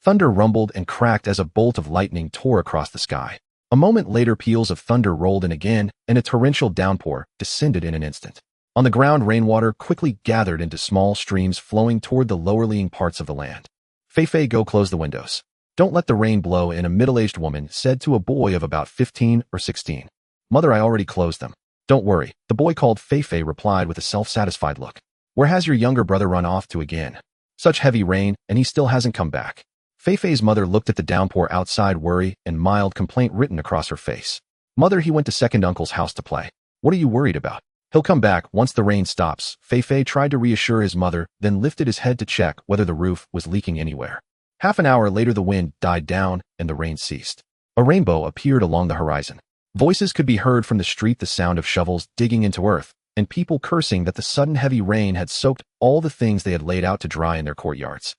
Thunder rumbled and cracked as a bolt of lightning tore across the sky. A moment later, peals of thunder rolled in again, and a torrential downpour descended in an instant. On the ground, rainwater quickly gathered into small streams flowing toward the lower-lying parts of the land. Feifei, go close the windows. Don't let the rain blow in, a middle-aged woman said to a boy of about 15 or 16. Mother, I already closed them. Don't worry, the boy called Feifei replied with a self-satisfied look. Where has your younger brother run off to again? Such heavy rain, and he still hasn't come back. Feifei's mother looked at the downpour outside, worry and mild complaint written across her face. Mother, he went to second uncle's house to play. What are you worried about? He'll come back once the rain stops. Feifei tried to reassure his mother, then lifted his head to check whether the roof was leaking anywhere. Half an hour later, the wind died down and the rain ceased. A rainbow appeared along the horizon. Voices could be heard from the street, the sound of shovels digging into earth, and people cursing that the sudden heavy rain had soaked all the things they had laid out to dry in their courtyards.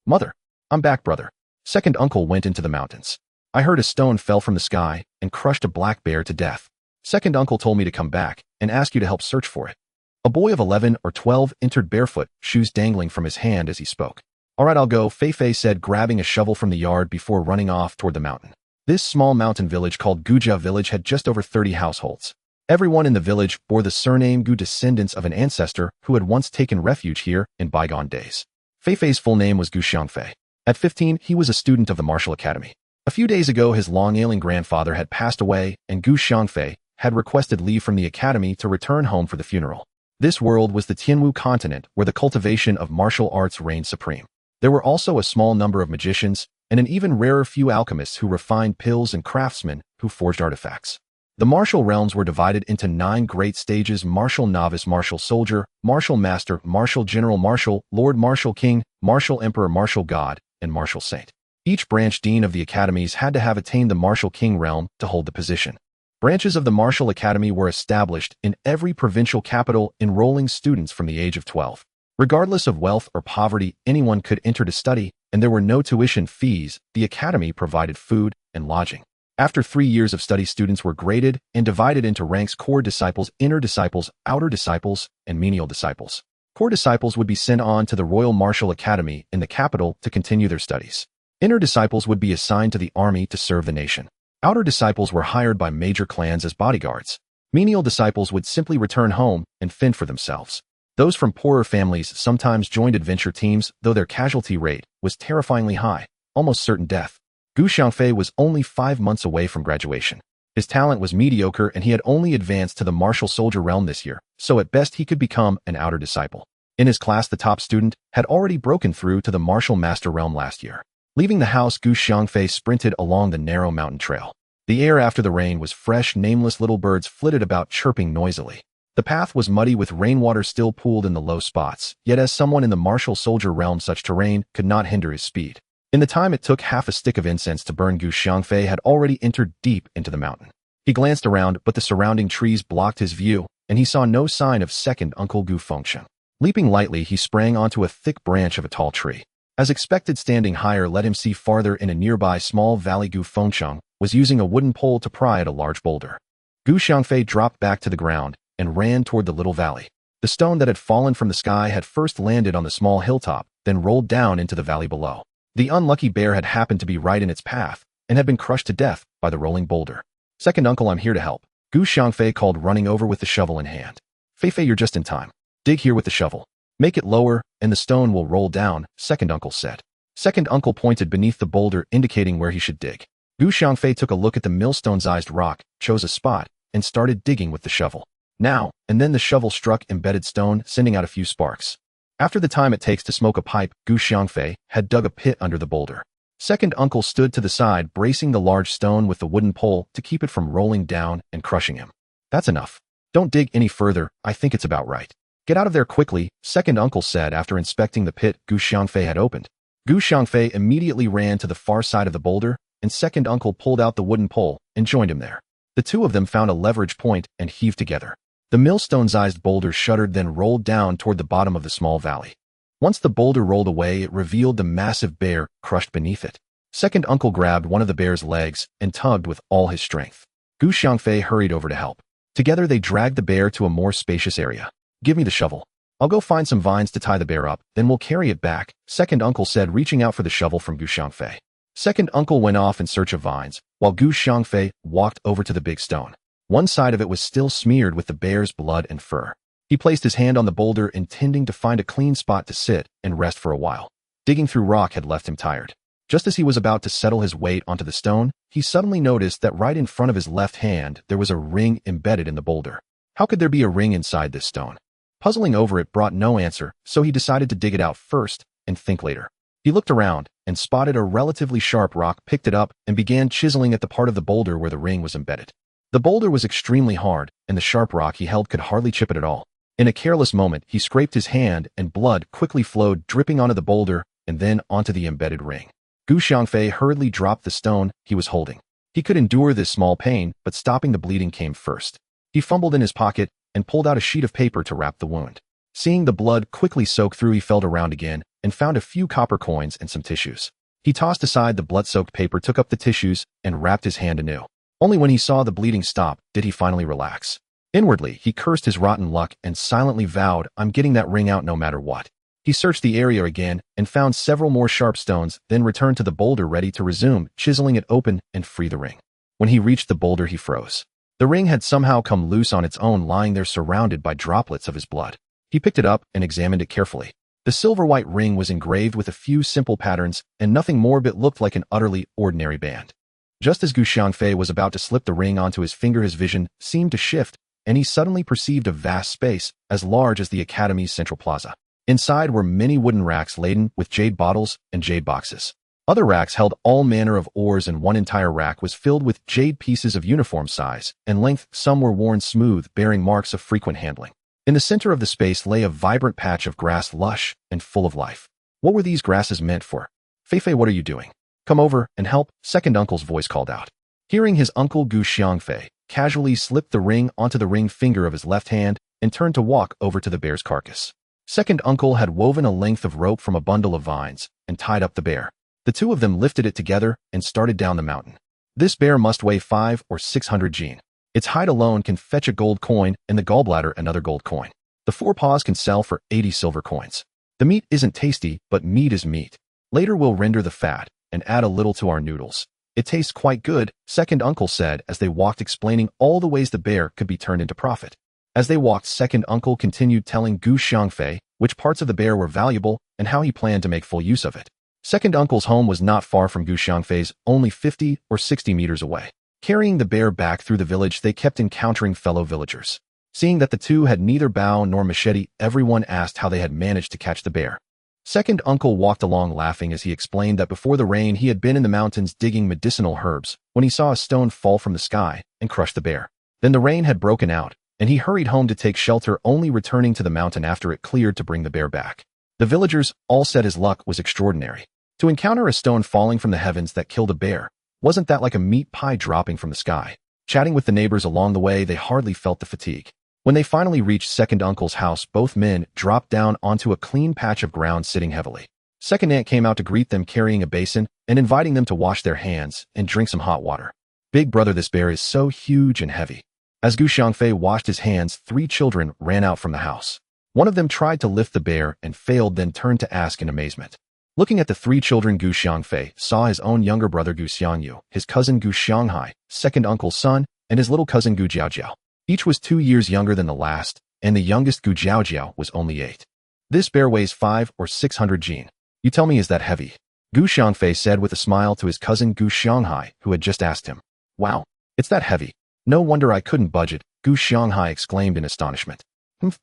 Mother, I'm back, brother. Second uncle went into the mountains. I heard a stone fell from the sky and crushed a black bear to death. Second uncle told me to come back and ask you to help search for it. A boy of 11 or 12 entered barefoot, shoes dangling from his hand as he spoke. All right, I'll go, Feifei said, grabbing a shovel from the yard before running off toward the mountain. This small mountain village called Gujia village had just over 30 households. Everyone in the village bore the surname Gu, descendants of an ancestor who had once taken refuge here in bygone days. Feifei's full name was Gu Xiangfei. At 15, he was a student of the martial academy. A few days ago, his long-ailing grandfather had passed away, and Gu Xiangfei had requested leave from the academy to return home for the funeral. This world was the Tianwu continent, where the cultivation of martial arts reigned supreme. There were also a small number of magicians, and an even rarer few alchemists who refined pills and craftsmen who forged artifacts. The martial realms were divided into 9 great stages: martial novice, martial soldier, martial master, martial general, martial lord, martial king, martial emperor, martial god, and martial saint. Each branch dean of the academies had to have attained the martial king realm to hold the position. Branches of the martial academy were established in every provincial capital, enrolling students from the age of 12. Regardless of wealth or poverty, anyone could enter to study, and there were no tuition fees. The academy provided food and lodging. After 3 years of study, students were graded and divided into ranks: core disciples, inner disciples, outer disciples, and menial disciples. Core disciples would be sent on to the Royal Martial Academy in the capital to continue their studies. Inner disciples would be assigned to the army to serve the nation. Outer disciples were hired by major clans as bodyguards. Menial disciples would simply return home and fend for themselves. Those from poorer families sometimes joined adventure teams, though their casualty rate was terrifyingly high, almost certain death. Gu Xiangfei was only 5 months away from graduation. His talent was mediocre, and he had only advanced to the martial soldier realm this year, so at best he could become an outer disciple. In his class, the top student had already broken through to the martial master realm last year. Leaving the house, Gu Xiangfei sprinted along the narrow mountain trail. The air after the rain was fresh. Nameless little birds flitted about, chirping noisily. The path was muddy, with rainwater still pooled in the low spots, yet as someone in the martial soldier realm, such terrain could not hinder his speed. In the time it took half a stick of incense to burn, Gu Xiangfei had already entered deep into the mountain. He glanced around, but the surrounding trees blocked his view, and he saw no sign of second Uncle Gu Fengsheng. Leaping lightly, he sprang onto a thick branch of a tall tree. As expected, standing higher let him see farther in a nearby small valley. Gu Fengsheng was using a wooden pole to pry at a large boulder. Gu Xiangfei dropped back to the ground and ran toward the little valley. The stone that had fallen from the sky had first landed on the small hilltop, then rolled down into the valley below. The unlucky bear had happened to be right in its path and had been crushed to death by the rolling boulder. Second uncle, I'm here to help, Gu Xiangfei called, running over with the shovel in hand. Feifei, you're just in time. Dig here with the shovel. Make it lower, and the stone will roll down, second uncle said. Second uncle pointed beneath the boulder, indicating where he should dig. Gu Xiangfei took a look at the millstone-sized rock, chose a spot, and started digging with the shovel. Now and then the shovel struck embedded stone, sending out a few sparks. After the time it takes to smoke a pipe, Gu Xiangfei had dug a pit under the boulder. Second uncle stood to the side, bracing the large stone with the wooden pole to keep it from rolling down and crushing him. That's enough. Don't dig any further, I think it's about right. Get out of there quickly, second uncle said after inspecting the pit Gu Xiangfei had opened. Gu Xiangfei immediately ran to the far side of the boulder, and second uncle pulled out the wooden pole and joined him there. The two of them found a leverage point and heaved together. The millstone-sized boulder shuddered, then rolled down toward the bottom of the small valley. Once the boulder rolled away, it revealed the massive bear crushed beneath it. Second uncle grabbed one of the bear's legs and tugged with all his strength. Gu Xiangfei hurried over to help. Together they dragged the bear to a more spacious area. Give me the shovel. I'll go find some vines to tie the bear up, then we'll carry it back, second uncle said, reaching out for the shovel from Xiangfei. Second uncle went off in search of vines, while Xiangfei walked over to the big stone. One side of it was still smeared with the bear's blood and fur. He placed his hand on the boulder, intending to find a clean spot to sit and rest for a while. Digging through rock had left him tired. Just as he was about to settle his weight onto the stone, he suddenly noticed that right in front of his left hand there was a ring embedded in the boulder. How could there be a ring inside this stone? Puzzling over it brought no answer, so he decided to dig it out first and think later. He looked around and spotted a relatively sharp rock, picked it up, and began chiseling at the part of the boulder where the ring was embedded. The boulder was extremely hard, and the sharp rock he held could hardly chip it at all. In a careless moment, he scraped his hand, and blood quickly flowed, dripping onto the boulder and then onto the embedded ring. Xiangfei hurriedly dropped the stone he was holding. He could endure this small pain, but stopping the bleeding came first. He fumbled in his pocket and pulled out a sheet of paper to wrap the wound. Seeing the blood quickly soak through, he felt around again and found a few copper coins and some tissues. He tossed aside the blood-soaked paper, took up the tissues, and wrapped his hand anew. Only when he saw the bleeding stop did he finally relax. Inwardly, he cursed his rotten luck and silently vowed, "I'm getting that ring out no matter what." He searched the area again and found several more sharp stones, then returned to the boulder ready to resume chiseling it open and free the ring. When he reached the boulder, he froze. The ring had somehow come loose on its own, lying there surrounded by droplets of his blood. He picked it up and examined it carefully. The silver-white ring was engraved with a few simple patterns and nothing more, but looked like an utterly ordinary band. Just as Xiangfei was about to slip the ring onto his finger, his vision seemed to shift, and he suddenly perceived a vast space as large as the Academy's central plaza. Inside were many wooden racks laden with jade bottles and jade boxes. Other racks held all manner of ores, and one entire rack was filled with jade pieces of uniform size and length. Some were worn smooth, bearing marks of frequent handling. In the center of the space lay a vibrant patch of grass, lush and full of life. What were these grasses meant for? "Feifei, what are you doing? Come over and help," second uncle's voice called out. Hearing his uncle, Xiangfei casually slipped the ring onto the ring finger of his left hand and turned to walk over to the bear's carcass. Second uncle had woven a length of rope from a bundle of vines and tied up the bear. The two of them lifted it together and started down the mountain. This bear must weigh 500 or 600 jin. Its hide alone can fetch a gold coin, and the gallbladder another gold coin. The forepaws can sell for 80 silver coins. The meat isn't tasty, but meat is meat. Later we'll render the fat and add a little to our noodles. It tastes quite good, second uncle said as they walked, explaining all the ways the bear could be turned into profit. As they walked, second uncle continued telling Xiangfei which parts of the bear were valuable and how he planned to make full use of it. Second uncle's home was not far from Xiangfei's, only 50 or 60 meters away. Carrying the bear back through the village, they kept encountering fellow villagers. Seeing that the two had neither bow nor machete, everyone asked how they had managed to catch the bear. Second uncle walked along laughing as he explained that before the rain he had been in the mountains digging medicinal herbs when he saw a stone fall from the sky and crush the bear. Then the rain had broken out, and he hurried home to take shelter, only returning to the mountain after it cleared to bring the bear back. The villagers all said his luck was extraordinary. To encounter a stone falling from the heavens that killed a bear, wasn't that like a meat pie dropping from the sky? Chatting with the neighbors along the way, they hardly felt the fatigue. When they finally reached second uncle's house, both men dropped down onto a clean patch of ground, sitting heavily. Second aunt came out to greet them, carrying a basin and inviting them to wash their hands and drink some hot water. "Big brother, this bear is so huge and heavy." As Xiangfei washed his hands, 3 children ran out from the house. One of them tried to lift the bear and failed, then turned to ask in amazement. Looking at the 3 children, Xiangfei saw his own younger brother Xiangyu, his cousin Xianghai, second uncle's son, and his little cousin Jiaojiao. Each was 2 years younger than the last, and the youngest Jiaojiao was only 8. "This bear weighs 500 or 600 jin. You tell me, is that heavy?" Xiangfei said with a smile to his cousin Xianghai, who had just asked him. "Wow, it's that heavy. No wonder I couldn't budge it," Xianghai exclaimed in astonishment.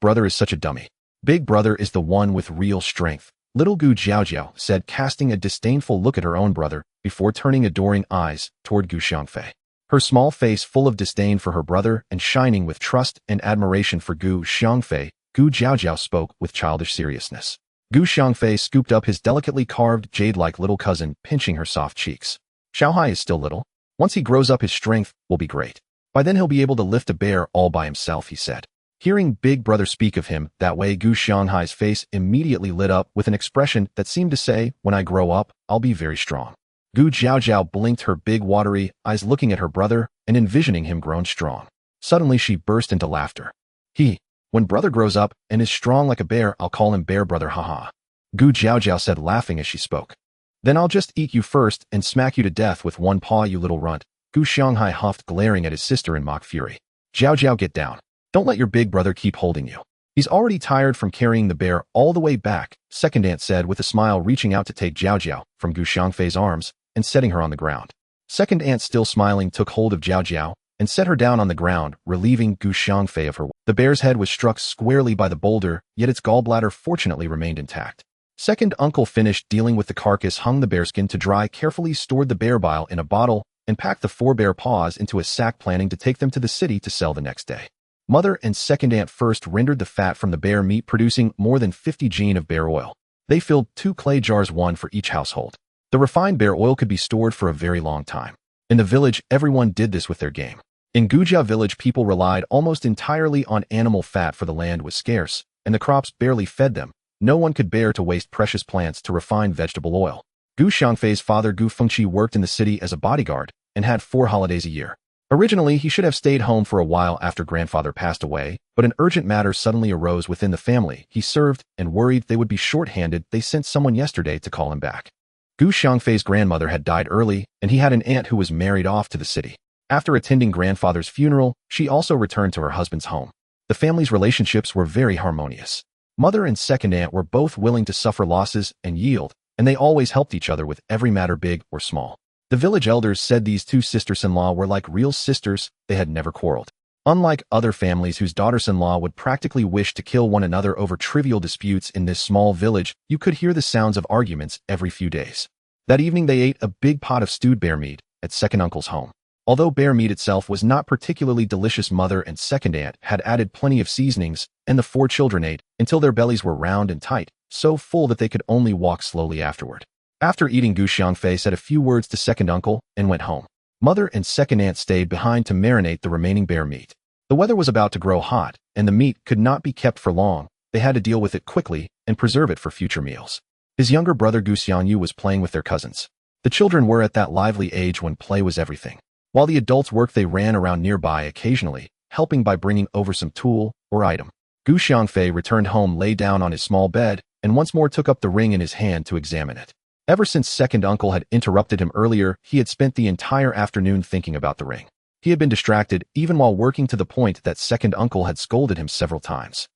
"Brother is such a dummy. Big brother is the one with real strength," little Jiaojiao said, casting a disdainful look at her own brother before turning adoring eyes toward Xiangfei. Her small face full of disdain for her brother and shining with trust and admiration for Xiangfei, Jiaojiao spoke with childish seriousness. Xiangfei scooped up his delicately carved jade-like little cousin, pinching her soft cheeks. "Xiaohai is still little. Once he grows up, his strength will be great. By then he'll be able to lift a bear all by himself," he said. Hearing big brother speak of him that way, Xianghai's face immediately lit up with an expression that seemed to say, "When I grow up, I'll be very strong." Jiaojiao blinked her big watery eyes, looking at her brother and envisioning him grown strong. Suddenly she burst into laughter. When brother grows up and is strong like a bear, I'll call him bear brother, haha. Gu Jiaojiao said, laughing as she spoke. Then I'll just eat you first and smack you to death with one paw, you little runt. Gu Xiangfei huffed, glaring at his sister in mock fury. Jiaojiao, get down. Don't let your big brother keep holding you. He's already tired from carrying the bear all the way back, second aunt said with a smile, reaching out to take Jiaojiao from Gu Xiangfei's arms and setting her on the ground. Second aunt, still smiling, took hold of Jiaojiao and set her down on the ground, relieving Gu Xiangfei of her. The bear's head was struck squarely by the boulder, yet its gallbladder fortunately remained intact. Second uncle finished dealing with the carcass, hung the bearskin to dry, carefully stored the bear bile in a bottle, and packed the 4 bear paws into a sack, planning to take them to the city to sell the next day. Mother and second aunt first rendered the fat from the bear meat, producing more than 50 gene of bear oil. They filled 2 clay jars, one for each household. The refined bear oil could be stored for a very long time. In the village, everyone did this with their game. In Gujia village, people relied almost entirely on animal fat, for the land was scarce, and the crops barely fed them. No one could bear to waste precious plants to refine vegetable oil. Gu Xiangfei's father Gu Fengqi worked in the city as a bodyguard and had 4 holidays a year. Originally, he should have stayed home for a while after grandfather passed away, but an urgent matter suddenly arose within the family. He served, and worried they would be short-handed, they sent someone yesterday to call him back. Gu Xiangfei's grandmother had died early, and he had an aunt who was married off to the city. After attending grandfather's funeral, she also returned to her husband's home. The family's relationships were very harmonious. Mother and second aunt were both willing to suffer losses and yield, and they always helped each other with every matter, big or small. The village elders said these 2 sisters-in-law were like real sisters. They had never quarreled. Unlike other families whose daughters-in-law would practically wish to kill one another over trivial disputes, in this small village, you could hear the sounds of arguments every few days. That evening they ate a big pot of stewed bear meat at second uncle's home. Although bear meat itself was not particularly delicious, mother and second aunt had added plenty of seasonings, and the 4 children ate until their bellies were round and tight, so full that they could only walk slowly afterward. After eating, Gu Xiangfei said a few words to second uncle and went home. Mother and second aunt stayed behind to marinate the remaining bear meat. The weather was about to grow hot, and the meat could not be kept for long. They had to deal with it quickly and preserve it for future meals. His younger brother Gu Xiangyu was playing with their cousins. The children were at that lively age when play was everything. While the adults worked, they ran around nearby, occasionally helping by bringing over some tool or item. Gu Xiangfei returned home, lay down on his small bed, and once more took up the ring in his hand to examine it. Ever since second uncle had interrupted him earlier, he had spent the entire afternoon thinking about the ring. He had been distracted even while working, to the point that second uncle had scolded him several times.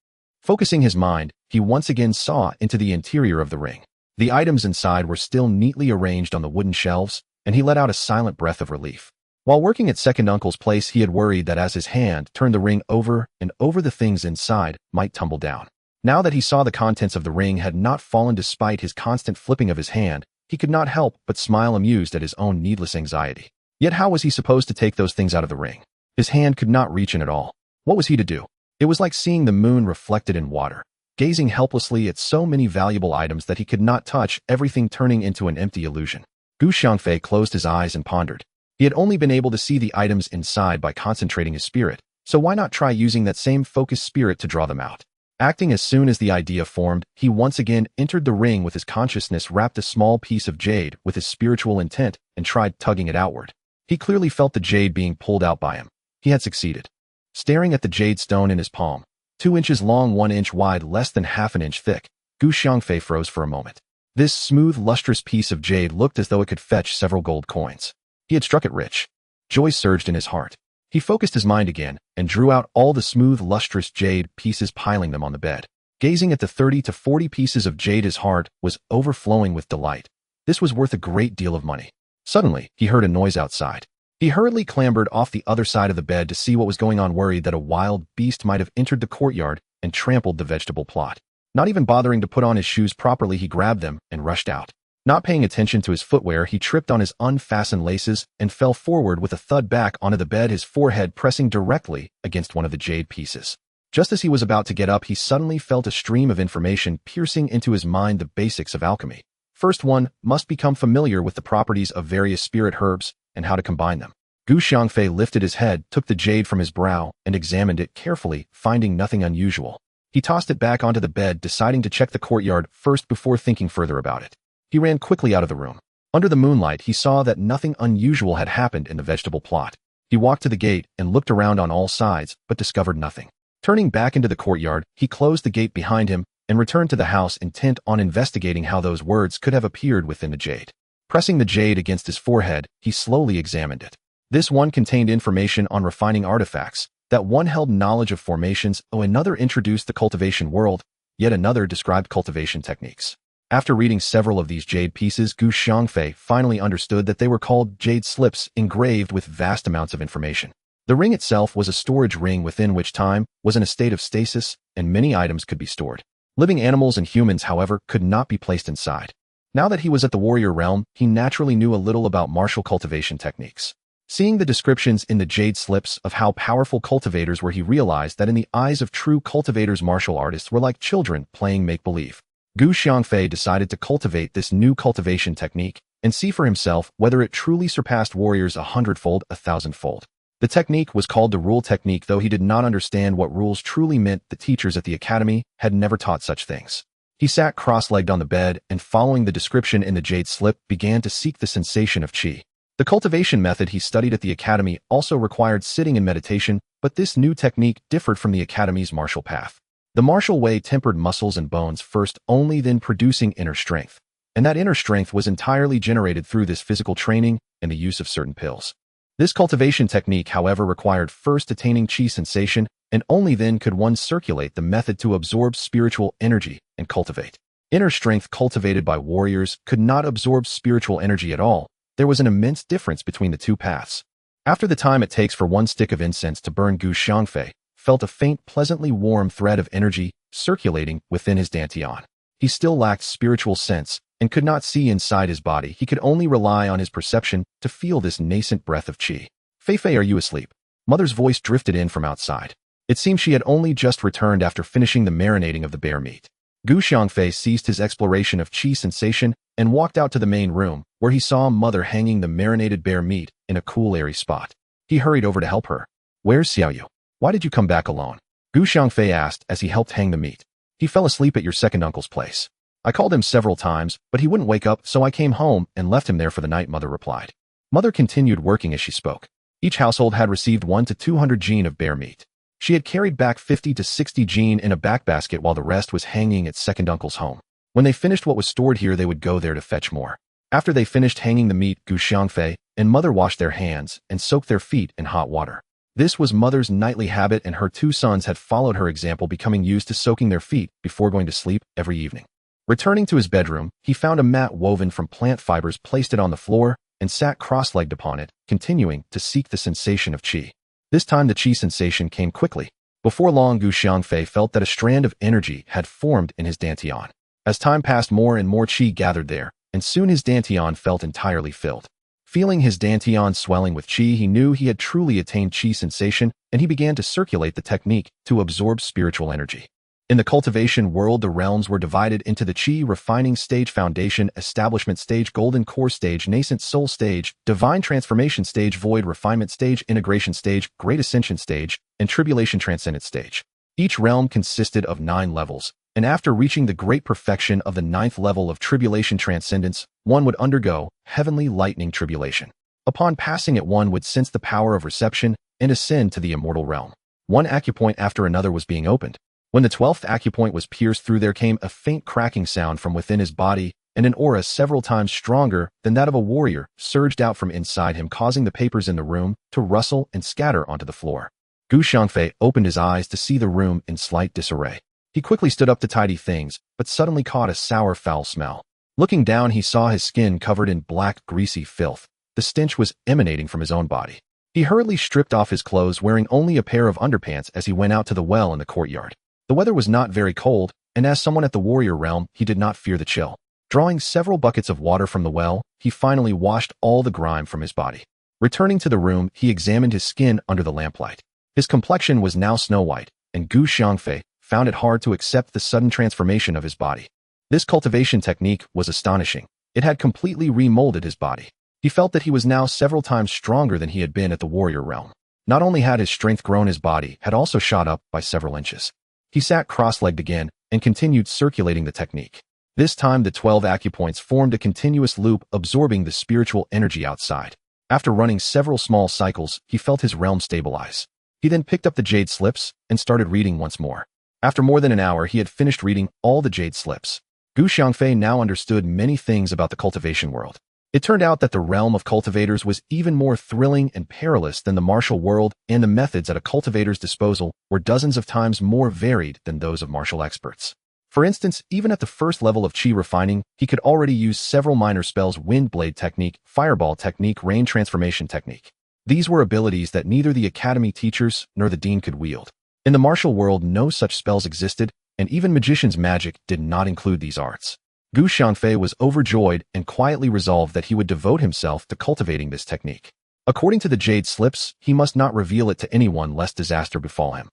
Focusing his mind, he once again saw into the interior of the ring. The items inside were still neatly arranged on the wooden shelves, and he let out a silent breath of relief. While working at second uncle's place, he had worried that as his hand turned the ring over and over, the things inside might tumble down. Now that he saw the contents of the ring had not fallen despite his constant flipping of his hand, he could not help but smile, amused at his own needless anxiety. Yet how was he supposed to take those things out of the ring? His hand could not reach in at all. What was he to do? It was like seeing the moon reflected in water, gazing helplessly at so many valuable items that he could not touch, everything turning into an empty illusion. Gu Xiangfei closed his eyes and pondered. He had only been able to see the items inside by concentrating his spirit, so why not try using that same focused spirit to draw them out? Acting as soon as the idea formed, he once again entered the ring with his consciousness, wrapped a small piece of jade with his spiritual intent, and tried tugging it outward. He clearly felt the jade being pulled out by him. He had succeeded. Staring at the jade stone in his palm, 2 inches long, 1 inch wide, less than half an inch thick, Gu Xiangfei froze for a moment. This smooth, lustrous piece of jade looked as though it could fetch several gold coins. He had struck it rich. Joy surged in his heart. He focused his mind again and drew out all the smooth, lustrous jade pieces, piling them on the bed. Gazing at the 30 to 40 pieces of jade, his heart was overflowing with delight. This was worth a great deal of money. Suddenly, he heard a noise outside. He hurriedly clambered off the other side of the bed to see what was going on, worried that a wild beast might have entered the courtyard and trampled the vegetable plot. Not even bothering to put on his shoes properly, he grabbed them and rushed out. Not paying attention to his footwear, he tripped on his unfastened laces and fell forward with a thud back onto the bed, his forehead pressing directly against one of the jade pieces. Just as he was about to get up, he suddenly felt a stream of information piercing into his mind, the basics of alchemy. First, one must become familiar with the properties of various spirit herbs and how to combine them. Gu Xiangfei lifted his head, took the jade from his brow, and examined it carefully, finding nothing unusual. He tossed it back onto the bed, deciding to check the courtyard first before thinking further about it. He ran quickly out of the room. Under the moonlight, he saw that nothing unusual had happened in the vegetable plot. He walked to the gate and looked around on all sides, but discovered nothing. Turning back into the courtyard, he closed the gate behind him and returned to the house intent on investigating how those words could have appeared within the jade. Pressing the jade against his forehead, he slowly examined it. This one contained information on refining artifacts, that one held knowledge of formations, another introduced the cultivation world, yet another described cultivation techniques. After reading several of these jade pieces, Xiangfei finally understood that they were called jade slips, engraved with vast amounts of information. The ring itself was a storage ring within which time was in a state of stasis, and many items could be stored. Living animals and humans, however, could not be placed inside. Now that he was at the warrior realm, he naturally knew a little about martial cultivation techniques. Seeing the descriptions in the jade slips of how powerful cultivators were, he realized that in the eyes of true cultivators, martial artists were like children playing make-believe. Xiangfei decided to cultivate this new cultivation technique and see for himself whether it truly surpassed warriors 100-fold, 1,000-fold. The technique was called the rule technique, though he did not understand what rules truly meant. The teachers at the academy had never taught such things. He sat cross-legged on the bed and, following the description in the jade slip, began to seek the sensation of qi. The cultivation method he studied at the academy also required sitting and meditation, but this new technique differed from the academy's martial path. The martial way tempered muscles and bones first, only then producing inner strength. And that inner strength was entirely generated through this physical training and the use of certain pills. This cultivation technique, however, required first attaining qi sensation, and only then could one circulate the method to absorb spiritual energy and cultivate. Inner strength cultivated by warriors could not absorb spiritual energy at all. There was an immense difference between the two paths. After the time it takes for one stick of incense to burn, Xiangfei felt a faint, pleasantly warm thread of energy circulating within his dantian. He still lacked spiritual sense and could not see inside his body. He could only rely on his perception to feel this nascent breath of qi. "Feifei, are you asleep?" Mother's voice drifted in from outside. It seemed she had only just returned after finishing the marinating of the bear meat. Xiangfei ceased his exploration of qi sensation and walked out to the main room, where he saw Mother hanging the marinated bear meat in a cool, airy spot. He hurried over to help her. "Where's Xiaoyu? Why did you come back alone?" Xiangfei asked as he helped hang the meat. "He fell asleep at your second uncle's place. I called him several times, but he wouldn't wake up, so I came home and left him there for the night," Mother replied. Mother continued working as she spoke. Each household had received 1 to 200 jin of bear meat. She had carried back 50 to 60 jin in a back basket while the rest was hanging at second uncle's home. When they finished what was stored here, they would go there to fetch more. After they finished hanging the meat, Xiangfei and Mother washed their hands and soaked their feet in hot water. This was Mother's nightly habit, and her 2 sons had followed her example, becoming used to soaking their feet before going to sleep every evening. Returning to his bedroom, he found a mat woven from plant fibers, placed it on the floor, and sat cross-legged upon it, continuing to seek the sensation of qi. This time the qi sensation came quickly. Before long, Xiangfei felt that a strand of energy had formed in his dantian. As time passed, more and more qi gathered there, and soon his dantian felt entirely filled. Feeling his dantian swelling with qi, he knew he had truly attained qi sensation, and he began to circulate the technique to absorb spiritual energy. In the cultivation world, the realms were divided into the qi refining stage, foundation, establishment stage, golden core stage, nascent soul stage, divine transformation stage, void refinement stage, integration stage, great ascension stage, and tribulation transcendent stage. Each realm consisted of 9 levels, and after reaching the great perfection of the 9th level of tribulation transcendence, one would undergo heavenly lightning tribulation. Upon passing it, one would sense the power of reception and ascend to the immortal realm. One acupoint after another was being opened. When the 12th acupoint was pierced through, there came a faint cracking sound from within his body, and an aura several times stronger than that of a warrior surged out from inside him, causing the papers in the room to rustle and scatter onto the floor. Xiangfei opened his eyes to see the room in slight disarray. He quickly stood up to tidy things, but suddenly caught a sour, foul smell. Looking down, he saw his skin covered in black, greasy filth. The stench was emanating from his own body. He hurriedly stripped off his clothes, wearing only a pair of underpants, as he went out to the well in the courtyard. The weather was not very cold, and as someone at the warrior realm, he did not fear the chill. Drawing several buckets of water from the well, he finally washed all the grime from his body. Returning to the room, he examined his skin under the lamplight. His complexion was now snow white, and Xiangfei found it hard to accept the sudden transformation of his body. This cultivation technique was astonishing. It had completely remolded his body. He felt that he was now several times stronger than he had been at the warrior realm. Not only had his strength grown, his body had also shot up by several inches. He sat cross-legged again and continued circulating the technique. This time the 12 acupoints formed a continuous loop, absorbing the spiritual energy outside. After running several small cycles, he felt his realm stabilize. He then picked up the jade slips and started reading once more. After more than an hour, he had finished reading all the jade slips. Xiangfei now understood many things about the cultivation world. It turned out that the realm of cultivators was even more thrilling and perilous than the martial world, and the methods at a cultivator's disposal were dozens of times more varied than those of martial experts. For instance, even at the first level of chi refining, he could already use several minor spells: wind blade technique, fireball technique, rain transformation technique. These were abilities that neither the academy teachers nor the dean could wield. In the martial world, no such spells existed, and even magician's magic did not include these arts. Xiangfei was overjoyed and quietly resolved that he would devote himself to cultivating this technique. According to the jade slips, he must not reveal it to anyone lest disaster befall him.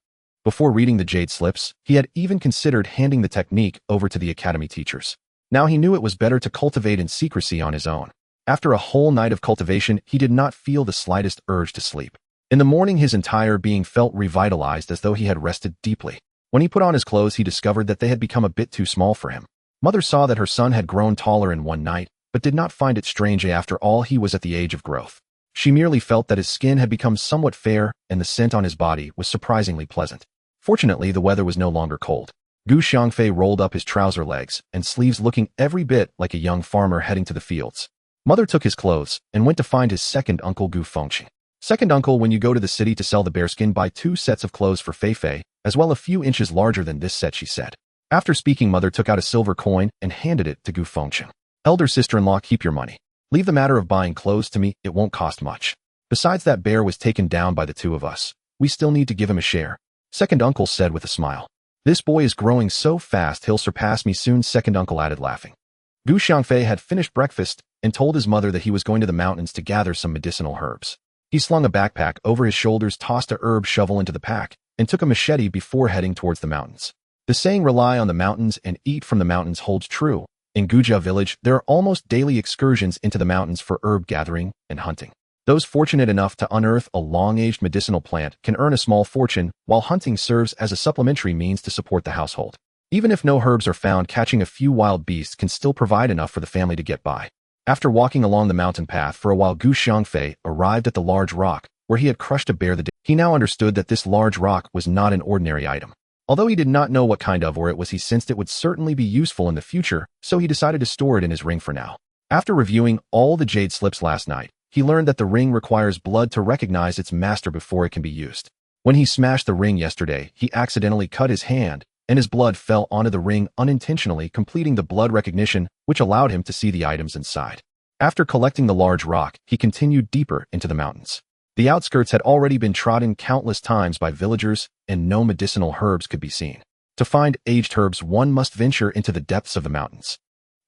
Before reading the jade slips, he had even considered handing the technique over to the academy teachers. Now he knew it was better to cultivate in secrecy on his own. After a whole night of cultivation, he did not feel the slightest urge to sleep. In the morning, his entire being felt revitalized as though he had rested deeply. When he put on his clothes, he discovered that they had become a bit too small for him. Mother saw that her son had grown taller in one night, but did not find it strange. After all, he was at the age of growth. She merely felt that his skin had become somewhat fair, and the scent on his body was surprisingly pleasant. Fortunately, the weather was no longer cold. Xiangfei rolled up his trouser legs and sleeves, looking every bit like a young farmer heading to the fields. Mother took his clothes and went to find his second uncle Gu Fengqi. Second uncle, when you go to the city to sell the bearskin, buy 2 sets of clothes for Fei, as well a few inches larger than this set, she said. After speaking, Mother took out a silver coin and handed it to Gu Fengqi. Elder sister-in-law, keep your money. Leave the matter of buying clothes to me, it won't cost much. Besides, that bear was taken down by the 2 of us. We still need to give him a share. Second uncle said with a smile. This boy is growing so fast he'll surpass me soon, second uncle added, laughing. Xiangfei had finished breakfast and told his mother that he was going to the mountains to gather some medicinal herbs. He slung a backpack over his shoulders, tossed a herb shovel into the pack, and took a machete before heading towards the mountains. The saying, rely on the mountains and eat from the mountains, holds true. In Guja village, there are almost daily excursions into the mountains for herb gathering and hunting. Those fortunate enough to unearth a long-aged medicinal plant can earn a small fortune, while hunting serves as a supplementary means to support the household. Even if no herbs are found, catching a few wild beasts can still provide enough for the family to get by. After walking along the mountain path for a while, Xiangfei arrived at the large rock where he had crushed a bear the day. He now understood that this large rock was not an ordinary item. Although he did not know what kind of ore it was, he sensed it would certainly be useful in the future, so he decided to store it in his ring for now. After reviewing all the jade slips last night, he learned that the ring requires blood to recognize its master before it can be used. When he smashed the ring yesterday, he accidentally cut his hand, and his blood fell onto the ring unintentionally, completing the blood recognition, which allowed him to see the items inside. After collecting the large rock, he continued deeper into the mountains. The outskirts had already been trodden countless times by villagers, and no medicinal herbs could be seen. To find aged herbs, one must venture into the depths of the mountains.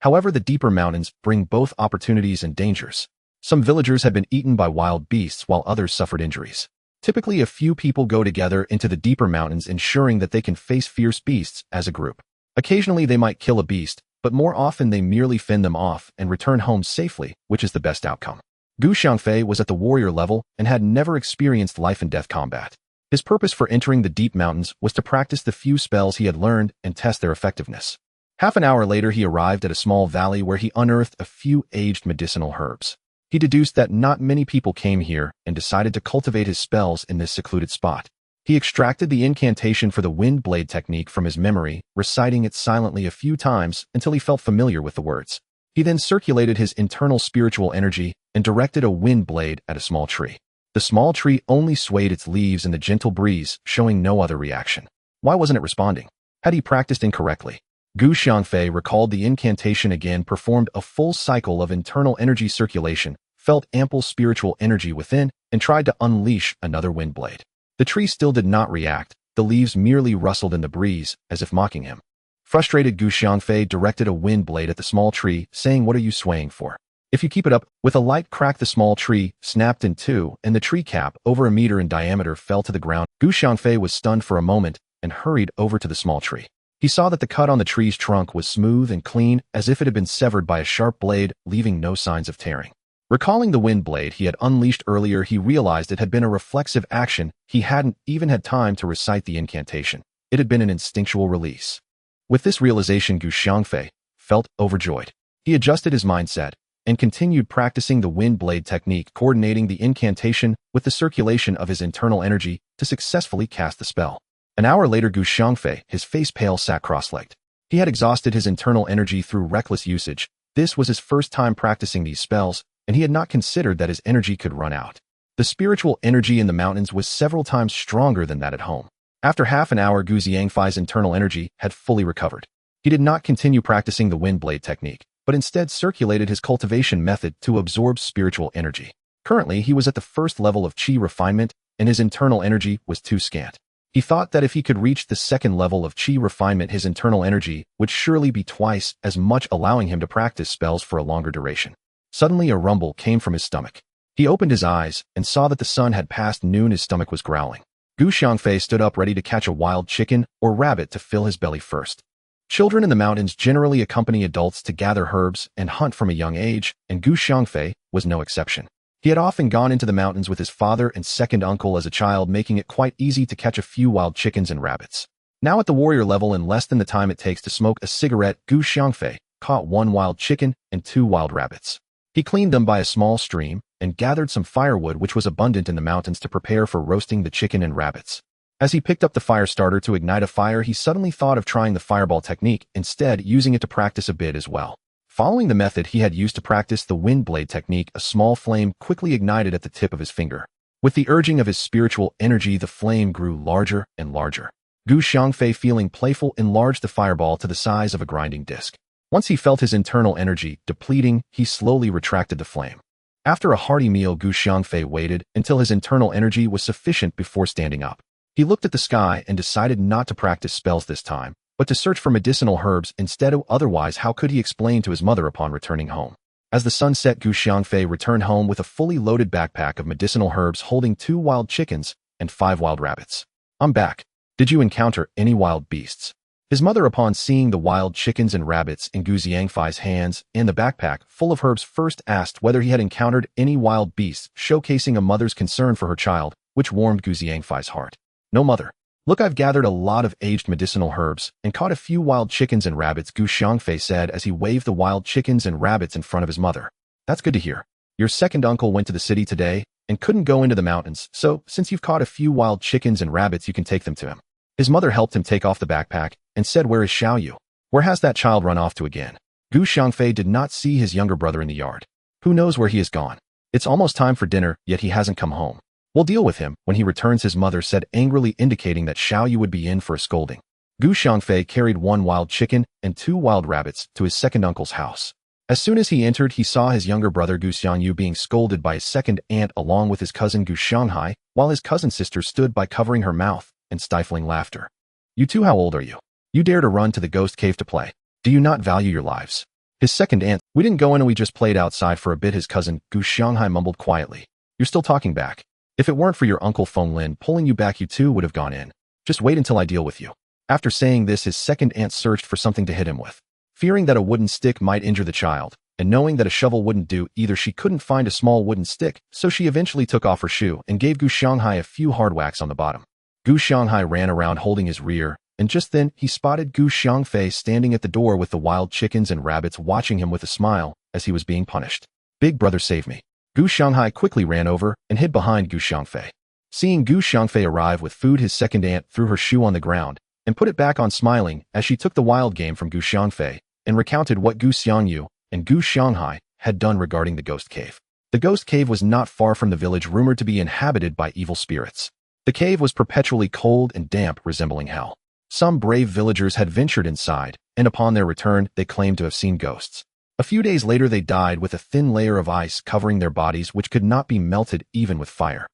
However, the deeper mountains bring both opportunities and dangers. Some villagers had been eaten by wild beasts while others suffered injuries. Typically, a few people go together into the deeper mountains, ensuring that they can face fierce beasts as a group. Occasionally, they might kill a beast, but more often they merely fend them off and return home safely, which is the best outcome. Xiangfei was at the warrior level and had never experienced life and death combat. His purpose for entering the deep mountains was to practice the few spells he had learned and test their effectiveness. Half an hour later, he arrived at a small valley where he unearthed a few aged medicinal herbs. He deduced that not many people came here and decided to cultivate his spells in this secluded spot. He extracted the incantation for the wind blade technique from his memory, reciting it silently a few times until he felt familiar with the words. He then circulated his internal spiritual energy and directed a wind blade at a small tree. The small tree only swayed its leaves in the gentle breeze, showing no other reaction. Why wasn't it responding? Had he practiced incorrectly? Xiangfei recalled the incantation again, performed a full cycle of internal energy circulation, felt ample spiritual energy within, and tried to unleash another wind blade. The tree still did not react. The leaves merely rustled in the breeze, as if mocking him. Frustrated, Xiangfei directed a wind blade at the small tree, saying, "What are you swaying for? If you keep it up," with a light crack, the small tree snapped in two, and the tree cap, over a meter in diameter, fell to the ground. Xiangfei was stunned for a moment and hurried over to the small tree. He saw that the cut on the tree's trunk was smooth and clean, as if it had been severed by a sharp blade, leaving no signs of tearing. Recalling the wind blade he had unleashed earlier, he realized it had been a reflexive action. He hadn't even had time to recite the incantation. It had been an instinctual release. With this realization, Xiangfei felt overjoyed. He adjusted his mindset and continued practicing the wind blade technique, coordinating the incantation with the circulation of his internal energy to successfully cast the spell. An hour later, Gu Xiangfei, his face pale, sat cross-legged. He had exhausted his internal energy through reckless usage. This was his first time practicing these spells, and he had not considered that his energy could run out. The spiritual energy in the mountains was several times stronger than that at home. After half an hour, Gu Xiangfei's internal energy had fully recovered. He did not continue practicing the wind blade technique, but instead circulated his cultivation method to absorb spiritual energy. Currently, he was at the first level of qi refinement, and his internal energy was too scant. He thought that if he could reach the second level of qi refinement, his internal energy would surely be twice as much, allowing him to practice spells for a longer duration. Suddenly, a rumble came from his stomach. He opened his eyes and saw that the sun had passed noon. His stomach was growling. Gu Xiangfei stood up, ready to catch a wild chicken or rabbit to fill his belly first. Children in the mountains generally accompany adults to gather herbs and hunt from a young age, and Gu Xiangfei was no exception. He had often gone into the mountains with his father and second uncle as a child, making it quite easy to catch a few wild chickens and rabbits. Now at the warrior level, in less than the time it takes to smoke a cigarette, Gu Xiangfei caught 1 wild chicken and 2 wild rabbits. He cleaned them by a small stream and gathered some firewood, which was abundant in the mountains, to prepare for roasting the chicken and rabbits. As he picked up the fire starter to ignite a fire, he suddenly thought of trying the fireball technique, instead using it to practice a bit as well. Following the method he had used to practice the wind blade technique, a small flame quickly ignited at the tip of his finger. With the urging of his spiritual energy, the flame grew larger and larger. Gu Xiangfei, feeling playful, enlarged the fireball to the size of a grinding disc. Once he felt his internal energy depleting, he slowly retracted the flame. After a hearty meal, Gu Xiangfei waited until his internal energy was sufficient before standing up. He looked at the sky and decided not to practice spells this time, but to search for medicinal herbs instead. Otherwise, how could he explain to his mother upon returning home? As the sun set, Gu Xiangfei returned home with a fully loaded backpack of medicinal herbs holding 2 wild chickens and 5 wild rabbits. "I'm back. Did you encounter any wild beasts?" His mother, upon seeing the wild chickens and rabbits in Gu Xiangfei's hands and the backpack full of herbs, first asked whether he had encountered any wild beasts, showcasing a mother's concern for her child, which warmed Gu Xiangfei's heart. "No, mother. Look, I've gathered a lot of aged medicinal herbs and caught a few wild chickens and rabbits," Gu Xiangfei said as he waved the wild chickens and rabbits in front of his mother. "That's good to hear. Your second uncle went to the city today and couldn't go into the mountains, so since you've caught a few wild chickens and rabbits, you can take them to him." His mother helped him take off the backpack and said, "Where is Xiaoyu? Where has that child run off to again?" Gu Xiangfei did not see his younger brother in the yard. "Who knows where he has gone? It's almost time for dinner, yet he hasn't come home. We'll deal with him when he returns," his mother said angrily, indicating that Xiaoyu would be in for a scolding. Gu Xiangfei carried 1 wild chicken and 2 wild rabbits to his second uncle's house. As soon as he entered, he saw his younger brother Gu Xiangyu being scolded by his second aunt along with his cousin Gu Xianghai, while his cousin sister stood by covering her mouth and stifling laughter. "You two, how old are you? You dare to run to the ghost cave to play? Do you not value your lives?" His second aunt, "We didn't go in and we just played outside for a bit," his cousin Gu Xianghai mumbled quietly. "You're still talking back. If it weren't for your uncle Feng Lin pulling you back, you two would have gone in. Just wait until I deal with you." After saying this, his second aunt searched for something to hit him with. Fearing that a wooden stick might injure the child, and knowing that a shovel wouldn't do either, she couldn't find a small wooden stick, so she eventually took off her shoe and gave Gu Xianghai a few hard whacks on the bottom. Gu Xianghai ran around holding his rear, and just then he spotted Gu Xiangfei standing at the door with the wild chickens and rabbits, watching him with a smile as he was being punished. "Big brother, save me." Gu Xianghai quickly ran over and hid behind Gu Xiangfei. Seeing Gu Xiangfei arrive with food, his second aunt threw her shoe on the ground and put it back on, smiling as she took the wild game from Gu Xiangfei and recounted what Gu Xiangyu and Gu Xianghai had done regarding the ghost cave. The ghost cave was not far from the village, rumored to be inhabited by evil spirits. The cave was perpetually cold and damp, resembling hell. Some brave villagers had ventured inside, and upon their return, they claimed to have seen ghosts. A few days later, they died with a thin layer of ice covering their bodies, which could not be melted even with fire.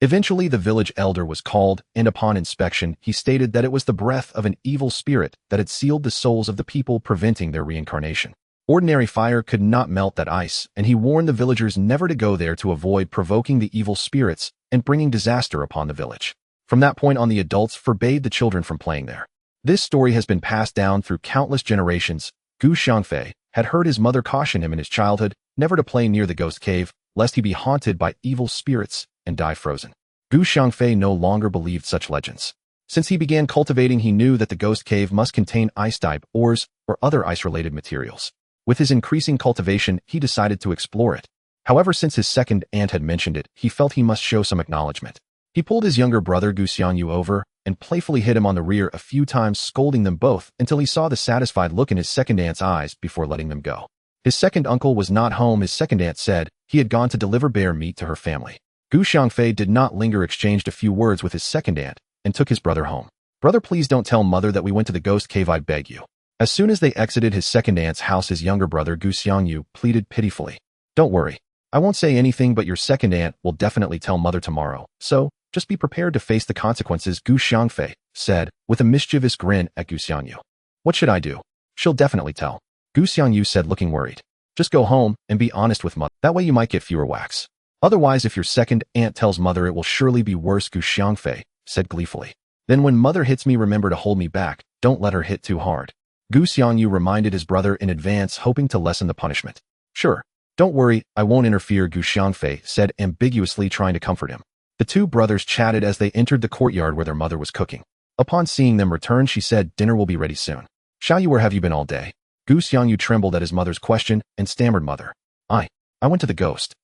Eventually, the village elder was called, and upon inspection, he stated that it was the breath of an evil spirit that had sealed the souls of the people, preventing their reincarnation. Ordinary fire could not melt that ice, and he warned the villagers never to go there to avoid provoking the evil spirits and bringing disaster upon the village. From that point on, the adults forbade the children from playing there. This story has been passed down through countless generations. Gu Xiangfei had heard his mother caution him in his childhood never to play near the ghost cave, lest he be haunted by evil spirits and die frozen. Gu Xiangfei no longer believed such legends. Since he began cultivating, he knew that the ghost cave must contain ice-type ores or other ice-related materials. With his increasing cultivation, he decided to explore it. However, since his second aunt had mentioned it, he felt he must show some acknowledgement. He pulled his younger brother Gu Xiangyu over and playfully hit him on the rear a few times, scolding them both until he saw the satisfied look in his second aunt's eyes before letting them go. His second uncle was not home. His second aunt said he had gone to deliver bear meat to her family. Gu Xiangfei did not linger, exchanged a few words with his second aunt, and took his brother home. Brother, please don't tell mother that we went to the ghost cave, I beg you. As soon as they exited his second aunt's house, his younger brother Gu Xiangyu pleaded pitifully. Don't worry. I won't say anything, but your second aunt will definitely tell mother tomorrow, so just be prepared to face the consequences, Gu Xiangfei said, with a mischievous grin at Gu Xiangyu. What should I do? She'll definitely tell. Gu Xiangyu said, looking worried. Just go home and be honest with mother. That way you might get fewer whacks. Otherwise, if your second aunt tells mother, it will surely be worse, Gu Xiangfei said gleefully. Then when mother hits me, remember to hold me back. Don't let her hit too hard. Gu Xiangyu reminded his brother in advance, hoping to lessen the punishment. Sure. Don't worry, I won't interfere, Gu Xiangfei said ambiguously, trying to comfort him. The two brothers chatted as they entered the courtyard where their mother was cooking. Upon seeing them return, she said, dinner will be ready soon. Xiaoyu, where have you been all day? Gu Xiangyu trembled at his mother's question and stammered, mother. I went to the ghost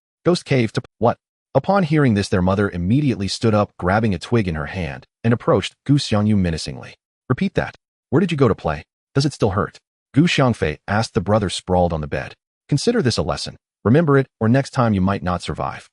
cave to what? Upon hearing this, their mother immediately stood up, grabbing a twig in her hand, and approached Gu Xiangyu menacingly. Repeat that. Where did you go to play? Does it still hurt? Gu Xiangfei asked the brother sprawled on the bed. Consider this a lesson. Remember it, or next time you might not survive.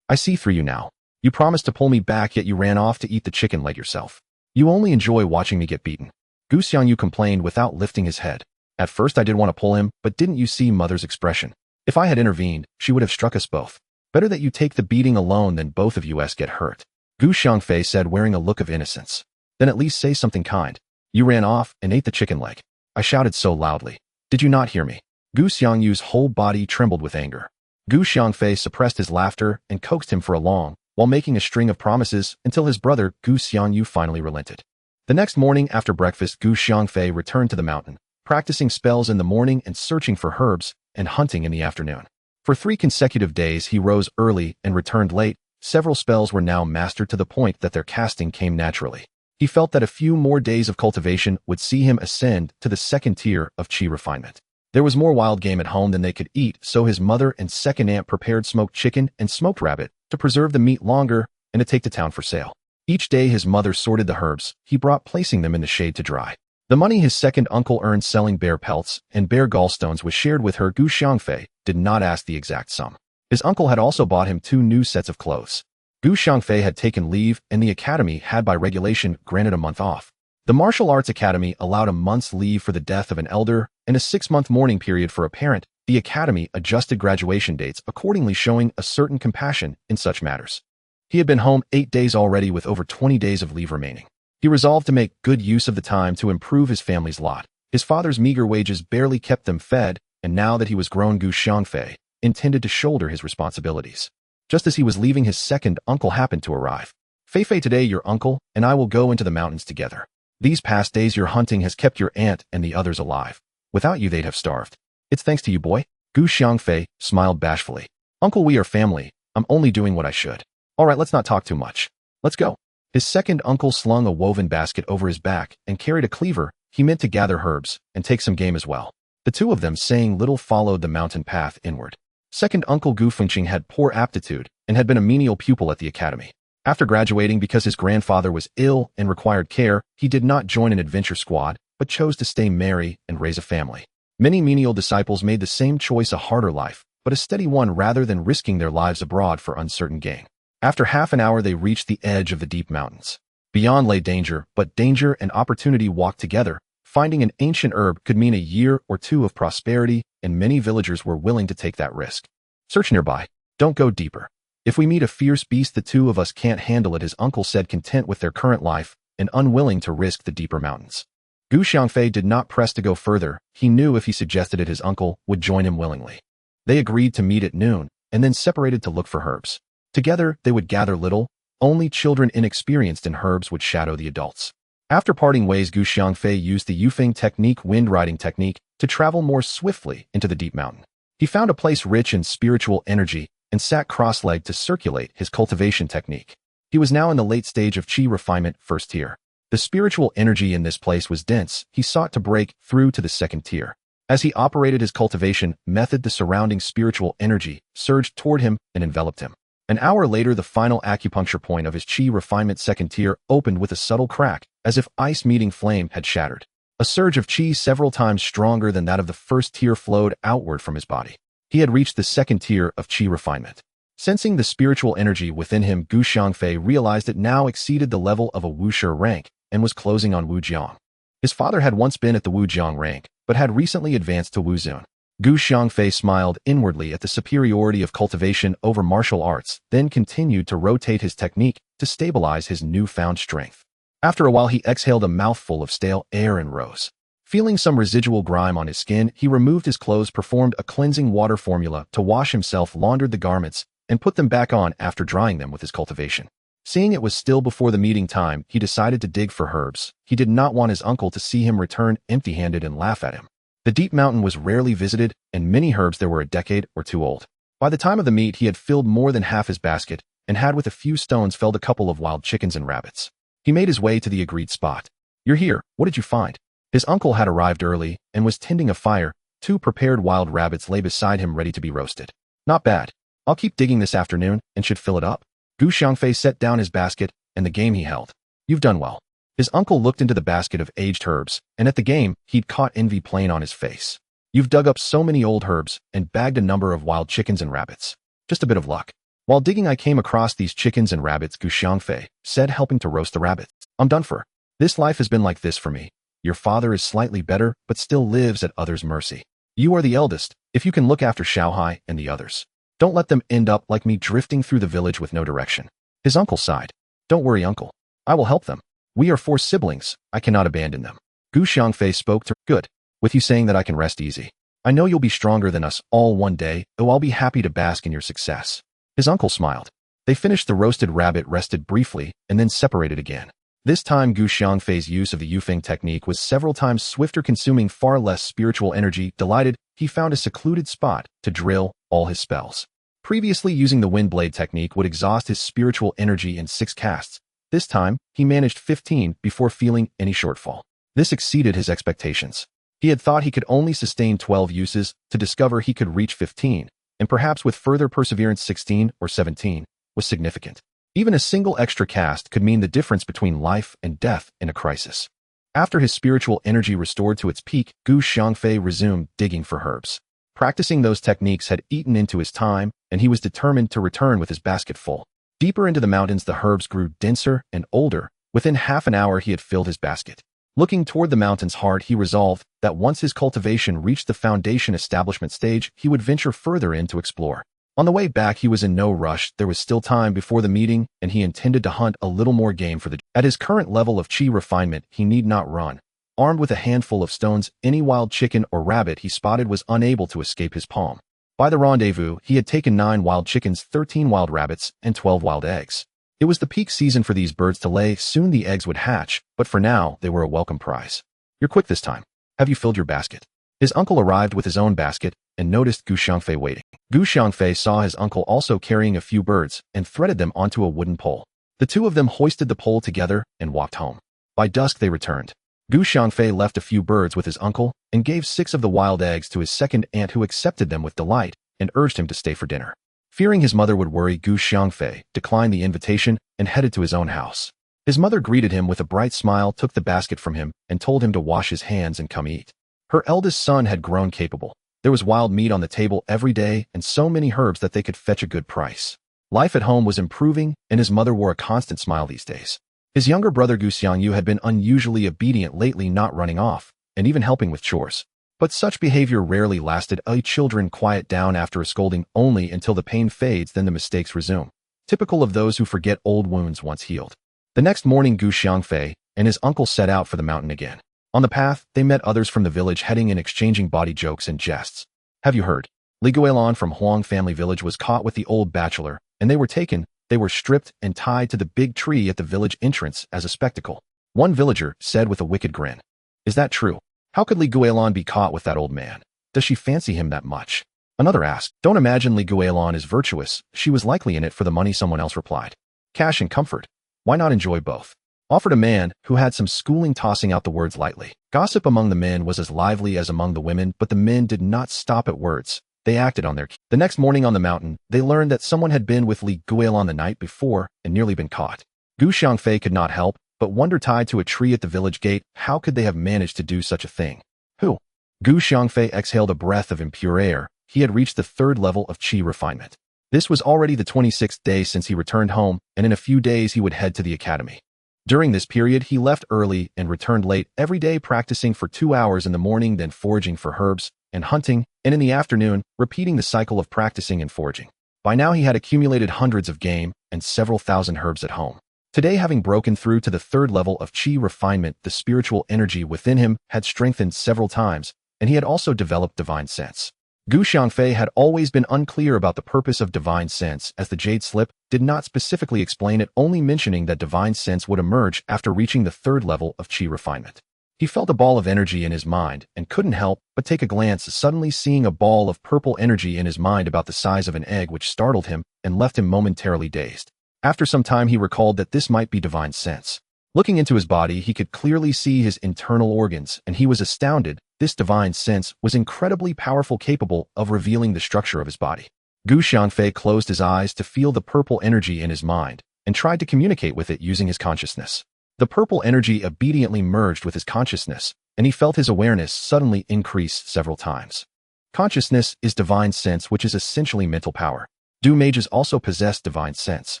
I see through you now. You promised to pull me back, yet you ran off to eat the chicken leg yourself. You only enjoy watching me get beaten. Gu Xiangyu complained without lifting his head. At first I did want to pull him, but didn't you see mother's expression? If I had intervened, she would have struck us both. Better that you take the beating alone than both of you get hurt. Gu Xiangfei said, wearing a look of innocence. Then at least say something kind. You ran off and ate the chicken leg. I shouted so loudly. Did you not hear me? Gu Xiangyu's whole body trembled with anger. Gu Xiangfei suppressed his laughter and coaxed him for a long, while making a string of promises until his brother Gu Xiangyu finally relented. The next morning after breakfast, Gu Xiangfei returned to the mountain, practicing spells in the morning and searching for herbs and hunting in the afternoon. For 3 consecutive days he rose early and returned late. Several spells were now mastered to the point that their casting came naturally. He felt that a few more days of cultivation would see him ascend to the second tier of qi refinement. There was more wild game at home than they could eat, so his mother and second aunt prepared smoked chicken and smoked rabbit to preserve the meat longer and to take to town for sale. Each day his mother sorted the herbs he brought, placing them in the shade to dry. The money his second uncle earned selling bear pelts and bear gallstones was shared with her. Gu Xiangfei did not ask the exact sum. His uncle had also bought him 2 new sets of clothes. Gu Xiangfei had taken leave, and the academy had by regulation granted a month off. The martial arts academy allowed a month's leave for the death of an elder and a 6-month mourning period for a parent. The academy adjusted graduation dates accordingly, showing a certain compassion in such matters. He had been home 8 days already with over 20 days of leave remaining. He resolved to make good use of the time to improve his family's lot. His father's meager wages barely kept them fed, and now that he was grown, Gu Xiangfei intended to shoulder his responsibilities. Just as he was leaving, his second uncle happened to arrive. Feifei, today your uncle and I will go into the mountains together. These past days your hunting has kept your aunt and the others alive. Without you they'd have starved. It's thanks to you, boy. Gu Xiangfei smiled bashfully. Uncle, we are family. I'm only doing what I should. All right, let's not talk too much. Let's go. His second uncle slung a woven basket over his back and carried a cleaver. He meant to gather herbs and take some game as well. The two of them, saying little, followed the mountain path inward. Second uncle Gu Fengqing had poor aptitude and had been a menial pupil at the academy. After graduating, because his grandfather was ill and required care, he did not join an adventure squad, but chose to stay merry and raise a family. Many menial disciples made the same choice, a harder life, but a steady one, rather than risking their lives abroad for uncertain gain. After half an hour they reached the edge of the deep mountains. Beyond lay danger, but danger and opportunity walked together. Finding an ancient herb could mean a year or 2 of prosperity, and many villagers were willing to take that risk. Search nearby. Don't go deeper. If we meet a fierce beast, the 2 of us can't handle it, his uncle said, content with their current life and unwilling to risk the deeper mountains. Gu Xiangfei did not press to go further. He knew if he suggested it, his uncle would join him willingly. They agreed to meet at noon and then separated to look for herbs. Together, they would gather little. Only children inexperienced in herbs would shadow the adults. After parting ways, Gu Xiangfei used the Yufeng technique, wind riding technique, to travel more swiftly into the deep mountain. He found a place rich in spiritual energy and sat cross-legged to circulate his cultivation technique. He was now in the late stage of qi refinement, first tier. The spiritual energy in this place was dense. He sought to break through to the second tier. As he operated his cultivation method, the surrounding spiritual energy surged toward him and enveloped him. An hour later, the final acupuncture point of his chi refinement second tier opened with a subtle crack, as if ice meeting flame had shattered. A surge of chi several times stronger than that of the first tier flowed outward from his body. He had reached the second tier of chi refinement. Sensing the spiritual energy within him, Gu Xiangfei realized it now exceeded the level of a Wushi rank and was closing on Wu Jiang. His father had once been at the Wu Jiang rank, but had recently advanced to Wu Zun. Gu Xiangfei smiled inwardly at the superiority of cultivation over martial arts, then continued to rotate his technique to stabilize his newfound strength. After a while, he exhaled a mouthful of stale air and rose. Feeling some residual grime on his skin, he removed his clothes, performed a cleansing water formula to wash himself, laundered the garments, and put them back on after drying them with his cultivation. Seeing it was still before the meeting time, he decided to dig for herbs. He did not want his uncle to see him return empty-handed and laugh at him. The deep mountain was rarely visited, and many herbs there were a decade or two old. By the time of the meet, he had filled more than half his basket, and had with a few stones felled a couple of wild chickens and rabbits. He made his way to the agreed spot. "You're here, what did you find?" His uncle had arrived early, and was tending a fire. 2 prepared wild rabbits lay beside him ready to be roasted. "Not bad. I'll keep digging this afternoon, and should fill it up." Gu Xiangfei set down his basket, and the game he held. "You've done well." His uncle looked into the basket of aged herbs, and at the game, he'd caught envy plain on his face. "You've dug up so many old herbs, and bagged a number of wild chickens and rabbits. Just a bit of luck." "While digging, I came across these chickens and rabbits," Gu Xiangfei said, helping to roast the rabbits. "I'm done for. This life has been like this for me. Your father is slightly better, but still lives at others' mercy. You are the eldest. If you can look after Xiaohai and the others, don't let them end up like me, drifting through the village with no direction." His uncle sighed. "Don't worry, uncle. I will help them. We are 4 siblings. I cannot abandon them." Gu Xiangfei spoke to, "Good. With you saying that, I can rest easy. I know you'll be stronger than us all one day, though I'll be happy to bask in your success." His uncle smiled. They finished the roasted rabbit, rested briefly, and then separated again. This time, Gu Xiangfei's use of the Yufeng technique was several times swifter, consuming far less spiritual energy. Delighted, he found a secluded spot to drill all his spells. Previously, using the wind blade technique would exhaust his spiritual energy in 6 casts. This time, he managed 15 before feeling any shortfall. This exceeded his expectations. He had thought he could only sustain 12 uses, to discover he could reach 15, and perhaps with further perseverance 16 or 17, was significant. Even a single extra cast could mean the difference between life and death in a crisis. After his spiritual energy restored to its peak, Gu Xiangfei resumed digging for herbs. Practicing those techniques had eaten into his time, and he was determined to return with his basket full. Deeper into the mountains, the herbs grew denser and older. Within half an hour, he had filled his basket. Looking toward the mountain's heart, he resolved that once his cultivation reached the foundation establishment stage, he would venture further in to explore. On the way back, he was in no rush. There was still time before the meeting, and he intended to hunt a little more game for the... At his current level of chi refinement, he need not run. Armed with a handful of stones, any wild chicken or rabbit he spotted was unable to escape his palm. By the rendezvous, he had taken 9 wild chickens, 13 wild rabbits, and 12 wild eggs. It was the peak season for these birds to lay. Soon the eggs would hatch, but for now, they were a welcome prize. "You're quick this time. Have you filled your basket?" His uncle arrived with his own basket and noticed Gu Xiangfei waiting. Gu Xiangfei saw his uncle also carrying a few birds and threaded them onto a wooden pole. The 2 of them hoisted the pole together and walked home. By dusk, they returned. Gu Xiangfei left a few birds with his uncle and gave 6 of the wild eggs to his second aunt, who accepted them with delight and urged him to stay for dinner. Fearing his mother would worry, Gu Xiangfei declined the invitation and headed to his own house. His mother greeted him with a bright smile, took the basket from him, and told him to wash his hands and come eat. Her eldest son had grown capable. There was wild meat on the table every day and so many herbs that they could fetch a good price. Life at home was improving, and his mother wore a constant smile these days. His younger brother Gu Xiangyu had been unusually obedient lately, not running off, and even helping with chores. But such behavior rarely lasted. Children quiet down after a scolding only until the pain fades, then the mistakes resume. Typical of those who forget old wounds once healed. The next morning, Gu Xiangfei and his uncle set out for the mountain again. On the path, they met others from the village heading and exchanging bawdy jokes and jests. "Have you heard? Li Guilin from Huang family village was caught with the old bachelor, and they were taken. They were stripped and tied to the big tree at the village entrance as a spectacle," one villager said with a wicked grin. "Is that true? How could Li Guilin be caught with that old man? Does she fancy him that much?" Another asked. "Don't imagine Li Guilin is virtuous. She was likely in it for the money," someone else replied. "Cash and comfort. Why not enjoy both?" offered a man who had some schooling, tossing out the words lightly. Gossip among the men was as lively as among the women, but the men did not stop at words. They acted on their cue. The next morning on the mountain, they learned that someone had been with Li Guile on the night before and nearly been caught. Xiangfei could not help but wonder, tied to a tree at the village gate, how could they have managed to do such a thing? Who? Xiangfei exhaled a breath of impure air. He had reached the 3rd level of qi refinement. This was already the 26th day since he returned home, and in a few days he would head to the academy. During this period, he left early and returned late, every day practicing for 2 hours in the morning, then foraging for herbs and hunting, and in the afternoon, repeating the cycle of practicing and foraging. By now he had accumulated hundreds of game and several thousand herbs at home. Today, having broken through to the 3rd level of qi refinement, the spiritual energy within him had strengthened several times, and he had also developed divine sense. Xiangfei had always been unclear about the purpose of divine sense, as the jade slip did not specifically explain it, only mentioning that divine sense would emerge after reaching the 3rd level of qi refinement. He felt a ball of energy in his mind and couldn't help but take a glance, suddenly seeing a ball of purple energy in his mind about the size of an egg, which startled him and left him momentarily dazed. After some time, he recalled that this might be divine sense. Looking into his body, he could clearly see his internal organs, and he was astounded. This divine sense was incredibly powerful, capable of revealing the structure of his body. Xiangfei closed his eyes to feel the purple energy in his mind and tried to communicate with it using his consciousness. The purple energy obediently merged with his consciousness, and he felt his awareness suddenly increase several times. Consciousness is divine sense, which is essentially mental power. Do mages also possess divine sense?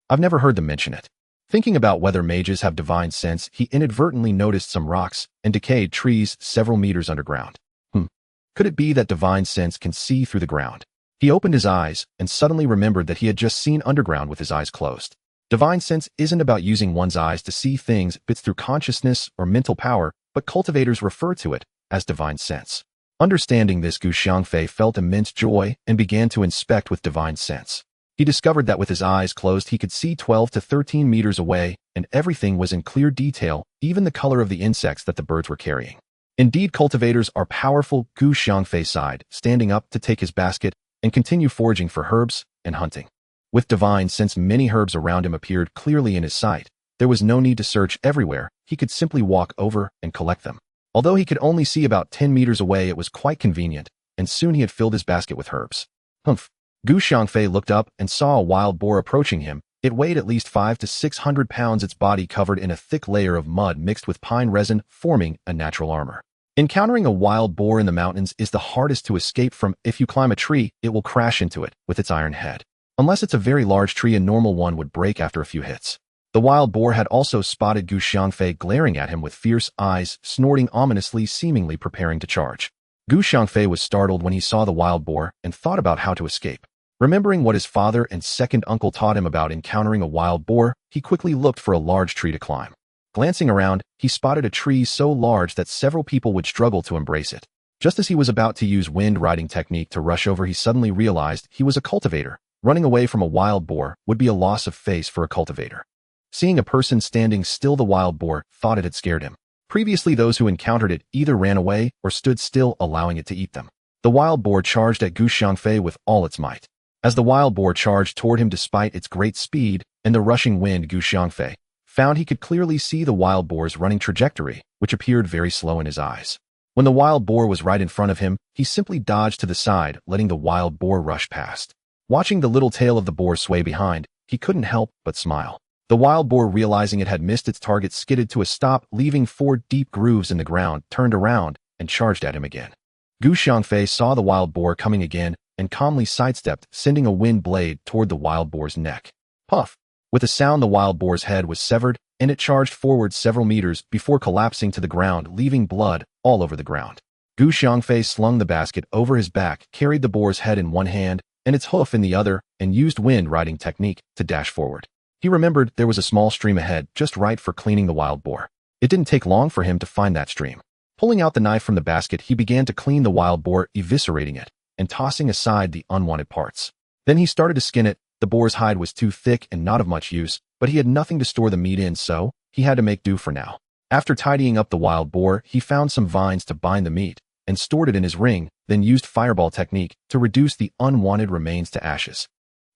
I've never heard them mention it. Thinking about whether mages have divine sense, he inadvertently noticed some rocks and decayed trees several meters underground. Could it be that divine sense can see through the ground? He opened his eyes and suddenly remembered that he had just seen underground with his eyes closed. Divine sense isn't about using one's eyes to see things, it's through consciousness or mental power, but cultivators refer to it as divine sense. Understanding this, Xiangfei felt immense joy and began to inspect with divine sense. He discovered that with his eyes closed, he could see 12 to 13 meters away, and everything was in clear detail, even the color of the insects that the birds were carrying. Indeed, cultivators are powerful. Xiangfei sighed, standing up to take his basket and continue foraging for herbs and hunting. With divine sense, many herbs around him appeared clearly in his sight. There was no need to search everywhere. He could simply walk over and collect them. Although he could only see about 10 meters away, it was quite convenient, and soon he had filled his basket with herbs. Xiangfei looked up and saw a wild boar approaching him. It weighed at least 500 to 600 pounds, its body covered in a thick layer of mud mixed with pine resin, forming a natural armor. Encountering a wild boar in the mountains is the hardest to escape from. If you climb a tree, it will crash into it with its iron head. Unless it's a very large tree, a normal one would break after a few hits. The wild boar had also spotted Xiangfei, glaring at him with fierce eyes, snorting ominously, seemingly preparing to charge. Xiangfei was startled when he saw the wild boar and thought about how to escape. Remembering what his father and second uncle taught him about encountering a wild boar, he quickly looked for a large tree to climb. Glancing around, he spotted a tree so large that several people would struggle to embrace it. Just as he was about to use wind riding technique to rush over, he suddenly realized he was a cultivator. Running away from a wild boar would be a loss of face for a cultivator. Seeing a person standing still, the wild boar thought it had scared him. Previously, those who encountered it either ran away or stood still, allowing it to eat them. The wild boar charged at Xiangfei with all its might. As the wild boar charged toward him despite its great speed and the rushing wind, Xiangfei found he could clearly see the wild boar's running trajectory, which appeared very slow in his eyes. When the wild boar was right in front of him, he simply dodged to the side, letting the wild boar rush past. Watching the little tail of the boar sway behind, he couldn't help but smile. The wild boar, realizing it had missed its target, skidded to a stop, leaving 4 deep grooves in the ground, turned around, and charged at him again. Xiangfei saw the wild boar coming again and calmly sidestepped, sending a wind blade toward the wild boar's neck. Puff! With a sound, the wild boar's head was severed, and it charged forward several meters before collapsing to the ground, leaving blood all over the ground. Xiangfei slung the basket over his back, carried the boar's head in one hand and its hoof in the other, and used wind riding technique to dash forward. He remembered there was a small stream ahead, just right for cleaning the wild boar. It didn't take long for him to find that stream. Pulling out the knife from the basket, he began to clean the wild boar, eviscerating it and tossing aside the unwanted parts. Then he started to skin it. The boar's hide was too thick and not of much use, but he had nothing to store the meat in, so he had to make do for now. After tidying up the wild boar, he found some vines to bind the meat and stored it in his ring, then used fireball technique to reduce the unwanted remains to ashes.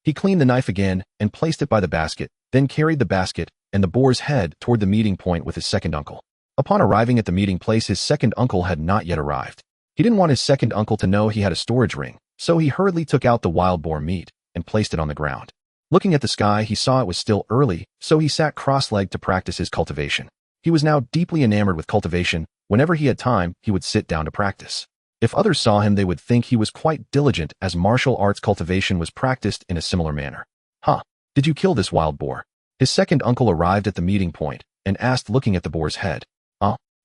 He cleaned the knife again and placed it by the basket, then carried the basket and the boar's head toward the meeting point with his second uncle. Upon arriving at the meeting place, his second uncle had not yet arrived. He didn't want his second uncle to know he had a storage ring, so he hurriedly took out the wild boar meat and placed it on the ground. Looking at the sky, he saw it was still early, so he sat cross-legged to practice his cultivation. He was now deeply enamored with cultivation. Whenever he had time, he would sit down to practice. If others saw him, they would think he was quite diligent, as martial arts cultivation was practiced in a similar manner. "Huh, did you kill this wild boar?" His second uncle arrived at the meeting point and asked, looking at the boar's head.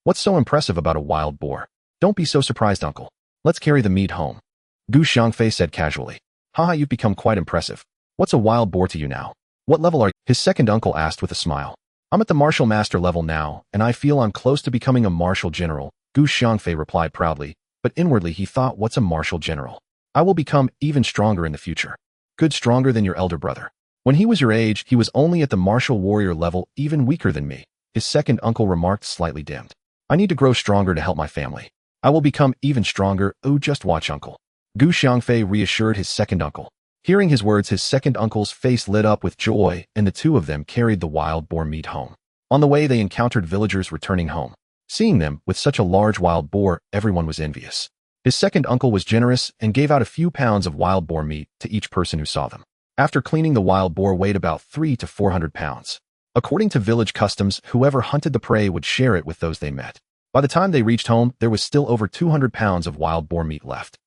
What's so impressive about a wild boar?" "Don't be so surprised, uncle. Let's carry the meat home," Xiangfei said casually. "Haha, you've become quite impressive. What's a wild boar to you now? What level are you?" His second uncle asked with a smile. "I'm at the martial master level now, and I feel I'm close to becoming a martial general," Xiangfei replied proudly, but inwardly he thought, "What's a martial general? I will become even stronger in the future." "Good, stronger than your elder brother. When he was your age, he was only at the martial warrior level, even weaker than me," his second uncle remarked, slightly dimmed. "I need to grow stronger to help my family. I will become even stronger. Oh, just watch, uncle," Xiangfei reassured his second uncle. Hearing his words, his second uncle's face lit up with joy, and the two of them carried the wild boar meat home. On the way, they encountered villagers returning home. Seeing them with such a large wild boar, everyone was envious. His second uncle was generous and gave out a few pounds of wild boar meat to each person who saw them. After cleaning, the wild boar weighed about 300 to 400 pounds. According to village customs, whoever hunted the prey would share it with those they met. By the time they reached home, there was still over 200 pounds of wild boar meat left.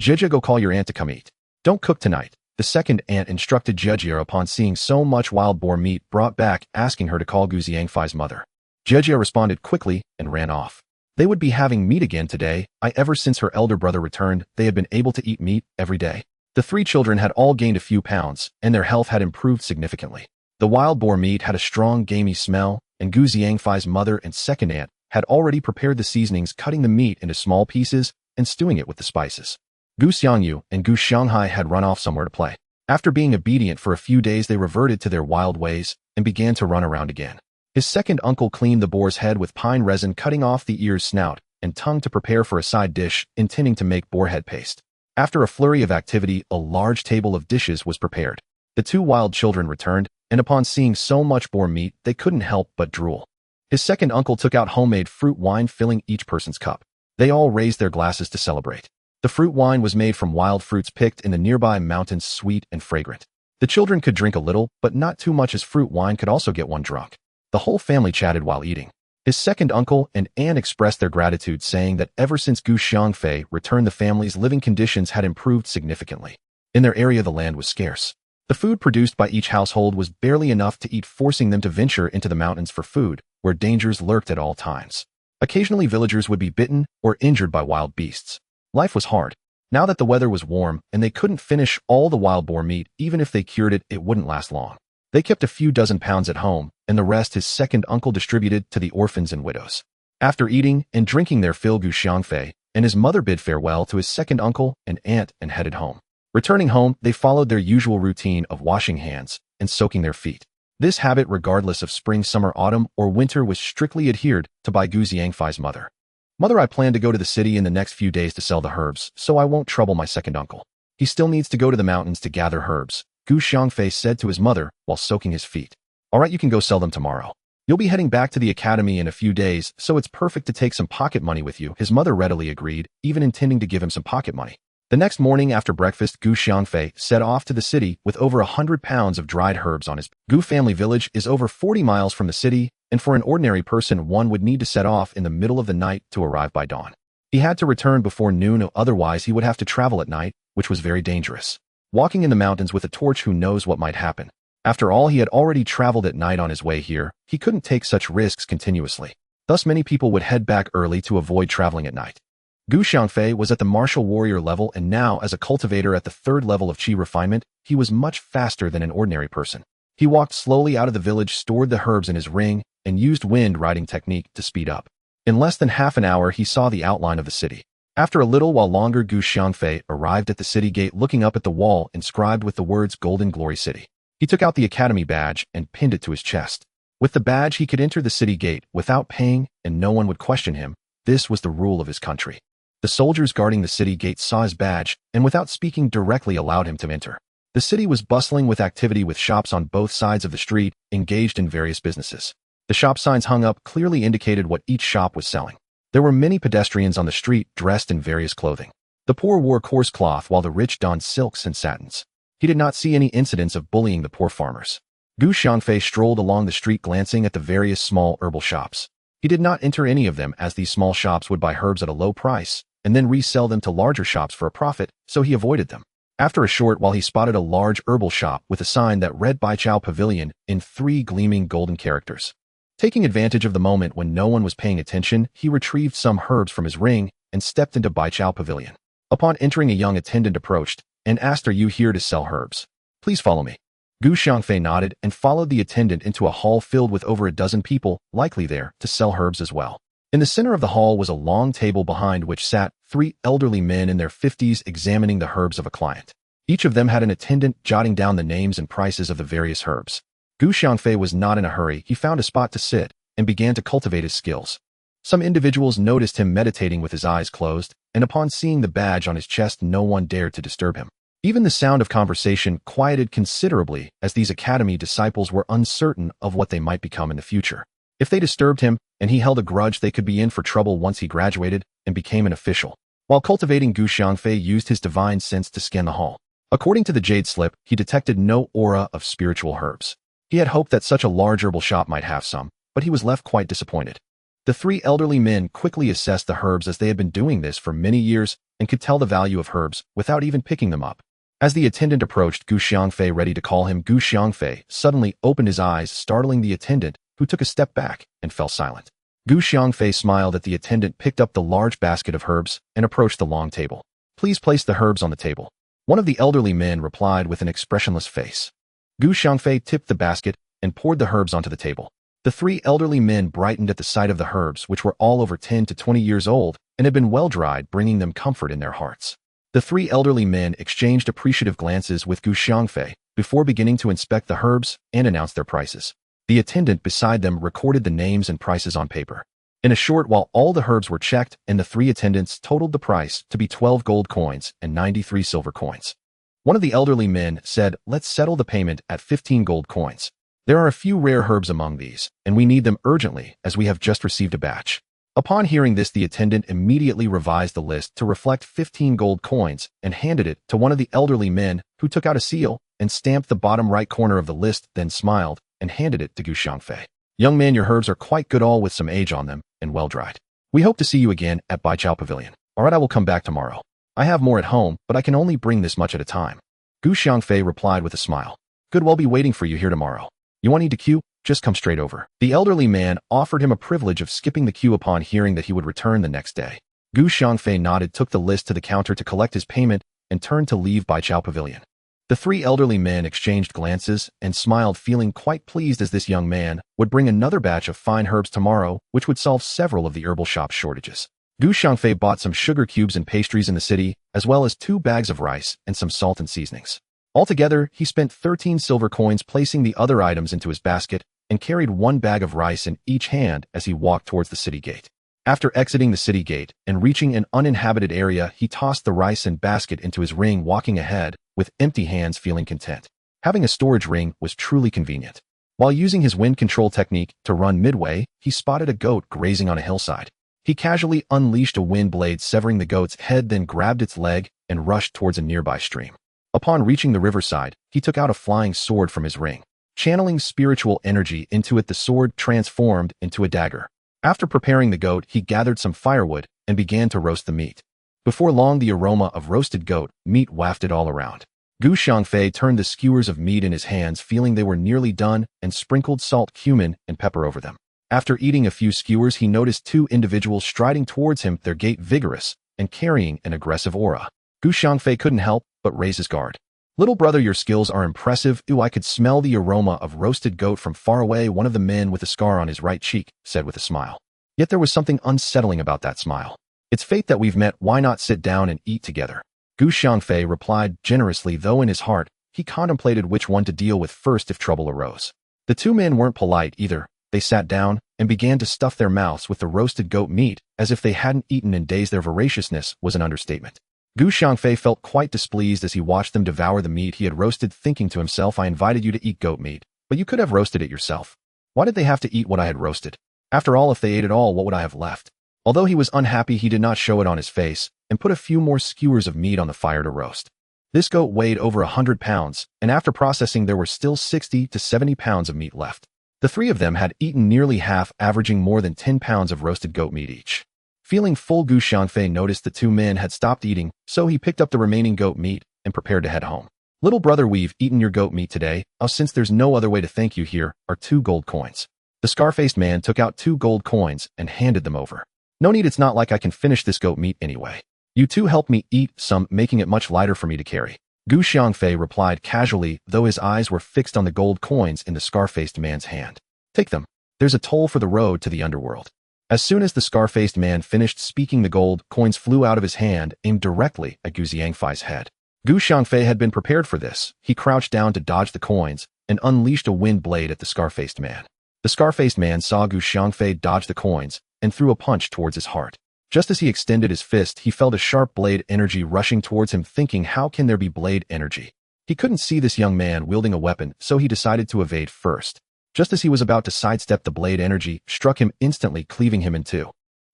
"Jeje, go call your aunt to come eat. Don't cook tonight," the second aunt instructed Jeje upon seeing so much wild boar meat brought back, asking her to call Xiangfei's mother. Jeje responded quickly and ran off. They would be having meat again today. Ever since her elder brother returned, they had been able to eat meat every day. The three children had all gained a few pounds, and their health had improved significantly. The wild boar meat had a strong, gamey smell, and Xiangfei's mother and second aunt had already prepared the seasonings, cutting the meat into small pieces and stewing it with the spices. Xiangyu and Shanghai had run off somewhere to play. After being obedient for a few days, they reverted to their wild ways and began to run around again. His second uncle cleaned the boar's head with pine resin, cutting off the ear's snout and tongue to prepare for a side dish, intending to make boarhead paste. After a flurry of activity, a large table of dishes was prepared. The two wild children returned, and upon seeing so much boar meat, they couldn't help but drool. His second uncle took out homemade fruit wine, filling each person's cup. They all raised their glasses to celebrate. The fruit wine was made from wild fruits picked in the nearby mountains, sweet and fragrant. The children could drink a little, but not too much, as fruit wine could also get one drunk. The whole family chatted while eating. His second uncle and aunt expressed their gratitude, saying that ever since Xiangfei returned, the family's living conditions had improved significantly. In their area, the land was scarce. The food produced by each household was barely enough to eat, forcing them to venture into the mountains for food, where dangers lurked at all times. Occasionally, villagers would be bitten or injured by wild beasts. Life was hard. Now that the weather was warm and they couldn't finish all the wild boar meat, even if they cured it, it wouldn't last long. They kept a few dozen pounds at home, and the rest his second uncle distributed to the orphans and widows. After eating and drinking their fill, Xiangfei and his mother bid farewell to his second uncle and aunt and headed home. Returning home, they followed their usual routine of washing hands and soaking their feet. This habit, regardless of spring, summer, autumn, or winter, was strictly adhered to by Xiangfei's mother. "Mother, I plan to go to the city in the next few days to sell the herbs, so I won't trouble my second uncle. He still needs to go to the mountains to gather herbs," Xiangfei said to his mother while soaking his feet. "All right, you can go sell them tomorrow. You'll be heading back to the academy in a few days, so it's perfect to take some pocket money with you." His mother readily agreed, even intending to give him some pocket money. The next morning after breakfast, Xiangfei set off to the city with over 100 pounds of dried herbs on his. Family village is over 40 miles from the city, and for an ordinary person, one would need to set off in the middle of the night to arrive by dawn. He had to return before noon, otherwise he would have to travel at night, which was very dangerous. Walking in the mountains with a torch, who knows what might happen. After all, he had already traveled at night on his way here. He couldn't take such risks continuously. Thus, many people would head back early to avoid traveling at night. Xiangfei was at the martial warrior level, and now, as a cultivator at the third level of qi refinement, he was much faster than an ordinary person. He walked slowly out of the village, stored the herbs in his ring, and used wind riding technique to speed up. In less than half an hour, he saw the outline of the city. After a little while longer, Xiangfei arrived at the city gate, looking up at the wall inscribed with the words Golden Glory City. He took out the academy badge and pinned it to his chest. With the badge, he could enter the city gate without paying, and no one would question him. This was the rule of his country. The soldiers guarding the city gate saw his badge, and without speaking directly allowed him to enter. The city was bustling with activity with shops on both sides of the street, engaged in various businesses. The shop signs hung up clearly indicated what each shop was selling. There were many pedestrians on the street dressed in various clothing. The poor wore coarse cloth while the rich donned silks and satins. He did not see any incidents of bullying the poor farmers. Gu Xiangfei strolled along the street glancing at the various small herbal shops. He did not enter any of them as these small shops would buy herbs at a low price and then resell them to larger shops for a profit, so he avoided them. After a short while he spotted a large herbal shop with a sign that read Baichao Pavilion in 3 gleaming golden characters. Taking advantage of the moment when no one was paying attention, he retrieved some herbs from his ring and stepped into Baichao Pavilion. Upon entering, a young attendant approached and asked, "Are you here to sell herbs? Please follow me." Gu Xiangfei nodded and followed the attendant into a hall filled with over a dozen people, likely there to sell herbs as well. In the center of the hall was a long table behind which sat 3 elderly men in their 50s examining the herbs of a client. Each of them had an attendant jotting down the names and prices of the various herbs. Gu Xiangfei was not in a hurry. He found a spot to sit and began to cultivate his skills. Some individuals noticed him meditating with his eyes closed, and upon seeing the badge on his chest, no one dared to disturb him. Even the sound of conversation quieted considerably, as these academy disciples were uncertain of what they might become in the future. If they disturbed him, and he held a grudge, they could be in for trouble once he graduated and became an official. While cultivating, Gu Xiangfei used his divine sense to scan the hall. According to the jade slip, he detected no aura of spiritual herbs. He had hoped that such a large herbal shop might have some, but he was left quite disappointed. The 3 elderly men quickly assessed the herbs, as they had been doing this for many years and could tell the value of herbs without even picking them up. As the attendant approached Gu Xiangfei ready to call him, Gu Xiangfei suddenly opened his eyes, startling the attendant, who took a step back and fell silent. Gu Xiangfei smiled at the attendant, picked up the large basket of herbs, and approached the long table. "Please place the herbs on the table." One of the elderly men replied with an expressionless face. Gu Xiangfei tipped the basket and poured the herbs onto the table. The 3 elderly men brightened at the sight of the herbs, which were all over 10 to 20 years old and had been well dried, bringing them comfort in their hearts. The 3 elderly men exchanged appreciative glances with Gu Xiangfei before beginning to inspect the herbs and announce their prices. The attendant beside them recorded the names and prices on paper. In a short while, all the herbs were checked, and the 3 attendants totaled the price to be 12 gold coins and 93 silver coins. One of the elderly men said, "Let's settle the payment at 15 gold coins. There are a few rare herbs among these, and we need them urgently, as we have just received a batch." Upon hearing this, the attendant immediately revised the list to reflect 15 gold coins and handed it to one of the elderly men, who took out a seal and stamped the bottom right corner of the list, then smiled and handed it to Gu Xiangfei. "Young man, your herbs are quite good, all with some age on them and well dried. We hope to see you again at Baichao Pavilion." "All right, I will come back tomorrow. I have more at home, but I can only bring this much at a time." Gu Xiangfei replied with a smile. "Good, we'll be waiting for you here tomorrow. You want to queue? Just come straight over." The elderly man offered him a privilege of skipping the queue upon hearing that he would return the next day. Gu Xiangfei nodded, took the list to the counter to collect his payment, and turned to leave Baichao Pavilion. The 3 elderly men exchanged glances and smiled, feeling quite pleased, as this young man would bring another batch of fine herbs tomorrow, which would solve several of the herbal shop shortages. Gu Xiangfei bought some sugar cubes and pastries in the city, as well as 2 bags of rice and some salt and seasonings. Altogether, he spent 13 silver coins, placing the other items into his basket, and carried 1 bag of rice in each hand as he walked towards the city gate. After exiting the city gate and reaching an uninhabited area, he tossed the rice and basket into his ring, walking ahead with empty hands, feeling content. Having a storage ring was truly convenient. While using his wind control technique to run midway, he spotted a goat grazing on a hillside. He casually unleashed a wind blade, severing the goat's head, then grabbed its leg and rushed towards a nearby stream. Upon reaching the riverside, he took out a flying sword from his ring. Channeling spiritual energy into it, the sword transformed into a dagger. After preparing the goat, he gathered some firewood and began to roast the meat. Before long, the aroma of roasted goat meat wafted all around. Gu Xiangfei turned the skewers of meat in his hands, feeling they were nearly done, and sprinkled salt, cumin, and pepper over them. After eating a few skewers, he noticed 2 individuals striding towards him, their gait vigorous and carrying an aggressive aura. Gu Xiangfei couldn't help but raise his guard. "Little brother, your skills are impressive." "Ooh, I could smell the aroma of roasted goat from far away," one of the men with a scar on his right cheek said with a smile. Yet there was something unsettling about that smile. "It's fate that we've met. Why not sit down and eat together?" Gu Xiangfei replied generously, though in his heart, he contemplated which one to deal with first if trouble arose. The 2 men weren't polite either. They sat down and began to stuff their mouths with the roasted goat meat as if they hadn't eaten in days. Their voraciousness was an understatement. Gu Xiangfei felt quite displeased as he watched them devour the meat he had roasted, thinking to himself, I invited you to eat goat meat, but you could have roasted it yourself. Why did they have to eat what I had roasted? After all, if they ate it all, what would I have left? Although he was unhappy, he did not show it on his face and put a few more skewers of meat on the fire to roast. This goat weighed over 100 pounds, and after processing there were still 60 to 70 pounds of meat left. The three of them had eaten nearly half, averaging more than 10 pounds of roasted goat meat each. Feeling full, Gu Xiangfei noticed the two men had stopped eating, so he picked up the remaining goat meat and prepared to head home. Little brother, we've eaten your goat meat today. Since there's no other way to thank you, here are 2 gold coins. The scar-faced man took out 2 gold coins and handed them over. No need, it's not like I can finish this goat meat anyway. You two helped me eat some, making it much lighter for me to carry. Gu Xiangfei replied casually, though his eyes were fixed on the gold coins in the scar-faced man's hand. Take them. There's a toll for the road to the underworld. As soon as the scar-faced man finished speaking, the gold coins flew out of his hand, aimed directly at Gu Xiangfei's head. Gu Xiangfei had been prepared for this. He crouched down to dodge the coins and unleashed a wind blade at the scar-faced man. The scar-faced man saw Gu Xiangfei dodge the coins and threw a punch towards his heart. Just as he extended his fist, he felt a sharp blade energy rushing towards him, thinking, how can there be blade energy? He couldn't see this young man wielding a weapon, so he decided to evade first. Just as he was about to sidestep, the blade energy struck him instantly, cleaving him in two.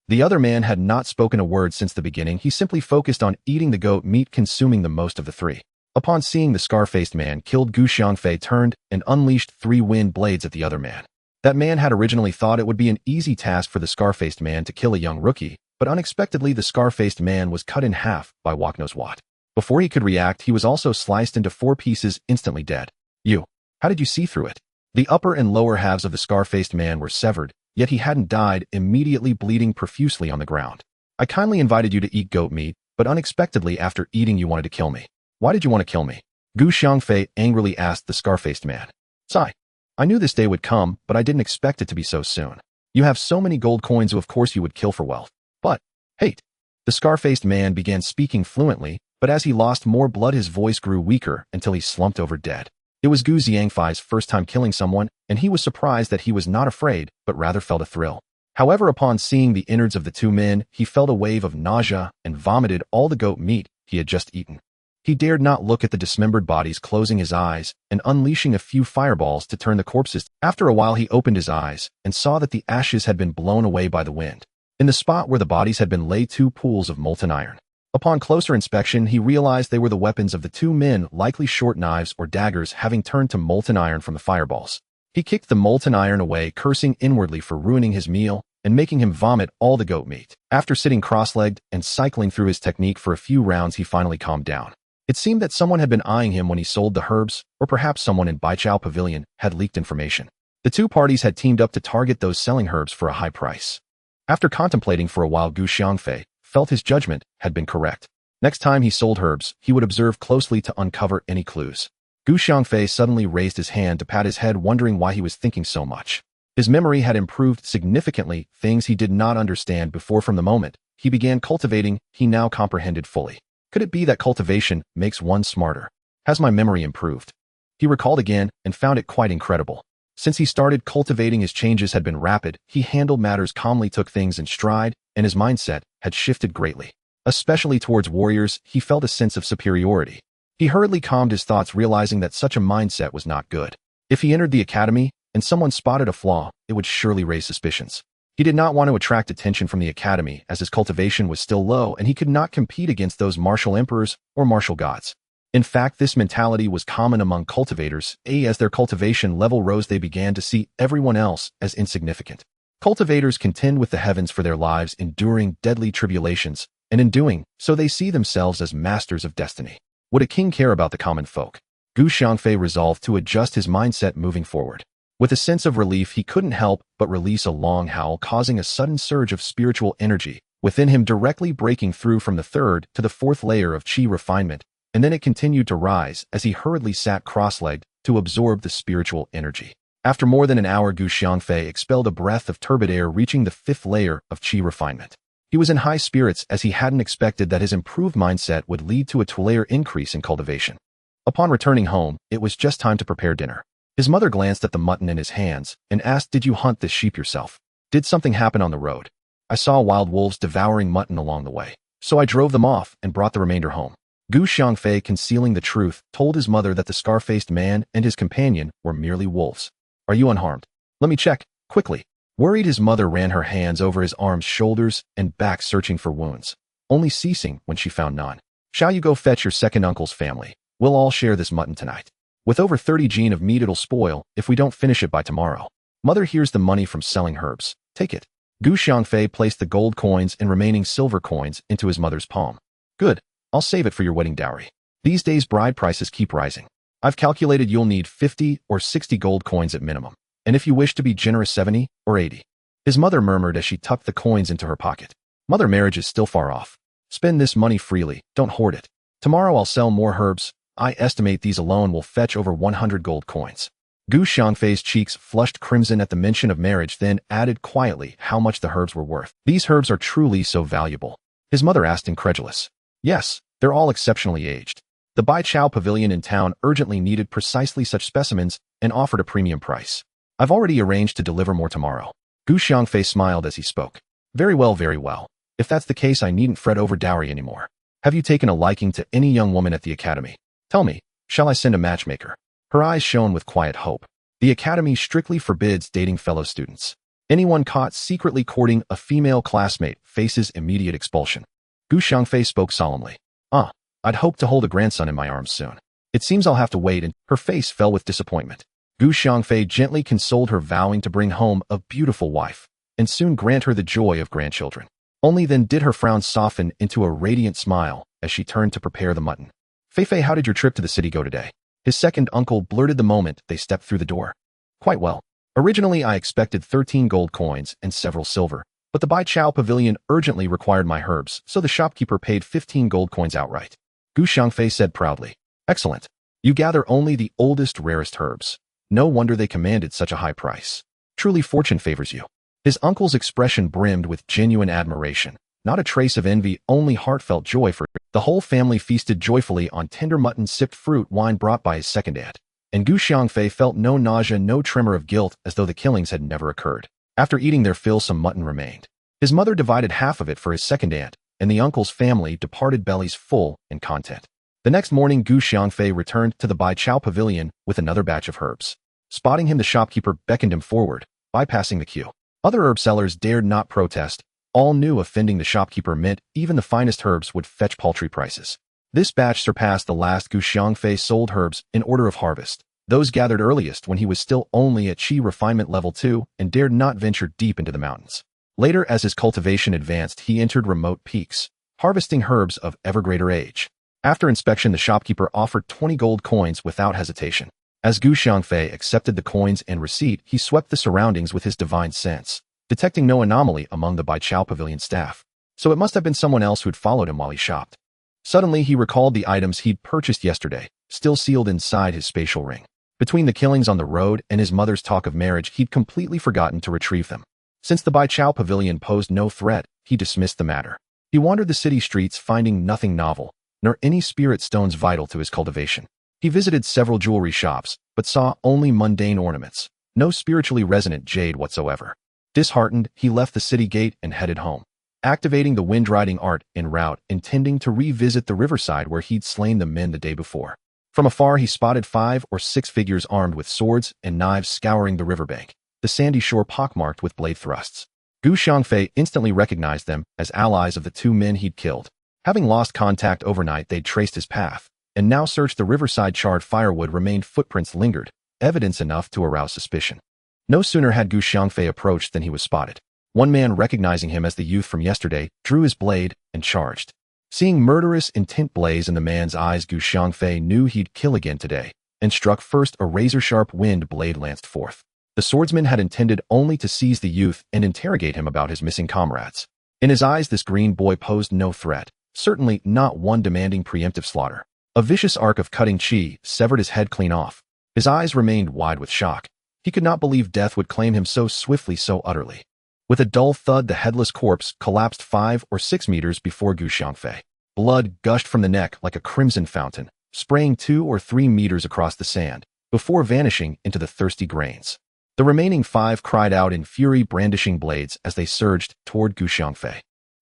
The other man had not spoken a word since the beginning. He simply focused on eating the goat meat, consuming the most of the three. Upon seeing the scar-faced man killed, Gu Xiangfei turned and unleashed 3 wind blades at the other man. That man had originally thought it would be an easy task for the scar-faced man to kill a young rookie, but unexpectedly the scar-faced man was cut in half by Wok knows what. Before he could react, he was also sliced into 4 pieces, instantly dead. How did you see through it? The upper and lower halves of the scar-faced man were severed, yet he hadn't died, immediately bleeding profusely on the ground. I kindly invited you to eat goat meat, but unexpectedly after eating you wanted to kill me. Why did you want to kill me? Gu Xiangfei angrily asked the scar-faced man. Sigh. I knew this day would come, but I didn't expect it to be so soon. You have so many gold coins, so of course you would kill for wealth. But, hate. The scar-faced man began speaking fluently, but as he lost more blood his voice grew weaker until he slumped over dead. It was Gu Xiangfei's first time killing someone, and he was surprised that he was not afraid, but rather felt a thrill. However, upon seeing the innards of the 2 men, he felt a wave of nausea and vomited all the goat meat he had just eaten. He dared not look at the dismembered bodies, closing his eyes and unleashing a few fireballs to turn the corpses. After a while he opened his eyes and saw that the ashes had been blown away by the wind. In the spot where the bodies had been lay 2 pools of molten iron. Upon closer inspection, he realized they were the weapons of the 2 men, likely short knives or daggers, having turned to molten iron from the fireballs. He kicked the molten iron away, cursing inwardly for ruining his meal and making him vomit all the goat meat. After sitting cross-legged and cycling through his technique for a few rounds, he finally calmed down. It seemed that someone had been eyeing him when he sold the herbs, or perhaps someone in Baichao Pavilion had leaked information. The 2 parties had teamed up to target those selling herbs for a high price. After contemplating for a while, Gu Xiangfei felt his judgment had been correct. Next time he sold herbs, he would observe closely to uncover any clues. Gu Xiangfei suddenly raised his hand to pat his head, wondering why he was thinking so much. His memory had improved significantly, things he did not understand before. From the moment he began cultivating, he now comprehended fully. Could it be that cultivation makes one smarter? Has my memory improved? He recalled again and found it quite incredible. Since he started cultivating, his changes had been rapid. He handled matters calmly, took things in stride, and his mindset had shifted greatly. Especially towards warriors, he felt a sense of superiority. He hurriedly calmed his thoughts, realizing that such a mindset was not good. If he entered the academy and someone spotted a flaw, it would surely raise suspicions. He did not want to attract attention from the academy, as his cultivation was still low and he could not compete against those martial emperors or martial gods. In fact, this mentality was common among cultivators. As their cultivation level rose, they began to see everyone else as insignificant. Cultivators contend with the heavens for their lives, enduring deadly tribulations, and in doing so they see themselves as masters of destiny. Would a king care about the common folk? Gu Xiangfei resolved to adjust his mindset moving forward. With a sense of relief, he couldn't help but release a long howl, causing a sudden surge of spiritual energy within him, directly breaking through from the 3rd to the 4th layer of qi refinement, and then it continued to rise as he hurriedly sat cross-legged to absorb the spiritual energy. After more than an hour, Gu Xiangfei expelled a breath of turbid air, reaching the 5th layer of qi refinement. He was in high spirits, as he hadn't expected that his improved mindset would lead to a 2-layer increase in cultivation. Upon returning home, it was just time to prepare dinner. His mother glanced at the mutton in his hands and asked, "Did you hunt this sheep yourself? Did something happen on the road? I saw wild wolves devouring mutton along the way." So I drove them off and brought the remainder home. Gu Xiangfei, concealing the truth, told his mother that the scar-faced man and his companion were merely wolves. Are you unharmed? Let me check, quickly. Worried, his mother ran her hands over his arms, shoulders, and back, searching for wounds, only ceasing when she found none. Shall you go fetch your second uncle's family? We'll all share this mutton tonight. With over 30 gene of meat, it'll spoil if we don't finish it by tomorrow. Mother, here's the money from selling herbs. Take it. Gu Xiangfei placed the gold coins and remaining silver coins into his mother's palm. Good. I'll save it for your wedding dowry. These days bride prices keep rising. I've calculated you'll need 50 or 60 gold coins at minimum, and if you wish to be generous, 70 or 80. His mother murmured as she tucked the coins into her pocket. Mother, marriage is still far off. Spend this money freely, don't hoard it. Tomorrow I'll sell more herbs. I estimate these alone will fetch over 100 gold coins. Gu Xiangfei's cheeks flushed crimson at the mention of marriage, then added quietly how much the herbs were worth. These herbs are truly so valuable? His mother asked, incredulous. Yes, they're all exceptionally aged. The Bai Chao pavilion in town urgently needed precisely such specimens and offered a premium price. I've already arranged to deliver more tomorrow. Gu Xiangfei smiled as he spoke. Very well, very well. If that's the case, I needn't fret over dowry anymore. Have you taken a liking to any young woman at the academy? Tell me, shall I send a matchmaker? Her eyes shone with quiet hope. The academy strictly forbids dating fellow students. Anyone caught secretly courting a female classmate faces immediate expulsion. Gu Xiangfei spoke solemnly. I'd hoped to hold a grandson in my arms soon. It seems I'll have to wait, and her face fell with disappointment. Gu Xiangfei gently consoled her, vowing to bring home a beautiful wife, and soon grant her the joy of grandchildren. Only then did her frown soften into a radiant smile as she turned to prepare the mutton. Feifei, how did your trip to the city go today? His second uncle blurted the moment they stepped through the door. Quite well. Originally I expected 13 gold coins and several silver, but the Bai Chao pavilion urgently required my herbs, so the shopkeeper paid 15 gold coins outright. Gu Xiangfei said proudly. Excellent. You gather only the oldest, rarest herbs. No wonder they commanded such a high price. Truly fortune favors you. His uncle's expression brimmed with genuine admiration, not a trace of envy, only heartfelt joy for it. The whole family feasted joyfully on tender mutton, sipped fruit wine brought by his second aunt, and Gu Xiangfei felt no nausea, no tremor of guilt, as though the killings had never occurred. After eating their fill, some mutton remained. His mother divided half of it for his second aunt, and the uncle's family departed bellies full and content. The next morning, Gu Xiangfei returned to the Bai Chao pavilion with another batch of herbs. Spotting him, the shopkeeper beckoned him forward, bypassing the queue. Other herb sellers dared not protest. All knew offending the shopkeeper meant even the finest herbs would fetch paltry prices. This batch surpassed the last Gu Xiangfei sold herbs in order of harvest, those gathered earliest when he was still only at Qi refinement level 2 and dared not venture deep into the mountains. Later, as his cultivation advanced, he entered remote peaks, harvesting herbs of ever greater age. After inspection, the shopkeeper offered 20 gold coins without hesitation. As Gu Xiangfei accepted the coins and receipt, he swept the surroundings with his divine sense, detecting no anomaly among the Bai Chao pavilion staff. So it must have been someone else who'd followed him while he shopped. Suddenly, he recalled the items he'd purchased yesterday, still sealed inside his spatial ring. Between the killings on the road and his mother's talk of marriage, he'd completely forgotten to retrieve them. Since the Bai Chao pavilion posed no threat, he dismissed the matter. He wandered the city streets, finding nothing novel, nor any spirit stones vital to his cultivation. He visited several jewelry shops, but saw only mundane ornaments, no spiritually resonant jade whatsoever. Disheartened, he left the city gate and headed home, activating the wind-riding art en route, intending to revisit the riverside where he'd slain the men the day before. From afar, he spotted 5 or 6 figures armed with swords and knives scouring the riverbank, the sandy shore pockmarked with blade thrusts. Gu Xiangfei instantly recognized them as allies of the 2 men he'd killed. Having lost contact overnight, they'd traced his path, and now searched the riverside. Charred firewood remained, footprints lingered, evidence enough to arouse suspicion. No sooner had Gu Xiangfei approached than he was spotted. One man, recognizing him as the youth from yesterday, drew his blade and charged. Seeing murderous intent blaze in the man's eyes, Gu Xiangfei knew he'd kill again today, and struck first. A razor-sharp wind blade lanced forth. The swordsman had intended only to seize the youth and interrogate him about his missing comrades. In his eyes, this green boy posed no threat, certainly not one demanding preemptive slaughter. A vicious arc of cutting chi severed his head clean off. His eyes remained wide with shock. He could not believe death would claim him so swiftly, so utterly. With a dull thud, the headless corpse collapsed 5 or 6 meters before Gu Xiangfei. Blood gushed from the neck like a crimson fountain, spraying 2 or 3 meters across the sand, before vanishing into the thirsty grains. The remaining 5 cried out in fury, brandishing blades as they surged toward Gu Xiangfei.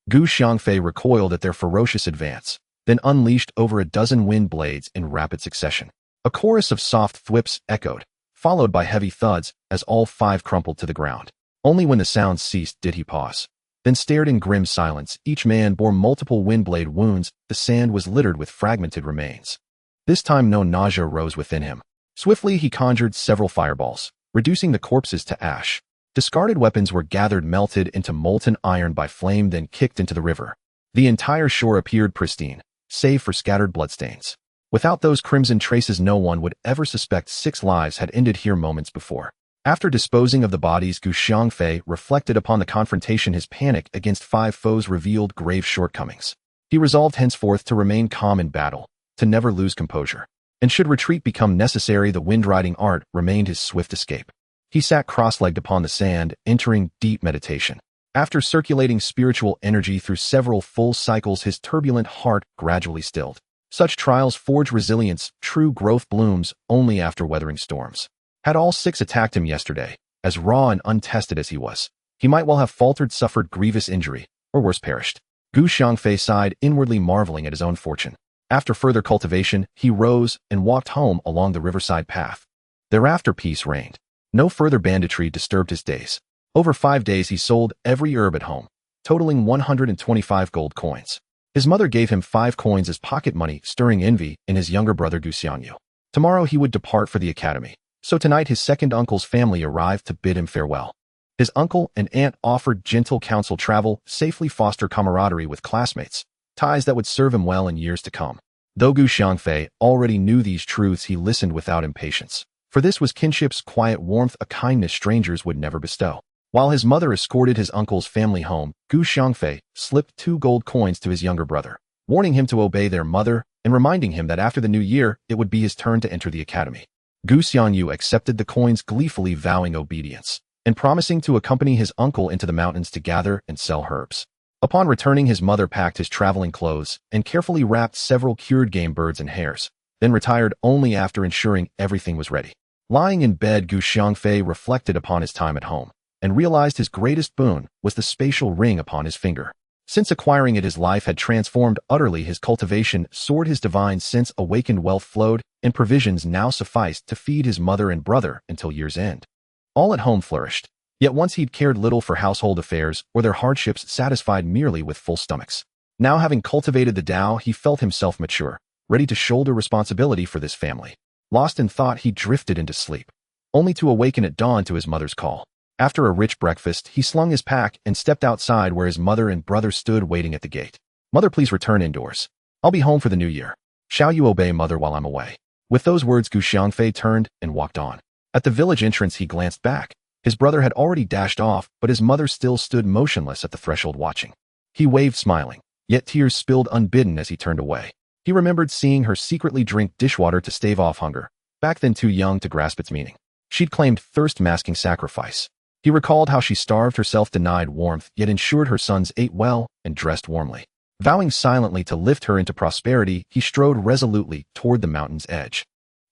Gu Xiangfei recoiled at their ferocious advance, then unleashed over a dozen wind blades in rapid succession. A chorus of soft thwips echoed, followed by heavy thuds as all 5 crumpled to the ground. Only when the sounds ceased did he pause, then stared in grim silence. Each man bore multiple windblade wounds. The sand was littered with fragmented remains. This time no nausea rose within him. Swiftly he conjured several fireballs, reducing the corpses to ash. Discarded weapons were gathered, melted into molten iron by flame, then kicked into the river. The entire shore appeared pristine, save for scattered bloodstains. Without those crimson traces, no one would ever suspect 6 lives had ended here moments before. After disposing of the bodies, Gu Xiangfei reflected upon the confrontation. His panic against 5 foes revealed grave shortcomings. He resolved henceforth to remain calm in battle, to never lose composure. And should retreat become necessary, the wind-riding art remained his swift escape. He sat cross-legged upon the sand, entering deep meditation. After circulating spiritual energy through several full cycles, his turbulent heart gradually stilled. Such trials forge resilience. True growth blooms only after weathering storms. Had all 6 attacked him yesterday, as raw and untested as he was, he might well have faltered, suffered grievous injury, or worse, perished. Gu Xiangfei sighed, inwardly marveling at his own fortune. After further cultivation, he rose and walked home along the riverside path. Thereafter peace reigned. No further banditry disturbed his days. Over 5 days he sold every herb at home, totaling 125 gold coins. His mother gave him 5 coins as pocket money, stirring envy in his younger brother Gu Xiangyu. Tomorrow he would depart for the academy, so tonight his second uncle's family arrived to bid him farewell. His uncle and aunt offered gentle counsel: travel safely, foster camaraderie with classmates, ties that would serve him well in years to come. Though Gu Xiangfei already knew these truths, he listened without impatience, for this was kinship's quiet warmth, a kindness strangers would never bestow. While his mother escorted his uncle's family home, Gu Xiangfei slipped 2 gold coins to his younger brother, warning him to obey their mother and reminding him that after the new year, it would be his turn to enter the academy. Gu Xiangyu accepted the coins gleefully, vowing obedience, and promising to accompany his uncle into the mountains to gather and sell herbs. Upon returning, his mother packed his traveling clothes and carefully wrapped several cured game birds and hares, then retired only after ensuring everything was ready. Lying in bed, Gu Xiangfei reflected upon his time at home, and realized his greatest boon was the spatial ring upon his finger. Since acquiring it, his life had transformed utterly. His cultivation soared, his divine sense awakened, wealth flowed, and provisions now sufficed to feed his mother and brother until year's end. All at home flourished, yet once he'd cared little for household affairs or their hardships, satisfied merely with full stomachs. Now, having cultivated the Tao, he felt himself mature, ready to shoulder responsibility for this family. Lost in thought, he drifted into sleep, only to awaken at dawn to his mother's call. After a rich breakfast, he slung his pack and stepped outside where his mother and brother stood waiting at the gate. "Mother, please return indoors. I'll be home for the new year. Shall you obey mother while I'm away?" With those words, Gu Xiangfei turned and walked on. At the village entrance, he glanced back. His brother had already dashed off, but his mother still stood motionless at the threshold watching. He waved, smiling, yet tears spilled unbidden as he turned away. He remembered seeing her secretly drink dishwater to stave off hunger, back then too young to grasp its meaning. She'd claimed thirst-masking sacrifice. He recalled how she starved herself, denied warmth, yet ensured her sons ate well and dressed warmly. Vowing silently to lift her into prosperity, he strode resolutely toward the mountain's edge.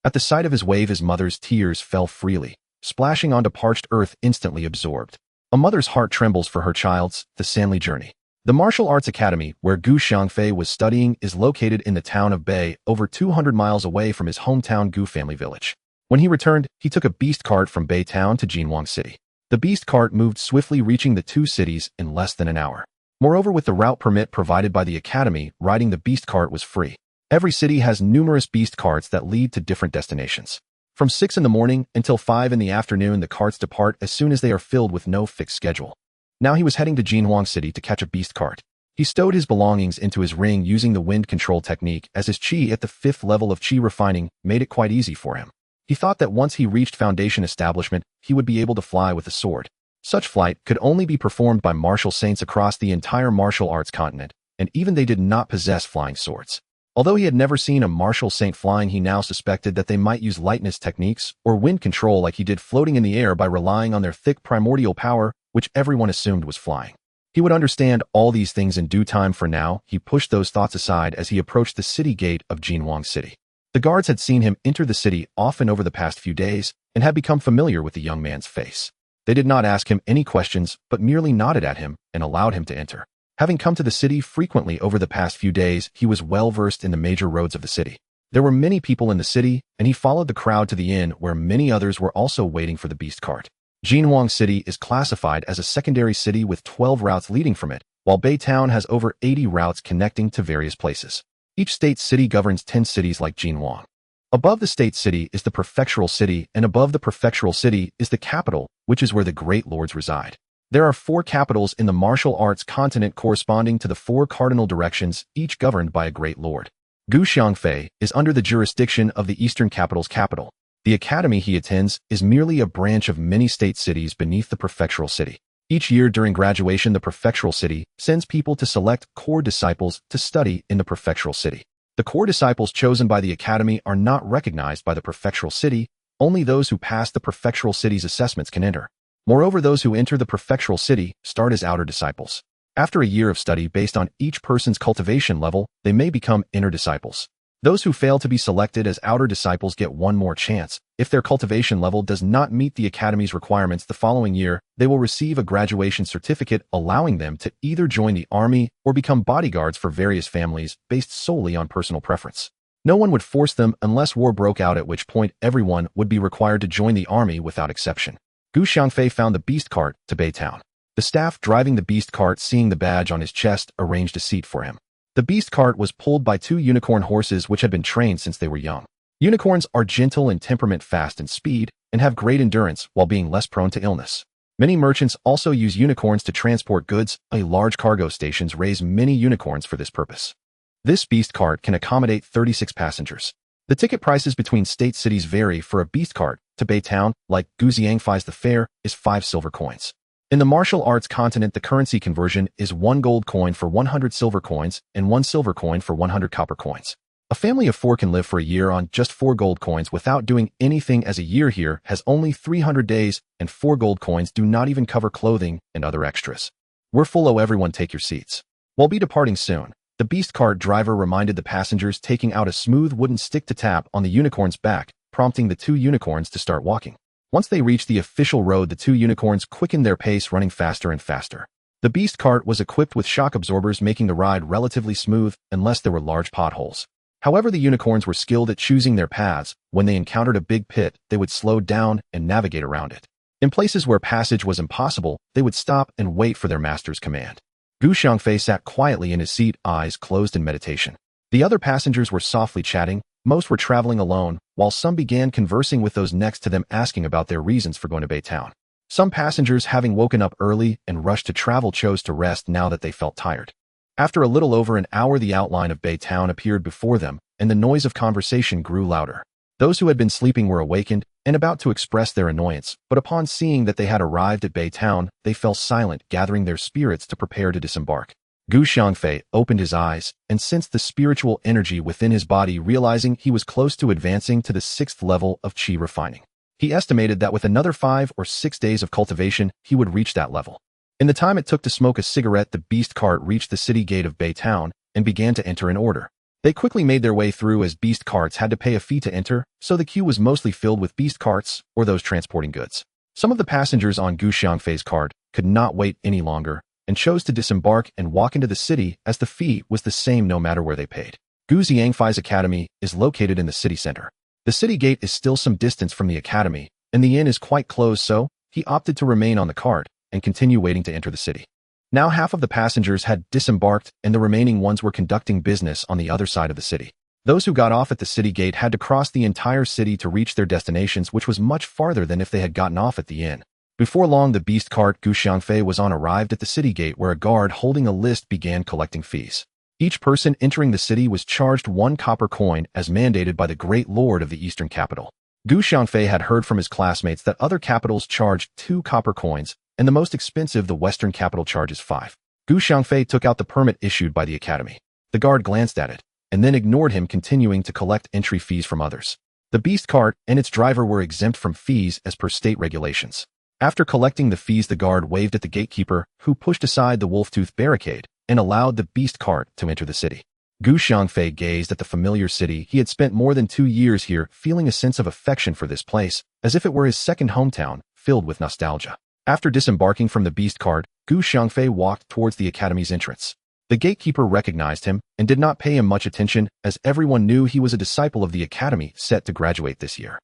At the sight of his wave, his mother's tears fell freely, splashing onto parched earth, instantly absorbed. A mother's heart trembles for her child's, the Sanli journey. The Martial Arts Academy, where Gu Xiangfei was studying, is located in the town of Bei, over 200 miles away from his hometown Gu family village. When he returned, he took a beast cart from Bei town to Jinwang City. The beast cart moved swiftly, reaching the 2 cities in less than an hour. Moreover, with the route permit provided by the academy, riding the beast cart was free. Every city has numerous beast carts that lead to different destinations. From 6 in the morning until 5 in the afternoon, the carts depart as soon as they are filled with no fixed schedule. Now he was heading to Jinwang City to catch a beast cart. He stowed his belongings into his ring using the wind control technique, as his chi at the 5th level of chi refining made it quite easy for him. He thought that once he reached Foundation Establishment, he would be able to fly with a sword. Such flight could only be performed by martial saints across the entire martial arts continent, and even they did not possess flying swords. Although he had never seen a martial saint flying, he now suspected that they might use lightness techniques or wind control like he did, floating in the air by relying on their thick primordial power, which everyone assumed was flying. He would understand all these things in due time. For now, he pushed those thoughts aside as he approached the city gate of Jinwang City. The guards had seen him enter the city often over the past few days and had become familiar with the young man's face. They did not ask him any questions, but merely nodded at him and allowed him to enter. Having come to the city frequently over the past few days, he was well versed in the major roads of the city. There were many people in the city, and he followed the crowd to the inn where many others were also waiting for the beast cart. Jinhuang City is classified as a secondary city with 12 routes leading from it, while Beitown has over 80 routes connecting to various places. Each state city governs 10 cities like Jinhuang. Above the state city is the prefectural city, and above the prefectural city is the capital, which is where the great lords reside. There are 4 capitals in the martial arts continent corresponding to the 4 cardinal directions, each governed by a great lord. Xiangfei is under the jurisdiction of the Eastern Capital's capital. The academy he attends is merely a branch of many state cities beneath the prefectural city. Each year during graduation, the prefectural city sends people to select core disciples to study in the prefectural city. The core disciples chosen by the academy are not recognized by the prefectural city. Only those who pass the prefectural city's assessments can enter. Moreover, those who enter the prefectural city start as outer disciples. After a year of study based on each person's cultivation level, they may become inner disciples. Those who fail to be selected as outer disciples get one more chance. If their cultivation level does not meet the academy's requirements the following year, they will receive a graduation certificate allowing them to either join the army or become bodyguards for various families based solely on personal preference. No one would force them unless war broke out, at which point everyone would be required to join the army without exception. Xiangfei found the beast cart to Beitown. The staff driving the beast cart, seeing the badge on his chest, arranged a seat for him. The beast cart was pulled by 2 unicorn horses which had been trained since they were young. Unicorns are gentle in temperament, fast in speed, and have great endurance while being less prone to illness. Many merchants also use unicorns to transport goods. Large cargo stations raise many unicorns for this purpose. This beast cart can accommodate 36 passengers. The ticket prices between state cities vary. For a beast cart to Beitown, like Xiangfei's, the fare is 5 silver coins. In the martial arts continent, the currency conversion is 1 gold coin for 100 silver coins and 1 silver coin for 100 copper coins. A family of 4 can live for a year on just 4 gold coins without doing anything, as a year here has only 300 days and 4 gold coins do not even cover clothing and other extras. We're full, oh everyone take your seats. We'll be departing soon. The beast cart driver reminded the passengers, taking out a smooth wooden stick to tap on the unicorn's back, prompting the 2 unicorns to start walking. Once they reached the official road, the 2 unicorns quickened their pace, running faster and faster. The beast cart was equipped with shock absorbers, making the ride relatively smooth unless there were large potholes. However, the unicorns were skilled at choosing their paths. When they encountered a big pit, they would slow down and navigate around it. In places where passage was impossible, they would stop and wait for their master's command. Xiangfei sat quietly in his seat, eyes closed in meditation. The other passengers were softly chatting. Most were traveling alone, while some began conversing with those next to them, asking about their reasons for going to Beitown. Some passengers, having woken up early and rushed to travel, chose to rest now that they felt tired. After a little over an hour, the outline of Beitown appeared before them, and the noise of conversation grew louder. Those who had been sleeping were awakened and about to express their annoyance, but upon seeing that they had arrived at Beitown, they fell silent, gathering their spirits to prepare to disembark. Xiangfei opened his eyes and sensed the spiritual energy within his body, realizing he was close to advancing to the 6th level of qi refining. He estimated that with another 5 or 6 days of cultivation, he would reach that level. In the time it took to smoke a cigarette, the beast cart reached the city gate of Beitown and began to enter in order. They quickly made their way through, as beast carts had to pay a fee to enter, so the queue was mostly filled with beast carts or those transporting goods. Some of the passengers on Xiangfei's cart could not wait any longer and chose to disembark and walk into the city, as the fee was the same no matter where they paid. Xiangfei's academy is located in the city center. The city gate is still some distance from the academy, and the inn is quite close, so he opted to remain on the cart and continue waiting to enter the city. Now half of the passengers had disembarked, and the remaining ones were conducting business on the other side of the city. Those who got off at the city gate had to cross the entire city to reach their destinations, which was much farther than if they had gotten off at the inn. Before long, the beast cart Xiangfei was on arrived at the city gate, where a guard holding a list began collecting fees. Each person entering the city was charged 1 copper coin, as mandated by the great lord of the eastern capital. Xiangfei had heard from his classmates that other capitals charged 2 copper coins, and the most expensive, the western capital, charges 5. Xiangfei took out the permit issued by the academy. The guard glanced at it and then ignored him, continuing to collect entry fees from others. The beast cart and its driver were exempt from fees as per state regulations. After collecting the fees, the guard waved at the gatekeeper, who pushed aside the wolf-tooth barricade and allowed the beast cart to enter the city. Xiangfei gazed at the familiar city. He had spent more than 2 years here, feeling a sense of affection for this place, as if it were his second hometown, filled with nostalgia. After disembarking from the beast cart, Gu Xiangfei walked towards the academy's entrance. The gatekeeper recognized him and did not pay him much attention, as everyone knew he was a disciple of the academy set to graduate this year.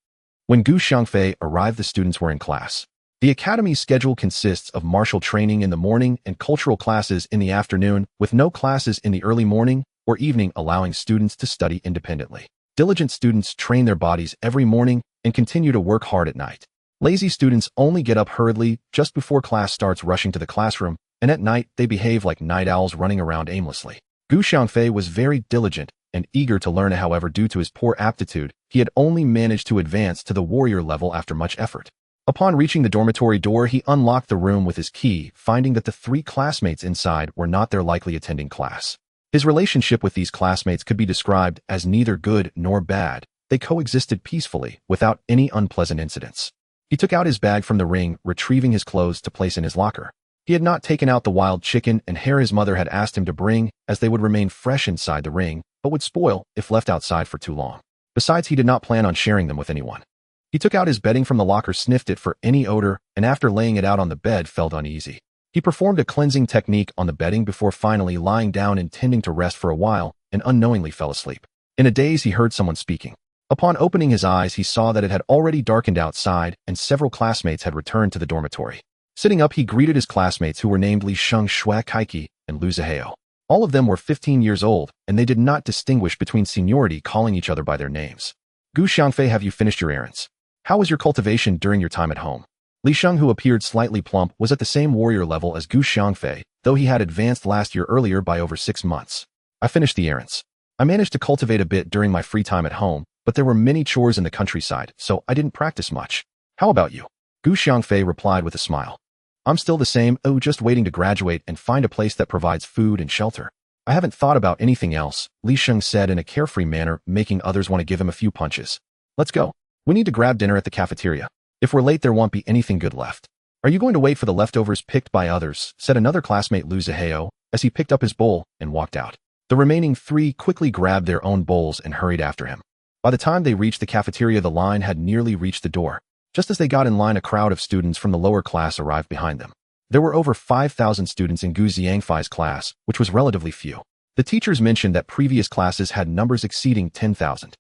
When Gu Xiangfei arrived, the students were in class. The academy's schedule consists of martial training in the morning and cultural classes in the afternoon, with no classes in the early morning or evening, allowing students to study independently. Diligent students train their bodies every morning and continue to work hard at night. Lazy students only get up hurriedly just before class starts, rushing to the classroom, and at night they behave like night owls, running around aimlessly. Gu Xiangfei was very diligent and eager to learn. However, due to his poor aptitude, he had only managed to advance to the warrior level after much effort. Upon reaching the dormitory door, he unlocked the room with his key, finding that the 3 classmates inside were not there, likely attending class. His relationship with these classmates could be described as neither good nor bad. They coexisted peacefully, without any unpleasant incidents. He took out his bag from the ring, retrieving his clothes to place in his locker. He had not taken out the wild chicken and hare his mother had asked him to bring, as they would remain fresh inside the ring, but would spoil if left outside for too long. Besides, he did not plan on sharing them with anyone. He took out his bedding from the locker, sniffed it for any odor, and after laying it out on the bed, felt uneasy. He performed a cleansing technique on the bedding before finally lying down, intending to rest for a while, and unknowingly fell asleep. In a daze, he heard someone speaking. Upon opening his eyes, he saw that it had already darkened outside, and several classmates had returned to the dormitory. Sitting up, he greeted his classmates, who were named Li Sheng, Shui Kaiki, and Lu Zihao. All of them were 15 years old, and they did not distinguish between seniority, calling each other by their names. Gu Xiangfei, have you finished your errands? How was your cultivation during your time at home? Li Sheng, who appeared slightly plump, was at the same warrior level as Gu Xiangfei, though he had advanced last year earlier by over 6 months. I finished the errands. I managed to cultivate a bit during my free time at home, but there were many chores in the countryside, so I didn't practice much. How about you? Gu Xiangfei replied with a smile. I'm still the same, just waiting to graduate and find a place that provides food and shelter. I haven't thought about anything else, Li Sheng said in a carefree manner, making others want to give him a few punches. Let's go. We need to grab dinner at the cafeteria. If we're late, there won't be anything good left. Are you going to wait for the leftovers picked by others? Said another classmate, Lu Zihao, as he picked up his bowl and walked out. The remaining 3 quickly grabbed their own bowls and hurried after him. By the time they reached the cafeteria, the line had nearly reached the door. Just as they got in line, a crowd of students from the lower class arrived behind them. There were over 5,000 students in Gu Xiangfei's class, which was relatively few. The teachers mentioned that previous classes had numbers exceeding 10,000.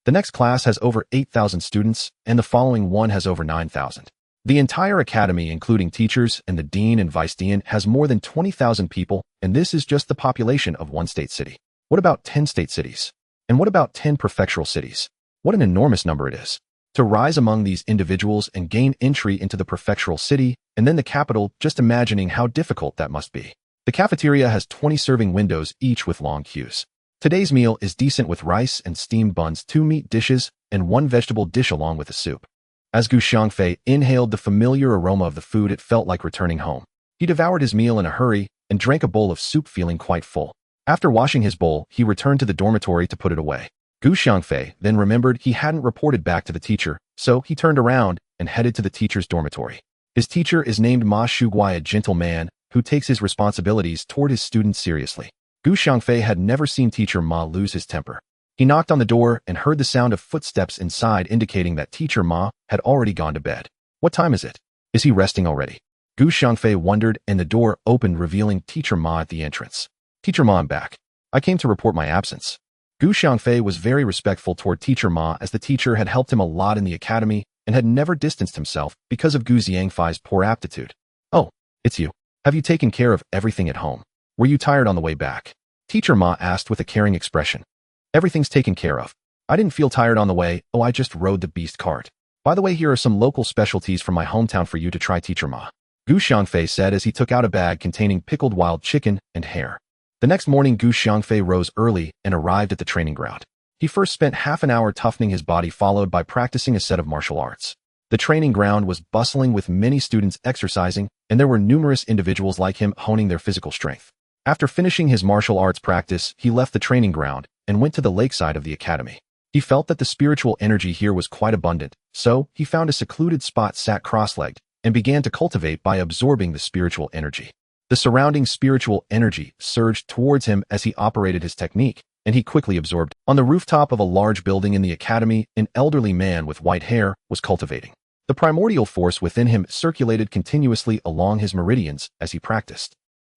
The next class has over 8,000 students, and the following one has over 9,000. The entire academy, including teachers and the dean and vice dean, has more than 20,000 people, and this is just the population of one state city. What about 10 state cities? And what about 10 prefectural cities? What an enormous number it is. To rise among these individuals and gain entry into the prefectural city, and then the capital, just imagining how difficult that must be. The cafeteria has 20 serving windows, each with long queues. Today's meal is decent, with rice and steamed buns, 2 meat dishes, and 1 vegetable dish along with a soup. As Gu Xiangfei inhaled the familiar aroma of the food, it felt like returning home. He devoured his meal in a hurry and drank a bowl of soup, feeling quite full. After washing his bowl, he returned to the dormitory to put it away. Gu Xiangfei then remembered he hadn't reported back to the teacher, so he turned around and headed to the teacher's dormitory. His teacher is named Ma Shuguai, a gentle man who takes his responsibilities toward his students seriously. Gu Xiangfei had never seen teacher Ma lose his temper. He knocked on the door and heard the sound of footsteps inside, indicating that teacher Ma had already gone to bed. What time is it? Is he resting already? Gu Xiangfei wondered, and the door opened, revealing teacher Ma at the entrance. Teacher Ma, I'm back. I came to report my absence. Gu Xiangfei was very respectful toward teacher Ma, as the teacher had helped him a lot in the academy and had never distanced himself because of Gu Xiangfei's poor aptitude. Oh, it's you. Have you taken care of everything at home? Were you tired on the way back? Teacher Ma asked with a caring expression. Everything's taken care of. I didn't feel tired on the way. I just rode the beast cart. By the way, here are some local specialties from my hometown for you to try, teacher Ma. Gu Xiangfei said as he took out a bag containing pickled wild chicken and hare. The next morning, Gu Xiangfei rose early and arrived at the training ground. He first spent half an hour toughening his body, followed by practicing a set of martial arts. The training ground was bustling with many students exercising, and there were numerous individuals like him honing their physical strength. After finishing his martial arts practice, he left the training ground and went to the lakeside of the academy. He felt that the spiritual energy here was quite abundant, so he found a secluded spot, sat cross-legged, and began to cultivate by absorbing the spiritual energy. The surrounding spiritual energy surged towards him as he operated his technique, and he quickly absorbed. On the rooftop of a large building in the academy, an elderly man with white hair was cultivating. The primordial force within him circulated continuously along his meridians as he practiced.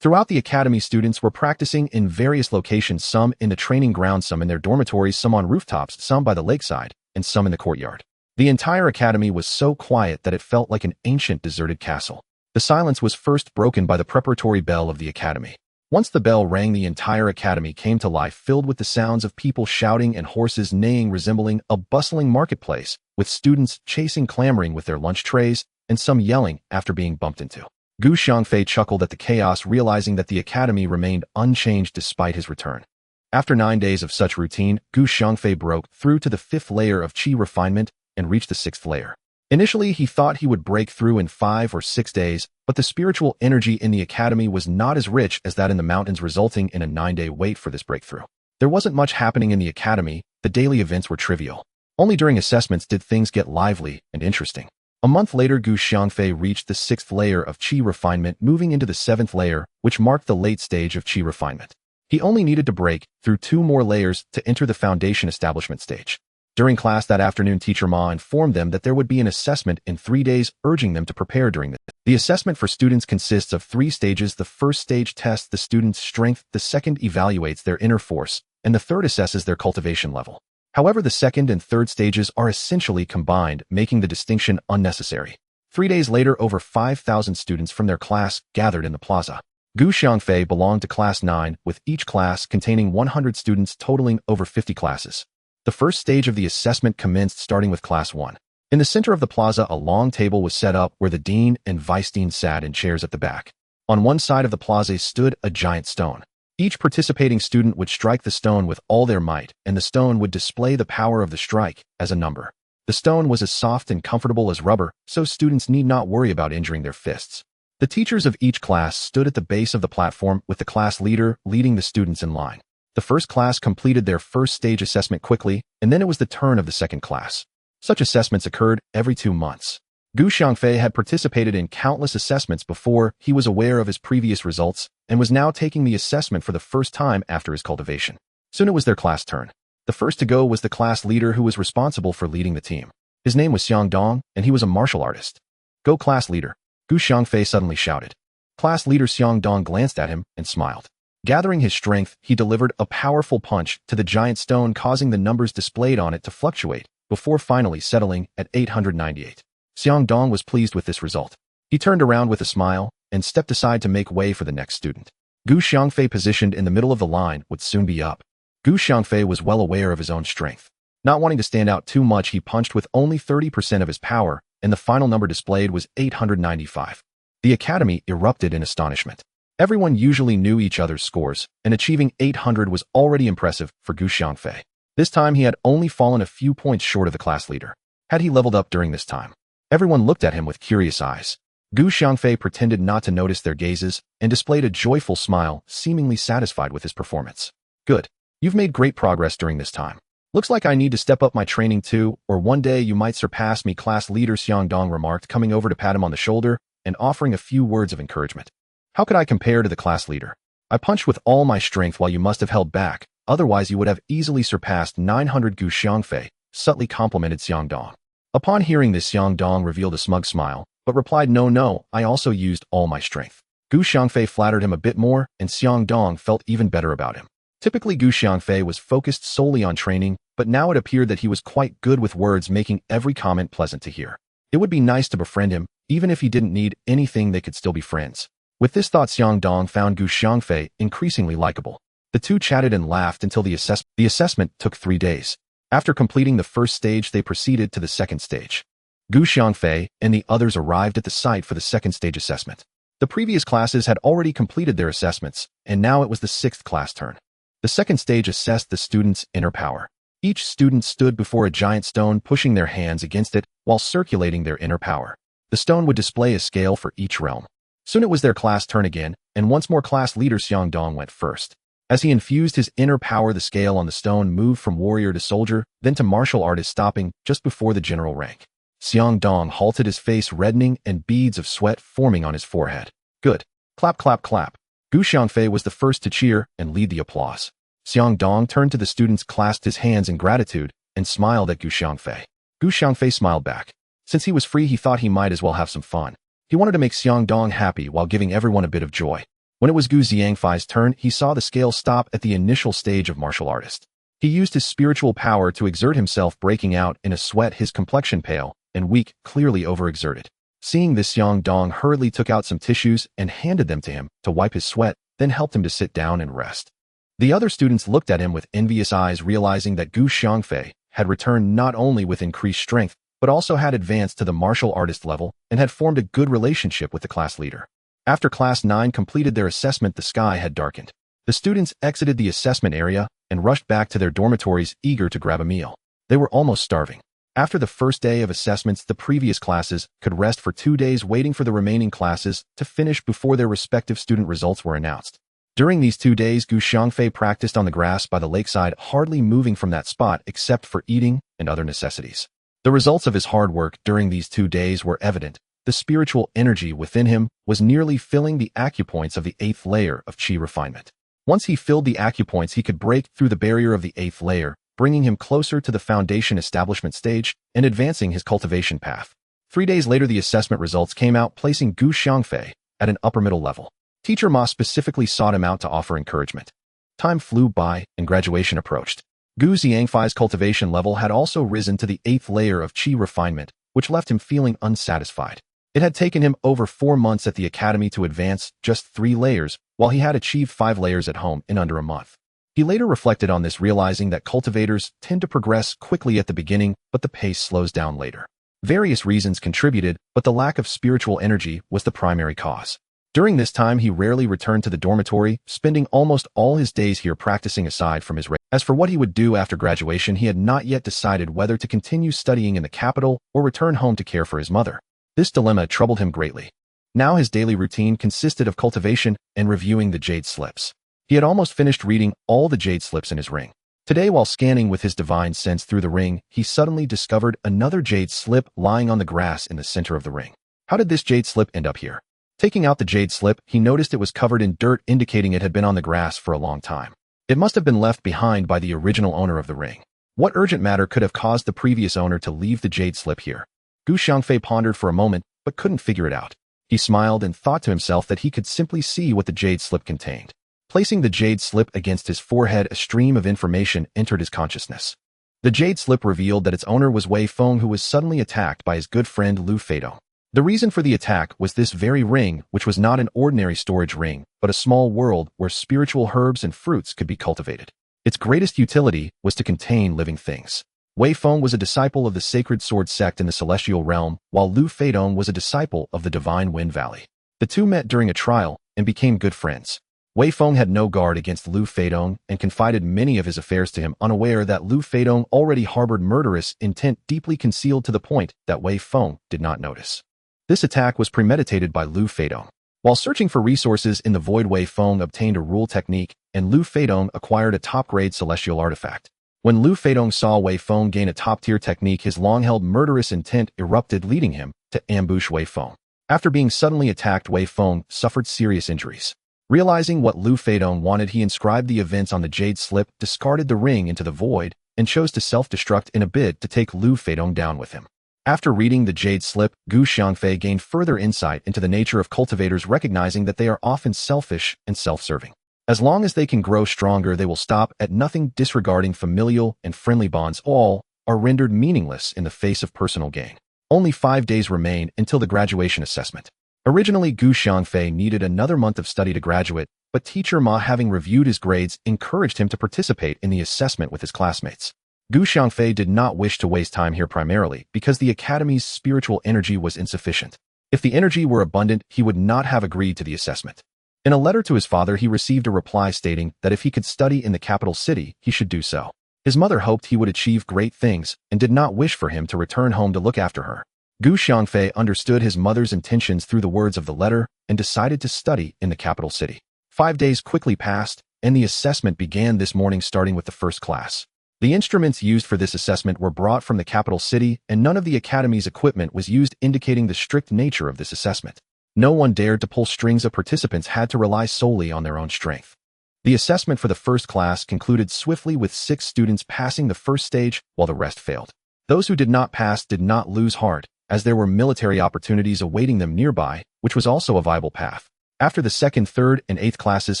Throughout the academy, students were practicing in various locations, some in the training ground, some in their dormitories, some on rooftops, some by the lakeside, and some in the courtyard. The entire academy was so quiet that it felt like an ancient deserted castle. The silence was first broken by the preparatory bell of the academy. Once the bell rang, the entire academy came to life, filled with the sounds of people shouting and horses neighing, resembling a bustling marketplace, with students chasing, clamoring with their lunch trays, and some yelling after being bumped into. Xiangfei chuckled at the chaos, realizing that the academy remained unchanged despite his return. After 9 days of such routine, Xiangfei broke through to the 5th layer of qi refinement and reached the 6th layer. Initially, he thought he would break through in 5 or 6 days, but the spiritual energy in the academy was not as rich as that in the mountains, resulting in a 9-day wait for this breakthrough. There wasn't much happening in the academy. The daily events were trivial. Only during assessments did things get lively and interesting. A month later, Xiangfei reached the 6th layer of qi refinement, moving into the 7th layer, which marked the late stage of qi refinement. He only needed to break through 2 more layers to enter the foundation establishment stage. During class that afternoon, Teacher Ma informed them that there would be an assessment in 3 days, urging them to prepare during this. The assessment for students consists of 3 stages. The first stage tests the students' strength, the second evaluates their inner force, and the third assesses their cultivation level. However, the second and third stages are essentially combined, making the distinction unnecessary. 3 days later, over 5,000 students from their class gathered in the plaza. Xiangfei belonged to Class 9, with each class containing 100 students, totaling over 50 classes. The first stage of the assessment commenced, starting with Class 1. In the center of the plaza, a long table was set up where the dean and vice-dean sat in chairs at the back. On one side of the plaza stood a giant stone. Each participating student would strike the stone with all their might, and the stone would display the power of the strike as a number. The stone was as soft and comfortable as rubber, so students need not worry about injuring their fists. The teachers of each class stood at the base of the platform, with the class leader leading the students in line. The first class completed their first stage assessment quickly, and then it was the turn of the second class. Such assessments occurred every 2 months. Xiangfei had participated in countless assessments before. He was aware of his previous results and was now taking the assessment for the first time after his cultivation. Soon it was their class turn. The first to go was the class leader, who was responsible for leading the team. His name was Xiangdong, and he was a martial artist. "Go, class leader," Xiangfei suddenly shouted. Class leader Xiangdong glanced at him and smiled. Gathering his strength, he delivered a powerful punch to the giant stone, causing the numbers displayed on it to fluctuate, before finally settling at 898. Xiangdong was pleased with this result. He turned around with a smile and stepped aside to make way for the next student. Xiangfei, positioned in the middle of the line, would soon be up. Xiangfei was well aware of his own strength. Not wanting to stand out too much, he punched with only 30% of his power, and the final number displayed was 895. The academy erupted in astonishment. Everyone usually knew each other's scores, and achieving 800 was already impressive for Xiangfei. This time he had only fallen a few points short of the class leader. Had he leveled up during this time? Everyone looked at him with curious eyes. Xiangfei pretended not to notice their gazes and displayed a joyful smile, seemingly satisfied with his performance. "Good. You've made great progress during this time. Looks like I need to step up my training too, or one day you might surpass me," class leader Xiangdong remarked, coming over to pat him on the shoulder and offering a few words of encouragement. "How could I compare to the class leader? I punched with all my strength while you must have held back, otherwise you would have easily surpassed 900. Xiangfei subtly complimented Xiangdong. Upon hearing this, Xiangdong revealed a smug smile, but replied, No, I also used all my strength." Xiangfei flattered him a bit more, and Xiangdong felt even better about him. Typically, Xiangfei was focused solely on training, but now it appeared that he was quite good with words, making every comment pleasant to hear. It would be nice to befriend him. Even if he didn't need anything, they could still be friends. With this thought, Xiangdong found Xiangfei increasingly likable. The two chatted and laughed until the assessment took 3 days. After completing the first stage, they proceeded to the second stage. Xiangfei and the others arrived at the site for the second stage assessment. The previous classes had already completed their assessments, and now it was the 6th class turn. The second stage assessed the students' inner power. Each student stood before a giant stone, pushing their hands against it while circulating their inner power. The stone would display a scale for each realm. Soon it was their class turn again, and once more class leader Xiangdong went first. As he infused his inner power, the scale on the stone moved from warrior to soldier, then to martial artist, stopping just before the general rank. Xiangdong halted, his face reddening and beads of sweat forming on his forehead. "Good. Clap, clap, clap." Xiangfei was the first to cheer and lead the applause. Xiangdong turned to the students, clasped his hands in gratitude, and smiled at Xiangfei. Xiangfei smiled back. Since he was free, he thought he might as well have some fun. He wanted to make Xiangdong happy while giving everyone a bit of joy. When it was Gu Xiangfei's turn, he saw the scale stop at the initial stage of martial artist. He used his spiritual power to exert himself, breaking out in a sweat, his complexion pale and weak, clearly overexerted. Seeing this, Xiangdong hurriedly took out some tissues and handed them to him to wipe his sweat, then helped him to sit down and rest. The other students looked at him with envious eyes, realizing that Gu Xiangfei had returned not only with increased strength, but also had advanced to the martial artist level and had formed a good relationship with the class leader. After Class 9 completed their assessment, the sky had darkened. The students exited the assessment area and rushed back to their dormitories, eager to grab a meal. They were almost starving. After the first day of assessments, the previous classes could rest for 2 days, waiting for the remaining classes to finish before their respective student results were announced. During these 2 days, Gu Xiangfei practiced on the grass by the lakeside, hardly moving from that spot except for eating and other necessities. The results of his hard work during these 2 days were evident. The spiritual energy within him was nearly filling the acupoints of the 8th layer of Qi refinement. Once he filled the acupoints, he could break through the barrier of the 8th layer, bringing him closer to the foundation establishment stage and advancing his cultivation path. 3 days later, the assessment results came out, placing Gu Xiangfei at an upper middle level. Teacher Ma specifically sought him out to offer encouragement. Time flew by and graduation approached. Gu Xiangfei's cultivation level had also risen to the 8th layer of Qi refinement, which left him feeling unsatisfied. It had taken him over 4 months at the academy to advance just 3 layers, while he had achieved 5 layers at home in under a month. He later reflected on this, realizing that cultivators tend to progress quickly at the beginning, but the pace slows down later. Various reasons contributed, but the lack of spiritual energy was the primary cause. During this time, he rarely returned to the dormitory, spending almost all his days here practicing aside from his race. As for what he would do after graduation, he had not yet decided whether to continue studying in the capital or return home to care for his mother. This dilemma troubled him greatly. Now his daily routine consisted of cultivation and reviewing the jade slips. He had almost finished reading all the jade slips in his ring. Today, while scanning with his divine sense through the ring, he suddenly discovered another jade slip lying on the grass in the center of the ring. How did this jade slip end up here? Taking out the jade slip, he noticed it was covered in dirt, indicating it had been on the grass for a long time. It must have been left behind by the original owner of the ring. What urgent matter could have caused the previous owner to leave the jade slip here? Gu Xiangfei pondered for a moment, but couldn't figure it out. He smiled and thought to himself that he could simply see what the jade slip contained. Placing the jade slip against his forehead, a stream of information entered his consciousness. The jade slip revealed that its owner was Wei Feng, who was suddenly attacked by his good friend Lu Feidong. The reason for the attack was this very ring, which was not an ordinary storage ring, but a small world where spiritual herbs and fruits could be cultivated. Its greatest utility was to contain living things. Wei Feng was a disciple of the Sacred Sword sect in the Celestial Realm, while Lu Feidong was a disciple of the Divine Wind Valley. The two met during a trial and became good friends. Wei Feng had no guard against Lu Feidong and confided many of his affairs to him, unaware that Lu Feidong already harbored murderous intent deeply concealed to the point that Wei Feng did not notice. This attack was premeditated by Lu Feidong. While searching for resources in the void, Wei Feng obtained a rule technique, and Lu Feidong acquired a top-grade celestial artifact. When Lu Feidong saw Wei Feng gain a top-tier technique, his long-held murderous intent erupted, leading him to ambush Wei Feng. After being suddenly attacked, Wei Feng suffered serious injuries. Realizing what Lu Feidong wanted, he inscribed the events on the jade slip, discarded the ring into the void, and chose to self-destruct in a bid to take Lu Feidong down with him. After reading the jade slip, Gu Xiangfei gained further insight into the nature of cultivators, recognizing that they are often selfish and self-serving. As long as they can grow stronger, they will stop at nothing, disregarding familial and friendly bonds. All are rendered meaningless in the face of personal gain. Only 5 days remain until the graduation assessment. Originally, Gu Xiangfei needed another month of study to graduate, but teacher Ma, having reviewed his grades, encouraged him to participate in the assessment with his classmates. Gu Xiangfei did not wish to waste time here, primarily because the academy's spiritual energy was insufficient. If the energy were abundant, he would not have agreed to the assessment. In a letter to his father, he received a reply stating that if he could study in the capital city, he should do so. His mother hoped he would achieve great things and did not wish for him to return home to look after her. Gu Xiangfei understood his mother's intentions through the words of the letter and decided to study in the capital city. 5 days quickly passed, and the assessment began this morning, starting with the first class. The instruments used for this assessment were brought from the capital city, and none of the academy's equipment was used, indicating the strict nature of this assessment. No one dared to pull strings. Of participants had to rely solely on their own strength. The assessment for the first class concluded swiftly, with 6 students passing the first stage while the rest failed. Those who did not pass did not lose heart, as there were military opportunities awaiting them nearby, which was also a viable path. After the 2nd, 3rd, and 8th classes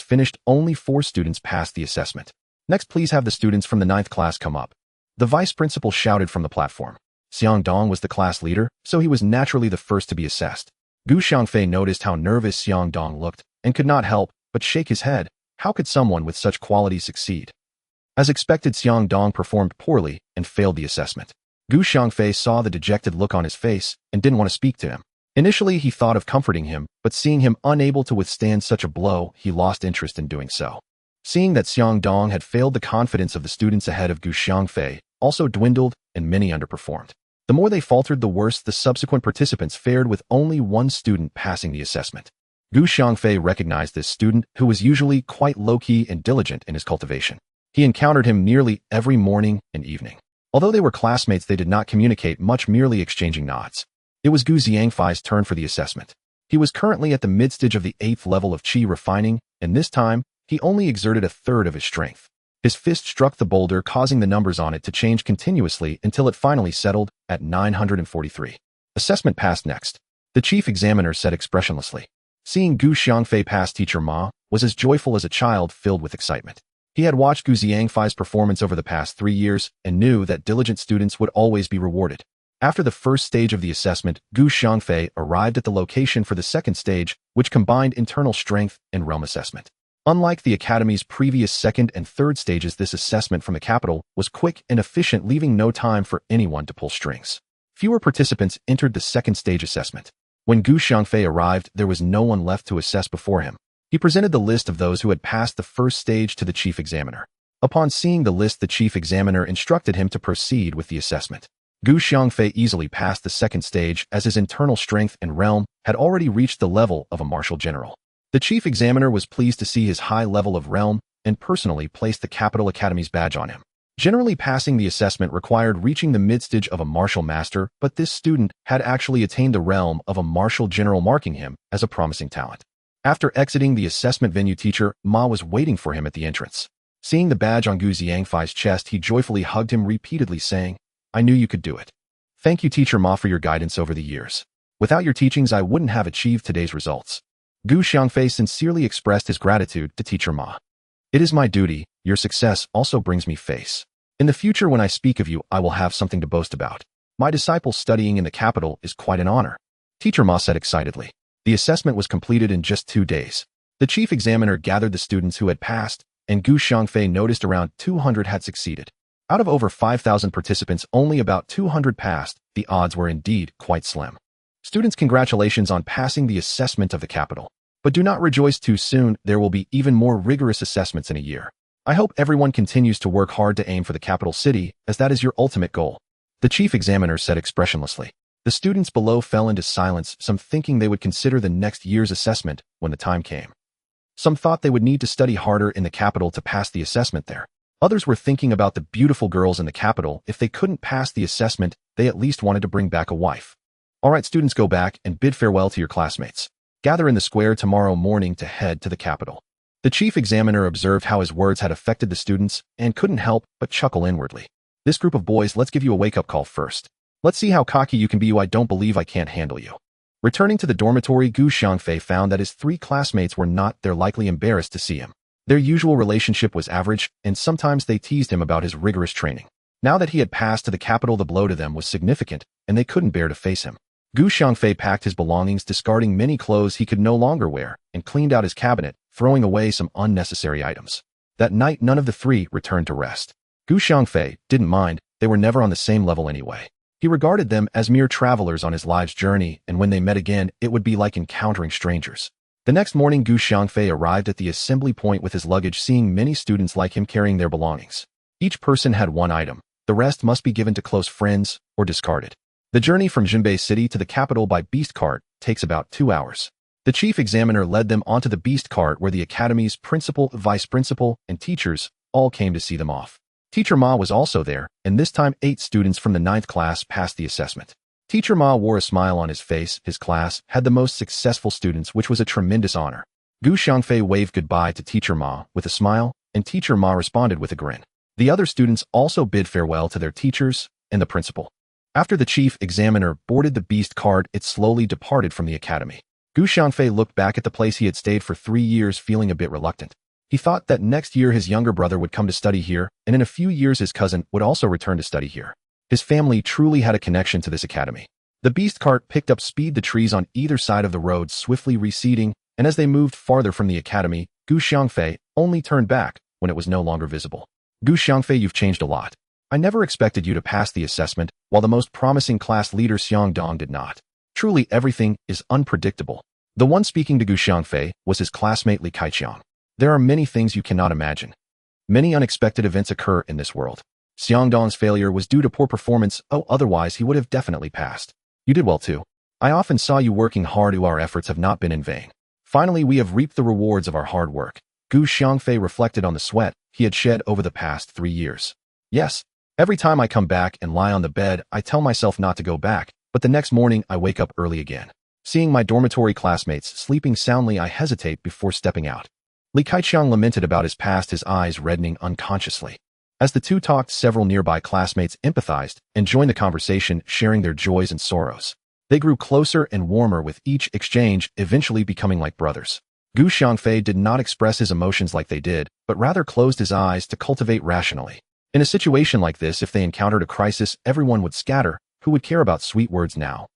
finished, only 4 students passed the assessment. Next, please have the students from the 9th class come up. The vice principal shouted from the platform. Xiangdong was the class leader, so he was naturally the first to be assessed. Xiangfei noticed how nervous Xiangdong looked and could not help but shake his head. How could someone with such qualities succeed? As expected, Xiangdong performed poorly and failed the assessment. Xiangfei saw the dejected look on his face and didn't want to speak to him. Initially, he thought of comforting him, but seeing him unable to withstand such a blow, he lost interest in doing so. Seeing that Xiangdong had failed, the confidence of the students ahead of Xiangfei also dwindled and many underperformed. The more they faltered, the worse the subsequent participants fared, with only 1 student passing the assessment. Xiangfei recognized this student, who was usually quite low-key and diligent in his cultivation. He encountered him nearly every morning and evening. Although they were classmates, they did not communicate much, merely exchanging nods. It was Xiangfei's turn for the assessment. He was currently at the mid-stage of the 8th level of qi refining, and this time, he only exerted 1/3 of his strength. His fist struck the boulder, causing the numbers on it to change continuously until it finally settled at 943. Assessment passed next. The chief examiner said expressionlessly. Seeing Xiangfei pass, Teacher Ma was as joyful as a child filled with excitement. He had watched Xiangfei's performance over the past 3 years and knew that diligent students would always be rewarded. After the first stage of the assessment, Xiangfei arrived at the location for the second stage, which combined internal strength and realm assessment. Unlike the Academy's previous 2nd and 3rd stages, this assessment from the capital was quick and efficient, leaving no time for anyone to pull strings. Fewer participants entered the 2nd stage assessment. When Xiangfei arrived, there was no one left to assess before him. He presented the list of those who had passed the first stage to the chief examiner. Upon seeing the list, the chief examiner instructed him to proceed with the assessment. Xiangfei easily passed the 2nd stage, as his internal strength and realm had already reached the level of a martial general. The chief examiner was pleased to see his high level of realm and personally placed the Capital Academy's badge on him. Generally, passing the assessment required reaching the mid-stage of a martial master, but this student had actually attained the realm of a martial general, marking him as a promising talent. After exiting the assessment venue, Teacher Ma was waiting for him at the entrance. Seeing the badge on Xiangfei's chest, he joyfully hugged him, repeatedly saying, "I knew you could do it. Thank you, Teacher Ma, for your guidance over the years. Without your teachings, I wouldn't have achieved today's results." Xiangfei sincerely expressed his gratitude to Teacher Ma. "It is my duty. Your success also brings me face. In the future, when I speak of you, I will have something to boast about. My disciple studying in the capital is quite an honor," Teacher Ma said excitedly. The assessment was completed in just 2 days. The chief examiner gathered the students who had passed, and Xiangfei noticed around 200 had succeeded. Out of over 5,000 participants, only about 200 passed. The odds were indeed quite slim. Students, congratulations on passing the assessment of the capital. But do not rejoice too soon. There will be even more rigorous assessments in a year. I hope everyone continues to work hard to aim for the capital city, as that is your ultimate goal," the chief examiner said expressionlessly. The students below fell into silence, some thinking they would consider the next year's assessment when the time came. Some thought they would need to study harder in the capital to pass the assessment there. Others were thinking about the beautiful girls in the capital. If they couldn't pass the assessment, they at least wanted to bring back a wife. All right, students, go back and bid farewell to your classmates. Gather in the square tomorrow morning to head to the capital. The chief examiner observed how his words had affected the students and couldn't help but chuckle inwardly. This group of boys, let's give you a wake-up call first. Let's see how cocky you can be. I don't believe I can't handle you. Returning to the dormitory, Xiangfei found that his 3 classmates were not there, likely embarrassed to see him. Their usual relationship was average, and sometimes they teased him about his rigorous training. Now that he had passed to the capital, the blow to them was significant, and they couldn't bear to face him. Xiangfei packed his belongings, discarding many clothes he could no longer wear, and cleaned out his cabinet, throwing away some unnecessary items. That night, none of the 3 returned to rest. Xiangfei didn't mind. They were never on the same level anyway. He regarded them as mere travelers on his life's journey, and when they met again, it would be like encountering strangers. The next morning, Xiangfei arrived at the assembly point with his luggage, seeing many students like him carrying their belongings. Each person had 1 item. The rest must be given to close friends or discarded. The journey from Xiangfei City to the capital by beast cart takes about 2 hours. The chief examiner led them onto the beast cart, where the academy's principal, vice principal, and teachers all came to see them off. Teacher Ma was also there, and this time 8 students from the 9th class passed the assessment. Teacher Ma wore a smile on his face. His class had the most successful students, which was a tremendous honor. Xiangfei waved goodbye to Teacher Ma with a smile, and Teacher Ma responded with a grin. The other students also bid farewell to their teachers and the principal. After the chief examiner boarded the beast cart, it slowly departed from the academy. Gu Xiangfei looked back at the place he had stayed for 3 years, feeling a bit reluctant. He thought that next year his younger brother would come to study here, and in a few years his cousin would also return to study here. His family truly had a connection to this academy. The beast cart picked up speed, the trees on either side of the road swiftly receding, and as they moved farther from the academy, Gu Xiangfei only turned back when it was no longer visible. Gu Xiangfei, you've changed a lot. I never expected you to pass the assessment, while the most promising class leader Xiangdong did not. Truly everything is unpredictable. The one speaking to Gu Xiangfei was his classmate Li Kaiqiang. There are many things you cannot imagine. Many unexpected events occur in this world. Xiangdong's failure was due to poor performance, otherwise he would have definitely passed. You did well too. I often saw you working hard, our efforts have not been in vain. Finally, we have reaped the rewards of our hard work. Gu Xiangfei reflected on the sweat he had shed over the past 3 years. Yes, every time I come back and lie on the bed, I tell myself not to go back, but the next morning I wake up early again. Seeing my dormitory classmates sleeping soundly, I hesitate before stepping out. Li Kaiqiang lamented about his past, his eyes reddening unconsciously. As the two talked, several nearby classmates empathized and joined the conversation, sharing their joys and sorrows. They grew closer and warmer with each exchange, eventually becoming like brothers. Gu Xiangfei did not express his emotions like they did, but rather closed his eyes to cultivate rationally. In a situation like this, if they encountered a crisis, everyone would scatter. Who would care about sweet words now?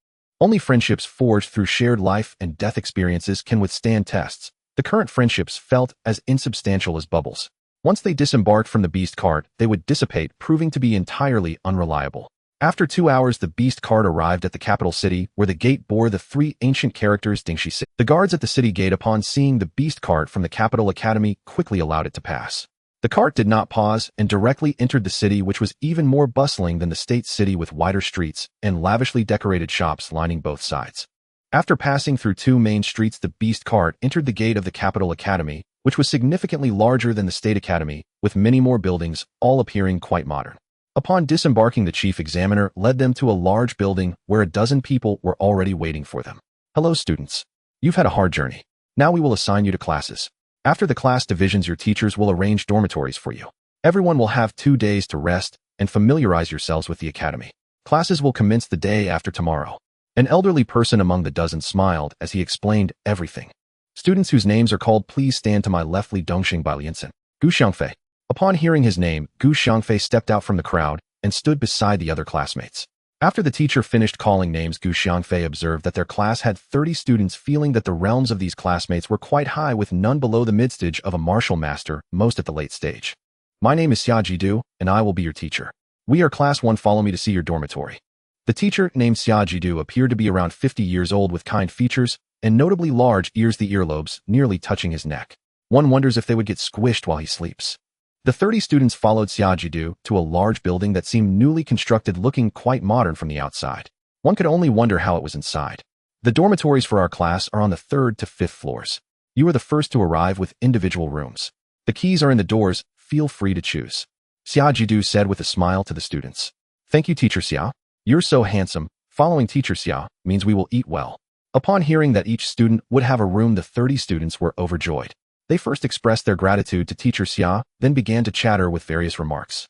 Only friendships forged through shared life and death experiences can withstand tests. The current friendships felt as insubstantial as bubbles. Once they disembarked from the beast cart, they would dissipate, proving to be entirely unreliable. After 2 hours, the beast cart arrived at the capital city, where the gate bore the 3 ancient characters Dingxi. The guards at the city gate, upon seeing the beast cart from the capital academy, quickly allowed it to pass. The cart did not pause and directly entered the city, which was even more bustling than the state city, with wider streets and lavishly decorated shops lining both sides. After passing through 2 main streets, the beast cart entered the gate of the capital academy, which was significantly larger than the state academy, with many more buildings, all appearing quite modern. Upon disembarking, the chief examiner led them to a large building where a dozen people were already waiting for them. Hello, students. You've had a hard journey. Now we will assign you to classes. After the class divisions, your teachers will arrange dormitories for you. Everyone will have 2 days to rest and familiarize yourselves with the academy. Classes will commence the day after tomorrow. An elderly person among the dozen smiled as he explained everything. Students whose names are called, please stand to my left. Li Dongxing by Liansen. Gu Xiangfei. Upon hearing his name, Gu Xiangfei stepped out from the crowd and stood beside the other classmates. After the teacher finished calling names, Gu Xiangfei observed that their class had 30 students, feeling that the realms of these classmates were quite high, with none below the mid-stage of a martial master, most at the late stage. My name is Xia Jidu, and I will be your teacher. We are class 1, follow me to see your dormitory. The teacher, named Xia Jidu, appeared to be around 50 years old, with kind features and notably large ears, the earlobes nearly touching his neck. One wonders if they would get squished while he sleeps. The 30 students followed Xia Jidu to a large building that seemed newly constructed, looking quite modern from the outside. One could only wonder how it was inside. The dormitories for our class are on the 3rd to 5th floors. You are the first to arrive with individual rooms. The keys are in the doors, feel free to choose. Xia Jidu said with a smile to the students. Thank you, Teacher Xia. You're so handsome. Following Teacher Xia means we will eat well. Upon hearing that each student would have a room, the 30 students were overjoyed. They first expressed their gratitude to Teacher Xia, then began to chatter with various remarks.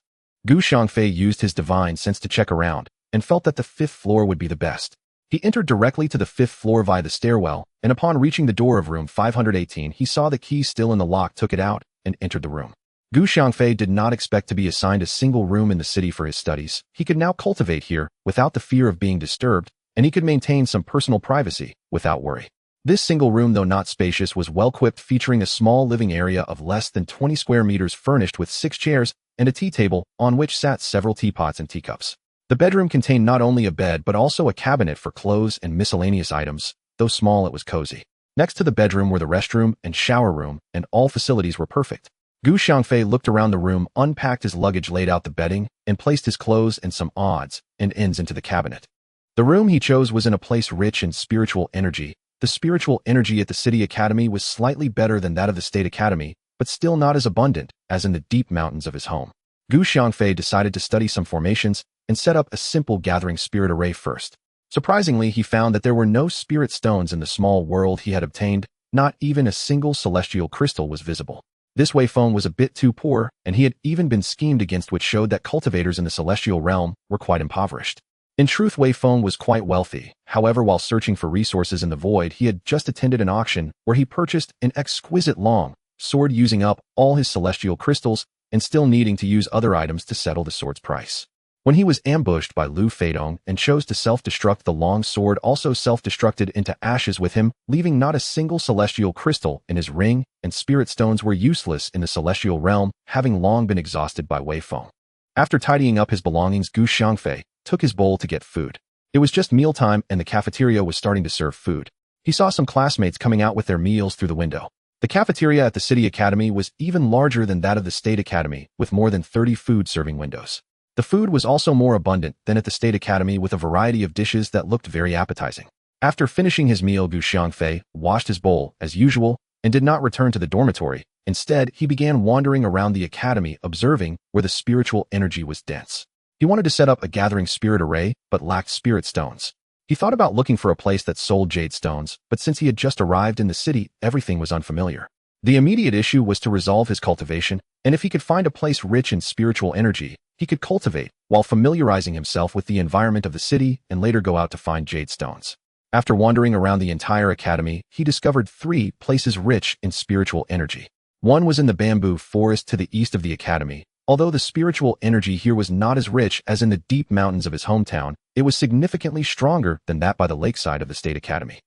Gu Xiangfei used his divine sense to check around and felt that the 5th floor would be the best. He entered directly to the 5th floor via the stairwell, and upon reaching the door of room 518, he saw the key still in the lock, took it out, and entered the room. Gu Xiangfei did not expect to be assigned a single room in the city for his studies. He could now cultivate here without the fear of being disturbed, and he could maintain some personal privacy without worry. This single room, though not spacious, was well-equipped, featuring a small living area of less than 20 square meters, furnished with 6 chairs and a tea table on which sat several teapots and teacups. The bedroom contained not only a bed but also a cabinet for clothes and miscellaneous items. Though small, it was cozy. Next to the bedroom were the restroom and shower room, and all facilities were perfect. Gu Xiangfei looked around the room, unpacked his luggage, laid out the bedding, and placed his clothes and some odds and ends into the cabinet. The room he chose was in a place rich in spiritual energy. The spiritual energy at the City Academy was slightly better than that of the State Academy, but still not as abundant as in the deep mountains of his home. Gu Xiangfei decided to study some formations and set up a simple gathering spirit array first. Surprisingly, he found that there were no spirit stones in the small world he had obtained. Not even a single celestial crystal was visible. This wayphone was a bit too poor, and he had even been schemed against, which showed that cultivators in the celestial realm were quite impoverished. In truth, Wei Feng was quite wealthy. However, while searching for resources in the void, he had just attended an auction where he purchased an exquisite long sword, using up all his celestial crystals and still needing to use other items to settle the sword's price. When he was ambushed by Lu Feidong and chose to self-destruct, the long sword also self-destructed into ashes with him, leaving not a single celestial crystal in his ring, and spirit stones were useless in the celestial realm, having long been exhausted by Wei Feng. After tidying up his belongings, Gu Xiangfei took his bowl to get food. It was just mealtime and the cafeteria was starting to serve food. He saw some classmates coming out with their meals through the window. The cafeteria at the City Academy was even larger than that of the State Academy, with more than 30 food-serving windows. The food was also more abundant than at the State Academy, with a variety of dishes that looked very appetizing. After finishing his meal, Gu Xiangfei washed his bowl, as usual, and did not return to the dormitory. Instead, he began wandering around the academy, observing where the spiritual energy was dense. He wanted to set up a gathering spirit array, but lacked spirit stones. He thought about looking for a place that sold jade stones, but since he had just arrived in the city, everything was unfamiliar. The immediate issue was to resolve his cultivation, and if he could find a place rich in spiritual energy, he could cultivate while familiarizing himself with the environment of the city and later go out to find jade stones. After wandering around the entire academy, he discovered 3 places rich in spiritual energy. One was in the bamboo forest to the east of the academy. Although the spiritual energy here was not as rich as in the deep mountains of his hometown, it was significantly stronger than that by the lakeside of the State Academy.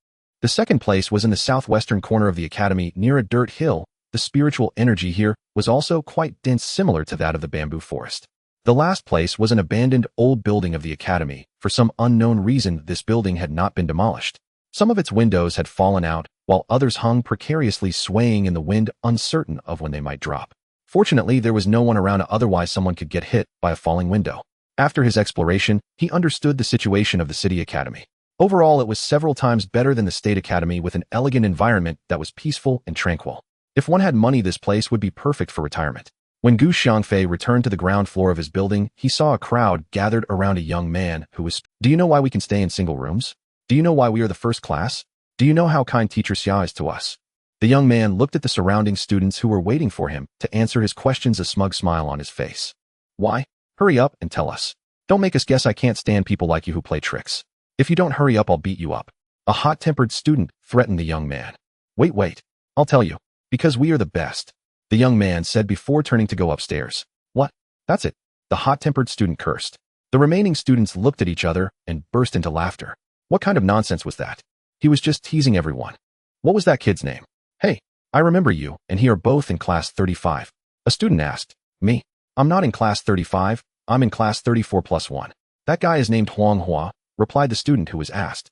The second place was in the southwestern corner of the academy near a dirt hill. The spiritual energy here was also quite dense, similar to that of the bamboo forest. The last place was an abandoned old building of the academy. For some unknown reason, this building had not been demolished. Some of its windows had fallen out, while others hung precariously, swaying in the wind, uncertain of when they might drop. Fortunately, there was no one around, otherwise someone could get hit by a falling window. After his exploration, he understood the situation of the City Academy. Overall, it was several times better than the State Academy, with an elegant environment that was peaceful and tranquil. If one had money, this place would be perfect for retirement. When Gu Xiangfei returned to the ground floor of his building, he saw a crowd gathered around a young man who was, "Do you know why we can stay in single rooms? Do you know why we are the first class? Do you know how kind Teacher Xia is to us?" The young man looked at the surrounding students who were waiting for him to answer his questions, a smug smile on his face. "Why? Hurry up and tell us. Don't make us guess. I can't stand people like you who play tricks. If you don't hurry up, I'll beat you up." A hot-tempered student threatened the young man. Wait, I'll tell you. Because we are the best," the young man said before turning to go upstairs. "What? That's it," the hot-tempered student cursed. The remaining students looked at each other and burst into laughter. What kind of nonsense was that? He was just teasing everyone. What was that kid's name? "Hey, I remember you, and he are both in class 35. A student asked. "Me? I'm not in class 35, I'm in class 34+1. "That guy is named Huang Hua," replied the student who was asked.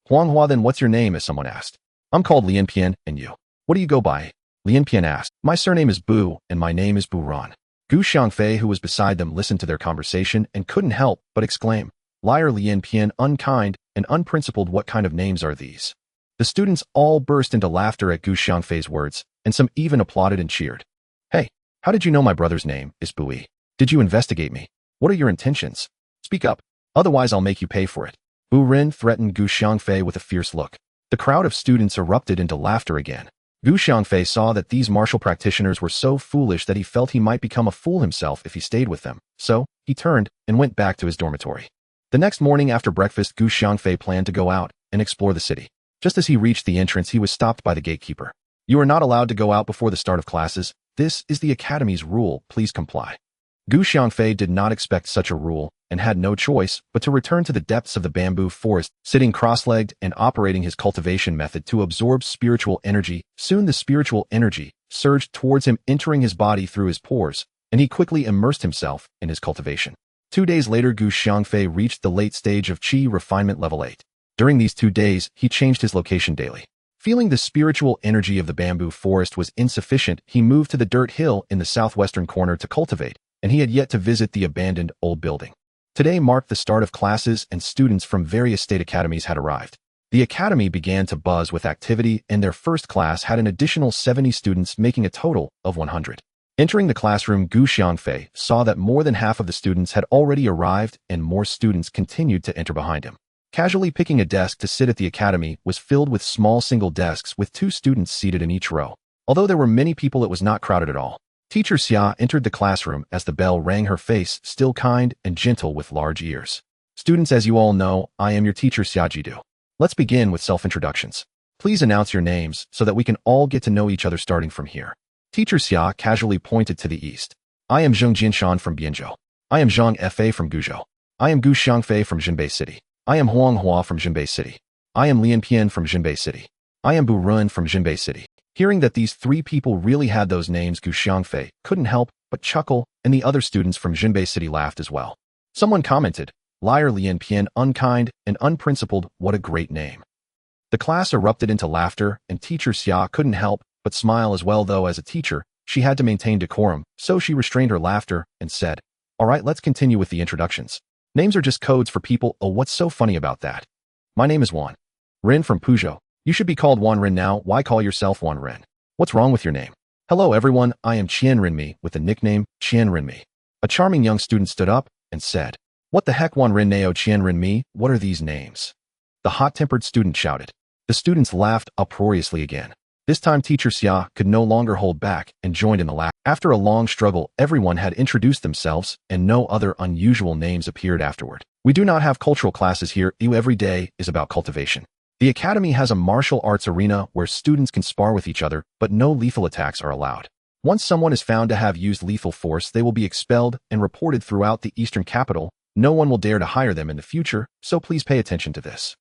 "Huang Hua, then what's your name?" as someone asked. "I'm called Lian Pian, and you? What do you go by?" Lian Pian asked. "My surname is Bu, and my name is Bu Ran." Gu Xiangfei, who was beside them, listened to their conversation and couldn't help but exclaim, "Liar Lian Pian, unkind and unprincipled, what kind of names are these?" The students all burst into laughter at Gu Xiangfei's words, and some even applauded and cheered. "Hey, how did you know my brother's name is Bui? Did you investigate me? What are your intentions? Speak up, otherwise I'll make you pay for it." Bu Ren threatened Gu Xiangfei with a fierce look. The crowd of students erupted into laughter again. Gu Xiangfei saw that these martial practitioners were so foolish that he felt he might become a fool himself if he stayed with them, so he turned and went back to his dormitory. The next morning after breakfast, Gu Xiangfei planned to go out and explore the city. Just as he reached the entrance, he was stopped by the gatekeeper. "You are not allowed to go out before the start of classes. This is the academy's rule. Please comply." Gu Xiangfei did not expect such a rule and had no choice but to return to the depths of the bamboo forest, sitting cross-legged and operating his cultivation method to absorb spiritual energy. Soon the spiritual energy surged towards him, entering his body through his pores, and he quickly immersed himself in his cultivation. 2 days later, Gu Xiangfei reached the late stage of Qi refinement level 8. During these 2 days, he changed his location daily. Feeling the spiritual energy of the bamboo forest was insufficient, he moved to the dirt hill in the southwestern corner to cultivate, and he had yet to visit the abandoned old building. Today marked the start of classes, and students from various state academies had arrived. The academy began to buzz with activity, and their first class had an additional 70 students, making a total of 100. Entering the classroom, Gu Xiangfei saw that more than half of the students had already arrived, and more students continued to enter behind him. Casually picking a desk to sit at the academy was filled with small single desks with 2 students seated in each row. Although there were many people, it was not crowded at all. Teacher Xia entered the classroom as the bell rang, her face still kind and gentle with large ears. Students, as you all know, I am your teacher Xiajidu. Let's begin with self-introductions. Please announce your names so that we can all get to know each other starting from here. Teacher Xia casually pointed to the east. I am Zheng Jinshan from Bianzhou. I am Xiangfei from Guzhou. I am Gu Xiangfei from Jinbei City. I am Huang Hua from Jinbei City. I am Lian Pian from Jinbei City. I am Bu Run from Jinbei City. Hearing that these three people really had those names, Gu Xiangfei couldn't help but chuckle, and the other students from Jinbei City laughed as well. Someone commented, "Liar Lian Pian, unkind and unprincipled, what a great name." The class erupted into laughter, and teacher Xia couldn't help but smile as well, though as a teacher, she had to maintain decorum, so she restrained her laughter and said, "All right, let's continue with the introductions. Names are just codes for people. Oh, what's so funny about that? My name is Wan Rin from Puzhou. You should be called Wan Rin now. Why call yourself Wan Rin? What's wrong with your name?" "Hello everyone, I am Qian Rinmi with the nickname Qian Rinmi." A charming young student stood up and said, "What the heck, Wan Rin Nao Qian Rinmi? What are these names?" The hot-tempered student shouted. The students laughed uproariously again. This time teacher Xia could no longer hold back and joined in the laugh. After a long struggle, everyone had introduced themselves and no other unusual names appeared afterward. "We do not have cultural classes here. Every day is about cultivation. The academy has a martial arts arena where students can spar with each other, but no lethal attacks are allowed. Once someone is found to have used lethal force, they will be expelled and reported throughout the eastern capital. No one will dare to hire them in the future, so please pay attention to this."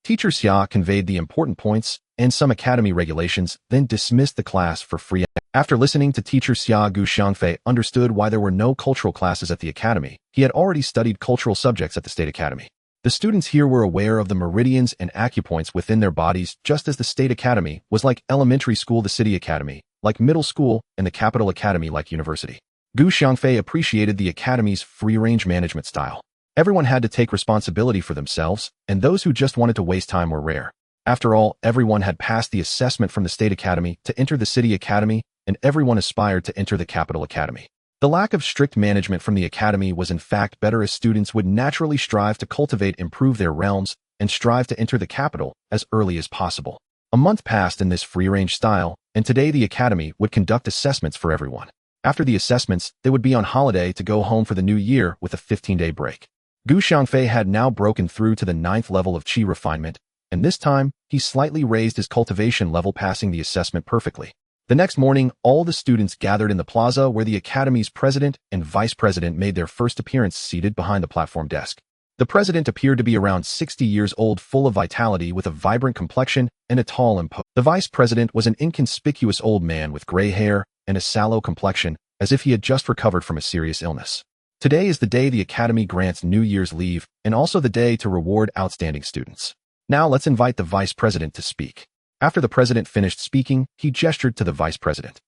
Teacher Xia conveyed the important points and some academy regulations, then dismissed the class for free. After listening to teacher Xia, Gu Xiangfei understood why there were no cultural classes at the academy. He had already studied cultural subjects at the State Academy. The students here were aware of the meridians and acupoints within their bodies, just as the State Academy was like elementary school, the City Academy like middle school, and the Capital Academy like university. Gu Xiangfei appreciated the academy's free-range management style. Everyone had to take responsibility for themselves, and those who just wanted to waste time were rare. After all, everyone had passed the assessment from the State Academy to enter the City Academy, and everyone aspired to enter the Capital Academy. The lack of strict management from the academy was in fact better, as students would naturally strive to cultivate, improve their realms, and strive to enter the capital as early as possible. A month passed in this free-range style, and today the academy would conduct assessments for everyone. After the assessments, they would be on holiday to go home for the new year with a 15-day break. Gu Xiangfei had now broken through to the 9th level of qi refinement, and this time, he slightly raised his cultivation level, passing the assessment perfectly. The next morning, all the students gathered in the plaza where the academy's president and vice president made their first appearance, seated behind the platform desk. The president appeared to be around 60 years old, full of vitality, with a vibrant complexion and a tall imposing. The vice president was an inconspicuous old man with gray hair and a sallow complexion, as if he had just recovered from a serious illness. Today is the day the academy grants New Year's leave, and also the day to reward outstanding students. Now let's invite the vice president to speak. After the president finished speaking, he gestured to the vice president.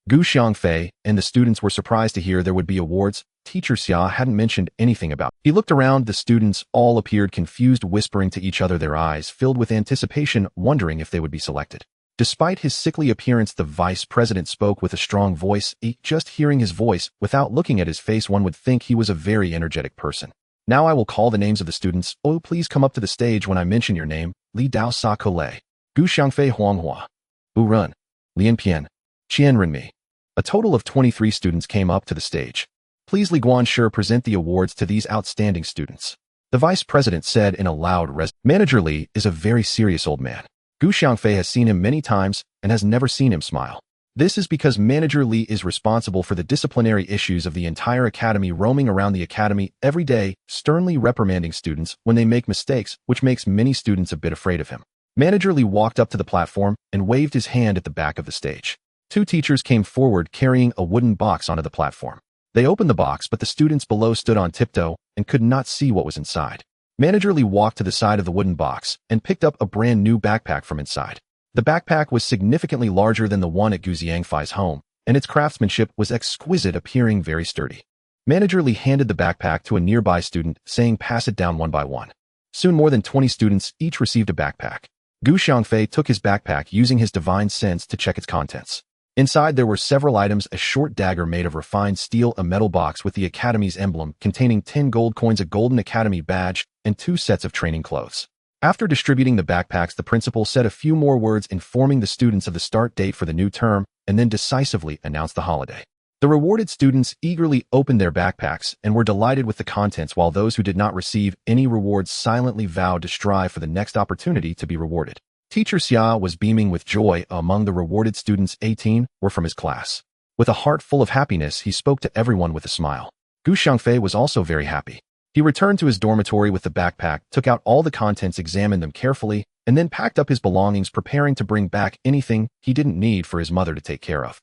Gu Xiangfei and the students were surprised to hear there would be awards. Teacher Xia hadn't mentioned anything about it. He looked around. The students all appeared confused, whispering to each other, their eyes filled with anticipation, wondering if they would be selected. Despite his sickly appearance, the vice president spoke with a strong voice. Just hearing his voice, without looking at his face, one would think he was a very energetic person. "Now I will call the names of the students. Oh, please come up to the stage when I mention your name. Li Dao Sa Kolei, Gu Xiangfei, Huang Hua, Bu Run, Lian Pian, Qian Rinmi." A total of 23 students came up to the stage. "Please, Li Guanshi, present the awards to these outstanding students," the vice president said in a loud Manager Li is a very serious old man. Gu Xiangfei has seen him many times and has never seen him smile. This is because Manager Li is responsible for the disciplinary issues of the entire academy, roaming around the academy every day, sternly reprimanding students when they make mistakes, which makes many students a bit afraid of him. Manager Li walked up to the platform and waved his hand at the back of the stage. Two teachers came forward carrying a wooden box onto the platform. They opened the box, but the students below stood on tiptoe and could not see what was inside. Manager Li walked to the side of the wooden box and picked up a brand new backpack from inside. The backpack was significantly larger than the one at Gu Xiangfei's home, and its craftsmanship was exquisite, appearing very sturdy. Manager Li handed the backpack to a nearby student, saying, "Pass it down one by one." Soon more than 20 students each received a backpack. Gu Xiangfei took his backpack, using his divine sense to check its contents. Inside there were several items: a short dagger made of refined steel, a metal box with the academy's emblem containing 10 gold coins, a golden academy badge, and 2 sets of training clothes. After distributing the backpacks, the principal said a few more words, informing the students of the start date for the new term, and then decisively announced the holiday. The rewarded students eagerly opened their backpacks and were delighted with the contents, while those who did not receive any rewards silently vowed to strive for the next opportunity to be rewarded. Teacher Xia was beaming with joy. Among the rewarded students, 18 were from his class. With a heart full of happiness, he spoke to everyone with a smile. Xiangfei was also very happy. He returned to his dormitory with the backpack, took out all the contents, examined them carefully, and then packed up his belongings, preparing to bring back anything he didn't need for his mother to take care of.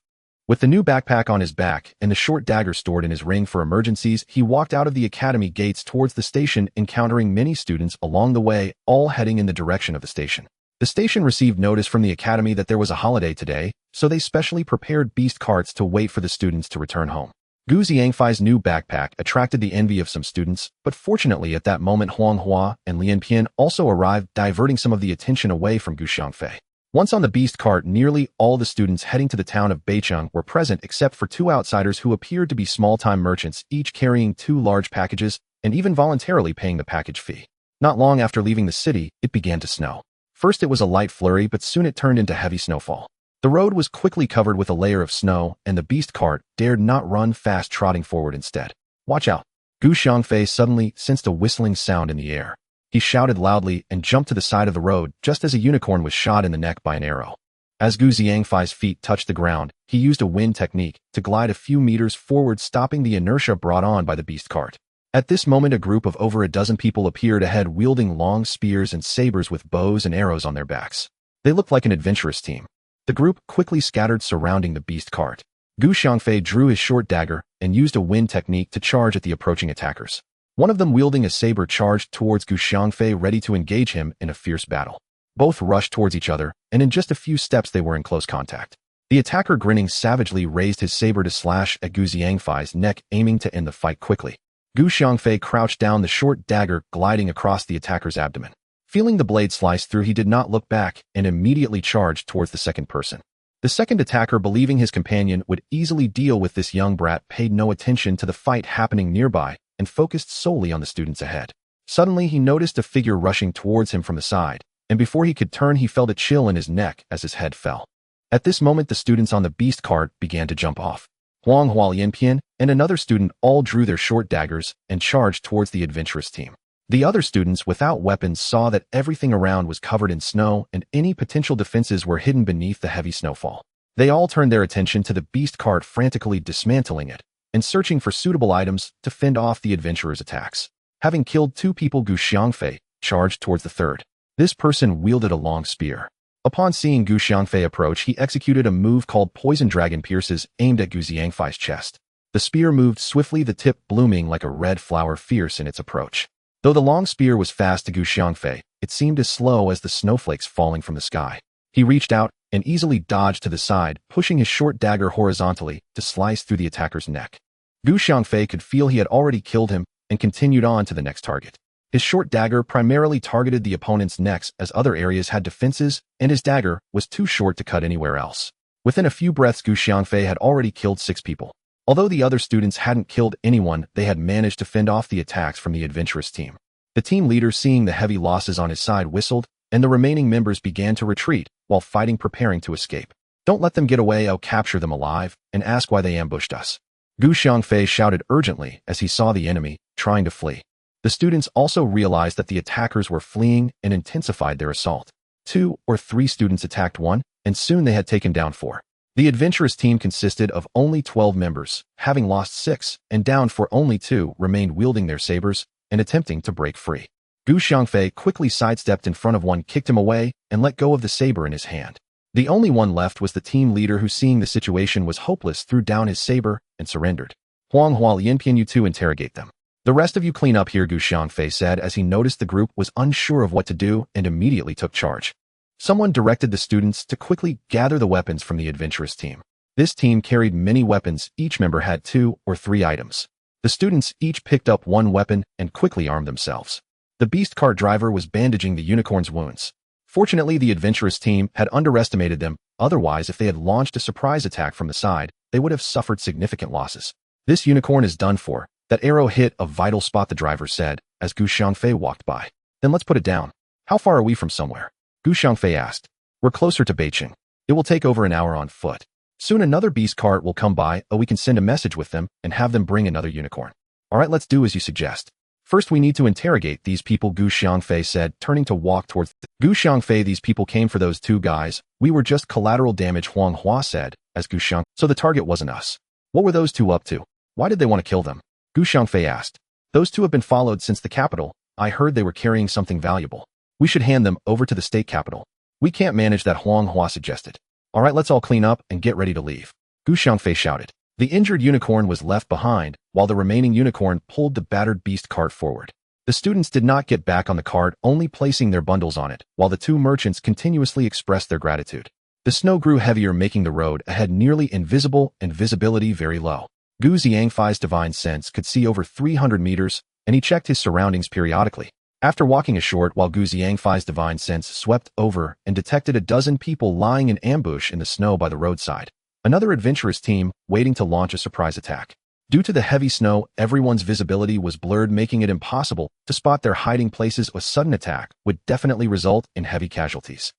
With the new backpack on his back and the short dagger stored in his ring for emergencies, he walked out of the academy gates towards the station, encountering many students along the way, all heading in the direction of the station. The station received notice from the academy that there was a holiday today, so they specially prepared beast carts to wait for the students to return home. Xiangfei's new backpack attracted the envy of some students, but fortunately at that moment Huang Hua and Lian Pian also arrived, diverting some of the attention away from Xiangfei. Once on the beast cart, nearly all the students heading to the town of Beicheng were present except for two outsiders who appeared to be small-time merchants, each carrying 2 large packages and even voluntarily paying the package fee. Not long after leaving the city, it began to snow. First it was a light flurry, but soon it turned into heavy snowfall. The road was quickly covered with a layer of snow, and the beast cart dared not run fast, trotting forward instead. "Watch out!" Xiangfei suddenly sensed a whistling sound in the air. He shouted loudly and jumped to the side of the road just as a unicorn was shot in the neck by an arrow. As Xiangfei's feet touched the ground, he used a wind technique to glide a few meters forward, stopping the inertia brought on by the beast cart. At this moment, a group of over a dozen people appeared ahead, wielding long spears and sabers with bows and arrows on their backs. They looked like an adventurous team. The group quickly scattered surrounding the beast cart. Xiangfei drew his short dagger and used a wind technique to charge at the approaching attackers. One of them, wielding a saber, charged towards Xiangfei, ready to engage him in a fierce battle. Both rushed towards each other, and in just a few steps they were in close contact. The attacker, grinning savagely, raised his saber to slash at Xiangfei's neck, aiming to end the fight quickly. Xiangfei crouched down, the short dagger gliding across the attacker's abdomen. Feeling the blade slice through, he did not look back and immediately charged towards the second person. The second attacker, believing his companion would easily deal with this young brat, paid no attention to the fight happening nearby and focused solely on the students ahead. Suddenly, he noticed a figure rushing towards him from the side, and before he could turn, he felt a chill in his neck as his head fell. At this moment, the students on the beast cart began to jump off. Huang Hua, Lian Pian, and another student all drew their short daggers and charged towards the adventurous team. The other students without weapons saw that everything around was covered in snow and any potential defenses were hidden beneath the heavy snowfall. They all turned their attention to the beast cart, frantically dismantling it and searching for suitable items to fend off the adventurers' attacks. Having killed 2 people, Xiangfei charged towards the third. This person wielded a long spear. Upon seeing Xiangfei approach, he executed a move called Poison Dragon Pierces, aimed at Xiangfei's chest. The spear moved swiftly, the tip blooming like a red flower, fierce in its approach. Though the long spear was fast to Xiangfei, it seemed as slow as the snowflakes falling from the sky. He reached out and easily dodged to the side, pushing his short dagger horizontally to slice through the attacker's neck. Xiangfei could feel he had already killed him and continued on to the next target. His short dagger primarily targeted the opponent's necks, as other areas had defenses, and his dagger was too short to cut anywhere else. Within a few breaths, Xiangfei had already killed 6 people. Although the other students hadn't killed anyone, they had managed to fend off the attacks from the adventurous team. The team leader, seeing the heavy losses on his side, whistled, and the remaining members began to retreat while fighting, preparing to escape. "Don't let them get away, I'll capture them alive and ask why they ambushed us." Xiangfei shouted urgently as he saw the enemy trying to flee. The students also realized that the attackers were fleeing and intensified their assault. 2 or 3 students attacked one, and soon they had taken down 4. The adventurous team consisted of only 12 members, having lost 6 and down 4, only 2 remained wielding their sabers and attempting to break free. Xiangfei quickly sidestepped in front of one, kicked him away, and let go of the saber in his hand. The only one left was the team leader, who, seeing the situation was hopeless, threw down his saber and surrendered. "Huang Hua, Lian Pian, you 2 interrogate them. The rest of you clean up here," Xiangfei said as he noticed the group was unsure of what to do and immediately took charge. Someone directed the students to quickly gather the weapons from the adventurous team. This team carried many weapons, each member had 2 or 3 items. The students each picked up 1 weapon and quickly armed themselves. The beast cart driver was bandaging the unicorn's wounds. Fortunately, the adventurous team had underestimated them, otherwise if they had launched a surprise attack from the side, they would have suffered significant losses. "This unicorn is done for. That arrow hit a vital spot," the driver said as Xiangfei walked by. "Then let's put it down." "How far are we from somewhere?" Xiangfei asked. "We're closer to Beicheng. It will take over an hour on foot." Soon another beast cart will come by, or we can send a message with them and have them bring another unicorn. Alright, let's do as you suggest. First we need to interrogate these people, Gu Xiangfei said, turning to walk towards Gu Xiangfei. These people came for those two guys. We were just collateral damage, Huang Hua said, as Gu Xiang. So the target wasn't us. What were those two up to? Why did they want to kill them? Gu Xiangfei asked. Those two have been followed since the capital. I heard they were carrying something valuable. We should hand them over to the state capital. We can't manage that, Huang Hua suggested. Alright, let's all clean up and get ready to leave. Gu Xiangfei shouted. The injured unicorn was left behind, while the remaining unicorn pulled the battered beast cart forward. The students did not get back on the cart, only placing their bundles on it, while the two merchants continuously expressed their gratitude. The snow grew heavier, making the road ahead nearly invisible and visibility very low. Gu Xiangfei's divine sense could see over 300 meters, and he checked his surroundings periodically. After walking a short while, Gu Xiangfei's divine sense swept over and detected a dozen people lying in ambush in the snow by the roadside. Another adventurous team waiting to launch a surprise attack. Due to the heavy snow, everyone's visibility was blurred, making it impossible to spot their hiding places. A sudden attack would definitely result in heavy casualties.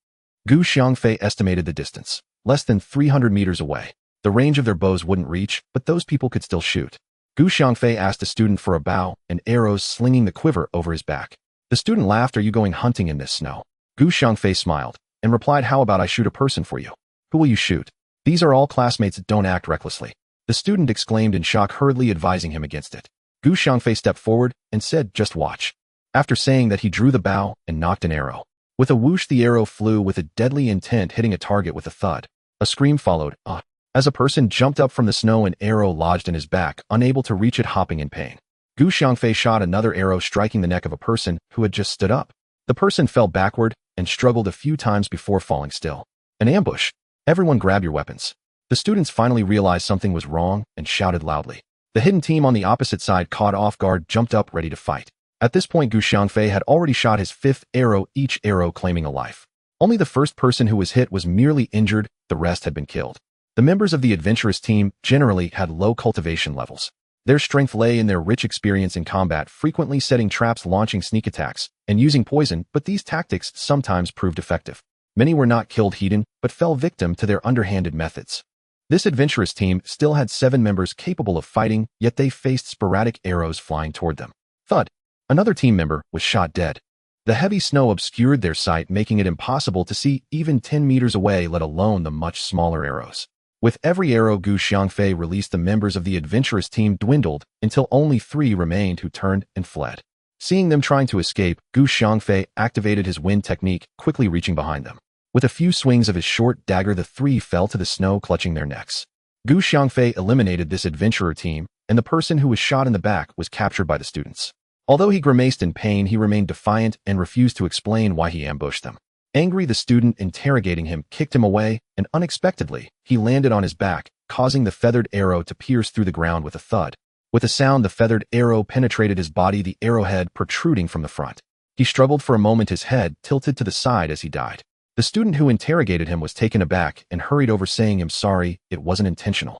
Gu Xiangfei estimated the distance, less than 300 meters away. The range of their bows wouldn't reach, but those people could still shoot. Gu Xiangfei asked a student for a bow and arrows, slinging the quiver over his back. The student laughed. Are you going hunting in this snow? Gu Xiangfei smiled and replied, how about I shoot a person for you? Who will you shoot? These are all classmates. Don't act recklessly. The student exclaimed in shock, hurriedly advising him against it. Gu Xiangfei stepped forward and said, just watch. After saying that, he drew the bow and knocked an arrow. With a whoosh, the arrow flew with a deadly intent, hitting a target with a thud. A scream followed. As a person jumped up from the snow, an arrow lodged in his back, unable to reach it, hopping in pain. Gu Xiangfei shot another arrow, striking the neck of a person who had just stood up. The person fell backward and struggled a few times before falling still. An ambush. Everyone grab your weapons. The students finally realized something was wrong and shouted loudly. The hidden team on the opposite side, caught off guard, jumped up ready to fight. At this point, Gu Xiangfei had already shot his fifth arrow, each arrow claiming a life. Only the first person who was hit was merely injured, the rest had been killed. The members of the adventurous team generally had low cultivation levels. Their strength lay in their rich experience in combat, frequently setting traps, launching sneak attacks, and using poison, but these tactics sometimes proved effective. Many were not killed heathen, but fell victim to their underhanded methods. This adventurous team still had 7 members capable of fighting, yet they faced sporadic arrows flying toward them. Thud! Another team member was shot dead. The heavy snow obscured their sight, making it impossible to see even 10 meters away, let alone the much smaller arrows. With every arrow Gu Xiangfei released, the members of the adventurous team dwindled until only 3 remained, who turned and fled. Seeing them trying to escape, Gu Xiangfei activated his wind technique, quickly reaching behind them. With a few swings of his short dagger, the 3 fell to the snow, clutching their necks. Gu Xiangfei eliminated this adventurer team, and the person who was shot in the back was captured by the students. Although he grimaced in pain, he remained defiant and refused to explain why he ambushed them. Angry, the student interrogating him kicked him away, and unexpectedly, he landed on his back, causing the feathered arrow to pierce through the ground with a thud. With a sound, the feathered arrow penetrated his body, the arrowhead protruding from the front. He struggled for a moment, his head tilted to the side as he died. The student who interrogated him was taken aback and hurried over, saying, I'm sorry, it wasn't intentional.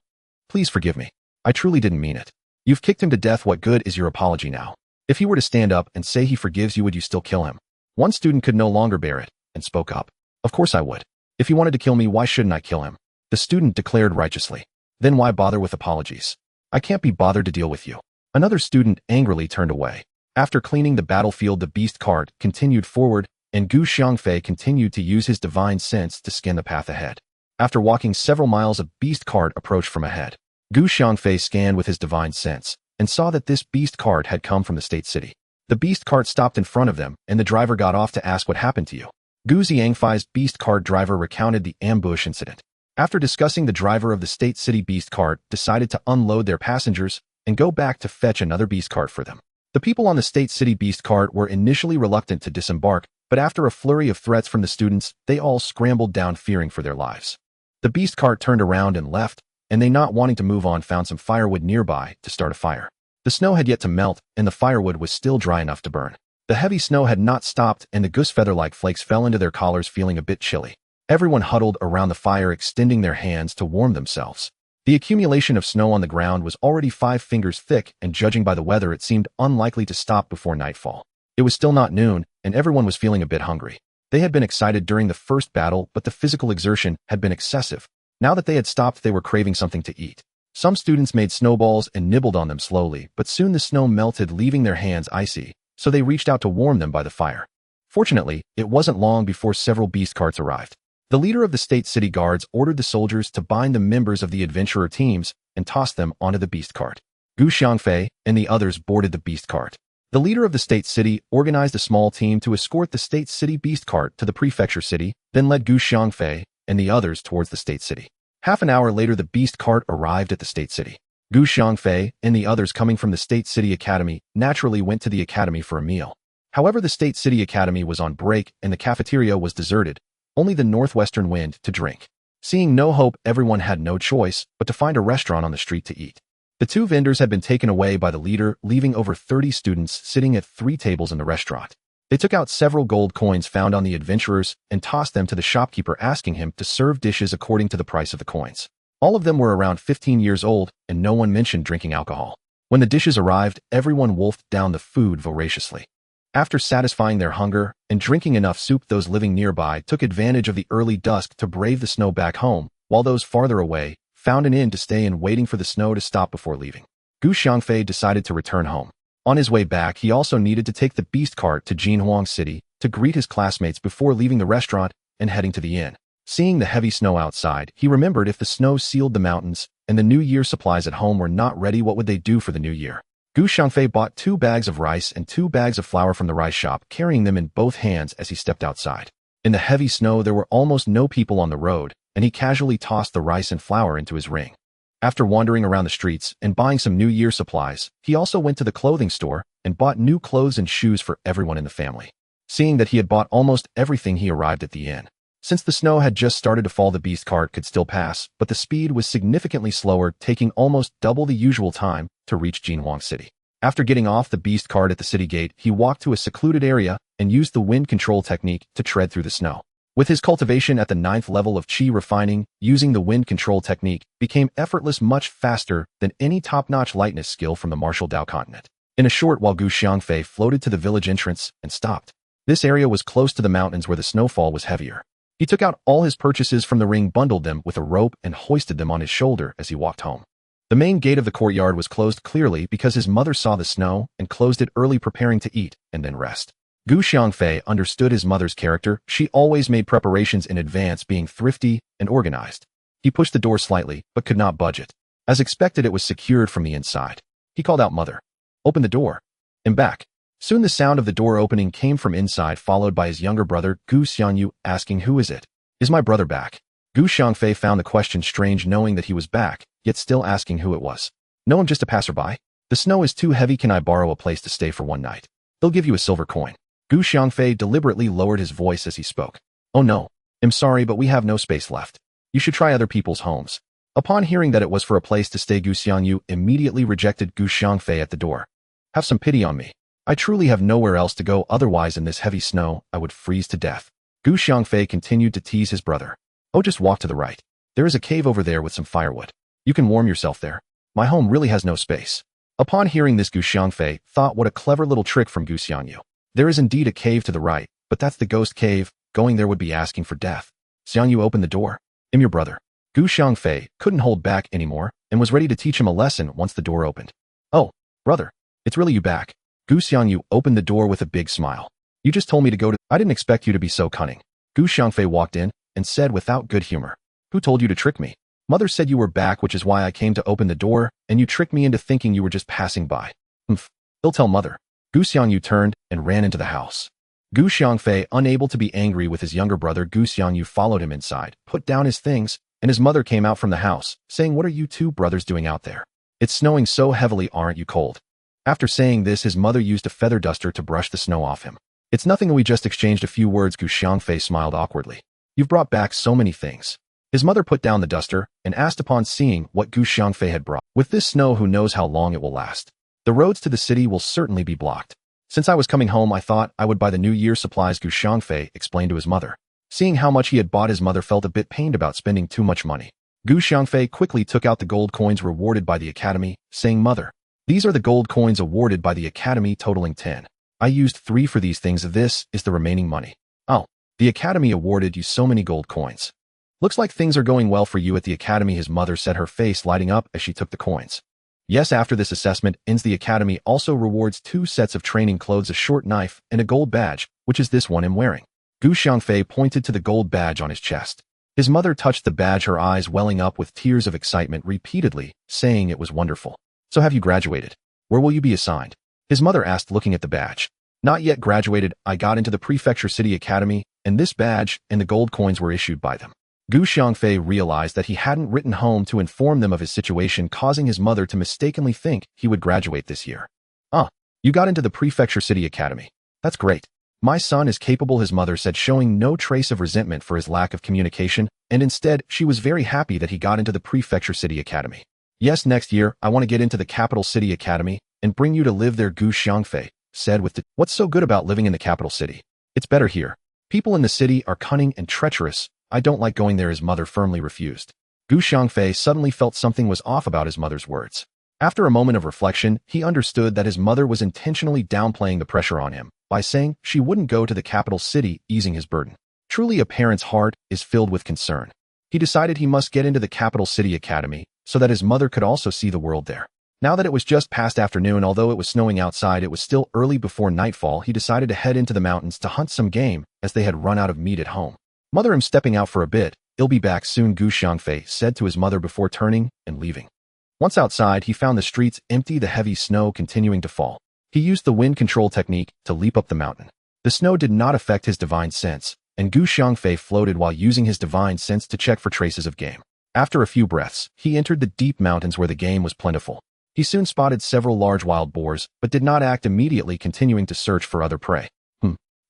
Please forgive me. I truly didn't mean it. You've kicked him to death. What good is your apology now? If he were to stand up and say he forgives you, would you still kill him? One student could no longer bear it and spoke up. Of course I would. If he wanted to kill me, why shouldn't I kill him? The student declared righteously. Then why bother with apologies? I can't be bothered to deal with you. Another student angrily turned away. After cleaning the battlefield, the beast cart continued forward, and Gu Xiangfei continued to use his divine sense to scan the path ahead. After walking several miles, a beast cart approached from ahead. Gu Xiangfei scanned with his divine sense and saw that this beast cart had come from the state city. The beast cart stopped in front of them, and the driver got off to ask what happened to you. Gu Xiangfei's beast cart driver recounted the ambush incident. After discussing, the driver of the state city beast cart decided to unload their passengers and go back to fetch another beast cart for them. The people on the state city beast cart were initially reluctant to disembark, but after a flurry of threats from the students, they all scrambled down, fearing for their lives. The beast cart turned around and left, and they, not wanting to move on, found some firewood nearby to start a fire. The snow had yet to melt, and the firewood was still dry enough to burn. The heavy snow had not stopped, and the goose feather-like flakes fell into their collars, feeling a bit chilly. Everyone huddled around the fire, extending their hands to warm themselves. The accumulation of snow on the ground was already 5 fingers thick, and judging by the weather, it seemed unlikely to stop before nightfall. It was still not noon, and everyone was feeling a bit hungry. They had been excited during the first battle, but the physical exertion had been excessive. Now that they had stopped, they were craving something to eat. Some students made snowballs and nibbled on them slowly, but soon the snow melted, leaving their hands icy, so they reached out to warm them by the fire. Fortunately, it wasn't long before several beast carts arrived. The leader of the state city guards ordered the soldiers to bind the members of the adventurer teams and toss them onto the beast cart. Gu Xiangfei and the others boarded the beast cart. The leader of the state city organized a small team to escort the state city beast cart to the prefecture city, then led Gu Xiangfei and the others towards the state city. Half an hour later, the beast cart arrived at the state city. Gu Xiangfei and the others coming from the state city academy naturally went to the academy for a meal. However, the state city academy was on break and the cafeteria was deserted, only the northwestern wind to drink. Seeing no hope, everyone had no choice but to find a restaurant on the street to eat. The two vendors had been taken away by the leader, leaving over 30 students sitting at 3 tables in the restaurant. They took out several gold coins found on the adventurers and tossed them to the shopkeeper, asking him to serve dishes according to the price of the coins. All of them were around 15 years old, and no one mentioned drinking alcohol. When the dishes arrived, everyone wolfed down the food voraciously. After satisfying their hunger and drinking enough soup, those living nearby took advantage of the early dusk to brave the snow back home, while those farther away found an inn to stay in, waiting for the snow to stop before leaving. Gu Xiangfei decided to return home. On his way back, he also needed to take the beast cart to Jinhuang City to greet his classmates before leaving the restaurant and heading to the inn. Seeing the heavy snow outside, he remembered if the snow sealed the mountains and the New Year supplies at home were not ready, what would they do for the New Year? Gu Xiangfei bought 2 bags of rice and 2 bags of flour from the rice shop, carrying them in both hands as he stepped outside. In the heavy snow, there were almost no people on the road, and he casually tossed the rice and flour into his ring. After wandering around the streets and buying some New Year supplies, he also went to the clothing store and bought new clothes and shoes for everyone in the family. Seeing that he had bought almost everything, he arrived at the inn. Since the snow had just started to fall, the beast cart could still pass, but the speed was significantly slower, taking almost double the usual time to reach Jinhuang City. After getting off the beast cart at the city gate, he walked to a secluded area and used the wind control technique to tread through the snow. With his cultivation at the 9th level of Qi, refining using the wind control technique became effortless, much faster than any top-notch lightness skill from the martial Dao continent. In a short while, Gu Xiangfei floated to the village entrance and stopped. This area was close to the mountains where the snowfall was heavier. He took out all his purchases from the ring, bundled them with a rope, and hoisted them on his shoulder as he walked home. The main gate of the courtyard was closed clearly because his mother saw the snow and closed it early, preparing to eat and then rest. Gu Xiangfei understood his mother's character. She always made preparations in advance, being thrifty and organized. He pushed the door slightly, but could not budge it. As expected, it was secured from the inside. He called out, "Mother, open the door. I'm back." Soon the sound of the door opening came from inside, followed by his younger brother, Gu Xiangyu, asking, "Who is it? Is my brother back?" Gu Xiangfei found the question strange, knowing that he was back, yet still asking who it was. "No, I'm just a passerby. The snow is too heavy. Can I borrow a place to stay for one night? They'll give you a silver coin." Gu Xiangfei deliberately lowered his voice as he spoke. "Oh no, I'm sorry, but we have no space left. You should try other people's homes." Upon hearing that it was for a place to stay, Gu Xiangyu immediately rejected Gu Xiangfei at the door. "Have some pity on me. I truly have nowhere else to go, otherwise in this heavy snow I would freeze to death." Gu Xiangfei continued to tease his brother. "Oh, just walk to the right. There is a cave over there with some firewood. You can warm yourself there. My home really has no space." Upon hearing this, Gu Xiangfei thought, what a clever little trick from Gu Xiangyu. There is indeed a cave to the right, but that's the ghost cave. Going there would be asking for death. Xiangyu opened the door. "I'm your brother." Gu Xiangfei couldn't hold back anymore and was ready to teach him a lesson once the door opened. "Oh, brother, it's really you back." Gu Xiangyu opened the door with a big smile. "You just told me to go to... I didn't expect you to be so cunning." Gu Xiangfei walked in and said without good humor, "Who told you to trick me? Mother said you were back, which is why I came to open the door, and you tricked me into thinking you were just passing by." "Humph, he'll tell mother." Gu Xiangyu turned and ran into the house. Gu Xiangfei, unable to be angry with his younger brother, Gu Xiangyu followed him inside, put down his things, and his mother came out from the house, saying, "What are you two brothers doing out there? It's snowing so heavily, aren't you cold?" After saying this, his mother used a feather duster to brush the snow off him. "It's nothing, we just exchanged a few words." Gu Xiangfei smiled awkwardly. "You've brought back so many things." His mother put down the duster and asked upon seeing what Gu Xiangfei had brought. "With this snow, who knows how long it will last? The roads to the city will certainly be blocked. Since I was coming home, I thought I would buy the New Year supplies." Gu Xiangfei explained to his mother. Seeing how much he had bought, his mother felt a bit pained about spending too much money. Gu Xiangfei quickly took out the gold coins rewarded by the academy, saying, "Mother, these are the gold coins awarded by the academy, totaling 10. I used 3 for these things. This is the remaining money." "Oh, the academy awarded you so many gold coins. Looks like things are going well for you at the academy, his mother said, her face lighting up as she took the coins. Yes, after this assessment ends, the academy also rewards 2 sets of training clothes, a short knife, and a gold badge, which is this one I'm wearing. Xiangfei pointed to the gold badge on his chest. His mother touched the badge, her eyes welling up with tears of excitement, repeatedly saying it was wonderful. So have you graduated? Where will you be assigned? His mother asked, looking at the badge. Not yet graduated. I got into the Prefecture City Academy, and this badge and the gold coins were issued by them. Xiangfei realized that he hadn't written home to inform them of his situation, causing his mother to mistakenly think he would graduate this year. You got into the Prefecture City Academy. That's great. My son is capable, his mother said, showing no trace of resentment for his lack of communication, and instead, she was very happy that he got into the Prefecture City Academy. Yes, next year, I want to get into the Capital City Academy and bring you to live there, Xiangfei said with what's so good about living in the capital city? It's better here. People in the city are cunning and treacherous. I don't like going there, his mother firmly refused. Xiangfei suddenly felt something was off about his mother's words. After a moment of reflection, he understood that his mother was intentionally downplaying the pressure on him by saying she wouldn't go to the capital city, easing his burden. Truly, a parent's heart is filled with concern. He decided he must get into the Capital City Academy so that his mother could also see the world there. Now that it was just past afternoon, although it was snowing outside, it was still early before nightfall. He decided to head into the mountains to hunt some game as they had run out of meat at home. Mother, I'm stepping out for a bit. I'll be back soon, Xiangfei said to his mother before turning and leaving. Once outside, he found the streets empty, the heavy snow continuing to fall. He used the wind control technique to leap up the mountain. The snow did not affect his divine sense, and Xiangfei floated while using his divine sense to check for traces of game. After a few breaths, he entered the deep mountains where the game was plentiful. He soon spotted several large wild boars, but did not act immediately, continuing to search for other prey.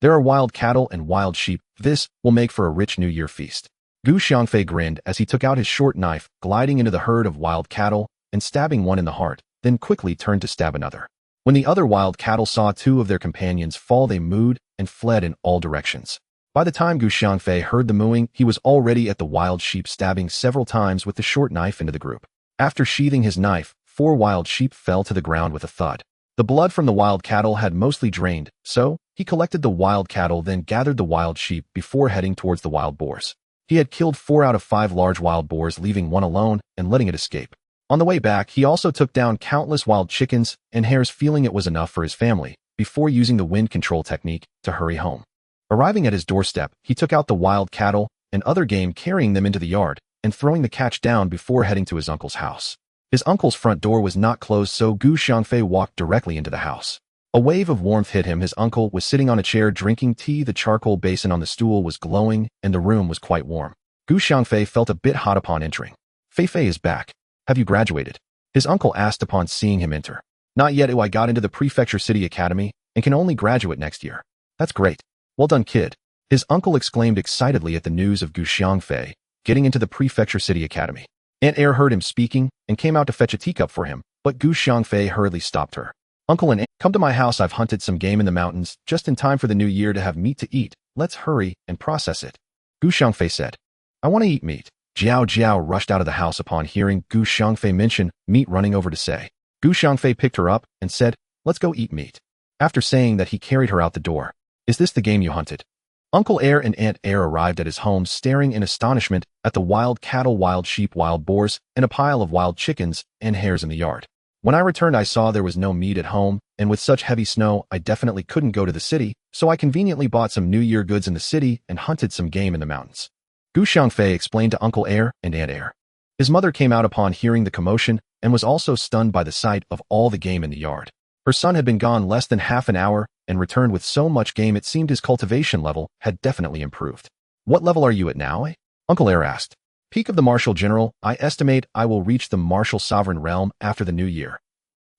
There are wild cattle and wild sheep. This will make for a rich New Year feast. Xiangfei grinned as he took out his short knife, gliding into the herd of wild cattle and stabbing one in the heart, then quickly turned to stab another. When the other wild cattle saw 2 of their companions fall, they mooed and fled in all directions. By the time Xiangfei heard the mooing, he was already at the wild sheep, stabbing several times with the short knife into the group. After sheathing his knife, 4 wild sheep fell to the ground with a thud. The blood from the wild cattle had mostly drained, so he collected the wild cattle, then gathered the wild sheep before heading towards the wild boars. He had killed 4 out of 5 large wild boars, leaving one alone and letting it escape. On the way back, he also took down countless wild chickens and hares, feeling it was enough for his family, before using the wind control technique to hurry home. Arriving at his doorstep, he took out the wild cattle and other game, carrying them into the yard and throwing the catch down before heading to his uncle's house. His uncle's front door was not closed, so Xiangfei walked directly into the house. A wave of warmth hit him. His uncle was sitting on a chair drinking tea. The charcoal basin on the stool was glowing, and the room was quite warm. Xiangfei felt a bit hot upon entering. Fei is back. Have you graduated? His uncle asked upon seeing him enter. Not yet. I got into the Prefecture City Academy and can only graduate next year. That's great. Well done, kid. His uncle exclaimed excitedly at the news of Xiangfei getting into the Prefecture City Academy. Aunt Air heard him speaking and came out to fetch a teacup for him, but Xiangfei hurriedly stopped her. Uncle and Aunt, come to my house. I've hunted some game in the mountains, just in time for the new year to have meat to eat. Let's hurry and process it. Xiangfei said. I want to eat meat. Jiao rushed out of the house upon hearing Xiangfei mention meat, running over to say. Xiangfei picked her up and said, let's go eat meat. After saying that, he carried her out the door. Is this the game you hunted? Uncle Air and Aunt Air arrived at his home, staring in astonishment at the wild cattle, wild sheep, wild boars, and a pile of wild chickens and hares in the yard. When I returned, I saw there was no meat at home, and with such heavy snow, I definitely couldn't go to the city, so I conveniently bought some New Year goods in the city and hunted some game in the mountains. Xiangfei explained to Uncle Air and Aunt Air. His mother came out upon hearing the commotion and was also stunned by the sight of all the game in the yard. Her son had been gone less than half an hour and returned with so much game it seemed his cultivation level had definitely improved. What level are you at now, eh? Uncle Air asked. Peak of the Martial General. I estimate I will reach the Martial Sovereign Realm after the new year.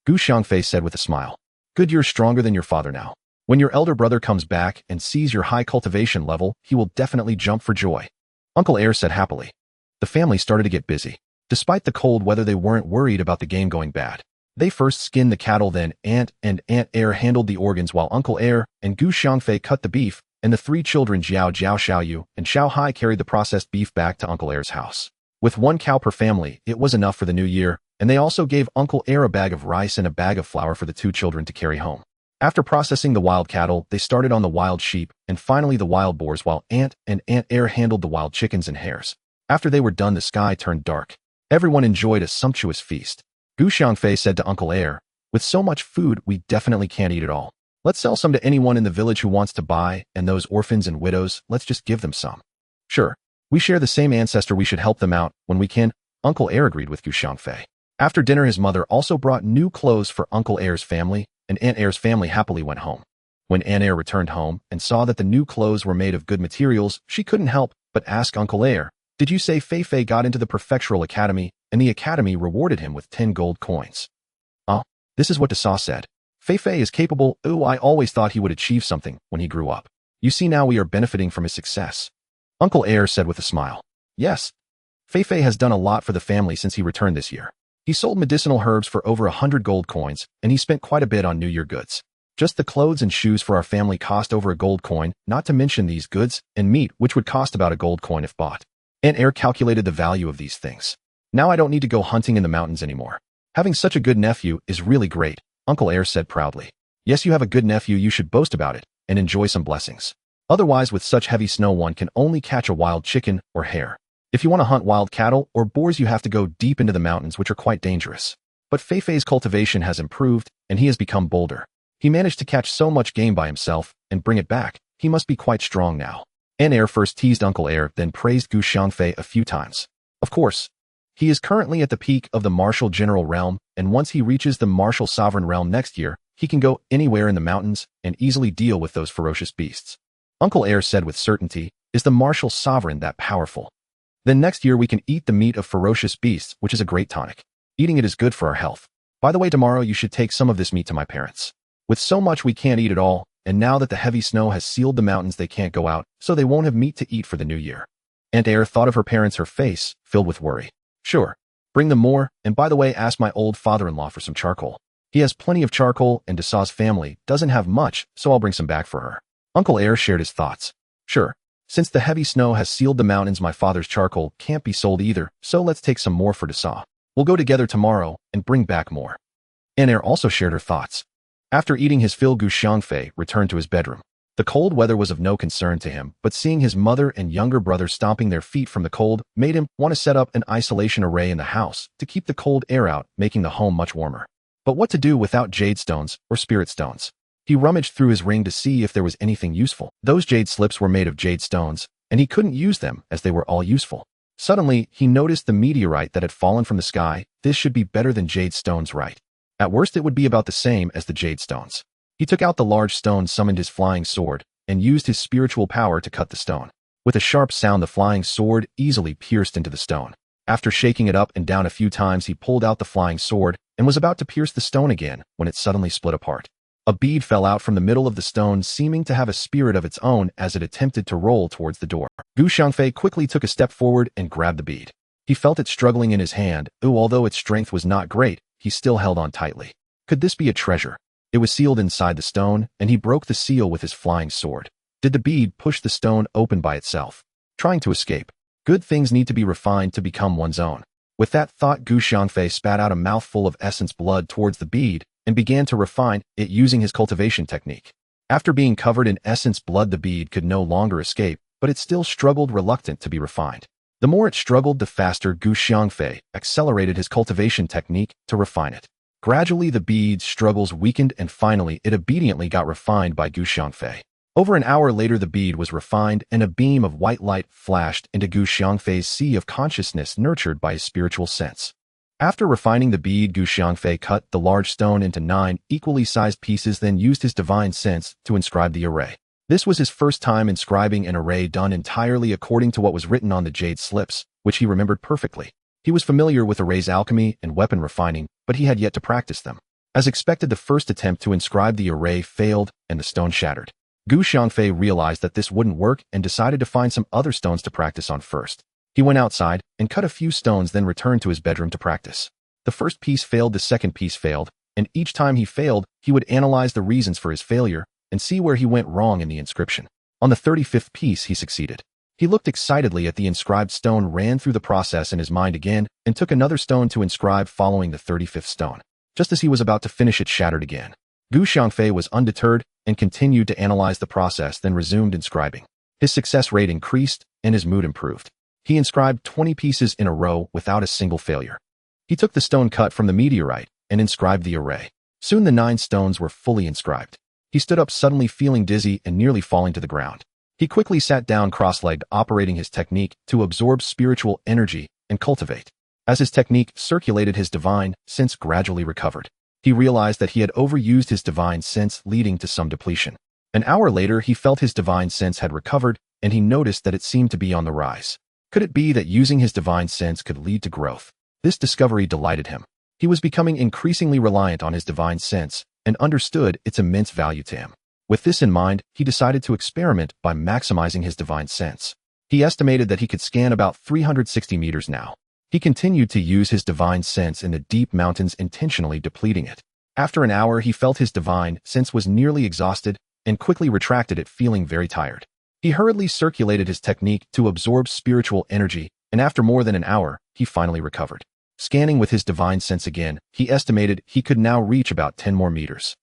Xiangfei said with a smile. Good, you're stronger than your father now. When your elder brother comes back and sees your high cultivation level, he will definitely jump for joy. Uncle Air said happily. The family started to get busy. Despite the cold weather, they weren't worried about the game going bad. They first skinned the cattle, then Aunt and Aunt Air handled the organs, while Uncle Air and Xiangfei cut the beef, and the 3 children Jiao, Xiaoyu, and Xiaohai carried the processed beef back to Uncle Air's house. With 1 cow per family, it was enough for the new year, and they also gave Uncle Air a bag of rice and a bag of flour for the 2 children to carry home. After processing the wild cattle, they started on the wild sheep and finally the wild boars, while Aunt and Aunt Air handled the wild chickens and hares. After they were done, the sky turned dark. Everyone enjoyed a sumptuous feast. Gu Xiangfei said to Uncle Air, "With so much food, we definitely can't eat it all. Let's sell some to anyone in the village who wants to buy, and those orphans and widows, let's just give them some." "Sure. We share the same ancestor, we should help them out when we can," Uncle Air agreed with Gu Xiangfei. After dinner, his mother also brought new clothes for Uncle Air's family, and Aunt Air's family happily went home. When Aunt Air returned home and saw that the new clothes were made of good materials, she couldn't help but ask Uncle Air, "Did you say Fei got into the Prefectural Academy, and the Academy rewarded him with 10 gold coins?" This is what Dao said. "Fei is capable. I always thought he would achieve something when he grew up. You see, now we are benefiting from his success." Uncle Air said with a smile. "Yes. Fei has done a lot for the family since he returned this year. He sold medicinal herbs for over 100 gold coins, and he spent quite a bit on New Year goods. Just the clothes and shoes for our family cost over a gold coin, not to mention these goods and meat, which would cost about a gold coin if bought." Aunt Air calculated the value of these things. "Now I don't need to go hunting in the mountains anymore. Having such a good nephew is really great," Uncle Air said proudly. "Yes, you have a good nephew, you should boast about it and enjoy some blessings. Otherwise, with such heavy snow, one can only catch a wild chicken or hare. If you want to hunt wild cattle or boars, you have to go deep into the mountains, which are quite dangerous. But Fei's cultivation has improved, and he has become bolder. He managed to catch so much game by himself and bring it back. He must be quite strong now." Aunt Air first teased Uncle Air, then praised Gu Xiangfei a few times. Of course, he is currently at the peak of the martial general realm, and once he reaches the martial sovereign realm next year, he can go anywhere in the mountains and easily deal with those ferocious beasts. Uncle Air said with certainty, "Is the martial sovereign that powerful? Then next year we can eat the meat of ferocious beasts, which is a great tonic. Eating it is good for our health. By the way, tomorrow you should take some of this meat to my parents. With so much we can't eat it all, and now that the heavy snow has sealed the mountains, they can't go out, so they won't have meat to eat for the new year." Aunt Air thought of her parents, her face filled with worry. "Sure, bring them more, and by the way, ask my old father-in-law for some charcoal. He has plenty of charcoal, and Dao's family doesn't have much, so I'll bring some back for her." Uncle Air shared his thoughts. "Sure. Since the heavy snow has sealed the mountains, my father's charcoal can't be sold either, so let's take some more for Dao. We'll go together tomorrow and bring back more." Aunt Air also shared her thoughts. After eating his fill, Gu Xiangfei returned to his bedroom. The cold weather was of no concern to him, but seeing his mother and younger brother stomping their feet from the cold made him want to set up an isolation array in the house to keep the cold air out, making the home much warmer. But what to do without jade stones or spirit stones? He rummaged through his ring to see if there was anything useful. Those jade slips were made of jade stones, and he couldn't use them as they were all useful. Suddenly, he noticed the meteorite that had fallen from the sky. This should be better than jade stones, right? At worst, it would be about the same as the jade stones. He took out the large stone, summoned his flying sword, and used his spiritual power to cut the stone. With a sharp sound, the flying sword easily pierced into the stone. After shaking it up and down a few times, he pulled out the flying sword and was about to pierce the stone again when it suddenly split apart. A bead fell out from the middle of the stone, seeming to have a spirit of its own as it attempted to roll towards the door. Gu Xiangfei quickly took a step forward and grabbed the bead. He felt it struggling in his hand. Although its strength was not great, he still held on tightly. Could this be a treasure? It was sealed inside the stone, and he broke the seal with his flying sword. Did the bead push the stone open by itself? Trying to escape. Good things need to be refined to become one's own. With that thought, Gu Xiangfei spat out a mouthful of essence blood towards the bead and began to refine it using his cultivation technique. After being covered in essence blood, the bead could no longer escape, but it still struggled, reluctant to be refined. The more it struggled, the faster Gu Xiangfei accelerated his cultivation technique to refine it. Gradually, the bead's struggles weakened, and finally, it obediently got refined by Gu Xiangfei. Over an hour later, the bead was refined, and a beam of white light flashed into Gu Xiangfei's sea of consciousness, nurtured by his spiritual sense. After refining the bead, Gu Xiangfei cut the large stone into 9 equally sized pieces, then used his divine sense to inscribe the array. This was his first time inscribing an array done entirely according to what was written on the jade slips, which he remembered perfectly. He was familiar with array's alchemy and weapon refining, but he had yet to practice them. As expected, the first attempt to inscribe the array failed, and the stone shattered. Gu Xiangfei realized that this wouldn't work and decided to find some other stones to practice on first. He went outside and cut a few stones, then returned to his bedroom to practice. The first piece failed, the second piece failed, and each time he failed, he would analyze the reasons for his failure and see where he went wrong in the inscription. On the 35th piece, he succeeded. He looked excitedly at the inscribed stone, ran through the process in his mind again, and took another stone to inscribe following the 35th stone. Just as he was about to finish, it shattered again. Gu Xiangfei was undeterred and continued to analyze the process, then resumed inscribing. His success rate increased and his mood improved. He inscribed 20 pieces in a row without a single failure. He took the stone cut from the meteorite and inscribed the array. Soon the 9 stones were fully inscribed. He stood up suddenly feeling dizzy and nearly falling to the ground. He quickly sat down cross-legged, operating his technique to absorb spiritual energy and cultivate. As his technique circulated, his divine sense gradually recovered. He realized that he had overused his divine sense, leading to some depletion. An hour later, he felt his divine sense had recovered, and he noticed that it seemed to be on the rise. Could it be that using his divine sense could lead to growth? This discovery delighted him. He was becoming increasingly reliant on his divine sense and understood its immense value to him. With this in mind, he decided to experiment by maximizing his divine sense. He estimated that he could scan about 360 meters now. He continued to use his divine sense in the deep mountains, intentionally depleting it. After an hour, he felt his divine sense was nearly exhausted and quickly retracted it, feeling very tired. He hurriedly circulated his technique to absorb spiritual energy, and after more than an hour, he finally recovered. Scanning with his divine sense again, he estimated he could now reach about 10 more meters.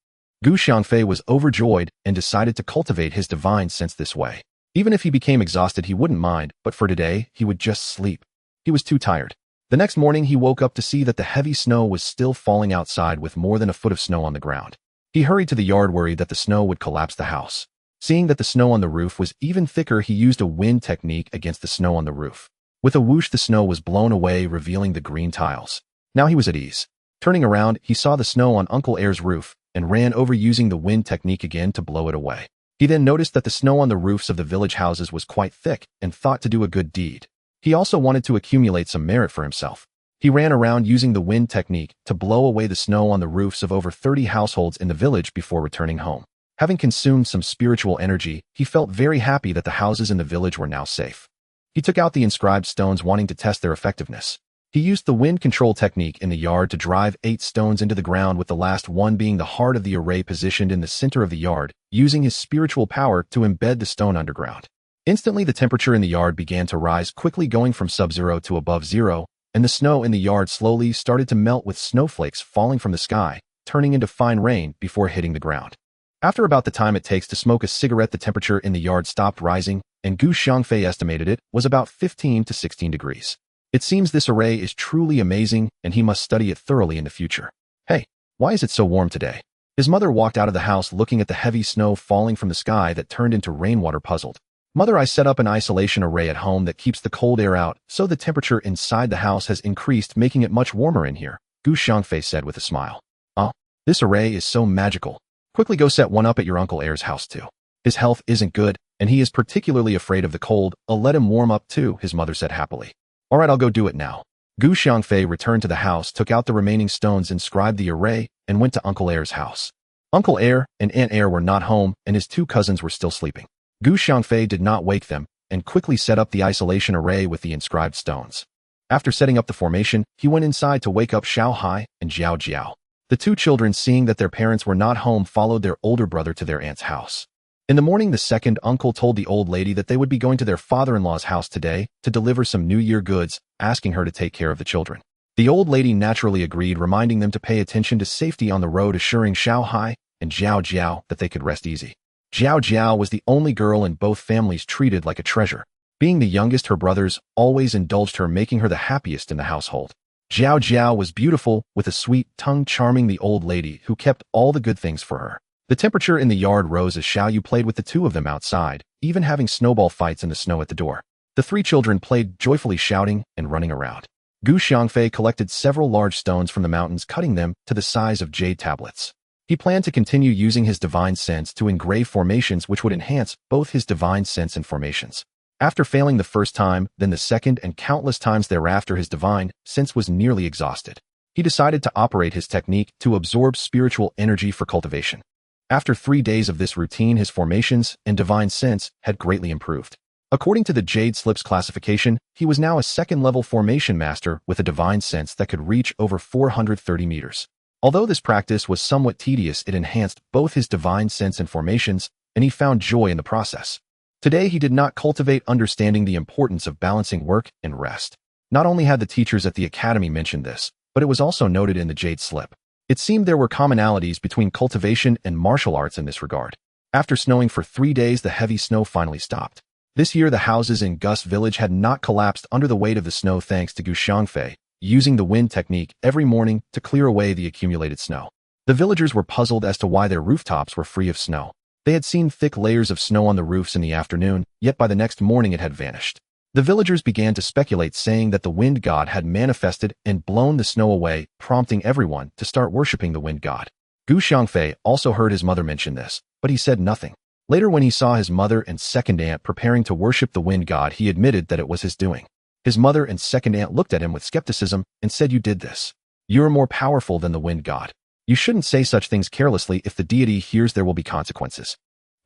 Xiangfei was overjoyed and decided to cultivate his divine sense this way. Even if he became exhausted, he wouldn't mind, but for today, he would just sleep. He was too tired. The next morning, he woke up to see that the heavy snow was still falling outside with more than a foot of snow on the ground. He hurried to the yard, worried that the snow would collapse the house. Seeing that the snow on the roof was even thicker, he used a wind technique against the snow on the roof. With a whoosh, the snow was blown away, revealing the green tiles. Now he was at ease. Turning around, he saw the snow on Uncle Air's roof and ran over, using the wind technique again to blow it away. He then noticed that the snow on the roofs of the village houses was quite thick and thought to do a good deed. He also wanted to accumulate some merit for himself. He ran around using the wind technique to blow away the snow on the roofs of over 30 households in the village before returning home. Having consumed some spiritual energy, he felt very happy that the houses in the village were now safe. He took out the inscribed stones, wanting to test their effectiveness. He used the wind control technique in the yard to drive 8 stones into the ground, with the last one being the heart of the array positioned in the center of the yard, using his spiritual power to embed the stone underground. Instantly, the temperature in the yard began to rise quickly, going from sub-zero to above zero, and the snow in the yard slowly started to melt, with snowflakes falling from the sky, turning into fine rain before hitting the ground. After about the time it takes to smoke a cigarette, the temperature in the yard stopped rising, and Xiangfei estimated it was about 15 to 16 degrees. It seems this array is truly amazing, and he must study it thoroughly in the future. Hey, why is it so warm today? His mother walked out of the house, looking at the heavy snow falling from the sky that turned into rainwater, puzzled. Mother, I set up an isolation array at home that keeps the cold air out, so the temperature inside the house has increased, making it much warmer in here, Xiangfei said with a smile. Oh, this array is so magical. Quickly go set one up at your Uncle Air's house too. His health isn't good, and he is particularly afraid of the cold. I'll let him warm up too, his mother said happily. All right, I'll go do it now. Xiangfei returned to the house, took out the remaining stones, inscribed the array, and went to Uncle Air's house. Uncle Air and Aunt Air were not home, and his 2 cousins were still sleeping. Xiangfei did not wake them and quickly set up the isolation array with the inscribed stones. After setting up the formation, he went inside to wake up Xiangfei and Jiao Jiao. The 2 children, seeing that their parents were not home, followed their older brother to their aunt's house. In the morning, the second uncle told the old lady that they would be going to their father-in-law's house today to deliver some New Year goods, asking her to take care of the children. The old lady naturally agreed, reminding them to pay attention to safety on the road, assuring Xiangfei and Jiao Jiao that they could rest easy. Jiao Jiao was the only girl in both families, treated like a treasure. Being the youngest, her brothers always indulged her, making her the happiest in the household. Jiao Jiao was beautiful, with a sweet tongue, charming the old lady, who kept all the good things for her. The temperature in the yard rose as Xiaoyu played with the 2 of them outside, even having snowball fights in the snow at the door. The 3 children played joyfully, shouting and running around. Xiangfei collected several large stones from the mountains, cutting them to the size of jade tablets. He planned to continue using his divine sense to engrave formations, which would enhance both his divine sense and formations. After failing the first time, then the second, and countless times thereafter, his divine sense was nearly exhausted. He decided to operate his technique to absorb spiritual energy for cultivation. After 3 days of this routine, his formations and divine sense had greatly improved. According to the Jade Slips classification, he was now a 2nd-level formation master with a divine sense that could reach over 430 meters. Although this practice was somewhat tedious, it enhanced both his divine sense and formations, and he found joy in the process. Today, he did not cultivate, understanding the importance of balancing work and rest. Not only had the teachers at the academy mentioned this, but it was also noted in the Jade Slip. It seemed there were commonalities between cultivation and martial arts in this regard. After snowing for 3 days, the heavy snow finally stopped. This year, the houses in Gus village had not collapsed under the weight of the snow thanks to Xiangfei, using the wind technique every morning to clear away the accumulated snow. The villagers were puzzled as to why their rooftops were free of snow. They had seen thick layers of snow on the roofs in the afternoon, yet by the next morning it had vanished. The villagers began to speculate, saying that the wind god had manifested and blown the snow away, prompting everyone to start worshipping the wind god. Xiangfei also heard his mother mention this, but he said nothing. Later, when he saw his mother and second aunt preparing to worship the wind god, he admitted that it was his doing. His mother and second aunt looked at him with skepticism and said, "You did this. You are more powerful than the wind god. You shouldn't say such things carelessly. If the deity hears, there will be consequences."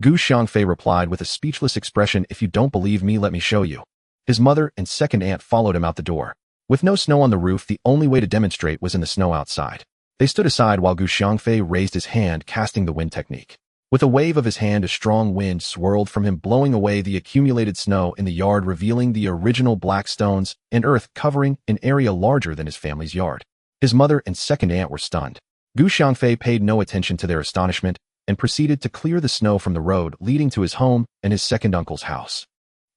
Xiangfei replied with a speechless expression, "If you don't believe me, let me show you." His mother and second aunt followed him out the door. With no snow on the roof, the only way to demonstrate was in the snow outside. They stood aside while Xiangfei raised his hand, casting the wind technique. With a wave of his hand, a strong wind swirled from him, blowing away the accumulated snow in the yard, revealing the original black stones and earth covering an area larger than his family's yard. His mother and second aunt were stunned. Xiangfei paid no attention to their astonishment and proceeded to clear the snow from the road leading to his home and his second uncle's house.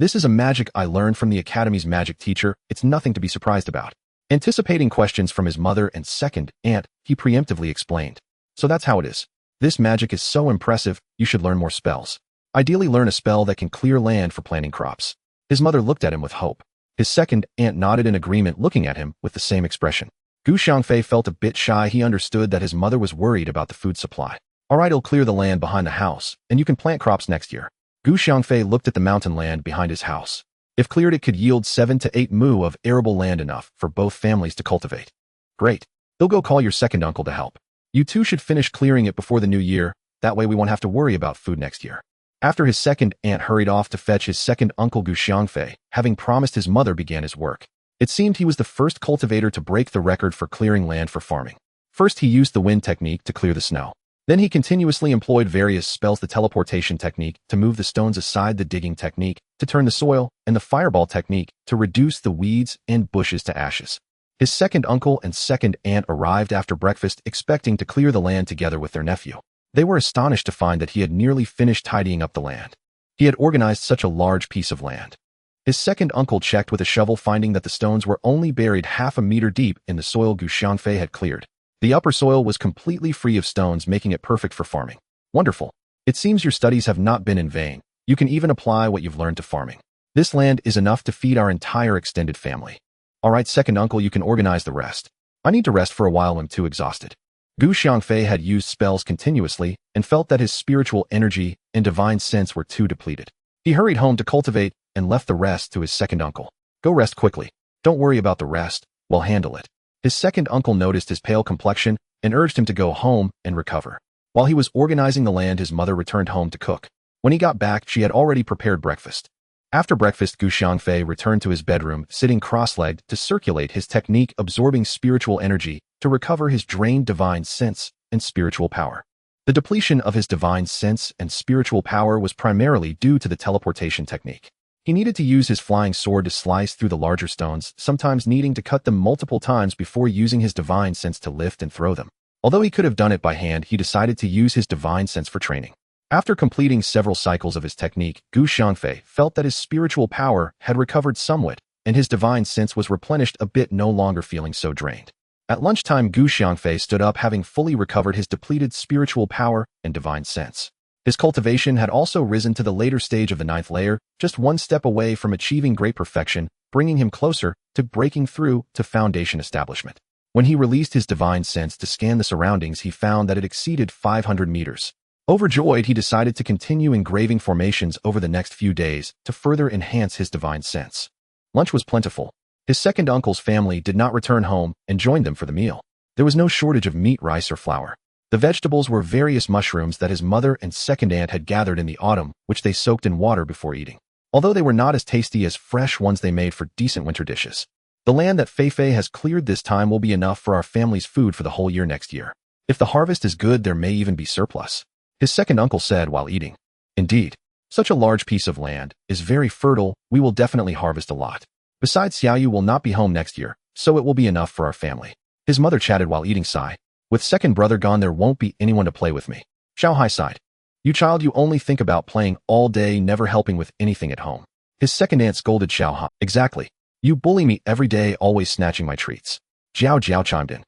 "This is a magic I learned from the academy's magic teacher. It's nothing to be surprised about." Anticipating questions from his mother and second aunt, he preemptively explained. "So that's how it is. This magic is so impressive, you should learn more spells. Ideally, learn a spell that can clear land for planting crops." His mother looked at him with hope. His second aunt nodded in agreement, looking at him with the same expression. Xiangfei felt a bit shy. He understood that his mother was worried about the food supply. "All right, I'll clear the land behind the house, and you can plant crops next year." Xiangfei looked at the mountain land behind his house. If cleared, it could yield 7 to 8 mu of arable land, enough for both families to cultivate. "Great. They'll go call your second uncle to help. You two should finish clearing it before the new year. That way we won't have to worry about food next year." After his second aunt hurried off to fetch his second uncle, Xiangfei, having promised his mother, began his work. It seemed he was the first cultivator to break the record for clearing land for farming. First, he used the wind technique to clear the snow. Then he continuously employed various spells: the teleportation technique to move the stones aside, the digging technique to turn the soil, and the fireball technique to reduce the weeds and bushes to ashes. His second uncle and second aunt arrived after breakfast, expecting to clear the land together with their nephew. They were astonished to find that he had nearly finished tidying up the land. He had organized such a large piece of land. His second uncle checked with a shovel, finding that the stones were only buried half a meter deep in the soil Xiangfei had cleared. The upper soil was completely free of stones, making it perfect for farming. "Wonderful. It seems your studies have not been in vain. You can even apply what you've learned to farming. This land is enough to feed our entire extended family. All right, second uncle, you can organize the rest. I need to rest for a while. I'm too exhausted." Xiangfei had used spells continuously and felt that his spiritual energy and divine sense were too depleted. He hurried home to cultivate and left the rest to his second uncle. "Go rest quickly. Don't worry about the rest. We'll handle it." His second uncle noticed his pale complexion and urged him to go home and recover. While he was organizing the land, his mother returned home to cook. When he got back, she had already prepared breakfast. After breakfast, Xiangfei returned to his bedroom, sitting cross-legged to circulate his technique, absorbing spiritual energy to recover his drained divine sense and spiritual power. The depletion of his divine sense and spiritual power was primarily due to the teleportation technique. He needed to use his flying sword to slice through the larger stones, sometimes needing to cut them multiple times before using his divine sense to lift and throw them. Although he could have done it by hand, he decided to use his divine sense for training. After completing several cycles of his technique, Xiangfei felt that his spiritual power had recovered somewhat, and his divine sense was replenished a bit, no longer feeling so drained. At lunchtime, Xiangfei stood up, having fully recovered his depleted spiritual power and divine sense. His cultivation had also risen to the later stage of the 9th layer, just one step away from achieving great perfection, bringing him closer to breaking through to foundation establishment. When he released his divine sense to scan the surroundings, he found that it exceeded 500 meters. Overjoyed, he decided to continue engraving formations over the next few days to further enhance his divine sense. Lunch was plentiful. His second uncle's family did not return home and joined them for the meal. There was no shortage of meat, rice, or flour. The vegetables were various mushrooms that his mother and second aunt had gathered in the autumn, which they soaked in water before eating. Although they were not as tasty as fresh ones, they made for decent winter dishes. "The land that Feifei has cleared this time will be enough for our family's food for the whole year next year. If the harvest is good, there may even be surplus," his second uncle said while eating. "Indeed. Such a large piece of land is very fertile. We will definitely harvest a lot. Besides, Xiaoyu will not be home next year, so it will be enough for our family." His mother chatted while eating. Sigh. "With second brother gone, there won't be anyone to play with me." Xiaohai sighed. "You child, you only think about playing all day, never helping with anything at home. His second aunt scolded Xiaohai. Exactly. You bully me every day, always snatching my treats. Jiao Jiao chimed in.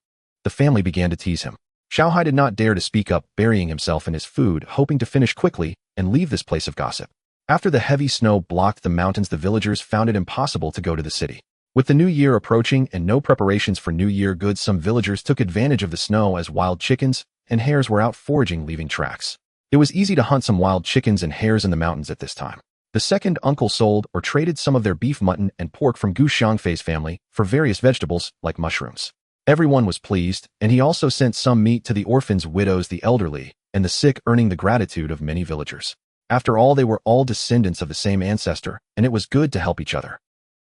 The family began to tease him. Xiaohai did not dare to speak up, burying himself in his food, hoping to finish quickly and leave this place of gossip. After the heavy snow blocked the mountains, the villagers found it impossible to go to the city. With the new year approaching and no preparations for New Year goods, some villagers took advantage of the snow as wild chickens and hares were out foraging, leaving tracks. It was easy to hunt some wild chickens and hares in the mountains at this time. The second uncle sold or traded some of their beef, mutton, and pork from Gu Xiangfei's family for various vegetables like mushrooms. Everyone was pleased, and he also sent some meat to the orphans, widows, the elderly, and the sick, earning the gratitude of many villagers. After all, they were all descendants of the same ancestor, and it was good to help each other.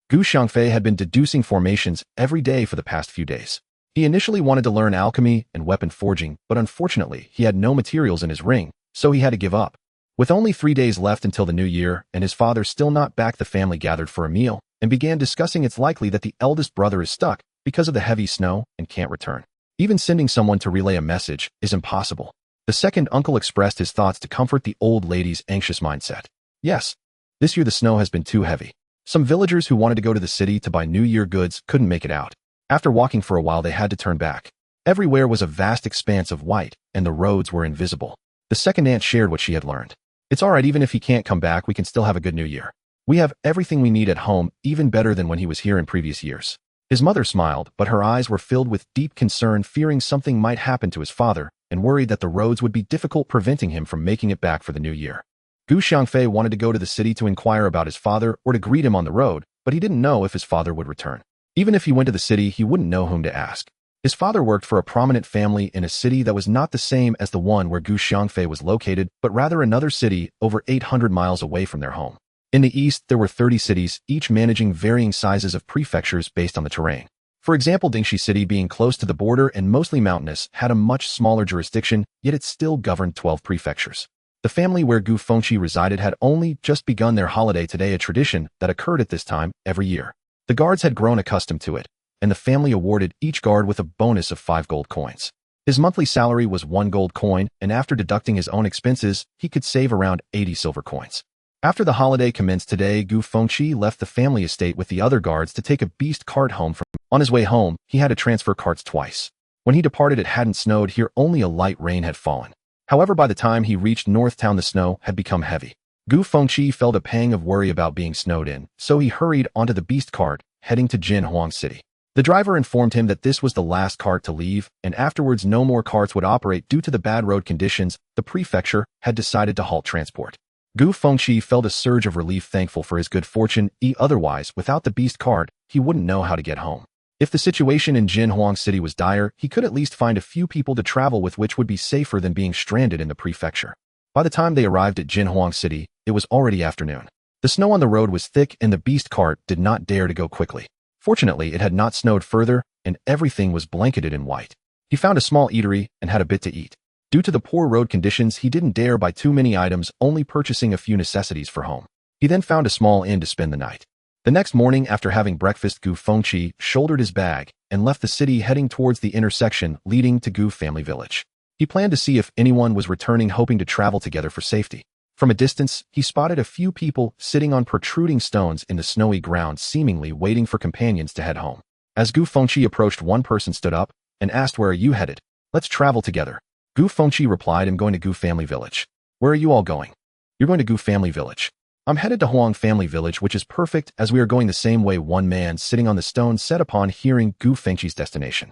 Gu Xiangfei had been deducing formations every day for the past few days. He initially wanted to learn alchemy and weapon forging, but unfortunately, he had no materials in his ring, so he had to give up. With only 3 days left until the new year and his father still not back, the family gathered for a meal and began discussing it's likely that the eldest brother is stuck because of the heavy snow and can't return. Even sending someone to relay a message is impossible. The second uncle expressed his thoughts to comfort the old lady's anxious mindset. Yes, this year the snow has been too heavy. Some villagers who wanted to go to the city to buy New Year goods couldn't make it out. After walking for a while, they had to turn back. Everywhere was a vast expanse of white, and the roads were invisible. The second aunt shared what she had learned. It's all right, even if he can't come back, we can still have a good New Year. We have everything we need at home, even better than when he was here in previous years. His mother smiled, but her eyes were filled with deep concern, fearing something might happen to his father, and worried that the roads would be difficult, preventing him from making it back for the new year. Gu Xiangfei wanted to go to the city to inquire about his father or to greet him on the road, but he didn't know if his father would return. Even if he went to the city, he wouldn't know whom to ask. His father worked for a prominent family in a city that was not the same as the one where Gu Xiangfei was located, but rather another city over 800 miles away from their home. In the east, there were 30 cities, each managing varying sizes of prefectures based on the terrain. For example, Dingxi City, being close to the border and mostly mountainous, had a much smaller jurisdiction, yet it still governed 12 prefectures. The family where Gu Fengqi resided had only just begun their holiday today, a tradition that occurred at this time every year. The guards had grown accustomed to it, and the family awarded each guard with a bonus of 5 gold coins. His monthly salary was 1 gold coin, and after deducting his own expenses, he could save around 80 silver coins. After the holiday commenced today, Gu Fengqi left the family estate with the other guards to take a beast cart home from. On his way home, he had to transfer carts twice. When he departed, it hadn't snowed here, only a light rain had fallen. However, by the time he reached North Town, the snow had become heavy. Gu Fengqi felt a pang of worry about being snowed in, so he hurried onto the beast cart, heading to Jinhuang City. The driver informed him that this was the last cart to leave, and afterwards no more carts would operate due to the bad road conditions. The prefecture had decided to halt transport. Gu Fengqi felt a surge of relief, thankful for his good fortune. Otherwise, without the beast cart, he wouldn't know how to get home. If the situation in Jinhuang City was dire, he could at least find a few people to travel with, which would be safer than being stranded in the prefecture. By the time they arrived at Jinhuang City, it was already afternoon. The snow on the road was thick, and the beast cart did not dare to go quickly. Fortunately, it had not snowed further, and everything was blanketed in white. He found a small eatery and had a bit to eat. Due to the poor road conditions, he didn't dare buy too many items, only purchasing a few necessities for home. He then found a small inn to spend the night. The next morning, after having breakfast, Gu Fengqi shouldered his bag and left the city, heading towards the intersection leading to Gu Family Village. He planned to see if anyone was returning, hoping to travel together for safety. From a distance, he spotted a few people sitting on protruding stones in the snowy ground, seemingly waiting for companions to head home. As Gu Fengqi approached, one person stood up and asked, "Where are you headed?" "Let's travel together." Gu Fengqi replied, "I'm going to Gu Family Village." "Where are you all going?" "You're going to Gu Family Village." "I'm headed to Huang Family Village, which is perfect as we are going the same way," one man sitting on the stone said upon hearing Gu Fengqi's destination.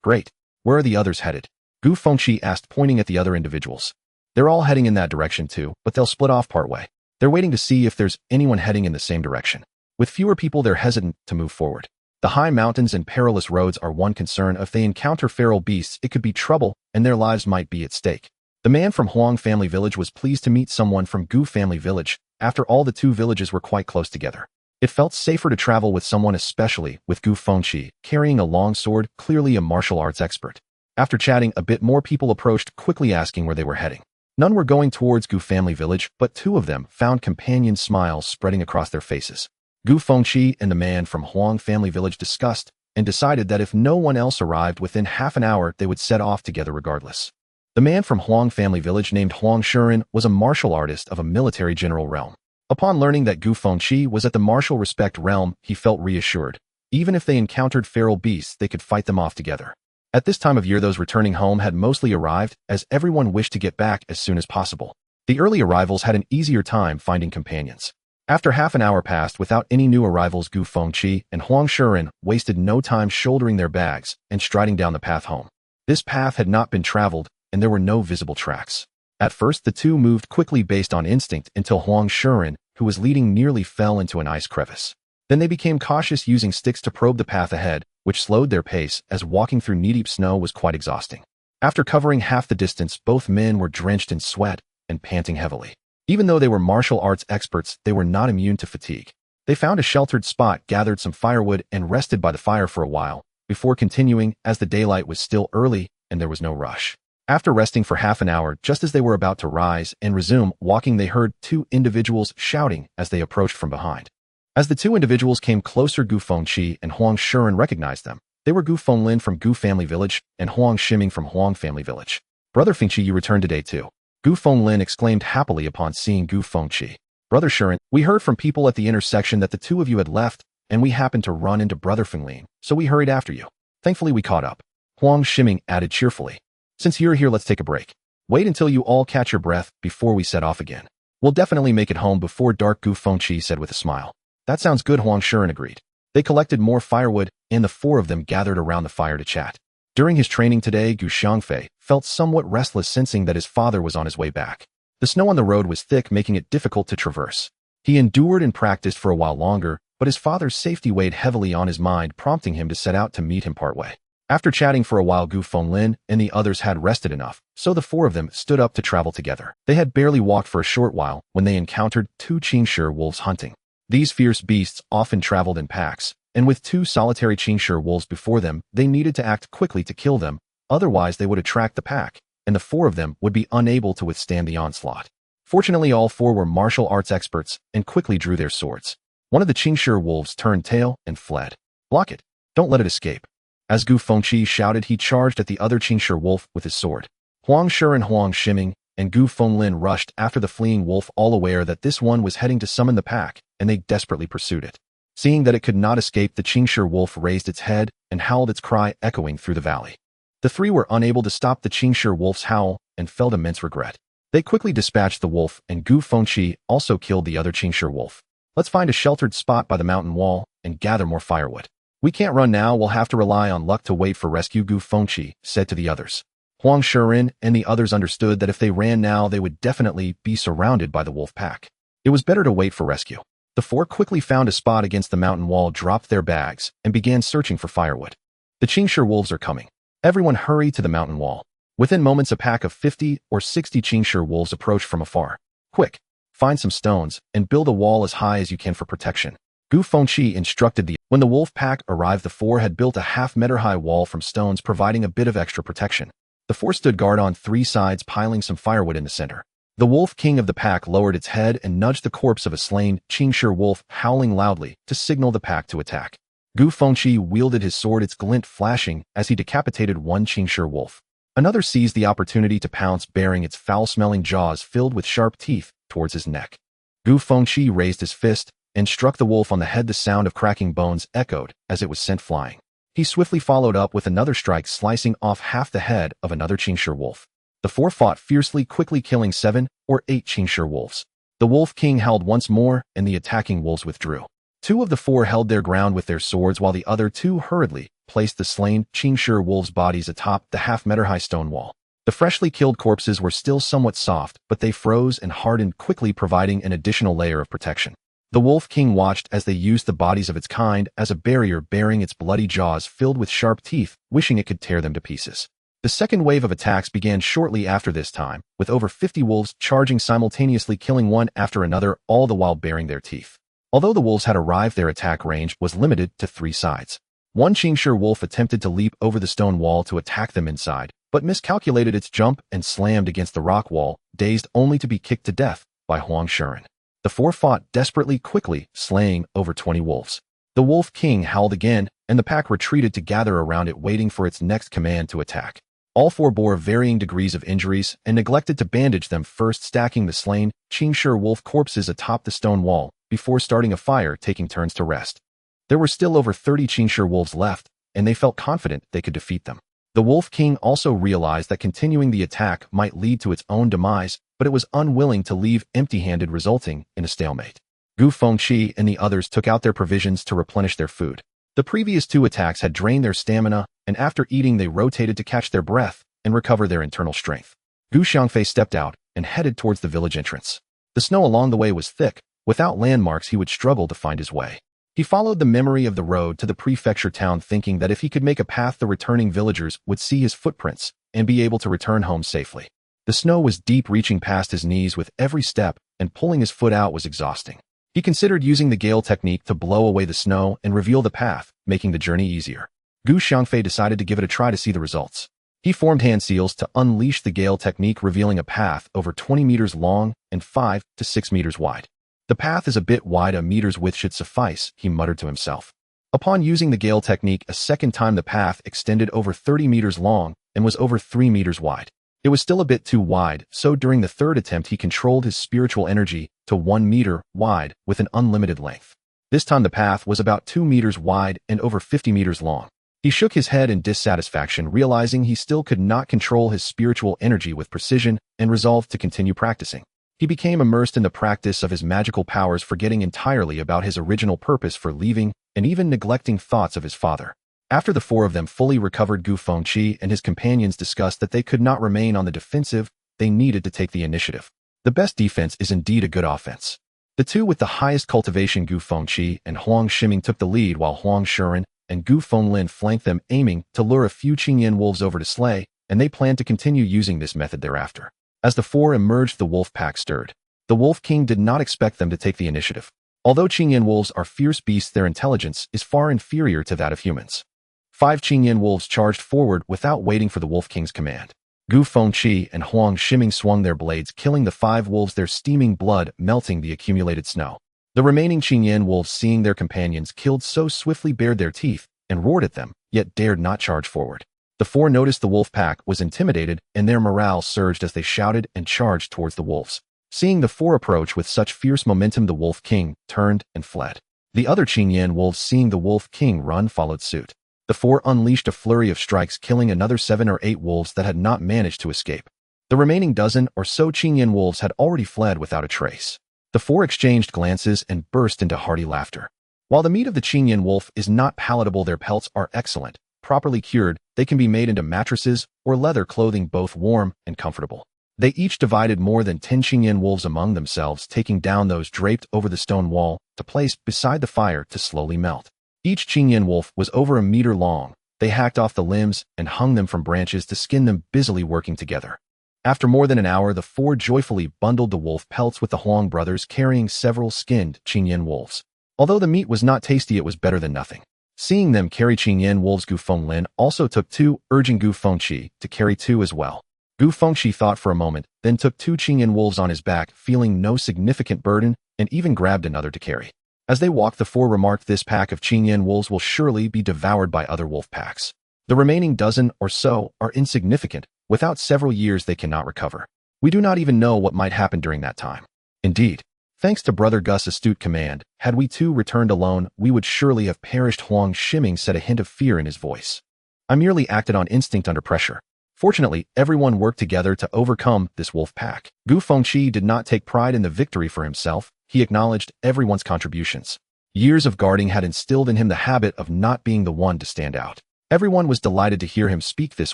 "Great. Where are the others headed?" Gu Fengqi asked, pointing at the other individuals. "They're all heading in that direction too, but they'll split off partway. They're waiting to see if there's anyone heading in the same direction. With fewer people, they're hesitant to move forward. The high mountains and perilous roads are one concern. If they encounter feral beasts, it could be trouble, and their lives might be at stake." The man from Huang Family Village was pleased to meet someone from Gu Family Village. After all, the two villages were quite close together. It felt safer to travel with someone, especially with Gu Fengqi, carrying a long sword, clearly a martial arts expert. After chatting a bit more, people approached, quickly asking where they were heading. None were going towards Gu Family Village, but 2 of them found companion smiles spreading across their faces. Gu Fengqi and the man from Huang Family Village discussed and decided that if no one else arrived within half an hour, they would set off together regardless. The man from Huang Family Village, named Huang Shuren, was a martial artist of a military general realm. Upon learning that Gu Fengqi was at the martial respect realm, he felt reassured. Even if they encountered feral beasts, they could fight them off together. At this time of year, those returning home had mostly arrived, as everyone wished to get back as soon as possible. The early arrivals had an easier time finding companions. After half an hour passed without any new arrivals, Gu Fengqi and Huang Shiren wasted no time shouldering their bags and striding down the path home. This path had not been traveled, and there were no visible tracks. At first, the two moved quickly based on instinct until Huang Shiren, who was leading, nearly fell into an ice crevice. Then they became cautious, using sticks to probe the path ahead, which slowed their pace as walking through knee-deep snow was quite exhausting. After covering half the distance, both men were drenched in sweat and panting heavily. Even though they were martial arts experts, they were not immune to fatigue. They found a sheltered spot, gathered some firewood, and rested by the fire for a while, before continuing, as the daylight was still early and there was no rush. After resting for half an hour, just as they were about to rise and resume walking, they heard two individuals shouting as they approached from behind. As the two individuals came closer, Gu Fengqi and Huang Shiren recognized them. They were Gu Fenglin from Gu Family Village and Huang Ximing from Huang Family Village. "Brother Fengqi, you returned today too," Gu Fenglin exclaimed happily upon seeing Gu Fengqi. "Brother Shiren, we heard from people at the intersection that the two of you had left, and we happened to run into Brother Fenglin, so we hurried after you. Thankfully we caught up," Huang Ximing added cheerfully. "Since you're here, let's take a break. Wait until you all catch your breath before we set off again. We'll definitely make it home before dark," Gu Fengqi said with a smile. "That sounds good," Huang Shiren agreed. They collected more firewood, and the four of them gathered around the fire to chat. During his training today, Gu Xiangfei felt somewhat restless, sensing that his father was on his way back. The snow on the road was thick, making it difficult to traverse. He endured and practiced for a while longer, but his father's safety weighed heavily on his mind, prompting him to set out to meet him partway. After chatting for a while, Gu Fenglin and the others had rested enough, so the four of them stood up to travel together. They had barely walked for a short while when they encountered two Qingshi wolves hunting. These fierce beasts often traveled in packs, and with two solitary Qingshi wolves before them, they needed to act quickly to kill them, otherwise they would attract the pack, and the four of them would be unable to withstand the onslaught. Fortunately, all four were martial arts experts and quickly drew their swords. One of the Qingshi wolves turned tail and fled. "Block it. Don't let it escape." As Gu Fengqi shouted, he charged at the other Qingshi wolf with his sword. Huang Shiren, Huang Ximing, and Gu Fenglin rushed after the fleeing wolf, all aware that this one was heading to summon the pack, and they desperately pursued it. Seeing that it could not escape, the Qingshi wolf raised its head and howled, its cry echoing through the valley. The three were unable to stop the Qingshi wolf's howl and felt immense regret. They quickly dispatched the wolf, and Gu Fengqi also killed the other Qingshi wolf. "Let's find a sheltered spot by the mountain wall and gather more firewood. We can't run now, we'll have to rely on luck to wait for rescue," Gu Fengqi said to the others. Huang Shiren and the others understood that if they ran now, they would definitely be surrounded by the wolf pack. It was better to wait for rescue. The four quickly found a spot against the mountain wall, dropped their bags, and began searching for firewood. "The Qingshi wolves are coming." Everyone hurried to the mountain wall. Within moments, a pack of 50 or 60 Qingshi wolves approached from afar. "Quick, find some stones and build a wall as high as you can for protection," Gu Fengqi instructed the. When the wolf pack arrived, the four had built a half-meter-high wall from stones, providing a bit of extra protection. The four stood guard on three sides, piling some firewood in the center. The wolf king of the pack lowered its head and nudged the corpse of a slain Qingshi wolf, howling loudly to signal the pack to attack. Gu Fengqi wielded his sword, its glint flashing as he decapitated one Qingshi wolf. Another seized the opportunity to pounce, baring its foul-smelling jaws filled with sharp teeth towards his neck. Gu Fengqi raised his fist and struck the wolf on the head. The sound of cracking bones echoed as it was sent flying. He swiftly followed up with another strike, slicing off half the head of another Qingshi wolf. The four fought fiercely, quickly killing 7 or 8 Qingshi wolves. The wolf king howled once more, and the attacking wolves withdrew. 2 of the 4 held their ground with their swords, while the other 2 hurriedly placed the slain Qingshi wolves' bodies atop the half-meter-high stone wall. The freshly killed corpses were still somewhat soft, but they froze and hardened quickly, providing an additional layer of protection. The Wolf King watched as they used the bodies of its kind as a barrier, bearing its bloody jaws filled with sharp teeth, wishing it could tear them to pieces. The second wave of attacks began shortly after this time, with over 50 wolves charging simultaneously, killing one after another, all the while baring their teeth. Although the wolves had arrived, their attack range was limited to 3 sides. One Qingshi wolf attempted to leap over the stone wall to attack them inside, but miscalculated its jump and slammed against the rock wall, dazed only to be kicked to death by Huang Shiren. The 4 fought desperately, quickly slaying over 20 wolves. The Wolf King howled again, and the pack retreated to gather around it, waiting for its next command to attack. All four bore varying degrees of injuries and neglected to bandage them, first stacking the slain Xiangfei wolf corpses atop the stone wall before starting a fire, taking turns to rest. There were still over 30 Xiangfei wolves left, and they felt confident they could defeat them. The Wolf King also realized that continuing the attack might lead to its own demise, but it was unwilling to leave empty-handed, resulting in a stalemate. Gu Fengqi and the others took out their provisions to replenish their food. The previous two attacks had drained their stamina, and after eating they rotated to catch their breath and recover their internal strength. Gu Xiangfei stepped out and headed towards the village entrance. The snow along the way was thick. Without landmarks he would struggle to find his way. He followed the memory of the road to the prefecture town, thinking that if he could make a path the returning villagers would see his footprints and be able to return home safely. The snow was deep, reaching past his knees with every step, and pulling his foot out was exhausting. He considered using the gale technique to blow away the snow and reveal the path, making the journey easier. Gu Xiangfei decided to give it a try to see the results. He formed hand seals to unleash the gale technique, revealing a path over 20 meters long and 5 to 6 meters wide. The path is a bit wide, a meter's width should suffice, he muttered to himself. Upon using the gale technique a second time, the path extended over 30 meters long and was over 3 meters wide. It was still a bit too wide, so during the third attempt he controlled his spiritual energy to 1 meter wide with an unlimited length. This time the path was about 2 meters wide and over 50 meters long. He shook his head in dissatisfaction, realizing he still could not control his spiritual energy with precision, and resolved to continue practicing. He became immersed in the practice of his magical powers, forgetting entirely about his original purpose for leaving and even neglecting thoughts of his father. After the four of them fully recovered, Gu Fengqi and his companions discussed that they could not remain on the defensive, they needed to take the initiative. The best defense is indeed a good offense. The two with the highest cultivation, Gu Fengqi and Huang Shiming, took the lead, while Huang Shuren and Gu Fenglin flanked them, aiming to lure a few Qingyan wolves over to slay, and they planned to continue using this method thereafter. As the four emerged, the wolf pack stirred. The Wolf King did not expect them to take the initiative. Although Qingyan wolves are fierce beasts, their intelligence is far inferior to that of humans. 5 Qingyan wolves charged forward without waiting for the Wolf King's command. Gu Fengqi and Huang Shiming swung their blades, killing the 5 wolves, their steaming blood melting the accumulated snow. The remaining Qingyan wolves, seeing their companions killed so swiftly, bared their teeth and roared at them, yet dared not charge forward. The four noticed the wolf pack was intimidated, and their morale surged as they shouted and charged towards the wolves. Seeing the four approach with such fierce momentum, the Wolf King turned and fled. The other Qingyan wolves, seeing the Wolf King run, followed suit. The four unleashed a flurry of strikes, killing another 7 or 8 wolves that had not managed to escape. The remaining dozen or so Qingyan wolves had already fled without a trace. The four exchanged glances and burst into hearty laughter. While the meat of the Qingyan wolf is not palatable, their pelts are excellent. Properly cured, they can be made into mattresses or leather clothing, both warm and comfortable. They each divided more than 10 Qingyan wolves among themselves, taking down those draped over the stone wall to place beside the fire to slowly melt. Each Qingyan wolf was over a meter long. They hacked off the limbs and hung them from branches to skin them, busily working together. After more than an hour, the four joyfully bundled the wolf pelts with the Huang brothers, carrying several skinned Qingyan wolves. Although the meat was not tasty, it was better than nothing. Seeing them carry Qingyan wolves, Gu Fenglin also took 2, urging Gu Fengqi to carry 2 as well. Gu Fengqi thought for a moment, then took 2 Qingyan wolves on his back, feeling no significant burden, and even grabbed another to carry. As they walked, the four remarked, "This pack of Qingyan wolves will surely be devoured by other wolf packs. The remaining dozen or so are insignificant. Without several years they cannot recover. We do not even know what might happen during that time. Indeed, thanks to Brother Gus' astute command, had we two returned alone, we would surely have perished." Huang Shiming said, a hint of fear in his voice. "I merely acted on instinct under pressure. Fortunately, everyone worked together to overcome this wolf pack." Gu Fengqi did not take pride in the victory for himself. He acknowledged everyone's contributions. Years of guarding had instilled in him the habit of not being the one to stand out. Everyone was delighted to hear him speak this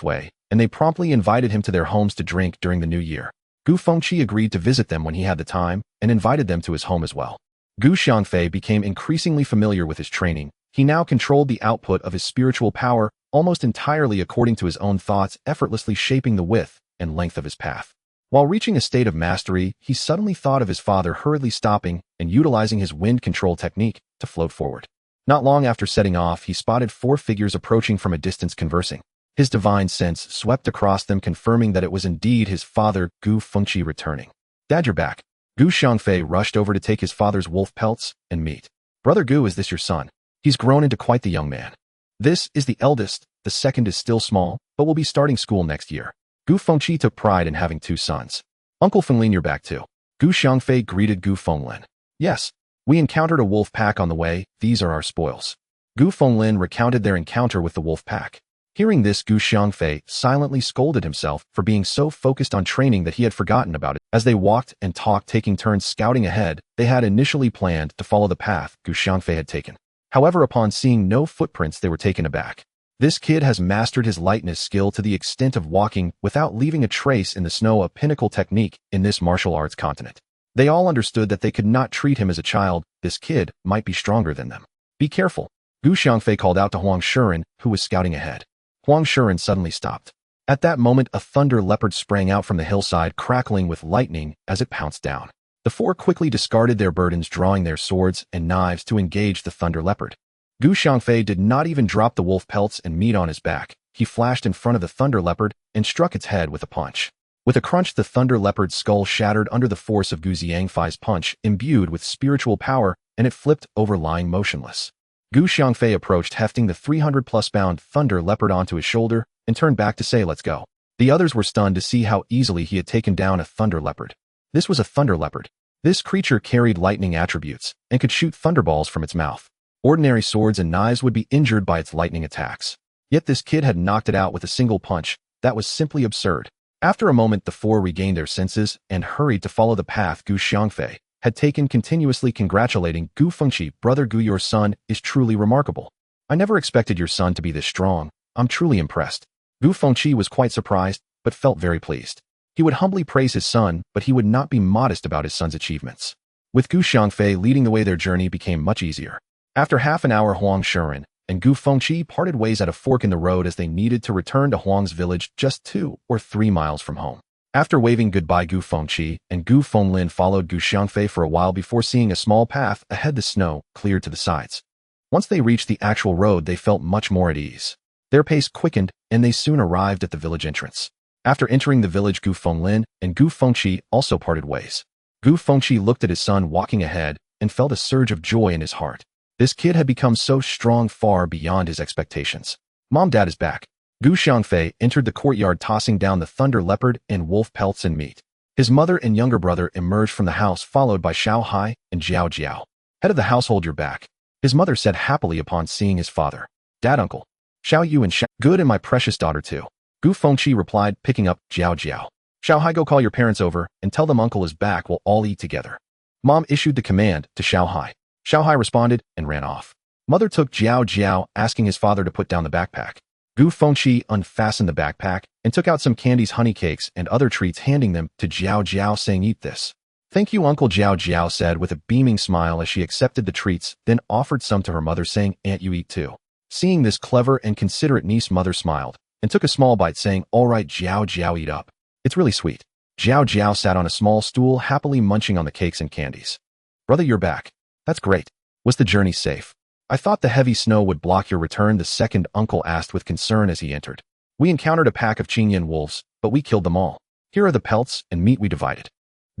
way, and they promptly invited him to their homes to drink during the new year. Gu Fengqi agreed to visit them when he had the time, and invited them to his home as well. Gu Xiangfei became increasingly familiar with his training. He now controlled the output of his spiritual power almost entirely according to his own thoughts, effortlessly shaping the width and length of his path. While reaching a state of mastery, he suddenly thought of his father, hurriedly stopping and utilizing his wind control technique to float forward. Not long after setting off, he spotted 4 figures approaching from a distance, conversing. His divine sense swept across them, confirming that it was indeed his father, Gu Fengqi, returning. "Dad, you're back." Gu Xiangfei rushed over to take his father's wolf pelts and meat. "Brother Gu, is this your son? He's grown into quite the young man." This is the eldest, the second is still small, but will be starting school next year. Gu Fengqi took pride in having 2 sons. Uncle Fenglin, you're back too. Gu Xiangfei greeted Gu Fenglin. Yes. We encountered a wolf pack on the way, these are our spoils. Gu Fenglin recounted their encounter with the wolf pack. Hearing this, Gu Xiangfei silently scolded himself for being so focused on training that he had forgotten about it. As they walked and talked, taking turns scouting ahead, they had initially planned to follow the path Gu Xiangfei had taken. However, upon seeing no footprints, they were taken aback. This kid has mastered his lightness skill to the extent of walking without leaving a trace in the snow, a pinnacle technique in this martial arts continent. They all understood that they could not treat him as a child. This kid might be stronger than them. Be careful. Gu Xiangfei called out to Huang Shuren, who was scouting ahead. Huang Shuren suddenly stopped. At that moment, a thunder leopard sprang out from the hillside, crackling with lightning as it pounced down. The 4 quickly discarded their burdens, drawing their swords and knives to engage the thunder leopard. Gu Xiangfei did not even drop the wolf pelts and meat on his back. He flashed in front of the thunder leopard and struck its head with a punch. With a crunch, the thunder leopard's skull shattered under the force of Gu Xiangfei's punch, imbued with spiritual power, and it flipped over, lying motionless. Gu Xiangfei approached, hefting the 300-plus-pound thunder leopard onto his shoulder, and turned back to say, "Let's go." The others were stunned to see how easily he had taken down a thunder leopard. This was a thunder leopard. This creature carried lightning attributes and could shoot thunderballs from its mouth. Ordinary swords and knives would be injured by its lightning attacks. Yet this kid had knocked it out with a single punch. That was simply absurd. After a moment, the 4 regained their senses and hurried to follow the path Gu Xiangfei had taken, continuously congratulating Gu Fengqi. "Brother Gu, your son is truly remarkable. I never expected your son to be this strong. I'm truly impressed." Gu Fengqi was quite surprised, but felt very pleased. He would humbly praise his son, but he would not be modest about his son's achievements. With Gu Xiangfei leading the way, their journey became much easier. After half an hour, Huang Shuren and Gu Fengqi parted ways at a fork in the road as they needed to return to Huang's village, just 2 or 3 miles from home. After waving goodbye, Gu Fengqi and Gu Fenglin followed Gu Xiangfei for a while before seeing a small path ahead. The snow cleared to the sides. Once they reached the actual road, they felt much more at ease. Their pace quickened, and they soon arrived at the village entrance. After entering the village, Gu Fenglin and Gu Fengqi also parted ways. Gu Fengqi looked at his son walking ahead and felt a surge of joy in his heart. This kid had become so strong, far beyond his expectations. "Mom, Dad is back." Gu Xiangfei entered the courtyard, tossing down the thunder leopard and wolf pelts and meat. His mother and younger brother emerged from the house, followed by Xiaohai and Jiao Jiao. "Head of the household, you're back," his mother said happily upon seeing his father. "Dad, uncle. Xiao Yu and Xiao. Good, and my precious daughter too." Gu Fengqi replied, picking up Jiao Jiao. "Xiaohai, go call your parents over and tell them uncle is back. We'll all eat together." Mom issued the command to Xiaohai. Xiaohai responded and ran off. Mother took Jiao Jiao, asking his father to put down the backpack. Gu Fengqi unfastened the backpack and took out some candies, honey cakes, and other treats, handing them to Jiao Jiao, saying, "Eat this." "Thank you, Uncle," Jiao Jiao said with a beaming smile as she accepted the treats, then offered some to her mother, saying, "Aunt, you eat too." Seeing this clever and considerate niece, mother smiled and took a small bite, saying, "All right, Jiao Jiao, eat up. It's really sweet." Jiao Jiao sat on a small stool, happily munching on the cakes and candies. "Brother, you're back. That's great. Was the journey safe?" "I thought the heavy snow would block your return," the second uncle asked with concern as he entered. "We encountered a pack of Qingyan wolves, but we killed them all. Here are the pelts and meat we divided."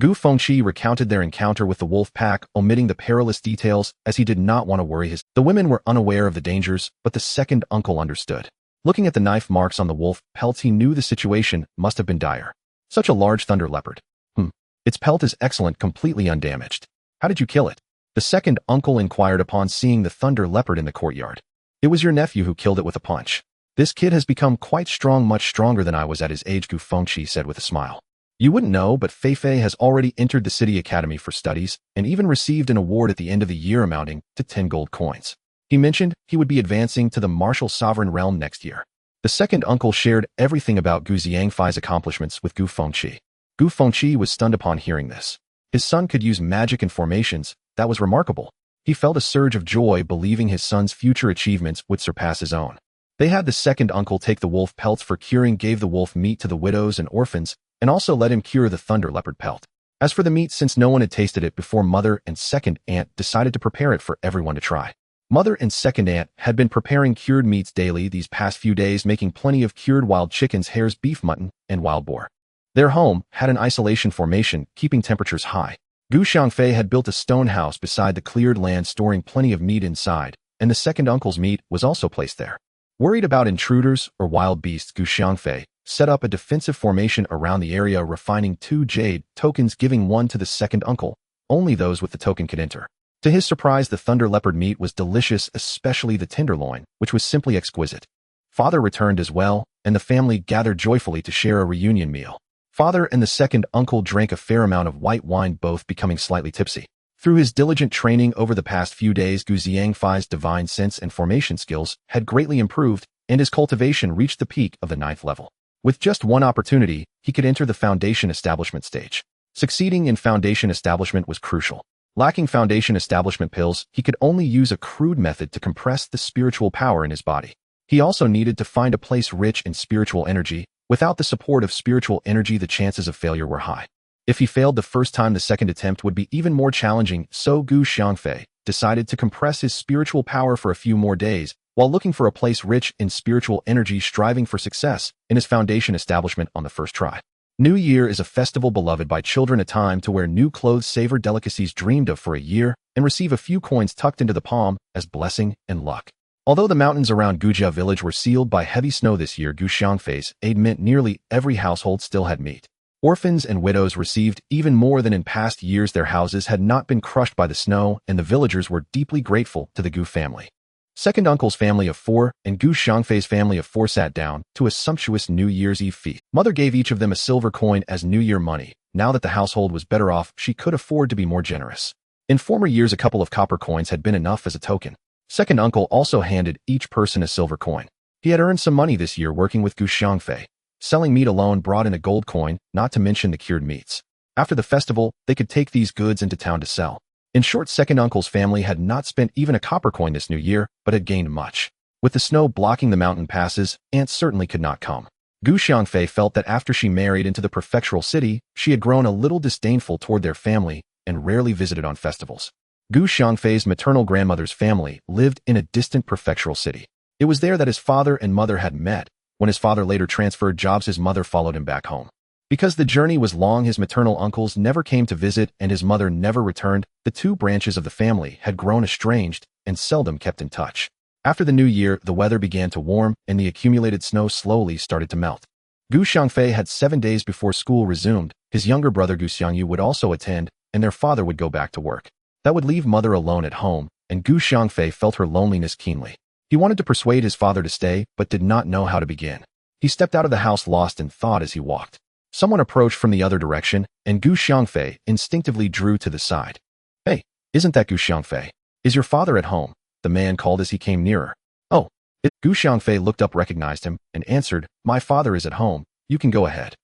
Gu Fengqi recounted their encounter with the wolf pack, omitting the perilous details as he did not want to worry his. The women were unaware of the dangers, but the second uncle understood. Looking at the knife marks on the wolf pelts, he knew the situation must have been dire. Such a large thunder leopard. Its pelt is excellent, completely undamaged. How did you kill it? The second uncle inquired upon seeing the thunder leopard in the courtyard. "It was your nephew who killed it with a punch. This kid has become quite strong, much stronger than I was at his age," Gu Fengqi said with a smile. "You wouldn't know, but Feifei has already entered the city academy for studies and even received an award at the end of the year amounting to 10 gold coins. He mentioned he would be advancing to the martial sovereign realm next year." The second uncle shared everything about Gu Xiangfei's accomplishments with Gu Fengqi. Gu Fengqi was stunned upon hearing this. His son could use magic and formations. That was remarkable. He felt a surge of joy, believing his son's future achievements would surpass his own. They had the second uncle take the wolf pelts for curing, gave the wolf meat to the widows and orphans, and also let him cure the thunder leopard pelt. As for the meat, since no one had tasted it before, mother and second aunt decided to prepare it for everyone to try. Mother and second aunt had been preparing cured meats daily these past few days, making plenty of cured wild chickens, hares, beef, mutton, and wild boar. Their home had an isolation formation, keeping temperatures high. Gu Xiangfei had built a stone house beside the cleared land, storing plenty of meat inside, and the second uncle's meat was also placed there. Worried about intruders or wild beasts, Xiangfei set up a defensive formation around the area, refining 2 jade tokens, giving one to the second uncle. Only those with the token could enter. To his surprise, the thunder leopard meat was delicious, especially the tenderloin, which was simply exquisite. Father returned as well, and the family gathered joyfully to share a reunion meal. Father and the second uncle drank a fair amount of white wine, both becoming slightly tipsy. Through his diligent training over the past few days, Xiangfei's divine sense and formation skills had greatly improved, and his cultivation reached the peak of the 9th level. With just one opportunity, he could enter the foundation establishment stage. Succeeding in foundation establishment was crucial. Lacking foundation establishment pills, he could only use a crude method to compress the spiritual power in his body. He also needed to find a place rich in spiritual energy. Without the support of spiritual energy, the chances of failure were high. If he failed the first time, the second attempt would be even more challenging, so Xiangfei decided to compress his spiritual power for a few more days, while looking for a place rich in spiritual energy, striving for success in his foundation establishment on the first try. New Year is a festival beloved by children, a time to wear new clothes, savor delicacies dreamed of for a year, and receive a few coins tucked into the palm as blessing and luck. Although the mountains around Gujia village were sealed by heavy snow this year, Xiangfei's aid meant nearly every household still had meat. Orphans and widows received even more than in past years. Their houses had not been crushed by the snow, and the villagers were deeply grateful to the Gu family. Second uncle's family of 4 and Xiangfei's family of 4 sat down to a sumptuous New Year's Eve feast. Mother gave each of them a silver coin as New Year money. Now that the household was better off, she could afford to be more generous. In former years, a couple of copper coins had been enough as a token. Second uncle also handed each person a silver coin. He had earned some money this year working with Xiangfei. Selling meat alone brought in a gold coin, not to mention the cured meats. After the festival, they could take these goods into town to sell. In short, second uncle's family had not spent even a copper coin this new year, but had gained much. With the snow blocking the mountain passes, ants certainly could not come. Xiangfei felt that after she married into the prefectural city, she had grown a little disdainful toward their family and rarely visited on festivals. Xiangfei's maternal grandmother's family lived in a distant prefectural city. It was there that his father and mother had met. When his father later transferred jobs, his mother followed him back home. Because the journey was long, his maternal uncles never came to visit and his mother never returned. The two branches of the family had grown estranged and seldom kept in touch. After the new year, the weather began to warm and the accumulated snow slowly started to melt. Xiangfei had 7 days before school resumed. His younger brother Xiangyu would also attend, and their father would go back to work. That would leave mother alone at home, and Xiangfei felt her loneliness keenly. He wanted to persuade his father to stay, but did not know how to begin. He stepped out of the house lost in thought as he walked. Someone approached from the other direction, and Xiangfei instinctively drew to the side. "Hey, isn't that Xiangfei? Is your father at home?" the man called as he came nearer. "Oh, Xiangfei looked up, recognized him, and answered, "My father is at home. You can go ahead."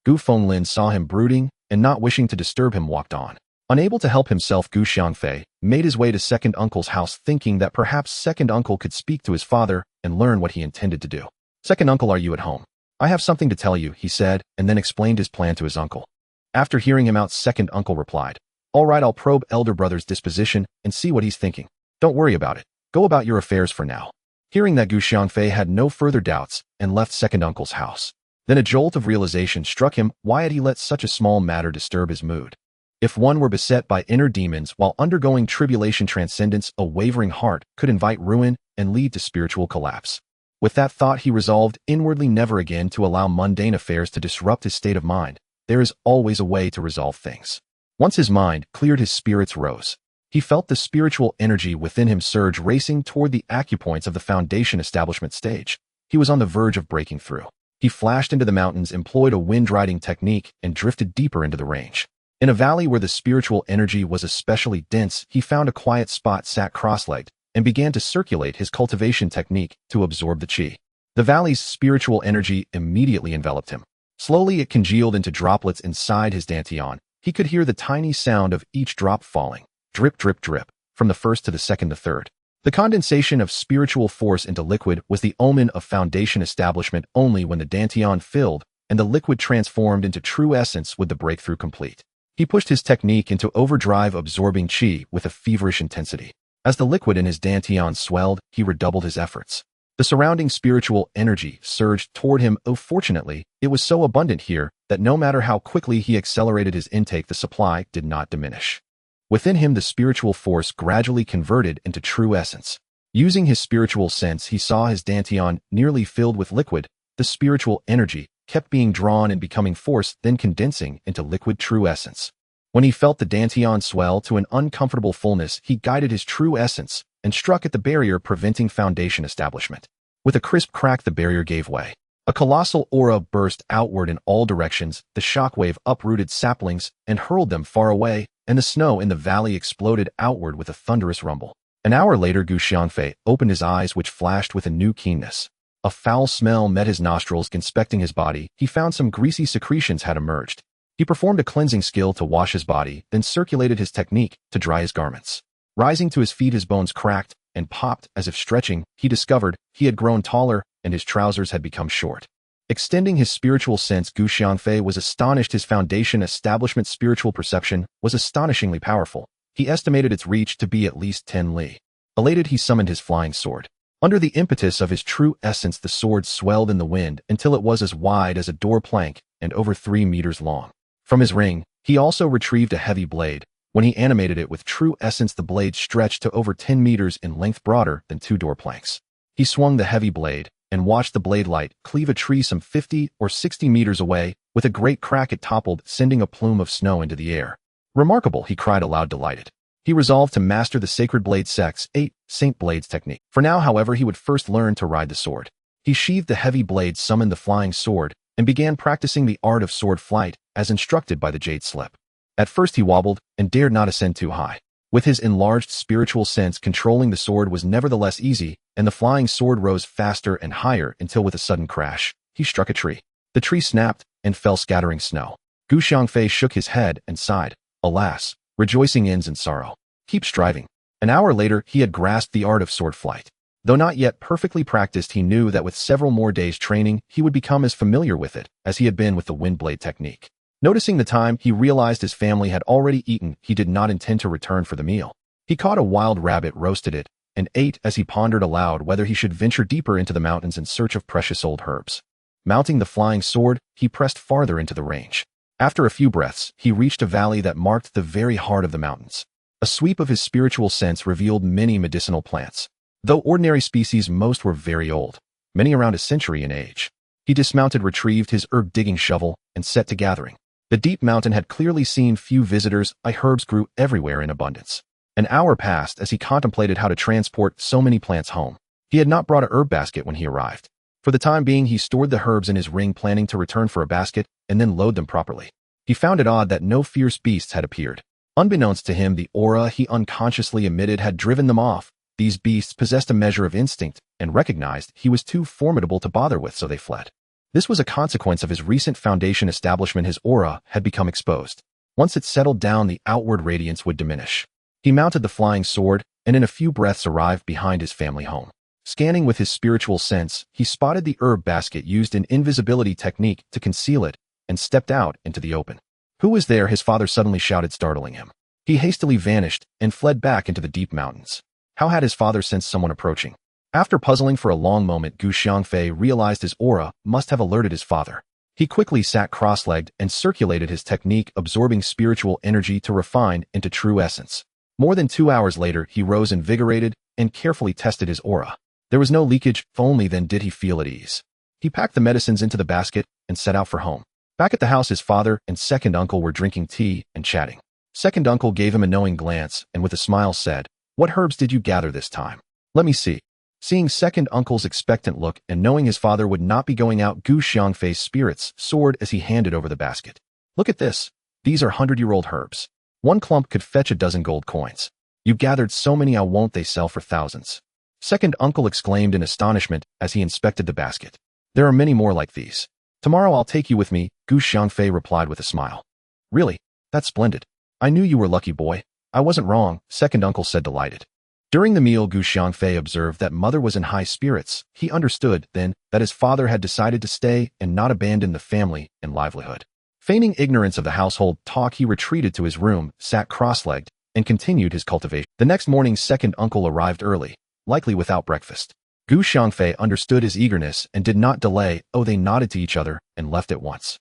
Gu Fenglin saw him brooding, and not wishing to disturb him, walked on. Unable to help himself, Xiangfei made his way to second uncle's house, thinking that perhaps second uncle could speak to his father and learn what he intended to do. "Second uncle, are you at home? I have something to tell you," he said, and then explained his plan to his uncle. After hearing him out, second uncle replied, "All right, I'll probe elder brother's disposition and see what he's thinking. Don't worry about it. Go about your affairs for now." Hearing that, Xiangfei had no further doubts and left second uncle's house. Then a jolt of realization struck him. Why had he let such a small matter disturb his mood? If one were beset by inner demons while undergoing tribulation, transcendence, a wavering heart could invite ruin and lead to spiritual collapse. With that thought, he resolved inwardly never again to allow mundane affairs to disrupt his state of mind. There is always a way to resolve things. Once his mind cleared, his spirits rose. He felt the spiritual energy within him surge, racing toward the acupoints of the foundation establishment stage. He was on the verge of breaking through. He flashed into the mountains, employed a wind-riding technique, and drifted deeper into the range. In a valley where the spiritual energy was especially dense, he found a quiet spot, sat cross-legged, and began to circulate his cultivation technique to absorb the qi. The valley's spiritual energy immediately enveloped him. Slowly it congealed into droplets inside his dantian. He could hear the tiny sound of each drop falling, drip, drip, drip, from the first to the second to third. The condensation of spiritual force into liquid was the omen of foundation establishment. Only when the dantian filled and the liquid transformed into true essence would the breakthrough complete. He pushed his technique into overdrive, absorbing qi with a feverish intensity. As the liquid in his dantian swelled, he redoubled his efforts. The surrounding spiritual energy surged toward him. Fortunately, it was so abundant here that no matter how quickly he accelerated his intake, the supply did not diminish. Within him, the spiritual force gradually converted into true essence. Using his spiritual sense, he saw his dantian nearly filled with liquid. The spiritual energy kept being drawn and becoming force, then condensing into liquid true essence. When he felt the dantian swell to an uncomfortable fullness, he guided his true essence and struck at the barrier, preventing foundation establishment. With a crisp crack, the barrier gave way. A colossal aura burst outward in all directions. The shockwave uprooted saplings and hurled them far away, and the snow in the valley exploded outward with a thunderous rumble. An hour later, Xiangfei opened his eyes, which flashed with a new keenness. A foul smell met his nostrils. Inspecting his body, he found some greasy secretions had emerged. He performed a cleansing skill to wash his body, then circulated his technique to dry his garments. Rising to his feet, his bones cracked and popped as if stretching. He discovered he had grown taller and his trousers had become short. Extending his spiritual sense, Xiangfei was astonished. His foundation establishment spiritual perception was astonishingly powerful. He estimated its reach to be at least 10 li. Elated, he summoned his flying sword. Under the impetus of his true essence, the sword swelled in the wind until it was as wide as a door plank and over 3 meters long. From his ring, he also retrieved a heavy blade. When he animated it with true essence, the blade stretched to over 10 meters in length, broader than 2 door planks. He swung the heavy blade and watched the blade light cleave a tree some 50 or 60 meters away. With a great crack, it toppled, sending a plume of snow into the air. Remarkable, he cried aloud, delighted. He resolved to master the sacred blade sex 8 Saint Blades technique. For now, however, he would first learn to ride the sword. He sheathed the heavy blade, summoned the flying sword, and began practicing the art of sword flight as instructed by the jade slip. At first he wobbled and dared not ascend too high. With his enlarged spiritual sense, controlling the sword was nevertheless easy, and the flying sword rose faster and higher until with a sudden crash, he struck a tree. The tree snapped and fell, scattering snow. Xiangfei shook his head and sighed. Alas, rejoicing ends in sorrow. Keep striving. An hour later, he had grasped the art of sword flight. Though not yet perfectly practiced, he knew that with several more days' training, he would become as familiar with it as he had been with the wind blade technique. Noticing the time, he realized his family had already eaten. He did not intend to return for the meal. He caught a wild rabbit, roasted it, and ate as he pondered aloud whether he should venture deeper into the mountains in search of precious old herbs. Mounting the flying sword, he pressed farther into the range. After a few breaths, he reached a valley that marked the very heart of the mountains. A sweep of his spiritual sense revealed many medicinal plants. Though ordinary species, most were very old, many around a century in age. He dismounted, retrieved his herb-digging shovel, and set to gathering. The deep mountain had clearly seen few visitors. Herbs grew everywhere in abundance. An hour passed as he contemplated how to transport so many plants home. He had not brought a herb basket when he arrived. For the time being, he stored the herbs in his ring, planning to return for a basket and then load them properly. He found it odd that no fierce beasts had appeared. Unbeknownst to him, the aura he unconsciously emitted had driven them off. These beasts possessed a measure of instinct and recognized he was too formidable to bother with, so they fled. This was a consequence of his recent foundation establishment. His aura had become exposed. Once it settled down, the outward radiance would diminish. He mounted the flying sword and in a few breaths arrived behind his family home. Scanning with his spiritual sense, he spotted the herb basket, used an invisibility technique to conceal it, and stepped out into the open. Who was there? His father suddenly shouted, startling him. He hastily vanished and fled back into the deep mountains. How had his father sensed someone approaching? After puzzling for a long moment, Xiangfei realized his aura must have alerted his father. He quickly sat cross-legged and circulated his technique, absorbing spiritual energy to refine into true essence. More than 2 hours later, he rose invigorated and carefully tested his aura. There was no leakage. Only then did he feel at ease. He packed the medicines into the basket and set out for home. Back at the house, his father and second uncle were drinking tea and chatting. Second uncle gave him a knowing glance and with a smile said, "What herbs did you gather this time? Let me see." Seeing second uncle's expectant look and knowing his father would not be going out, Xiangfei's spirits soared as he handed over the basket. "Look at this. These are 100-year-old herbs. One clump could fetch a dozen gold coins. You gathered so many, how won't they sell for thousands?" Second uncle exclaimed in astonishment as he inspected the basket. "There are many more like these. Tomorrow I'll take you with me," Xiangfei replied with a smile. "Really? That's splendid. I knew you were lucky, boy. I wasn't wrong," second uncle said, delighted. During the meal, Xiangfei observed that mother was in high spirits. He understood, then, that his father had decided to stay and not abandon the family and livelihood. Feigning ignorance of the household talk, he retreated to his room, sat cross-legged, and continued his cultivation. The next morning, second uncle arrived early, likely without breakfast. Xiangfei understood his eagerness and did not delay. They nodded to each other and left at once.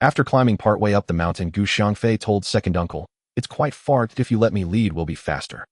After climbing partway up the mountain, Xiangfei told second uncle, "It's quite far. If you let me lead, we'll be faster."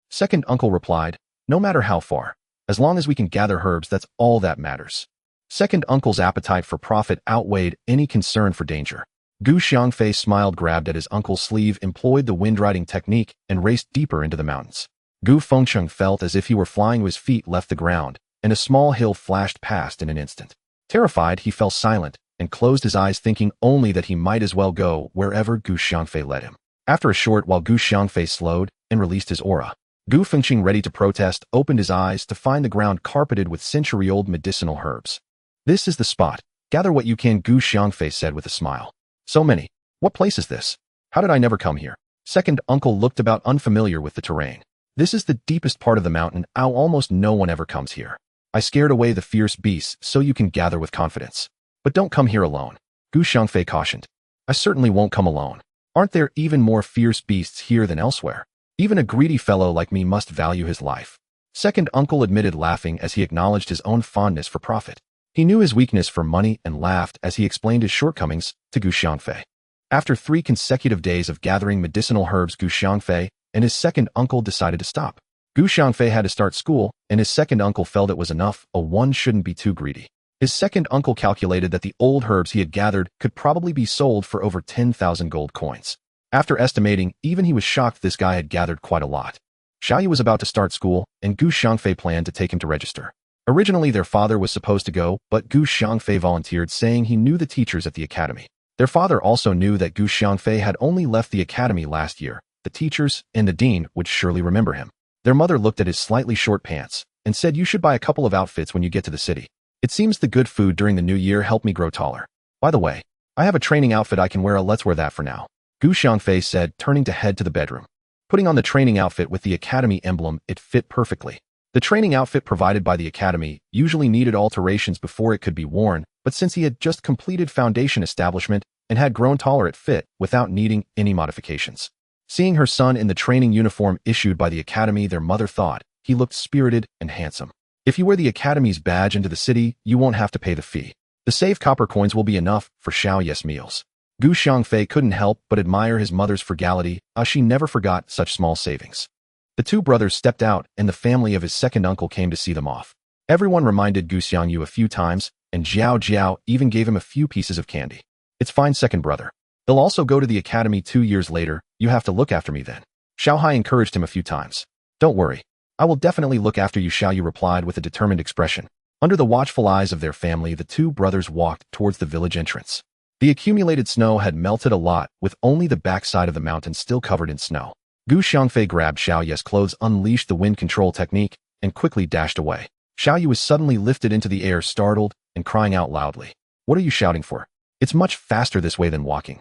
Second uncle replied, "No matter how far, As long as we can gather herbs, that's all that matters. Second uncle's appetite for profit outweighed any concern for danger. Gu Xiangfei smiled, grabbed at his uncle's sleeve, employed the wind-riding technique, and raced deeper into the mountains. Gu Fengcheng felt as if he were flying when his feet left the ground, and a small hill flashed past in an instant. Terrified, he fell silent and closed his eyes, thinking only that he might as well go wherever Gu Xiangfei led him. After a short while, Gu Xiangfei slowed and released his aura. Gu Fengcheng, ready to protest, opened his eyes to find the ground carpeted with century-old medicinal herbs. This is the spot. Gather what you can, Gu Xiangfei said with a smile. So many. What place is this? How did I never come here? Second uncle looked about, unfamiliar with the terrain. This is the deepest part of the mountain. Almost no one ever comes here. I scared away the fierce beasts so you can gather with confidence. But don't come here alone, Gu Xiangfei cautioned. I certainly won't come alone. Aren't there even more fierce beasts here than elsewhere? Even a greedy fellow like me must value his life. Second uncle admitted, laughing as he acknowledged his own fondness for profit. He knew his weakness for money and laughed as he explained his shortcomings to Gu Xiangfei. After 3 consecutive days of gathering medicinal herbs, Gu Xiangfei and his second uncle decided to stop. Gu Xiangfei had to start school, and his second uncle felt it was enough. One shouldn't be too greedy. His second uncle calculated that the old herbs he had gathered could probably be sold for over 10,000 gold coins. After estimating, even he was shocked this guy had gathered quite a lot. Xiaoyu was about to start school, and Gu Xiangfei planned to take him to register. Originally, their father was supposed to go, but Gu Xiangfei volunteered, saying he knew the teachers at the academy. Their father also knew that Gu Xiangfei had only left the academy last year. The teachers and the dean would surely remember him. Their mother looked at his slightly short pants and said, "You should buy a couple of outfits when you get to the city. It seems the good food during the new year helped me grow taller. By the way, I have a training outfit I can wear. Let's wear that for now," Gu Xiangfei said, turning to head to the bedroom. Putting on the training outfit with the academy emblem, it fit perfectly. The training outfit provided by the academy usually needed alterations before it could be worn, but since he had just completed foundation establishment and had grown taller, it fit without needing any modifications. Seeing her son in the training uniform issued by the academy, their mother thought he looked spirited and handsome. If you wear the academy's badge into the city, you won't have to pay the fee. The saved copper coins will be enough for Xiaoyu's meals. Gu Xiangfei couldn't help but admire his mother's frugality, as she never forgot such small savings. The 2 brothers stepped out, and the family of his second uncle came to see them off. Everyone reminded Gu Xiangyu a few times, and Jiao Jiao even gave him a few pieces of candy. It's fine, second brother. They'll also go to the academy 2 years later. You have to look after me then. Xiaohai encouraged him a few times. Don't worry. I will definitely look after you, Xiaoyu replied with a determined expression. Under the watchful eyes of their family, the 2 brothers walked towards the village entrance. The accumulated snow had melted a lot, with only the backside of the mountain still covered in snow. Gu Xiangfei grabbed Xiaoyu's clothes, unleashed the wind control technique, and quickly dashed away. Xiaoyu was suddenly lifted into the air, startled and crying out loudly. What are you shouting for? It's much faster this way than walking.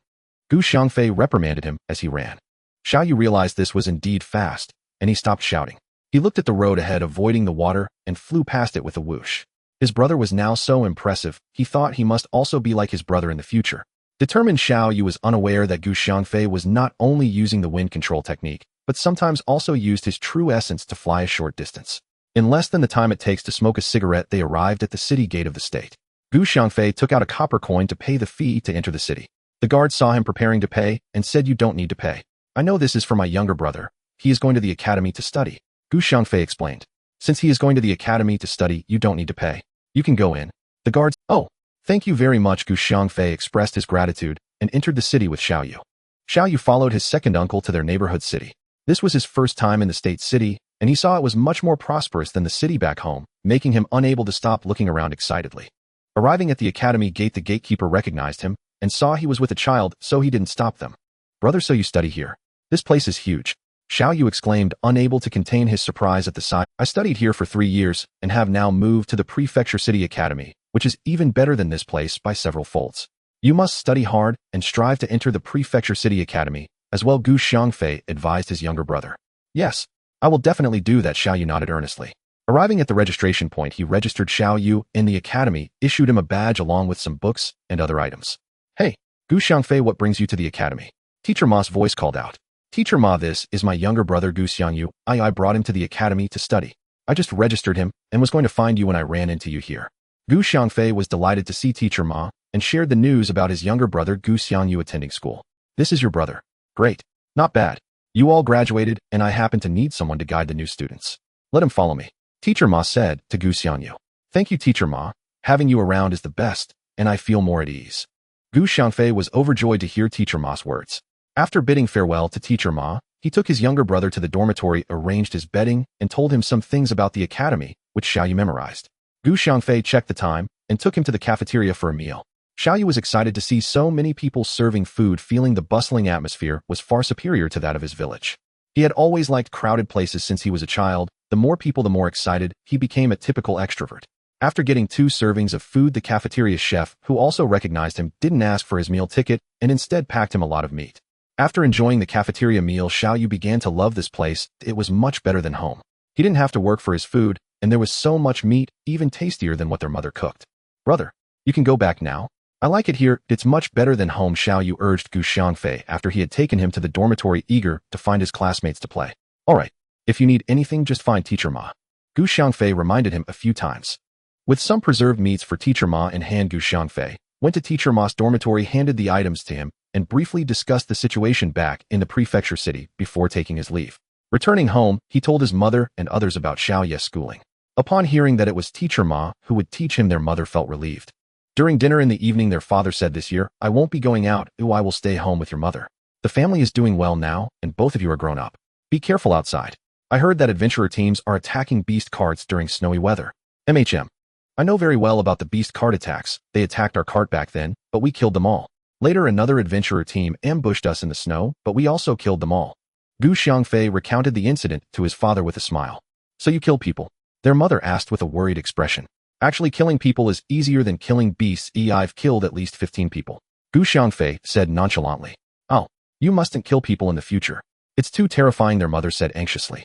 Gu Xiangfei reprimanded him as he ran. Xiaoyu realized this was indeed fast, and he stopped shouting. He looked at the road ahead, avoiding the water, and flew past it with a whoosh. His brother was now so impressive, he thought he must also be like his brother in the future. Determined, Xiaoyu was unaware that Gu Xiangfei was not only using the wind control technique, but sometimes also used his true essence to fly a short distance. In less than the time it takes to smoke a cigarette, they arrived at the city gate of the state. Gu Xiangfei took out a copper coin to pay the fee to enter the city. The guard saw him preparing to pay and said, "You don't need to pay. I know this is for my younger brother. He is going to the academy to study," Gu Xiangfei explained. "Since he is going to the academy to study, you don't need to pay. You can go in." The guards, "Oh, thank you very much." Gu Xiangfei expressed his gratitude and entered the city with Xiaoyu. Xiaoyu followed his second uncle to their neighborhood city. This was his first time in the state city, and he saw it was much more prosperous than the city back home, making him unable to stop looking around excitedly. Arriving at the academy gate, the gatekeeper recognized him and saw he was with a child, so he didn't stop them. "Brother, so you study here? This place is huge," Xiaoyu exclaimed, unable to contain his surprise at the sight. "I studied here for 3 years and have now moved to the Prefecture City Academy, which is even better than this place by several folds. You must study hard and strive to enter the Prefecture City Academy as well," Gu Xiangfei advised his younger brother. "Yes, I will definitely do that," Xiaoyu nodded earnestly. Arriving at the registration point, he registered Xiaoyu in the academy, issued him a badge along with some books and other items. "Hey, Gu Xiangfei, what brings you to the academy?" Teacher Ma's voice called out. "Teacher Ma, this is my younger brother Gu Xiangyu. I brought him to the academy to study. I just registered him and was going to find you when I ran into you here." Gu Xiangfei was delighted to see Teacher Ma and shared the news about his younger brother Gu Xiangyu attending school. "This is your brother. Great. Not bad. You all graduated, and I happen to need someone to guide the new students. Let him follow me." Teacher Ma said to Gu Xiangyu. Thank you, Teacher Ma. Having you around is the best, and I feel more at ease. Gu Xiangfei was overjoyed to hear Teacher Ma's words. After bidding farewell to Teacher Ma, he took his younger brother to the dormitory, arranged his bedding, and told him some things about the academy, which Xiaoyu memorized. Gu Xiangfei checked the time and took him to the cafeteria for a meal. Xiaoyu was excited to see so many people serving food, feeling the bustling atmosphere was far superior to that of his village. He had always liked crowded places since he was a child. The more people, the more excited. He became a typical extrovert. After getting 2 servings of food, the cafeteria chef, who also recognized him, didn't ask for his meal ticket and instead packed him a lot of meat. After enjoying the cafeteria meal, Xiaoyu began to love this place. It was much better than home. He didn't have to work for his food, and there was so much meat, even tastier than what their mother cooked. Brother, you can go back now. I like it here. It's much better than home, Xiaoyu urged Gu Xiangfei after he had taken him to the dormitory, eager to find his classmates to play. All right, if you need anything, just find Teacher Ma. Gu Xiangfei reminded him a few times. With some preserved meats for Teacher Ma in hand, Gu Xiangfei went to Teacher Ma's dormitory, handed the items to him, and briefly discussed the situation back in the prefecture city before taking his leave. Returning home, he told his mother and others about Xiaoyu's schooling. Upon hearing that it was Teacher Ma who would teach him, their mother felt relieved. During dinner in the evening, their father said, this year, I won't be going out. I will stay home with your mother. The family is doing well now, and both of you are grown up. Be careful outside. I heard that adventurer teams are attacking beast carts during snowy weather. I know very well about the beast cart attacks. They attacked our cart back then, but we killed them all. Later, another adventurer team ambushed us in the snow, but we also killed them all. Gu Xiangfei recounted the incident to his father with a smile. So you kill people? Their mother asked with a worried expression. Actually, killing people is easier than killing beasts. I've killed at least 15 people. Gu Xiangfei said nonchalantly. Oh, you mustn't kill people in the future. It's too terrifying, their mother said anxiously.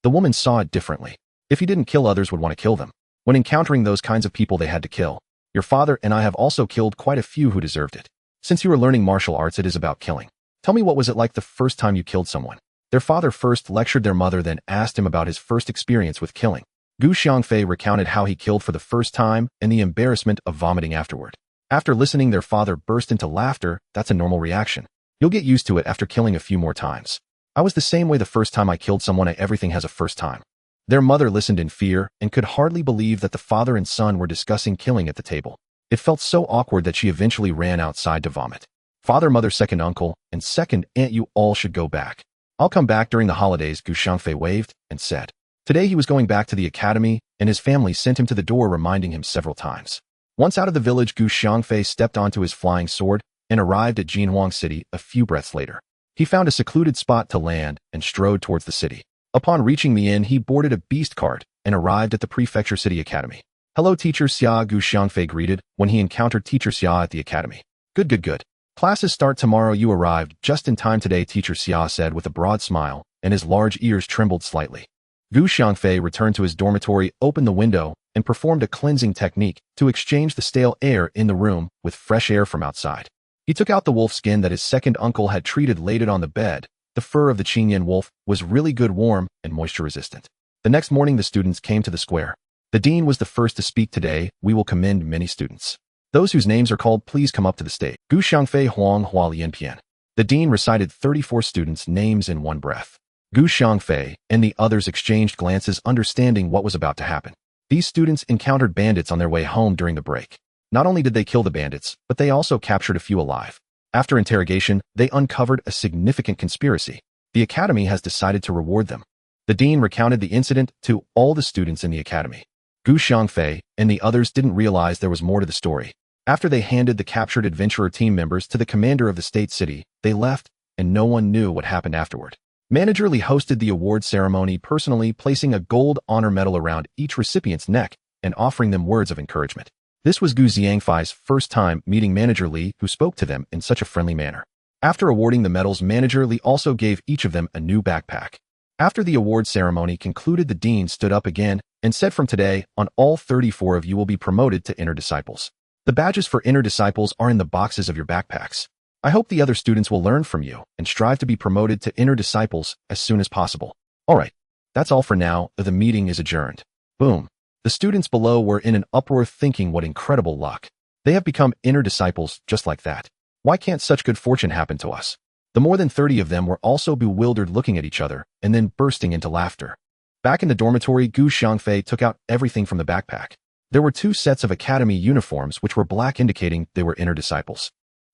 The woman saw it differently. If you didn't kill, others would want to kill them. When encountering those kinds of people, they had to kill. Your father and I have also killed quite a few who deserved it. Since you are learning martial arts, it is about killing. Tell me, what was it like the first time you killed someone? Their father first lectured their mother, then asked him about his first experience with killing. Gu Xiangfei recounted how he killed for the first time and the embarrassment of vomiting afterward. After listening, their father burst into laughter. That's a normal reaction. You'll get used to it after killing a few more times. I was the same way the first time I killed someone. Everything has a first time. Their mother listened in fear and could hardly believe that the father and son were discussing killing at the table. It felt so awkward that she eventually ran outside to vomit. Father, mother, second uncle, and second aunt, you all should go back. I'll come back during the holidays, Gu Xiangfei waved and said. Today he was going back to the academy, and his family sent him to the door, reminding him several times. Once out of the village, Gu Xiangfei stepped onto his flying sword and arrived at Jinhuang City a few breaths later. He found a secluded spot to land and strode towards the city. Upon reaching the inn, he boarded a beast cart and arrived at the prefecture city academy. Hello, Teacher Xia, Gu Xiangfei greeted when he encountered Teacher Xia at the academy. Good. Classes start tomorrow. You arrived just in time today, Teacher Xia said with a broad smile, and his large ears trembled slightly. Gu Xiangfei returned to his dormitory, opened the window, and performed a cleansing technique to exchange the stale air in the room with fresh air from outside. He took out the wolf skin that his second uncle had treated, laid it on the bed. The fur of the Qingyan wolf was really good, warm, and moisture-resistant. The next morning, the students came to the square. The dean was the first to speak. Today, we will commend many students. Those whose names are called, please come up to the stage. Gu Xiangfei Huang Hua Lianpian. The dean recited 34 students' names in one breath. Gu Xiangfei and the others exchanged glances, understanding what was about to happen. These students encountered bandits on their way home during the break. Not only did they kill the bandits, but they also captured a few alive. After interrogation, they uncovered a significant conspiracy. The academy has decided to reward them. The dean recounted the incident to all the students in the academy. Gu Xiangfei and the others didn't realize there was more to the story. After they handed the captured adventurer team members to the commander of the state city, they left, and no one knew what happened afterward. Manager Li hosted the award ceremony personally, placing a gold honor medal around each recipient's neck and offering them words of encouragement. This was Gu Xiangfei's first time meeting Manager Li, who spoke to them in such a friendly manner. After awarding the medals, Manager Li also gave each of them a new backpack. After the award ceremony concluded, the dean stood up again and said, from today on, all 34 of you will be promoted to inner disciples. The badges for inner disciples are in the boxes of your backpacks. I hope the other students will learn from you and strive to be promoted to inner disciples as soon as possible. All right, that's all for now. The meeting is adjourned. Boom. The students below were in an uproar, thinking what incredible luck. They have become inner disciples just like that. Why can't such good fortune happen to us? The more than 30 of them were also bewildered, looking at each other and then bursting into laughter. Back in the dormitory, Gu Xiangfei took out everything from the backpack. There were 2 sets of academy uniforms which were black, indicating they were inner disciples.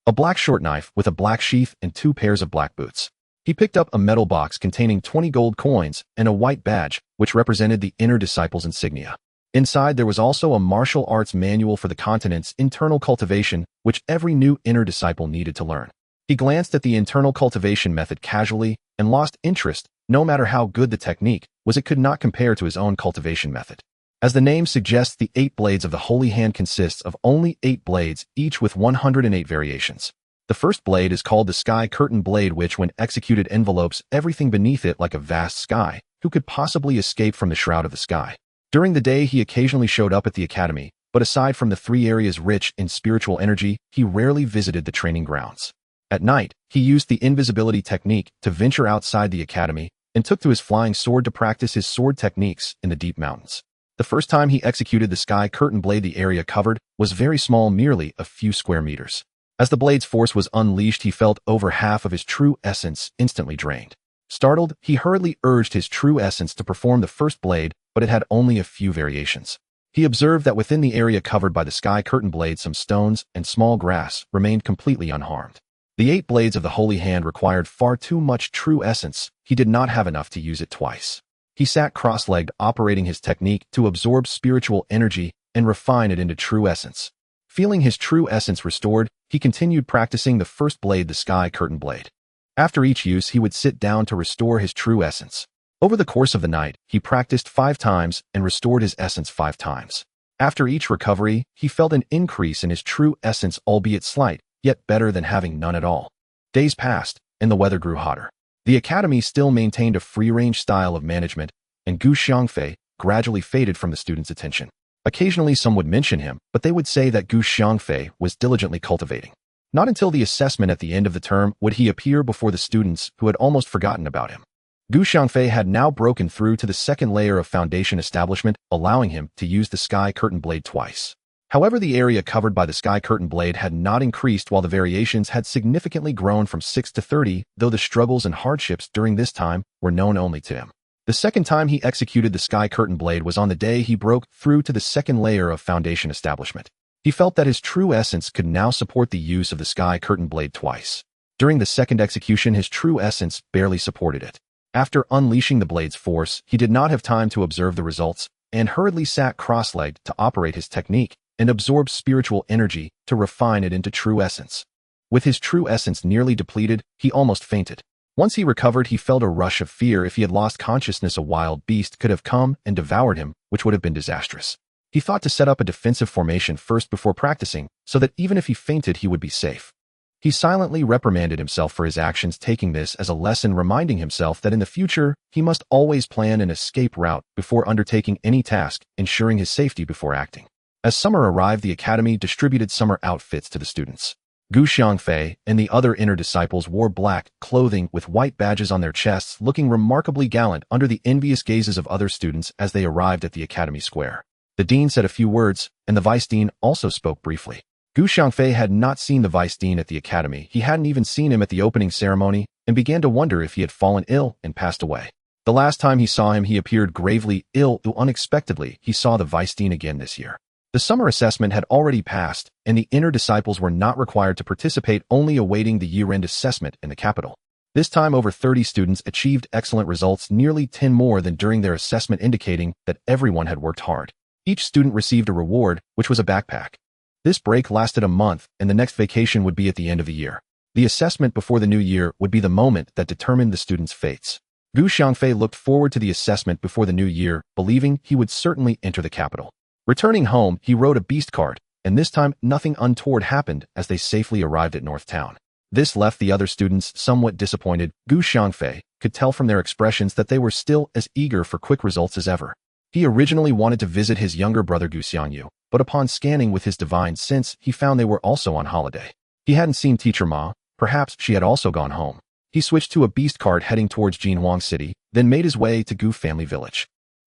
A black short knife with a black sheath and 2 pairs of black boots. He picked up a metal box containing 20 gold coins and a white badge, which represented the inner disciples' insignia. Inside, there was also a martial arts manual for the continent's internal cultivation, which every new inner disciple needed to learn. He glanced at the internal cultivation method casually and lost interest. No matter how good the technique was, it could not compare to his own cultivation method. As the name suggests, the 8 blades of the Holy Hand consists of only 8 blades, each with 108 variations. The first blade is called the Sky Curtain Blade, which, when executed, envelopes everything beneath it like a vast sky. Who could possibly escape from the shroud of the sky? During the day, he occasionally showed up at the academy, but aside from the 3 areas rich in spiritual energy, he rarely visited the training grounds. At night, he used the invisibility technique to venture outside the academy and took to his flying sword to practice his sword techniques in the deep mountains. The first time he executed the Sky Curtain Blade, the area covered was very small, merely a few square meters. As the blade's force was unleashed, he felt over half of his true essence instantly drained. Startled, he hurriedly urged his true essence to perform the first blade, but it had only a few variations. He observed that within the area covered by the Sky Curtain Blade, some stones and small grass remained completely unharmed. The 8 blades of the Holy Hand required far too much true essence. He did not have enough to use it twice. He sat cross-legged, operating his technique to absorb spiritual energy and refine it into true essence. Feeling his true essence restored, he continued practicing the first blade, the Sky Curtain Blade. After each use, he would sit down to restore his true essence. Over the course of the night, he practiced 5 times and restored his essence 5 times. After each recovery, he felt an increase in his true essence, albeit slight, yet better than having none at all. Days passed, and the weather grew hotter. The academy still maintained a free-range style of management, and Gu Xiangfei gradually faded from the students' attention. Occasionally some would mention him, but they would say that Gu Xiangfei was diligently cultivating. Not until the assessment at the end of the term would he appear before the students who had almost forgotten about him. Gu Xiangfei had now broken through to the second layer of foundation establishment, allowing him to use the Sky Curtain Blade twice. However, the area covered by the Sky Curtain Blade had not increased, while the variations had significantly grown from 6 to 30, though the struggles and hardships during this time were known only to him. The second time he executed the Sky Curtain Blade was on the day he broke through to the second layer of foundation establishment. He felt that his true essence could now support the use of the Sky Curtain Blade twice. During the second execution, his true essence barely supported it. After unleashing the blade's force, he did not have time to observe the results and hurriedly sat cross-legged to operate his technique and absorb spiritual energy to refine it into true essence. With his true essence nearly depleted, he almost fainted. Once he recovered, he felt a rush of fear. If he had lost consciousness, a wild beast could have come and devoured him, which would have been disastrous. He thought to set up a defensive formation first before practicing, so that even if he fainted, he would be safe. He silently reprimanded himself for his actions, taking this as a lesson, reminding himself that in the future, he must always plan an escape route before undertaking any task, ensuring his safety before acting. As summer arrived, the academy distributed summer outfits to the students. Gu Xiangfei and the other inner disciples wore black clothing with white badges on their chests, looking remarkably gallant under the envious gazes of other students as they arrived at the academy square. The dean said a few words, and the vice dean also spoke briefly. Gu Xiangfei had not seen the vice dean at the academy. He hadn't even seen him at the opening ceremony, and began to wonder if he had fallen ill and passed away. The last time he saw him, he appeared gravely ill. Unexpectedly, he saw the vice dean again this year. The summer assessment had already passed, and the inner disciples were not required to participate, only awaiting the year-end assessment in the capital. This time, over 30 students achieved excellent results, nearly 10 more than during their assessment, indicating that everyone had worked hard. Each student received a reward, which was a backpack. This break lasted a month, and the next vacation would be at the end of the year. The assessment before the new year would be the moment that determined the students' fates. Gu Xiangfei looked forward to the assessment before the new year, believing he would certainly enter the capital. Returning home, he rode a beast cart, and this time nothing untoward happened as they safely arrived at North Town. This left the other students somewhat disappointed. Gu Xiangfei could tell from their expressions that they were still as eager for quick results as ever. He originally wanted to visit his younger brother Gu Xiangyu, but upon scanning with his divine sense, he found they were also on holiday. He hadn't seen teacher Ma. Perhaps she had also gone home. He switched to a beast cart heading towards Jinhuang City, then made his way to Gu family village.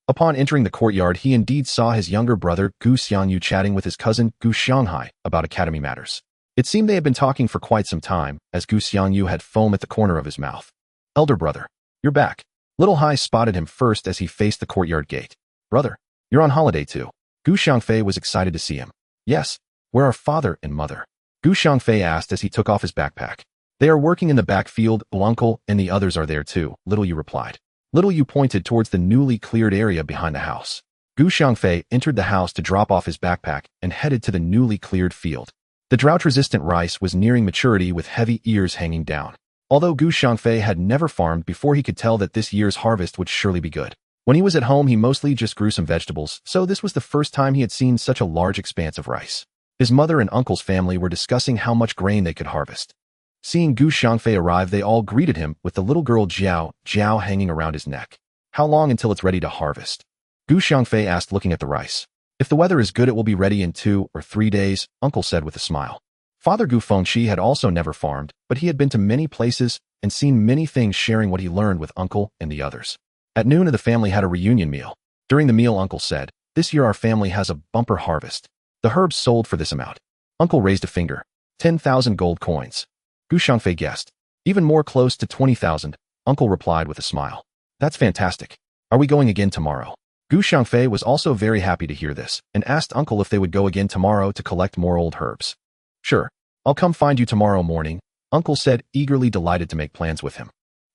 Upon entering the courtyard, he indeed saw his younger brother Gu Xiangyu chatting with his cousin Gu Xianghai about academy matters. It seemed they had been talking for quite some time, as Gu Xiangyu had foam at the corner of his mouth. "Elder brother, you're back. Little Hai spotted him first as he faced the courtyard gate. Brother, you're on holiday too. Gu Xiangfei was excited to see him. Yes, where are father and mother? Gu Xiangfei asked as he took off his backpack. They are working in the back field, uncle, and the others are there too, Little Yu replied. Little Yu pointed towards the newly cleared area behind the house. Gu Xiangfei entered the house to drop off his backpack and headed to the newly cleared field. The drought-resistant rice was nearing maturity with heavy ears hanging down. Although Gu Xiangfei had never farmed before, he could tell that this year's harvest would surely be good. When he was at home, he mostly just grew some vegetables, so this was the first time he had seen such a large expanse of rice. His mother and uncle's family were discussing how much grain they could harvest. Seeing Gu Xiangfei arrive, they all greeted him with the little girl Jiao hanging around his neck. How long until it's ready to harvest? Gu Xiangfei asked, looking at the rice. If the weather is good, it will be ready in 2 or 3 days, uncle said with a smile. Father Gu Fengqi had also never farmed, but he had been to many places and seen many things, sharing what he learned with uncle and the others. At noon, the family had a reunion meal. During the meal, uncle said, "This year our family has a bumper harvest. The herbs sold for this amount." Uncle raised a finger. 10,000 gold coins. Gu Xiangfei guessed. Even more, close to 20,000, uncle replied with a smile. That's fantastic. Are we going again tomorrow? Gu Xiangfei was also very happy to hear this and asked uncle if they would go again tomorrow to collect more old herbs. Sure. I'll come find you tomorrow morning, uncle said, eagerly delighted to make plans with him.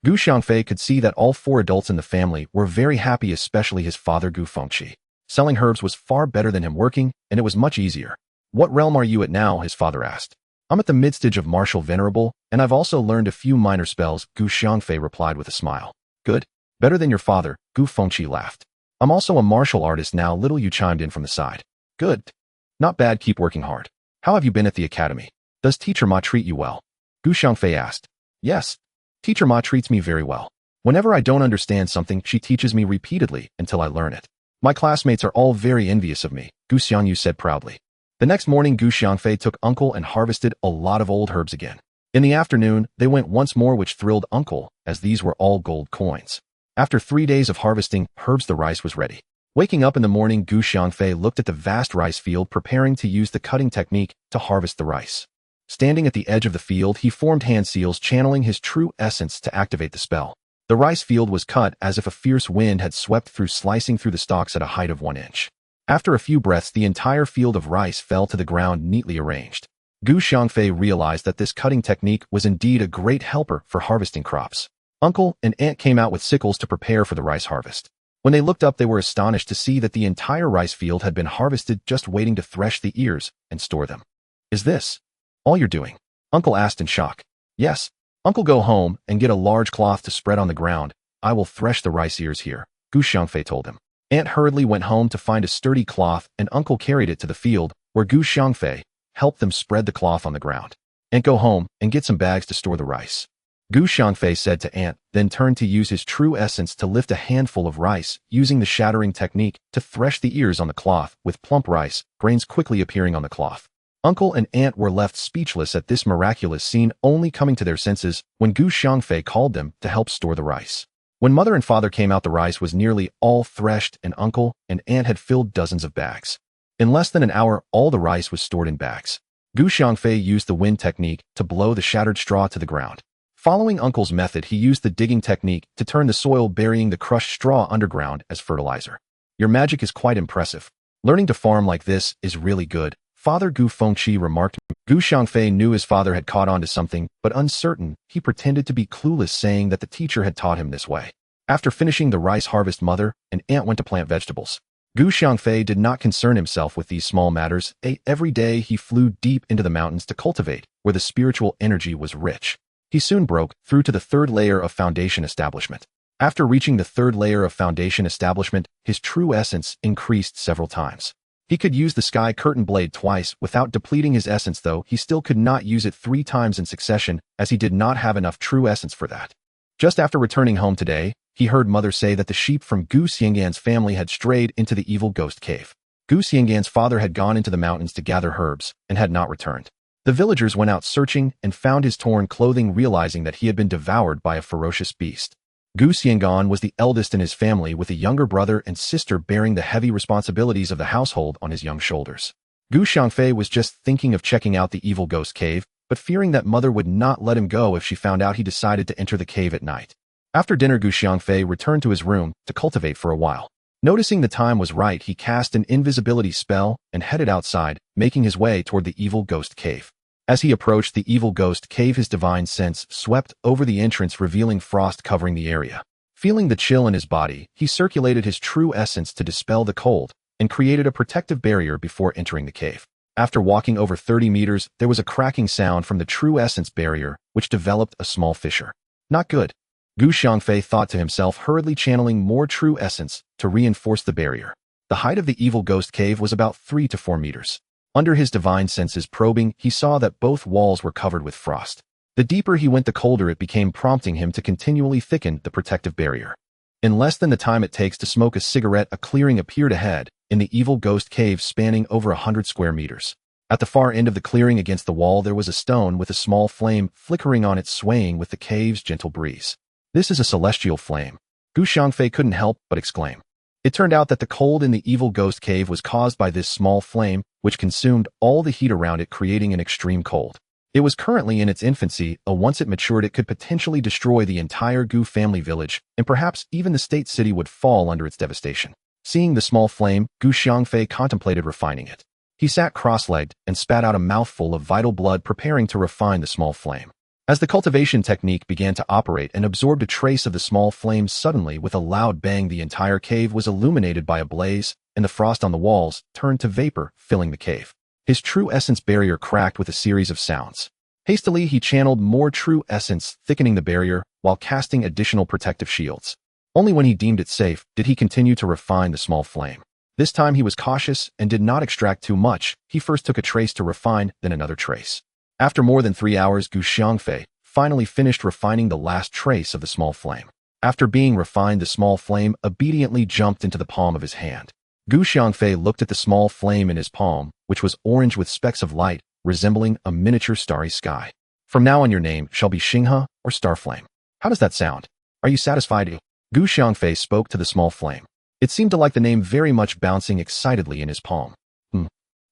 Gu Xiangfei could see that all 4 adults in the family were very happy, especially his father Gu Fengqi. Selling herbs was far better than him working, and it was much easier. What realm are you at now? His father asked. I'm at the mid-stage of Martial Venerable, and I've also learned a few minor spells, Gu Xiangfei replied with a smile. Good. Better than your father, Gu Fengqi laughed. I'm also a martial artist now, Little Yu chimed in from the side. Good. Not bad, keep working hard. How have you been at the academy? Does Teacher Ma treat you well? Gu Xiangfei asked. Yes. Teacher Ma treats me very well. Whenever I don't understand something, she teaches me repeatedly until I learn it. My classmates are all very envious of me, Gu Xiangyu said proudly. The next morning, Gu Xiangfei took uncle and harvested a lot of old herbs again. In the afternoon, they went once more, which thrilled uncle, as these were all gold coins. After 3 days of harvesting herbs, the rice was ready. Waking up in the morning, Gu Xiangfei looked at the vast rice field, preparing to use the cutting technique to harvest the rice. Standing at the edge of the field, he formed hand seals, channeling his true essence to activate the spell. The rice field was cut as if a fierce wind had swept through, slicing through the stalks at a height of 1 inch. After a few breaths, the entire field of rice fell to the ground, neatly arranged. Gu Xiangfei realized that this cutting technique was indeed a great helper for harvesting crops. Uncle and aunt came out with sickles to prepare for the rice harvest. When they looked up, they were astonished to see that the entire rice field had been harvested, just waiting to thresh the ears and store them. Is this all you're doing? Uncle asked in shock. Yes. Uncle, go home and get a large cloth to spread on the ground. I will thresh the rice ears here, Gu Xiangfei told him. Aunt hurriedly went home to find a sturdy cloth, and uncle carried it to the field, where Gu Xiangfei helped them spread the cloth on the ground. Aunt, go home and get some bags to store the rice, Gu Xiangfei said to aunt, then turned to use his true essence to lift a handful of rice, using the shattering technique to thresh the ears on the cloth, with plump rice grains quickly appearing on the cloth. Uncle and aunt were left speechless at this miraculous scene, only coming to their senses when Gu Xiangfei called them to help store the rice. When mother and father came out, the rice was nearly all threshed, and uncle and aunt had filled dozens of bags. In less than an hour, all the rice was stored in bags. Gu Xiangfei used the wind technique to blow the shattered straw to the ground. Following uncle's method, he used the digging technique to turn the soil, burying the crushed straw underground as fertilizer. Your magic is quite impressive. Learning to farm like this is really good, Father Gu Fengqi remarked. Gu Xiangfei knew his father had caught on to something, but uncertain, he pretended to be clueless, saying that the teacher had taught him this way. After finishing the rice harvest, mother and aunt went to plant vegetables. Gu Xiangfei did not concern himself with these small matters. Every day he flew deep into the mountains to cultivate, where the spiritual energy was rich. He soon broke through to the 3rd layer of foundation establishment. After reaching the 3rd layer of foundation establishment, his true essence increased several times. He could use the sky curtain blade twice without depleting his essence, though he still could not use it 3 times in succession, as he did not have enough true essence for that. Just after returning home today, he heard mother say that the sheep from Gu Xianggan's family had strayed into the evil ghost cave. Gu Xianggan's father had gone into the mountains to gather herbs and had not returned. The villagers went out searching and found his torn clothing, realizing that he had been devoured by a ferocious beast. Gu Xianggan was the eldest in his family, with a younger brother and sister bearing the heavy responsibilities of the household on his young shoulders. Gu Xiangfei was just thinking of checking out the evil ghost cave, but fearing that mother would not let him go if she found out, he decided to enter the cave at night. After dinner, Gu Xiangfei returned to his room to cultivate for a while. Noticing the time was right, he cast an invisibility spell and headed outside, making his way toward the evil ghost cave. As he approached the evil ghost cave, his divine sense swept over the entrance, revealing frost covering the area. Feeling the chill in his body, he circulated his true essence to dispel the cold and created a protective barrier before entering the cave. After walking over 30 meters, there was a cracking sound from the true essence barrier, which developed a small fissure. Not good. Gu Xiangfei thought to himself, hurriedly channeling more true essence to reinforce the barrier. The height of the evil ghost cave was about 3 to 4 meters. Under his divine senses probing, he saw that both walls were covered with frost. The deeper he went, the colder it became, prompting him to continually thicken the protective barrier. In less than the time it takes to smoke a cigarette, a clearing appeared ahead in the evil ghost cave, spanning over 100 square meters. At the far end of the clearing, against the wall, there was a stone with a small flame flickering on it, swaying with the cave's gentle breeze. This is a celestial flame. Gu Xiangfei couldn't help but exclaim. It turned out that the cold in the evil ghost cave was caused by this small flame, which consumed all the heat around it, creating an extreme cold. It was currently in its infancy, once it matured it could potentially destroy the entire Gu family village, and perhaps even the state city would fall under its devastation. Seeing the small flame, Gu Xiangfei contemplated refining it. He sat cross-legged and spat out a mouthful of vital blood, preparing to refine the small flame. As the cultivation technique began to operate and absorbed a trace of the small flame, suddenly, with a loud bang, the entire cave was illuminated by a blaze, and the frost on the walls turned to vapor, filling the cave. His true essence barrier cracked with a series of sounds. Hastily, he channeled more true essence, thickening the barrier while casting additional protective shields. Only when he deemed it safe did he continue to refine the small flame. This time he was cautious and did not extract too much. He first took a trace to refine, then another trace. After more than 3 hours, Gu Xiangfei finally finished refining the last trace of the small flame. After being refined, the small flame obediently jumped into the palm of his hand. Gu Xiangfei looked at the small flame in his palm, which was orange with specks of light, resembling a miniature starry sky. From now on, your name shall be Xinghe, or Starflame. How does that sound? Are you satisfied? Gu Xiangfei spoke to the small flame. It seemed to like the name very much, bouncing excitedly in his palm.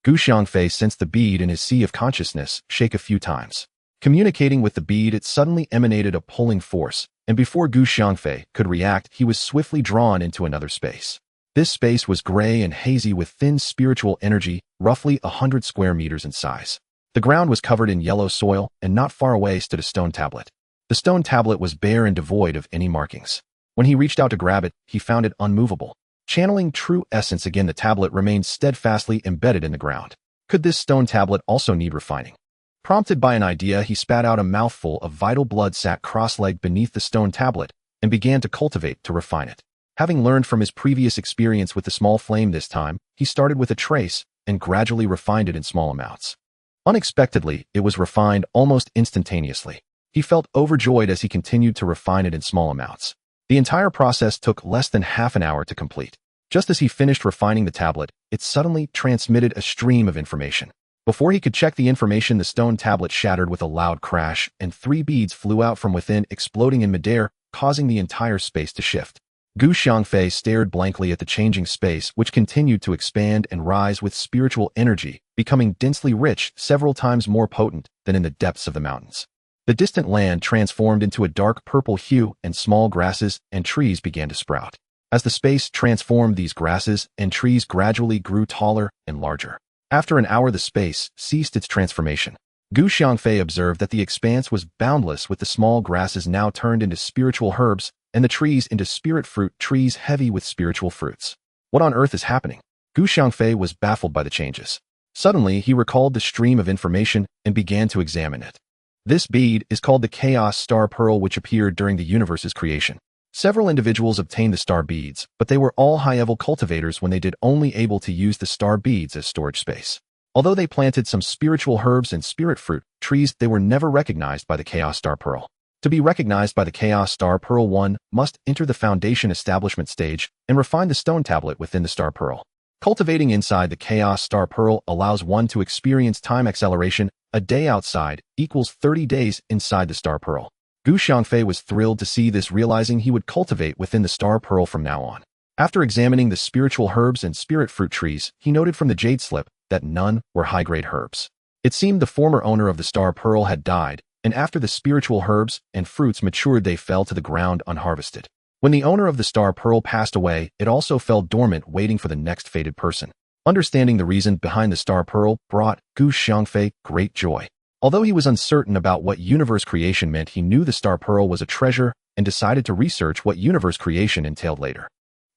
Gu Xiangfei sensed the bead in his sea of consciousness shake a few times. Communicating with the bead, it suddenly emanated a pulling force, and before Gu Xiangfei could react, he was swiftly drawn into another space. This space was gray and hazy with thin spiritual energy, roughly 100 square meters in size. The ground was covered in yellow soil, and not far away stood a stone tablet. The stone tablet was bare and devoid of any markings. When he reached out to grab it, he found it unmovable. Channeling true essence again, the tablet remained steadfastly embedded in the ground. Could this stone tablet also need refining? Prompted by an idea, he spat out a mouthful of vital blood, sat cross-legged beneath the stone tablet, and began to cultivate to refine it. Having learned from his previous experience with the small flame this time, he started with a trace and gradually refined it in small amounts. Unexpectedly, it was refined almost instantaneously. He felt overjoyed as he continued to refine it in small amounts. The entire process took less than half an hour to complete. Just as he finished refining the tablet, it suddenly transmitted a stream of information. Before he could check the information, the stone tablet shattered with a loud crash, and 3 beads flew out from within, exploding in midair, causing the entire space to shift. Gu Xiangfei stared blankly at the changing space, which continued to expand and rise with spiritual energy, becoming densely rich, several times more potent than in the depths of the mountains. The distant land transformed into a dark purple hue, and small grasses and trees began to sprout. As the space transformed, these grasses and trees gradually grew taller and larger. After an hour, the space ceased its transformation. Gu Xiangfei observed that the expanse was boundless, with the small grasses now turned into spiritual herbs, and the trees into spirit fruit trees heavy with spiritual fruits. What on earth is happening? Gu Xiangfei was baffled by the changes. Suddenly, he recalled the stream of information and began to examine it. This bead is called the Chaos Star Pearl, which appeared during the universe's creation. Several individuals obtained the star beads, but they were all high-level cultivators when they did only able to use the star beads as storage space. Although they planted some spiritual herbs and spirit fruit trees, they were never recognized by the Chaos Star Pearl. To be recognized by the Chaos Star Pearl, one must enter the foundation establishment stage and refine the stone tablet within the Star Pearl. Cultivating inside the Chaos Star Pearl allows one to experience time acceleration. A day outside equals 30 days inside the Star Pearl. Gu Xiangfei was thrilled to see this, realizing he would cultivate within the Star Pearl from now on. After examining the spiritual herbs and spirit fruit trees, he noted from the jade slip that none were high-grade herbs. It seemed the former owner of the Star Pearl had died, and after the spiritual herbs and fruits matured they fell to the ground unharvested. When the owner of the star pearl passed away, it also fell dormant waiting for the next fated person. Understanding the reason behind the star pearl brought Xiangfei great joy. Although he was uncertain about what universe creation meant, he knew the star pearl was a treasure and decided to research what universe creation entailed later.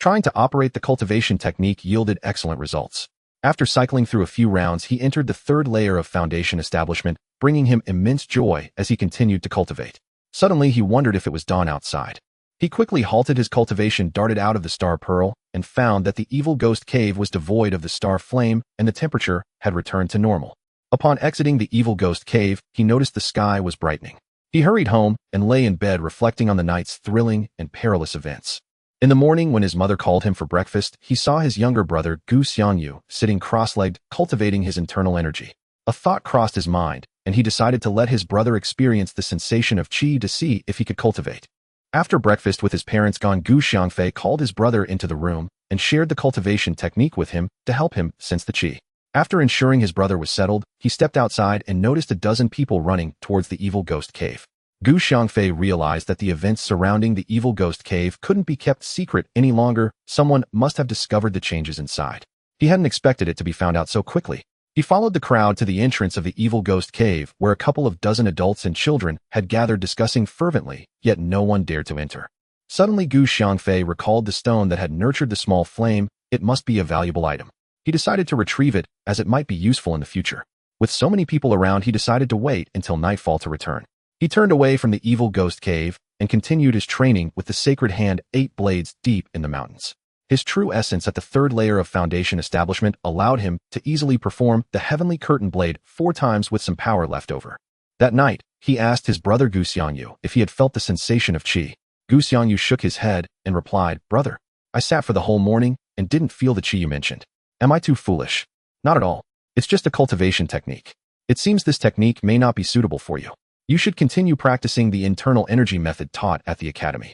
Trying to operate the cultivation technique yielded excellent results. After cycling through a few rounds, he entered the third layer of foundation establishment, bringing him immense joy as he continued to cultivate. Suddenly, he wondered if it was dawn outside. He quickly halted his cultivation, darted out of the star pearl, and found that the evil ghost cave was devoid of the star flame and the temperature had returned to normal. Upon exiting the evil ghost cave, he noticed the sky was brightening. He hurried home and lay in bed reflecting on the night's thrilling and perilous events. In the morning, when his mother called him for breakfast, he saw his younger brother, Xiangyu, sitting cross-legged, cultivating his internal energy. A thought crossed his mind, and he decided to let his brother experience the sensation of qi to see if he could cultivate. After breakfast with his parents gone, Xiangfei called his brother into the room and shared the cultivation technique with him to help him sense the qi. After ensuring his brother was settled, he stepped outside and noticed a dozen people running towards the evil ghost cave. Xiangfei realized that the events surrounding the evil ghost cave couldn't be kept secret any longer. Someone must have discovered the changes inside. He hadn't expected it to be found out so quickly. He followed the crowd to the entrance of the evil ghost cave, where a couple of dozen adults and children had gathered discussing fervently, yet no one dared to enter. Suddenly Xiangfei recalled the stone that had nurtured the small flame. It must be a valuable item. He decided to retrieve it, as it might be useful in the future. With so many people around, he decided to wait until nightfall to return. He turned away from the evil ghost cave and continued his training with the sacred hand 8 blades deep in the mountains. His true essence at the third layer of foundation establishment allowed him to easily perform the heavenly curtain blade 4 times with some power left over. That night, he asked his brother Xiangyu if he had felt the sensation of qi. Xiangyu shook his head and replied, "Brother, I sat for the whole morning and didn't feel the qi you mentioned. Am I too foolish?" "Not at all. It's just a cultivation technique. It seems this technique may not be suitable for you. You should continue practicing the internal energy method taught at the academy."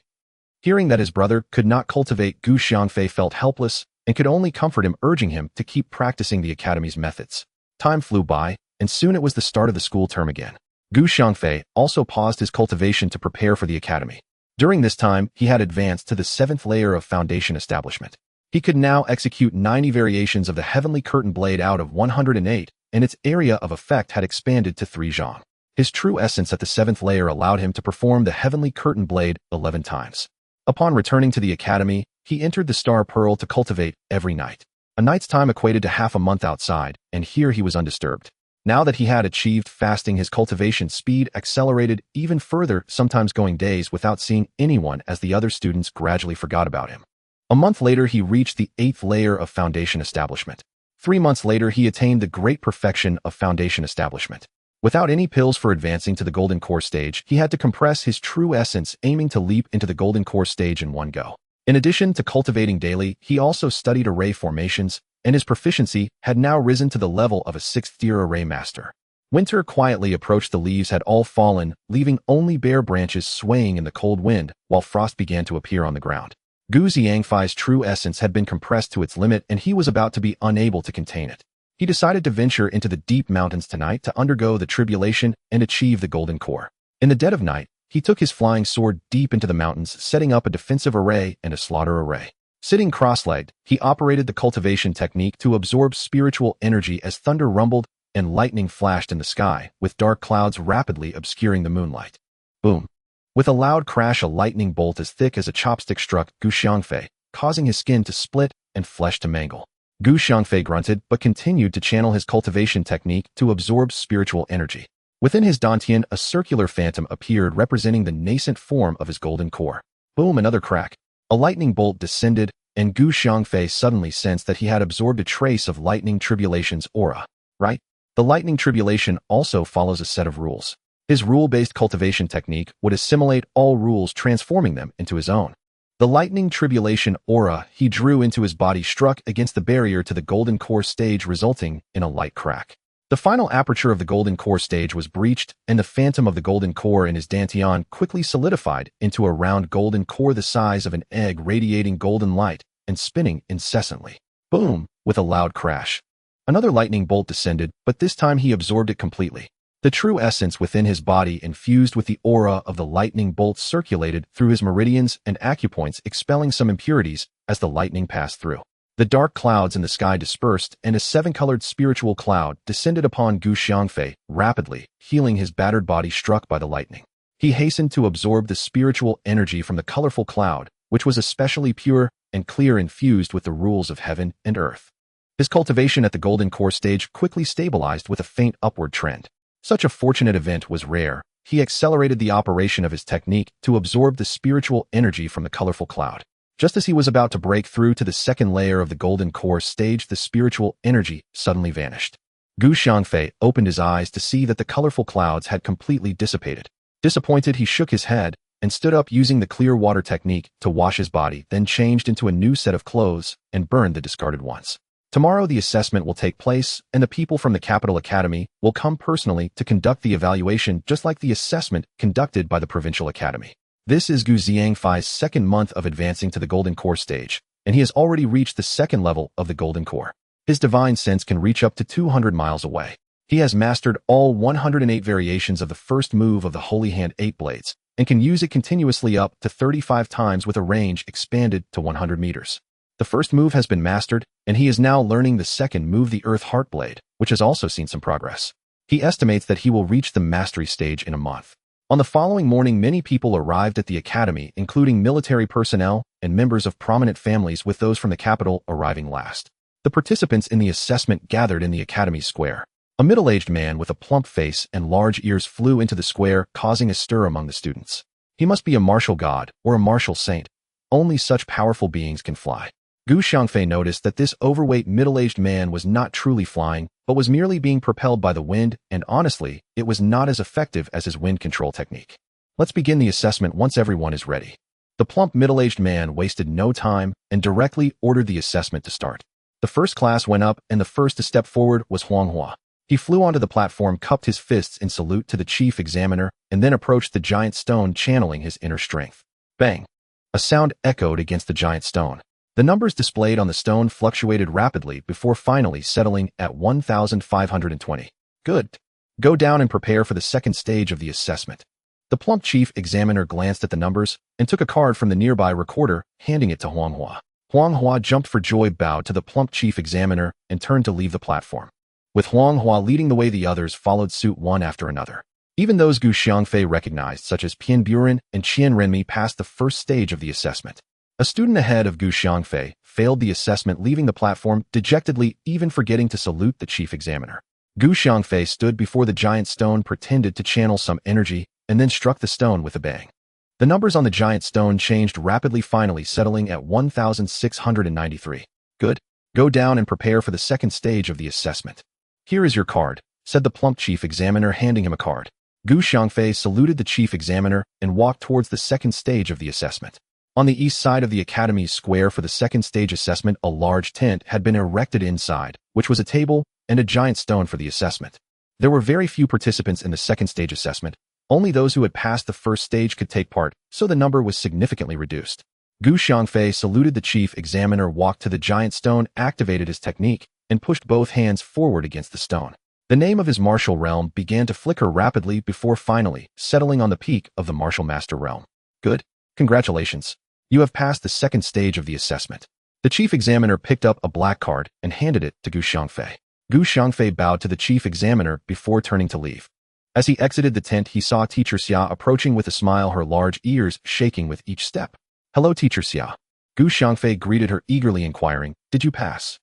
Hearing that his brother could not cultivate, Xiangfei felt helpless and could only comfort him, urging him to keep practicing the academy's methods. Time flew by, and soon it was the start of the school term again. Xiangfei also paused his cultivation to prepare for the academy. During this time, he had advanced to the 7th layer of foundation establishment. He could now execute 90 variations of the heavenly curtain blade out of 108, and its area of effect had expanded to 3 zhang. His true essence at the 7th layer allowed him to perform the heavenly curtain blade 11 times. Upon returning to the academy, he entered the star pearl to cultivate every night. A night's time equated to half a month outside, and here he was undisturbed. Now that he had achieved fasting, his cultivation speed accelerated even further, sometimes going days without seeing anyone as the other students gradually forgot about him. A month later, he reached the 8th layer of foundation establishment. 3 months later, he attained the great perfection of foundation establishment. Without any pills for advancing to the golden core stage, he had to compress his true essence, aiming to leap into the golden core stage in one go. In addition to cultivating daily, he also studied array formations, and his proficiency had now risen to the level of a 6th-tier array master. Winter quietly approached. The leaves had all fallen, leaving only bare branches swaying in the cold wind, while frost began to appear on the ground. Xiangfei's true essence had been compressed to its limit, and he was about to be unable to contain it. He decided to venture into the deep mountains tonight to undergo the tribulation and achieve the golden core. In the dead of night, he took his flying sword deep into the mountains, setting up a defensive array and a slaughter array. Sitting cross-legged, he operated the cultivation technique to absorb spiritual energy as thunder rumbled and lightning flashed in the sky, with dark clouds rapidly obscuring the moonlight. Boom! With a loud crash, a lightning bolt as thick as a chopstick struck Xiangfei, causing his skin to split and flesh to mangle. Xiangfei grunted but continued to channel his cultivation technique to absorb spiritual energy. Within his dantian, a circular phantom appeared representing the nascent form of his golden core. Boom! Another crack. A lightning bolt descended, and Xiangfei suddenly sensed that he had absorbed a trace of lightning tribulation's aura. Right? The lightning tribulation also follows a set of rules. His rule-based cultivation technique would assimilate all rules, transforming them into his own. The lightning tribulation aura he drew into his body struck against the barrier to the golden core stage, resulting in a light crack. The final aperture of the golden core stage was breached, and the phantom of the golden core in his dantian quickly solidified into a round golden core the size of an egg, radiating golden light and spinning incessantly. Boom! With a loud crash. Another lightning bolt descended, but this time he absorbed it completely. The true essence within his body infused with the aura of the lightning bolt circulated through his meridians and acupoints, expelling some impurities as the lightning passed through. The dark clouds in the sky dispersed, and a seven-colored spiritual cloud descended upon Gu Xiangfei, rapidly healing his battered body struck by the lightning. He hastened to absorb the spiritual energy from the colorful cloud, which was especially pure and clear, infused with the rules of heaven and earth. His cultivation at the golden core stage quickly stabilized with a faint upward trend. Such a fortunate event was rare. He accelerated the operation of his technique to absorb the spiritual energy from the colorful cloud. Just as he was about to break through to the second layer of the golden core stage, the spiritual energy suddenly vanished. Gu Xiangfei opened his eyes to see that the colorful clouds had completely dissipated. Disappointed, he shook his head and stood up, using the clear water technique to wash his body, then changed into a new set of clothes and burned the discarded ones. Tomorrow the assessment will take place, and the people from the Capital Academy will come personally to conduct the evaluation, just like the assessment conducted by the Provincial Academy. This is Gu Xiangfei's second month of advancing to the Golden Core stage, and he has already reached the second level of the Golden Core. His divine sense can reach up to 200 miles away. He has mastered all 108 variations of the first move of the Holy Hand 8 Blades, and can use it continuously up to 35 times with a range expanded to 100 meters. The first move has been mastered, and he is now learning the second move, the Earth Heart Blade, which has also seen some progress. He estimates that he will reach the mastery stage in a month. On the following morning, many people arrived at the academy, including military personnel and members of prominent families, with those from the capital arriving last. The participants in the assessment gathered in the academy square. A middle-aged man with a plump face and large ears flew into the square, causing a stir among the students. He must be a martial god or a martial saint. Only such powerful beings can fly. Gu Xiangfei noticed that this overweight middle-aged man was not truly flying, but was merely being propelled by the wind, and honestly, it was not as effective as his wind control technique. Let's begin the assessment once everyone is ready. The plump middle-aged man wasted no time and directly ordered the assessment to start. The first class went up, and the first to step forward was Huanghua. He flew onto the platform, cupped his fists in salute to the chief examiner, and then approached the giant stone, channeling his inner strength. Bang! A sound echoed against the giant stone. The numbers displayed on the stone fluctuated rapidly before finally settling at 1,520. Good. Go down and prepare for the second stage of the assessment. The plump chief examiner glanced at the numbers and took a card from the nearby recorder, handing it to Huanghua. Huanghua jumped for joy, bowed to the plump chief examiner, and turned to leave the platform. With Huanghua leading the way, the others followed suit one after another. Even those Gu Xiangfei recognized, such as Pian Buren and Qian Renmi, passed the first stage of the assessment. A student ahead of Gu Xiangfei failed the assessment, leaving the platform dejectedly, even forgetting to salute the chief examiner. Gu Xiangfei stood before the giant stone, pretended to channel some energy, and then struck the stone with a bang. The numbers on the giant stone changed rapidly, finally settling at 1,693. Good. Go down and prepare for the second stage of the assessment. Here is your card, said the plump chief examiner, handing him a card. Gu Xiangfei saluted the chief examiner and walked towards the second stage of the assessment. On the east side of the academy's square for the second stage assessment, a large tent had been erected inside, which was a table and a giant stone for the assessment. There were very few participants in the second stage assessment. Only those who had passed the first stage could take part, so the number was significantly reduced. Gu Xiangfei saluted the chief examiner, walked to the giant stone, activated his technique, and pushed both hands forward against the stone. The name of his martial realm began to flicker rapidly before finally settling on the peak of the martial master realm. Good. Congratulations. You have passed the second stage of the assessment. The chief examiner picked up a black card and handed it to Gu Xiangfei. Gu Xiangfei bowed to the chief examiner before turning to leave. As he exited the tent, he saw Teacher Xia approaching with a smile, her large ears shaking with each step. Hello, Teacher Xia. Gu Xiangfei greeted her eagerly, inquiring, Did you pass?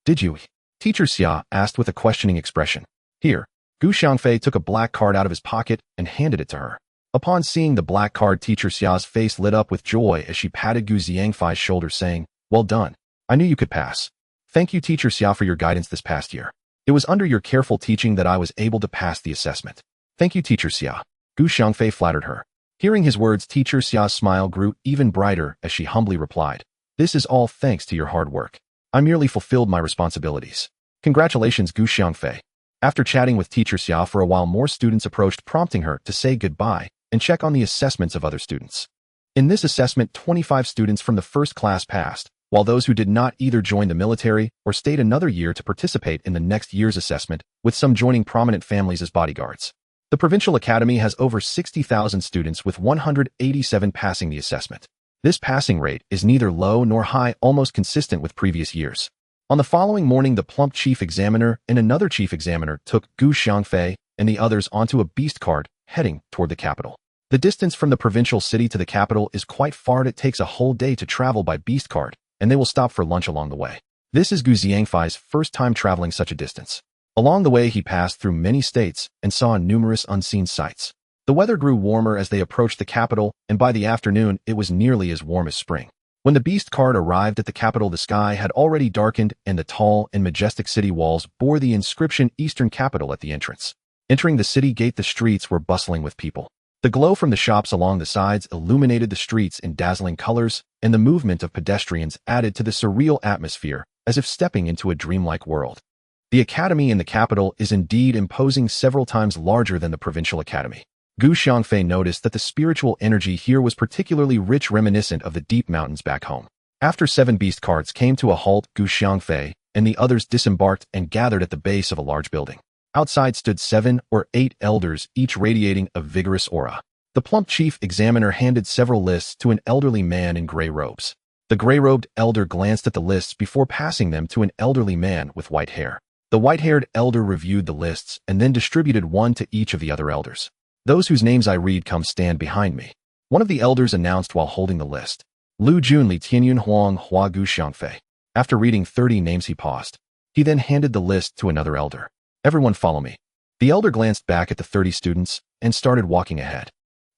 Did you? Teacher Xia asked with a questioning expression. Here. Gu Xiangfei took a black card out of his pocket and handed it to her. Upon seeing the black card, Teacher Xia's face lit up with joy as she patted Gu Xiangfei's shoulder, saying, Well done. I knew you could pass. Thank you, Teacher Xia, for your guidance this past year. It was under your careful teaching that I was able to pass the assessment. Thank you, Teacher Xia. Gu Xiangfei flattered her. Hearing his words, Teacher Xia's smile grew even brighter as she humbly replied, This is all thanks to your hard work. I merely fulfilled my responsibilities. Congratulations, Gu Xiangfei. After chatting with Teacher Xia for a while, more students approached, prompting her to say goodbye and check on the assessments of other students. In this assessment, 25 students from the first class passed, while those who did not either joined the military or stayed another year to participate in the next year's assessment, with some joining prominent families as bodyguards. The Provincial Academy has over 60,000 students with 187 passing the assessment. This passing rate is neither low nor high, almost consistent with previous years. On the following morning, the plump chief examiner and another chief examiner took Gu Xiangfei and the others onto a beast cart heading toward the capital. The distance from the provincial city to the capital is quite far. It takes a whole day to travel by beast cart, and they will stop for lunch along the way. This is Gu Xiangfei's first time traveling such a distance. Along the way, he passed through many states and saw numerous unseen sights. The weather grew warmer as they approached the capital, and by the afternoon, it was nearly as warm as spring. When the beast cart arrived at the capital, the sky had already darkened, and the tall and majestic city walls bore the inscription Eastern Capital at the entrance. Entering the city gate, the streets were bustling with people. The glow from the shops along the sides illuminated the streets in dazzling colors, and the movement of pedestrians added to the surreal atmosphere, as if stepping into a dreamlike world. The academy in the capital is indeed imposing, several times larger than the provincial academy. Gu Xiangfei noticed that the spiritual energy here was particularly rich, reminiscent of the deep mountains back home. After 7 beast carts came to a halt, Gu Xiangfei and the others disembarked and gathered at the base of a large building. Outside stood 7 or 8 elders, each radiating a vigorous aura. The plump chief examiner handed several lists to an elderly man in gray robes. The gray-robed elder glanced at the lists before passing them to an elderly man with white hair. The white-haired elder reviewed the lists and then distributed one to each of the other elders. "Those whose names I read, come stand behind me," one of the elders announced while holding the list. Lu Jun Li Tianyun Huang Hua Gu Xiangfei. After reading 30 names, he paused. He then handed the list to another elder. "Everyone follow me." The elder glanced back at the 30 students and started walking ahead.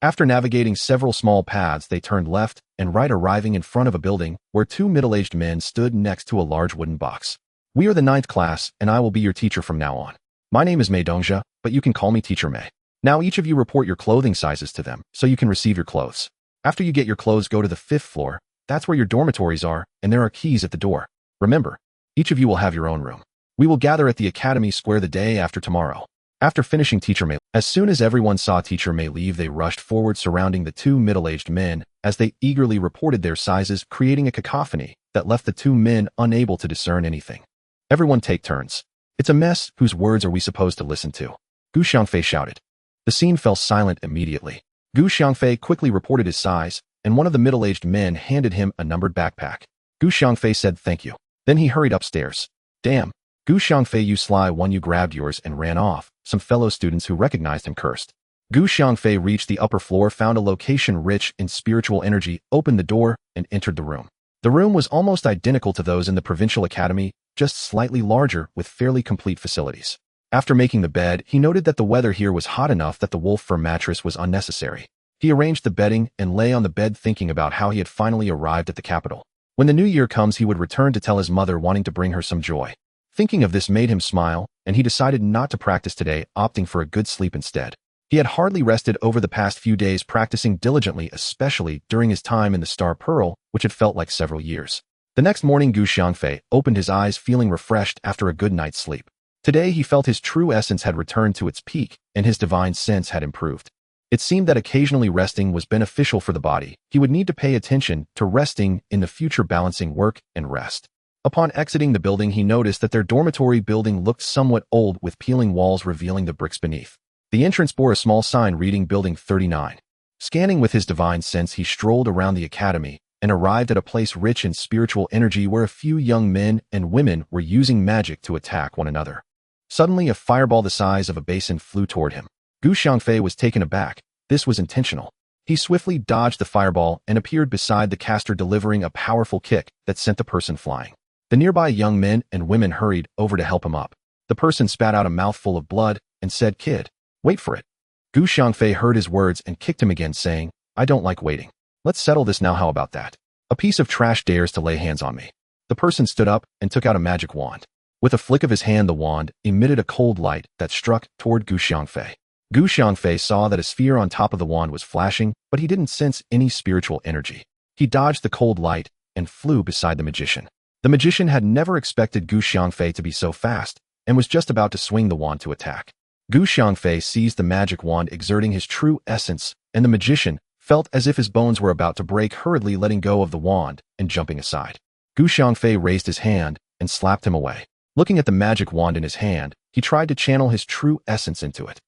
After navigating several small paths, they turned left and right, arriving in front of a building where 2 middle-aged men stood next to a large wooden box. "We are the 9th class, and I will be your teacher from now on. My name is Mei Dongxia, but you can call me Teacher Mei. Now each of you report your clothing sizes to them, so you can receive your clothes. After you get your clothes, go to the 5th floor. That's where your dormitories are, and there are keys at the door. Remember, each of you will have your own room. We will gather at the Academy Square the day after tomorrow." After finishing Teacher Mei, as soon as everyone saw Teacher Mei leave, they rushed forward, surrounding the 2 middle-aged men as they eagerly reported their sizes, creating a cacophony that left the 2 men unable to discern anything. "Everyone take turns. It's a mess. Whose words are we supposed to listen to?" Gu Xiangfei shouted. The scene fell silent immediately. Gu Xiangfei quickly reported his size, and one of the middle-aged men handed him a numbered backpack. Gu Xiangfei said thank you. Then he hurried upstairs. "Damn, Gu Xiangfei, you sly one, you grabbed yours and ran off," some fellow students who recognized him cursed. Gu Xiangfei reached the upper floor, found a location rich in spiritual energy, opened the door, and entered the room. The room was almost identical to those in the Provincial Academy, just slightly larger with fairly complete facilities. After making the bed, he noted that the weather here was hot enough that the wolf fur mattress was unnecessary. He arranged the bedding and lay on the bed, thinking about how he had finally arrived at the capital. When the new year comes, he would return to tell his mother, wanting to bring her some joy. Thinking of this made him smile, and he decided not to practice today, opting for a good sleep instead. He had hardly rested over the past few days, practicing diligently, especially during his time in the Star Pearl, which had felt like several years. The next morning, Gu Xiangfei opened his eyes, feeling refreshed after a good night's sleep. Today he felt his true essence had returned to its peak, and his divine sense had improved. It seemed that occasionally resting was beneficial for the body. He would need to pay attention to resting in the future, balancing work and rest. Upon exiting the building, he noticed that their dormitory building looked somewhat old, with peeling walls revealing the bricks beneath. The entrance bore a small sign reading Building 39. Scanning with his divine sense, he strolled around the academy and arrived at a place rich in spiritual energy where a few young men and women were using magic to attack one another. Suddenly, a fireball the size of a basin flew toward him. Gu Xiangfei was taken aback. This was intentional. He swiftly dodged the fireball and appeared beside the caster, delivering a powerful kick that sent the person flying. The nearby young men and women hurried over to help him up. The person spat out a mouthful of blood and said, "Kid, wait for it." Gu Xiangfei heard his words and kicked him again, saying, "I don't like waiting. Let's settle this now, how about that? A piece of trash dares to lay hands on me." The person stood up and took out a magic wand. With a flick of his hand, the wand emitted a cold light that struck toward Gu Xiangfei. Gu Xiangfei saw that a sphere on top of the wand was flashing, but he didn't sense any spiritual energy. He dodged the cold light and flew beside the magician. The magician had never expected Gu Xiangfei to be so fast and was just about to swing the wand to attack. Gu Xiangfei seized the magic wand, exerting his true essence, and the magician felt as if his bones were about to break, hurriedly letting go of the wand and jumping aside. Gu Xiangfei raised his hand and slapped him away. Looking at the magic wand in his hand, he tried to channel his true essence into it.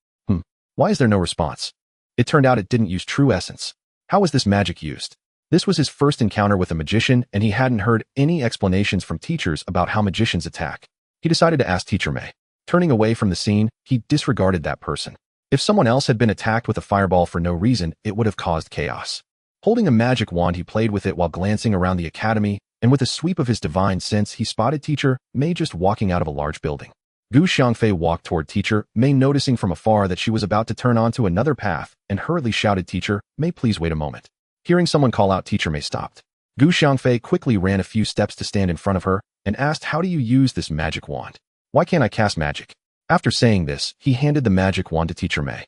Why is there no response? It turned out it didn't use true essence. How was this magic used? This was his first encounter with a magician, and he hadn't heard any explanations from teachers about how magicians attack. He decided to ask Teacher Mei. Turning away from the scene, he disregarded that person. If someone else had been attacked with a fireball for no reason, it would have caused chaos. Holding a magic wand, he played with it while glancing around the academy, and with a sweep of his divine sense, he spotted Teacher Mei just walking out of a large building. Gu Xiangfei walked toward Teacher Mei, noticing from afar that she was about to turn onto another path, and hurriedly shouted, "Teacher Mei, please wait a moment." Hearing someone call out, Teacher Mei stopped. Gu Xiangfei quickly ran a few steps to stand in front of her and asked, "How do you use this magic wand? Why can't I cast magic?" After saying this, he handed the magic wand to Teacher Mei.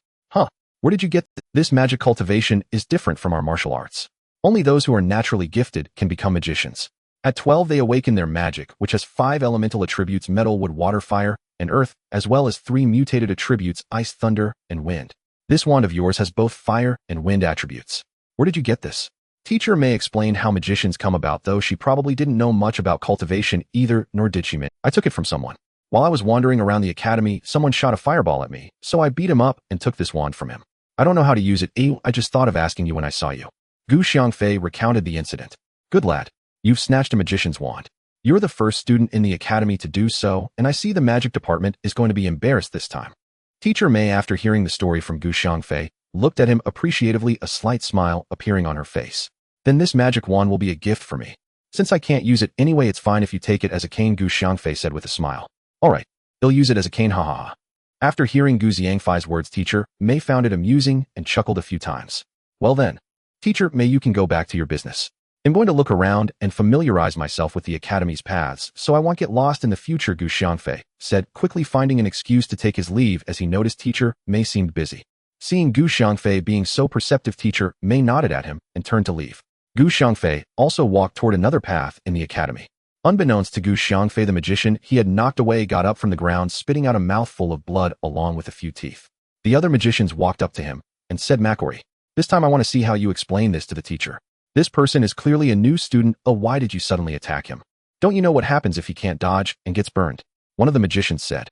Where did you get this magic? Cultivation is different from our martial arts. Only those who are naturally gifted can become magicians. At 12, they awaken their magic, which has 5 elemental attributes: metal, wood, water, fire, and earth, as well as 3 mutated attributes: ice, thunder, and wind. This wand of yours has both fire and wind attributes. Where did you get this? Teacher Mei explained how magicians come about, though she probably didn't know much about cultivation either, nor did she. I took it from someone. While I was wandering around the academy, someone shot a fireball at me, so I beat him up and took this wand from him. I don't know how to use it. I just thought of asking you when I saw you. Gu Xiangfei recounted the incident. Good lad. You've snatched a magician's wand. You're the first student in the academy to do so, and I see the magic department is going to be embarrassed this time. Teacher Mei, after hearing the story from Gu Xiangfei, looked at him appreciatively, a slight smile appearing on her face. Then this magic wand will be a gift for me. Since I can't use it anyway, it's fine if you take it as a cane, Gu Xiangfei said with a smile. Alright, they'll use it as a cane, haha. After hearing Gu Xiangfei's words, Teacher Mei found it amusing and chuckled a few times. Well then, Teacher Mei, you can go back to your business. I'm going to look around and familiarize myself with the academy's paths, so I won't get lost in the future, Gu Xiangfei said, quickly finding an excuse to take his leave as he noticed Teacher Mei seemed busy. Seeing Gu Xiangfei being so perceptive, Teacher Mei nodded at him and turned to leave. Gu Xiangfei also walked toward another path in the academy. Unbeknownst to Gu Xiangfei, the magician he had knocked away got up from the ground, spitting out a mouthful of blood along with a few teeth. The other magicians walked up to him and said, Makori, this time I want to see how you explain this to the teacher. This person is clearly a new student. Oh, why did you suddenly attack him? Don't you know what happens if he can't dodge and gets burned? One of the magicians said.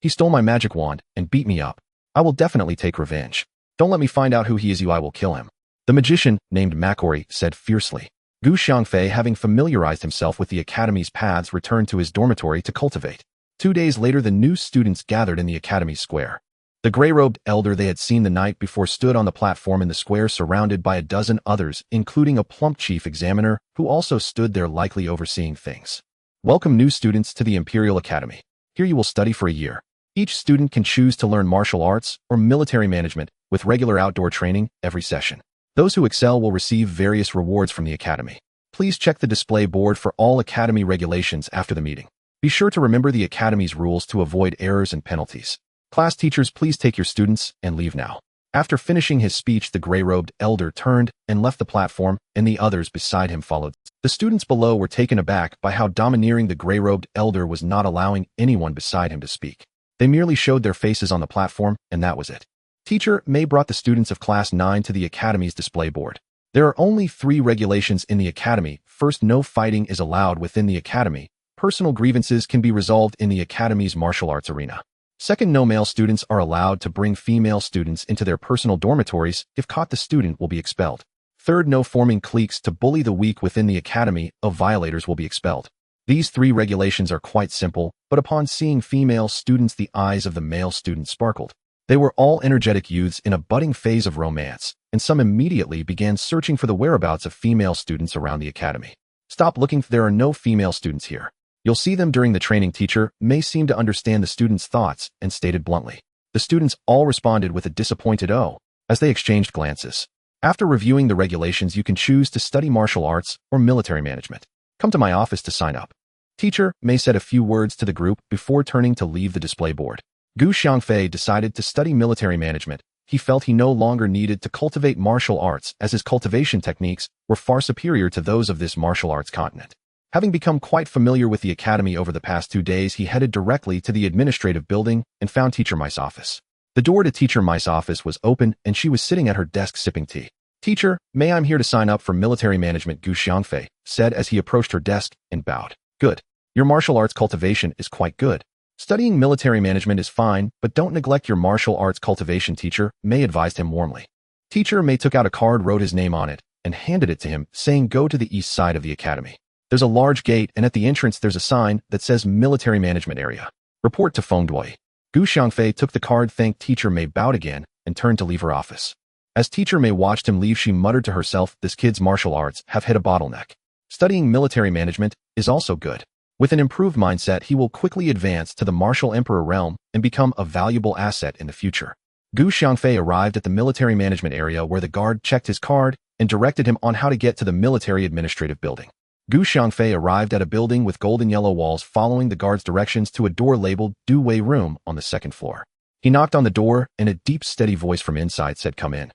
He stole my magic wand and beat me up. I will definitely take revenge. Don't let me find out who he is, I will kill him. The magician, named Makori, said fiercely. Gu Xiangfei, having familiarized himself with the academy's paths, returned to his dormitory to cultivate. 2 days later, the new students gathered in the academy square. The gray-robed elder they had seen the night before stood on the platform in the square, surrounded by a dozen others, including a plump chief examiner, who also stood there, likely overseeing things. Welcome new students to the Imperial Academy. Here you will study for a year. Each student can choose to learn martial arts or military management, with regular outdoor training every session. Those who excel will receive various rewards from the academy. Please check the display board for all academy regulations after the meeting. Be sure to remember the academy's rules to avoid errors and penalties. Class teachers, please take your students and leave now. After finishing his speech, the gray-robed elder turned and left the platform, and the others beside him followed. The students below were taken aback by how domineering the gray-robed elder was, not allowing anyone beside him to speak. They merely showed their faces on the platform, and that was it. Teacher Mei brought the students of Class 9 to the academy's display board. There are only 3 regulations in the academy. First, no fighting is allowed within the academy. Personal grievances can be resolved in the academy's martial arts arena. Second, no male students are allowed to bring female students into their personal dormitories. If caught, the student will be expelled. Third, no forming cliques to bully the weak within the academy. Violators will be expelled. These 3 regulations are quite simple, but upon seeing female students, the eyes of the male students sparkled. They were all energetic youths in a budding phase of romance, and some immediately began searching for the whereabouts of female students around the academy. Stop looking, there are no female students here. You'll see them during the training. Teacher Mei seemed to understand the students' thoughts and stated bluntly. The students all responded with a disappointed "oh" as they exchanged glances. After reviewing the regulations, you can choose to study martial arts or military management. Come to my office to sign up. Teacher Mei said a few words to the group before turning to leave the display board. Gu Xiangfei decided to study military management. He felt he no longer needed to cultivate martial arts, as his cultivation techniques were far superior to those of this martial arts continent. Having become quite familiar with the academy over the past 2 days, he headed directly to the administrative building and found Teacher Mei's office. The door to Teacher Mei's office was open, and she was sitting at her desk sipping tea. Teacher, I'm here to sign up for military management, Gu Xiangfei said as he approached her desk and bowed. Good. Your martial arts cultivation is quite good. Studying military management is fine, but don't neglect your martial arts cultivation, Teacher May advised him warmly. Teacher May took out a card, wrote his name on it, and handed it to him, saying go to the east side of the academy. There's a large gate, and at the entrance there's a sign that says military management area. Report to Fengdui. Gu Xiangfei took the card, thanked Teacher May, bowed again, and turned to leave her office. As Teacher May watched him leave, she muttered to herself, this kid's martial arts have hit a bottleneck. Studying military management is also good. With an improved mindset, he will quickly advance to the martial emperor realm and become a valuable asset in the future. Gu Xiangfei arrived at the military management area where the guard checked his card and directed him on how to get to the military administrative building. Gu Xiangfei arrived at a building with golden yellow walls, following the guard's directions to a door labeled Du Wei Room on the second floor. He knocked on the door, and a deep, steady voice from inside said, come in.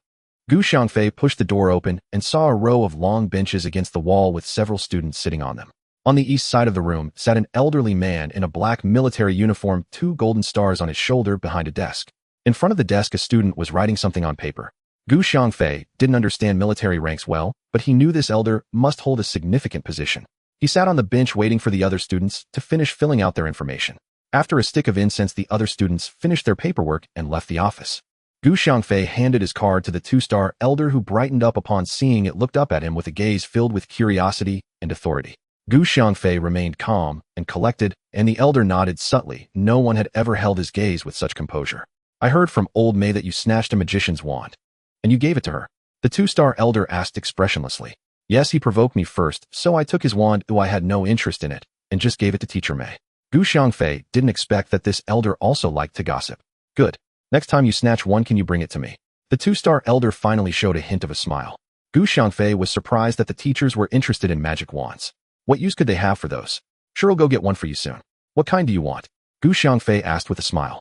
Gu Xiangfei pushed the door open and saw a row of long benches against the wall with several students sitting on them. On the east side of the room sat an elderly man in a black military uniform, 2 golden stars on his shoulder, behind a desk. In front of the desk, a student was writing something on paper. Gu Xiangfei didn't understand military ranks well, but he knew this elder must hold a significant position. He sat on the bench waiting for the other students to finish filling out their information. After a stick of incense, the other students finished their paperwork and left the office. Gu Xiangfei handed his card to the 2-star elder, who brightened up upon seeing it, looked up at him with a gaze filled with curiosity and authority. Gu Xiangfei remained calm and collected, and the elder nodded subtly. No one had ever held his gaze with such composure. I heard from old May that you snatched a magician's wand. And you gave it to her? The 2-star elder asked expressionlessly. Yes, he provoked me first, so I took his wand. I had no interest in it, and just gave it to Teacher May. Gu Xiangfei didn't expect that this elder also liked to gossip. Good. Next time you snatch one, can you bring it to me? The 2-star elder finally showed a hint of a smile. Gu Xiangfei was surprised that the teachers were interested in magic wands. What use could they have for those? Sure, I'll go get one for you soon. What kind do you want? Gu Xiangfei asked with a smile.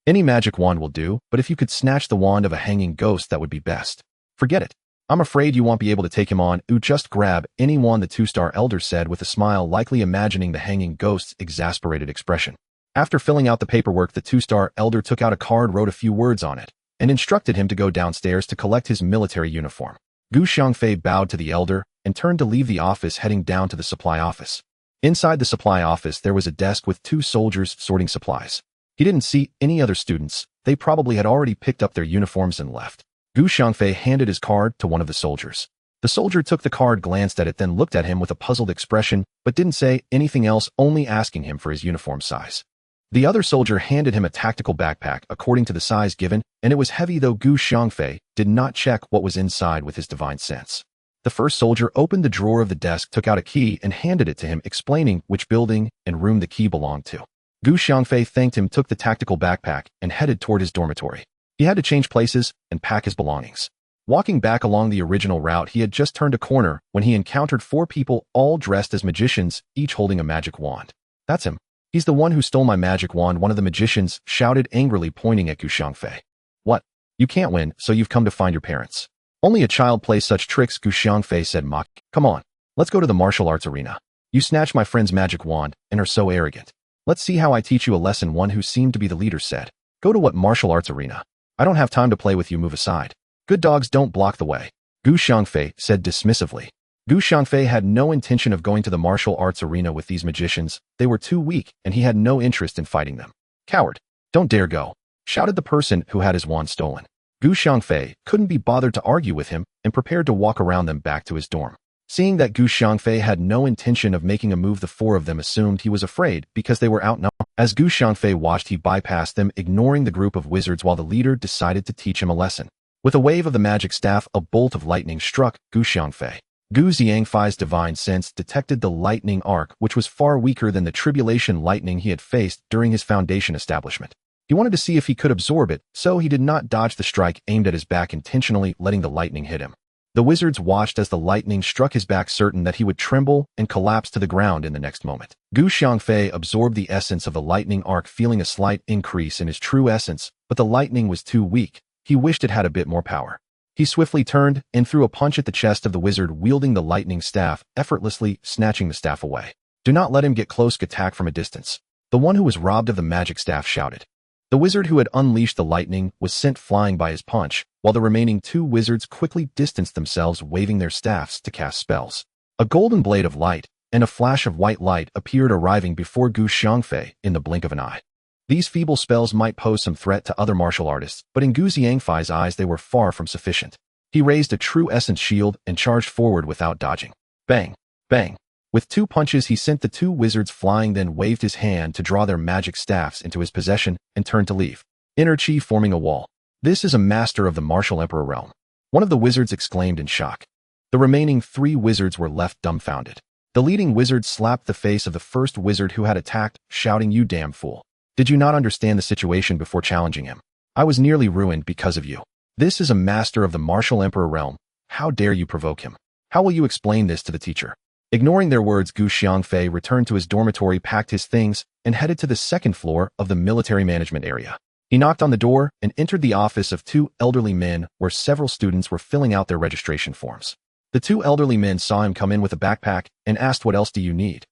Any magic wand will do, but if you could snatch the wand of a hanging ghost, that would be best. Forget it. I'm afraid you won't be able to take him on. Just grab any wand, the 2-star elder said with a smile, likely imagining the hanging ghost's exasperated expression. After filling out the paperwork, the 2-star elder took out a card, wrote a few words on it, and instructed him to go downstairs to collect his military uniform. Gu Xiangfei bowed to the elder and turned to leave the office, heading down to the supply office. Inside the supply office, there was a desk with 2 soldiers sorting supplies. He didn't see any other students. They probably had already picked up their uniforms and left. Gu Xiangfei handed his card to one of the soldiers. The soldier took the card, glanced at it, then looked at him with a puzzled expression, but didn't say anything else, only asking him for his uniform size. The other soldier handed him a tactical backpack according to the size given, and it was heavy, though Gu Xiangfei did not check what was inside with his divine sense. The first soldier opened the drawer of the desk, took out a key, and handed it to him, explaining which building and room the key belonged to. Gu Xiangfei thanked him, took the tactical backpack, and headed toward his dormitory. He had to change places and pack his belongings. Walking back along the original route, he had just turned a corner when he encountered 4 people, all dressed as magicians, each holding a magic wand. That's him. He's the one who stole my magic wand, one of the magicians shouted angrily, pointing at Gu Xiangfei. What? You can't win, so you've come to find your parents. Only a child plays such tricks, Gu Xiangfei said, mockingly. Come on, let's go to the martial arts arena. You snatched my friend's magic wand and are so arrogant. Let's see how I teach you a lesson, one who seemed to be the leader said. Go to what martial arts arena? I don't have time to play with you, move aside. Good dogs don't block the way. Gu Xiangfei said dismissively. Gu Xiangfei had no intention of going to the martial arts arena with these magicians. They were too weak, and he had no interest in fighting them. Coward! Don't dare go! Shouted the person who had his wand stolen. Gu Xiangfei couldn't be bothered to argue with him and prepared to walk around them back to his dorm. Seeing that Gu Xiangfei had no intention of making a move, the 4 of them assumed he was afraid because they were outnumbered. As Gu Xiangfei watched, he bypassed them, ignoring the group of wizards, while the leader decided to teach him a lesson. With a wave of the magic staff, a bolt of lightning struck Gu Xiangfei. Gu Xiangfei's divine sense detected the lightning arc, which was far weaker than the tribulation lightning he had faced during his foundation establishment. He wanted to see if he could absorb it, so he did not dodge the strike aimed at his back, intentionally letting the lightning hit him. The wizards watched as the lightning struck his back, certain that he would tremble and collapse to the ground in the next moment. Gu Xiangfei absorbed the essence of the lightning arc, feeling a slight increase in his true essence, but the lightning was too weak. He wished it had a bit more power. He swiftly turned and threw a punch at the chest of the wizard wielding the lightning staff, effortlessly snatching the staff away. Do not let him get close, attack from a distance. The one who was robbed of the magic staff shouted. The wizard who had unleashed the lightning was sent flying by his punch, while the remaining two wizards quickly distanced themselves, waving their staffs to cast spells. A golden blade of light and a flash of white light appeared, arriving before Xiangfei in the blink of an eye. These feeble spells might pose some threat to other martial artists, but in Xiangfei's eyes they were far from sufficient. He raised a true essence shield and charged forward without dodging. Bang! Bang! With two punches he sent the two wizards flying, then waved his hand to draw their magic staffs into his possession and turned to leave. Inner chi forming a wall. This is a master of the martial emperor realm. One of the wizards exclaimed in shock. The remaining three wizards were left dumbfounded. The leading wizard slapped the face of the first wizard who had attacked, shouting, "You damn fool. Did you not understand the situation before challenging him? I was nearly ruined because of you. This is a master of the martial emperor realm. How dare you provoke him? How will you explain this to the teacher?" Ignoring their words, Xiangfei returned to his dormitory, packed his things, and headed to the second floor of the military management area. He knocked on the door and entered the office of two elderly men where several students were filling out their registration forms. The two elderly men saw him come in with a backpack and asked, "What else do you need?"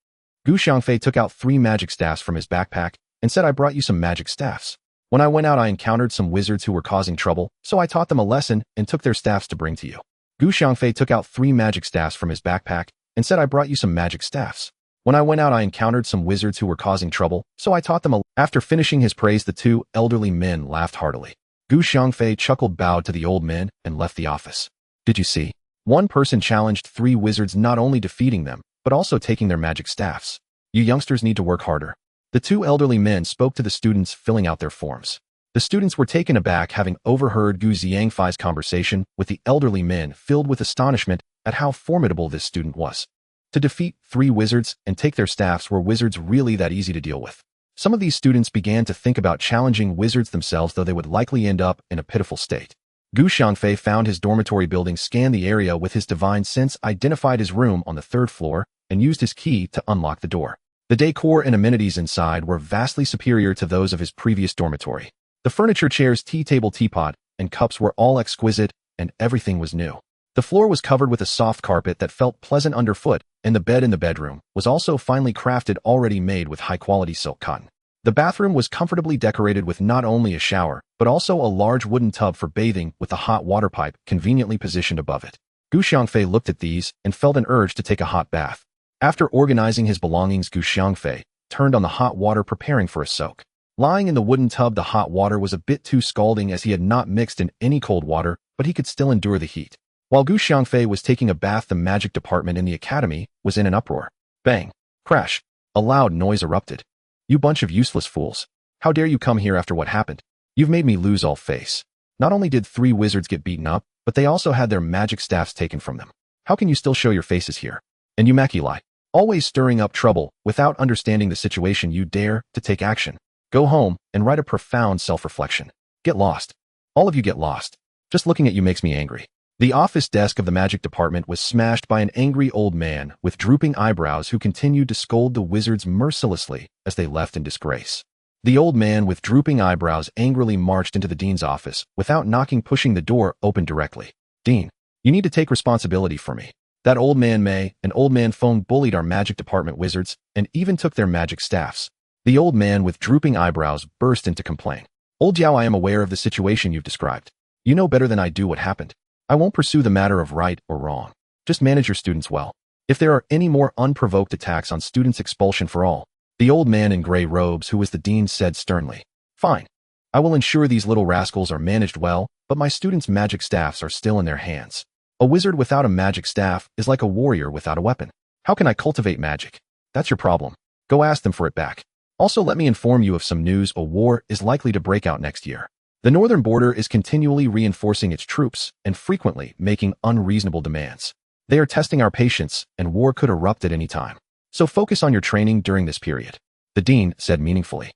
Xiangfei took out 3 magic staffs from his backpack and said, "I brought you some magic staffs. When I went out, I encountered some wizards who were causing trouble, so I taught them a lesson and took their staffs to bring to you." Xiangfei took out 3 magic staffs from his backpack and said, "I brought you some magic staffs. When I went out, I encountered some wizards who were causing trouble, so I taught them a..." After finishing his praise, the two elderly men laughed heartily. Xiangfei chuckled, bowed to the old men, and left the office. Did you see? One person challenged 3 wizards, not only defeating them, but also taking their magic staffs. You youngsters need to work harder. The two elderly men spoke to the students filling out their forms. The students were taken aback, having overheard Xiangfei's conversation with the elderly men, filled with astonishment at how formidable this student was. To defeat 3 wizards and take their staffs, were wizards really that easy to deal with? Some of these students began to think about challenging wizards themselves, though they would likely end up in a pitiful state. Xiangfei found his dormitory building, scanned the area with his divine sense, identified his room on the 3rd floor, and used his key to unlock the door. The decor and amenities inside were vastly superior to those of his previous dormitory. The furniture, chairs, tea table, teapot, and cups were all exquisite, and everything was new. The floor was covered with a soft carpet that felt pleasant underfoot, and the bed in the bedroom was also finely crafted, already made with high-quality silk cotton. The bathroom was comfortably decorated with not only a shower, but also a large wooden tub for bathing with a hot water pipe conveniently positioned above it. Xiangfei looked at these and felt an urge to take a hot bath. After organizing his belongings, Xiangfei turned on the hot water, preparing for a soak. Lying in the wooden tub, the hot water was a bit too scalding, as he had not mixed in any cold water, but he could still endure the heat. While Xiangfei was taking a bath, the magic department in the academy was in an uproar. Bang! Crash! A loud noise erupted. "You bunch of useless fools. How dare you come here after what happened? You've made me lose all face." Not only did 3 wizards get beaten up, but they also had their magic staffs taken from them. How can you still show your faces here? And you Makili, always stirring up trouble without understanding the situation, you dare to take action. Go home and write a profound self-reflection. Get lost. All of you get lost. Just looking at you makes me angry. The office desk of the magic department was smashed by an angry old man with drooping eyebrows who continued to scold the wizards mercilessly as they left in disgrace. The old man with drooping eyebrows angrily marched into the dean's office without knocking, pushing the door open directly. "Dean, you need to take responsibility for me. That old man May and old man Feng bullied our magic department wizards and even took their magic staffs." The old man with drooping eyebrows burst into complaint. "Old Jiao, I am aware of the situation you've described. You know better than I do what happened. I won't pursue the matter of right or wrong. Just manage your students well. If there are any more unprovoked attacks on students, expulsion for all." The old man in gray robes, who was the dean, said sternly. "Fine. I will ensure these little rascals are managed well, but my students' magic staffs are still in their hands. A wizard without a magic staff is like a warrior without a weapon. How can I cultivate magic? That's your problem. Go ask them for it back. Also, let me inform you of some news. A war is likely to break out next year. The northern border is continually reinforcing its troops and frequently making unreasonable demands. They are testing our patience, and war could erupt at any time. So focus on your training during this period," the dean said meaningfully.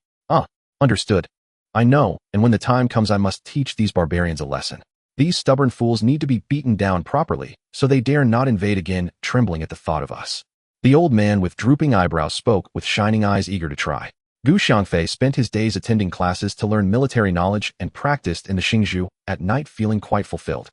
Understood. I know, and when the time comes, I must teach these barbarians a lesson. These stubborn fools need to be beaten down properly, so they dare not invade again, trembling at the thought of us." The old man with drooping eyebrows spoke with shining eyes, eager to try. Xiangfei spent his days attending classes to learn military knowledge and practiced in the Xingzhu, at night feeling quite fulfilled.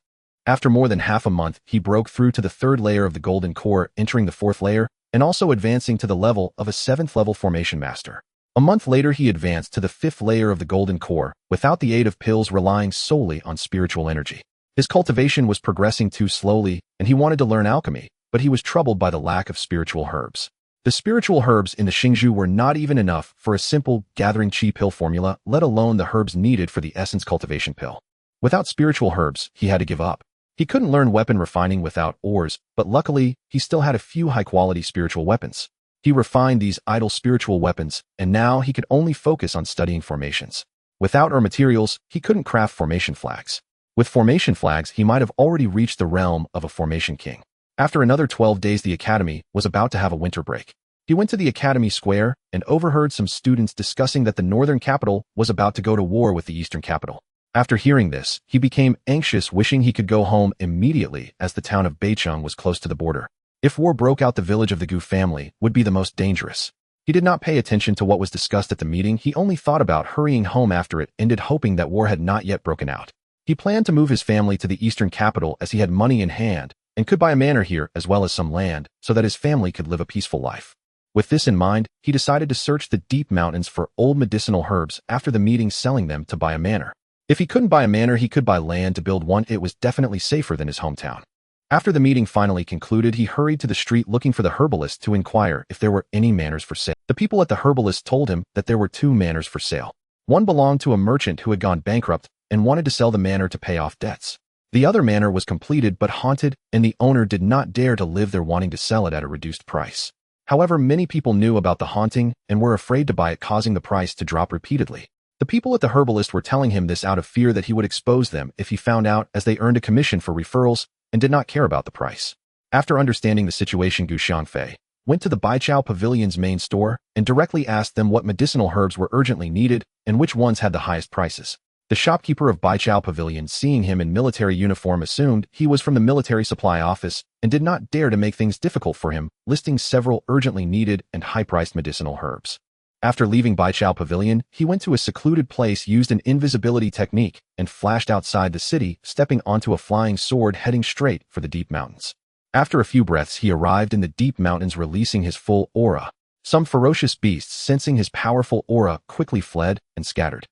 After more than half a month, he broke through to the 3rd layer of the Golden Core, entering the 4th layer, and also advancing to the level of a 7th level formation master. A month later, he advanced to the 5th layer of the golden core, without the aid of pills, relying solely on spiritual energy. His cultivation was progressing too slowly, and he wanted to learn alchemy, but he was troubled by the lack of spiritual herbs. The spiritual herbs in the Xingzhu were not even enough for a simple gathering qi pill formula, let alone the herbs needed for the essence cultivation pill. Without spiritual herbs, he had to give up. He couldn't learn weapon refining without ores, but luckily, he still had a few high-quality spiritual weapons. He refined these idle spiritual weapons, and now he could only focus on studying formations. Without ore materials, he couldn't craft formation flags. With formation flags, he might have already reached the realm of a formation king. After another 12 days, the academy was about to have a winter break. He went to the academy square and overheard some students discussing that the northern capital was about to go to war with the eastern capital. After hearing this, he became anxious, wishing he could go home immediately, as the town of Beicheng was close to the border. If war broke out, the village of the Gu family would be the most dangerous. He did not pay attention to what was discussed at the meeting. He only thought about hurrying home after it ended, hoping that war had not yet broken out. He planned to move his family to the eastern capital as he had money in hand and could buy a manor here as well as some land so that his family could live a peaceful life. With this in mind, he decided to search the deep mountains for old medicinal herbs after the meeting, selling them to buy a manor. If he couldn't buy a manor, he could buy land to build one. It was definitely safer than his hometown. After the meeting finally concluded, he hurried to the street looking for the herbalist to inquire if there were any manors for sale. The people at the herbalist told him that there were 2 manors for sale. One belonged to a merchant who had gone bankrupt and wanted to sell the manor to pay off debts. The other manor was completed but haunted, and the owner did not dare to live there, wanting to sell it at a reduced price. However, many people knew about the haunting and were afraid to buy it, causing the price to drop repeatedly. The people at the herbalist were telling him this out of fear that he would expose them if he found out, as they earned a commission for referrals and did not care about the price. After understanding the situation, Xiangfei went to the Baichao Pavilion's main store and directly asked them what medicinal herbs were urgently needed and which ones had the highest prices. The shopkeeper of Baichao Pavilion, seeing him in military uniform, assumed he was from the military supply office and did not dare to make things difficult for him, listing several urgently needed and high-priced medicinal herbs. After leaving Baichao Pavilion, he went to a secluded place, used an invisibility technique, and flashed outside the city, stepping onto a flying sword, heading straight for the deep mountains. After a few breaths, he arrived in the deep mountains, releasing his full aura. Some ferocious beasts, sensing his powerful aura, quickly fled and scattered.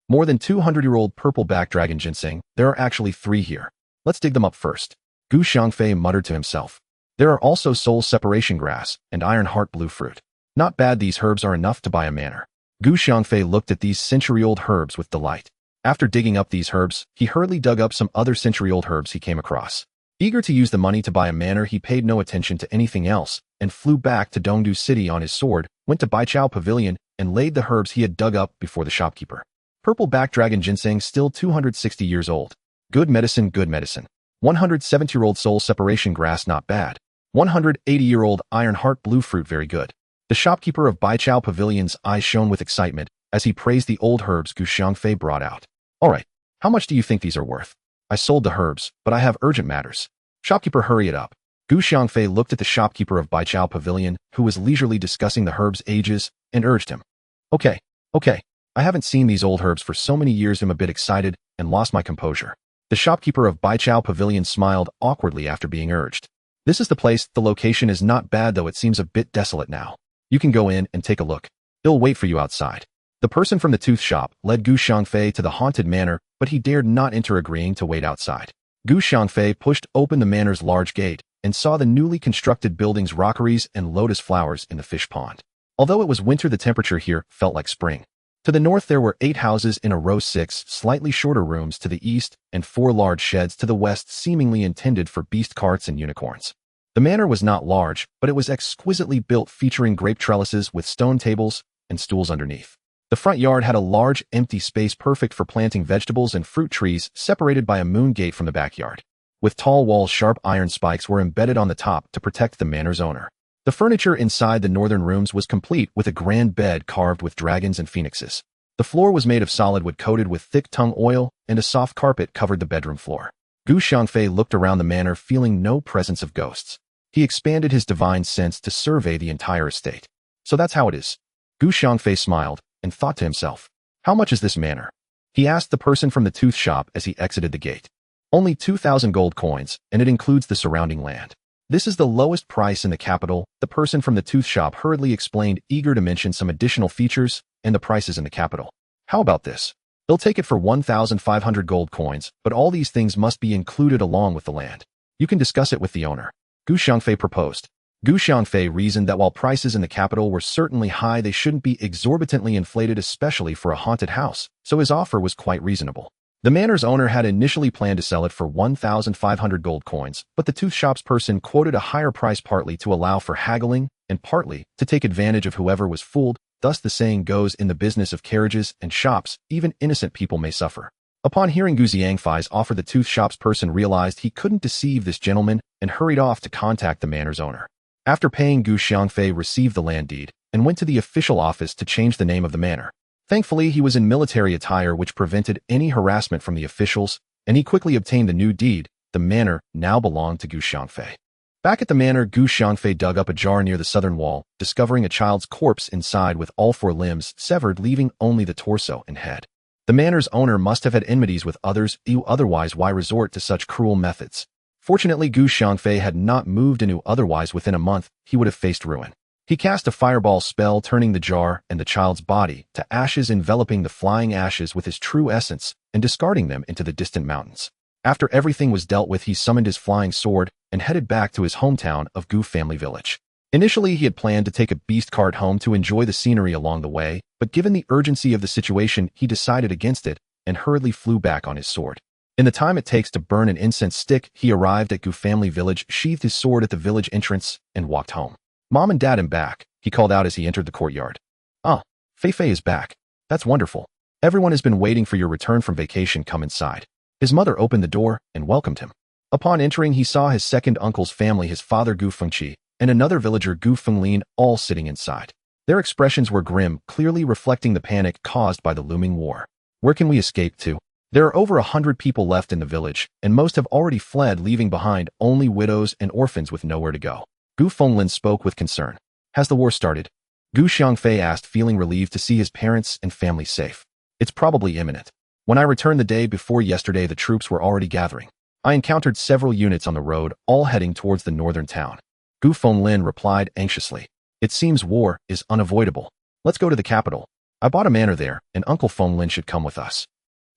More than 200-year-old purple-back dragon ginseng. There are actually 3 here. Let's dig them up first. Xiangfei muttered to himself. There are also soul separation grass and iron heart blue fruit. Not bad, these herbs are enough to buy a manor. Xiangfei looked at these century-old herbs with delight. After digging up these herbs, he hurriedly dug up some other century-old herbs he came across. Eager to use the money to buy a manor, he paid no attention to anything else and flew back to Dongdu City on his sword, went to Baichao Pavilion, and laid the herbs he had dug up before the shopkeeper. Purple-back dragon ginseng, still 260 years old. Good medicine, good medicine. 170-year-old soul separation grass, not bad. 180-year-old iron heart blue fruit, very good. The shopkeeper of Baichao Pavilion's eyes shone with excitement as he praised the old herbs Xiangfei brought out. All right, how much do you think these are worth? I sold the herbs, but I have urgent matters. Shopkeeper, hurry it up. Xiangfei looked at the shopkeeper of Baichao Pavilion, who was leisurely discussing the herbs' ages, and urged him. Okay. I haven't seen these old herbs for so many years. I'm a bit excited and lost my composure. The shopkeeper of Baichao Pavilion smiled awkwardly after being urged. This is the place. The location is not bad, though it seems a bit desolate now. You can go in and take a look. He'll wait for you outside. The person from the tooth shop led Xiangfei to the haunted manor, but he dared not enter, agreeing to wait outside. Xiangfei pushed open the manor's large gate and saw the newly constructed buildings, rockeries, and lotus flowers in the fish pond. Although it was winter, the temperature here felt like spring. To the north, there were 8 houses in a row, 6 slightly shorter rooms to the east, and 4 large sheds to the west, seemingly intended for beast carts and unicorns. The manor was not large, but it was exquisitely built, featuring grape trellises with stone tables and stools underneath. The front yard had a large, empty space perfect for planting vegetables and fruit trees, separated by a moon gate from the backyard. With tall walls, sharp iron spikes were embedded on the top to protect the manor's owner. The furniture inside the northern rooms was complete, with a grand bed carved with dragons and phoenixes. The floor was made of solid wood coated with thick tung oil, and a soft carpet covered the bedroom floor. Xiangfei looked around the manor, feeling no presence of ghosts. He expanded his divine sense to survey the entire estate. So that's how it is. Xiangfei smiled and thought to himself, how much is this manor? He asked the person from the tooth shop as he exited the gate. Only 2,000 gold coins, and it includes the surrounding land. This is the lowest price in the capital, the person from the tooth shop hurriedly explained, eager to mention some additional features and the prices in the capital. How about this? They'll take it for 1,500 gold coins, but all these things must be included along with the land. You can discuss it with the owner. Gu Xiangfei proposed. Gu Xiangfei reasoned that while prices in the capital were certainly high, they shouldn't be exorbitantly inflated, especially for a haunted house, so his offer was quite reasonable. The manor's owner had initially planned to sell it for 1,500 gold coins, but the tooth shop's person quoted a higher price partly to allow for haggling and partly to take advantage of whoever was fooled. Thus the saying goes, in the business of carriages and shops, even innocent people may suffer. Upon hearing Gu Xiangfei's offer, the tooth shop's person realized he couldn't deceive this gentleman and hurried off to contact the manor's owner. After paying, Gu Xiangfei received the land deed and went to the official office to change the name of the manor. Thankfully, he was in military attire, which prevented any harassment from the officials, and he quickly obtained the new deed. The manor now belonged to Gu Xiangfei. Back at the manor, Gu Xiangfei dug up a jar near the southern wall, discovering a child's corpse inside with all 4 limbs severed, leaving only the torso and head. The manor's owner must have had enmities with others, otherwise why resort to such cruel methods? Fortunately, Gu Xiangfei had not moved anew, otherwise within a month he would have faced ruin. He cast a fireball spell, turning the jar and the child's body to ashes, enveloping the flying ashes with his true essence and discarding them into the distant mountains. After everything was dealt with, he summoned his flying sword and headed back to his hometown of Gu family village. Initially, he had planned to take a beast cart home to enjoy the scenery along the way, but given the urgency of the situation, he decided against it and hurriedly flew back on his sword. In the time it takes to burn an incense stick, he arrived at Gu family village, sheathed his sword at the village entrance, and walked home. "Mom and Dad, I'm back," he called out as he entered the courtyard. "Ah, Fei is back. That's wonderful. Everyone has been waiting for your return from vacation. Come inside." His mother opened the door and welcomed him. Upon entering, he saw his second uncle's family, his father Gu Fengqi, and another villager Gu Fenglin, all sitting inside. Their expressions were grim, clearly reflecting the panic caused by the looming war. "Where can we escape to? There are over 100 people left in the village, and most have already fled, leaving behind only widows and orphans with nowhere to go." Gu Fenglin spoke with concern. "Has the war started?" Gu Xiangfei asked, feeling relieved to see his parents and family safe. "It's probably imminent. When I returned the day before yesterday, the troops were already gathering. I encountered several units on the road, all heading towards the northern town." Gu Fenglin replied anxiously. "It seems war is unavoidable. Let's go to the capital. I bought a manor there, and Uncle Fenglin should come with us."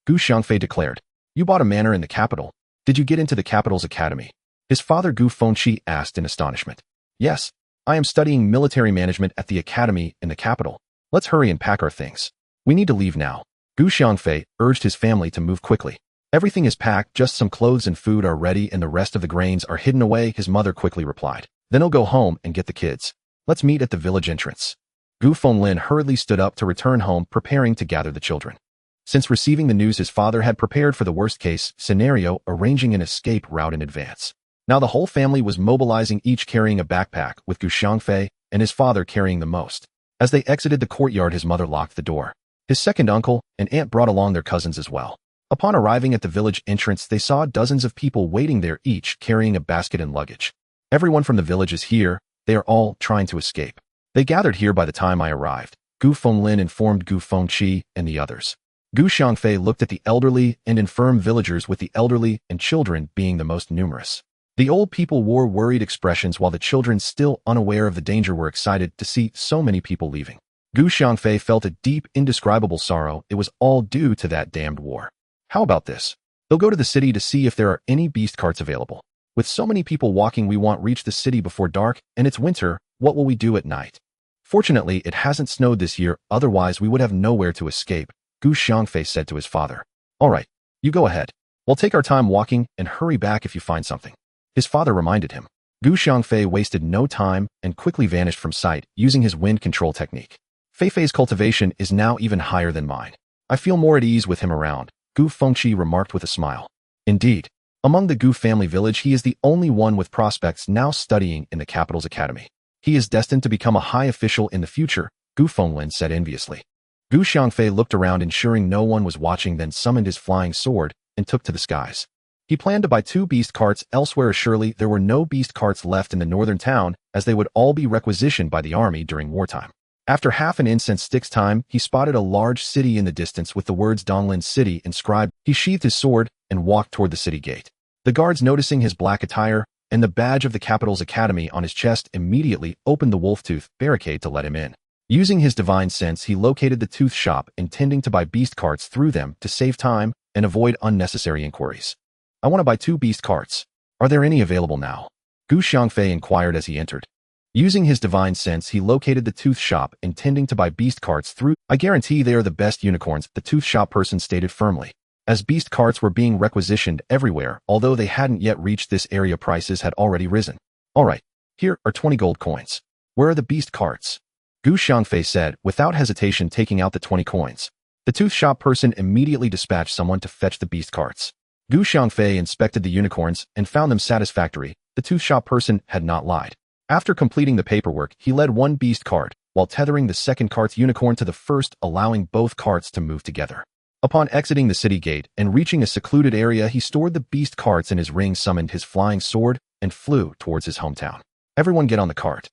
Gu Xiangfei declared. "You bought a manor in the capital? Did you get into the capital's academy?" His father Gu Fengqi asked in astonishment. "Yes, I am studying military management at the academy in the capital. Let's hurry and pack our things. We need to leave now." Gu Xiangfei urged his family to move quickly. "Everything is packed, just some clothes and food are ready, and the rest of the grains are hidden away," his mother quickly replied. "Then I'll go home and get the kids. Let's meet at the village entrance." Gu Fenglin hurriedly stood up to return home, preparing to gather the children. Since receiving the news, his father had prepared for the worst-case scenario, arranging an escape route in advance. Now the whole family was mobilizing, each carrying a backpack, with Gu Xiangfei and his father carrying the most. As they exited the courtyard, his mother locked the door. His second uncle and aunt brought along their cousins as well. Upon arriving at the village entrance, they saw dozens of people waiting there, each carrying a basket and luggage. "Everyone from the village is here. They are all trying to escape. They gathered here by the time I arrived," Gu Fenglin informed Gu Fengqi and the others. Gu Xiangfei looked at the elderly and infirm villagers, with the elderly and children being the most numerous. The old people wore worried expressions, while the children, still unaware of the danger, were excited to see so many people leaving. Gu Xiangfei felt a deep, indescribable sorrow. It was all due to that damned war. "How about this? They'll go to the city to see if there are any beast carts available. With so many people walking, we won't reach the city before dark, and it's winter. What will we do at night? Fortunately, it hasn't snowed this year, otherwise we would have nowhere to escape," Gu Xiangfei said to his father. "All right, you go ahead. We'll take our time walking and hurry back if you find something," his father reminded him. Gu Xiangfei wasted no time and quickly vanished from sight, using his wind control technique. "Fei's cultivation is now even higher than mine. I feel more at ease with him around," Gu Fengqi remarked with a smile. Indeed, among the Gu family village, he is the only one with prospects now studying in the capital's academy. "He is destined to become a high official in the future," Gu Fenglin said enviously. Gu Xiangfei looked around, ensuring no one was watching, then summoned his flying sword and took to the skies. He planned to buy 2 beast carts elsewhere. Surely there were no beast carts left in the northern town, as they would all be requisitioned by the army during wartime. After half an incense stick's time, he spotted a large city in the distance with the words Donglin City inscribed. He sheathed his sword and walked toward the city gate. The guards, noticing his black attire and the badge of the capital's academy on his chest immediately opened the wolf-tooth barricade to let him in. Using his divine sense, he located the tooth shop, intending to buy beast carts through them to save time and avoid unnecessary inquiries. I want to buy 2 beast carts. Are there any available now? Gu Xiangfei inquired as he entered. Using his divine sense, he located the tooth shop, intending to buy beast carts through. I guarantee they are the best unicorns, the tooth shop person stated firmly. As beast carts were being requisitioned everywhere, although they hadn't yet reached this area, prices had already risen. All right, here are 20 gold coins. Where are the beast carts? Gu Xiangfei said, without hesitation taking out the 20 coins. The tooth shop person immediately dispatched someone to fetch the beast carts. Gu Xiangfei inspected the unicorns and found them satisfactory. The tooth shop person had not lied. After completing the paperwork, he led 1 beast cart, while tethering the second cart's unicorn to the first, allowing both carts to move together. Upon exiting the city gate and reaching a secluded area, he stored the beast carts in his ring, summoned his flying sword, and flew towards his hometown. Everyone get on the cart.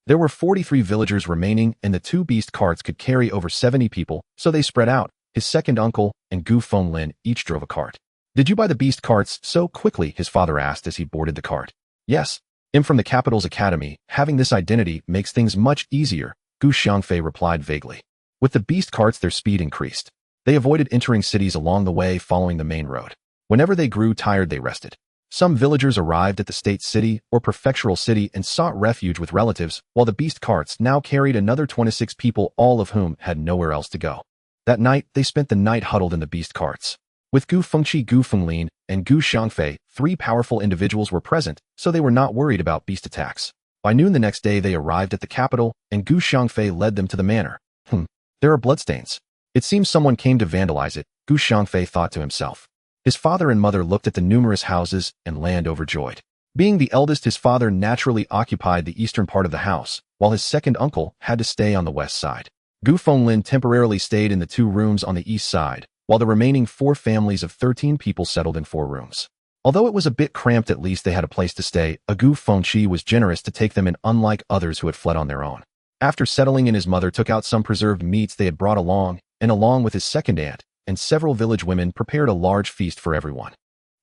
There were 43 villagers remaining, and the 2 beast carts could carry over 70 people, so they spread out. His second uncle and Gu Fenglin each drove a cart. Did you buy the beast carts so quickly? His father asked as he boarded the cart. Yes. I'm from the capital's academy. Having this identity makes things much easier, Gu Xiangfei replied vaguely. With the beast carts, their speed increased. They avoided entering cities along the way, following the main road. Whenever they grew tired, they rested. Some villagers arrived at the state city or prefectural city and sought refuge with relatives, while the beast carts now carried another 26 people, all of whom had nowhere else to go. That night, they spent the night huddled in the beast carts. With Gu Fengqi, Gu Fenglin, and Gu Xiangfei, 3 powerful individuals were present, so they were not worried about beast attacks. By noon the next day, they arrived at the capital, and Gu Xiangfei led them to the manor. There are bloodstains. It seems someone came to vandalize it, Gu Xiangfei thought to himself. His father and mother looked at the numerous houses and land overjoyed. Being the eldest, his father naturally occupied the eastern part of the house, while his second uncle had to stay on the west side. Gu Fenglin temporarily stayed in the 2 rooms on the east side, while the remaining 4 families of 13 people settled in 4 rooms. Although it was a bit cramped, at least they had a place to stay. Gu Fengqi was generous to take them in, unlike others who had fled on their own. After settling in, his mother took out some preserved meats they had brought along, and along with his second aunt and several village women, prepared a large feast for everyone.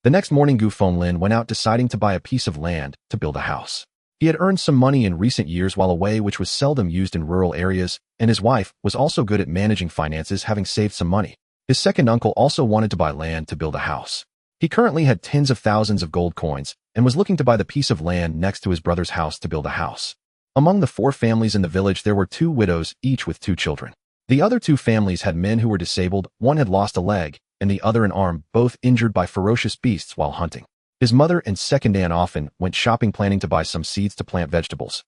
The next morning, Gu Fenglin went out, deciding to buy a piece of land to build a house. He had earned some money in recent years while away, which was seldom used in rural areas, and his wife was also good at managing finances, having saved some money. His second uncle also wanted to buy land to build a house. He currently had tens of thousands of gold coins and was looking to buy the piece of land next to his brother's house to build a house. Among the 4 families in the village, there were 2 widows, each with 2 children. The other 2 families had men who were disabled. One had lost a leg, and the other an arm, both injured by ferocious beasts while hunting. His mother and second aunt often went shopping, planning to buy some seeds to plant vegetables.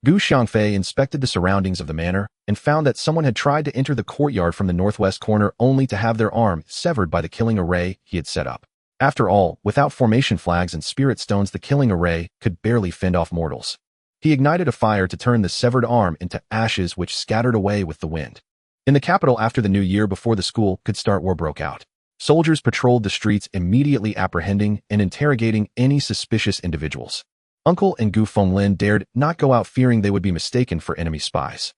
Gu Xiangfei inspected the surroundings of the manor and found that someone had tried to enter the courtyard from the northwest corner, only to have their arm severed by the killing array he had set up. After all, without formation flags and spirit stones, the killing array could barely fend off mortals. He ignited a fire to turn the severed arm into ashes, which scattered away with the wind. In the capital, after the new year, before the school could start, war broke out. Soldiers patrolled the streets, immediately apprehending and interrogating any suspicious individuals. Uncle and Gu Fenglin dared not go out, fearing they would be mistaken for enemy spies.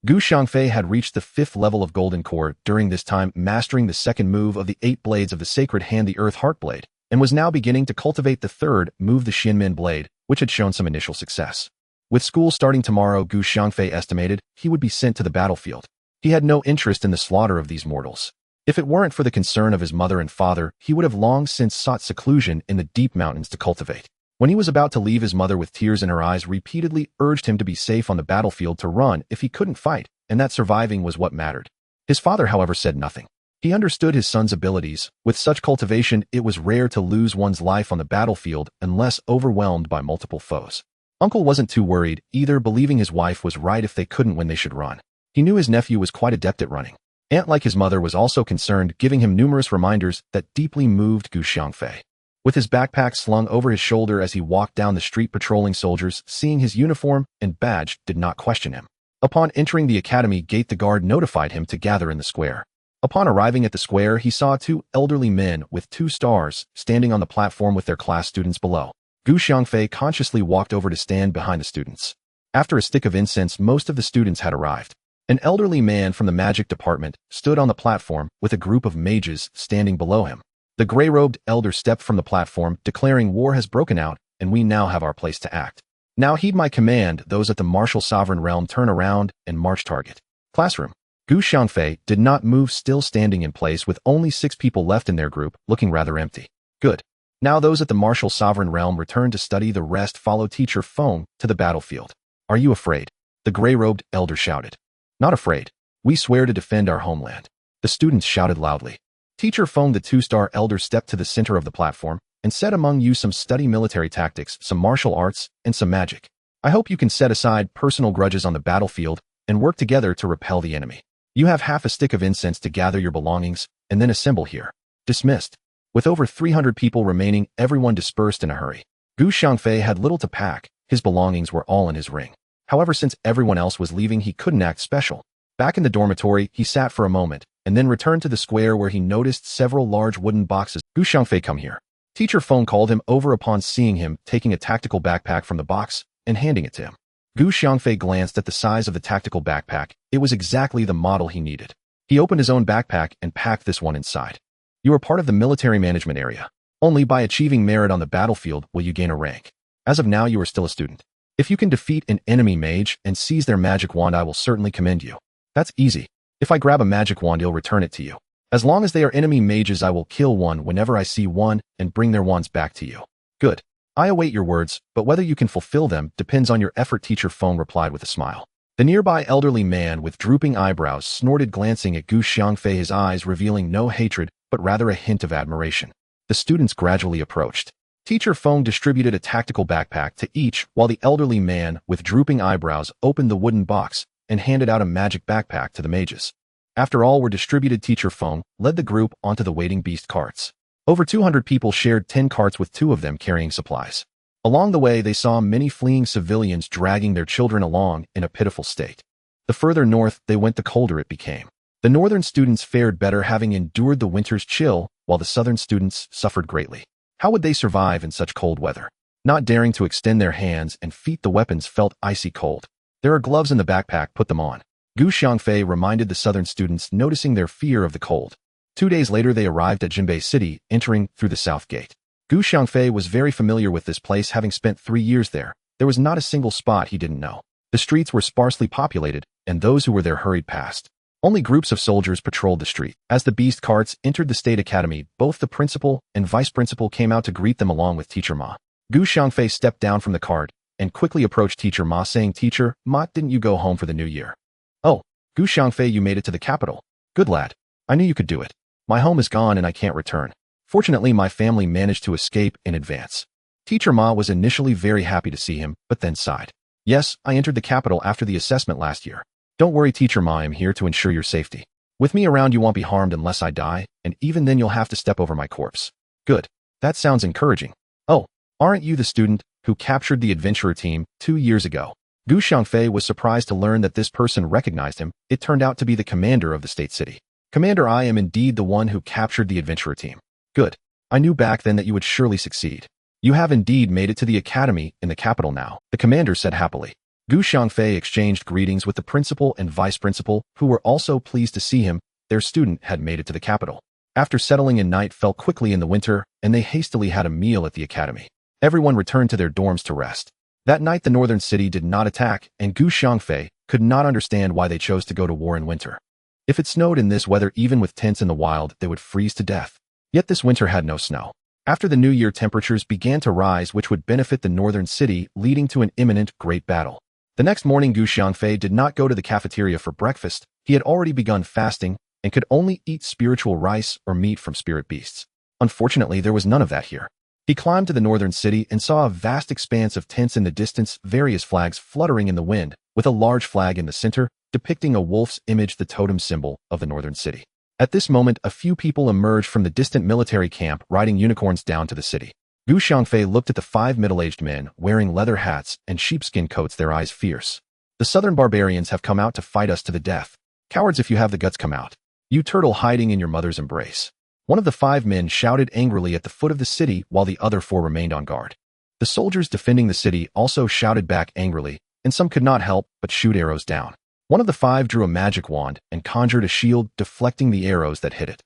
Gu Xiangfei had reached the 5th level of Golden Core during this time, mastering the second move of the 8 blades of the sacred hand, the Earth Heart Blade, and was now beginning to cultivate the 3rd move, the Xianmin Blade, which had shown some initial success. With school starting tomorrow, Gu Xiangfei estimated he would be sent to the battlefield. He had no interest in the slaughter of these mortals. If it weren't for the concern of his mother and father, he would have long since sought seclusion in the deep mountains to cultivate. When he was about to leave, his mother, with tears in her eyes, repeatedly urged him to be safe on the battlefield, to run if he couldn't fight, and that surviving was what mattered. His father, however, said nothing. He understood his son's abilities. With such cultivation, it was rare to lose one's life on the battlefield unless overwhelmed by multiple foes. Uncle wasn't too worried either, believing his wife was right if they couldn't when they should run. He knew his nephew was quite adept at running. Aunt, like his mother, was also concerned, giving him numerous reminders that deeply moved Gu Xiangfei. With his backpack slung over his shoulder as he walked down the street, patrolling soldiers, seeing his uniform and badge, did not question him. Upon entering the academy gate, the guard notified him to gather in the square. Upon arriving at the square, he saw 2 elderly men with 2 stars standing on the platform with their class students below. Gu Xiangfei consciously walked over to stand behind the students. After a stick of incense, most of the students had arrived. An elderly man from the magic department stood on the platform with a group of mages standing below him. The gray-robed elder stepped from the platform, declaring war has broken out and we now have our place to act. Now heed my command. Those at the martial sovereign realm turn around and march target. Classroom. Gu Xiangfei did not move, still standing in place with only 6 people left in their group, looking rather empty. Good. Now those at the martial sovereign realm return to study, the rest follow Teacher Feng to the battlefield. Are you afraid? The gray-robed elder shouted. Not afraid. We swear to defend our homeland. The students shouted loudly. Teacher Feng, the 2-star elder, stepped to the center of the platform and said, among you some study military tactics, some martial arts, and some magic. I hope you can set aside personal grudges on the battlefield and work together to repel the enemy. You have half a stick of incense to gather your belongings and then assemble here. Dismissed. With over 300 people remaining, everyone dispersed in a hurry. Gu Xiangfei had little to pack. His belongings were all in his ring. However, since everyone else was leaving, he couldn't act special. Back in the dormitory, he sat for a moment and then returned to the square where he noticed several large wooden boxes. Gu Xiangfei, come here. Teacher Feng called him over upon seeing him taking a tactical backpack from the box and handing it to him. Gu Xiangfei glanced at the size of the tactical backpack. It was exactly the model he needed. He opened his own backpack and packed this one inside. You are part of the military management area. Only by achieving merit on the battlefield will you gain a rank. As of now, you are still a student. If you can defeat an enemy mage and seize their magic wand, I will certainly commend you. That's easy. If I grab a magic wand, he'll return it to you. As long as they are enemy mages, I will kill one whenever I see one and bring their wands back to you. Good. I await your words, but whether you can fulfill them depends on your effort, Teacher Feng replied with a smile. The nearby elderly man with drooping eyebrows snorted, glancing at Gu Xiangfei, his eyes revealing no hatred, but rather a hint of admiration. The students gradually approached. Teacher Feng distributed a tactical backpack to each, while the elderly man with drooping eyebrows opened the wooden box and handed out a magic backpack to the mages. After all were distributed, Teacher Feng led the group onto the waiting beast carts. Over 200 people shared 10 carts, with 2 of them carrying supplies. Along the way, they saw many fleeing civilians dragging their children along in a pitiful state. The further north they went, the colder it became. The northern students fared better, having endured the winter's chill, while the southern students suffered greatly. How would they survive in such cold weather? Not daring to extend their hands and feet, the weapons felt icy cold. There are gloves in the backpack, put them on. Gu Xiangfei reminded the southern students, noticing their fear of the cold. 2 days later, they arrived at Jinbei City, entering through the south gate. Gu Xiangfei was very familiar with this place, having spent 3 years there. There was not a single spot he didn't know. The streets were sparsely populated, and those who were there hurried past. Only groups of soldiers patrolled the street. As the beast carts entered the State Academy, both the principal and vice principal came out to greet them along with Teacher Ma. Gu Xiangfei stepped down from the cart and quickly approached Teacher Ma, saying, Teacher Ma, didn't you go home for the new year? Oh, Gu Xiangfei, you made it to the capital. Good lad. I knew you could do it. My home is gone and I can't return. Fortunately, my family managed to escape in advance. Teacher Ma was initially very happy to see him, but then sighed. Yes, I entered the capital after the assessment last year. Don't worry, Teacher Ma, I'm here to ensure your safety. With me around, you won't be harmed unless I die, and even then you'll have to step over my corpse. Good. That sounds encouraging. Oh, aren't you the student who captured the adventurer team 2 years ago? Gu Xiangfei was surprised to learn that this person recognized him. It turned out to be the commander of the state city. Commander, I am indeed the one who captured the adventurer team. Good. I knew back then that you would surely succeed. You have indeed made it to the academy in the capital now, the commander said happily. Gu Xiangfei exchanged greetings with the principal and vice principal, who were also pleased to see him. Their student had made it to the capital. After settling in, night fell quickly in the winter, and they hastily had a meal at the academy. Everyone returned to their dorms to rest. That night, the northern city did not attack, and Gu Xiangfei could not understand why they chose to go to war in winter. If it snowed in this weather, even with tents in the wild, they would freeze to death. Yet this winter had no snow. After the new year, temperatures began to rise, which would benefit the northern city, leading to an imminent great battle. The next morning, Gu Xiangfei did not go to the cafeteria for breakfast. He had already begun fasting and could only eat spiritual rice or meat from spirit beasts. Unfortunately, there was none of that here. He climbed to the northern city and saw a vast expanse of tents in the distance, various flags fluttering in the wind, with a large flag in the center, depicting a wolf's image, the totem symbol of the northern city. At this moment, a few people emerged from the distant military camp, riding unicorns down to the city. Gu Xiangfei looked at the 5 middle-aged men wearing leather hats and sheepskin coats, their eyes fierce. The southern barbarians have come out to fight us to the death. Cowards, if you have the guts, come out. You turtle hiding in your mother's embrace. One of the 5 men shouted angrily at the foot of the city, while the other 4 remained on guard. The soldiers defending the city also shouted back angrily, and some could not help but shoot arrows down. One of the 5 drew a magic wand and conjured a shield, deflecting the arrows that hit it.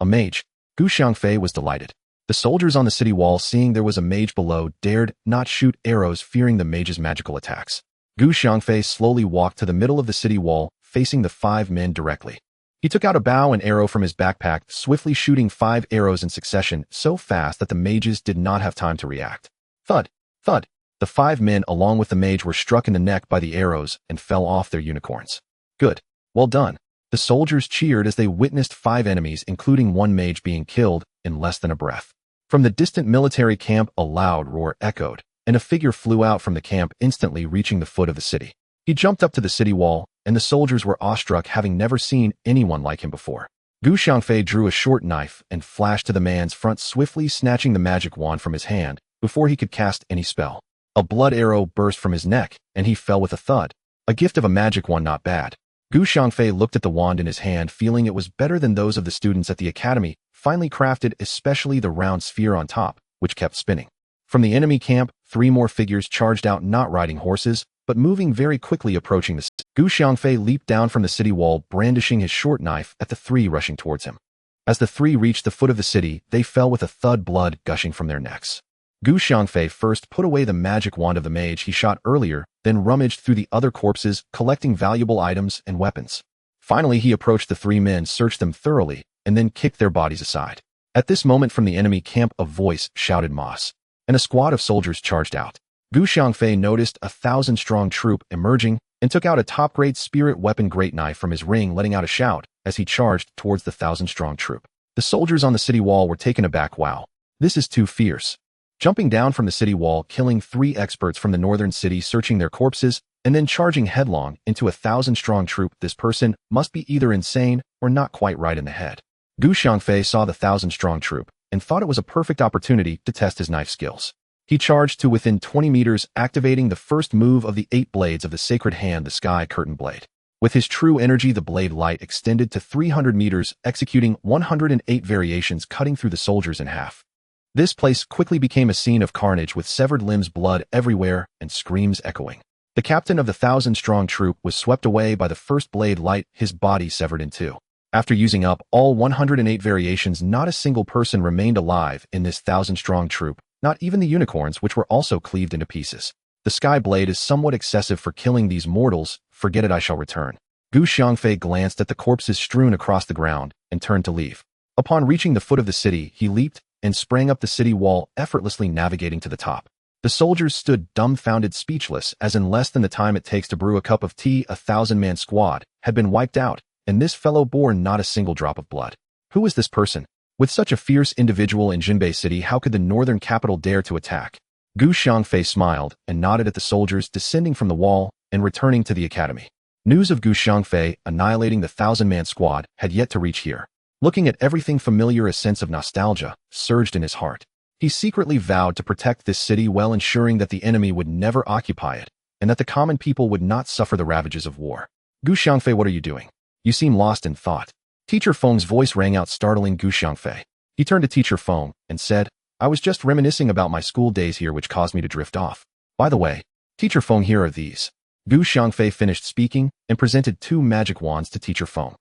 A mage. Gu Xiangfei was delighted. The The soldiers on the city wall, seeing there was a mage below, dared not shoot arrows, fearing the mage's magical attacks. Xiangfei slowly walked to the middle of the city wall, facing the 5 men directly. He took out a bow and arrow from his backpack, swiftly shooting 5 arrows in succession, so fast that the mages did not have time to react. Thud! Thud! The 5 men, along with the mage, were struck in the neck by the arrows and fell off their unicorns. Good. Well done. The soldiers cheered as they witnessed 5 enemies, including 1 mage, being killed in less than a breath. From the distant military camp, a loud roar echoed, and a figure flew out from the camp, instantly reaching the foot of the city. He jumped up to the city wall, and the soldiers were awestruck, having never seen anyone like him before. Xiangfei drew a short knife and flashed to the man's front, swiftly snatching the magic wand from his hand before he could cast any spell. A blood arrow burst from his neck, and he fell with a thud. A gift of a magic wand, not bad. Xiangfei looked at the wand in his hand, feeling it was better than those of the students at the academy, finely crafted, especially the round sphere on top, which kept spinning. From the enemy camp, 3 more figures charged out, not riding horses, but moving very quickly, approaching the city. Xiangfei leaped down from the city wall, brandishing his short knife at the 3 rushing towards him. As the 3 reached the foot of the city, they fell with a thud, blood gushing from their necks. Xiangfei first put away the magic wand of the mage he shot earlier, then rummaged through the other corpses, collecting valuable items and weapons. Finally, he approached the 3 men, searched them thoroughly, and then kicked their bodies aside. At this moment, from the enemy camp, a voice shouted "Moss," and a squad of soldiers charged out. Xiangfei noticed a 1,000-strong troop emerging and took out a top-grade spirit weapon great knife from his ring, letting out a shout as he charged towards the 1,000-strong troop. The soldiers on the city wall were taken aback. Wow, this is too fierce. Jumping down from the city wall, killing 3 experts from the northern city, searching their corpses, and then charging headlong into a 1,000-strong troop. This person must be either insane or not quite right in the head. Xiangfei saw the 1,000-strong troop and thought it was a perfect opportunity to test his knife skills. He charged to within 20 meters, activating the first move of the 8 blades of the sacred hand, the sky curtain blade. With his true energy, the blade light extended to 300 meters, executing 108 variations, cutting through the soldiers in half. This place quickly became a scene of carnage, with severed limbs, blood everywhere, and screams echoing. The captain of the 1,000-strong troop was swept away by the first blade light, his body severed in 2. After using up all 108 variations, not a single person remained alive in this 1,000-strong troop, not even the unicorns, which were also cleaved into pieces. The sky blade is somewhat excessive for killing these mortals. Forget it, I shall return. Xiangfei glanced at the corpses strewn across the ground and turned to leave. Upon reaching the foot of the city, he leaped and sprang up the city wall, effortlessly navigating to the top. The soldiers stood dumbfounded, speechless, as in less than the time it takes to brew a cup of tea, a 1,000-man squad had been wiped out, and this fellow bore not a single drop of blood. Who is this person? With such a fierce individual in Jinbei City, how could the northern capital dare to attack? Xiangfei smiled and nodded at the soldiers descending from the wall and returning to the academy. News of Xiangfei annihilating the 1,000-man squad had yet to reach here. Looking at everything familiar, a sense of nostalgia surged in his heart. He secretly vowed to protect this city well, ensuring that the enemy would never occupy it, and that the common people would not suffer the ravages of war. Xiangfei, what are you doing? You seem lost in thought. Teacher Feng's voice rang out, startling Xiangfei. He turned to Teacher Feng and said, I was just reminiscing about my school days here, which caused me to drift off. By the way, Teacher Feng, here are these. Xiangfei finished speaking and presented 2 magic wands to Teacher Feng.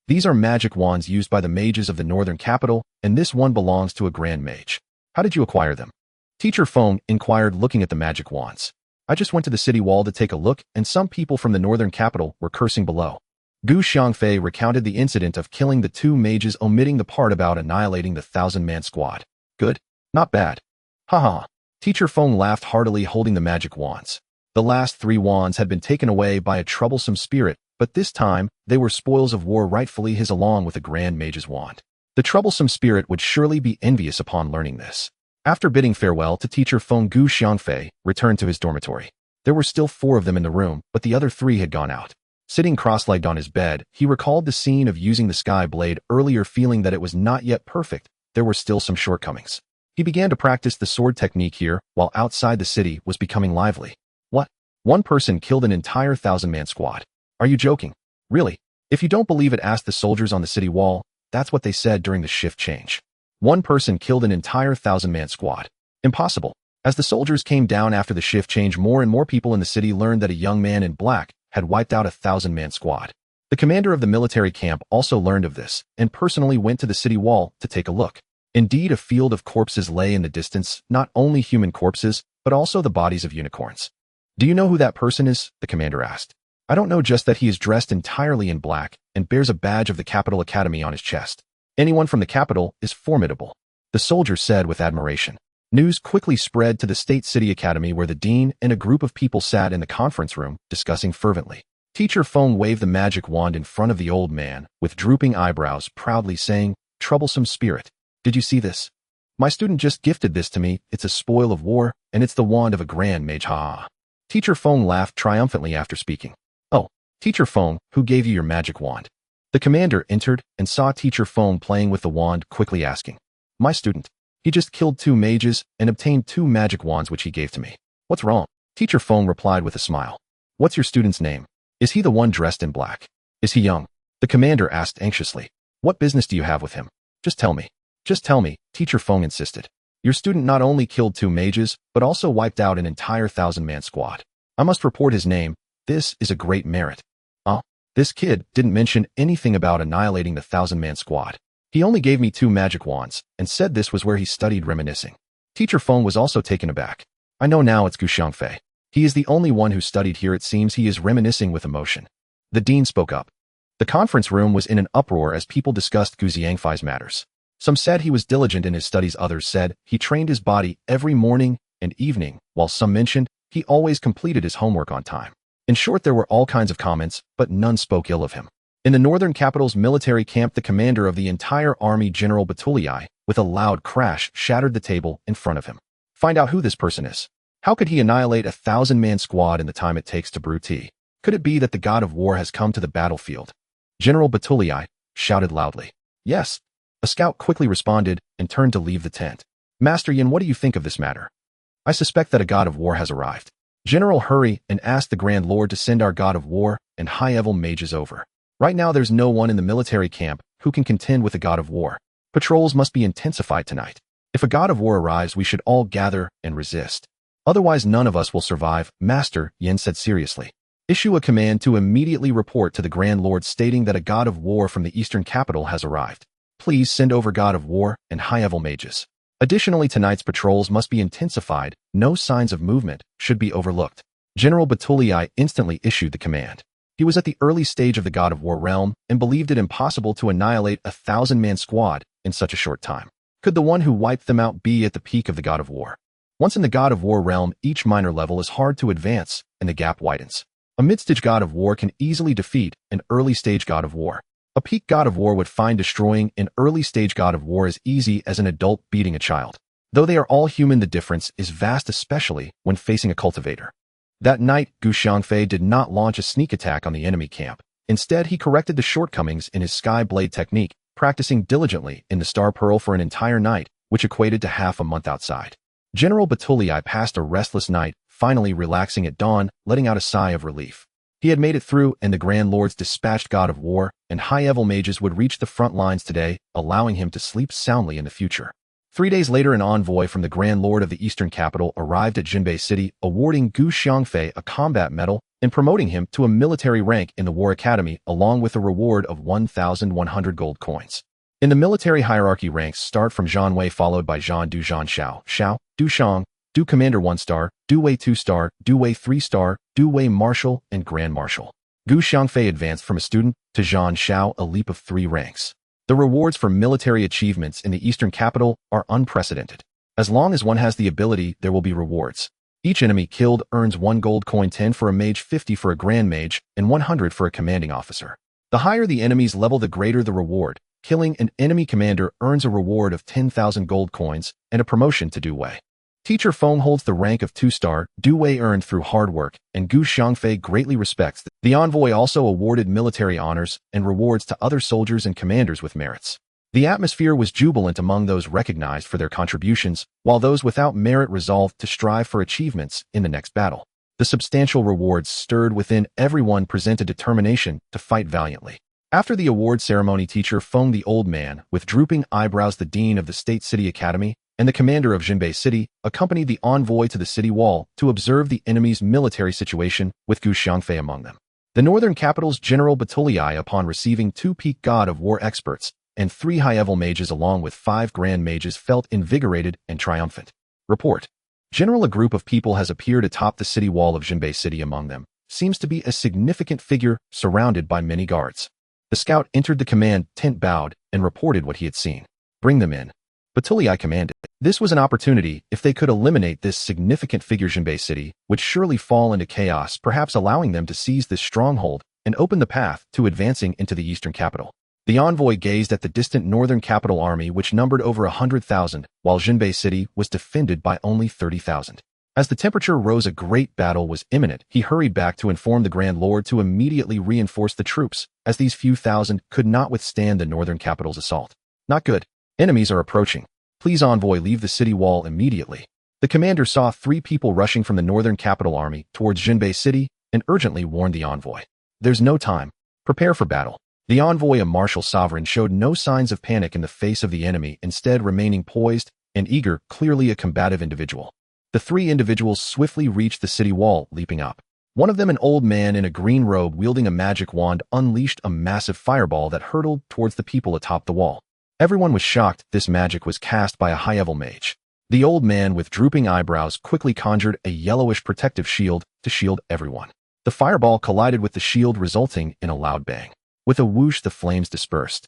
These are magic wands used by the mages of the northern capital, and this one belongs to a grand mage. How did you acquire them? Teacher Feng inquired, looking at the magic wands. I just went to the city wall to take a look, and some people from the northern capital were cursing below. Xiangfei recounted the incident of killing the 2 mages, omitting the part about annihilating the 1,000-man squad. Good? Not bad. Haha. Teacher Feng laughed heartily, holding the magic wands. The last 3 wands had been taken away by a troublesome spirit, but this time, they were spoils of war, rightfully his, along with a grand mage's wand. The troublesome spirit would surely be envious upon learning this. After bidding farewell to Teacher Feng, Xiangfei returned to his dormitory. There were still 4 of them in the room, but the other 3 had gone out. Sitting cross-legged on his bed, he recalled the scene of using the sky blade earlier, feeling that it was not yet perfect. There were still some shortcomings. He began to practice the sword technique here, while outside the city was becoming lively. What? 1 person killed an entire 1,000-man squad. Are you joking? Really? If you don't believe it, ask the soldiers on the city wall. That's what they said during the shift change. 1 person killed an entire 1,000-man squad. Impossible. As the soldiers came down after the shift change, more and more people in the city learned that a young man in black had wiped out a 1,000-man squad. The commander of the military camp also learned of this and personally went to the city wall to take a look. Indeed, a field of corpses lay in the distance, not only human corpses, but also the bodies of unicorns. Do you know who that person is? The commander asked. I don't know, just that he is dressed entirely in black and bears a badge of the Capital Academy on his chest. Anyone from the capital is formidable, the soldier said with admiration. News quickly spread to the State City Academy, where the dean and a group of people sat in the conference room discussing fervently. Teacher Feng waved the magic wand in front of the old man, with drooping eyebrows, proudly saying, "Troublesome spirit. Did you see this? My student just gifted this to me. It's a spoil of war, and it's the wand of a grand mage. Ha!" Teacher Feng laughed triumphantly after speaking. "Oh, Teacher Feng, who gave you your magic wand?" The commander entered and saw Teacher Feng playing with the wand, quickly asking, "My student. He just killed 2 mages and obtained 2 magic wands which he gave to me. What's wrong?" Teacher Feng replied with a smile. "What's your student's name? Is he the one dressed in black? Is he young?" The commander asked anxiously. "What business do you have with him? Just tell me." "Just tell me," Teacher Feng insisted. "Your student not only killed 2 mages, but also wiped out an entire 1,000-man squad. I must report his name. This is a great merit." This kid didn't mention anything about annihilating the 1,000-man squad. He only gave me 2 magic wands and said this was where he studied, reminiscing. Teacher Feng was also taken aback. "I know now, it's Xiangfei. He is the only one who studied here. It seems he is reminiscing with emotion." The dean spoke up. The conference room was in an uproar as people discussed Xiangfei's matters. Some said he was diligent in his studies, others said he trained his body every morning and evening, while some mentioned he always completed his homework on time. In short, there were all kinds of comments, but none spoke ill of him. In the northern capital's military camp, the commander of the entire army, General Batulii, with a loud crash, shattered the table in front of him. "Find out who this person is. How could he annihilate a 1,000-man squad in the time it takes to brew tea? Could it be that the god of war has come to the battlefield?" General Batulii shouted loudly. "Yes." A scout quickly responded and turned to leave the tent. "Master Yin, what do you think of this matter?" "I suspect that a god of war has arrived. General, hurry and ask the Grand Lord to send our god of war and high-level mages over. Right now there's no one in the military camp who can contend with a god of war. Patrols must be intensified tonight. If a god of war arrives, we should all gather and resist. Otherwise none of us will survive." Master Yin said seriously. "Issue a command to immediately report to the Grand Lord stating that a god of war from the eastern capital has arrived. Please send over god of war and high-level mages. Additionally, tonight's patrols must be intensified. No signs of movement should be overlooked." General Batulii instantly issued the command. He was at the early stage of the god of war realm and believed it impossible to annihilate a 1,000-man squad in such a short time. Could the one who wiped them out be at the peak of the god of war? Once in the god of war realm, each minor level is hard to advance and the gap widens. A mid-stage god of war can easily defeat an early-stage god of war. A peak god of war would find destroying an early-stage god of war as easy as an adult beating a child. Though they are all human, the difference is vast, especially when facing a cultivator. That night, Xiangfei did not launch a sneak attack on the enemy camp. Instead, he corrected the shortcomings in his sky blade technique, practicing diligently in the Star Pearl for an entire night, which equated to half a month outside. General Batulii passed a restless night, finally relaxing at dawn, letting out a sigh of relief. He had made it through, and the Grand Lord's dispatched god of war and high-level mages would reach the front lines today, allowing him to sleep soundly in the future. 3 days later, an envoy from the Grand Lord of the Eastern Capital arrived at Jinbei City, awarding Xiangfei a combat medal and promoting him to a military rank in the War Academy, along with a reward of 1,100 gold coins. In the military hierarchy, ranks start from Xiangwei, followed by Zhan Du, Zhan Xiao, Xiao, Du Shang, Du Commander 1-star, Du Wei 2-star, Du Wei 3-star, Du Wei Marshal, and Grand Marshal. Xiangfei advanced from a student to Zhan Xiao, a leap of 3 ranks. The rewards for military achievements in the Eastern Capital are unprecedented. As long as one has the ability, there will be rewards. Each enemy killed earns 1 gold coin, 10 for a mage, 50 for a grand mage, and 100 for a commanding officer. The higher the enemy's level, the greater the reward. Killing an enemy commander earns a reward of 10,000 gold coins and a promotion to Du Wei. Teacher Feng holds the rank of 2-star, Du Wei earned through hard work, and Xiangfei greatly respects. The envoy also awarded military honors and rewards to other soldiers and commanders with merits. The atmosphere was jubilant among those recognized for their contributions, while those without merit resolved to strive for achievements in the next battle. The substantial rewards stirred within everyone, presented determination to fight valiantly. After the award ceremony, Teacher Feng, the old man, with drooping eyebrows, the dean of the State City Academy, and the commander of Jinbei City, accompanied the envoy to the city wall to observe the enemy's military situation, with Xiangfei among them. The northern capital's General Batulii, upon receiving 2 peak god of war experts and 3 high-level mages along with 5 grand mages felt invigorated and triumphant. Report. General, a group of people has appeared atop the city wall of Xiangfei City. Among them seems to be a significant figure surrounded by many guards. The scout entered the command tent, bowed, and reported what he had seen. Bring them in. Batuli commanded. This was an opportunity. If they could eliminate this significant figure, Xiangfei City would surely fall into chaos, perhaps allowing them to seize this stronghold and open the path to advancing into the eastern capital. The envoy gazed at the distant northern capital army, which numbered over 100,000, while Xiangfei City was defended by only 30,000. As the temperature rose, a great battle was imminent. He hurried back to inform the Grand Lord to immediately reinforce the troops, as these few thousand could not withstand the northern capital's assault. Not good. Enemies are approaching. Please, envoy, leave the city wall immediately. The commander saw 3 people rushing from the northern capital army towards Xiangfei City and urgently warned the envoy. There's no time. Prepare for battle. The envoy, a martial sovereign, showed no signs of panic in the face of the enemy, instead remaining poised and eager, clearly a combative individual. The 3 individuals swiftly reached the city wall, leaping up. One of them, an old man in a green robe wielding a magic wand, unleashed a massive fireball that hurtled towards the people atop the wall. Everyone was shocked. This magic was cast by a high-level mage. The old man with drooping eyebrows quickly conjured a yellowish protective shield to shield everyone. The fireball collided with the shield, resulting in a loud bang. With a whoosh, the flames dispersed.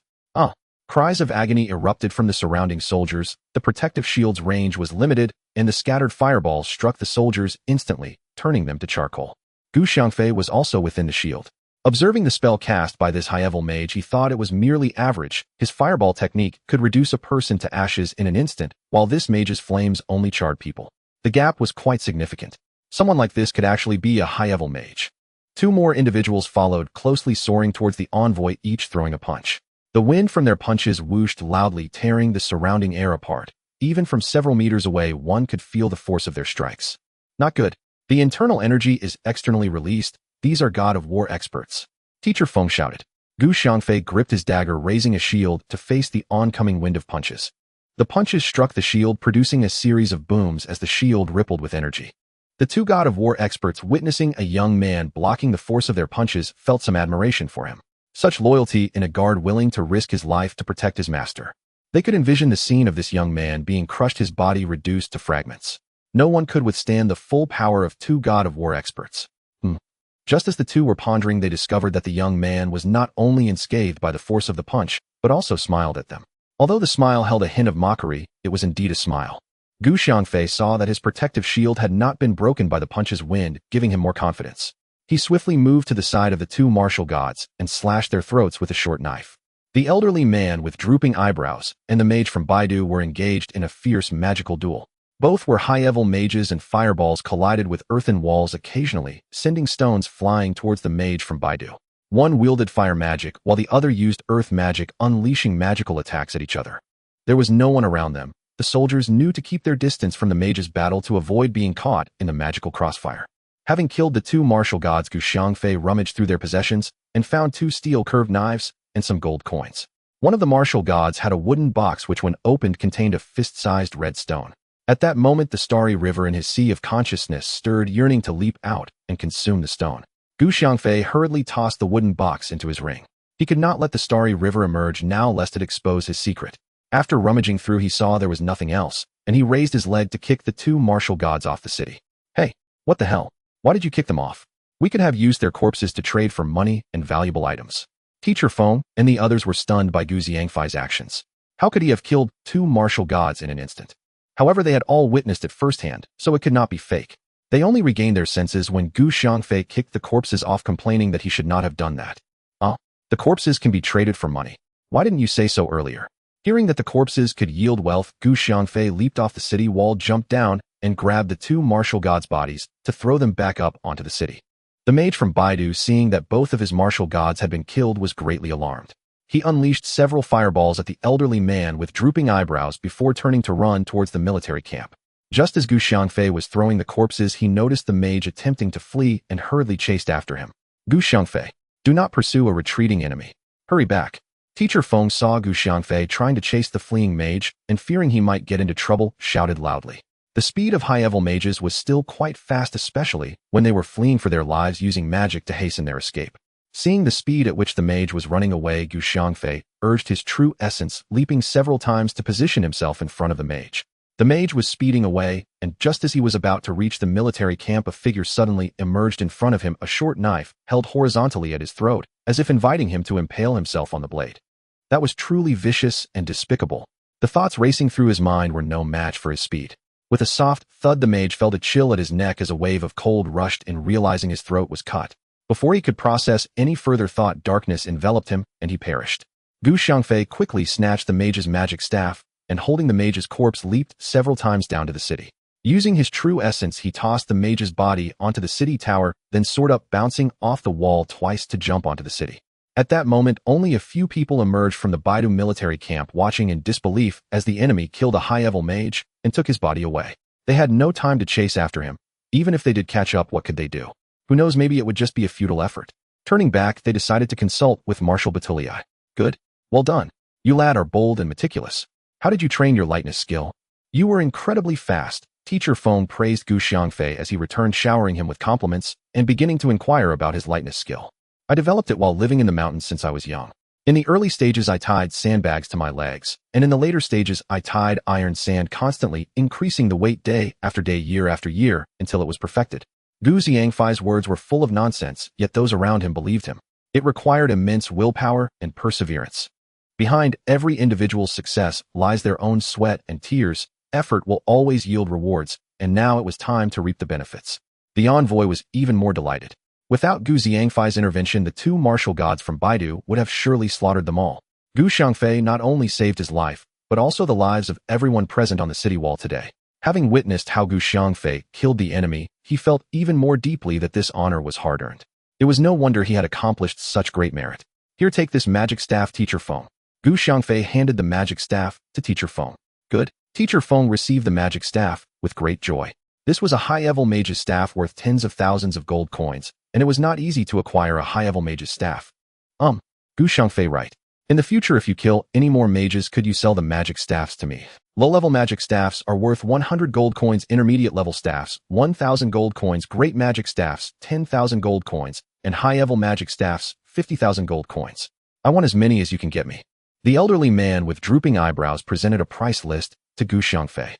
Cries of agony erupted from the surrounding soldiers. The protective shield's range was limited, and the scattered fireballs struck the soldiers instantly, turning them to charcoal. Xiangfei was also within the shield. Observing the spell cast by this high-level mage, he thought it was merely average. His fireball technique could reduce a person to ashes in an instant, while this mage's flames only charred people. The gap was quite significant. Someone like this could actually be a high-level mage. 2 more individuals followed, closely soaring towards the envoy, each throwing a punch. The wind from their punches whooshed loudly, tearing the surrounding air apart. Even from several meters away, one could feel the force of their strikes. Not good. The internal energy is externally released. These are god of war experts. Teacher Feng shouted. Xiangfei gripped his dagger, raising a shield to face the oncoming wind of punches. The punches struck the shield, producing a series of booms as the shield rippled with energy. The 2 god of war experts, witnessing a young man blocking the force of their punches, felt some admiration for him. Such loyalty in a guard willing to risk his life to protect his master. They could envision the scene of this young man being crushed, his body reduced to fragments. No one could withstand the full power of 2 god of war experts. Just as the 2 were pondering, they discovered that the young man was not only unscathed by the force of the punch, but also smiled at them. Although the smile held a hint of mockery, it was indeed a smile. Xiangfei saw that his protective shield had not been broken by the punch's wind, giving him more confidence. He swiftly moved to the side of the 2 martial gods and slashed their throats with a short knife. The elderly man with drooping eyebrows and the mage from Baidu were engaged in a fierce magical duel. Both were high-level mages, and fireballs collided with earthen walls occasionally, sending stones flying towards the mage from Baidu. One wielded fire magic, while the other used earth magic, unleashing magical attacks at each other. There was no one around them. The soldiers knew to keep their distance from the mage's battle to avoid being caught in the magical crossfire. Having killed the 2 martial gods, Xiangfei rummaged through their possessions and found 2 steel curved knives and some gold coins. One of the martial gods had a wooden box which, when opened, contained a fist-sized red stone. At that moment, the starry river in his sea of consciousness stirred, yearning to leap out and consume the stone. Xiangfei hurriedly tossed the wooden box into his ring. He could not let the starry river emerge now, lest it expose his secret. After rummaging through, he saw there was nothing else, and he raised his leg to kick the 2 martial gods off the city. Hey, what the hell? Why did you kick them off? We could have used their corpses to trade for money and valuable items. Teacher Feng and the others were stunned by Xiangfei's actions. How could he have killed 2 martial gods in an instant? However, they had all witnessed it firsthand, so it could not be fake. They only regained their senses when Xiangfei kicked the corpses off, complaining that he should not have done that. The corpses can be traded for money. Why didn't you say so earlier? Hearing that the corpses could yield wealth, Xiangfei leaped off the city wall, jumped down, and grabbed the 2 martial gods' bodies to throw them back up onto the city. The mage from Baidu, seeing that both of his martial gods had been killed, was greatly alarmed. He unleashed several fireballs at the elderly man with drooping eyebrows before turning to run towards the military camp. Just as Xiangfei was throwing the corpses, he noticed the mage attempting to flee and hurriedly chased after him. Xiangfei, do not pursue a retreating enemy. Hurry back. Teacher Feng saw Xiangfei trying to chase the fleeing mage, and fearing he might get into trouble, shouted loudly. The speed of high-level mages was still quite fast, especially when they were fleeing for their lives using magic to hasten their escape. Seeing the speed at which the mage was running away, Xiangfei urged his true essence, leaping several times to position himself in front of the mage. The mage was speeding away, and just as he was about to reach the military camp, a figure suddenly emerged in front of him, a short knife held horizontally at his throat, as if inviting him to impale himself on the blade. That was truly vicious and despicable. The thoughts racing through his mind were no match for his speed. With a soft thud, the mage felt a chill at his neck as a wave of cold rushed in, realizing his throat was cut. Before he could process any further thought, darkness enveloped him, and he perished. Xiangfei quickly snatched the mage's magic staff, and holding the mage's corpse, leaped several times down to the city. Using his true essence, he tossed the mage's body onto the city tower, then soared up, bouncing off the wall twice to jump onto the city. At that moment, only a few people emerged from the Baidu military camp, watching in disbelief as the enemy killed a high-level mage and took his body away. They had no time to chase after him. Even if they did catch up, what could they do? Who knows, maybe it would just be a futile effort. Turning back, they decided to consult with Marshal Batulii. Good. Well done. You lad are bold and meticulous. How did you train your lightness skill? You were incredibly fast. Teacher Feng praised Xiangfei as he returned, showering him with compliments and beginning to inquire about his lightness skill. I developed it while living in the mountains since I was young. In the early stages, I tied sandbags to my legs, and in the later stages, I tied iron sand, constantly increasing the weight day after day, year after year, until it was perfected. Xiangfei's words were full of nonsense, yet those around him believed him. It required immense willpower and perseverance. Behind every individual's success lies their own sweat and tears. Effort will always yield rewards, and now it was time to reap the benefits. The envoy was even more delighted. Without Xiangfei's intervention, the two martial gods from Baidu would have surely slaughtered them all. Xiangfei not only saved his life, but also the lives of everyone present on the city wall today. Having witnessed how Xiangfei killed the enemy, he felt even more deeply that this honor was hard-earned. It was no wonder he had accomplished such great merit. Here, take this magic staff, Teacher Feng. Xiangfei handed the magic staff to Teacher Feng. Good. Teacher Feng received the magic staff with great joy. This was a high-level mage's staff worth tens of thousands of gold coins, and it was not easy to acquire a high-level mage's staff. Xiangfei, right. In the future, if you kill any more mages, could you sell the magic staffs to me? Low-level magic staffs are worth 100 gold coins, intermediate-level staffs, 1,000 gold coins, great magic staffs, 10,000 gold coins, and high-level magic staffs, 50,000 gold coins. I want as many as you can get me. The elderly man with drooping eyebrows presented a price list to Xiangfei.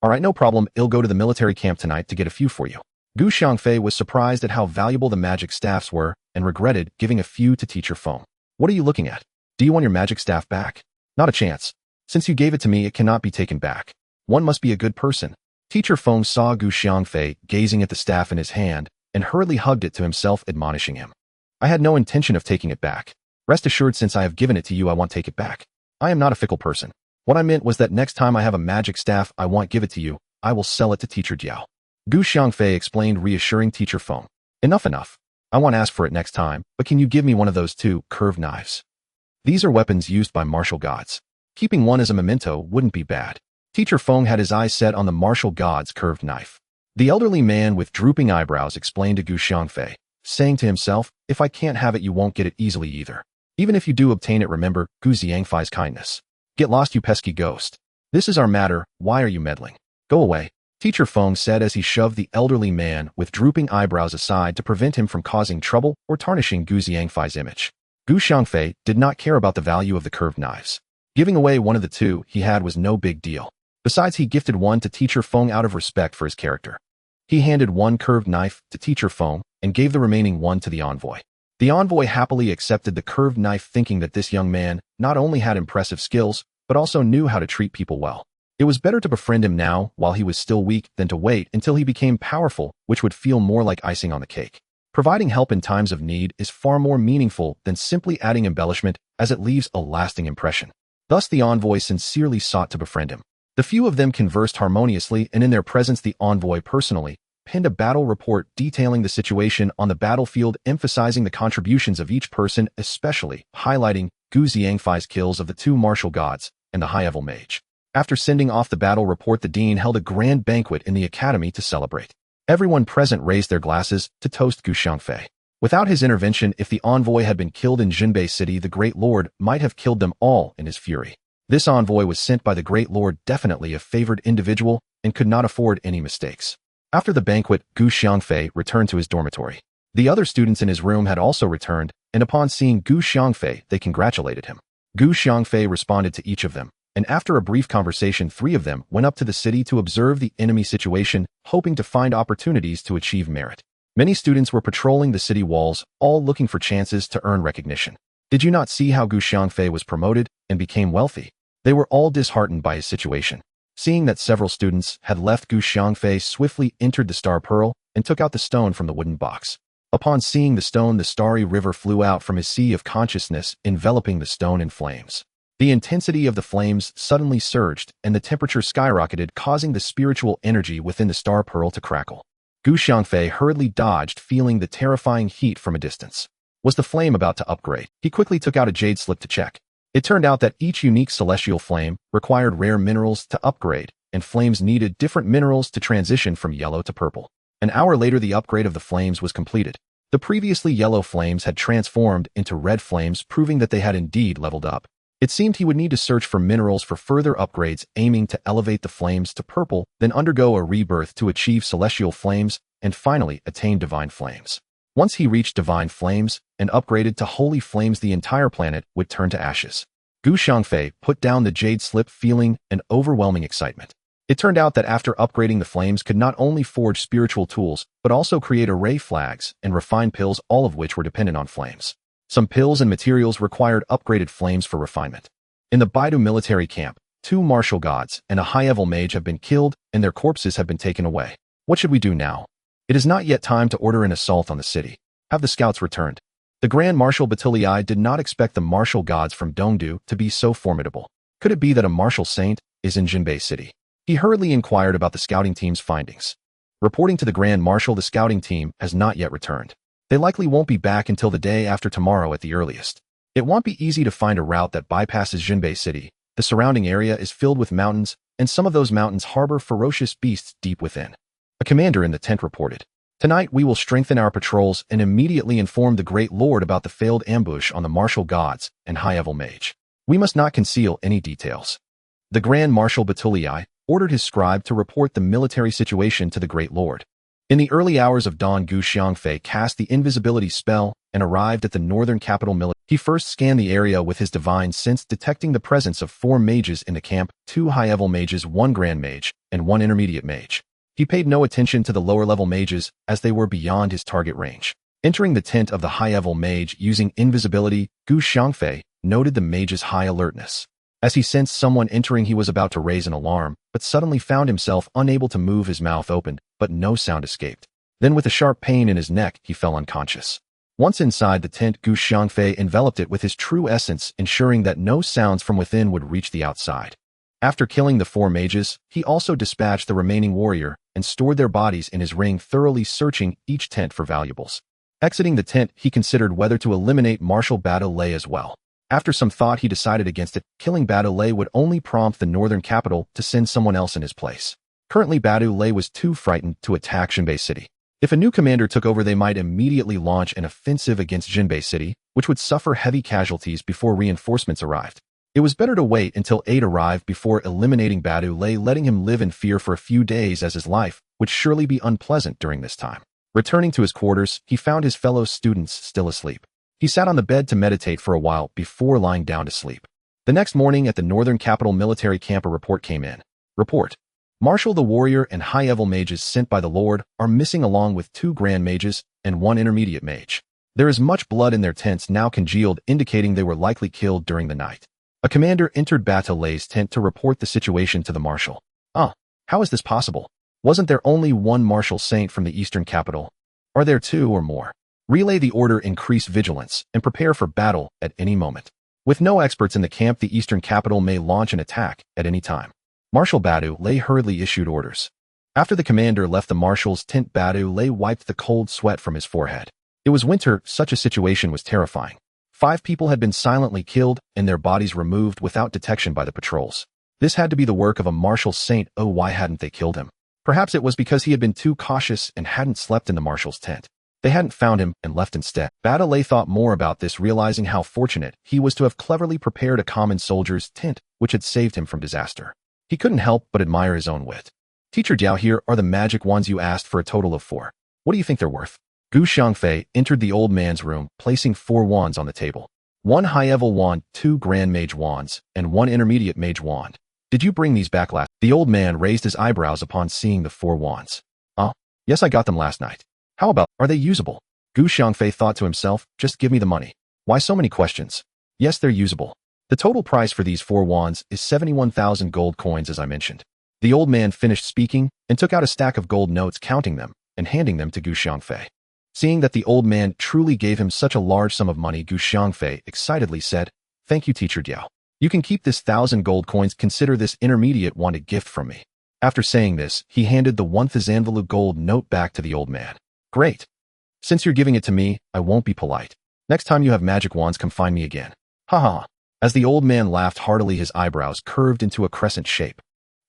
All right, no problem. I'll go to the military camp tonight to get a few for you. Xiangfei was surprised at how valuable the magic staffs were and regretted giving a few to Teacher Feng. What are you looking at? Do you want your magic staff back? Not a chance. Since you gave it to me, it cannot be taken back. One must be a good person. Teacher Feng saw Xiangfei gazing at the staff in his hand and hurriedly hugged it to himself, admonishing him. I had no intention of taking it back. Rest assured, since I have given it to you, I won't take it back. I am not a fickle person. What I meant was that next time I have a magic staff, I won't give it to you. I will sell it to Teacher Diao. Xiangfei explained, reassuring Teacher Feng. Enough. I won't ask for it next time, but can you give me one of those two curved knives? These are weapons used by martial gods. Keeping one as a memento wouldn't be bad. Teacher Feng had his eyes set on the martial god's curved knife. The elderly man with drooping eyebrows explained to Xiangfei, saying to himself, if I can't have it, you won't get it easily either. Even if you do obtain it, remember Xiangfei's kindness. Get lost, you pesky ghost. This is our matter. Why are you meddling? Go away, Teacher Feng said as he shoved the elderly man with drooping eyebrows aside to prevent him from causing trouble or tarnishing Xiangfei's image. Xiangfei did not care about the value of the curved knives. Giving away one of the two he had was no big deal. Besides, he gifted one to Teacher Feng out of respect for his character. He handed one curved knife to Teacher Feng and gave the remaining one to the envoy. The envoy happily accepted the curved knife, thinking that this young man not only had impressive skills, but also knew how to treat people well. It was better to befriend him now while he was still weak than to wait until he became powerful, which would feel more like icing on the cake. Providing help in times of need is far more meaningful than simply adding embellishment, as it leaves a lasting impression. Thus the envoy sincerely sought to befriend him. The few of them conversed harmoniously, and in their presence the envoy personally penned a battle report detailing the situation on the battlefield, emphasizing the contributions of each person, especially highlighting Xiangfei's kills of the two martial gods and the high-level mage. After sending off the battle report, the dean held a grand banquet in the academy to celebrate. Everyone present raised their glasses to toast Xiangfei. Without his intervention, if the envoy had been killed in Junbei City, the Great Lord might have killed them all in his fury. This envoy was sent by the Great Lord, definitely a favored individual, and could not afford any mistakes. After the banquet, Xiangfei returned to his dormitory. The other students in his room had also returned, and upon seeing Gu Xiangfei, they congratulated him. Gu Xiangfei responded to each of them, and after a brief conversation, 3 of them went up to the city to observe the enemy situation, hoping to find opportunities to achieve merit. Many students were patrolling the city walls, all looking for chances to earn recognition. Did you not see how Gu Xiangfei was promoted and became wealthy? They were all disheartened by his situation. Seeing that several students had left, Gu Xiangfei swiftly entered the star pearl and took out the stone from the wooden box. Upon seeing the stone, the starry river flew out from his sea of consciousness, enveloping the stone in flames. The intensity of the flames suddenly surged, and the temperature skyrocketed, causing the spiritual energy within the star pearl to crackle. Gu Xiangfei hurriedly dodged, feeling the terrifying heat from a distance. Was the flame about to upgrade? He quickly took out a jade slip to check. It turned out that each unique celestial flame required rare minerals to upgrade, and flames needed different minerals to transition from yellow to purple. An hour later, the upgrade of the flames was completed. The previously yellow flames had transformed into red flames, proving that they had indeed leveled up. It seemed he would need to search for minerals for further upgrades, aiming to elevate the flames to purple, then undergo a rebirth to achieve celestial flames, and finally attain divine flames. Once he reached divine flames and upgraded to holy flames, the entire planet would turn to ashes. Gu Xiangfei put down the jade slip, feeling an overwhelming excitement. It turned out that after upgrading, the flames could not only forge spiritual tools, but also create array flags and refine pills, all of which were dependent on flames. Some pills and materials required upgraded flames for refinement. In the Baidu military camp, 2 martial gods and a high-level mage have been killed, and their corpses have been taken away. What should we do now? It is not yet time to order an assault on the city. Have the scouts returned? The Grand Marshal Batilii did not expect the martial gods from Dongdu to be so formidable. Could it be that a martial saint is in Jinbei City? He hurriedly inquired about the scouting team's findings. Reporting to the Grand Marshal, the scouting team has not yet returned. They likely won't be back until the day after tomorrow at the earliest. It won't be easy to find a route that bypasses Jinbei City. The surrounding area is filled with mountains, and some of those mountains harbor ferocious beasts deep within. A commander in the tent reported, "Tonight we will strengthen our patrols and immediately inform the Great Lord about the failed ambush on the martial gods and high-level mage. We must not conceal any details." The Grand Marshal Batilii ordered his scribe to report the military situation to the Great Lord. In the early hours of dawn, Gu Xiangfei cast the invisibility spell and arrived at the northern capital military. He first scanned the area with his divine sense, detecting the presence of 4 mages in the camp, 2 high-level mages, 1 grand mage, and 1 intermediate mage. He paid no attention to the lower-level mages, as they were beyond his target range. Entering the tent of the high-level mage using invisibility, Gu Xiangfei noted the mage's high alertness. As he sensed someone entering, he was about to raise an alarm, but suddenly found himself unable to move. His mouth opened, but no sound escaped. Then, with a sharp pain in his neck, he fell unconscious. Once inside the tent, Gu Xiangfei enveloped it with his true essence, ensuring that no sounds from within would reach the outside. After killing the 4 mages, he also dispatched the remaining warrior and stored their bodies in his ring, thoroughly searching each tent for valuables. Exiting the tent, he considered whether to eliminate Marshal Batilei as well. After some thought, he decided against it. Killing Batilei would only prompt the northern capital to send someone else in his place. Currently, Batilei was too frightened to attack Jinbei City. If a new commander took over, they might immediately launch an offensive against Jinbei City, which would suffer heavy casualties before reinforcements arrived. It was better to wait until aid arrived before eliminating Batilei, letting him live in fear for a few days, as his life would surely be unpleasant during this time. Returning to his quarters, he found his fellow students still asleep. He sat on the bed to meditate for a while before lying down to sleep. The next morning at the northern capital military camp, a report came in. Report. Marshal, the warrior and high-level mages sent by the Lord are missing, along with 2 grand mages and 1 intermediate mage. There is much blood in their tents, now congealed, indicating they were likely killed during the night. A commander entered Batilei's tent to report the situation to the marshal. How is this possible? Wasn't there only 1 martial saint from the eastern capital? Are there 2 or more? Relay the order, increase vigilance, and prepare for battle at any moment. With no experts in the camp, the eastern capital may launch an attack at any time. Marshal Batilei hurriedly issued orders. After the commander left the marshal's tent, Batilei wiped the cold sweat from his forehead. It was winter. Such a situation was terrifying. 5 people had been silently killed and their bodies removed without detection by the patrols. This had to be the work of a martial saint. Oh, why hadn't they killed him? Perhaps it was because he had been too cautious and hadn't slept in the marshal's tent. They hadn't found him and left instead. Batilei thought more about this, realizing how fortunate he was to have cleverly prepared a common soldier's tent, which had saved him from disaster. He couldn't help but admire his own wit. Teacher Diao, here are the magic wands you asked for, a total of 4. What do you think they're worth? Gu Xiangfei entered the old man's room, placing 4 wands on the table. 1 high-level wand, 2 grand mage wands, and 1 intermediate mage wand. Did you bring these back last? The old man raised his eyebrows upon seeing the 4 wands. Yes, I got them last night. How about, are they usable? Gu Xiangfei thought to himself, just give me the money. Why so many questions? Yes, they're usable. The total price for these 4 wands is 71,000 gold coins as I mentioned. The old man finished speaking and took out a stack of gold notes, counting them and handing them to Gu Xiangfei. Seeing that the old man truly gave him such a large sum of money, Gu Xiangfei excitedly said, "Thank you, Teacher Dao. You can keep this 1,000 gold coins. Consider this intermediate wand a gift from me." After saying this, he handed the 1,000 gold note back to the old man. "Great. Since you're giving it to me, I won't be polite. Next time you have magic wands, come find me again." Haha. As the old man laughed heartily, his eyebrows curved into a crescent shape.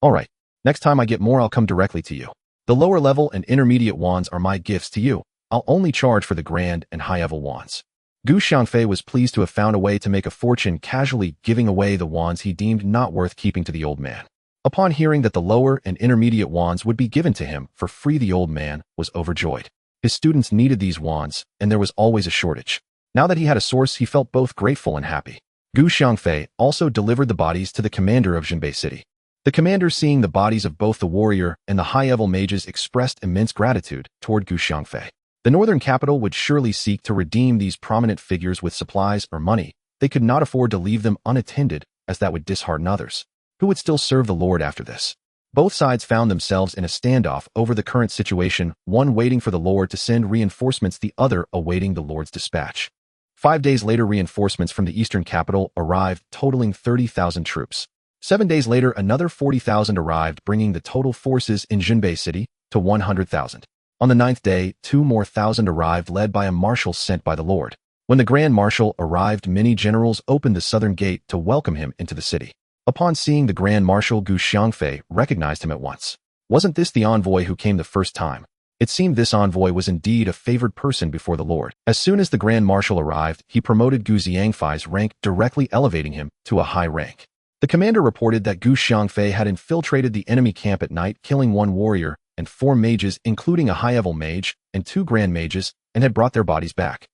"Alright, next time I get more, I'll come directly to you. The lower level and intermediate wands are my gifts to you. I'll only charge for the grand and high-level wands." Gu Xiangfei was pleased to have found a way to make a fortune, casually giving away the wands he deemed not worth keeping to the old man. Upon hearing that the lower and intermediate wands would be given to him for free, the old man was overjoyed. His students needed these wands, and there was always a shortage. Now that he had a source, he felt both grateful and happy. Gu Xiangfei also delivered the bodies to the commander of Xiangfei City. The commander, seeing the bodies of both the warrior and the high-level mages, expressed immense gratitude toward Gu Xiangfei. The northern capital would surely seek to redeem these prominent figures with supplies or money. They could not afford to leave them unattended, as that would dishearten others. Who would still serve the Lord after this? Both sides found themselves in a standoff over the current situation, one waiting for the Lord to send reinforcements, the other awaiting the Lord's dispatch. 5 days later, reinforcements from the eastern capital arrived, totaling 30,000 troops. 7 days later, another 40,000 arrived, bringing the total forces in Xiangfei City to 100,000. On the 9th day, 2 more thousand arrived, led by a marshal sent by the Lord. When the Grand Marshal arrived, many generals opened the southern gate to welcome him into the city. Upon seeing the Grand Marshal, Gu Xiangfei recognized him at once. Wasn't this the envoy who came the first time? It seemed this envoy was indeed a favored person before the Lord. As soon as the Grand Marshal arrived, he promoted Gu Xiangfei's rank, directly elevating him to a high rank. The commander reported that Gu Xiangfei had infiltrated the enemy camp at night, killing 1 warrior and 4 mages, including a high-level mage and 2 grand mages, and had brought their bodies back.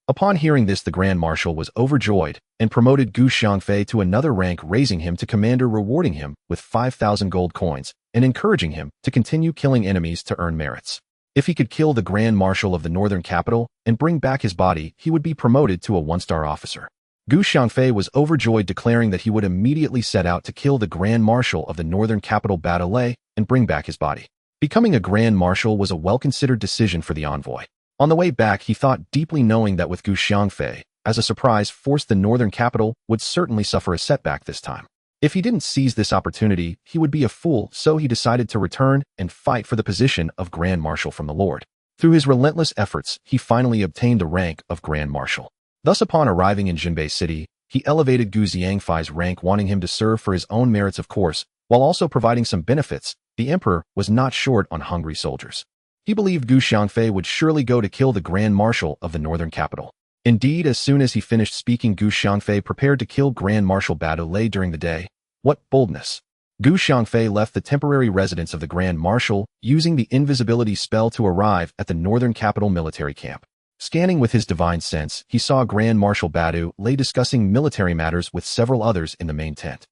Upon hearing this, the Grand Marshal was overjoyed and promoted Gu Xiangfei to another rank, raising him to commander, rewarding him with 5,000 gold coins and encouraging him to continue killing enemies to earn merits. If he could kill the Grand Marshal of the northern capital and bring back his body, he would be promoted to a 1-star officer. Gu Xiangfei was overjoyed, declaring that he would immediately set out to kill the Grand Marshal of the northern capital, Badalay, and bring back his body. Becoming a Grand Marshal was a well-considered decision for the envoy. On the way back, he thought deeply, knowing that with Gu Xiangfei as a surprise force, the northern capital would certainly suffer a setback this time. If he didn't seize this opportunity, he would be a fool, so he decided to return and fight for the position of Grand Marshal from the Lord. Through his relentless efforts, he finally obtained the rank of Grand Marshal. Thus, upon arriving in Xiangfei City, he elevated Gu Xiangfei's rank, wanting him to serve for his own merits, of course, while also providing some benefits. The emperor was not short on hungry soldiers. He believed Gu Xiangfei would surely go to kill the Grand Marshal of the northern capital. Indeed, as soon as he finished speaking, Gu Xiangfei prepared to kill Grand Marshal Badolay during the day. What boldness! Gu Xiangfei left the temporary residence of the Grand Marshal, using the invisibility spell to arrive at the northern capital military camp. Scanning with his divine sense, he saw Grand Marshal Badu lay discussing military matters with several others in the main tent.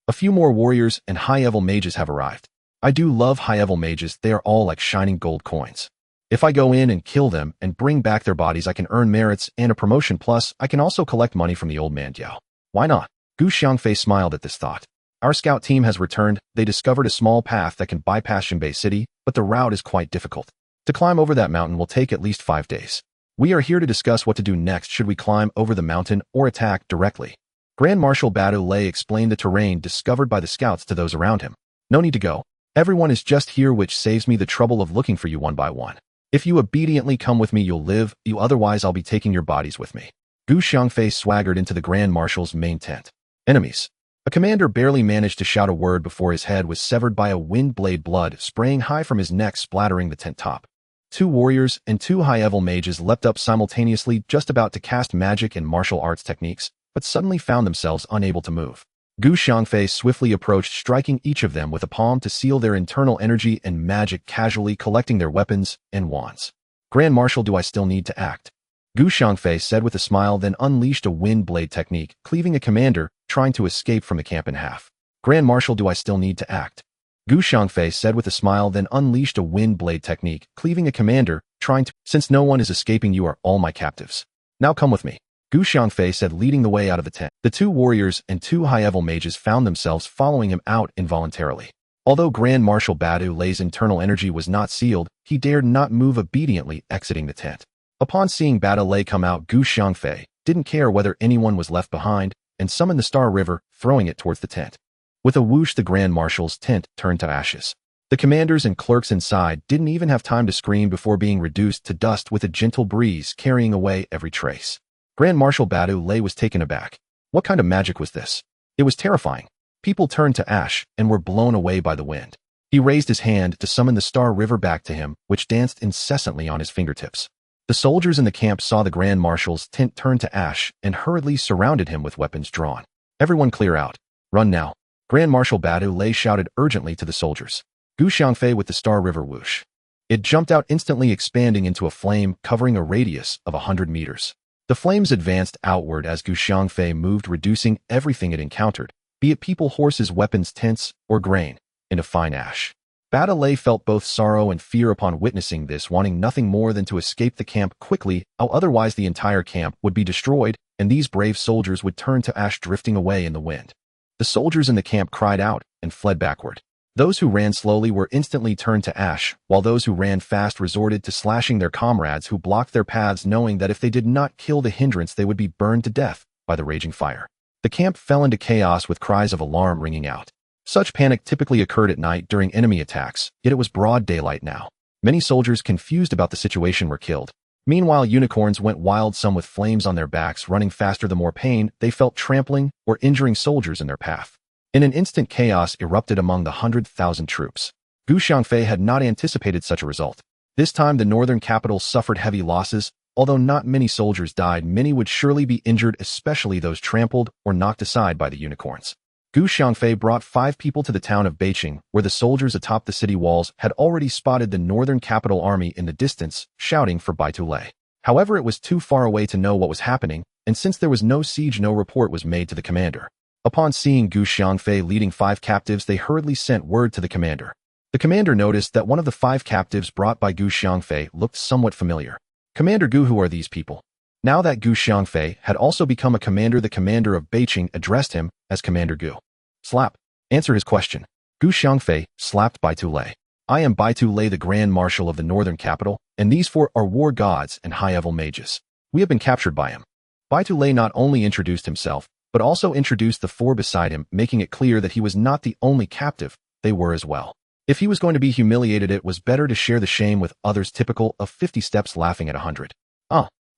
A few more warriors and high-level mages have arrived. I do love high-level mages, they are all like shining gold coins. If I go in and kill them and bring back their bodies, I can earn merits and a promotion, plus I can also collect money from the old man Dao. Why not? Gu Xiangfei smiled at this thought. Our scout team has returned. They discovered a small path that can bypass Xiangfei City, but the route is quite difficult. To climb over that mountain will take at least 5 days. We are here to discuss what to do next. Should we climb over the mountain or attack directly? Grand Marshal Badolay explained the terrain discovered by the scouts to those around him. No need to go. Everyone is just here, which saves me the trouble of looking for you one by one. If you obediently come with me, you'll live. Otherwise, I'll be taking your bodies with me. Gu Xiangfei swaggered into the Grand Marshal's main tent. Enemies. A commander barely managed to shout a word before his head was severed by a wind blade, blood spraying high from his neck, splattering the tent top. 2 warriors and 2 high-level mages leapt up simultaneously, just about to cast magic and martial arts techniques, but suddenly found themselves unable to move. Gu Xiangfei swiftly approached, striking each of them with a palm to seal their internal energy and magic, casually collecting their weapons and wands. Grand Marshal, do I still need to act? Gu Xiangfei said with a smile, then unleashed a wind blade technique, cleaving a commander trying to escape from the camp in half. Grand Marshal, do I still need to act? Gu Xiangfei said with a smile, then unleashed a wind blade technique, cleaving a commander trying to. Since no one is escaping, you are all my captives. Now come with me. Gu Xiangfei said, leading the way out of the tent. The two warriors and two high-level mages found themselves following him out involuntarily. Although Grand Marshal Badu Lei's internal energy was not sealed, he dared not move, obediently exiting the tent. Upon seeing Badu Lei come out, Gu Xiangfei didn't care whether anyone was left behind and summoned the Star River, throwing it towards the tent. With a whoosh, the Grand Marshal's tent turned to ashes. The commanders and clerks inside didn't even have time to scream before being reduced to dust, with a gentle breeze carrying away every trace. Grand Marshal Badu Lei was taken aback. What kind of magic was this? It was terrifying. People turned to ash and were blown away by the wind. He raised his hand to summon the Star River back to him, which danced incessantly on his fingertips. The soldiers in the camp saw the Grand Marshal's tent turn to ash and hurriedly surrounded him with weapons drawn. Everyone clear out. Run now. Grand Marshal Badu Lei shouted urgently to the soldiers. Gu Xiangfei with the Star River whoosh. It jumped out, instantly expanding into a flame covering a radius of 100 meters. The flames advanced outward as Gu Xiangfei moved, reducing everything it encountered, be it people, horses, weapons, tents, or grain, into fine ash. Badu Lei felt both sorrow and fear upon witnessing this, wanting nothing more than to escape the camp quickly, otherwise the entire camp would be destroyed, and these brave soldiers would turn to ash, drifting away in the wind. The soldiers in the camp cried out and fled backward. Those who ran slowly were instantly turned to ash, while those who ran fast resorted to slashing their comrades who blocked their paths, knowing that if they did not kill the hindrance, they would be burned to death by the raging fire. The camp fell into chaos, with cries of alarm ringing out. Such panic typically occurred at night during enemy attacks, yet it was broad daylight now. Many soldiers, confused about the situation, were killed. Meanwhile, unicorns went wild, some with flames on their backs, running faster the more pain they felt, trampling or injuring soldiers in their path. In an instant, chaos erupted among the 100,000 troops. Gu Xiangfei had not anticipated such a result. This time the northern capital suffered heavy losses. Although not many soldiers died, many would surely be injured, especially those trampled or knocked aside by the unicorns. Gu Xiangfei brought 5 people to the town of Beijing, where the soldiers atop the city walls had already spotted the northern capital army in the distance, shouting for Baitu Lei. However, it was too far away to know what was happening, and since there was no siege, no report was made to the commander. Upon seeing Gu Xiangfei leading 5 captives, they hurriedly sent word to the commander. The commander noticed that one of the 5 captives brought by Gu Xiangfei looked somewhat familiar. Commander Gu, who are these people? Now that Gu Xiangfei had also become a commander, the commander of Beijing addressed him as Commander Gu. Slap. Answer his question. Gu Xiangfei slapped Baitu Lei. I am Baitu Lei, the Grand Marshal of the northern capital, and these 4 are war gods and high-level mages. We have been captured by him. Baitu Lei not only introduced himself, but also introduced the 4 beside him, making it clear that he was not the only captive, they were as well. If he was going to be humiliated, it was better to share the shame with others, typical of 50 steps laughing at 100.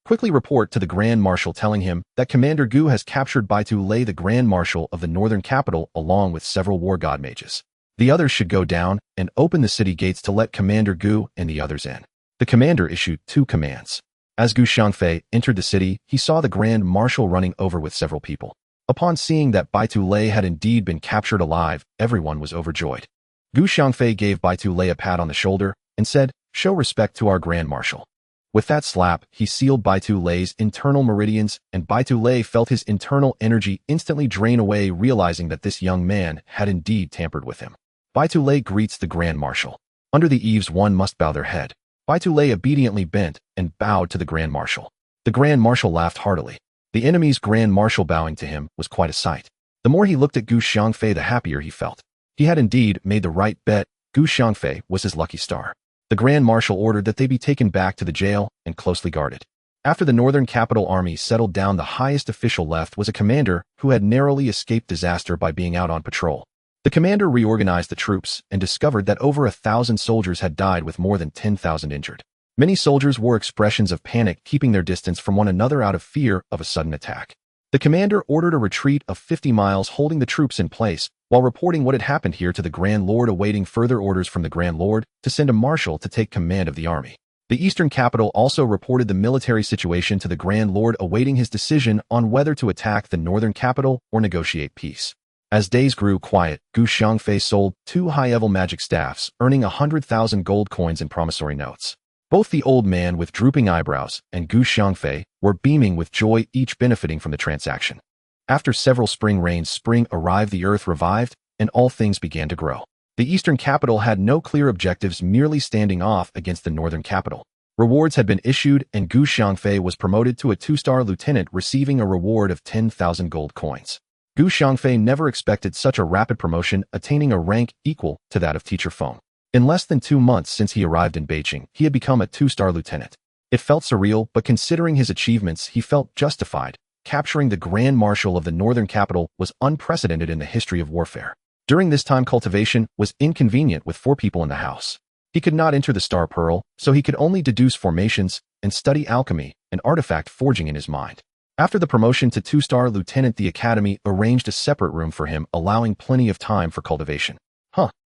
Quickly report to the Grand Marshal, telling him that Commander Gu has captured Baitu Lei, the Grand Marshal of the northern capital, along with several war god mages. The others should go down and open the city gates to let Commander Gu and the others in. The commander issued 2 commands. As Gu Xiangfei entered the city, he saw the Grand Marshal running over with several people. Upon seeing that Baitu Lei had indeed been captured alive, everyone was overjoyed. Gu Xiangfei gave Baitu Lei a pat on the shoulder and said, "Show respect to our Grand Marshal." With that slap, he sealed Baitu Lei's internal meridians, and Baitu Lei felt his internal energy instantly drain away, realizing that this young man had indeed tampered with him. Baitu Lei greets the Grand Marshal. Under the eaves, one must bow their head. Baitu Lei obediently bent and bowed to the Grand Marshal. The Grand Marshal laughed heartily. The enemy's Grand Marshal bowing to him was quite a sight. The more he looked at Gu Xiangfei, the happier he felt. He had indeed made the right bet. Gu Xiangfei was his lucky star. The Grand Marshal ordered that they be taken back to the jail and closely guarded. After the northern capital army settled down, the highest official left was a commander who had narrowly escaped disaster by being out on patrol. The commander reorganized the troops and discovered that over 1,000 soldiers had died, with more than 10,000 injured. Many soldiers wore expressions of panic, keeping their distance from one another out of fear of a sudden attack. The commander ordered a retreat of 50 miles, holding the troops in place, while reporting what had happened here to the Grand Lord, awaiting further orders from the Grand Lord to send a marshal to take command of the army. The eastern capital also reported the military situation to the Grand Lord, awaiting his decision on whether to attack the northern capital or negotiate peace. As days grew quiet, Gu Xiangfei sold 2 high-level magic staffs, earning 100,000 gold coins in promissory notes. Both the old man with drooping eyebrows and Gu Xiangfei were beaming with joy, each benefiting from the transaction. After several spring rains, spring arrived, the earth revived, and all things began to grow. The eastern capital had no clear objectives, merely standing off against the northern capital. Rewards had been issued, and Gu Xiangfei was promoted to a 2-star lieutenant, receiving a reward of 10,000 gold coins. Gu Xiangfei never expected such a rapid promotion, attaining a rank equal to that of teacher Feng. In less than 2 months since he arrived in Beijing, he had become a 2-star lieutenant. It felt surreal, but considering his achievements, he felt justified. Capturing the Grand Marshal of the northern capital was unprecedented in the history of warfare. During this time, cultivation was inconvenient with 4 people in the house. He could not enter the Star Pearl, so he could only deduce formations and study alchemy and artifact forging in his mind. After the promotion to 2-star lieutenant, the academy arranged a separate room for him, allowing plenty of time for cultivation.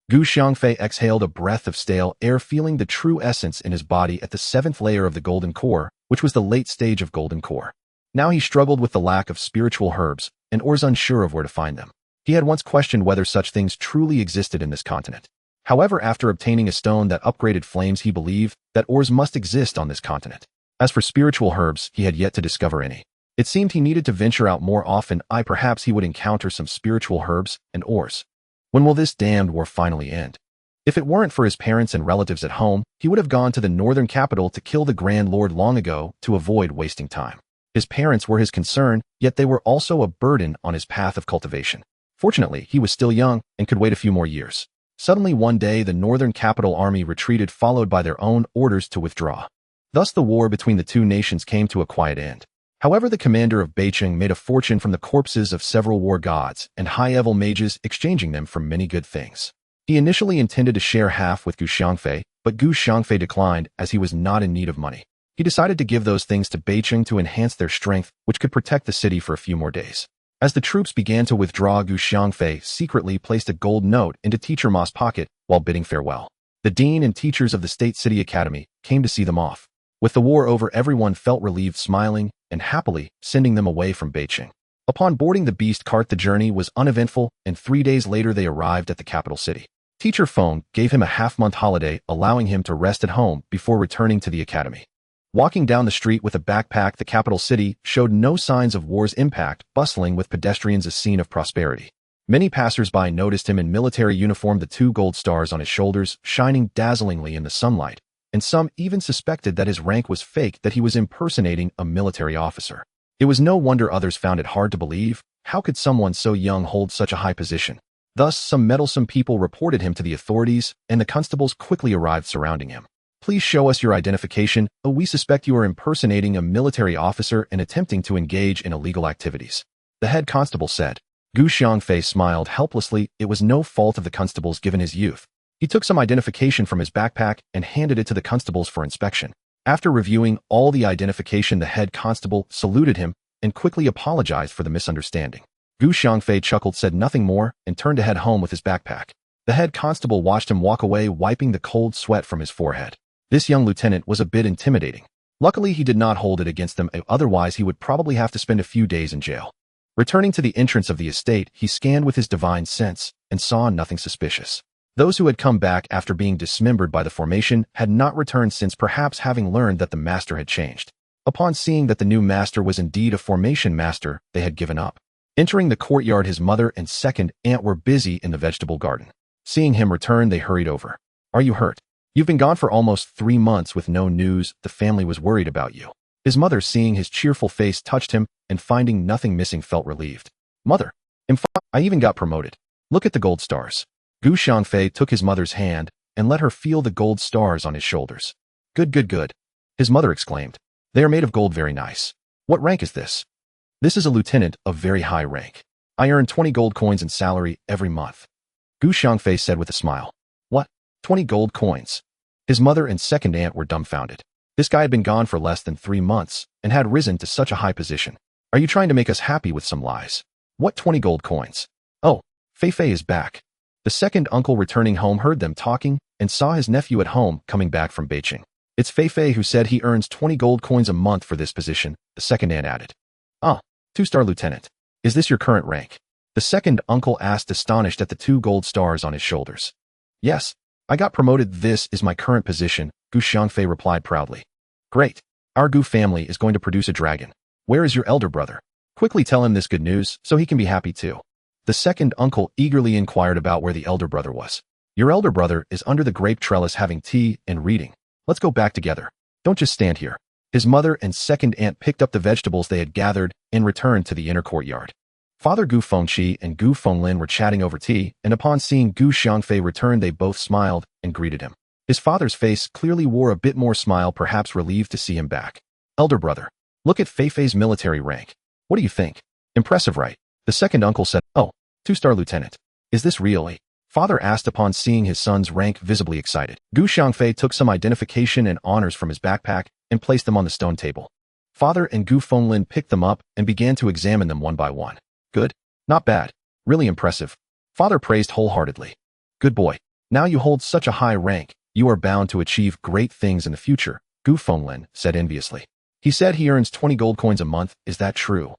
Gu Xiangfei exhaled a breath of stale air, feeling the true essence in his body at the 7th layer of the golden core, which was the late stage of golden core. Now he struggled with the lack of spiritual herbs, and was unsure of where to find them. He had once questioned whether such things truly existed in this continent. However, after obtaining a stone that upgraded flames, he believed that ores must exist on this continent. As for spiritual herbs, he had yet to discover any. It seemed he needed to venture out more often. Perhaps he would encounter some spiritual herbs and ores. When will this damned war finally end? If it weren't for his parents and relatives at home, he would have gone to the northern capital to kill the Grand Lord long ago to avoid wasting time. His parents were his concern, yet they were also a burden on his path of cultivation. Fortunately, he was still young and could wait a few more years. Suddenly one day, the northern capital army retreated, followed by their own orders to withdraw. Thus the war between the two nations came to a quiet end. However, the commander of Beijing made a fortune from the corpses of several war gods and high-level mages, exchanging them for many good things. He initially intended to share half with Gu Xiangfei, but Gu Xiangfei declined as he was not in need of money. He decided to give those things to Beijing to enhance their strength, which could protect the city for a few more days. As the troops began to withdraw, Gu Xiangfei secretly placed a gold note into Teacher Ma's pocket while bidding farewell. The dean and teachers of the State City Academy came to see them off. With the war over, everyone felt relieved, smiling and happily sending them away from Beijing. Upon boarding the beast cart, the journey was uneventful, and 3 days later they arrived at the capital city. Teacher Feng gave him a half-month holiday, allowing him to rest at home before returning to the academy. Walking down the street with a backpack, the capital city showed no signs of war's impact, bustling with pedestrians, a scene of prosperity. Many passers-by noticed him in military uniform, the 2 gold stars on his shoulders shining dazzlingly in the sunlight, and some even suspected that his rank was fake, that he was impersonating a military officer. It was no wonder others found it hard to believe. How could someone so young hold such a high position? Thus, some meddlesome people reported him to the authorities, and the constables quickly arrived, surrounding him. Please show us your identification. We suspect you are impersonating a military officer and attempting to engage in illegal activities, the head constable said. Gu Xiangfei smiled helplessly. It was no fault of the constable's given his youth. He took some identification from his backpack and handed it to the constables for inspection. After reviewing all the identification, the head constable saluted him and quickly apologized for the misunderstanding. Gu Xiangfei chuckled, said nothing more, and turned to head home with his backpack. The head constable watched him walk away, wiping the cold sweat from his forehead. This young lieutenant was a bit intimidating. Luckily, he did not hold it against them, otherwise he would probably have to spend a few days in jail. Returning to the entrance of the estate, he scanned with his divine sense and saw nothing suspicious. Those who had come back after being dismembered by the formation had not returned since, perhaps having learned that the master had changed. Upon seeing that the new master was indeed a formation master, they had given up. Entering the courtyard, his mother and second aunt were busy in the vegetable garden. Seeing him return, they hurried over. Are you hurt? You've been gone for almost 3 months with no news. The family was worried about you. His mother, seeing his cheerful face, touched him, and finding nothing missing, felt relieved. Mother, I even got promoted. Look at the gold stars. Gu Xiangfei took his mother's hand and let her feel the gold stars on his shoulders. Good, good, good. His mother exclaimed. They are made of gold, very nice. What rank is this? This is a lieutenant of very high rank. I earn 20 gold coins in salary every month. Gu Xiangfei said with a smile. What? 20 gold coins? His mother and second aunt were dumbfounded. This guy had been gone for less than 3 months and had risen to such a high position. Are you trying to make us happy with some lies? What 20 gold coins? Oh, Fei is back. The second uncle, returning home, heard them talking and saw his nephew at home coming back from Beijing. It's Fei who said he earns 20 gold coins a month for this position, the second aunt added. Ah, 2-star lieutenant. Is this your current rank? The second uncle asked, astonished at the 2 gold stars on his shoulders. Yes. I got promoted. This is my current position, Gu Xiangfei replied proudly. Great. Our Gu family is going to produce a dragon. Where is your elder brother? Quickly tell him this good news so he can be happy too. The second uncle eagerly inquired about where the elder brother was. Your elder brother is under the grape trellis having tea and reading. Let's go back together. Don't just stand here. His mother and second aunt picked up the vegetables they had gathered and returned to the inner courtyard. Father Gu Fengqi and Gu Fenglin were chatting over tea, and upon seeing Gu Xiangfei return they both smiled and greeted him. His father's face clearly wore a bit more smile, perhaps relieved to see him back. Elder brother, look at Feifei's military rank. What do you think? Impressive, right? The second uncle said, oh, 2-star lieutenant. Is this really? Father asked upon seeing his son's rank, visibly excited. Gu Xiangfei took some identification and honors from his backpack and placed them on the stone table. Father and Gu Fenglin picked them up and began to examine them one by one. Good. Not bad. Really impressive. Father praised wholeheartedly. Good boy. Now you hold such a high rank, you are bound to achieve great things in the future, Gu Fenglin said enviously. He said he earns 20 gold coins a month. Is that true?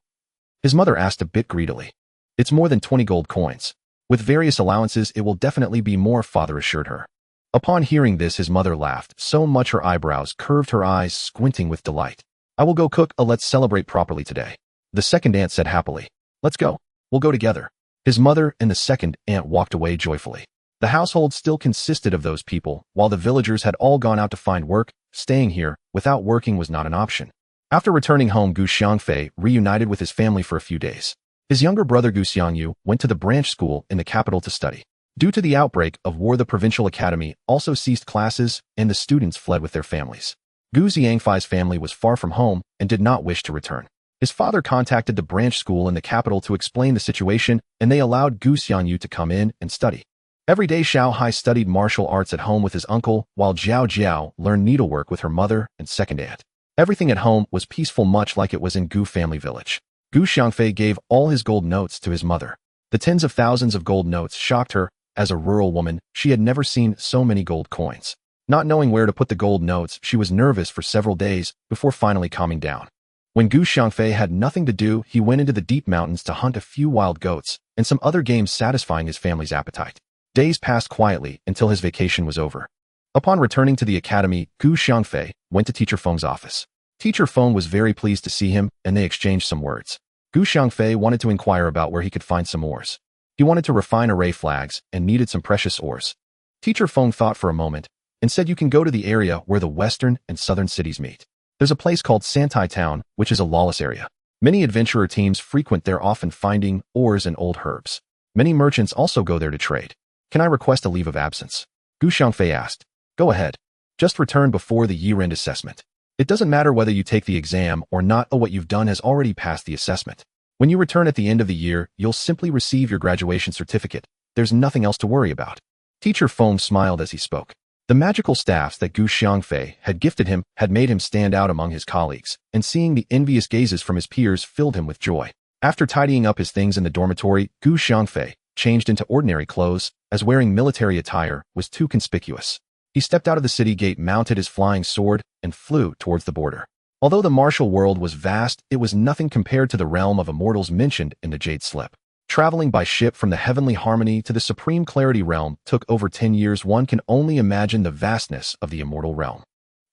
His mother asked a bit greedily. It's more than 20 gold coins. With various allowances, it will definitely be more, Father assured her. Upon hearing this, his mother laughed so much her eyebrows curved, her eyes squinting with delight. I will go cook a let's celebrate properly today. The second aunt said happily. Let's go. We'll go together. His mother and the second aunt walked away joyfully. The household still consisted of those people, while the villagers had all gone out to find work. Staying here without working was not an option. After returning home, Gu Xiangfei reunited with his family for a few days. His younger brother Gu Xiangyu went to the branch school in the capital to study. Due to the outbreak of war, the provincial academy also ceased classes and the students fled with their families. Gu Xiangfei's family was far from home and did not wish to return. His father contacted the branch school in the capital to explain the situation, and they allowed Gu Xiangyu to come in and study. Every day Xiao Hai studied martial arts at home with his uncle, while Jiao Jiao learned needlework with her mother and second aunt. Everything at home was peaceful, much like it was in Gu family village. Gu Xiangfei gave all his gold notes to his mother. The tens of thousands of gold notes shocked her. As a rural woman, she had never seen so many gold coins. Not knowing where to put the gold notes, she was nervous for several days before finally calming down. When Gu Xiangfei had nothing to do, he went into the deep mountains to hunt a few wild goats and some other games, satisfying his family's appetite. Days passed quietly until his vacation was over. Upon returning to the academy, Gu Xiangfei went to Teacher Feng's office. Teacher Feng was very pleased to see him, and they exchanged some words. Gu Xiangfei wanted to inquire about where he could find some ores. He wanted to refine array flags and needed some precious ores. Teacher Feng thought for a moment and said, you can go to the area where the western and southern cities meet. There's a place called Santai Town, which is a lawless area. Many adventurer teams frequent there, often finding ores and old herbs. Many merchants also go there to trade. Can I request a leave of absence? Gu Xiangfei asked. Go ahead. Just return before the year-end assessment. It doesn't matter whether you take the exam or not, or what you've done has already passed the assessment. When you return at the end of the year, you'll simply receive your graduation certificate. There's nothing else to worry about. Teacher Feng smiled as he spoke. The magical staffs that Gu Xiangfei had gifted him had made him stand out among his colleagues, and seeing the envious gazes from his peers filled him with joy. After tidying up his things in the dormitory, Gu Xiangfei changed into ordinary clothes, as wearing military attire was too conspicuous. He stepped out of the city gate, mounted his flying sword, and flew towards the border. Although the martial world was vast, it was nothing compared to the realm of immortals mentioned in the Jade Slip. Traveling by ship from the Heavenly Harmony to the Supreme Clarity realm took over 10 years. One can only imagine the vastness of the immortal realm.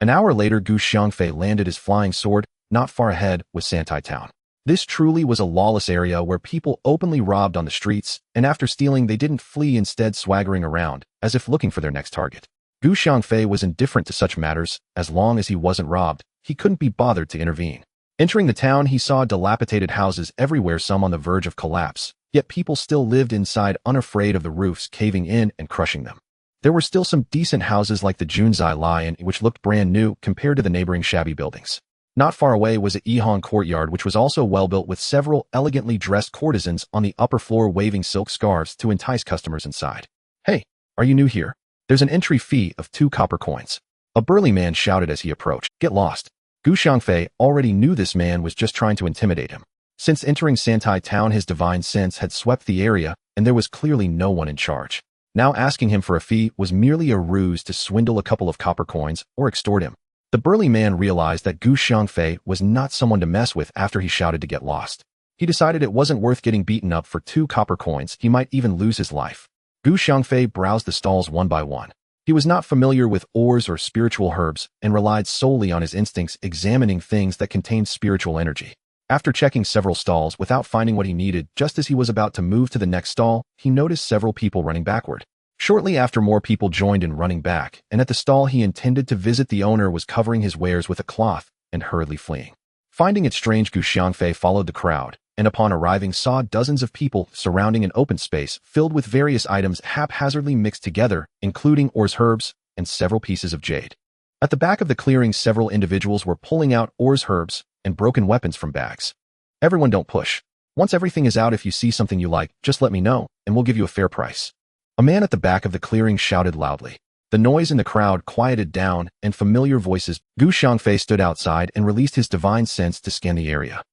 An hour later, Gu Xiangfei landed his flying sword. Not far ahead was Santai Town. This truly was a lawless area where people openly robbed on the streets, and after stealing they didn't flee, instead swaggering around, as if looking for their next target. Gu Xiangfei was indifferent to such matters. As long as he wasn't robbed, he couldn't be bothered to intervene. Entering the town, he saw dilapidated houses everywhere, some on the verge of collapse, yet people still lived inside, unafraid of the roofs caving in and crushing them. There were still some decent houses like the Junzai Lion, which looked brand new compared to the neighboring shabby buildings. Not far away was a Yihong courtyard, which was also well built, with several elegantly dressed courtesans on the upper floor waving silk scarves to entice customers inside. Hey, are you new here? There's an entry fee of 2 copper coins. A burly man shouted as he approached. Get lost. Gu Xiangfei already knew this man was just trying to intimidate him. Since entering Santai Town, his divine sense had swept the area, and there was clearly no one in charge. Now asking him for a fee was merely a ruse to swindle a couple of copper coins or extort him. The burly man realized that Gu Xiangfei was not someone to mess with after he shouted to get lost. He decided it wasn't worth getting beaten up for 2 copper coins. He might even lose his life. Gu Xiangfei browsed the stalls one by one. He was not familiar with ores or spiritual herbs and relied solely on his instincts examining things that contained spiritual energy. After checking several stalls without finding what he needed, just as he was about to move to the next stall, he noticed several people running backward. Shortly after, more people joined in running back, and at the stall he intended to visit, the owner was covering his wares with a cloth and hurriedly fleeing. Finding it strange, Xiangfei followed the crowd, and upon arriving saw dozens of people surrounding an open space filled with various items haphazardly mixed together, including ores, herbs, and several pieces of jade. At the back of the clearing, several individuals were pulling out ores, herbs, and broken weapons from bags. Everyone, don't push. Once everything is out, if you see something you like, just let me know, and we'll give you a fair price. A man at the back of the clearing shouted loudly. The noise in the crowd quieted down, and familiar voices. Xiangfei stood outside and released his divine sense to scan the area.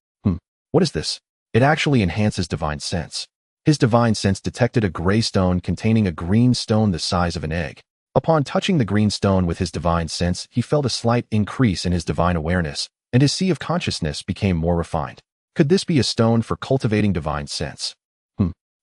What is this? It actually enhances divine sense. His divine sense detected a gray stone containing a green stone the size of an egg. Upon touching the green stone with his divine sense, he felt a slight increase in his divine awareness, and his sea of consciousness became more refined. Could this be a stone for cultivating divine sense?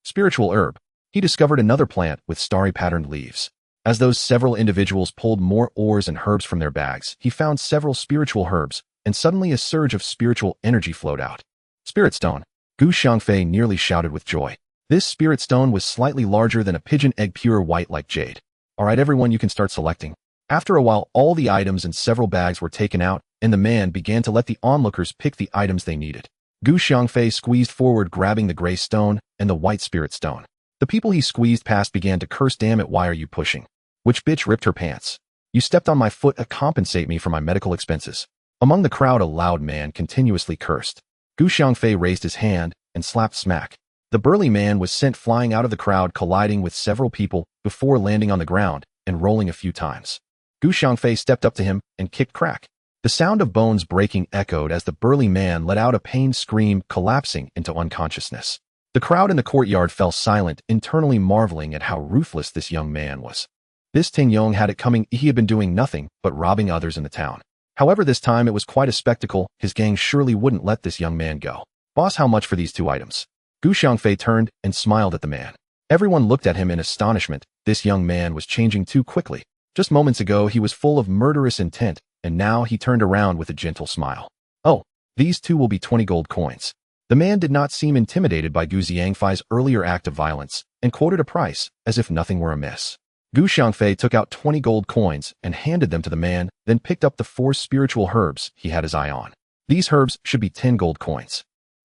Spiritual herb. He discovered another plant with starry patterned leaves. As those several individuals pulled more ores and herbs from their bags, he found several spiritual herbs, and suddenly a surge of spiritual energy flowed out. Spirit stone. Xiangfei nearly shouted with joy. This spirit stone was slightly larger than a pigeon egg, pure white like jade. All right, everyone, you can start selecting. After a while, all the items in several bags were taken out, and the man began to let the onlookers pick the items they needed. Xiangfei squeezed forward, grabbing the gray stone and the white spirit stone. The people he squeezed past began to curse. Damn it, why are you pushing? Which bitch ripped her pants? You stepped on my foot, compensate me for my medical expenses. Among the crowd, a loud man continuously cursed. Xiangfei raised his hand and slapped smack. The burly man was sent flying out of the crowd, colliding with several people before landing on the ground and rolling a few times. Xiangfei stepped up to him and kicked crack. The sound of bones breaking echoed as the burly man let out a pained scream, collapsing into unconsciousness. The crowd in the courtyard fell silent, internally marveling at how ruthless this young man was. This Ting Yong had it coming. He had been doing nothing but robbing others in the town. However, this time it was quite a spectacle. His gang surely wouldn't let this young man go. Boss, how much for these 2 items? Xiangfei turned and smiled at the man. Everyone looked at him in astonishment. This young man was changing too quickly. Just moments ago he was full of murderous intent, and now he turned around with a gentle smile. Oh, these 2 will be 20 gold coins. The man did not seem intimidated by Xiangfei's earlier act of violence, and quoted a price as if nothing were amiss. Xiangfei took out 20 gold coins and handed them to the man, then picked up the 4 spiritual herbs he had his eye on. These herbs should be 10 gold coins.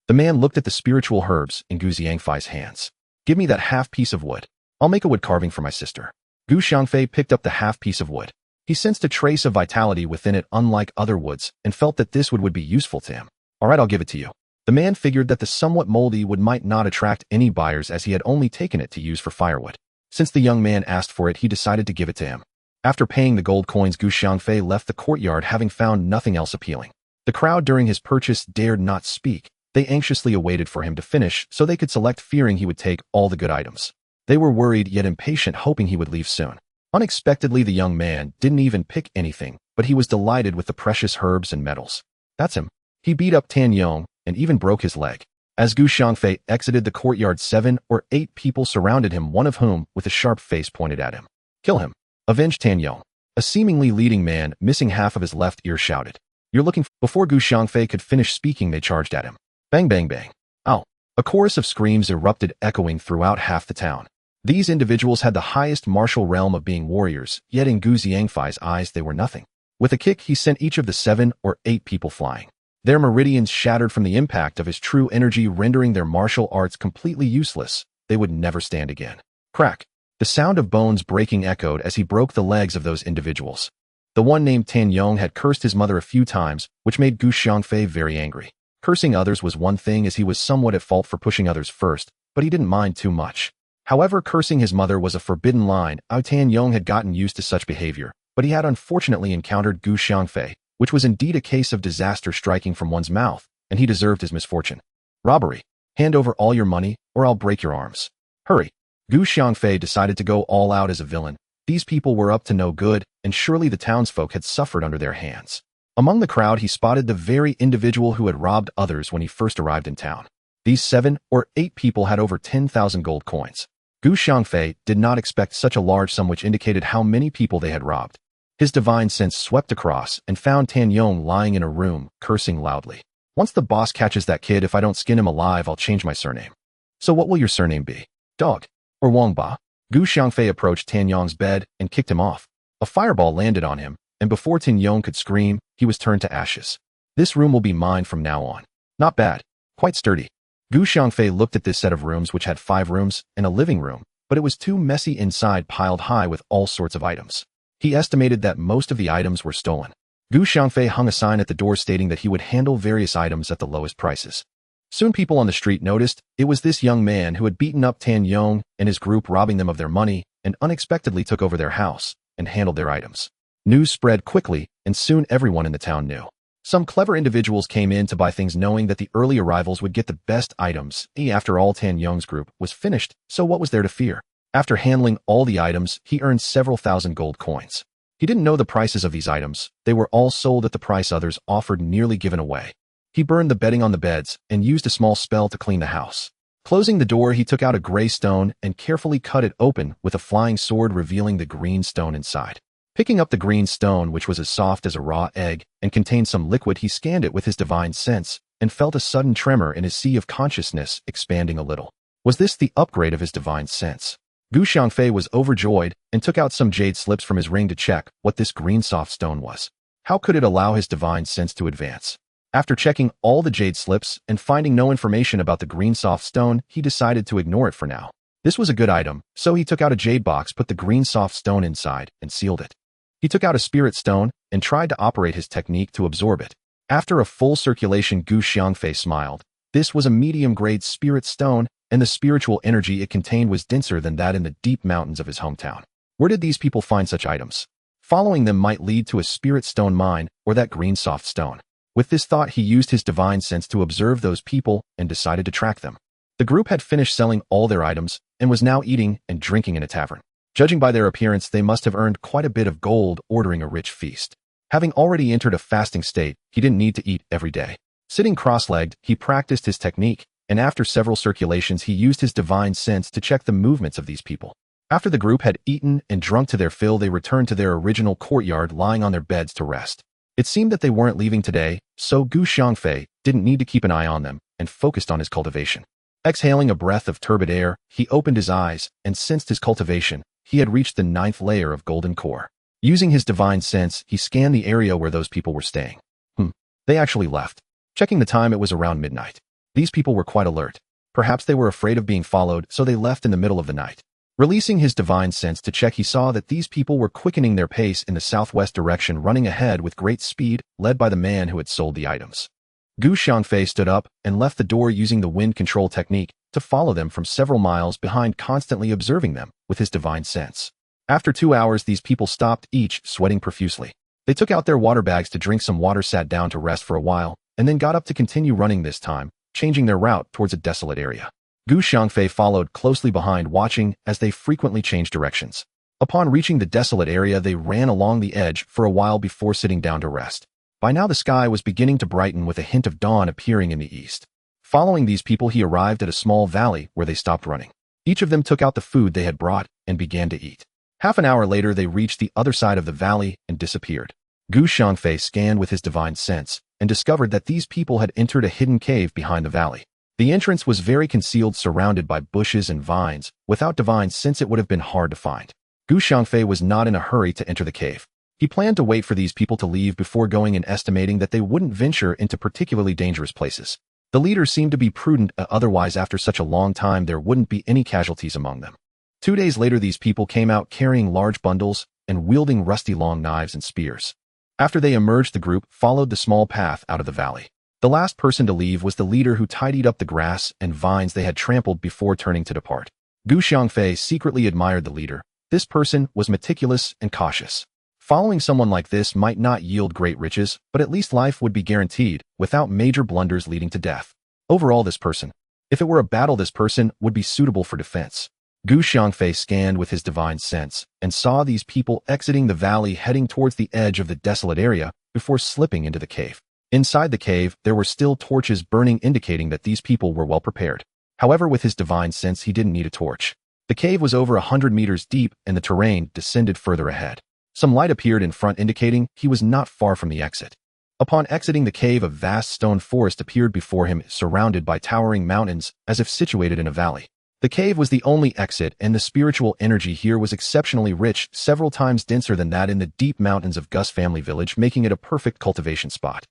The man looked at the spiritual herbs in Xiangfei's hands. Give me that half piece of wood. I'll make a wood carving for my sister. Xiangfei picked up the half piece of wood. He sensed a trace of vitality within it, unlike other woods, and felt that this wood would be useful to him. All right, I'll give it to you. The man figured that the somewhat moldy wood might not attract any buyers, as he had only taken it to use for firewood. Since the young man asked for it, he decided to give it to him. After paying the gold coins, Xiangfei left the courtyard, having found nothing else appealing. The crowd during his purchase dared not speak. They anxiously awaited for him to finish so they could select, fearing he would take all the good items. They were worried yet impatient, hoping he would leave soon. Unexpectedly, the young man didn't even pick anything, but he was delighted with the precious herbs and metals. That's him. He beat up Tan Yong and even broke his leg. As Xiangfei exited the courtyard, 7 or 8 people surrounded him, one of whom, with a sharp face, pointed at him. Kill him. Avenge Tan Yong. A seemingly leading man, missing half of his left ear, shouted. You're looking for... Before Xiangfei could finish speaking, they charged at him. Bang, bang, bang. Ow. A chorus of screams erupted, echoing throughout half the town. These individuals had the highest martial realm of being warriors, yet in Xiangfei's eyes they were nothing. With a kick, he sent each of the 7 or 8 people flying. Their meridians shattered from the impact of his true energy, rendering their martial arts completely useless. They would never stand again. Crack. The sound of bones breaking echoed as he broke the legs of those individuals. The one named Tan Yong had cursed his mother a few times, which made Xiangfei very angry. Cursing others was one thing, as he was somewhat at fault for pushing others first, but he didn't mind too much. However, cursing his mother was a forbidden line. Tan Yong had gotten used to such behavior, but he had unfortunately encountered Xiangfei, which was indeed a case of disaster striking from one's mouth, and he deserved his misfortune. Robbery. Hand over all your money, or I'll break your arms. Hurry. Xiangfei decided to go all out as a villain. These people were up to no good, and surely the townsfolk had suffered under their hands. Among the crowd, he spotted the very individual who had robbed others when he first arrived in town. These 7 or 8 people had over 10,000 gold coins. Gu Xiangfei did not expect such a large sum, which indicated how many people they had robbed. His divine sense swept across and found Tan Yong lying in a room, cursing loudly. Once the boss catches that kid, if I don't skin him alive, I'll change my surname. So what will your surname be? Dog? Or Wangba? Gu Xiangfei approached Tan Yong's bed and kicked him off. A fireball landed on him, and before Tan Yong could scream, he was turned to ashes. This room will be mine from now on. Not bad. Quite sturdy. Gu Xiangfei looked at this set of rooms, which had 5 rooms and a living room, but it was too messy inside, piled high with all sorts of items. He estimated that most of the items were stolen. Gu Xiangfei hung a sign at the door stating that he would handle various items at the lowest prices. Soon people on the street noticed it was this young man who had beaten up Tan Yong and his group, robbing them of their money, and unexpectedly took over their house and handled their items. News spread quickly, and soon everyone in the town knew. Some clever individuals came in to buy things, knowing that the early arrivals would get the best items. After all, Tan Yong's group was finished, so what was there to fear? After handling all the items, he earned several thousand gold coins. He didn't know the prices of these items. They were all sold at the price others offered, nearly given away. He burned the bedding on the beds and used a small spell to clean the house. Closing the door, he took out a gray stone and carefully cut it open with a flying sword, revealing the green stone inside. Picking up the green stone, which was as soft as a raw egg and contained some liquid, he scanned it with his divine sense and felt a sudden tremor in his sea of consciousness, expanding a little. Was this the upgrade of his divine sense? Gu Xiangfei was overjoyed and took out some jade slips from his ring to check what this green soft stone was. How could it allow his divine sense to advance? After checking all the jade slips and finding no information about the green soft stone, he decided to ignore it for now. This was a good item, so he took out a jade box, put the green soft stone inside, and sealed it. He took out a spirit stone and tried to operate his technique to absorb it. After a full circulation, Gu Xiangfei smiled. This was a medium-grade spirit stone, and the spiritual energy it contained was denser than that in the deep mountains of his hometown. Where did these people find such items? Following them might lead to a spirit stone mine or that green soft stone. With this thought, he used his divine sense to observe those people and decided to track them. The group had finished selling all their items and was now eating and drinking in a tavern. Judging by their appearance, they must have earned quite a bit of gold ordering a rich feast. Having already entered a fasting state, he didn't need to eat every day. Sitting cross-legged, he practiced his technique, and after several circulations, he used his divine sense to check the movements of these people. After the group had eaten and drunk to their fill, they returned to their original courtyard, lying on their beds to rest. It seemed that they weren't leaving today, so Gu Xiangfei didn't need to keep an eye on them and focused on his cultivation. Exhaling a breath of turbid air, he opened his eyes and sensed his cultivation. He had reached the 9th layer of golden core. Using his divine sense, he scanned the area where those people were staying. They actually left. Checking the time, it was around midnight. These people were quite alert. Perhaps they were afraid of being followed, so they left in the middle of the night. Releasing his divine sense to check, he saw that these people were quickening their pace in the southwest direction, running ahead with great speed, led by the man who had sold the items. Gu Xiangfei stood up and left the door, using the wind control technique to follow them from several miles behind, constantly observing them with his divine sense. After 2 hours, these people stopped, each sweating profusely. They took out their water bags to drink some water, sat down to rest for a while, and then got up to continue running, this time changing their route towards a desolate area. Gu Xiangfei followed closely behind, watching as they frequently changed directions. Upon reaching the desolate area, they ran along the edge for a while before sitting down to rest. By now the sky was beginning to brighten, with a hint of dawn appearing in the east. Following these people, he arrived at a small valley where they stopped running. Each of them took out the food they had brought and began to eat. Half an hour later, they reached the other side of the valley and disappeared. Gu Xiangfei scanned with his divine sense and discovered that these people had entered a hidden cave behind the valley. The entrance was very concealed, surrounded by bushes and vines. Without divine sense, it would have been hard to find. Gu Xiangfei was not in a hurry to enter the cave. He planned to wait for these people to leave before going and estimating that they wouldn't venture into particularly dangerous places. The leader seemed to be prudent, otherwise after such a long time there wouldn't be any casualties among them. 2 days later, these people came out carrying large bundles and wielding rusty long knives and spears. After they emerged, the group followed the small path out of the valley. The last person to leave was the leader, who tidied up the grass and vines they had trampled before turning to depart. Gu Xiangfei secretly admired the leader. This person was meticulous and cautious. Following someone like this might not yield great riches, but at least life would be guaranteed, without major blunders leading to death. Overall, this person, if it were a battle, this person would be suitable for defense. Gu Xiangfei scanned with his divine sense and saw these people exiting the valley, heading towards the edge of the desolate area before slipping into the cave. Inside the cave, there were still torches burning, indicating that these people were well prepared. However, with his divine sense, he didn't need a torch. The cave was over 100 meters deep and the terrain descended further ahead. Some light appeared in front indicating he was not far from the exit. Upon exiting the cave, a vast stone forest appeared before him, surrounded by towering mountains, as if situated in a valley. The cave was the only exit, and the spiritual energy here was exceptionally rich, several times denser than that in the deep mountains of Gus family village, making it a perfect cultivation spot.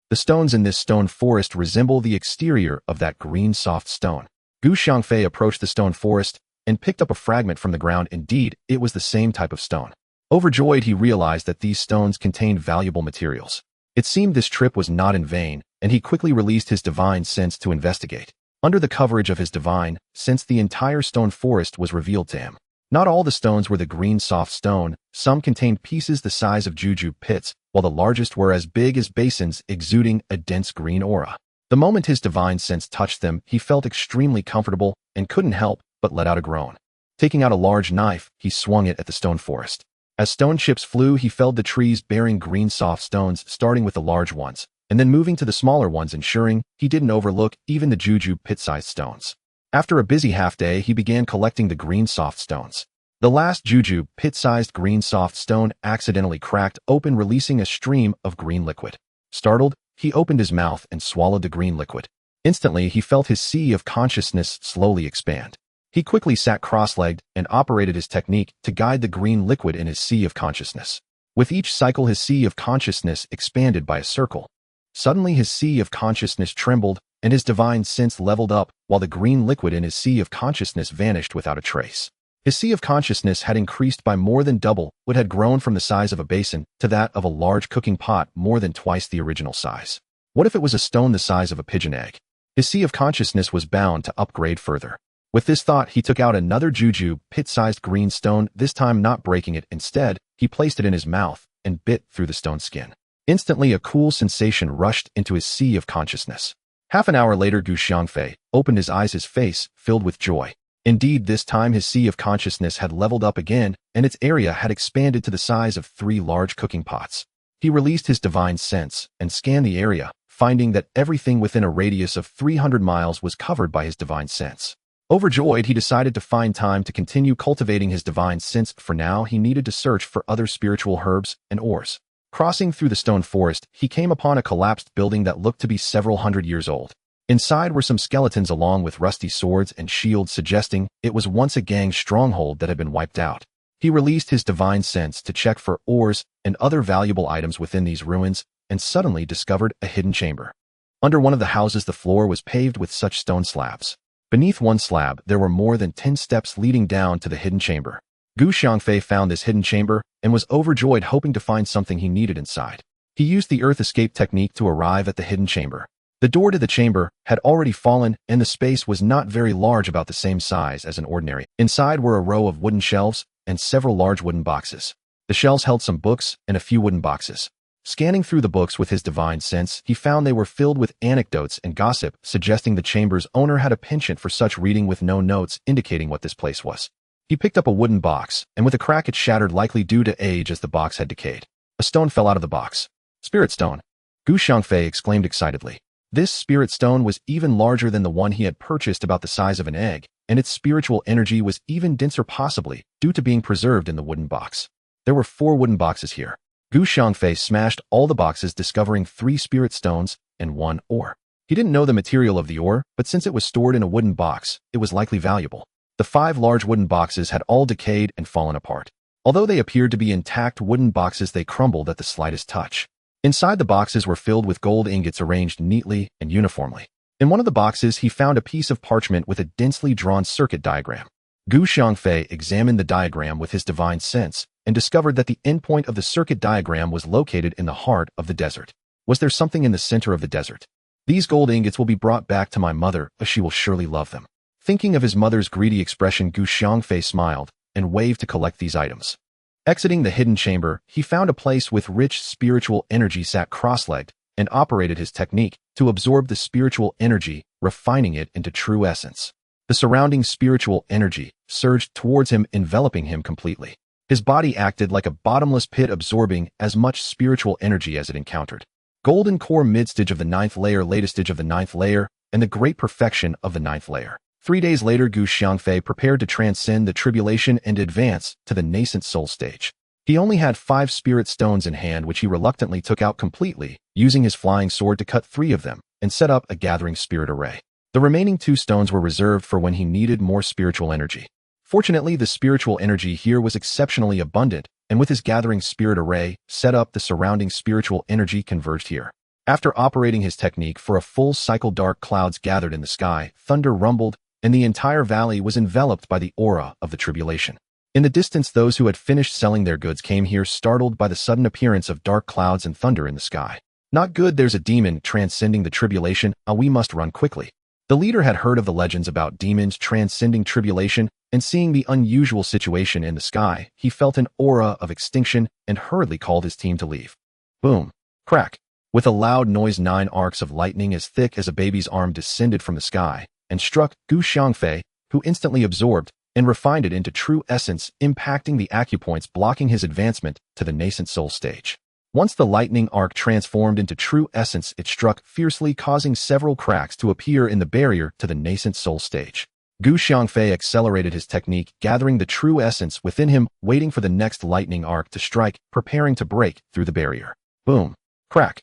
The stones in this stone forest resemble the exterior of that green soft stone. Xiangfei approached the stone forest and picked up a fragment from the ground. Indeed, it was the same type of stone. Overjoyed, he realized that these stones contained valuable materials. It seemed this trip was not in vain, and he quickly released his divine sense to investigate. Under the coverage of his divine sense, the entire stone forest was revealed to him. Not all the stones were the green soft stone. Some contained pieces the size of juju pits, while the largest were as big as basins, exuding a dense green aura. The moment his divine sense touched them, he felt extremely comfortable and couldn't help but let out a groan. Taking out a large knife, he swung it at the stone forest. As stone chips flew, he felled the trees bearing green soft stones, starting with the large ones, and then moving to the smaller ones, ensuring he didn't overlook even the juju pit-sized stones. After a busy half-day, he began collecting the green soft stones. The last juju pit-sized green soft stone accidentally cracked open, releasing a stream of green liquid. Startled, he opened his mouth and swallowed the green liquid. Instantly, he felt his sea of consciousness slowly expand. He quickly sat cross-legged and operated his technique to guide the green liquid in his sea of consciousness. With each cycle, his sea of consciousness expanded by a circle. Suddenly, his sea of consciousness trembled, and his divine sense leveled up, while the green liquid in his sea of consciousness vanished without a trace. His sea of consciousness had increased by more than double what had grown from the size of a basin to that of a large cooking pot, more than twice the original size. What if it was a stone the size of a pigeon egg? His sea of consciousness was bound to upgrade further. With this thought, he took out another juju pit-sized green stone, this time not breaking it. Instead, he placed it in his mouth and bit through the stone skin. Instantly, a cool sensation rushed into his sea of consciousness. Half an hour later, Xiangfei opened his eyes, his face filled with joy. Indeed, this time his sea of consciousness had leveled up again, and its area had expanded to the size of 3 large cooking pots. He released his divine sense and scanned the area, finding that everything within a radius of 300 miles was covered by his divine sense. Overjoyed, he decided to find time to continue cultivating his divine sense. For now, he needed to search for other spiritual herbs and ores. Crossing through the stone forest, he came upon a collapsed building that looked to be several hundred years old. Inside were some skeletons along with rusty swords and shields, suggesting it was once a gang stronghold that had been wiped out. He released his divine sense to check for ores and other valuable items within these ruins, and suddenly discovered a hidden chamber. Under one of the houses, the floor was paved with such stone slabs. Beneath one slab, there were more than 10 steps leading down to the hidden chamber. Xiangfei found this hidden chamber and was overjoyed, hoping to find something he needed inside. He used the earth escape technique to arrive at the hidden chamber. The door to the chamber had already fallen, and the space was not very large, about the same size as an ordinary. Inside were a row of wooden shelves and several large wooden boxes. The shelves held some books and a few wooden boxes. Scanning through the books with his divine sense, he found they were filled with anecdotes and gossip, suggesting the chamber's owner had a penchant for such reading, with no notes indicating what this place was. He picked up a wooden box, and with a crack it shattered, likely due to age as the box had decayed. A stone fell out of the box. Spirit stone! Xiangfei exclaimed excitedly. This spirit stone was even larger than the one he had purchased, about the size of an egg, and its spiritual energy was even denser, possibly due to being preserved in the wooden box. There were 4 wooden boxes here. Xiangfei smashed all the boxes, discovering 3 spirit stones and 1 ore. He didn't know the material of the ore, but since it was stored in a wooden box, it was likely valuable. The 5 large wooden boxes had all decayed and fallen apart. Although they appeared to be intact wooden boxes, they crumbled at the slightest touch. Inside, the boxes were filled with gold ingots arranged neatly and uniformly. In one of the boxes, he found a piece of parchment with a densely drawn circuit diagram. Xiangfei examined the diagram with his divine sense and discovered that the endpoint of the circuit diagram was located in the heart of the desert. Was there something in the center of the desert? These gold ingots will be brought back to my mother, as she will surely love them. Thinking of his mother's greedy expression, Xiangfei smiled and waved to collect these items. Exiting the hidden chamber, he found a place with rich spiritual energy, sat cross-legged, and operated his technique to absorb the spiritual energy, refining it into true essence. The surrounding spiritual energy surged towards him, enveloping him completely. His body acted like a bottomless pit, absorbing as much spiritual energy as it encountered. Golden core, mid-stage of the 9th layer, latest stage of the 9th layer, and the great perfection of the 9th layer. 3 days later, Gu Xiangfei prepared to transcend the tribulation and advance to the nascent soul stage. He only had 5 spirit stones in hand, which he reluctantly took out completely, using his flying sword to cut 3 of them and set up a gathering spirit array. The remaining 2 stones were reserved for when he needed more spiritual energy. Fortunately, the spiritual energy here was exceptionally abundant, and with his gathering spirit array set up, the surrounding spiritual energy converged here. After operating his technique for a full cycle, dark clouds gathered in the sky, thunder rumbled, and the entire valley was enveloped by the aura of the tribulation. In the distance, those who had finished selling their goods came here, startled by the sudden appearance of dark clouds and thunder in the sky. Not good, there's a demon transcending the tribulation, we must run quickly. The leader had heard of the legends about demons transcending tribulation, and seeing the unusual situation in the sky, he felt an aura of extinction and hurriedly called his team to leave. Boom! Crack! With a loud noise, 9 arcs of lightning as thick as a baby's arm descended from the sky and struck Gu Xiangfei, who instantly absorbed and refined it into true essence, impacting the acupoints blocking his advancement to the nascent soul stage. Once the lightning arc transformed into true essence, it struck fiercely, causing several cracks to appear in the barrier to the nascent soul stage. Gu Xiangfei accelerated his technique, gathering the true essence within him, waiting for the next lightning arc to strike, preparing to break through the barrier. Boom! Crack!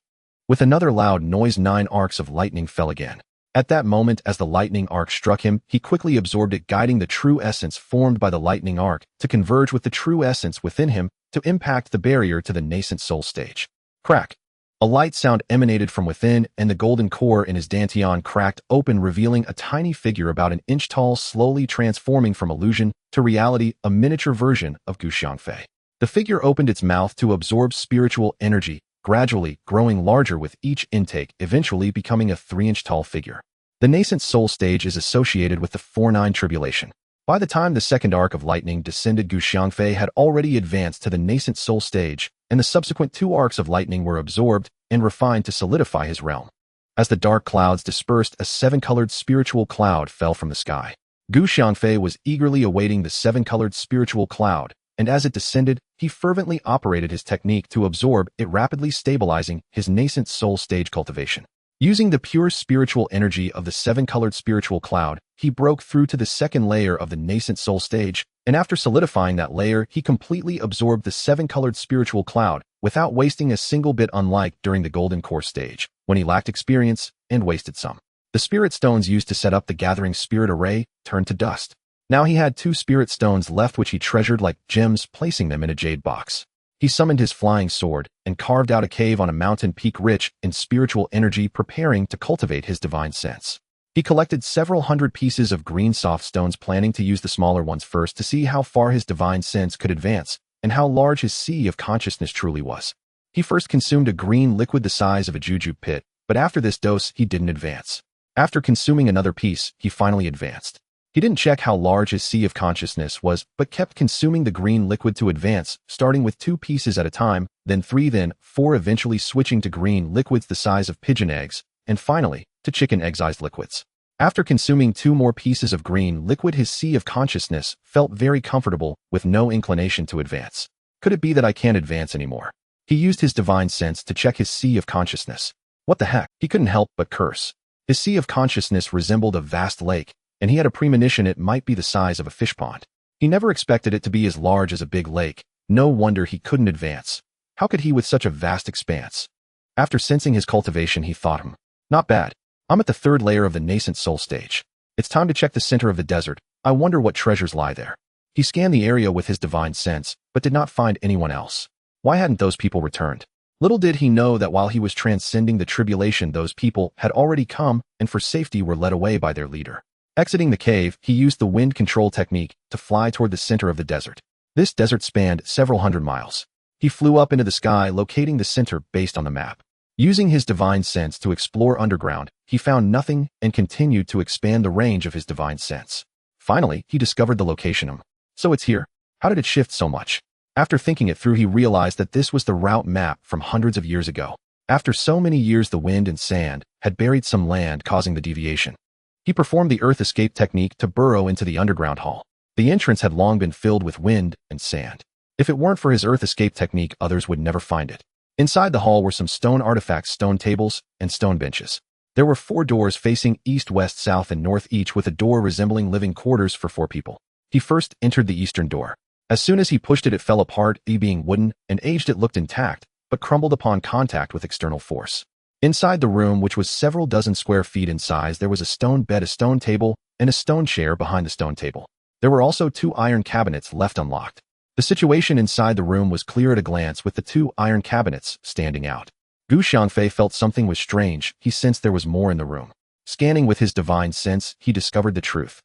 With another loud noise, 9 arcs of lightning fell again. At that moment, as the lightning arc struck him, he quickly absorbed it, guiding the true essence formed by the lightning arc to converge with the true essence within him to impact the barrier to the nascent soul stage. Crack! A light sound emanated from within, and the golden core in his dantian cracked open, revealing a tiny figure about an inch tall, slowly transforming from illusion to reality, a miniature version of Gu Xiangfei. The figure opened its mouth to absorb spiritual energy, gradually growing larger with each intake, eventually becoming a 3-inch tall figure. The nascent soul stage is associated with the 4-9 tribulation. By the time the second arc of lightning descended, Gu Xiangfei had already advanced to the nascent soul stage, and the subsequent 2 arcs of lightning were absorbed and refined to solidify his realm. As the dark clouds dispersed, a 7-colored spiritual cloud fell from the sky. Gu Xiangfei was eagerly awaiting the 7-colored spiritual cloud, and as it descended, he fervently operated his technique to absorb it, rapidly stabilizing his nascent soul stage cultivation. Using the pure spiritual energy of the 7-colored spiritual cloud, he broke through to the second layer of the nascent soul stage, and after solidifying that layer, he completely absorbed the 7-colored spiritual cloud without wasting a single bit, unlike during the golden core stage, when he lacked experience and wasted some. The spirit stones used to set up the gathering spirit array turned to dust. Now he had 2 spirit stones left, which he treasured like gems, placing them in a jade box. He summoned his flying sword and carved out a cave on a mountain peak rich in spiritual energy, preparing to cultivate his divine sense. He collected several hundred pieces of green soft stones, planning to use the smaller ones first to see how far his divine sense could advance and how large his sea of consciousness truly was. He first consumed a green liquid the size of a jujube pit, but after this dose, he didn't advance. After consuming another piece, he finally advanced. He didn't check how large his sea of consciousness was, but kept consuming the green liquid to advance, starting with 2 pieces at a time, then 3, then 4, eventually switching to green liquids the size of pigeon eggs, and finally, to chicken egg-sized liquids. After consuming 2 more pieces of green liquid, his sea of consciousness felt very comfortable, with no inclination to advance. Could it be that I can't advance anymore? He used his divine sense to check his sea of consciousness. What the heck? He couldn't help but curse. His sea of consciousness resembled a vast lake, and he had a premonition it might be the size of a fish pond. He never expected it to be as large as a big lake. No wonder he couldn't advance. How could he with such a vast expanse? After sensing his cultivation, he thought, not bad. I'm at the 3rd layer of the nascent soul stage. It's time to check the center of the desert. I wonder what treasures lie there. He scanned the area with his divine sense, but did not find anyone else. Why hadn't those people returned? Little did he know that while he was transcending the tribulation, those people had already come and for safety were led away by their leader. Exiting the cave, he used the wind control technique to fly toward the center of the desert. This desert spanned several hundred miles. He flew up into the sky, locating the center based on the map. Using his divine sense to explore underground, he found nothing and continued to expand the range of his divine sense. Finally, he discovered the location. So it's here. How did it shift so much? After thinking it through, he realized that this was the route map from hundreds of years ago. After so many years, the wind and sand had buried some land, causing the deviation. He performed the earth escape technique to burrow into the underground hall. The entrance had long been filled with wind and sand. If it weren't for his earth escape technique, others would never find it. Inside the hall were some stone artifacts, stone tables, and stone benches. There were 4 doors facing east, west, south, and north, each with a door resembling living quarters for 4 people. He first entered the eastern door. As soon as he pushed it, it fell apart, being wooden and aged. It looked intact, but crumbled upon contact with external force. Inside the room, which was several dozen square feet in size, there was a stone bed, a stone table, and a stone chair behind the stone table. There were also 2 iron cabinets left unlocked. The situation inside the room was clear at a glance, with the 2 iron cabinets standing out. Xiangfei felt something was strange. He sensed there was more in the room. Scanning with his divine sense, he discovered the truth.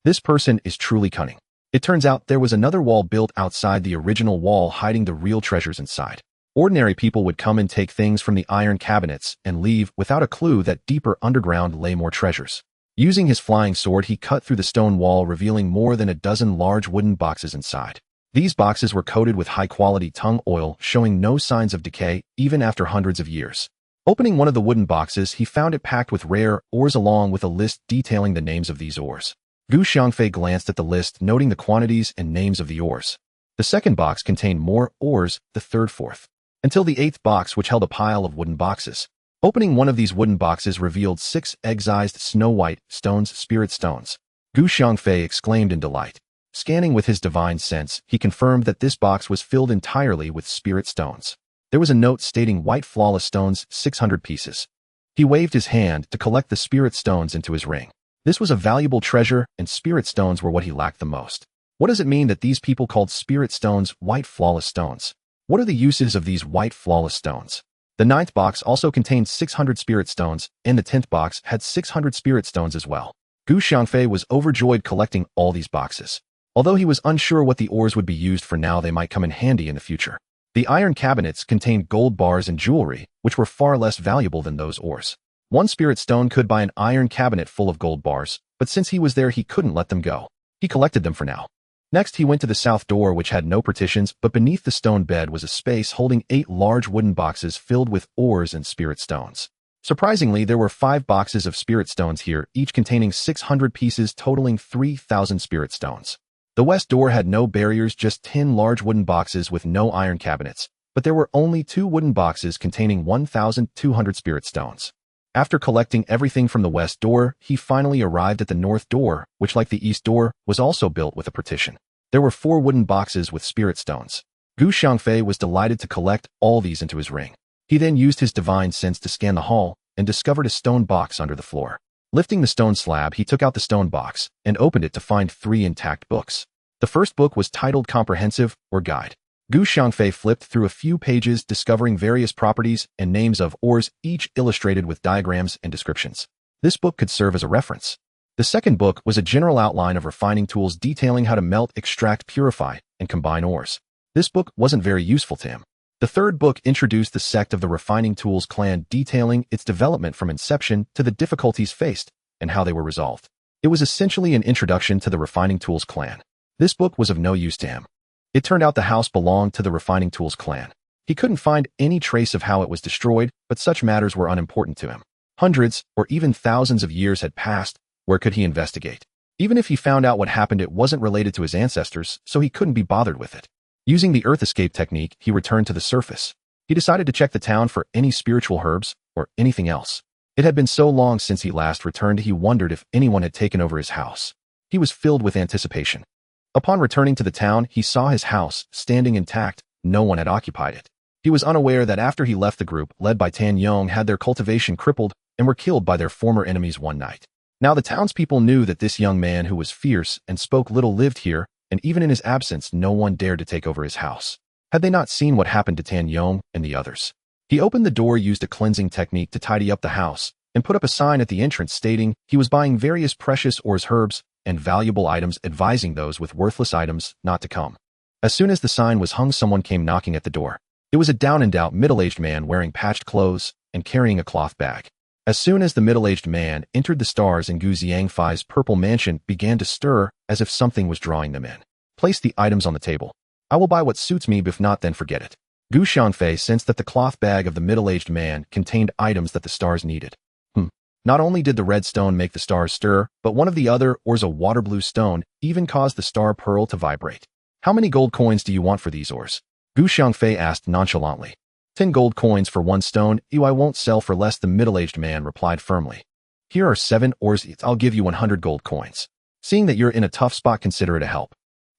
This person is truly cunning. It turns out there was another wall built outside the original wall, hiding the real treasures inside. Ordinary people would come and take things from the iron cabinets and leave without a clue that deeper underground lay more treasures. Using his flying sword, he cut through the stone wall, revealing more than a dozen large wooden boxes inside. These boxes were coated with high-quality tung oil, showing no signs of decay, even after hundreds of years. Opening one of the wooden boxes, he found it packed with rare ores along with a list detailing the names of these ores. Xiangfei glanced at the list, noting the quantities and names of the ores. The second box contained more ores, the third, fourth, until the 8th box, which held a pile of wooden boxes. Opening one of these wooden boxes revealed 6 excised snow-white stones, spirit stones. Xiangfei exclaimed in delight. Scanning with his divine sense, he confirmed that this box was filled entirely with spirit stones. There was a note stating white flawless stones, 600 pieces. He waved his hand to collect the spirit stones into his ring. This was a valuable treasure, and spirit stones were what he lacked the most. What does it mean that these people called spirit stones white flawless stones? What are the uses of these white flawless stones? The 9th box also contained 600 spirit stones, and the 10th box had 600 spirit stones as well. Xiangfei was overjoyed collecting all these boxes. Although he was unsure what the ores would be used for now, they might come in handy in the future. The iron cabinets contained gold bars and jewelry, which were far less valuable than those ores. 1 spirit stone could buy an iron cabinet full of gold bars, but since he was there, he couldn't let them go. He collected them for now. Next, he went to the south door, which had no partitions, but beneath the stone bed was a space holding 8 large wooden boxes filled with ores and spirit stones. Surprisingly, there were 5 boxes of spirit stones here, each containing 600 pieces, totaling 3,000 spirit stones. The west door had no barriers, just 10 large wooden boxes with no iron cabinets, but there were only 2 wooden boxes containing 1,200 spirit stones. After collecting everything from the west door, he finally arrived at the north door, which, like the east door, was also built with a partition. There were 4 wooden boxes with spirit stones. Xiangfei was delighted to collect all these into his ring. He then used his divine sense to scan the hall and discovered a stone box under the floor. Lifting the stone slab, he took out the stone box and opened it to find 3 intact books. The first book was titled Comprehensive or Guide. Xiangfei flipped through a few pages, discovering various properties and names of ores, each illustrated with diagrams and descriptions. This book could serve as a reference. The second book was a general outline of refining tools, detailing how to melt, extract, purify, and combine ores. This book wasn't very useful to him. The third book introduced the sect of the Refining Tools clan, detailing its development from inception to the difficulties faced and how they were resolved. It was essentially an introduction to the Refining Tools clan. This book was of no use to him. It turned out the house belonged to the Refining Tools clan. He couldn't find any trace of how it was destroyed, but such matters were unimportant to him. Hundreds or even thousands of years had passed. Where could he investigate? Even if he found out what happened, it wasn't related to his ancestors, so he couldn't be bothered with it. Using the earth escape technique, he returned to the surface. He decided to check the town for any spiritual herbs or anything else. It had been so long since he last returned, he wondered if anyone had taken over his house. He was filled with anticipation. Upon returning to the town, he saw his house standing intact. No one had occupied it. He was unaware that after he left, the group, led by Tan Yong, had their cultivation crippled and were killed by their former enemies one night. Now the townspeople knew that this young man, who was fierce and spoke little, lived here, and even in his absence, no one dared to take over his house. Had they not seen what happened to Tan Yong and the others? He opened the door, used a cleansing technique to tidy up the house, and put up a sign at the entrance stating he was buying various precious ores, herbs, and valuable items, advising those with worthless items not to come. As soon as the sign was hung, someone came knocking at the door. It was a down-and-out middle-aged man wearing patched clothes and carrying a cloth bag. As soon as the middle-aged man entered, the stars in Xiangfei's purple mansion began to stir as if something was drawing them in. Place the items on the table. I will buy what suits me, if not, then forget it. Xiangfei sensed that the cloth bag of the middle-aged man contained items that the stars needed. Not only did the red stone make the stars stir, but one of the other ores, a water blue stone, even caused the star pearl to vibrate. How many gold coins do you want for these ores? Xiangfei asked nonchalantly. 10 gold coins for 1 stone, I won't sell for less, the middle-aged man replied firmly. Here are 7 ores, I'll give you 100 gold coins. Seeing that you're in a tough spot, consider it a help.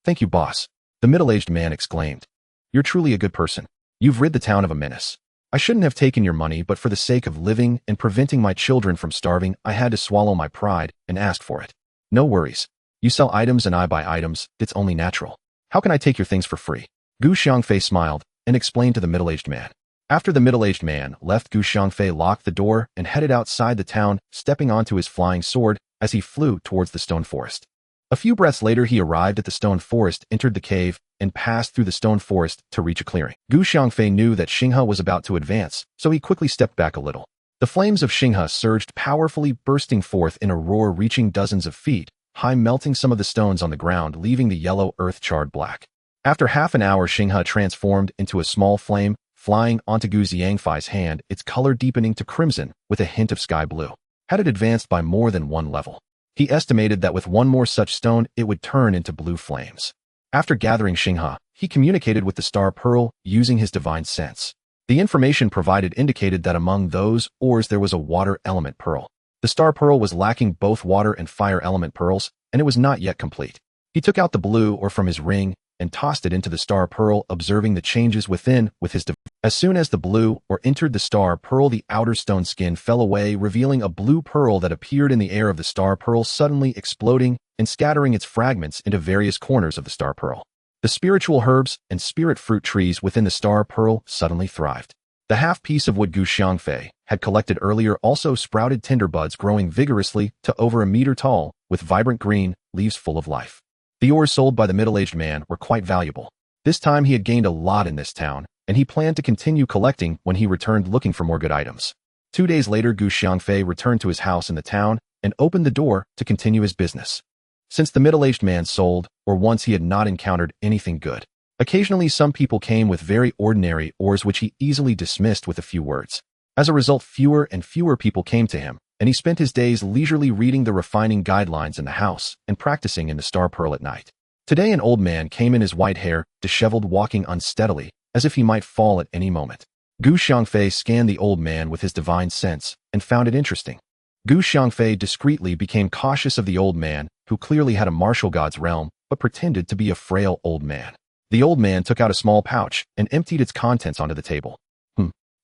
Thank you, boss, the middle-aged man exclaimed. You're truly a good person. You've rid the town of a menace. I shouldn't have taken your money, but for the sake of living and preventing my children from starving, I had to swallow my pride and ask for it. No worries. You sell items and I buy items, it's only natural. How can I take your things for free? Gu Xiangfei smiled and explained to the middle-aged man. After the middle-aged man left, Gu Xiangfei locked the door and headed outside the town, stepping onto his flying sword as he flew towards the stone forest. A few breaths later, he arrived at the stone forest, entered the cave, and passed through the stone forest to reach a clearing. Gu Xiangfei knew that Xinghe was about to advance, so he quickly stepped back a little. The flames of Xinghe surged powerfully, bursting forth in a roar reaching dozens of feet high, melting some of the stones on the ground, leaving the yellow earth charred black. After half an hour, Xinghe transformed into a small flame, flying onto Gu Xiangfei's hand, its color deepening to crimson with a hint of sky blue. Had it advanced by more than 1 level, he estimated that with 1 more such stone, it would turn into blue flames. After gathering Xinghe, he communicated with the star pearl using his divine sense. The information provided indicated that among those ores there was a water element pearl. The star pearl was lacking both water and fire element pearls, and it was not yet complete. He took out the blue ore from his ring and tossed it into the star pearl, observing the changes within with his As soon as the blue ore entered the star pearl, the outer stone skin fell away, revealing a blue pearl that appeared in the air of the star pearl, suddenly exploding and scattering its fragments into various corners of the star pearl. The spiritual herbs and spirit fruit trees within the star pearl suddenly thrived. The half-piece of wood Gu Xiangfei had collected earlier also sprouted tender buds, growing vigorously to over 1 meter tall, with vibrant green leaves full of life. The ores sold by the middle-aged man were quite valuable. This time he had gained a lot in this town, and he planned to continue collecting when he returned looking for more good items. 2 days later, Gu Xiangfei returned to his house in the town and opened the door to continue his business. Since the middle-aged man sold, or once he had not encountered anything good. Occasionally some people came with very ordinary ores which he easily dismissed with a few words. As a result, fewer and fewer people came to him, and he spent his days leisurely reading the refining guidelines in the house and practicing in the star pearl at night. Today an old man came in, his white hair disheveled, walking unsteadily, as if he might fall at any moment. Gu Xiangfei scanned the old man with his divine sense and found it interesting. Gu Xiangfei discreetly became cautious of the old man, who clearly had a martial god's realm, but pretended to be a frail old man. The old man took out a small pouch and emptied its contents onto the table.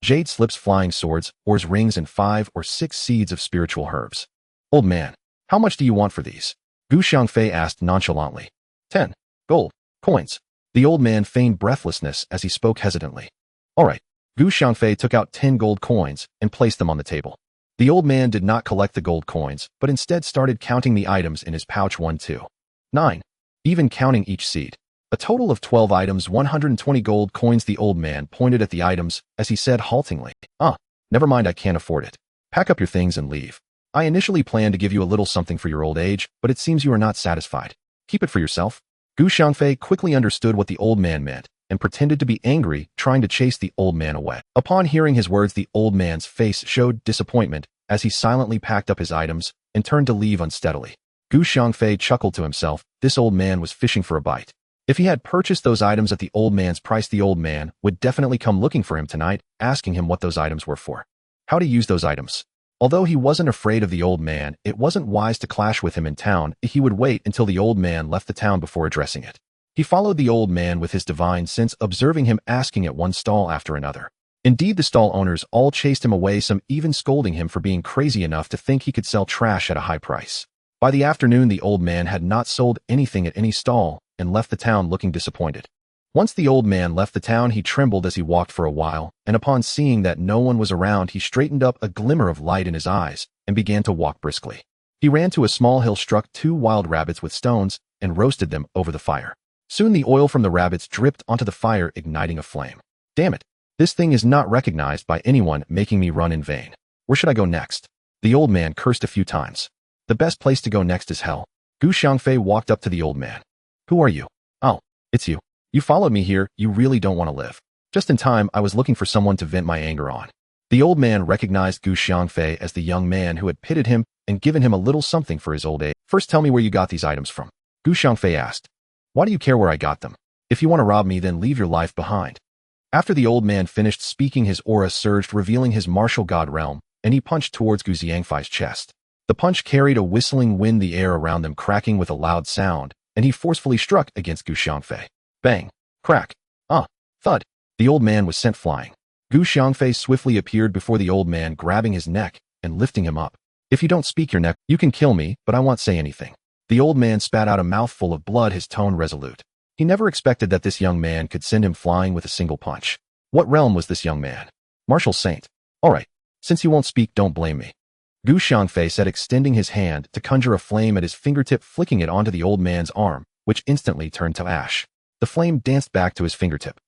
Jade slips, flying swords, ores, rings, and 5 or 6 seeds of spiritual herbs. Old man, how much do you want for these? Gu Xiangfei asked nonchalantly. 10 gold coins. The old man feigned breathlessness as he spoke hesitantly. All right. Gu Xiangfei took out 10 gold coins and placed them on the table. The old man did not collect the gold coins, but instead started counting the items in his pouch. 1, 2, 9, even counting each seed. A total of 12 items, 120 gold coins. The old man pointed at the items as he said haltingly, never mind, I can't afford it. Pack up your things and leave. I initially planned to give you a little something for your old age, but it seems you are not satisfied. Keep it for yourself. Gu Xiangfei quickly understood what the old man meant and pretended to be angry, trying to chase the old man away. Upon hearing his words, the old man's face showed disappointment as he silently packed up his items and turned to leave unsteadily. Gu Xiangfei chuckled to himself. This old man was fishing for a bite. If he had purchased those items at the old man's price, the old man would definitely come looking for him tonight, asking him what those items were for. How to use those items. Although he wasn't afraid of the old man, it wasn't wise to clash with him in town. He would wait until the old man left the town before addressing it. He followed the old man with his divine sense, observing him asking at one stall after another. Indeed, the stall owners all chased him away, some even scolding him for being crazy enough to think he could sell trash at a high price. By the afternoon, the old man had not sold anything at any stall and left the town looking disappointed. Once the old man left the town, he trembled as he walked for a while, and upon seeing that no one was around, he straightened up, a glimmer of light in his eyes, and began to walk briskly. He ran to a small hill, struck 2 wild rabbits with stones, and roasted them over the fire. Soon the oil from the rabbits dripped onto the fire, igniting a flame. Damn it! This thing is not recognized by anyone, making me run in vain. Where should I go next? The old man cursed a few times. The best place to go next is hell. Gu Xiangfei walked up to the old man. Who are you? Oh, it's you. You followed me here, you really don't want to live. Just in time, I was looking for someone to vent my anger on. The old man recognized Gu Xiangfei as the young man who had pitied him and given him a little something for his old age. First tell me where you got these items from. Gu Xiangfei asked. Why do you care where I got them? If you want to rob me, then leave your life behind. After the old man finished speaking, his aura surged, revealing his martial god realm, and he punched towards Gu Xiangfei's chest. The punch carried a whistling wind, the air around them cracking with a loud sound, and he forcefully struck against Gu Xiangfei. Bang! Crack! Thud! The old man was sent flying. Gu Xiangfei swiftly appeared before the old man, grabbing his neck and lifting him up. If you don't speak your neck, you can kill me, but I won't say anything. The old man spat out a mouthful of blood, his tone resolute. He never expected that this young man could send him flying with a single punch. What realm was this young man? Martial Saint. All right. Since you won't speak, don't blame me. Gu Xiangfei said, extending his hand to conjure a flame at his fingertip, flicking it onto the old man's arm, which instantly turned to ash. The flame danced back to his fingertip.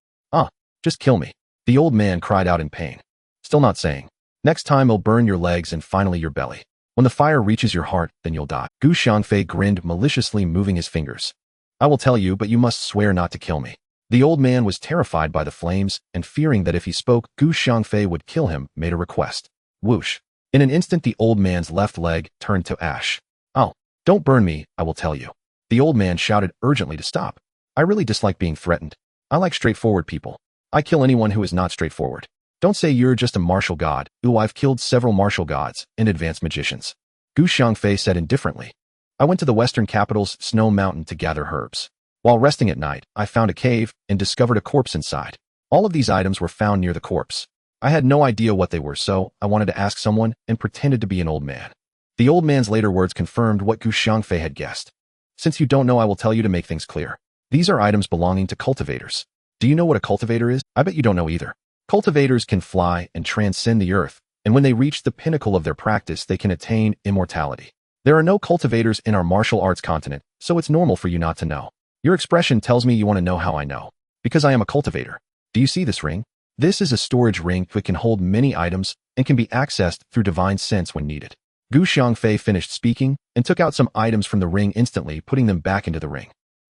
Just kill me. The old man cried out in pain. Still not saying. Next time I'll burn your legs and finally your belly. When the fire reaches your heart, then you'll die. Gu Xiangfei grinned maliciously, moving his fingers. I will tell you, but you must swear not to kill me. The old man was terrified by the flames, and fearing that if he spoke, Gu Xiangfei would kill him, made a request. Whoosh. In an instant, the old man's left leg turned to ash. Oh, don't burn me, I will tell you. The old man shouted urgently to stop. I really dislike being threatened. I like straightforward people. I kill anyone who is not straightforward. Don't say you're just a martial god. Ooh, I've killed several martial gods and advanced magicians. Gu Xiangfei said indifferently. I went to the western capital's snow mountain to gather herbs. While resting at night, I found a cave and discovered a corpse inside. All of these items were found near the corpse. I had no idea what they were, so I wanted to ask someone and pretended to be an old man. The old man's later words confirmed what Gu Xiangfei had guessed. Since you don't know, I will tell you to make things clear. These are items belonging to cultivators. Do you know what a cultivator is? I bet you don't know either. Cultivators can fly and transcend the earth, and when they reach the pinnacle of their practice, they can attain immortality. There are no cultivators in our martial arts continent, so it's normal for you not to know. Your expression tells me you want to know how I know. Because I am a cultivator. Do you see this ring? This is a storage ring that can hold many items and can be accessed through divine sense when needed. Gu Xiangfei finished speaking and took out some items from the ring, instantly putting them back into the ring.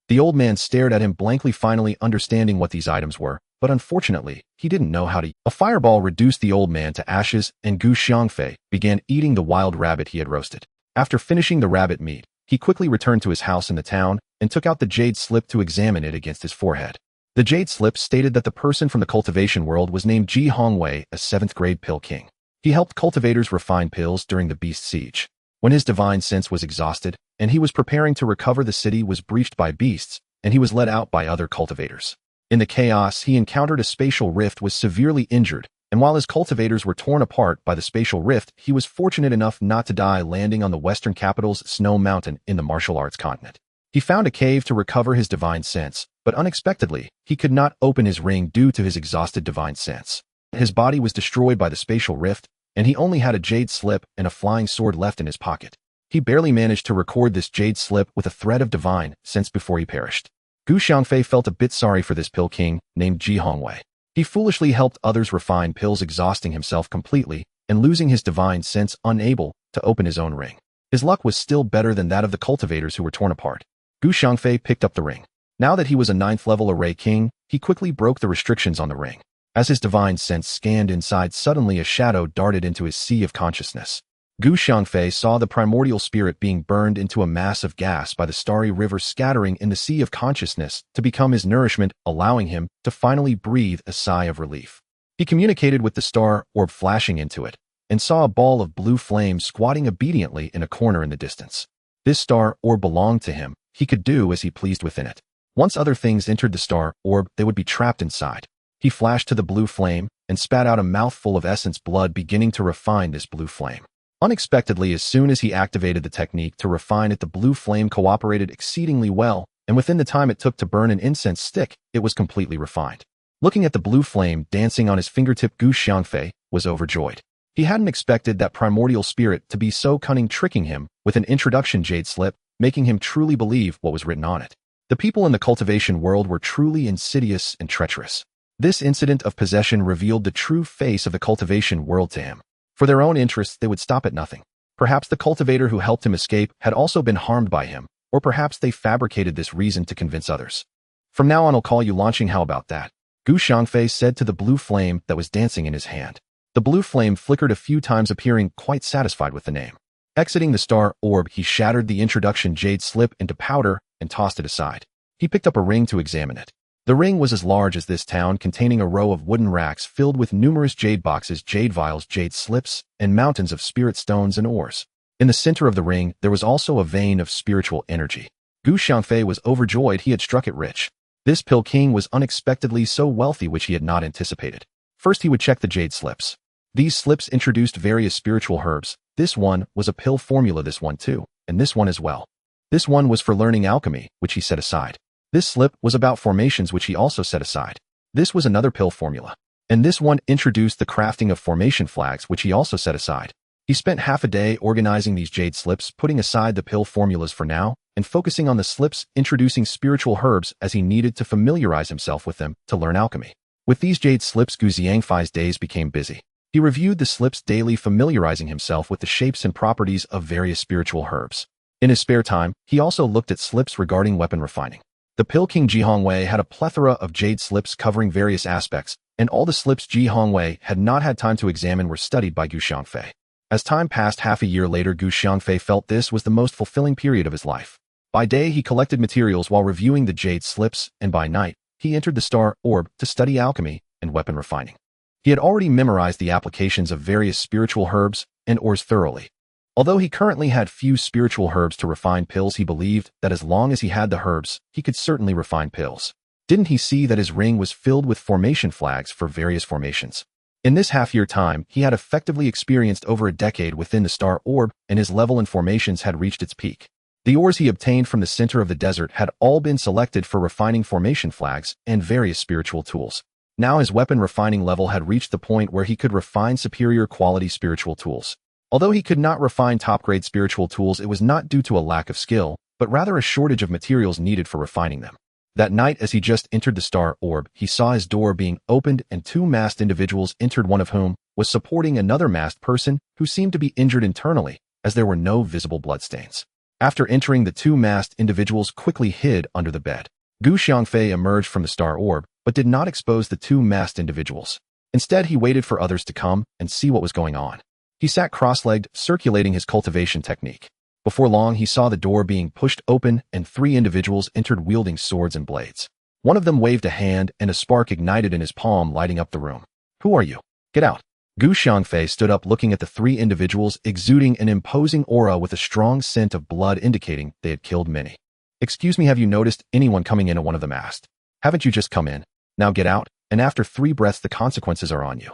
The old man stared at him blankly, finally understanding what these items were, but unfortunately, he didn't know how to. A fireball reduced the old man to ashes, and Gu Xiangfei began eating the wild rabbit he had roasted. After finishing the rabbit meat, he quickly returned to his house in the town and took out the jade slip to examine it against his forehead. The jade slip stated that the person from the cultivation world was named Xiangfei, a 7th grade pill king. He helped cultivators refine pills during the beast siege. When his divine sense was exhausted, and he was preparing to recover, the city was breached by beasts, and he was led out by other cultivators. In the chaos, he encountered a spatial rift, was severely injured, and while his cultivators were torn apart by the spatial rift, he was fortunate enough not to die, landing on the western capital's snow mountain in the martial arts continent. He found a cave to recover his divine sense, but unexpectedly, he could not open his ring due to his exhausted divine sense. His body was destroyed by the spatial rift, and he only had a jade slip and a flying sword left in his pocket. He barely managed to record this jade slip with a thread of divine sense before he perished. Gu Xiangfei felt a bit sorry for this pill king named Xiangfei. He foolishly helped others refine pills, exhausting himself completely and losing his divine sense, unable to open his own ring. His luck was still better than that of the cultivators who were torn apart. Gu Xiangfei picked up the ring. Now that he was a 9th level array king, he quickly broke the restrictions on the ring. As his divine sense scanned inside, suddenly a shadow darted into his sea of consciousness. Gu Xiangfei saw the primordial spirit being burned into a mass of gas by the starry river, scattering in the sea of consciousness to become his nourishment, allowing him to finally breathe a sigh of relief. He communicated with the star orb flashing into it, and saw a ball of blue flame squatting obediently in a corner in the distance. This star orb belonged to him. He could do as he pleased within it. Once other things entered the star orb, they would be trapped inside. He flashed to the blue flame and spat out a mouthful of essence blood, beginning to refine this blue flame. Unexpectedly, as soon as he activated the technique to refine it, the blue flame cooperated exceedingly well, and within the time it took to burn an incense stick, it was completely refined. Looking at the blue flame dancing on his fingertip, Gu Xiangfei was overjoyed. He hadn't expected that primordial spirit to be so cunning, tricking him with an introduction jade slip, making him truly believe what was written on it. The people in the cultivation world were truly insidious and treacherous. This incident of possession revealed the true face of the cultivation world to him. For their own interests, they would stop at nothing. Perhaps the cultivator who helped him escape had also been harmed by him, or perhaps they fabricated this reason to convince others. From now on, I'll call you Launching. How about that? Gu Xiangfei said to the blue flame that was dancing in his hand. The blue flame flickered a few times, appearing quite satisfied with the name. Exiting the star orb, he shattered the introduction jade slip into powder and tossed it aside. He picked up a ring to examine it. The ring was as large as this town, containing a row of wooden racks filled with numerous jade boxes, jade vials, jade slips, and mountains of spirit stones and ores. In the center of the ring, there was also a vein of spiritual energy. Xiangfei was overjoyed he had struck it rich. This pill king was unexpectedly so wealthy, which he had not anticipated. First, he would check the jade slips. These slips introduced various spiritual herbs. This one was a pill formula, this one too, and this one as well. This one was for learning alchemy, which he set aside. This slip was about formations, which he also set aside. This was another pill formula. And this one introduced the crafting of formation flags, which he also set aside. He spent half a day organizing these jade slips, putting aside the pill formulas for now, and focusing on the slips, introducing spiritual herbs as he needed to familiarize himself with them to learn alchemy. With these jade slips, Xiangfei's days became busy. He reviewed the slips daily, familiarizing himself with the shapes and properties of various spiritual herbs. In his spare time, he also looked at slips regarding weapon refining. The Pill King Xiangfei had a plethora of jade slips covering various aspects, and all the slips Xiangfei had not had time to examine were studied by Xiangfei. As time passed, half a year later, Xiangfei felt this was the most fulfilling period of his life. By day, he collected materials while reviewing the jade slips, and by night, he entered the Star Orb to study alchemy and weapon refining. He had already memorized the applications of various spiritual herbs and ores thoroughly. Although he currently had few spiritual herbs to refine pills, he believed that as long as he had the herbs, he could certainly refine pills. Didn't he see that his ring was filled with formation flags for various formations? In this half-year time, he had effectively experienced over a decade within the Star Orb, and his level in formations had reached its peak. The ores he obtained from the center of the desert had all been selected for refining formation flags and various spiritual tools. Now his weapon refining level had reached the point where he could refine superior quality spiritual tools. Although he could not refine top-grade spiritual tools, it was not due to a lack of skill, but rather a shortage of materials needed for refining them. That night, as he just entered the Star Orb, he saw his door being opened and two masked individuals entered, one of whom was supporting another masked person who seemed to be injured internally, as there were no visible bloodstains. After entering, the two masked individuals quickly hid under the bed. Xiangfei emerged from the Star Orb, but did not expose the two masked individuals. Instead, he waited for others to come and see what was going on. He sat cross-legged, circulating his cultivation technique. Before long, he saw the door being pushed open and three individuals entered wielding swords and blades. One of them waved a hand and a spark ignited in his palm, lighting up the room. "Who are you? Get out." Xiangfei stood up, looking at the three individuals, exuding an imposing aura with a strong scent of blood indicating they had killed many. "Excuse me, have you noticed anyone coming in?" one of them asked. "Haven't you just come in? Now get out, and after 3 breaths the consequences are on you."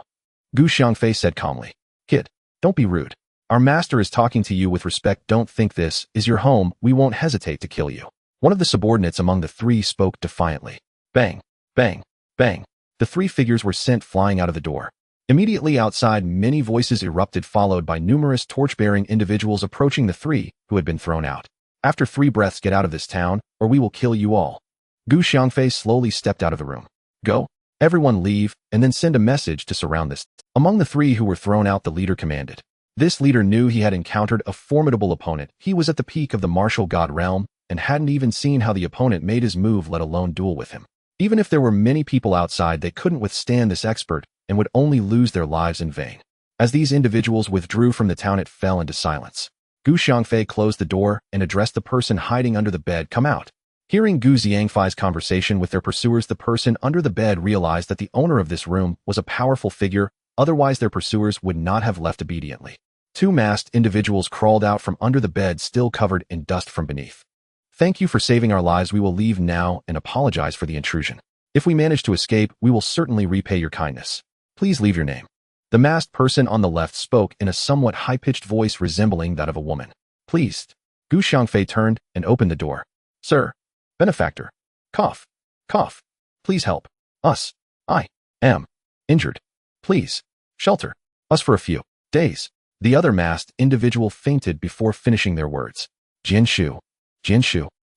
Xiangfei said calmly. "Kid, don't be rude. Our master is talking to you with respect. Don't think this is your home. We won't hesitate to kill you." One of the subordinates among the three spoke defiantly. Bang, bang, bang. The 3 figures were sent flying out of the door. Immediately outside, many voices erupted, followed by numerous torch-bearing individuals approaching the 3 who had been thrown out. "After 3 breaths, get out of this town, or we will kill you all." Xiangfei slowly stepped out of the room. "Go, everyone leave, and then send a message to surround this." Among the 3 who were thrown out, the leader commanded. This leader knew he had encountered a formidable opponent. He was at the peak of the martial god realm and hadn't even seen how the opponent made his move, let alone duel with him. Even if there were many people outside, they couldn't withstand this expert and would only lose their lives in vain. As these individuals withdrew from the town, it fell into silence. Xiangfei closed the door and addressed the person hiding under the bed. "Come out." Hearing Xiangfei's conversation with their pursuers, the person under the bed realized that the owner of this room was a powerful figure, otherwise their pursuers would not have left obediently. 2 masked individuals crawled out from under the bed, still covered in dust from beneath. "Thank you for saving our lives. We will leave now and apologize for the intrusion. If we manage to escape, we will certainly repay your kindness. Please leave your name." The masked person on the left spoke in a somewhat high-pitched voice resembling that of a woman. "Pleased." Xiangfei turned and opened the door. "Sir, benefactor, cough, cough, please help us. I am injured. Please shelter us for a few days." The other masked individual fainted before finishing their words. Jinshu,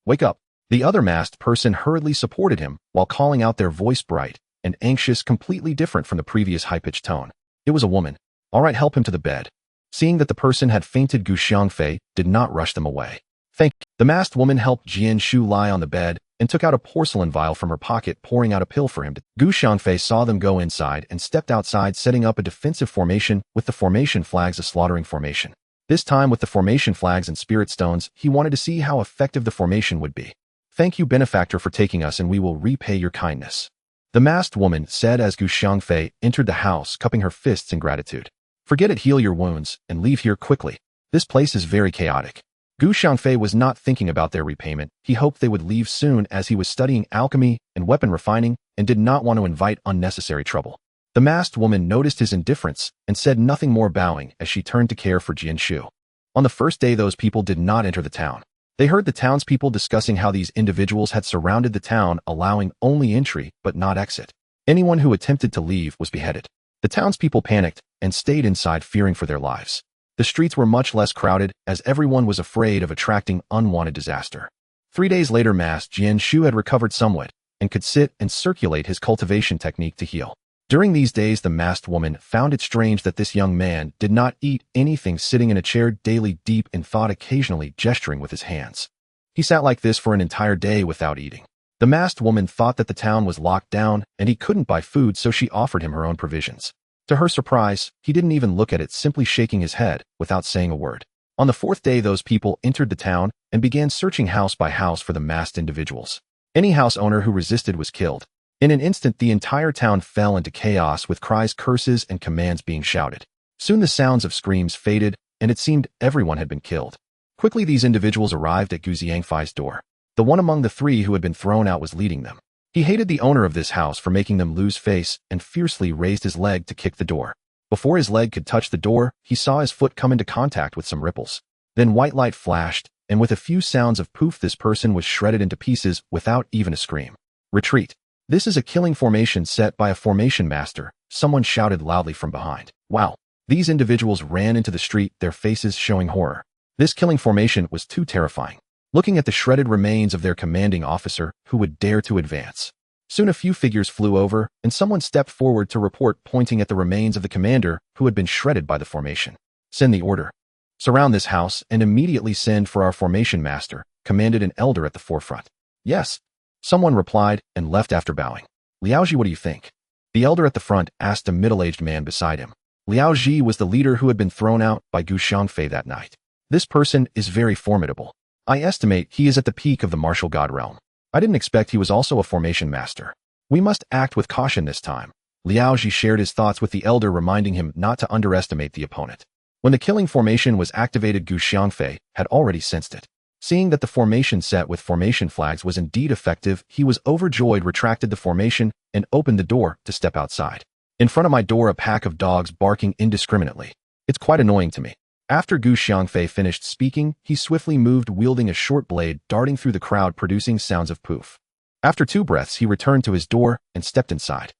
wake up." The other masked person hurriedly supported him while calling out, their voice bright and anxious, completely different from the previous high-pitched tone. It was a woman. "All right, help him to the bed." Seeing that the person had fainted, Xiangfei did not rush them away. "Thank you." The masked woman helped Jinshu lie on the bed and took out a porcelain vial from her pocket, pouring out a pill for him. Xiangfei saw them go inside and stepped outside, setting up a defensive formation with the formation flags, a slaughtering formation. This time with the formation flags and spirit stones, he wanted to see how effective the formation would be. Thank you, benefactor, for taking us, and we will repay your kindness. The masked woman said as Xiangfei entered the house, cupping her fists in gratitude. Forget it, heal your wounds, and leave here quickly. This place is very chaotic. Xiangfei was not thinking about their repayment. He hoped they would leave soon, as he was studying alchemy and weapon refining and did not want to invite unnecessary trouble. The masked woman noticed his indifference and said nothing more, bowing as she turned to care for Jianshu. On the first day, those people did not enter the town. They heard the townspeople discussing how these individuals had surrounded the town, allowing only entry but not exit. Anyone who attempted to leave was beheaded. The townspeople panicked and stayed inside, fearing for their lives. The streets were much less crowded, as everyone was afraid of attracting unwanted disaster. 3 days later, Master Jianshu had recovered somewhat and could sit and circulate his cultivation technique to heal. During these days, the masked woman found it strange that this young man did not eat anything, sitting in a chair daily, deep in thought, occasionally gesturing with his hands. He sat like this for an entire day without eating. The masked woman thought that the town was locked down and he couldn't buy food, so she offered him her own provisions. To her surprise, he didn't even look at it, simply shaking his head without saying a word. On the 4th day, those people entered the town and began searching house by house for the masked individuals. Any house owner who resisted was killed. In an instant, the entire town fell into chaos, with cries, curses, and commands being shouted. Soon the sounds of screams faded, and it seemed everyone had been killed. Quickly, these individuals arrived at Xiangfei's door. The one among the 3 who had been thrown out was leading them. He hated the owner of this house for making them lose face and fiercely raised his leg to kick the door. Before his leg could touch the door, he saw his foot come into contact with some ripples. Then white light flashed, and with a few sounds of poof, this person was shredded into pieces without even a scream. Retreat. This is a killing formation set by a formation master, someone shouted loudly from behind. Wow. These individuals ran into the street, their faces showing horror. This killing formation was too terrifying. Looking at the shredded remains of their commanding officer, who would dare to advance. Soon a few figures flew over, and someone stepped forward to report, pointing at the remains of the commander who had been shredded by the formation. Send the order. Surround this house and immediately send for our formation master, commanded an elder at the forefront. Yes. Someone replied and left after bowing. Liaoji, what do you think? The elder at the front asked a middle-aged man beside him. Liaoji was the leader who had been thrown out by Xiangfei that night. This person is very formidable. I estimate he is at the peak of the martial god realm. I didn't expect he was also a formation master. We must act with caution this time. Liaoji shared his thoughts with the elder, reminding him not to underestimate the opponent. When the killing formation was activated, Xiangfei had already sensed it. Seeing that the formation set with formation flags was indeed effective, he was overjoyed, retracted the formation, and opened the door to step outside. In front of my door, a pack of dogs barking indiscriminately. It's quite annoying to me. After Xiangfei finished speaking, he swiftly moved, wielding a short blade, darting through the crowd, producing sounds of poof. After 2 breaths, he returned to his door and stepped inside.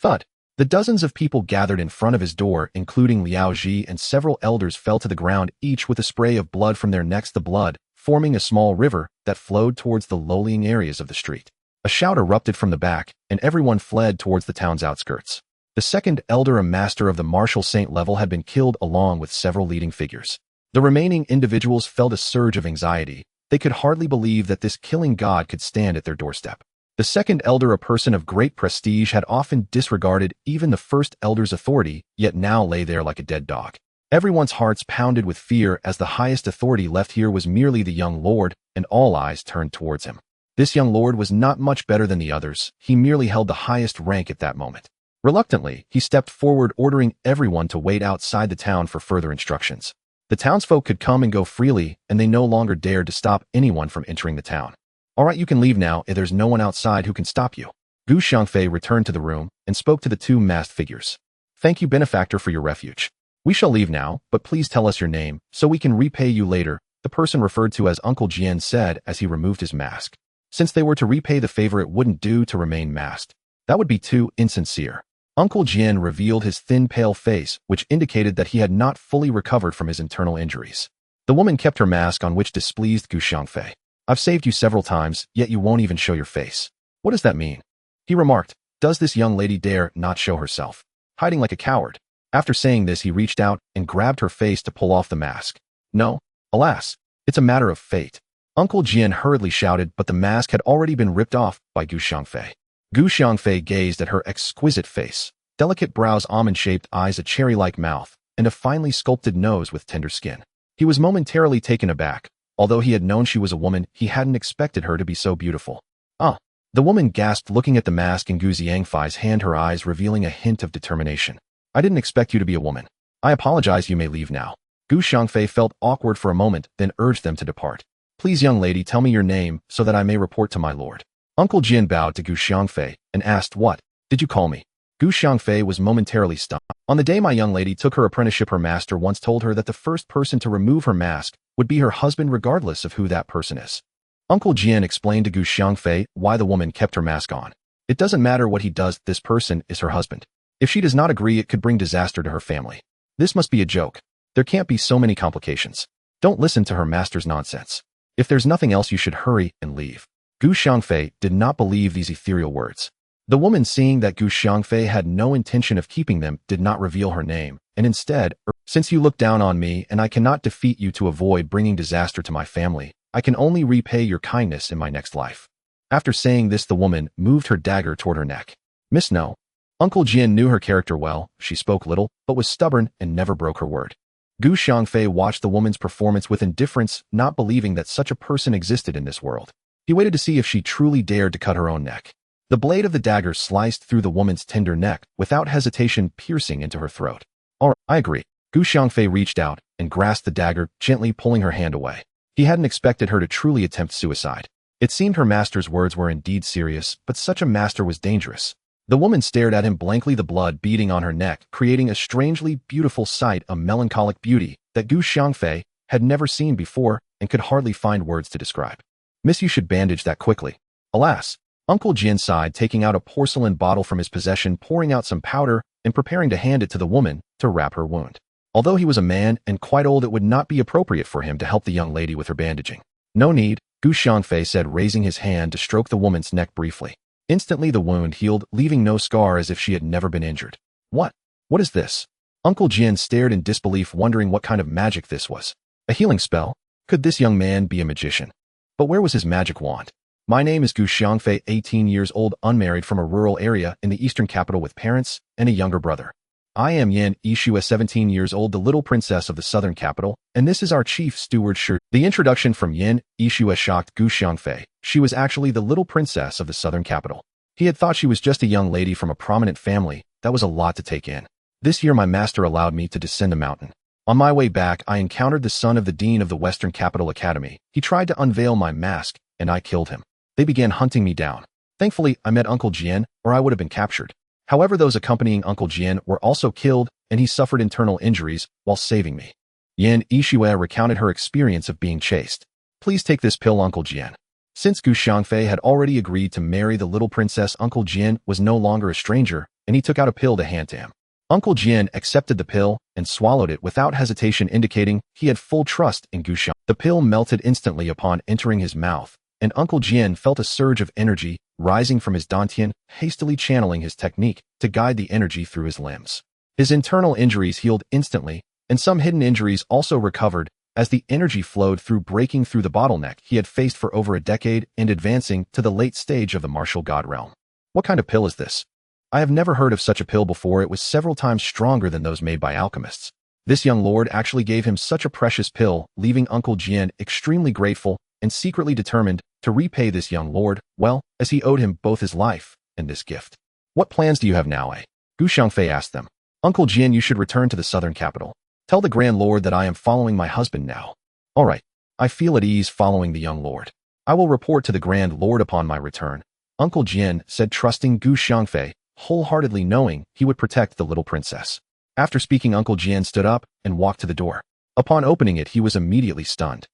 Thud. The dozens of people gathered in front of his door, including Liaoji and several elders, fell to the ground, each with a spray of blood from their necks, the blood forming a small river that flowed towards the lowlying areas of the street. A shout erupted from the back, and everyone fled towards the town's outskirts. The second elder, a master of the martial saint level, had been killed along with several leading figures. The remaining individuals felt a surge of anxiety. They could hardly believe that this killing god could stand at their doorstep. The second elder, a person of great prestige, had often disregarded even the first elder's authority, yet now lay there like a dead dog. Everyone's hearts pounded with fear, as the highest authority left here was merely the young lord, and all eyes turned towards him. This young lord was not much better than the others. He merely held the highest rank at that moment. Reluctantly, he stepped forward, ordering everyone to wait outside the town for further instructions. The townsfolk could come and go freely, and they no longer dared to stop anyone from entering the town. All right, you can leave now, if there's no one outside who can stop you. Xiangfei returned to the room and spoke to the 2 masked figures. Thank you, benefactor, for your refuge. We shall leave now, but please tell us your name, so we can repay you later, the person referred to as Uncle Jian said as he removed his mask. Since they were to repay the favor, it wouldn't do to remain masked. That would be too insincere. Uncle Jian revealed his thin, pale face, which indicated that he had not fully recovered from his internal injuries. The woman kept her mask on, which displeased Xiangfei. I've saved you several times, yet you won't even show your face. What does that mean? He remarked. Does this young lady dare not show herself? Hiding like a coward. After saying this, he reached out and grabbed her face to pull off the mask. No, alas, it's a matter of fate. Uncle Jian hurriedly shouted, but the mask had already been ripped off by Xiangfei. Xiangfei gazed at her exquisite face, delicate brows, almond-shaped eyes, a cherry-like mouth, and a finely sculpted nose with tender skin. He was momentarily taken aback, Although he had known she was a woman, he hadn't expected her to be so beautiful. Ah! The woman gasped, looking at the mask in Gu Xiangfei's hand, her eyes revealing a hint of determination. I didn't expect you to be a woman. I apologize, you may leave now. Gu Xiangfei felt awkward for a moment, then urged them to depart. Please, young lady, tell me your name, so that I may report to my lord. Uncle Jian bowed to Gu Xiangfei and asked, What did you call me? Gu Xiangfei was momentarily stunned. On the day my young lady took her apprenticeship, her master once told her that the first person to remove her mask would be her husband, regardless of who that person is. Uncle Jian explained to Gu Xiangfei why the woman kept her mask on. It doesn't matter what he does, this person is her husband. If she does not agree, it could bring disaster to her family. This must be a joke. There can't be so many complications. Don't listen to her master's nonsense. If there's nothing else, you should hurry and leave. Gu Xiangfei did not believe these ethereal words. The woman, seeing that Gu Xiangfei had no intention of keeping them, did not reveal her name, and instead, since you look down on me and I cannot defeat you to avoid bringing disaster to my family, I can only repay your kindness in my next life. After saying this, the woman moved her dagger toward her neck. Miss No. Uncle Jian knew her character well. She spoke little, but was stubborn and never broke her word. Gu Xiangfei watched the woman's performance with indifference, not believing that such a person existed in this world. He waited to see if she truly dared to cut her own neck. The blade of the dagger sliced through the woman's tender neck, without hesitation piercing into her throat. All right, I agree. Gu Xiangfei reached out and grasped the dagger, gently pulling her hand away. He hadn't expected her to truly attempt suicide. It seemed her master's words were indeed serious, but such a master was dangerous. The woman stared at him blankly, the blood beading on her neck, creating a strangely beautiful sight, a melancholic beauty that Gu Xiangfei had never seen before and could hardly find words to describe. Miss, you should bandage that quickly. Alas! Uncle Jin sighed, taking out a porcelain bottle from his possession, pouring out some powder, and preparing to hand it to the woman to wrap her wound. Although he was a man and quite old, it would not be appropriate for him to help the young lady with her bandaging. No need, Gu Xiangfei said, raising his hand to stroke the woman's neck briefly. Instantly the wound healed, leaving no scar, as if she had never been injured. What is this? Uncle Jin stared in disbelief, wondering what kind of magic this was. A healing spell? Could this young man be a magician? But where was his magic wand? My name is Gu Xiangfei, 18 years old, unmarried, from a rural area in the eastern capital with parents and a younger brother. I am Yan Yishua, 17 years old, the little princess of the southern capital, and this is our chief steward Shi. The introduction from Yan Yishua shocked Gu Xiangfei. She was actually the little princess of the southern capital. He had thought she was just a young lady from a prominent family. That was a lot to take in. This year my master allowed me to descend a mountain. On my way back, I encountered the son of the dean of the Western Capital Academy. He tried to unveil my mask, and I killed him. They began hunting me down. Thankfully, I met Uncle Jian, or I would have been captured. However, those accompanying Uncle Jian were also killed, and he suffered internal injuries while saving me. Yan Yishue recounted her experience of being chased. Please take this pill, Uncle Jian. Since Gu Xiangfei had already agreed to marry the little princess, Uncle Jian was no longer a stranger, and he took out a pill to hand to him. Uncle Jian accepted the pill and swallowed it without hesitation, indicating he had full trust in Gu Xiangfei. The pill melted instantly upon entering his mouth, and Uncle Jian felt a surge of energy rising from his dantian, hastily channeling his technique to guide the energy through his limbs. His internal injuries healed instantly, and some hidden injuries also recovered as the energy flowed through, breaking through the bottleneck he had faced for over a decade and advancing to the late stage of the martial god realm. What kind of pill is this? I have never heard of such a pill before. It was several times stronger than those made by alchemists. This young lord actually gave him such a precious pill, leaving Uncle Jian extremely grateful and secretly determined to repay this young lord, well, as he owed him both his life and this gift. What plans do you have now, eh? Gu Xiangfei asked them. Uncle Jian, you should return to the southern capital. Tell the Grand Lord that I am following my husband now. All right. I feel at ease following the young lord. I will report to the Grand Lord upon my return, Uncle Jian said, trusting Gu Xiangfei, wholeheartedly knowing he would protect the little princess. After speaking, Uncle Jian stood up and walked to the door. Upon opening it, he was immediately stunned.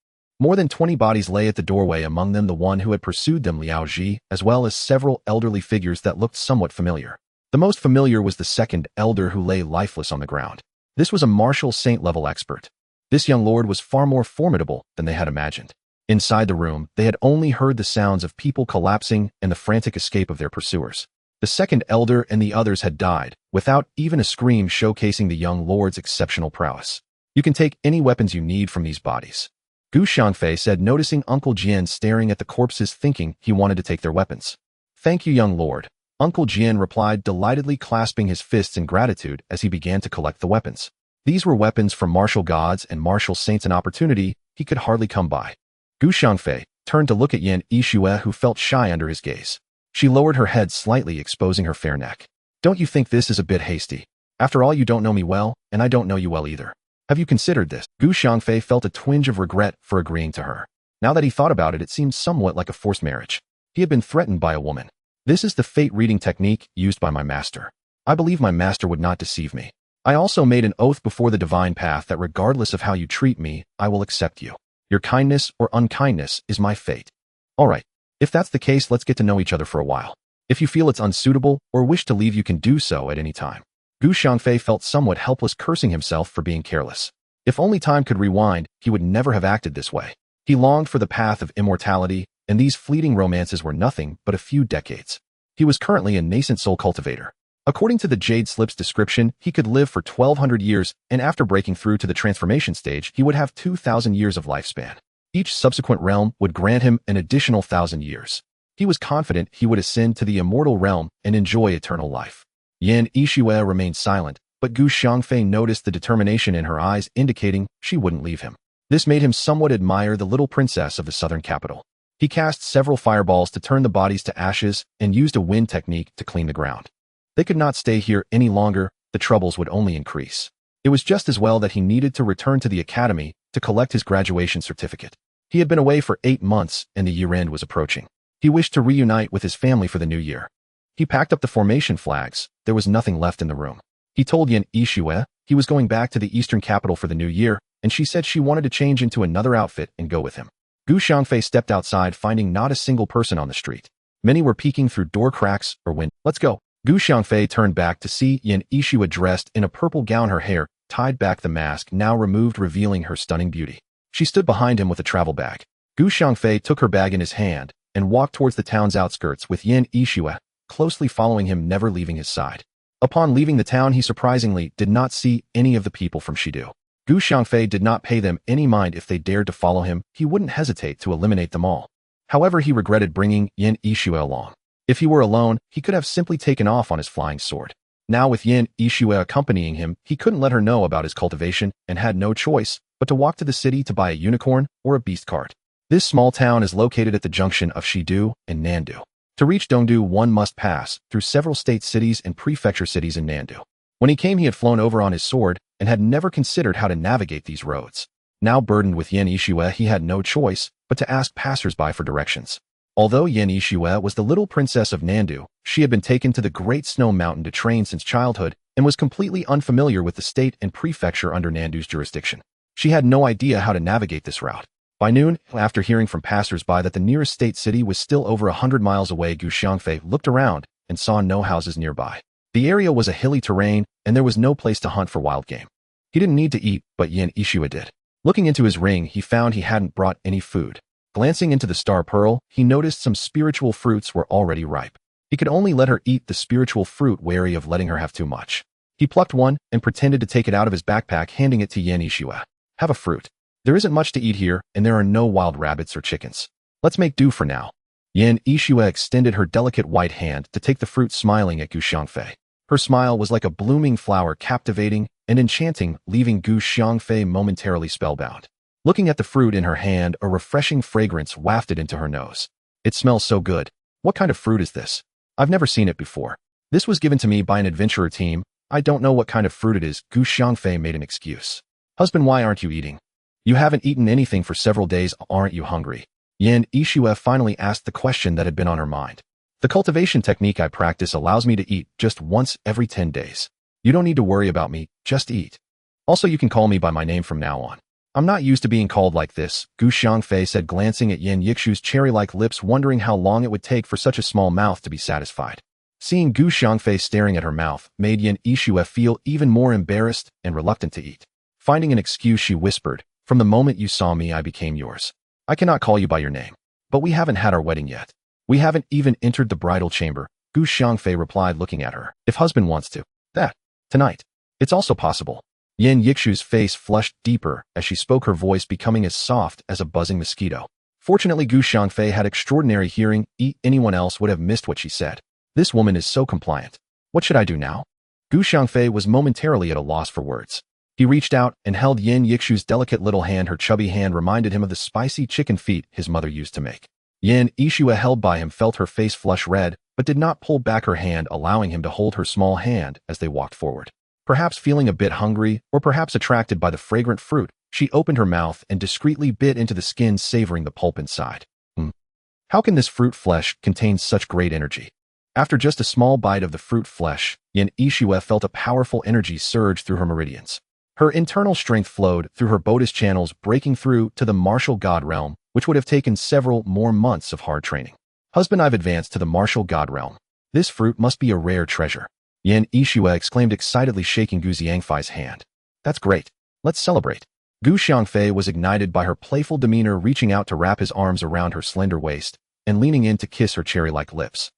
More than 20 bodies lay at the doorway, among them the one who had pursued them, Liao Ji, as well as several elderly figures that looked somewhat familiar. The most familiar was the second elder, who lay lifeless on the ground. This was a martial saint-level expert. This young lord was far more formidable than they had imagined. Inside the room, they had only heard the sounds of people collapsing and the frantic escape of their pursuers. The second elder and the others had died, without even a scream, showcasing the young lord's exceptional prowess. You can take any weapons you need from these bodies, Gu Xiangfei said, noticing Uncle Jian staring at the corpses, thinking he wanted to take their weapons. Thank you, young lord, Uncle Jian replied, delightedly clasping his fists in gratitude as he began to collect the weapons. These were weapons from martial gods and martial saints, an opportunity he could hardly come by. Gu Xiangfei turned to look at Yan Yixue, who felt shy under his gaze. She lowered her head slightly, exposing her fair neck. Don't you think this is a bit hasty? After all, you don't know me well, and I don't know you well either. Have you considered this? Gu Xiangfei felt a twinge of regret for agreeing to her. Now that he thought about it, it seemed somewhat like a forced marriage. He had been threatened by a woman. This is the fate-reading technique used by my master. I believe my master would not deceive me. I also made an oath before the divine path that regardless of how you treat me, I will accept you. Your kindness or unkindness is my fate. All right. If that's the case, let's get to know each other for a while. If you feel it's unsuitable or wish to leave, you can do so at any time. Gu Xiangfei felt somewhat helpless, cursing himself for being careless. If only time could rewind, he would never have acted this way. He longed for the path of immortality, and these fleeting romances were nothing but a few decades. He was currently a nascent soul cultivator. According to the Jade Slip's description, he could live for 1,200 years, and after breaking through to the transformation stage, he would have 2,000 years of lifespan. Each subsequent realm would grant him an additional 1,000 years. He was confident he would ascend to the immortal realm and enjoy eternal life. Yan Yixue remained silent, but Gu Xiangfei noticed the determination in her eyes, indicating she wouldn't leave him. This made him somewhat admire the little princess of the southern capital. He cast several fireballs to turn the bodies to ashes and used a wind technique to clean the ground. They could not stay here any longer, the troubles would only increase. It was just as well that he needed to return to the academy to collect his graduation certificate. He had been away for 8 months and the year-end was approaching. He wished to reunite with his family for the new year. He packed up the formation flags. There was nothing left in the room. He told Yan Yixue he was going back to the eastern capital for the new year, and she said she wanted to change into another outfit and go with him. Gu Xiangfei stepped outside, finding not a single person on the street. Many were peeking through door cracks or windows. Let's go. Gu Xiangfei turned back to see Yan Yixue dressed in a purple gown, her hair tied back, the mask now removed, revealing her stunning beauty. She stood behind him with a travel bag. Gu Xiangfei took her bag in his hand and walked towards the town's outskirts with Yan Yixue closely following him, never leaving his side. Upon leaving the town, he surprisingly did not see any of the people from Shidu. Gu Xiangfei did not pay them any mind. If they dared to follow him, he wouldn't hesitate to eliminate them all. However, he regretted bringing Yan Yixue along. If he were alone, he could have simply taken off on his flying sword. Now with Yan Yixue accompanying him, he couldn't let her know about his cultivation and had no choice but to walk to the city to buy a unicorn or a beast cart. This small town is located at the junction of Shidu and Nandu. To reach Dongdu, one must pass through several state cities and prefecture cities in Nandu. When he came, he had flown over on his sword and had never considered how to navigate these roads. Now burdened with Yan Yixue, he had no choice but to ask passersby for directions. Although Yan Yixue was the little princess of Nandu, she had been taken to the Great Snow Mountain to train since childhood and was completely unfamiliar with the state and prefecture under Nandu's jurisdiction. She had no idea how to navigate this route. By noon, after hearing from passersby that the nearest state city was still over 100 miles away, Gu Xiangfei looked around and saw no houses nearby. The area was a hilly terrain and there was no place to hunt for wild game. He didn't need to eat, but Yan Yixue did. Looking into his ring, he found he hadn't brought any food. Glancing into the star pearl, he noticed some spiritual fruits were already ripe. He could only let her eat the spiritual fruit, wary of letting her have too much. He plucked one and pretended to take it out of his backpack, handing it to Yan Yixue. Have a fruit. There isn't much to eat here, and there are no wild rabbits or chickens. Let's make do for now. Yan Yixue extended her delicate white hand to take the fruit, smiling at Gu Xiangfei. Her smile was like a blooming flower, captivating and enchanting, leaving Gu Xiangfei momentarily spellbound. Looking at the fruit in her hand, a refreshing fragrance wafted into her nose. It smells so good. What kind of fruit is this? I've never seen it before. This was given to me by an adventurer team. I don't know what kind of fruit it is. Gu Xiangfei made an excuse. Husband, why aren't you eating? You haven't eaten anything for several days, aren't you hungry? Yan Yixue finally asked the question that had been on her mind. The cultivation technique I practice allows me to eat just once every 10 days. You don't need to worry about me, just eat. Also, you can call me by my name from now on. I'm not used to being called like this, Gu Xiangfei said, glancing at Yan Yixue's cherry-like lips, wondering how long it would take for such a small mouth to be satisfied. Seeing Gu Xiangfei staring at her mouth made Yan Yixue feel even more embarrassed and reluctant to eat. Finding an excuse, she whispered, "From the moment you saw me, I became yours. I cannot call you by your name. But we haven't had our wedding yet. We haven't even entered the bridal chamber," Gu Xiangfei replied, looking at her. "If husband wants to. That. Tonight. It's also possible." Yan Yixue's face flushed deeper as she spoke, her voice becoming as soft as a buzzing mosquito. Fortunately, Gu Xiangfei had extraordinary hearing. Anyone else would have missed what she said. This woman is so compliant. What should I do now? Gu Xiangfei was momentarily at a loss for words. He reached out and held Yin Yixu's delicate little hand. Her chubby hand reminded him of the spicy chicken feet his mother used to make. Yin Yixu, held by him, felt her face flush red, but did not pull back her hand, allowing him to hold her small hand as they walked forward. Perhaps feeling a bit hungry, or perhaps attracted by the fragrant fruit, she opened her mouth and discreetly bit into the skin, savoring the pulp inside. How can this fruit flesh contain such great energy? After just a small bite of the fruit flesh, Yin Yixu felt a powerful energy surge through her meridians. Her internal strength flowed through her Buddhist channels, breaking through to the martial god realm, which would have taken several more months of hard training. Husband, I've advanced to the martial god realm. This fruit must be a rare treasure. Yin Yixu exclaimed excitedly, shaking Gu Xiangfei's hand. That's great. Let's celebrate. Gu Xiangfei was ignited by her playful demeanor, reaching out to wrap his arms around her slender waist and leaning in to kiss her cherry-like lips.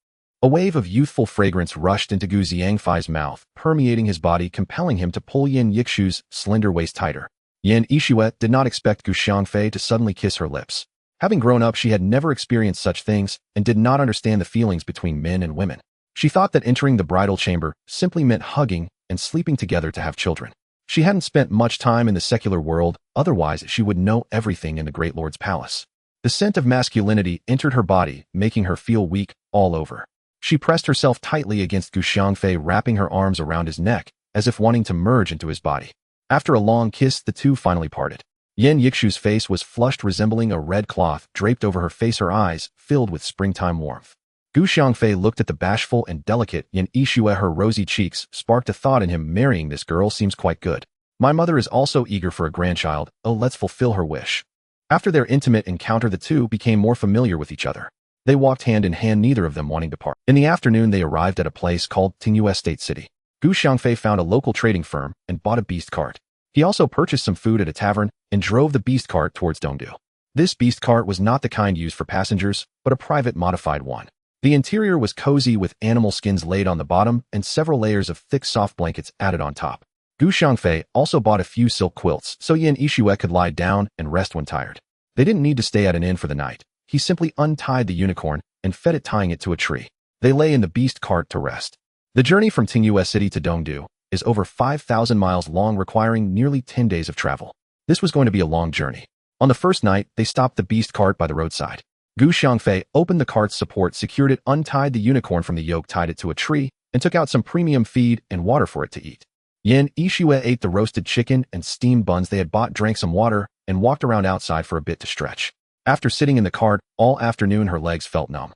A wave of youthful fragrance rushed into Gu Xiangfei's mouth, permeating his body, compelling him to pull Yin Yixu's slender waist tighter. Yin Yixu did not expect Gu Xiangfei to suddenly kiss her lips. Having grown up, she had never experienced such things and did not understand the feelings between men and women. She thought that entering the bridal chamber simply meant hugging and sleeping together to have children. She hadn't spent much time in the secular world, otherwise she would know everything in the Great Lord's palace. The scent of masculinity entered her body, making her feel weak all over. She pressed herself tightly against Gu Xiangfei, wrapping her arms around his neck, as if wanting to merge into his body. After a long kiss, the two finally parted. Yin Yixu's face was flushed, resembling a red cloth draped over her face, her eyes filled with springtime warmth. Gu Xiangfei looked at the bashful and delicate Yin Yixu. Her rosy cheeks sparked a thought in him. Marrying this girl seems quite good. My mother is also eager for a grandchild. Oh, let's fulfill her wish. After their intimate encounter, the two became more familiar with each other. They walked hand in hand, neither of them wanting to part. In the afternoon, they arrived at a place called Tingyu State City. Gu Xiangfei found a local trading firm and bought a beast cart. He also purchased some food at a tavern and drove the beast cart towards Dongdu. This beast cart was not the kind used for passengers, but a private modified one. The interior was cozy, with animal skins laid on the bottom and several layers of thick soft blankets added on top. Gu Xiangfei also bought a few silk quilts so Yin Yixu could lie down and rest when tired. They didn't need to stay at an inn for the night. He simply untied the unicorn and fed it, tying it to a tree. They lay in the beast cart to rest. The journey from Tingyu City to Dongdu is over 5,000 miles long, requiring nearly 10 days of travel. This was going to be a long journey. On the first night, they stopped the beast cart by the roadside. Gu Xiangfei opened the cart's support, secured it, untied the unicorn from the yoke, tied it to a tree, and took out some premium feed and water for it to eat. Yin Yixu ate the roasted chicken and steamed buns they had bought, drank some water, and walked around outside for a bit to stretch. After sitting in the cart all afternoon, her legs felt numb.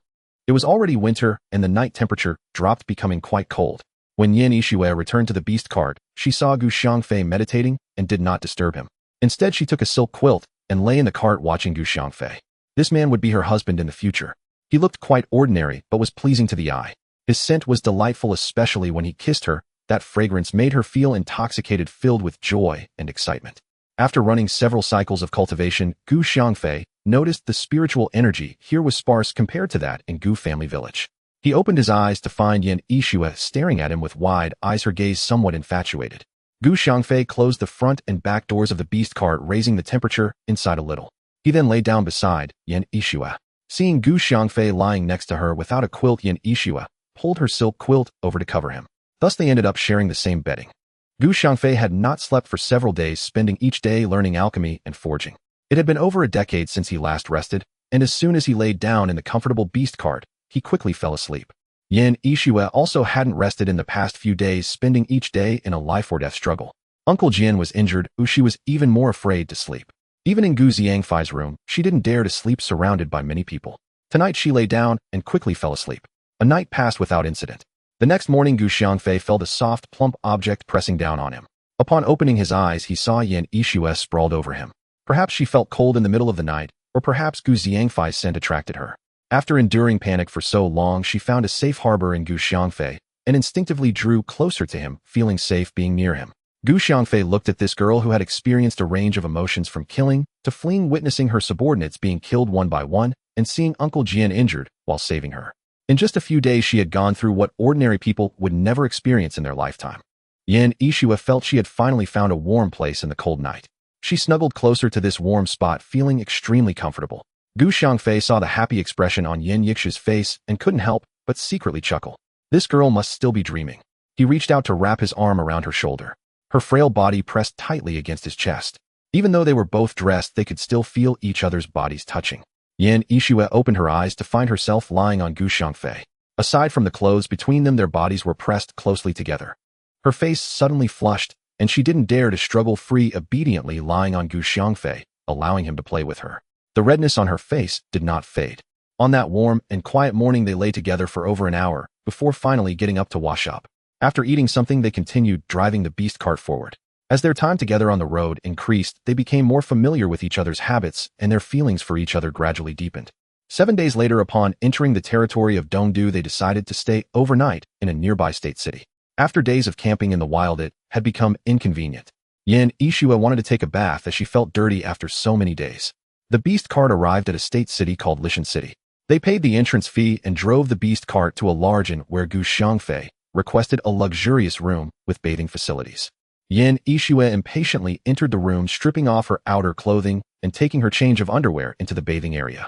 It was already winter, and the night temperature dropped, becoming quite cold. When Yin Yixu returned to the beast cart, she saw Gu Xiangfei meditating and did not disturb him. Instead, she took a silk quilt and lay in the cart watching Gu Xiangfei. This man would be her husband in the future. He looked quite ordinary, but was pleasing to the eye. His scent was delightful, especially when he kissed her. That fragrance made her feel intoxicated, filled with joy and excitement. After running several cycles of cultivation, Gu Xiangfei noticed the spiritual energy here was sparse compared to that in Gu family village. He opened his eyes to find Yin Yixu staring at him with wide eyes, her gaze somewhat infatuated. Gu Xiangfei closed the front and back doors of the beast cart, raising the temperature inside a little. He then lay down beside Yin Yixu. Seeing Gu Xiangfei lying next to her without a quilt, Yin Yixu pulled her silk quilt over to cover him. Thus they ended up sharing the same bedding. Gu Xiangfei had not slept for several days, spending each day learning alchemy and forging. It had been over a decade since he last rested, and as soon as he laid down in the comfortable beast cart, he quickly fell asleep. Yin Yixu also hadn't rested in the past few days, spending each day in a life-or-death struggle. Uncle Jian was injured, she was even more afraid to sleep. Even in Gu Xiangfei's room, she didn't dare to sleep surrounded by many people. Tonight she lay down and quickly fell asleep. A night passed without incident. The next morning, Gu Xiangfei felt a soft, plump object pressing down on him. Upon opening his eyes, he saw Yin Yixu sprawled over him. Perhaps she felt cold in the middle of the night, or perhaps Gu Xiangfei's scent attracted her. After enduring panic for so long, she found a safe harbor in Gu Xiangfei and instinctively drew closer to him, feeling safe being near him. Gu Xiangfei looked at this girl who had experienced a range of emotions, from killing to fleeing, witnessing her subordinates being killed one by one, and seeing Uncle Jian injured while saving her. In just a few days, she had gone through what ordinary people would never experience in their lifetime. Yin Yixu felt she had finally found a warm place in the cold night. She snuggled closer to this warm spot, feeling extremely comfortable. Gu Xiangfei saw the happy expression on Yin Yixu's face and couldn't help but secretly chuckle. This girl must still be dreaming. He reached out to wrap his arm around her shoulder. Her frail body pressed tightly against his chest. Even though they were both dressed, they could still feel each other's bodies touching. Yan Yixue opened her eyes to find herself lying on Gu Xiangfei. Aside from the clothes between them, their bodies were pressed closely together. Her face suddenly flushed, and she didn't dare to struggle free, obediently lying on Gu Xiangfei, allowing him to play with her. The redness on her face did not fade. On that warm and quiet morning, they lay together for over an hour, before finally getting up to wash up. After eating something, they continued driving the beast cart forward. As their time together on the road increased, they became more familiar with each other's habits, and their feelings for each other gradually deepened. 7 days later, upon entering the territory of Dongdu, they decided to stay overnight in a nearby state city. After days of camping in the wild, it had become inconvenient. Yan Yixue wanted to take a bath as she felt dirty after so many days. The beast cart arrived at a state city called Lishan City. They paid the entrance fee and drove the beast cart to a large inn where Gu Xiangfei requested a luxurious room with bathing facilities. Yan Yixue impatiently entered the room, stripping off her outer clothing and taking her change of underwear into the bathing area.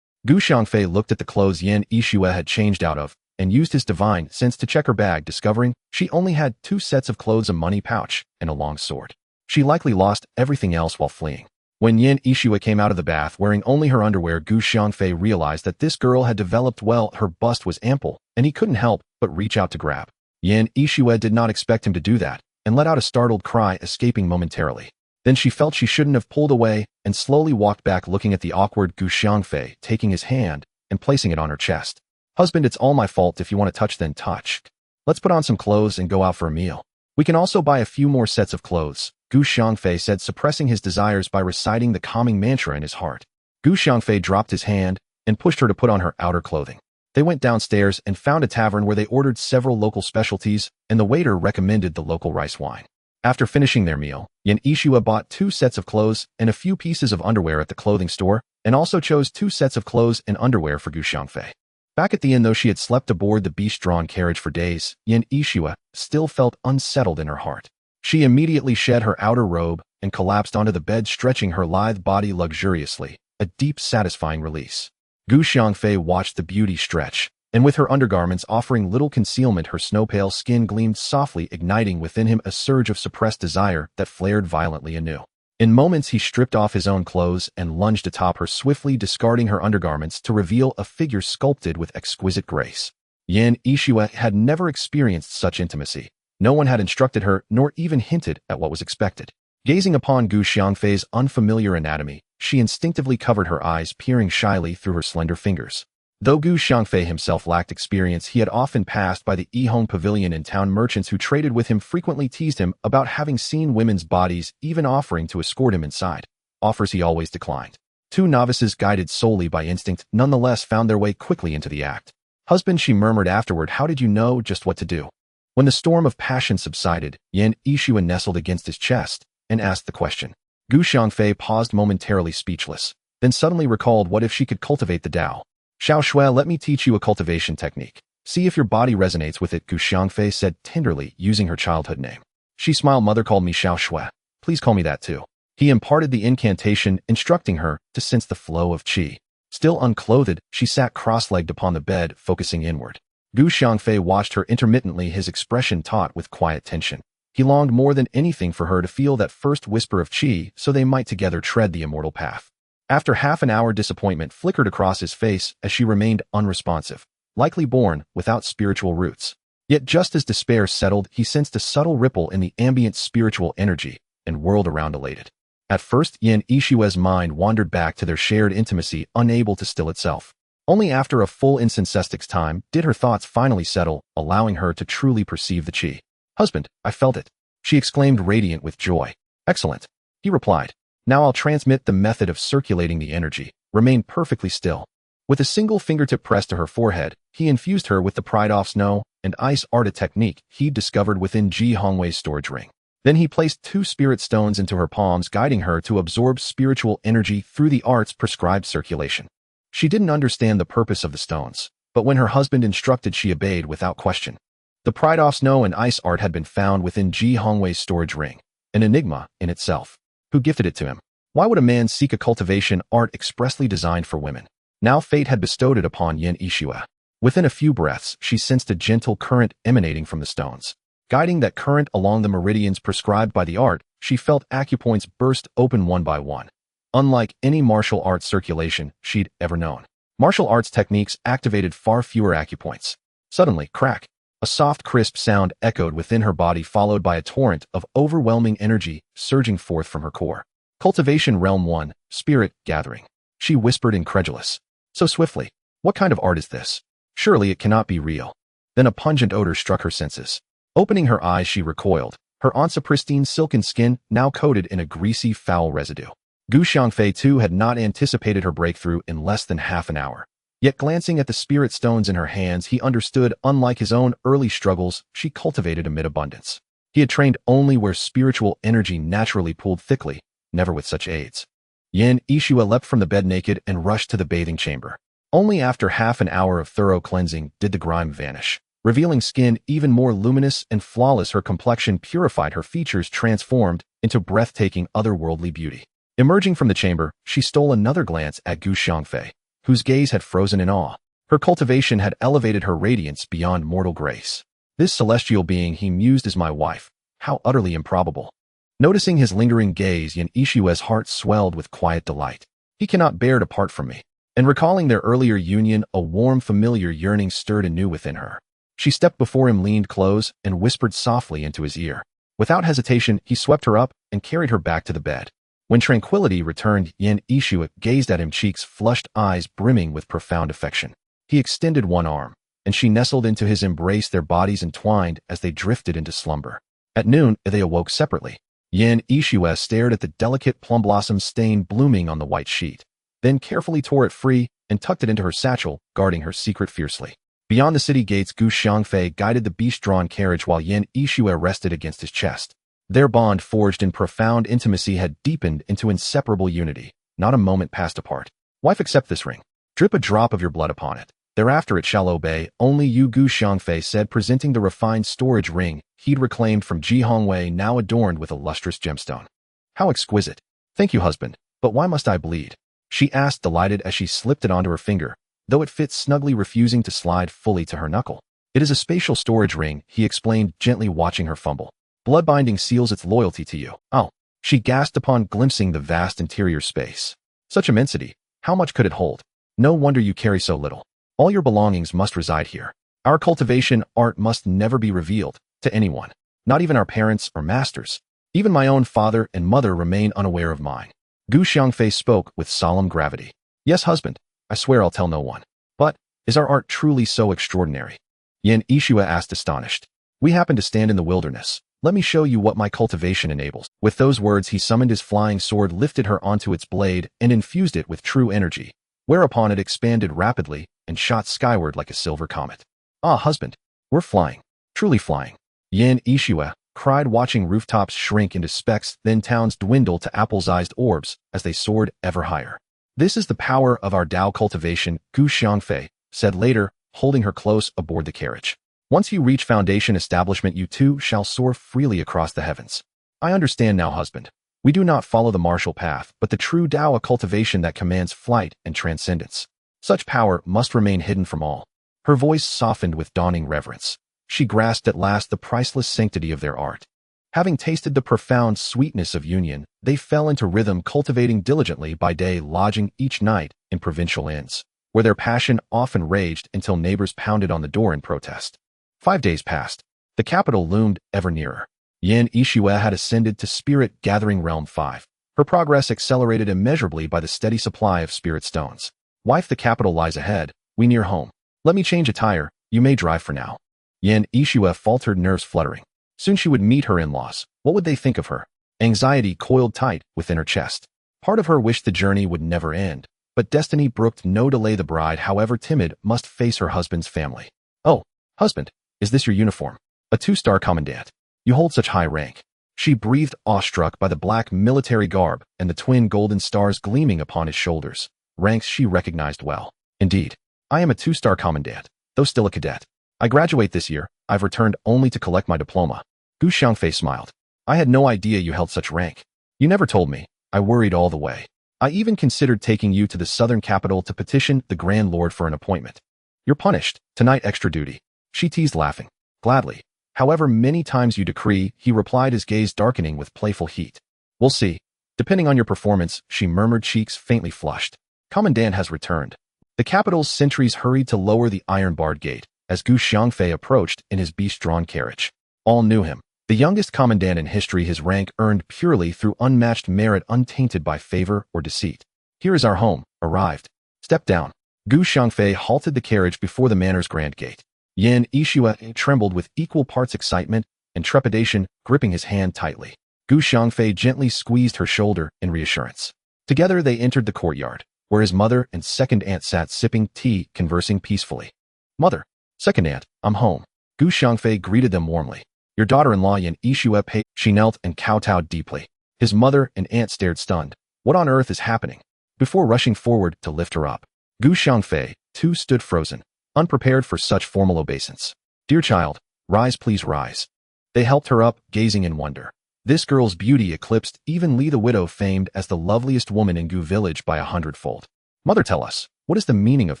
Gu Xiangfei looked at the clothes Yan Yixue had changed out of and used his divine sense to check her bag, discovering she only had 2 sets of clothes, a money pouch, and a long sword. She likely lost everything else while fleeing. When Yan Yixue came out of the bath wearing only her underwear, Gu Xiangfei realized that this girl had developed well. Her bust was ample, and he couldn't help but reach out to grab. Yan Yixue did not expect him to do that, and let out a startled cry, escaping momentarily. Then she felt she shouldn't have pulled away and slowly walked back, looking at the awkward Gu Xiangfei, taking his hand and placing it on her chest. "Husband, it's all my fault. If you want to touch, then touch. Let's put on some clothes and go out for a meal. We can also buy a few more sets of clothes," Gu Xiangfei said, suppressing his desires by reciting the calming mantra in his heart. Gu Xiangfei dropped his hand and pushed her to put on her outer clothing. They went downstairs and found a tavern where they ordered several local specialties, and the waiter recommended the local rice wine. After finishing their meal, Yan Yixue bought 2 sets of clothes and a few pieces of underwear at the clothing store, and also chose 2 sets of clothes and underwear for Gu Xiangfei. Back at the inn, though she had slept aboard the beast-drawn carriage for days, Yan Yixue still felt unsettled in her heart. She immediately shed her outer robe and collapsed onto the bed, stretching her lithe body luxuriously, a deep, satisfying release. Gu Xiangfei watched the beauty stretch, and with her undergarments offering little concealment, her snow-pale skin gleamed softly, igniting within him a surge of suppressed desire that flared violently anew. In moments, he stripped off his own clothes and lunged atop her, swiftly discarding her undergarments to reveal a figure sculpted with exquisite grace. Yan Yixue had never experienced such intimacy. No one had instructed her, nor even hinted at what was expected. Gazing upon Gu Xiangfei's unfamiliar anatomy, she instinctively covered her eyes, peering shyly through her slender fingers. Though Gu Xiangfei himself lacked experience, he had often passed by the Yihong Pavilion, and town merchants who traded with him frequently teased him about having seen women's bodies, even offering to escort him inside, offers he always declined. 2 novices, guided solely by instinct, nonetheless found their way quickly into the act. "Husband," she murmured afterward, "how did you know just what to do?" When the storm of passion subsided, Yan Yixue nestled against his chest and asked the question. Gu Xiangfei paused momentarily, speechless, then suddenly recalled, what if she could cultivate the Dao? "Xiao Shui, let me teach you a cultivation technique. See if your body resonates with it," Gu Xiangfei said tenderly, using her childhood name. She smiled. "Mother called me Xiao Shui. Please call me that too." He imparted the incantation, instructing her to sense the flow of qi. Still unclothed, she sat cross-legged upon the bed, focusing inward. Gu Xiangfei watched her intermittently, his expression taut with quiet tension. He longed more than anything for her to feel that first whisper of qi, so they might together tread the immortal path. After half an hour, disappointment flickered across his face as she remained unresponsive, likely born without spiritual roots. Yet just as despair settled, he sensed a subtle ripple in the ambient spiritual energy and whirled around, elated. At first, Yan Yixue's mind wandered back to their shared intimacy, unable to still itself. Only after a full incensestic's time did her thoughts finally settle, allowing her to truly perceive the qi. "Husband, I felt it," she exclaimed, radiant with joy. "Excellent," he replied. "Now I'll transmit the method of circulating the energy. Remain perfectly still." With a single fingertip pressed to her forehead, he infused her with the pride of snow and ice art, a technique he'd discovered within Ji Hongwei's storage ring. Then he placed 2 spirit stones into her palms, guiding her to absorb spiritual energy through the art's prescribed circulation. She didn't understand the purpose of the stones, but when her husband instructed, she obeyed without question. The pride of snow and ice art had been found within Ji Hongwei's storage ring, an enigma in itself. Who gifted it to him? Why would a man seek a cultivation art expressly designed for women? Now fate had bestowed it upon Yan Yixue. Within a few breaths, she sensed a gentle current emanating from the stones. Guiding that current along the meridians prescribed by the art, she felt acupoints burst open one by one. Unlike any martial arts circulation she'd ever known, martial arts techniques activated far fewer acupoints. Suddenly, crack! A soft, crisp sound echoed within her body, followed by a torrent of overwhelming energy surging forth from her core. Cultivation Realm 1, Spirit Gathering. She whispered, incredulous. So swiftly. What kind of art is this? Surely it cannot be real. Then a pungent odor struck her senses. Opening her eyes, she recoiled, her once pristine silken skin now coated in a greasy, foul residue. Xiangfei too had not anticipated her breakthrough in less than half an hour. Yet glancing at the spirit stones in her hands, he understood, unlike his own early struggles, she cultivated amid abundance. He had trained only where spiritual energy naturally pooled thickly, never with such aids. Yin Yixue leapt from the bed naked and rushed to the bathing chamber. Only after half an hour of thorough cleansing did the grime vanish, revealing skin even more luminous and flawless. Her complexion purified, her features transformed into breathtaking otherworldly beauty. Emerging from the chamber, she stole another glance at Xiangfei, whose gaze had frozen in awe. Her cultivation had elevated her radiance beyond mortal grace. This celestial being, he mused, is my wife. How utterly improbable. Noticing his lingering gaze, Yin Yixue's heart swelled with quiet delight. He cannot bear to part from me. And recalling their earlier union, a warm, familiar yearning stirred anew within her. She stepped before him, leaned close, and whispered softly into his ear. Without hesitation, he swept her up and carried her back to the bed. When tranquility returned, Yin Yixue gazed at him, cheeks flushed, eyes brimming with profound affection. He extended one arm, and she nestled into his embrace, their bodies entwined as they drifted into slumber. At noon, they awoke separately. Yin Yixue stared at the delicate plum blossom stain blooming on the white sheet, then carefully tore it free and tucked it into her satchel, guarding her secret fiercely. Beyond the city gates, Xiangfei guided the beast-drawn carriage while Yin Yixue rested against his chest. Their bond, forged in profound intimacy, had deepened into inseparable unity. Not a moment passed apart. Wife, accept this ring. Drip a drop of your blood upon it. Thereafter it shall obey only you, Xiangfei said, presenting the refined storage ring he'd reclaimed from Jihongwei, now adorned with a lustrous gemstone. How exquisite. Thank you, husband. But why must I bleed? She asked, delighted as she slipped it onto her finger, though it fit snugly, refusing to slide fully to her knuckle. It is a spatial storage ring, he explained, gently watching her fumble. Blood binding seals its loyalty to you. Oh, she gasped upon glimpsing the vast interior space. Such immensity. How much could it hold? No wonder you carry so little. All your belongings must reside here. Our cultivation art must never be revealed to anyone, not even our parents or masters. Even my own father and mother remain unaware of mine. Xiangfei spoke with solemn gravity. Yes, husband, I swear I'll tell no one. But, is our art truly so extraordinary? Yin Yixue asked, astonished. We happen to stand in the wilderness. Let me show you what my cultivation enables. With those words, he summoned his flying sword, lifted her onto its blade, and infused it with true energy, whereupon it expanded rapidly and shot skyward like a silver comet. Ah, husband, we're flying. Truly flying. Yin Yixue cried, watching rooftops shrink into specks, then towns dwindle to apple-sized orbs as they soared ever higher. This is the power of our Dao cultivation, Xiangfei said later, holding her close aboard the carriage. Once you reach foundation establishment, you too shall soar freely across the heavens. I understand now, husband. We do not follow the martial path, but the true Dao, a cultivation that commands flight and transcendence. Such power must remain hidden from all. Her voice softened with dawning reverence. She grasped at last the priceless sanctity of their art. Having tasted the profound sweetness of union, they fell into rhythm, cultivating diligently by day, lodging each night in provincial inns, where their passion often raged until neighbors pounded on the door in protest. 5 days passed. The capital loomed ever nearer. Yin Yixue had ascended to Spirit Gathering Realm 5. Her progress accelerated immeasurably by the steady supply of spirit stones. Wife, the capital lies ahead. We near home. Let me change attire. You may drive for now. Yin Yixue faltered, nerves fluttering. Soon she would meet her in-laws. What would they think of her? Anxiety coiled tight within her chest. Part of her wished the journey would never end, but destiny brooked no delay. The bride, however timid, must face her husband's family. Oh, husband, is this your uniform? A 2-star commandant. You hold such high rank. She breathed, awestruck by the black military garb and the twin golden stars gleaming upon his shoulders, ranks she recognized well. Indeed, I am a 2-star commandant, though still a cadet. I graduate this year. I've returned only to collect my diploma. Xiangfei smiled. I had no idea you held such rank. You never told me. I worried all the way. I even considered taking you to the southern capital to petition the Grand Lord for an appointment. You're punished. Tonight, extra duty. She teased, laughing. Gladly. However many times you decree, he replied, his gaze darkening with playful heat. We'll see. Depending on your performance, she murmured, cheeks faintly flushed. Commandant has returned. The capital's sentries hurried to lower the iron-barred gate as Gu Xiangfei approached in his beast-drawn carriage. All knew him. The youngest commandant in history, his rank earned purely through unmatched merit, untainted by favor or deceit. Here is our home, arrived. Step down. Gu Xiangfei halted the carriage before the manor's grand gate. Yan Yixue trembled with equal parts excitement and trepidation, gripping his hand tightly. Gu Xiangfei gently squeezed her shoulder in reassurance. Together they entered the courtyard, where his mother and second aunt sat sipping tea, conversing peacefully. Mother, second aunt, I'm home. Gu Xiangfei greeted them warmly. Your daughter-in-law Yan Yixue paid. She knelt and kowtowed deeply. His mother and aunt stared stunned. What on earth is happening? Before rushing forward to lift her up, Gu Xiangfei, too, stood frozen, unprepared for such formal obeisance. Dear child, rise, please rise. They helped her up, gazing in wonder. This girl's beauty eclipsed even Li the widow, famed as the loveliest woman in Gu village by 100-fold. Mother, tell us, what is the meaning of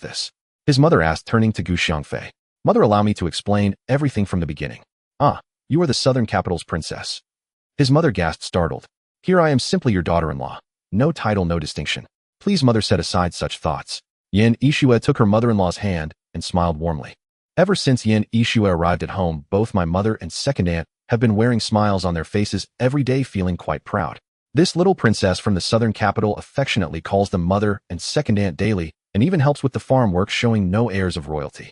this? His mother asked, turning to Gu Xiangfei. Mother, allow me to explain everything from the beginning. Ah, you are the southern capital's princess. His mother gasped, startled. Here I am, simply your daughter-in-law. No title, no distinction. Please, mother, set aside such thoughts. Yan Yixue took her mother-in-law's hand and smiled warmly. Ever since Yan Yixue arrived at home, both my mother and second aunt have been wearing smiles on their faces every day, feeling quite proud. This little princess from the southern capital affectionately calls them mother and second aunt daily, and even helps with the farm work, showing no airs of royalty.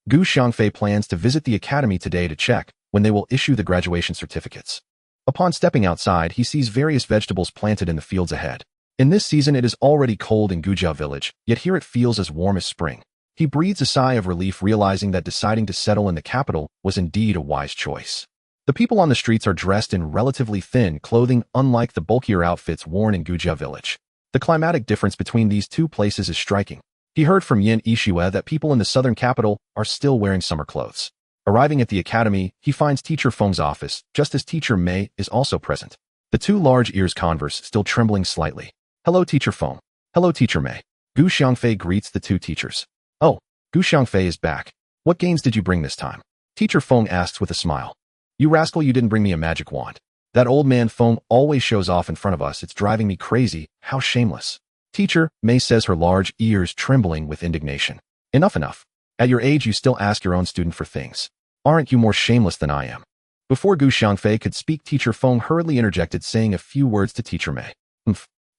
Gu Xiangfei plans to visit the academy today to check when they will issue the graduation certificates. Upon stepping outside, he sees various vegetables planted in the fields ahead. In this season, it is already cold in Gujia village, yet here it feels as warm as spring. He breathes a sigh of relief, realizing that deciding to settle in the capital was indeed a wise choice. The people on the streets are dressed in relatively thin clothing, unlike the bulkier outfits worn in Gujia village. The climatic difference between these two places is striking. He heard from Yan Yixue that people in the southern capital are still wearing summer clothes. Arriving at the academy, he finds Teacher Feng's office, just as Teacher Mei is also present. The two large ears converse, still trembling slightly. Hello, Teacher Feng. Hello, Teacher Mei. Gu Xiangfei greets the two teachers. Oh, Gu Xiangfei is back. What games did you bring this time? Teacher Feng asks with a smile. You rascal, you didn't bring me a magic wand. That old man Feng always shows off in front of us. It's driving me crazy. How shameless. Teacher Mei says, her large ears trembling with indignation. Enough, enough. At your age, you still ask your own student for things. Aren't you more shameless than I am? Before Gu Xiangfei could speak, Teacher Feng hurriedly interjected, saying a few words to Teacher Mei.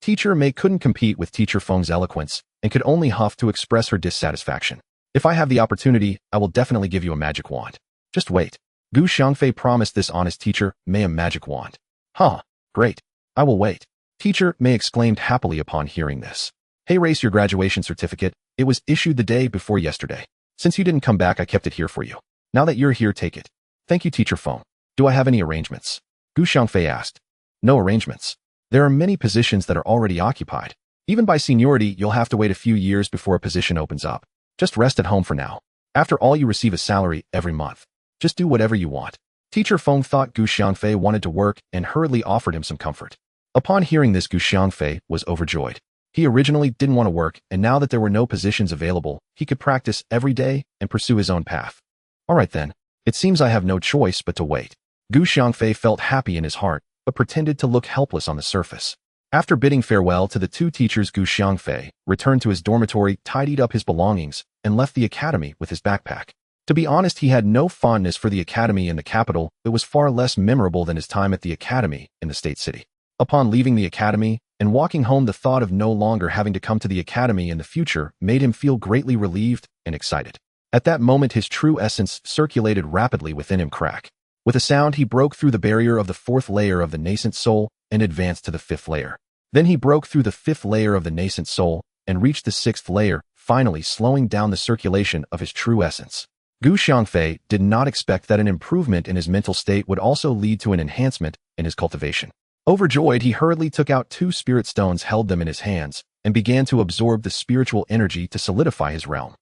Teacher Mei couldn't compete with Teacher Feng's eloquence and could only huff to express her dissatisfaction. If I have the opportunity, I will definitely give you a magic wand. Just wait. Gu Xiangfei promised this honest Teacher Mei a magic wand. Huh, great. I will wait. Teacher Mei exclaimed happily upon hearing this. Hey, race, your graduation certificate. It was issued the day before yesterday. Since you didn't come back, I kept it here for you. Now that you're here, take it. Thank you, Teacher Feng. Do I have any arrangements? Gu Xiangfei asked. No arrangements. There are many positions that are already occupied. Even by seniority, you'll have to wait a few years before a position opens up. Just rest at home for now. After all, you receive a salary every month. Just do whatever you want. Teacher Feng thought Gu Xiangfei wanted to work and hurriedly offered him some comfort. Upon hearing this, Gu Xiangfei was overjoyed. He originally didn't want to work, and now that there were no positions available, he could practice every day and pursue his own path. All right then. It seems I have no choice but to wait. Gu Xiangfei felt happy in his heart, but pretended to look helpless on the surface. After bidding farewell to the two teachers, Gu Xiangfei returned to his dormitory, tidied up his belongings, and left the academy with his backpack. To be honest, he had no fondness for the academy in the capital. It was far less memorable than his time at the academy in the state city. Upon leaving the academy and walking home, the thought of no longer having to come to the academy in the future made him feel greatly relieved and excited. At that moment, his true essence circulated rapidly within him. Crack. With a sound, he broke through the barrier of the fourth layer of the nascent soul and advanced to the fifth layer. Then he broke through the fifth layer of the nascent soul and reached the sixth layer, finally slowing down the circulation of his true essence. Gu Xiangfei did not expect that an improvement in his mental state would also lead to an enhancement in his cultivation. Overjoyed, he hurriedly took out 2 spirit stones, held them in his hands, and began to absorb the spiritual energy to solidify his realm.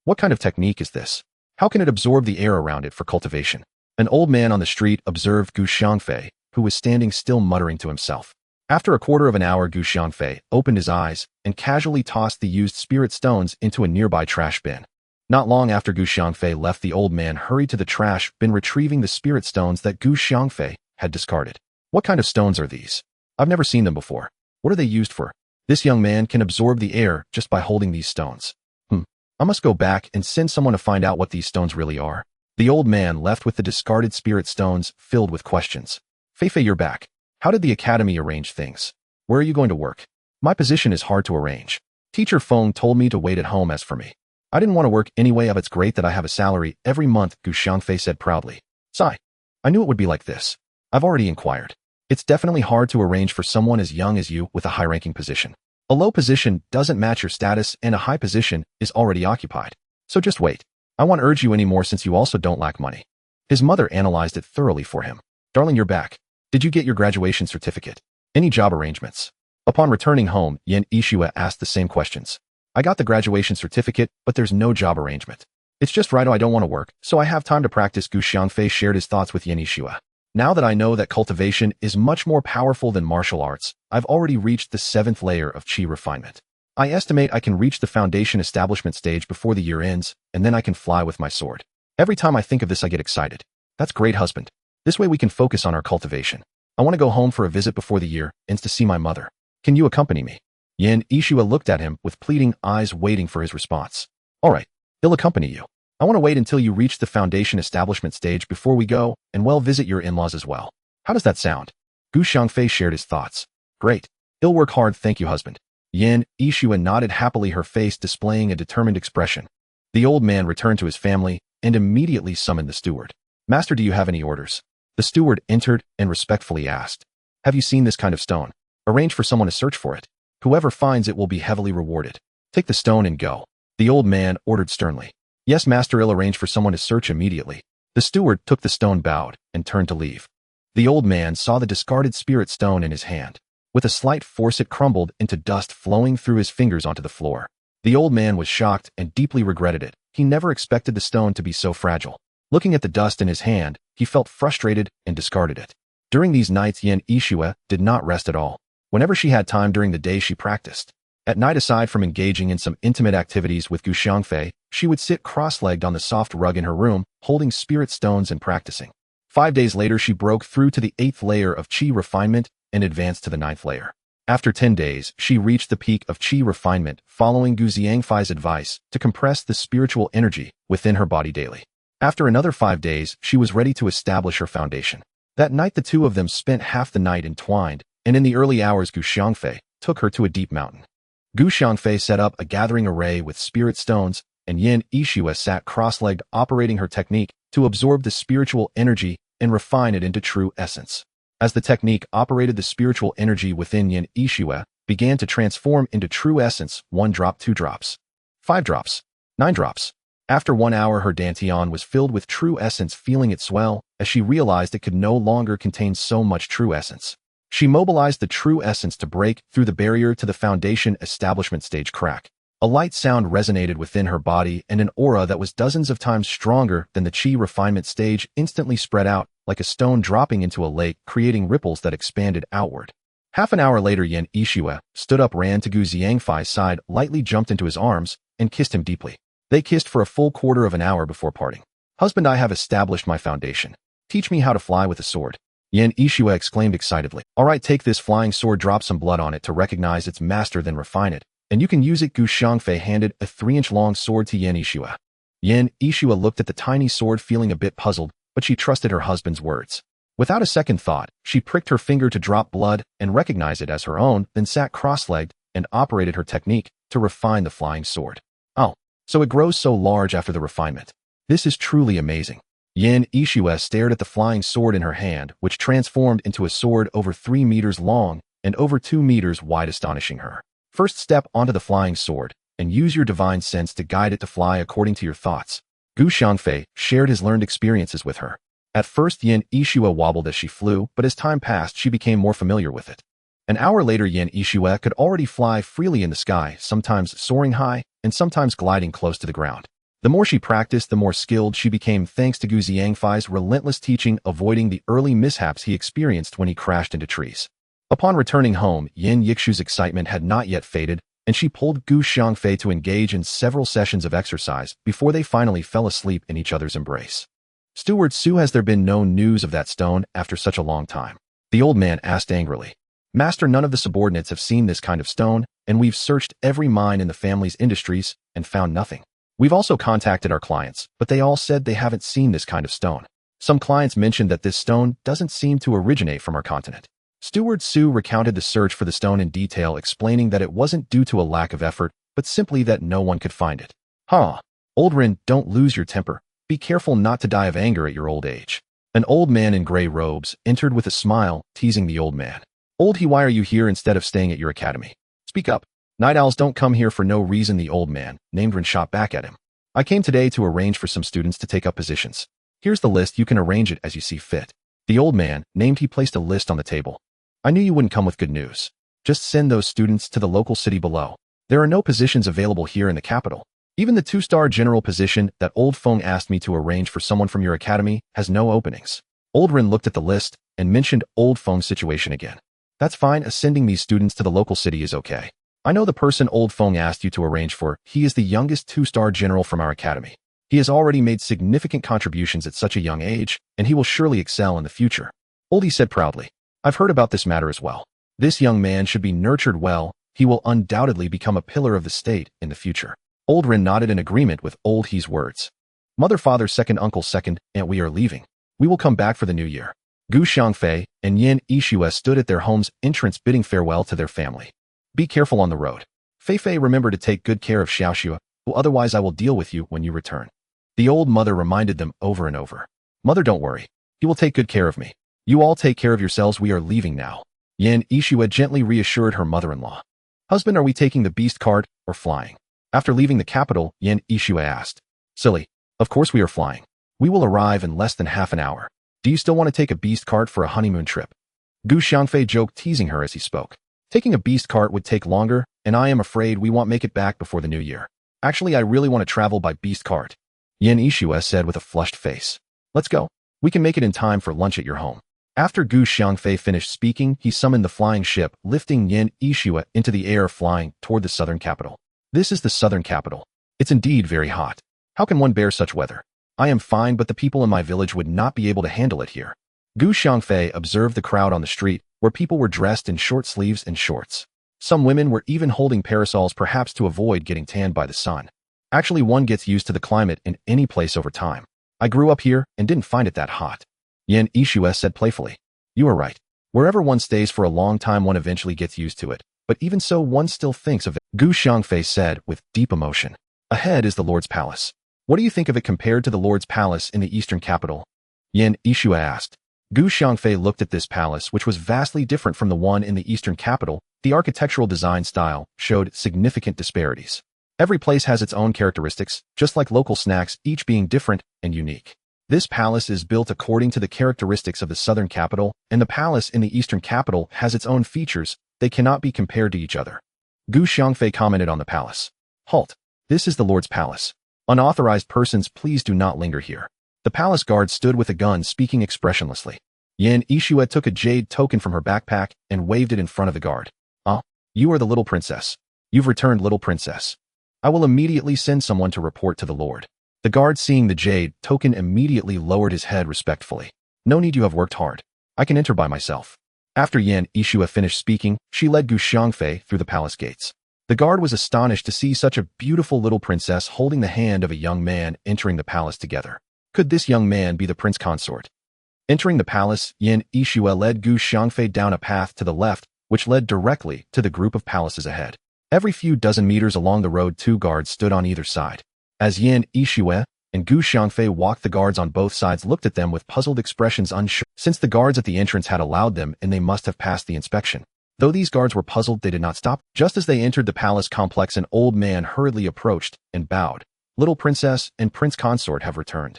What kind of technique is this? How can it absorb the air around it for cultivation? An old man on the street observed Gu Xiangfei, who was standing still muttering to himself. After a quarter of an hour, Gu Xiangfei opened his eyes and casually tossed the used spirit stones into a nearby trash bin. Not long after Gu Xiangfei left, the old man hurried to the trash bin retrieving the spirit stones that Gu Xiangfei had discarded. What kind of stones are these? I've never seen them before. What are they used for? This young man can absorb the air just by holding these stones. I must go back and send someone to find out what these stones really are. The old man left with the discarded spirit stones filled with questions. Feifei, you're back. How did the academy arrange things? Where are you going to work? My position is hard to arrange. Teacher Feng told me to wait at home. As for me, I didn't want to work anyway. It's great that I have a salary every month, Gu Xiangfei said proudly. Sigh. I knew it would be like this. I've already inquired. It's definitely hard to arrange for someone as young as you with a high-ranking position. A low position doesn't match your status and a high position is already occupied. So just wait. I won't urge you anymore since you also don't lack money. His mother analyzed it thoroughly for him. Darling, you're back. Did you get your graduation certificate? Any job arrangements? Upon returning home, Yan Yixue asked the same questions. I got the graduation certificate, but there's no job arrangement. It's just right. I don't want to work, so I have time to practice. Gu Xiangfei shared his thoughts with Yan Yixue. Now that I know that cultivation is much more powerful than martial arts, I've already reached the 7th layer of qi refinement. I estimate I can reach the foundation establishment stage before the year ends, and then I can fly with my sword. Every time I think of this, I get excited. That's great, husband. This way we can focus on our cultivation. I want to go home for a visit before the year ends to see my mother. Can you accompany me? Yan Yixue looked at him with pleading eyes, waiting for his response. All right, he'll accompany you. I want to wait until you reach the foundation establishment stage before we go, and visit your in-laws as well. How does that sound? Gu Xiangfei shared his thoughts. Great. He'll work hard, thank you, husband. Yan Yixue nodded happily, her face displaying a determined expression. The old man returned to his family and immediately summoned the steward. Master, do you have any orders? The steward entered and respectfully asked. Have you seen this kind of stone? Arrange for someone to search for it. Whoever finds it will be heavily rewarded. Take the stone and go. The old man ordered sternly. Yes, master, I'll arrange for someone to search immediately. The steward took the stone, bowed, and turned to leave. The old man saw the discarded spirit stone in his hand. With a slight force, it crumbled into dust, flowing through his fingers onto the floor. The old man was shocked and deeply regretted it. He never expected the stone to be so fragile. Looking at the dust in his hand, he felt frustrated and discarded it. During these nights, Yan Yixue did not rest at all. Whenever she had time during the day, she practiced. At night, aside from engaging in some intimate activities with Gu Xiangfei, she would sit cross-legged on the soft rug in her room, holding spirit stones and practicing. 5 days later, she broke through to the 8th layer of qi refinement and advanced to the 9th layer. After 10 days, she reached the peak of qi refinement, following Gu Xiangfei's advice to compress the spiritual energy within her body daily. After another 5 days, she was ready to establish her foundation. That night, the two of them spent half the night entwined, and in the early hours, Gu Xiangfei took her to a deep mountain. Gu Xiangfei set up a gathering array with spirit stones, and Yan Yixue sat cross-legged, operating her technique to absorb the spiritual energy and refine it into true essence. As the technique operated, the spiritual energy within Yan Yixue began to transform into true essence. 1 drop, 2 drops, 5 drops, 9 drops. After 1 hour, her dantian was filled with true essence, feeling it swell as she realized it could no longer contain so much true essence. She mobilized the true essence to break through the barrier to the foundation establishment stage. Crack. A light sound resonated within her body, and an aura that was dozens of times stronger than the qi refinement stage instantly spread out, like a stone dropping into a lake, creating ripples that expanded outward. Half an hour later, Yan Yixue stood up, ran to Gu Xiangfei's side, lightly jumped into his arms, and kissed him deeply. They kissed for a full quarter of an hour before parting. Husband, I have established my foundation. Teach me how to fly with a sword. Yan Yixue exclaimed excitedly. All right, take this flying sword, drop some blood on it to recognize its master, then refine it, and you can use it. Gu Xiangfei handed a 3-inch long sword to Yan Yixue. Yan Yixue looked at the tiny sword, feeling a bit puzzled, but she trusted her husband's words. Without a second thought, she pricked her finger to drop blood and recognize it as her own, then sat cross-legged and operated her technique to refine the flying sword. Oh, so it grows so large after the refinement. This is truly amazing. Yan Yixue stared at the flying sword in her hand, which transformed into a sword over 3 meters long and over 2 meters wide, astonishing her. First, step onto the flying sword and use your divine sense to guide it to fly according to your thoughts. Gu Xiangfei shared his learned experiences with her. At first, Yan Yixue wobbled as she flew, but as time passed, she became more familiar with it. An hour later, Yan Yixue could already fly freely in the sky, sometimes soaring high and sometimes gliding close to the ground. The more she practiced, the more skilled she became, thanks to Gu Xiangfei's relentless teaching, avoiding the early mishaps he experienced when he crashed into trees. Upon returning home, Yan Yixue's excitement had not yet faded, and she pulled Gu Xiangfei to engage in several sessions of exercise before they finally fell asleep in each other's embrace. Steward Su, has there been no news of that stone after such a long time? The old man asked angrily. Master, none of the subordinates have seen this kind of stone, and we've searched every mine in the family's industries and found nothing. We've also contacted our clients, but they all said they haven't seen this kind of stone. Some clients mentioned that this stone doesn't seem to originate from our continent. Steward Su recounted the search for the stone in detail, explaining that it wasn't due to a lack of effort, but simply that no one could find it. Old Rin, don't lose your temper. Be careful not to die of anger at your old age. An old man in gray robes entered with a smile, teasing the old man. Old he, why are you here instead of staying at your academy? Speak up. Night owls don't come here for no reason, the old man, named Rin, shot back at him. I came today to arrange for some students to take up positions. Here's the list, you can arrange it as you see fit. The old man, named, he placed a list on the table. I knew you wouldn't come with good news. Just send those students to the local city below. There are no positions available here in the capital. Even the 2-star general position that Old Feng asked me to arrange for someone from your academy has no openings. Old Rin looked at the list and mentioned Old Feng's situation again. That's fine, sending these students to the local city is okay. I know the person Old Feng asked you to arrange for. He is the youngest 2-star general from our academy. He has already made significant contributions at such a young age, and he will surely excel in the future. Oldie said proudly. I've heard about this matter as well. This young man should be nurtured well. He will undoubtedly become a pillar of the state in the future. Old Rin nodded in agreement with Old He's words. Mother, father, second, uncle, second, aunt, we are leaving. We will come back for the new year. Gu Xiangfei and Yin Yixue stood at their home's entrance bidding farewell to their family. Be careful on the road. Fei, remember to take good care of Xiaoxue, otherwise I will deal with you when you return. The old mother reminded them over and over. Mother, don't worry. He will take good care of me. You all take care of yourselves, we are leaving now. Yin Yixue gently reassured her mother-in-law. Husband, are we taking the beast cart or flying? After leaving the capital, Yin Yixue asked. Silly. Of course we are flying. We will arrive in less than half an hour. Do you still want to take a beast cart for a honeymoon trip? Gu Xiangfei joked, teasing her as he spoke. Taking a beast cart would take longer, and I am afraid we won't make it back before the new year. Actually, I really want to travel by beast cart. Yin Yixue said with a flushed face. Let's go. We can make it in time for lunch at your home. After Gu Xiangfei finished speaking, he summoned the flying ship, lifting Yin Yixue into the air, flying toward the southern capital. This is the southern capital. It's indeed very hot. How can one bear such weather? I am fine, but the people in my village would not be able to handle it here. Gu Xiangfei observed the crowd on the street, where people were dressed in short sleeves and shorts. Some women were even holding parasols, perhaps to avoid getting tanned by the sun. Actually, one gets used to the climate in any place over time. I grew up here and didn't find it that hot. Yin Yixue said playfully. You are right. Wherever one stays for a long time, one eventually gets used to it. But even so, one still thinks of it. Gu Xiangfei said with deep emotion. Ahead is the Lord's Palace. What do you think of it compared to the Lord's Palace in the eastern capital? Yin Yixue asked. Gu Xiangfei looked at this palace, which was vastly different from the one in the eastern capital. The architectural design style showed significant disparities. Every place has its own characteristics, just like local snacks, each being different and unique. This palace is built according to the characteristics of the southern capital, and the palace in the eastern capital has its own features. They cannot be compared to each other. Gu Xiangfei commented on the palace. Halt. This is the Lord's Palace. Unauthorized persons, please do not linger here. The palace guard stood with a gun, speaking expressionlessly. Yin Yixue took a jade token from her backpack and waved it in front of the guard. You are the little princess. You've returned, little princess. I will immediately send someone to report to the Lord. The guard, seeing the jade token, immediately lowered his head respectfully. No need, you have worked hard. I can enter by myself. After Yin Yixue finished speaking, she led Gu Xiangfei through the palace gates. The guard was astonished to see such a beautiful little princess holding the hand of a young man entering the palace together. Could this young man be the prince consort? Entering the palace, Yin Yixue led Gu Xiangfei down a path to the left, which led directly to the group of palaces ahead. Every few dozen meters along the road, 2 guards stood on either side. As Yin Yixue and Gu Xiangfei walked, the guards on both sides looked at them with puzzled expressions, unsure, since the guards at the entrance had allowed them and they must have passed the inspection. Though these guards were puzzled, they did not stop. Just as they entered the palace complex, an old man hurriedly approached and bowed. Little princess and prince consort have returned.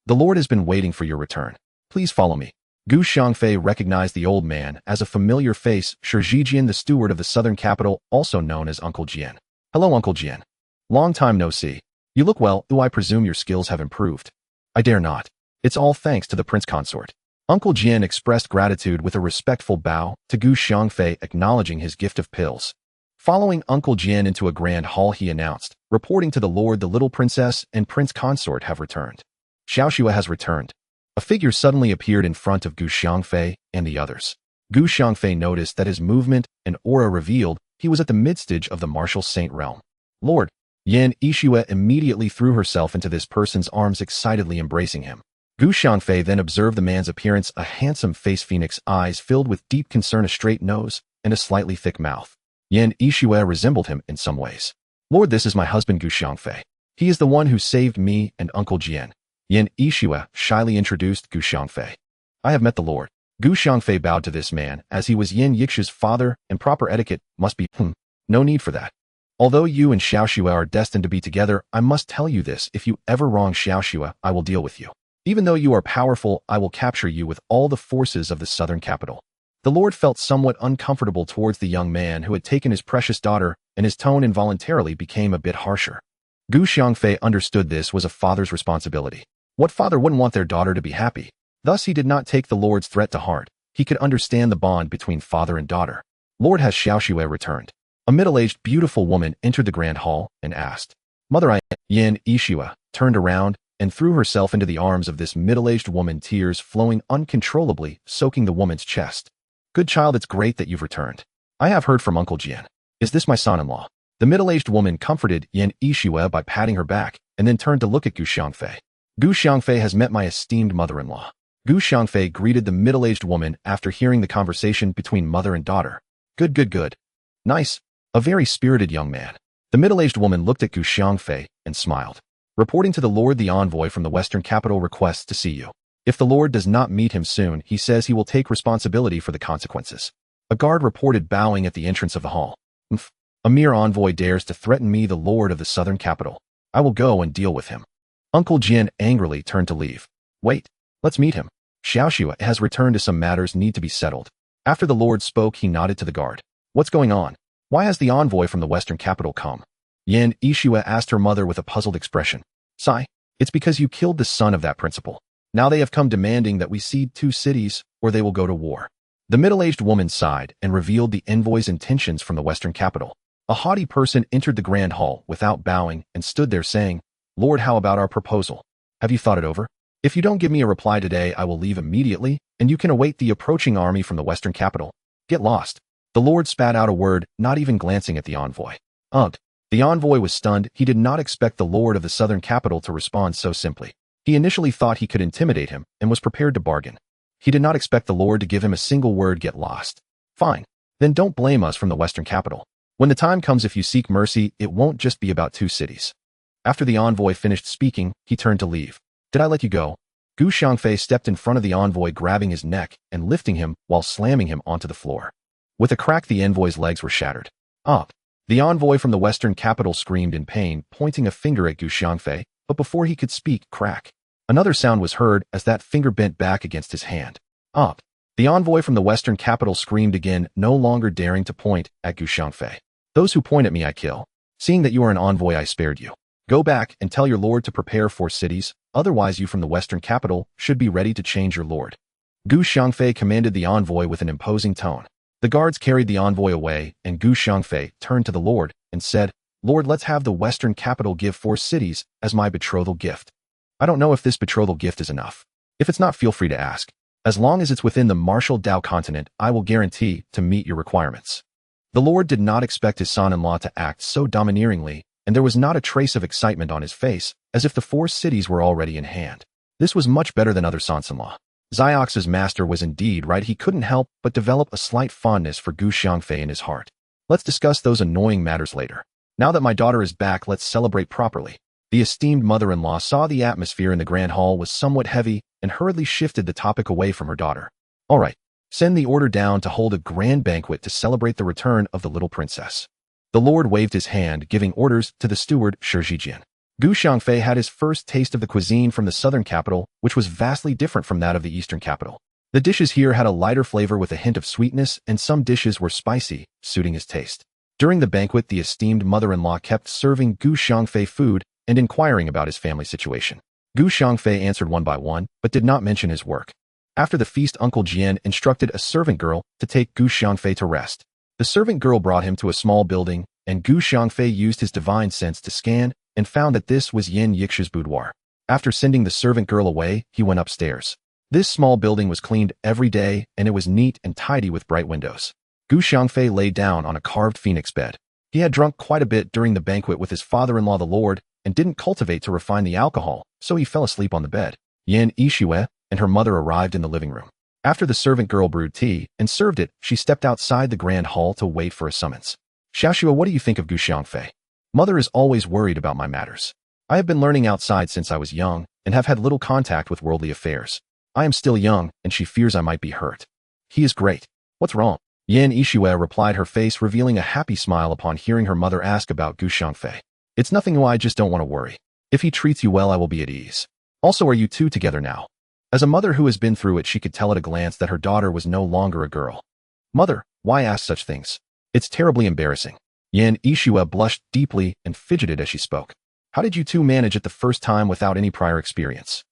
The Lord has been waiting for your return. Please follow me. Gu Xiangfei recognized the old man as a familiar face, Shi Jian, the steward of the southern capital, also known as Uncle Jian. Hello, Uncle Jian. Long time no see. You look well. I presume your skills have improved. I dare not. It's all thanks to the prince consort. Uncle Jian expressed gratitude with a respectful bow to Gu Xiangfei, acknowledging his gift of pills. Following Uncle Jian into a grand hall, he announced, reporting to the Lord, the little princess and prince consort have returned. Xiaoxue has returned. A figure suddenly appeared in front of Gu Xiangfei and the others. Gu Xiangfei noticed that his movement and aura revealed he was at the midstage of the martial saint realm. Lord, Yan Yixue immediately threw herself into this person's arms, excitedly embracing him. Gu Xiangfei then observed the man's appearance, a handsome face, phoenix eyes filled with deep concern, a straight nose, and a slightly thick mouth. Yan Yixue resembled him in some ways. Lord, this is my husband Gu Xiangfei. He is the one who saved me and Uncle Jian. Yan Yixue shyly introduced Gu Xiangfei. I have met the Lord. Gu Xiangfei bowed to this man, as he was Yan Yixue's father, and proper etiquette must be, no need for that. Although you and Xiaoxue are destined to be together, I must tell you this, if you ever wrong Xiaoxue, I will deal with you. Even though you are powerful, I will capture you with all the forces of the southern capital. The Lord felt somewhat uncomfortable towards the young man who had taken his precious daughter, and his tone involuntarily became a bit harsher. Gu Xiangfei understood this was a father's responsibility. What father wouldn't want their daughter to be happy? Thus he did not take the Lord's threat to heart. He could understand the bond between father and daughter. Lord, has Xiaoxue returned? A middle-aged, beautiful woman entered the grand hall and asked. Mother, Yan Yixue turned around and threw herself into the arms of this middle-aged woman, tears flowing uncontrollably, soaking the woman's chest. Good child, it's great that you've returned. I have heard from Uncle Jian. Is this my son-in-law? The middle-aged woman comforted Yan Yixue by patting her back and then turned to look at Gu Xiangfei. Gu Xiangfei has met my esteemed mother-in-law. Gu Xiangfei greeted the middle-aged woman after hearing the conversation between mother and daughter. Good. Nice. A very spirited young man. The middle-aged woman looked at Gu Xiangfei and smiled. Reporting to the Lord, the envoy from the western capital requests to see you. If the Lord does not meet him soon, he says he will take responsibility for the consequences. A guard reported, bowing at the entrance of the hall. A mere envoy dares to threaten me, the Lord of the southern capital. I will go and deal with him. Uncle Jian angrily turned to leave. Wait. Let's meet him. Xiaoxue has returned to some matters need to be settled. After the Lord spoke, he nodded to the guard. What's going on? Why has the envoy from the western capital come? Yan Yixue asked her mother with a puzzled expression. Sigh. It's because you killed the son of that principal. Now they have come demanding that we cede 2 cities, or they will go to war. The middle-aged woman sighed and revealed the envoy's intentions from the western capital. A haughty person entered the grand hall without bowing and stood there saying, Lord, how about our proposal? Have you thought it over? If you don't give me a reply today, I will leave immediately, and you can await the approaching army from the western capital. Get lost. The Lord spat out a word, not even glancing at the envoy. Ugh. The envoy was stunned. He did not expect the Lord of the southern capital to respond so simply. He initially thought he could intimidate him and was prepared to bargain. He did not expect the Lord to give him a single word, get lost. Fine. Then don't blame us from the western capital. When the time comes, if you seek mercy, it won't just be about 2 cities. After the envoy finished speaking, he turned to leave. Did I let you go? Gu Xiangfei stepped in front of the envoy, grabbing his neck and lifting him while slamming him onto the floor. With a crack, the envoy's legs were shattered. Up. The envoy from the western capital screamed in pain, pointing a finger at Gu Xiangfei, but before he could speak, crack. Another sound was heard as that finger bent back against his hand. Up. The envoy from the western capital screamed again, no longer daring to point at Gu Xiangfei. Those who point at me I kill. Seeing that you are an envoy, I spared you. Go back and tell your lord to prepare 4 cities, otherwise you from the western capital should be ready to change your lord. Gu Xiangfei commanded the envoy with an imposing tone. The guards carried the envoy away, and Gu Xiangfei turned to the Lord and said, Lord, let's have the western capital give 4 cities as my betrothal gift. I don't know if this betrothal gift is enough. If it's not, feel free to ask. As long as it's within the martial Dao continent, I will guarantee to meet your requirements. The Lord did not expect his son-in-law to act so domineeringly, and there was not a trace of excitement on his face, as if the 4 cities were already in hand. This was much better than other sons-in-law. Xiox's master was indeed right. He couldn't help but develop a slight fondness for Gu Xiangfei in his heart. Let's discuss those annoying matters later. Now that my daughter is back, let's celebrate properly. The esteemed mother-in-law saw the atmosphere in the grand hall was somewhat heavy and hurriedly shifted the topic away from her daughter. All right, send the order down to hold a grand banquet to celebrate the return of the little princess. The Lord waved his hand, giving orders to the steward Shi Zhijian. Gu Xiangfei had his first taste of the cuisine from the southern capital, which was vastly different from that of the eastern capital. The dishes here had a lighter flavor with a hint of sweetness, and some dishes were spicy, suiting his taste. During the banquet, the esteemed mother-in-law kept serving Gu Xiangfei food and inquiring about his family situation. Gu Xiangfei answered one by one, but did not mention his work. After the feast, Uncle Jian instructed a servant girl to take Gu Xiangfei to rest. The The servant girl brought him to a small building, and Gu Xiangfei used his divine sense to scan and found that this was Yin Yixu's boudoir. After sending the servant girl away, he went upstairs. This small building was cleaned every day, and it was neat and tidy with bright windows. Gu Xiangfei lay down on a carved phoenix bed. He had drunk quite a bit during the banquet with his father-in-law the Lord, and didn't cultivate to refine the alcohol, so he fell asleep on the bed. Yin Yixue and her mother arrived in the living room. After the servant girl brewed tea and served it, she stepped outside the grand hall to wait for a summons. Xiaoxue, what do you think of Gu Xiangfei? Mother is always worried about my matters. I have been learning outside since I was young, and have had little contact with worldly affairs. I am still young, and she fears I might be hurt. He is great. What's wrong? Yin Yixue replied, her face revealing a happy smile upon hearing her mother ask about Gu Xiangfei. It's nothing, I just don't want to worry. If he treats you well, I will be at ease. Also, are you two together now? As a mother who has been through it, she could tell at a glance that her daughter was no longer a girl. Mother, why ask such things? It's terribly embarrassing. Yin Yixue blushed deeply and fidgeted as she spoke. How did you two manage it the first time without any prior experience?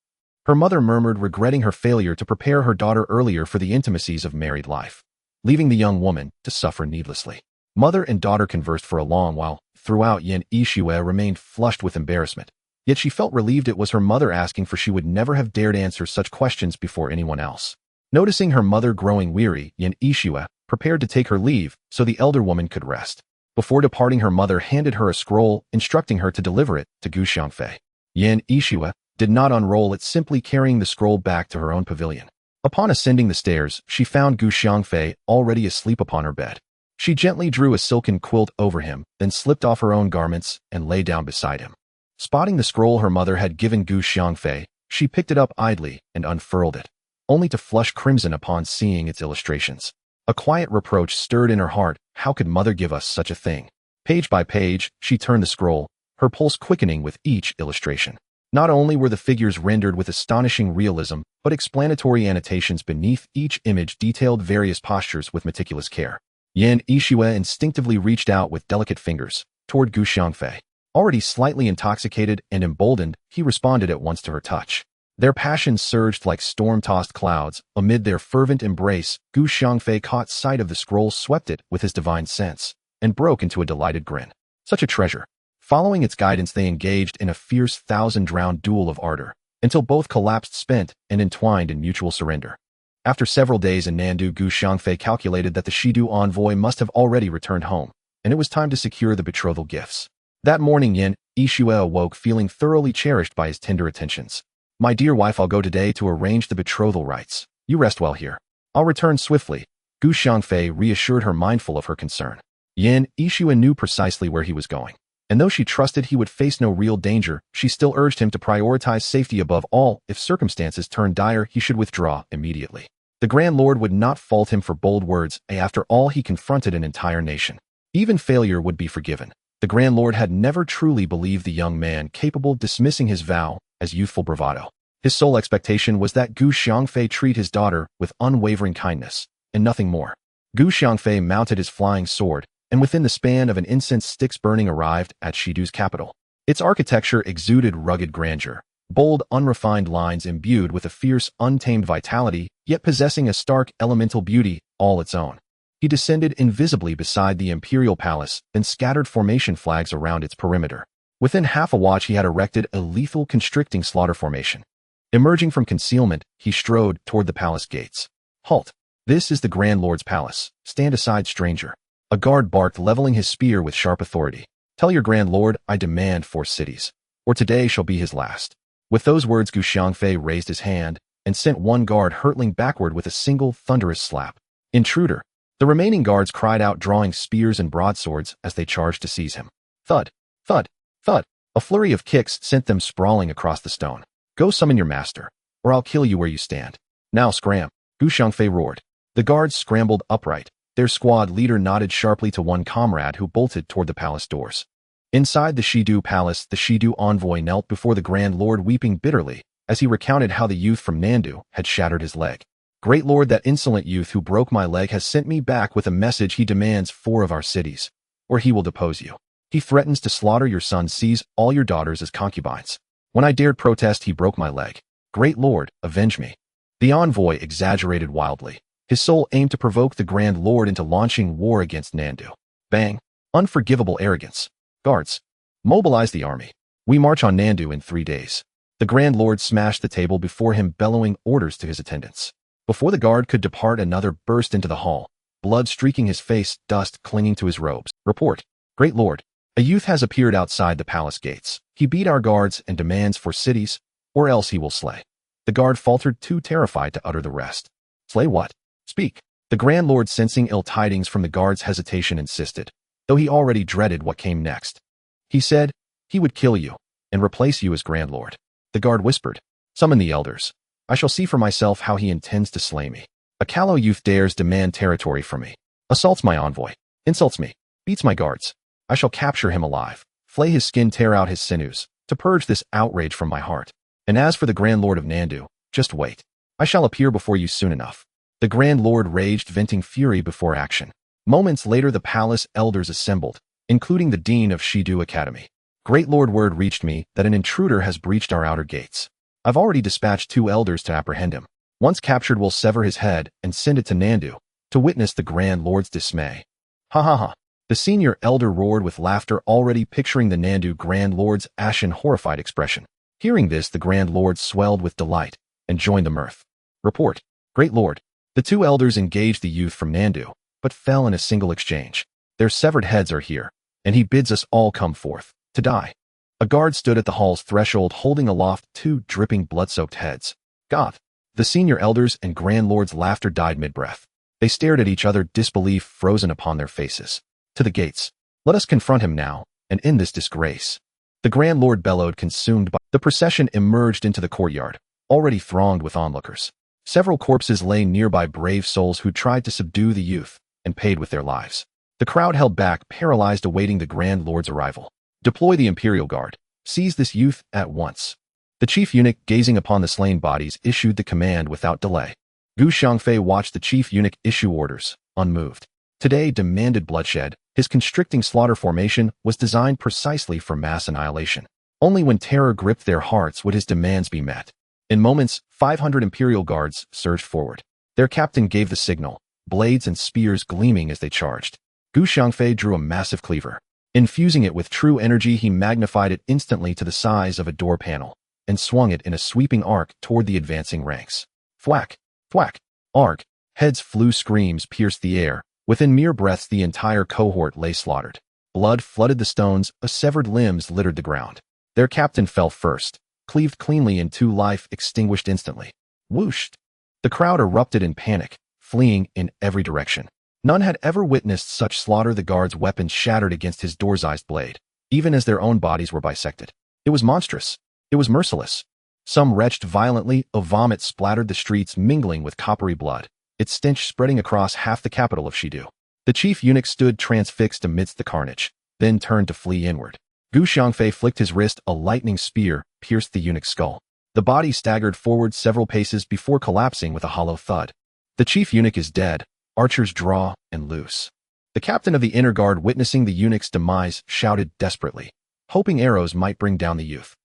Her mother murmured, regretting her failure to prepare her daughter earlier for the intimacies of married life, leaving the young woman to suffer needlessly. Mother and daughter conversed for a long while. Throughout, Yin Yixue remained flushed with embarrassment. Yet she felt relieved it was her mother asking, for she would never have dared answer such questions before anyone else. Noticing her mother growing weary, Yin Yixue prepared to take her leave so the elder woman could rest. Before departing, her mother handed her a scroll, instructing her to deliver it to Gu Xiangfei. Yin Yixue did not unroll it, simply carrying the scroll back to her own pavilion. Upon ascending the stairs, she found Gu Xiangfei already asleep upon her bed. She gently drew a silken quilt over him, then slipped off her own garments and lay down beside him. Spotting the scroll her mother had given Gu Xiangfei, she picked it up idly and unfurled it, only to flush crimson upon seeing its illustrations. A quiet reproach stirred in her heart. How could mother give us such a thing? Page by page, she turned the scroll, her pulse quickening with each illustration. Not only were the figures rendered with astonishing realism, but explanatory annotations beneath each image detailed various postures with meticulous care. Yin Yixue instinctively reached out with delicate fingers toward Gu Xiangfei. Already slightly intoxicated and emboldened, he responded at once to her touch. Their passions surged like storm-tossed clouds. Amid their fervent embrace, Gu Xiangfei caught sight of the scroll, swept it with his divine sense, and broke into a delighted grin. Such a treasure. Following its guidance, they engaged in a fierce thousand-round duel of ardor, until both collapsed spent and entwined in mutual surrender. After several days in Nandu, Gu Xiangfei calculated that the Shidu envoy must have already returned home, and it was time to secure the betrothal gifts. That morning, Yin Yixue awoke feeling thoroughly cherished by his tender attentions. My dear wife, I'll go today to arrange the betrothal rites. You rest well here. I'll return swiftly. Gu Xiangfei reassured her, mindful of her concern. Yin Yixue knew precisely where he was going, and though she trusted he would face no real danger, she still urged him to prioritize safety above all. If circumstances turned dire, he should withdraw immediately. The Grand Lord would not fault him for bold words. After all, he confronted an entire nation. Even failure would be forgiven. The Grand Lord had never truly believed the young man capable, dismissing his vow as youthful bravado. His sole expectation was that Gu Xiangfei treat his daughter with unwavering kindness, and nothing more. Gu Xiangfei mounted his flying sword, and within the span of an incense stick's burning arrived at Shidu's capital. Its architecture exuded rugged grandeur, bold, unrefined lines imbued with a fierce, untamed vitality, yet possessing a stark, elemental beauty all its own. He descended invisibly beside the imperial palace, then scattered formation flags around its perimeter. Within half a watch, he had erected a lethal, constricting slaughter formation. Emerging from concealment, he strode toward the palace gates. Halt! This is the Grand Lord's palace. Stand aside, stranger. A guard barked, leveling his spear with sharp authority. Tell your Grand Lord I demand 4 cities, or today shall be his last. With those words, Gu Xiangfei raised his hand and sent one guard hurtling backward with a single thunderous slap. Intruder! The remaining guards cried out, drawing spears and broadswords as they charged to seize him. Thud! Thud! Thud! A flurry of kicks sent them sprawling across the stone. Go summon your master, or I'll kill you where you stand. Now scram! Gu Xiangfei roared. The guards scrambled upright. Their squad leader nodded sharply to one comrade who bolted toward the palace doors. Inside the Shidu palace, the Shidu envoy knelt before the Grand Lord, weeping bitterly as he recounted how the youth from Nandu had shattered his leg. Great Lord, that insolent youth who broke my leg has sent me back with a message. He demands 4 of our cities, or he will depose you. He threatens to slaughter your sons, seize all your daughters as concubines. When I dared protest, he broke my leg. Great Lord, avenge me. The envoy exaggerated wildly. His soul aimed to provoke the Grand Lord into launching war against Nandu. Bang! Unforgivable arrogance. Guards, mobilize the army. We march on Nandu in 3 days. The Grand Lord smashed the table before him, bellowing orders to his attendants. Before the guard could depart, another burst into the hall, blood streaking his face, dust clinging to his robes. Report. Great Lord, a youth has appeared outside the palace gates. He beat our guards and demands 4 cities, or else he will slay. The guard faltered, too terrified to utter the rest. Slay what? Speak. The Grand Lord, sensing ill tidings from the guard's hesitation, insisted, though he already dreaded what came next. He said he would kill you and replace you as Grand Lord. The guard whispered, summon the elders. I shall see for myself how he intends to slay me. A callow youth dares demand territory from me, assaults my envoy, insults me, beats my guards. I shall capture him alive, flay his skin, tear out his sinews, to purge this outrage from my heart. And as for the Grand Lord of Nandu, just wait. I shall appear before you soon enough. The Grand Lord raged, venting fury before action. Moments later, the palace elders assembled, including the Dean of Shidu Academy. Great Lord, word reached me that an intruder has breached our outer gates. I've already dispatched 2 elders to apprehend him. Once captured, we'll sever his head and send it to Nandu, to witness the Grand Lord's dismay. Ha ha ha. The senior elder roared with laughter, already picturing the Nandu Grand Lord's ashen, horrified expression. Hearing this, the Grand Lord swelled with delight and joined the mirth. Report. Great Lord. The 2 elders engaged the youth from Nandu, but fell in a single exchange. Their severed heads are here, and he bids us all come forth, to die. A guard stood at the hall's threshold, holding aloft 2 dripping, blood-soaked heads. God! The senior elders and Grand Lord's laughter died mid-breath. They stared at each other, disbelief frozen upon their faces. To the gates. Let us confront him now, and end this disgrace. The Grand Lord bellowed, consumed by the procession emerged into the courtyard, already thronged with onlookers. Several corpses lay nearby, brave souls who tried to subdue the youth and paid with their lives. The crowd held back, paralyzed, awaiting the Grand Lord's arrival. Deploy the Imperial Guard. Seize this youth at once. The chief eunuch, gazing upon the slain bodies, issued the command without delay. Xiangfei watched the chief eunuch issue orders, unmoved. Today demanded bloodshed. His constricting slaughter formation was designed precisely for mass annihilation. Only when terror gripped their hearts would his demands be met. In moments, 500 Imperial Guards surged forward. Their captain gave the signal, blades and spears gleaming as they charged. Xiangfei drew a massive cleaver. Infusing it with true energy, he magnified it instantly to the size of a door panel and swung it in a sweeping arc toward the advancing ranks. Thwack! Thwack! Arc! Heads flew, screams pierced the air. Within mere breaths, the entire cohort lay slaughtered. Blood flooded the stones, severed limbs littered the ground. Their captain fell first, cleaved cleanly in 2, life extinguished instantly. Whooshed! The crowd erupted in panic, fleeing in every direction. None had ever witnessed such slaughter. The guard's weapons shattered against his dorsized blade, even as their own bodies were bisected. It was monstrous. It was merciless. Some retched violently, a vomit splattered the streets, mingling with coppery blood, its stench spreading across half the capital of Shidu. The chief eunuch stood transfixed amidst the carnage, then turned to flee inward. Xiangfei flicked his wrist, a lightning spear pierced the eunuch's skull. The body staggered forward several paces before collapsing with a hollow thud. The chief eunuch is dead. Archers draw and loose. The captain of the inner guard, witnessing the eunuch's demise, shouted desperately, hoping arrows might bring down the youth.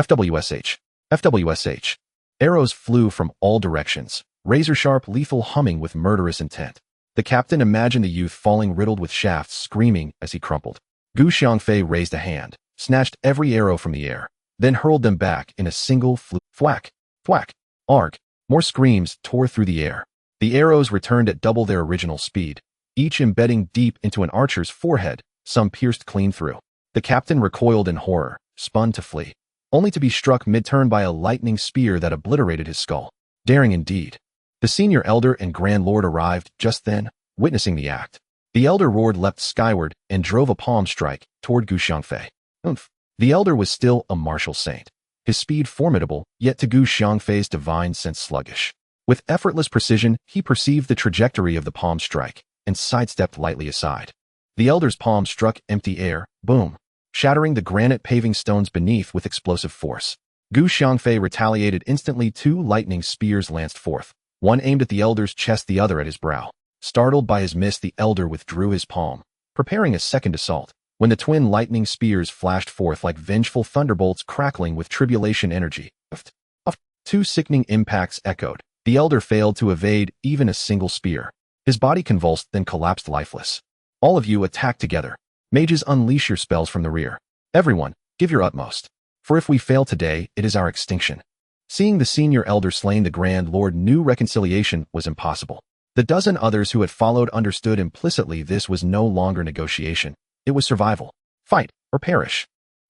FWSH. FWSH. Arrows flew from all directions, razor-sharp, lethal, humming with murderous intent. The captain imagined the youth falling, riddled with shafts, screaming as he crumpled. Xiangfei raised a hand, snatched every arrow from the air, then hurled them back in a single thwack, thwack, arc. More screams tore through the air. The arrows returned at double their original speed, each embedding deep into an archer's forehead, some pierced clean through. The captain recoiled in horror, spun to flee, only to be struck mid-turn by a lightning spear that obliterated his skull. Daring indeed. The senior elder and Grand Lord arrived just then, witnessing the act. The elder roared, leapt skyward, and drove a palm strike toward Xiangfei. Oomph! The elder was still a martial saint. His speed formidable, yet to Xiangfei's divine sense sluggish. With effortless precision, he perceived the trajectory of the palm strike and sidestepped lightly aside. The elder's palm struck empty air, boom, shattering the granite paving stones beneath with explosive force. Xiangfei retaliated instantly. 2 lightning spears lanced forth, one aimed at the elder's chest, the other at his brow. Startled by his miss, the elder withdrew his palm, preparing a second assault, when the twin lightning spears flashed forth like vengeful thunderbolts, crackling with tribulation energy. 2 sickening impacts echoed, The elder failed to evade even a single spear. His body convulsed, then collapsed lifeless. All of you attack together. Mages, unleash your spells from the rear. Everyone, give your utmost. For if we fail today, it is our extinction. Seeing the senior elder slain, the Grand Lord knew reconciliation was impossible. The dozen others who had followed understood implicitly this was no longer negotiation. It was survival. Fight or perish.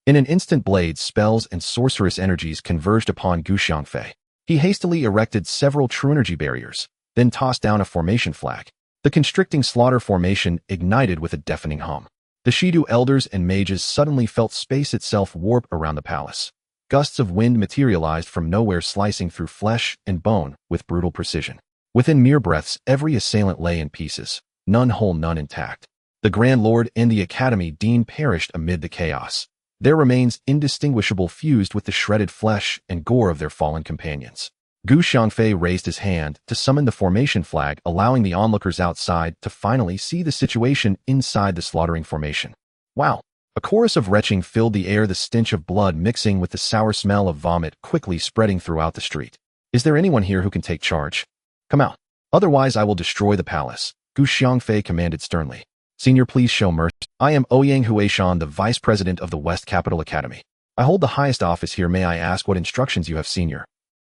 In an instant, blades, spells, and sorcerous energies converged upon Xiangfei. He hastily erected several true energy barriers, then tossed down a formation flag. The constricting slaughter formation ignited with a deafening hum. The Shidu elders and mages suddenly felt space itself warp around the palace. Gusts of wind materialized from nowhere, slicing through flesh and bone with brutal precision. Within mere breaths, every assailant lay in pieces, none whole, none intact. The Grand Lord and the Academy Dean perished amid the chaos, their remains indistinguishable fused with the shredded flesh and gore of their fallen companions. Xiangfei raised his hand to summon the formation flag, allowing the onlookers outside to finally see the situation inside the slaughtering formation. Wow! A chorus of retching filled the air, the stench of blood mixing with the sour smell of vomit quickly spreading throughout the street. Is there anyone here who can take charge? Come out. Otherwise I will destroy the palace, Xiangfei commanded sternly. Senior, please show mercy. I am Ouyang Huishan, the Vice President of the West Capital Academy. I hold the highest office here. May I ask what instructions you have, Senior?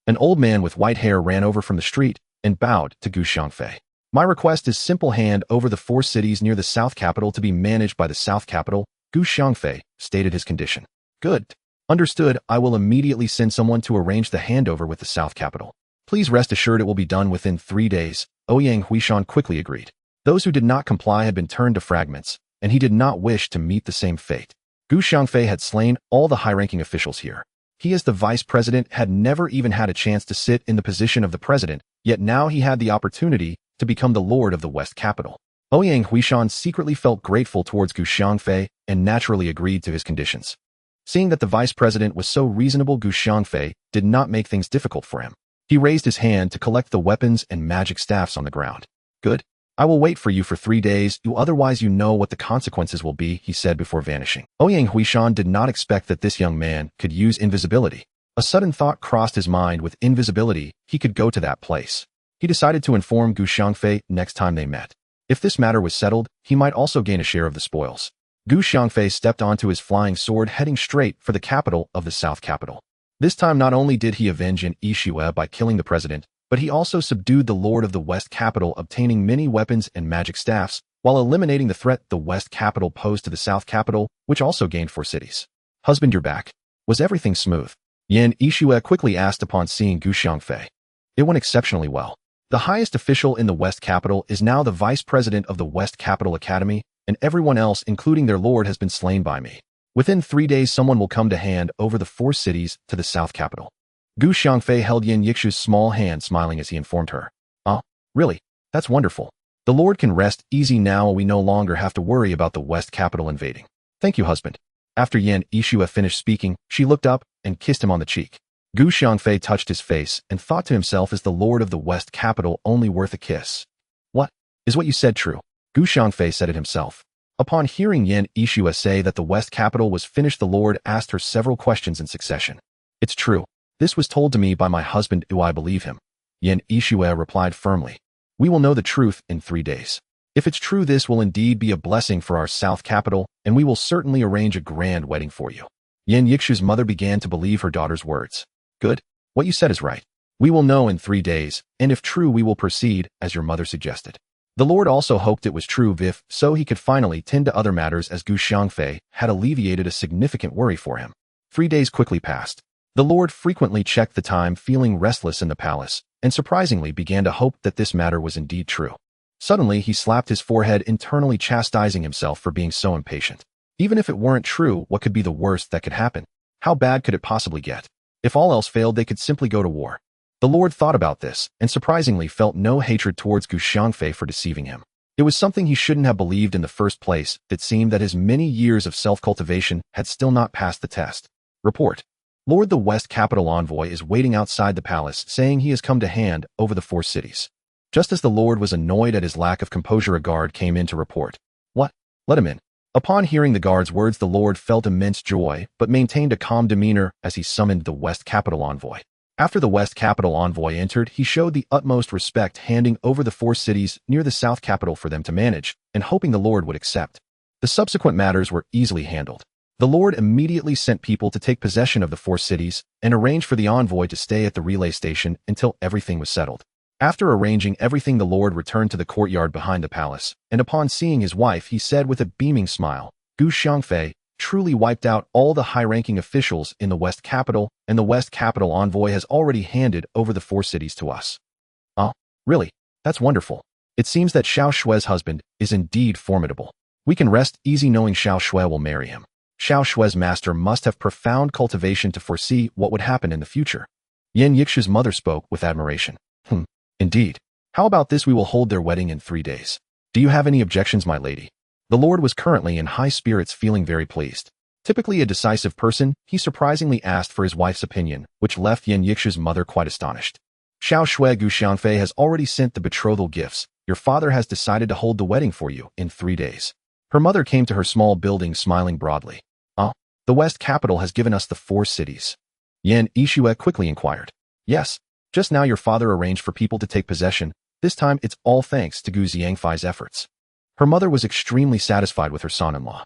An old man with white hair ran over from the street and bowed to Xiangfei. My request is simple: hand over the 4 cities near the South Capital to be managed by the South Capital, Xiangfei stated his condition. Good. Understood. I will immediately send someone to arrange the handover with the South Capital. Please rest assured it will be done within 3 days, Ouyang Huishan quickly agreed. Those who did not comply had been turned to fragments, and he did not wish to meet the same fate. Xiangfei had slain all the high-ranking officials here. He, as the vice president, had never even had a chance to sit in the position of the president, yet now he had the opportunity to become the lord of the West Capital. Ouyang Huishan secretly felt grateful towards Xiangfei and naturally agreed to his conditions. Seeing that the vice president was so reasonable, Xiangfei did not make things difficult for him. He raised his hand to collect the weapons and magic staffs on the ground. Good. I will wait for you for 3 days, otherwise you know what the consequences will be, he said before vanishing. Ouyang Huishan did not expect that this young man could use invisibility. A sudden thought crossed his mind: with invisibility, he could go to that place. He decided to inform Xiangfei next time they met. If this matter was settled, he might also gain a share of the spoils. Xiangfei stepped onto his flying sword, heading straight for the capital of the South Capital. This time not only did he avenge an Yixue by killing the president, but he also subdued the Lord of the West Capital, obtaining many weapons and magic staffs, while eliminating the threat the West Capital posed to the South Capital, which also gained 4 cities. Husband, you're back. Was everything smooth? Yan Yixue quickly asked upon seeing Xiangfei. It went exceptionally well. The highest official in the West Capital is now the vice president of the West Capital Academy, and everyone else, including their lord, has been slain by me. Within 3 days someone will come to hand over the 4 cities to the South Capital. Xiangfei held Yan Yixue's small hand, smiling as he informed her. Oh, really? That's wonderful. The Lord can rest easy now. We no longer have to worry about the West Capital invading. Thank you, husband. After Yan Yixue finished speaking, she looked up and kissed him on the cheek. Xiangfei touched his face and thought to himself, is the Lord of the West Capital only worth a kiss? What? Is what you said true? Xiangfei said it himself. Upon hearing Yan Yixue say that the West Capital was finished, the Lord asked her several questions in succession. It's true. This was told to me by my husband. Do I believe him? Yan Yixue replied firmly. We will know the truth in 3 days. If it's true, this will indeed be a blessing for our South Capital, and we will certainly arrange a grand wedding for you. Yan Yixue's mother began to believe her daughter's words. Good. What you said is right. We will know in 3 days, and if true, we will proceed, as your mother suggested. The Lord also hoped it was true, if so he could finally tend to other matters, as Xiangfei had alleviated a significant worry for him. 3 days quickly passed. The Lord frequently checked the time, feeling restless in the palace, and surprisingly began to hope that this matter was indeed true. Suddenly, he slapped his forehead, internally chastising himself for being so impatient. Even if it weren't true, what could be the worst that could happen? How bad could it possibly get? If all else failed, they could simply go to war. The Lord thought about this, and surprisingly felt no hatred towards Xiangfei for deceiving him. It was something he shouldn't have believed in the first place. It seemed that his many years of self-cultivation had still not passed the test. Report. Lord, the West Capital envoy is waiting outside the palace, saying he has come to hand over the 4 cities. Just as the Lord was annoyed at his lack of composure, a guard came in to report. What? Let him in. Upon hearing the guard's words, the Lord felt immense joy, but maintained a calm demeanor as he summoned the West Capital envoy. After the West capital envoy entered, he showed the utmost respect, handing over the 4 cities near the South capital for them to manage, and hoping the Lord would accept. The subsequent matters were easily handled. The Lord immediately sent people to take possession of the 4 cities and arranged for the envoy to stay at the relay station until everything was settled. After arranging everything, the Lord returned to the courtyard behind the palace, and upon seeing his wife, he said with a beaming smile, "Gu Xiangfei truly wiped out all the high-ranking officials in the West capital, and the West capital envoy has already handed over the 4 cities to us." Oh, really? That's wonderful. It seems that Xiao Shui's husband is indeed formidable. We can rest easy knowing Xiao Shui will marry him. Xiao Shui's master must have profound cultivation to foresee what would happen in the future. Yan Yixu's mother spoke with admiration. Indeed. How about this? We will hold their wedding in 3 days. Do you have any objections, my lady? The Lord was currently in high spirits, feeling very pleased. Typically a decisive person, he surprisingly asked for his wife's opinion, which left Yan Yixu's mother quite astonished. Xiao Shui Gu Xiangfei has already sent the betrothal gifts. Your father has decided to hold the wedding for you in 3 days. Her mother came to her small building smiling broadly. Oh, the West capital has given us the 4 cities. Yan Yixue quickly inquired. Yes. Just now your father arranged for people to take possession. This time it's all thanks to Gu Xiangfei's efforts. Her mother was extremely satisfied with her son-in-law.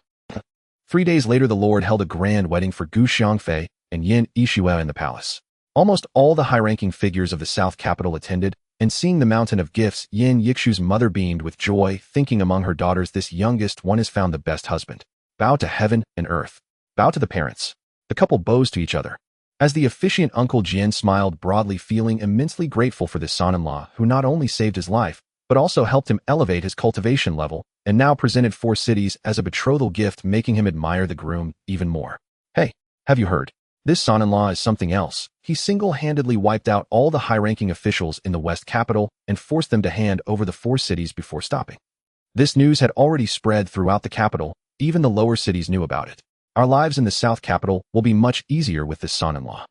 3 days later, the Lord held a grand wedding for Gu Xiangfei and Yan Yixue in the palace. Almost all the high-ranking figures of the South capital attended, and seeing the mountain of gifts, Yan Yixu's mother beamed with joy, thinking among her daughters, this youngest one has found the best husband. Bow to heaven and earth. Bow to the parents. The couple bows to each other. As the officiant Uncle Jian smiled broadly, feeling immensely grateful for this son-in-law who not only saved his life, but also helped him elevate his cultivation level, and now presented 4 cities as a betrothal gift, making him admire the groom even more. Hey, have you heard? This son-in-law is something else. He single-handedly wiped out all the high-ranking officials in the West capital and forced them to hand over the 4 cities before stopping. This news had already spread throughout the capital. Even the lower cities knew about it. Our lives in the South capital will be much easier with this son-in-law.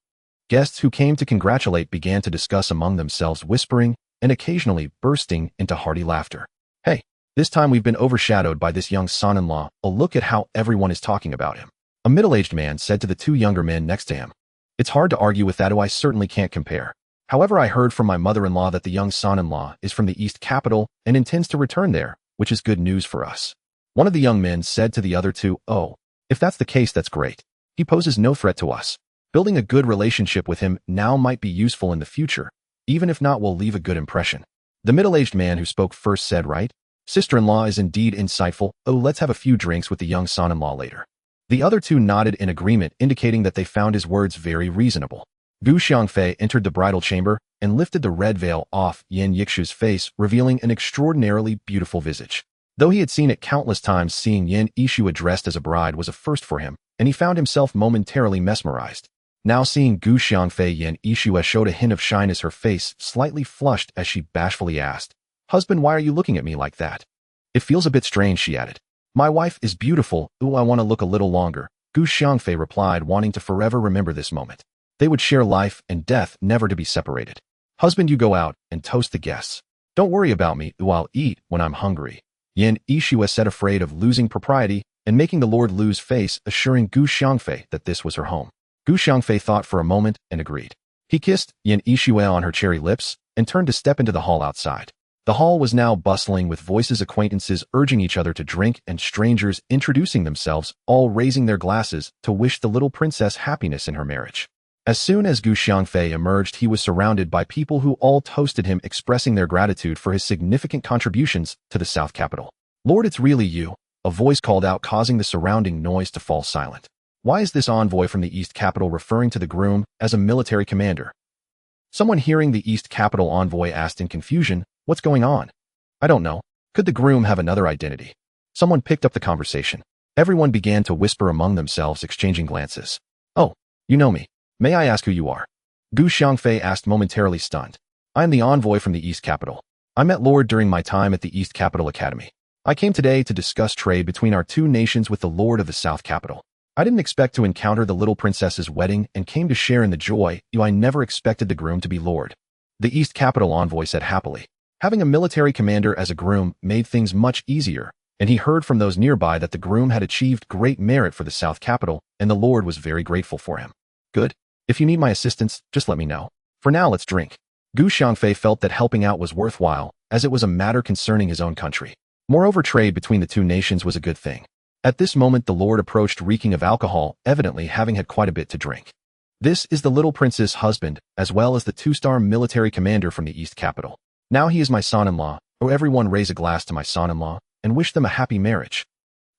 Guests who came to congratulate began to discuss among themselves, whispering and occasionally bursting into hearty laughter. Hey, this time we've been overshadowed by this young son-in-law. A look at how everyone is talking about him. A middle-aged man said to the 2 younger men next to him. It's hard to argue with that. I certainly can't compare. However, I heard from my mother-in-law that the young son-in-law is from the East capital and intends to return there, which is good news for us. One of the young men said to the other 2, "Oh, if that's the case, that's great. He poses no threat to us. Building a good relationship with him now might be useful in the future. Even if not, we'll leave a good impression." The middle-aged man who spoke first said, "Right. Sister-in-law is indeed insightful. Oh, let's have a few drinks with the young son-in-law later." The other 2 nodded in agreement, indicating that they found his words very reasonable. Gu Xiangfei entered the bridal chamber and lifted the red veil off Yan Yixu's face, revealing an extraordinarily beautiful visage. Though he had seen it countless times, seeing Yan Yixue dressed as a bride was a first for him, and he found himself momentarily mesmerized. Now seeing Gu Xiangfei, Yan Yixue showed a hint of shyness, her face slightly flushed as she bashfully asked, "Husband, why are you looking at me like that?" "It feels a bit strange," she added. "My wife is beautiful. Ooh, I want to look a little longer," Gu Xiangfei replied, wanting to forever remember this moment. They would share life and death, never to be separated. "Husband, you go out and toast the guests. Don't worry about me. Ooh, I'll eat when I'm hungry," Yan Yixue said, afraid of losing propriety and making the Lord lose face, assuring Gu Xiangfei that this was her home. Gu Xiangfei thought for a moment and agreed. He kissed Yan Yixue on her cherry lips and turned to step into the hall outside. The hall was now bustling with voices, acquaintances urging each other to drink, and strangers introducing themselves, all raising their glasses to wish the little princess happiness in her marriage. As soon as Gu Xiangfei emerged, he was surrounded by people who all toasted him, expressing their gratitude for his significant contributions to the South capital. "Lord, it's really you," a voice called out, causing the surrounding noise to fall silent. Why is this envoy from the East capital referring to the groom as a military commander? Someone hearing the East capital envoy asked in confusion, "What's going on?" "I don't know. Could the groom have another identity?" Someone picked up the conversation. Everyone began to whisper among themselves, exchanging glances. "Oh, you know me. May I ask who you are?" Gu Xiangfei asked, momentarily stunned. "I am the envoy from the East capital. I met Lord during my time at the East Capital Academy. I came today to discuss trade between our 2 nations with the Lord of the South capital. I didn't expect to encounter the little princess's wedding and came to share in the joy. I never expected the groom to be Lord," the East capital envoy said happily. Having a military commander as a groom made things much easier, and he heard from those nearby that the groom had achieved great merit for the South capital, and the Lord was very grateful for him. "Good. If you need my assistance, just let me know." For now, let's drink. Gu Xiangfei felt that helping out was worthwhile, as it was a matter concerning his own country. Moreover, trade between the two nations was a good thing. At this moment, the lord approached reeking of alcohol, evidently having had quite a bit to drink. This is the little prince's husband, as well as the 2-star military commander from the East capital. Now he is my son-in-law. Oh, everyone raise a glass to my son-in-law, and wish them a happy marriage.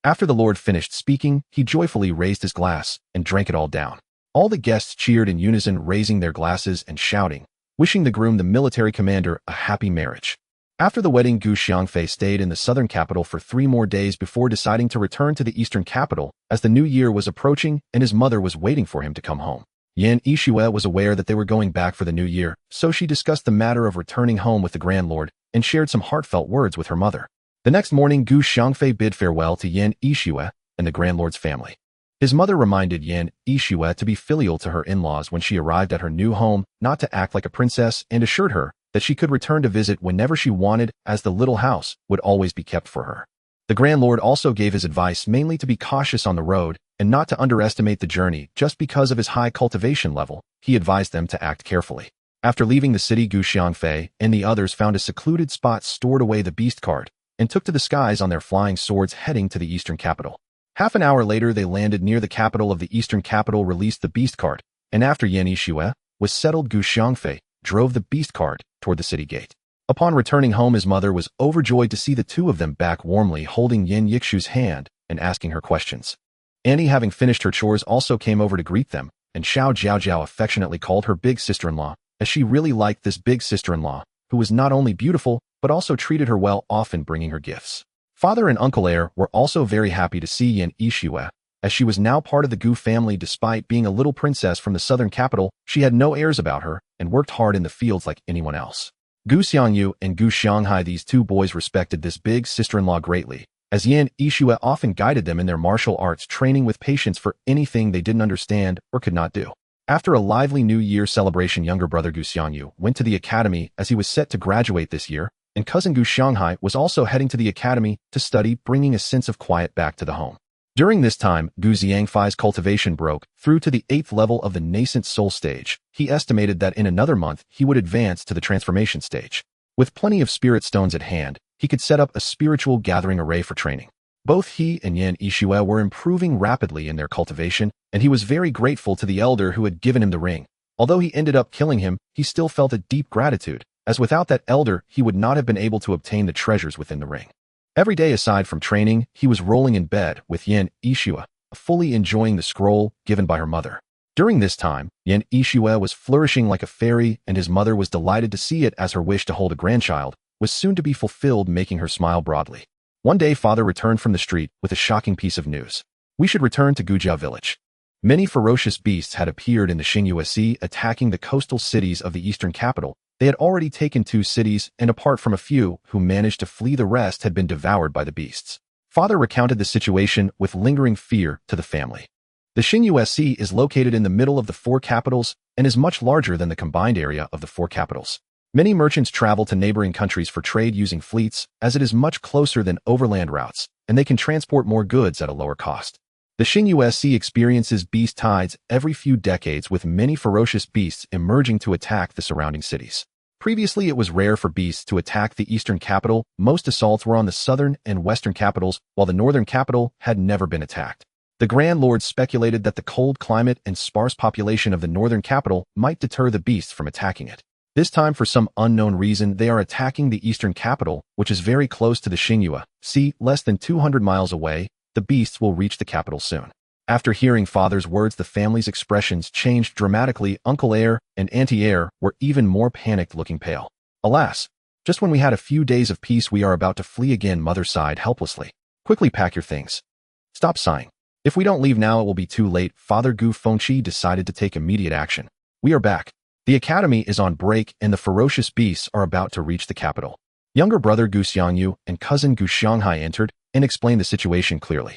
After the lord finished speaking, he joyfully raised his glass, and drank it all down. All the guests cheered in unison, raising their glasses and shouting, wishing the groom, the military commander, a happy marriage. After the wedding, Gu Xiangfei stayed in the southern capital for 3 more days before deciding to return to the eastern capital, as the new year was approaching and his mother was waiting for him to come home. Yan Yixue was aware that they were going back for the new year, so she discussed the matter of returning home with the Grand Lord and shared some heartfelt words with her mother. The next morning, Gu Xiangfei bid farewell to Yan Yixue and the Grand Lord's family. His mother reminded Yan Yixue to be filial to her in-laws when she arrived at her new home, not to act like a princess, and assured her that she could return to visit whenever she wanted, as the little house would always be kept for her. The Grand Lord also gave his advice mainly to be cautious on the road and not to underestimate the journey just because of his high cultivation level. He advised them to act carefully. After leaving the city, Gu Xiangfei and the others found a secluded spot, stored away the beast cart, and took to the skies on their flying swords, heading to the eastern capital. Half an hour later, they landed near the capital of the eastern capital, released the beast cart, and after Yan Yixue was settled, Gu Xiangfei drove the beast cart toward the city gate. Upon returning home, his mother was overjoyed to see the two of them back, warmly holding Yan Yixue's hand and asking her questions. Annie, having finished her chores, also came over to greet them, and Xiao Jiaojiao affectionately called her big sister-in-law, as she really liked this big sister-in-law, who was not only beautiful, but also treated her well, often bringing her gifts. Father and Uncle Heir were also very happy to see Yan Yixue, as she was now part of the Gu family. Despite being a little princess from the southern capital, she had no airs about her and worked hard in the fields like anyone else. Gu Xiangyu and Gu Xianghai, these two boys, respected this big sister-in-law greatly, as Yan Yixue often guided them in their martial arts training with patience for anything they didn't understand or could not do. After a lively New Year celebration, younger brother Gu Xiangyu went to the academy as he was set to graduate this year, and cousin Gu Xianghai was also heading to the academy to study, bringing a sense of quiet back to the home. During this time, Gu Xiangfei's cultivation broke through to the 8th level of the nascent soul stage. He estimated that in another month he would advance to the transformation stage. With plenty of spirit stones at hand, he could set up a spiritual gathering array for training. Both he and Yan Yixue were improving rapidly in their cultivation, and he was very grateful to the elder who had given him the ring. Although he ended up killing him, he still felt a deep gratitude, as without that elder he would not have been able to obtain the treasures within the ring. Every day aside from training, he was rolling in bed with Yan Yixue, fully enjoying the scroll given by her mother. During this time, Yan Yixue was flourishing like a fairy, and his mother was delighted to see it, as her wish to hold a grandchild was soon to be fulfilled, making her smile broadly. One day, father returned from the street with a shocking piece of news. We should return to Gujiao village. Many ferocious beasts had appeared in the Xingyue Sea, attacking the coastal cities of the eastern capital. They had already taken 2 cities, and apart from a few who managed to flee, the rest had been devoured by the beasts. Father recounted the situation with lingering fear to the family. The Xingyue Sea is located in the middle of the 4 capitals and is much larger than the combined area of the 4 capitals. Many merchants travel to neighboring countries for trade using fleets, as it is much closer than overland routes, and they can transport more goods at a lower cost. The Xingyue Sea experiences beast tides every few decades, with many ferocious beasts emerging to attack the surrounding cities. Previously, it was rare for beasts to attack the eastern capital. Most assaults were on the southern and western capitals, while the northern capital had never been attacked. The Grand Lord speculated that the cold climate and sparse population of the northern capital might deter the beasts from attacking it. This time, for some unknown reason, they are attacking the eastern capital, which is very close to the Xingyue Sea, less than 200 miles away. The beasts will reach the capital soon. After hearing father's words, the family's expressions changed dramatically. Uncle Heir and Auntie Heir were even more panicked, looking pale. Alas, just when we had a few days of peace, we are about to flee again, mother sighed helplessly. Quickly pack your things. Stop sighing. If we don't leave now, it will be too late. Father Gu Fengqi decided to take immediate action. We are back. The academy is on break, and the ferocious beasts are about to reach the capital. Younger brother Gu Xiangyu and cousin Gu Xianghai entered and explained the situation clearly.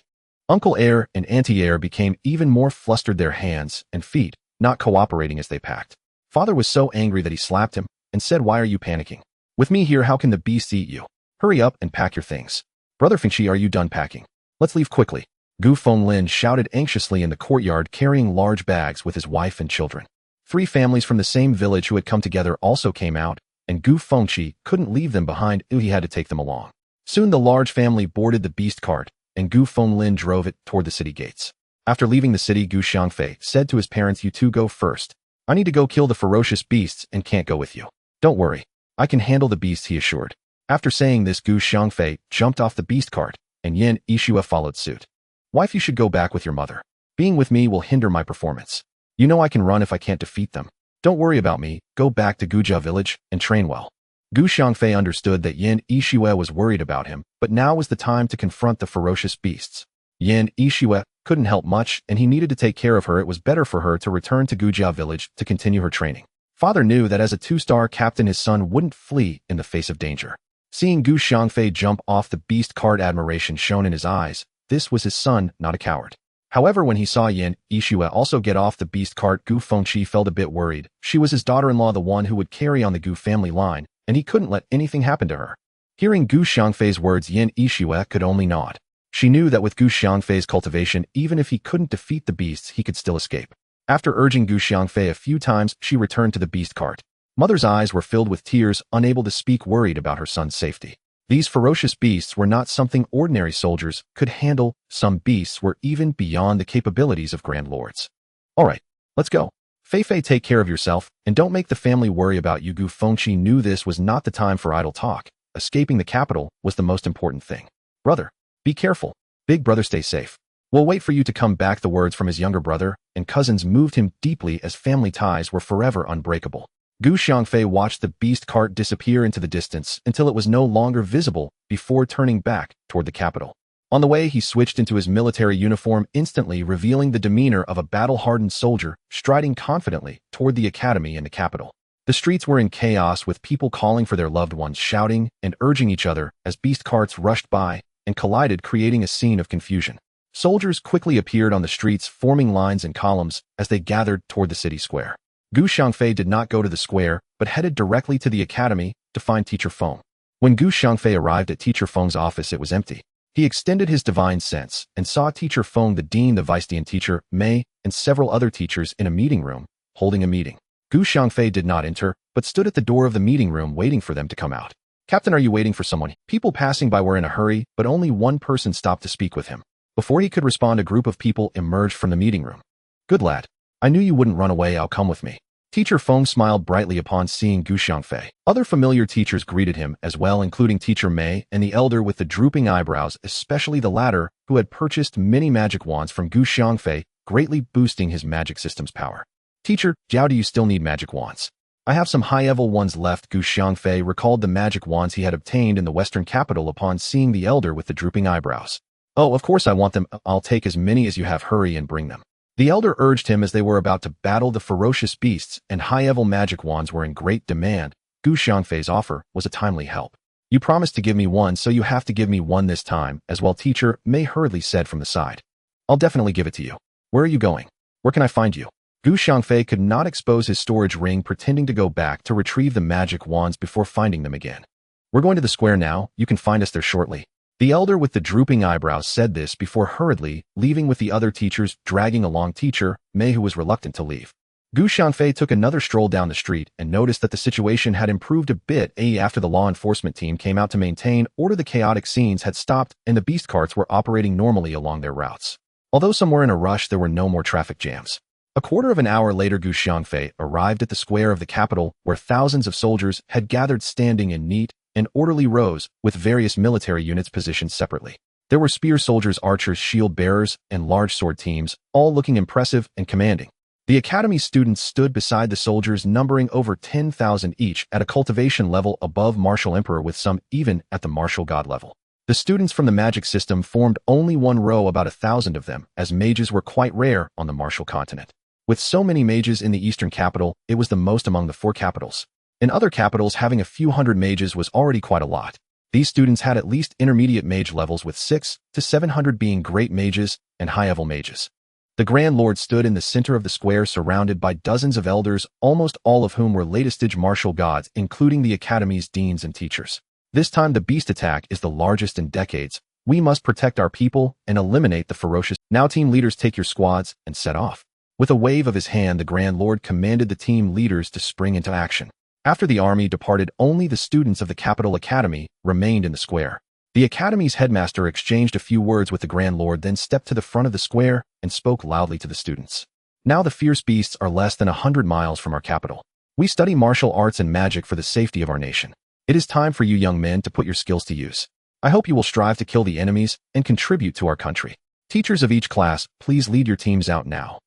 Uncle Heir and Auntie Heir became even more flustered, their hands and feet not cooperating as they packed. Father was so angry that he slapped him and said, "Why are you panicking? With me here, how can the beasts eat you? Hurry up and pack your things." Brother Fengqi, are you done packing? Let's leave quickly. Gu Fenglin shouted anxiously in the courtyard, carrying large bags with his wife and children. 3 families from the same village who had come together also came out, and Gu Fengqi couldn't leave them behind, he had to take them along. Soon the large family boarded the beast cart, and Gu Fenglin drove it toward the city gates. After leaving the city, Gu Xiangfei said to his parents, "You two go first. I need to go kill the ferocious beasts and can't go with you." "Don't worry. I can handle the beasts," he assured. After saying this, Gu Xiangfei jumped off the beast cart, and Yin Yixue followed suit. "Wife, you should go back with your mother. Being with me will hinder my performance. You know I can run if I can't defeat them. Don't worry about me. Go back to Gujia village and train well." Gu Xiangfei understood that Yin Yixue was worried about him, but now was the time to confront the ferocious beasts. Yin Yixue couldn't help much, and he needed to take care of her. It was better for her to return to Gujia village to continue her training. Father knew that as a 2-star captain, his son wouldn't flee in the face of danger. Seeing Gu Xiangfei jump off the beast cart, admiration shone in his eyes. This was his son, not a coward. However, when he saw Yin Yixue also get off the beast cart, Gu Fengqi felt a bit worried. She was his daughter-in-law, the one who would carry on the Gu family line, and he couldn't let anything happen to her. Hearing Gu Xiangfei's words, Yin Yixue could only nod. She knew that with Gu Xiangfei's cultivation, even if he couldn't defeat the beasts, he could still escape. After urging Gu Xiangfei a few times, she returned to the beast cart. Mother's eyes were filled with tears, unable to speak, worried about her son's safety. These ferocious beasts were not something ordinary soldiers could handle. Some beasts were even beyond the capabilities of Grand Lords. "All right, let's go. Fei, take care of yourself, and don't make the family worry about you." Gu Fengqi knew this was not the time for idle talk. Escaping the capital was the most important thing. "Brother, be careful. Big brother, stay safe. We'll wait for you to come back." The words from his younger brother and cousins moved him deeply, as family ties were forever unbreakable. Gu Xiangfei watched the beast cart disappear into the distance until it was no longer visible before turning back toward the capital. On the way, he switched into his military uniform, instantly revealing the demeanor of a battle-hardened soldier, striding confidently toward the academy in the capital. The streets were in chaos, with people calling for their loved ones, shouting and urging each other as beast carts rushed by and collided, creating a scene of confusion. Soldiers quickly appeared on the streets, forming lines and columns as they gathered toward the city square. Gu Xiangfei did not go to the square, but headed directly to the academy to find Teacher Feng. When Gu Xiangfei arrived at Teacher Feng's office, it was empty. He extended his divine sense and saw Teacher Feng, the dean, the vice-dean, Teacher Mei, and several other teachers in a meeting room, holding a meeting. Gu Xiangfei did not enter, but stood at the door of the meeting room waiting for them to come out. "Captain, are you waiting for someone?" People passing by were in a hurry, but only one person stopped to speak with him. Before he could respond, a group of people emerged from the meeting room. "Good lad. I knew you wouldn't run away. I'll come with me." Teacher Feng smiled brightly upon seeing Gu Xiangfei. Other familiar teachers greeted him as well, including Teacher Mei and the elder with the drooping eyebrows, especially the latter, who had purchased many magic wands from Gu Xiangfei, greatly boosting his magic system's power. "Teacher Zhao, do you still need magic wands?" "I have some high-level ones left." Gu Xiangfei recalled the magic wands he had obtained in the western capital upon seeing the elder with the drooping eyebrows. "Oh, of course I want them. I'll take as many as you have. Hurry and bring them." The elder urged him as they were about to battle the ferocious beasts, and high-level magic wands were in great demand. Gu Xiangfei's offer was a timely help. "You promised to give me one, so you have to give me one this time as well," Teacher Mei hurriedly said from the side. "I'll definitely give it to you. Where are you going? Where can I find you?" Gu Xiangfei could not expose his storage ring, pretending to go back to retrieve the magic wands before finding them again. "We're going to the square now. You can find us there shortly." The elder with the drooping eyebrows said this before hurriedly leaving with the other teachers, dragging along Teacher Mei, who was reluctant to leave. Gu Xiangfei took another stroll down the street and noticed that the situation had improved a bit after the law enforcement team came out to maintain order. The chaotic scenes had stopped and the beast carts were operating normally along their routes. Although some were in a rush, there were no more traffic jams. A quarter of an hour later, Gu Xiangfei arrived at the square of the capital, where thousands of soldiers had gathered, standing in neat and orderly rows, with various military units positioned separately. There were spear soldiers, archers, shield bearers, and large sword teams, all looking impressive and commanding. The academy students stood beside the soldiers, numbering over 10,000 each, at a cultivation level above martial emperor, with some even at the martial god level. The students from the magic system formed only one row, about 1,000 of them, as mages were quite rare on the martial continent. With so many mages in the eastern capital, it was the most among the 4 capitals. In other capitals, having a few hundred mages was already quite a lot. These students had at least intermediate mage levels, with 600 to 700 being great mages and high-level mages. The Grand Lord stood in the center of the square, surrounded by dozens of elders, almost all of whom were latest-stage martial gods, including the academy's deans and teachers. "This time the beast attack is the largest in decades. We must protect our people and eliminate the ferocious. Now team leaders, take your squads and set off." With a wave of his hand, the Grand Lord commanded the team leaders to spring into action. After the army departed, only the students of the Capital Academy remained in the square. The Academy's headmaster exchanged a few words with the Grand Lord, then stepped to the front of the square and spoke loudly to the students. Now the fierce beasts are less than 100 miles from our capital. We study martial arts and magic for the safety of our nation. It is time for you young men to put your skills to use. I hope you will strive to kill the enemies and contribute to our country. Teachers of each class, please lead your teams out now.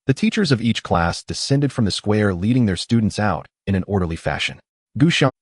The teachers of each class descended from the square, leading their students out in an orderly fashion.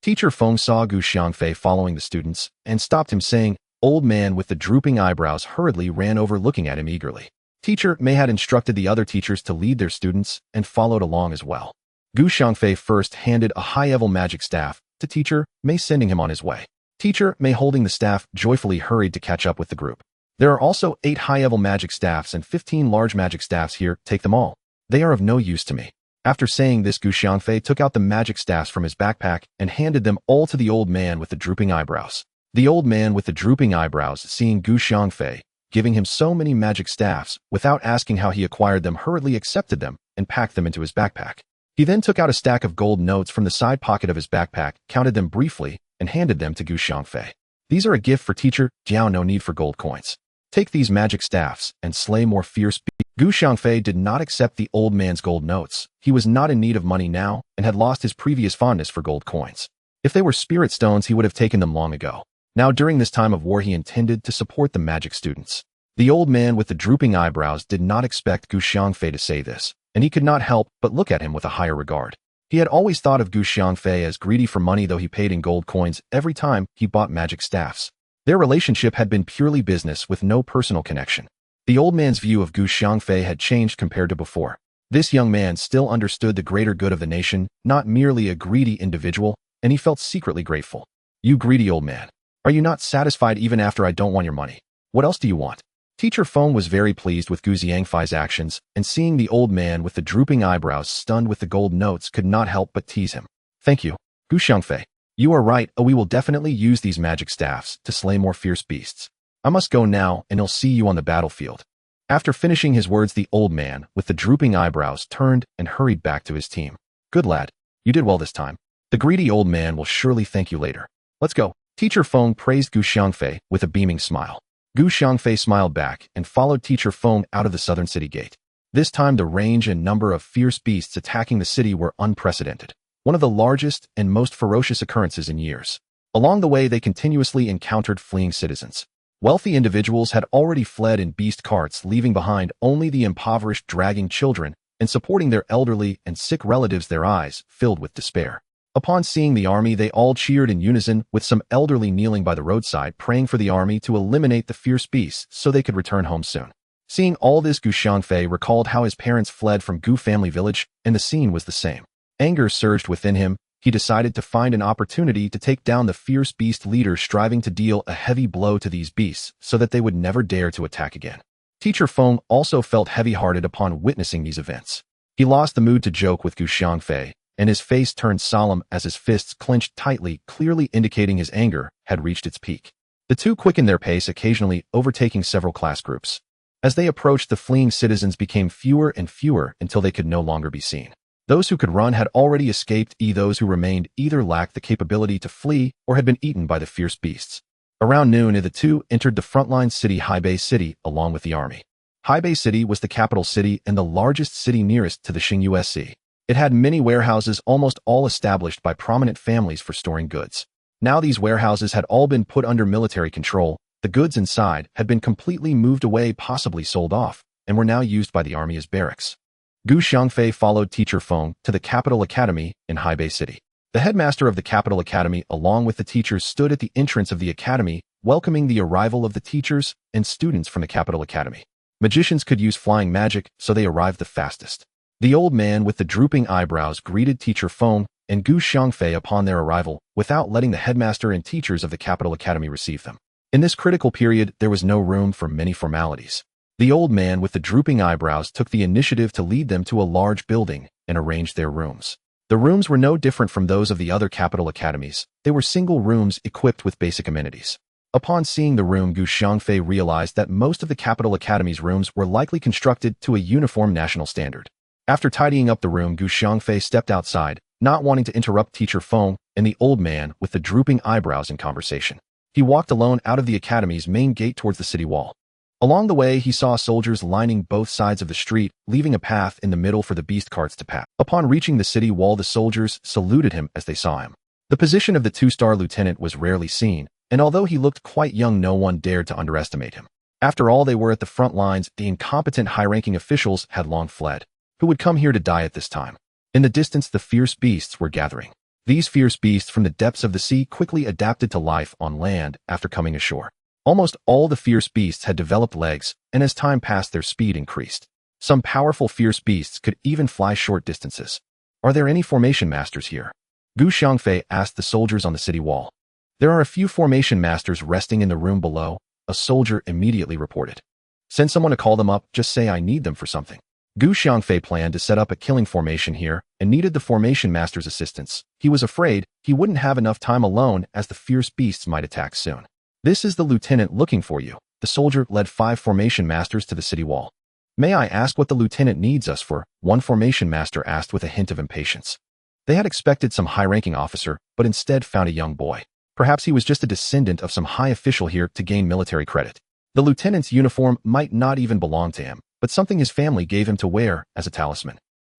Teacher Feng saw Xiangfei following the students and stopped him, saying, "Old man with the drooping eyebrows," hurriedly ran over, looking at him eagerly. Teacher Mei had instructed the other teachers to lead their students and followed along as well. Xiangfei first handed a high-level magic staff to Teacher Mei, sending him on his way. Teacher Mei, holding the staff, joyfully hurried to catch up with the group. There are also 8 high-level magic staffs and 15 large magic staffs here. Take them all. They are of no use to me. After saying this, Xiangfei took out the magic staffs from his backpack and handed them all to the old man with the drooping eyebrows. The old man with the drooping eyebrows, seeing Xiangfei giving him so many magic staffs without asking how he acquired them, hurriedly accepted them and packed them into his backpack. He then took out a stack of gold notes from the side pocket of his backpack, counted them briefly, and handed them to Xiangfei. "These are a gift for Teacher Jiao. No need for gold coins. Take these magic staffs and slay more fierce beasts." Xiangfei did not accept the old man's gold notes. He was not in need of money now and had lost his previous fondness for gold coins. If they were spirit stones, he would have taken them long ago. Now, during this time of war, he intended to support the magic students. The old man with the drooping eyebrows did not expect Xiangfei to say this, and he could not help but look at him with a higher regard. He had always thought of Xiangfei as greedy for money, though he paid in gold coins every time he bought magic staffs. Their relationship had been purely business with no personal connection. The old man's view of Xiangfei had changed compared to before. This young man still understood the greater good of the nation, not merely a greedy individual, and he felt secretly grateful. "You greedy old man. Are you not satisfied even after I don't want your money? What else do you want?" Teacher Feng was very pleased with Xiangfei's actions, and seeing the old man with the drooping eyebrows stunned with the gold notes, could not help but tease him. "Thank you, Xiangfei. You are right. We will definitely use these magic staffs to slay more fierce beasts. I must go now, and I'll see you on the battlefield." After finishing his words, the old man with the drooping eyebrows turned and hurried back to his team. "Good lad. You did well this time. The greedy old man will surely thank you later. Let's go." Teacher Feng praised Xiangfei with a beaming smile. Xiangfei smiled back and followed Teacher Feng out of the southern city gate. This time, the range and number of fierce beasts attacking the city were unprecedented, one of the largest and most ferocious occurrences in years. Along the way, they continuously encountered fleeing citizens. Wealthy individuals had already fled in beast carts, leaving behind only the impoverished, dragging children and supporting their elderly and sick relatives, their eyes filled with despair. Upon seeing the army, they all cheered in unison, with some elderly kneeling by the roadside, praying for the army to eliminate the fierce beasts so they could return home soon. Seeing all this, Xiangfei recalled how his parents fled from Gu family village, and the scene was the same. Anger surged within him. He decided to find an opportunity to take down the fierce beast leaders, striving to deal a heavy blow to these beasts so that they would never dare to attack again. Teacher Feng also felt heavy-hearted upon witnessing these events. He lost the mood to joke with Xiangfei, and his face turned solemn as his fists clenched tightly, clearly indicating his anger had reached its peak. The two quickened their pace, occasionally overtaking several class groups. As they approached, the fleeing citizens became fewer and fewer until they could no longer be seen. Those who could run had already escaped, those who remained either lacked the capability to flee or had been eaten by the fierce beasts. Around noon, the two entered the frontline city, Heavenly City, along with the army. Heavenly City was the capital city and the largest city nearest to the Xingyue Sea. It had many warehouses, almost all established by prominent families for storing goods. Now these warehouses had all been put under military control. The goods inside had been completely moved away, possibly sold off, and were now used by the army as barracks. Xiangfei followed Teacher Feng to the Capital Academy in Heavenly City. The headmaster of the Capital Academy, along with the teachers, stood at the entrance of the academy, welcoming the arrival of the teachers and students from the Capital Academy. Magicians could use flying magic, so they arrived the fastest. The old man with the drooping eyebrows greeted Teacher Feng and Xiangfei upon their arrival, without letting the headmaster and teachers of the Capital Academy receive them. In this critical period, there was no room for many formalities. The old man with the drooping eyebrows took the initiative to lead them to a large building and arranged their rooms. The rooms were no different from those of the other capital academies. They were single rooms equipped with basic amenities. Upon seeing the room, Xiangfei realized that most of the Capital Academy's rooms were likely constructed to a uniform national standard. After tidying up the room, Xiangfei stepped outside, not wanting to interrupt Teacher Feng and the old man with the drooping eyebrows in conversation. He walked alone out of the academy's main gate towards the city wall. Along the way, he saw soldiers lining both sides of the street, leaving a path in the middle for the beast carts to pass. Upon reaching the city wall, the soldiers saluted him as they saw him. The position of the two-star lieutenant was rarely seen, and although he looked quite young, no one dared to underestimate him. After all, they were at the front lines. The incompetent high-ranking officials had long fled. Who would come here to die at this time? In the distance, the fierce beasts were gathering. These fierce beasts from the depths of the sea quickly adapted to life on land after coming ashore. Almost all the fierce beasts had developed legs, and as time passed, their speed increased. Some powerful fierce beasts could even fly short distances. Are there any formation masters here? Xiangfei asked the soldiers on the city wall. There are a few formation masters resting in the room below, a soldier immediately reported. Send someone to call them up, just say I need them for something. Xiangfei planned to set up a killing formation here and needed the formation master's assistance. He was afraid he wouldn't have enough time alone as the fierce beasts might attack soon. This is the lieutenant looking for you. The soldier led 5 formation masters to the city wall. May I ask what the lieutenant needs us for? One formation master asked with a hint of impatience. They had expected some high-ranking officer, but instead found a young boy. Perhaps he was just a descendant of some high official here to gain military credit. The lieutenant's uniform might not even belong to him, but something his family gave him to wear as a talisman.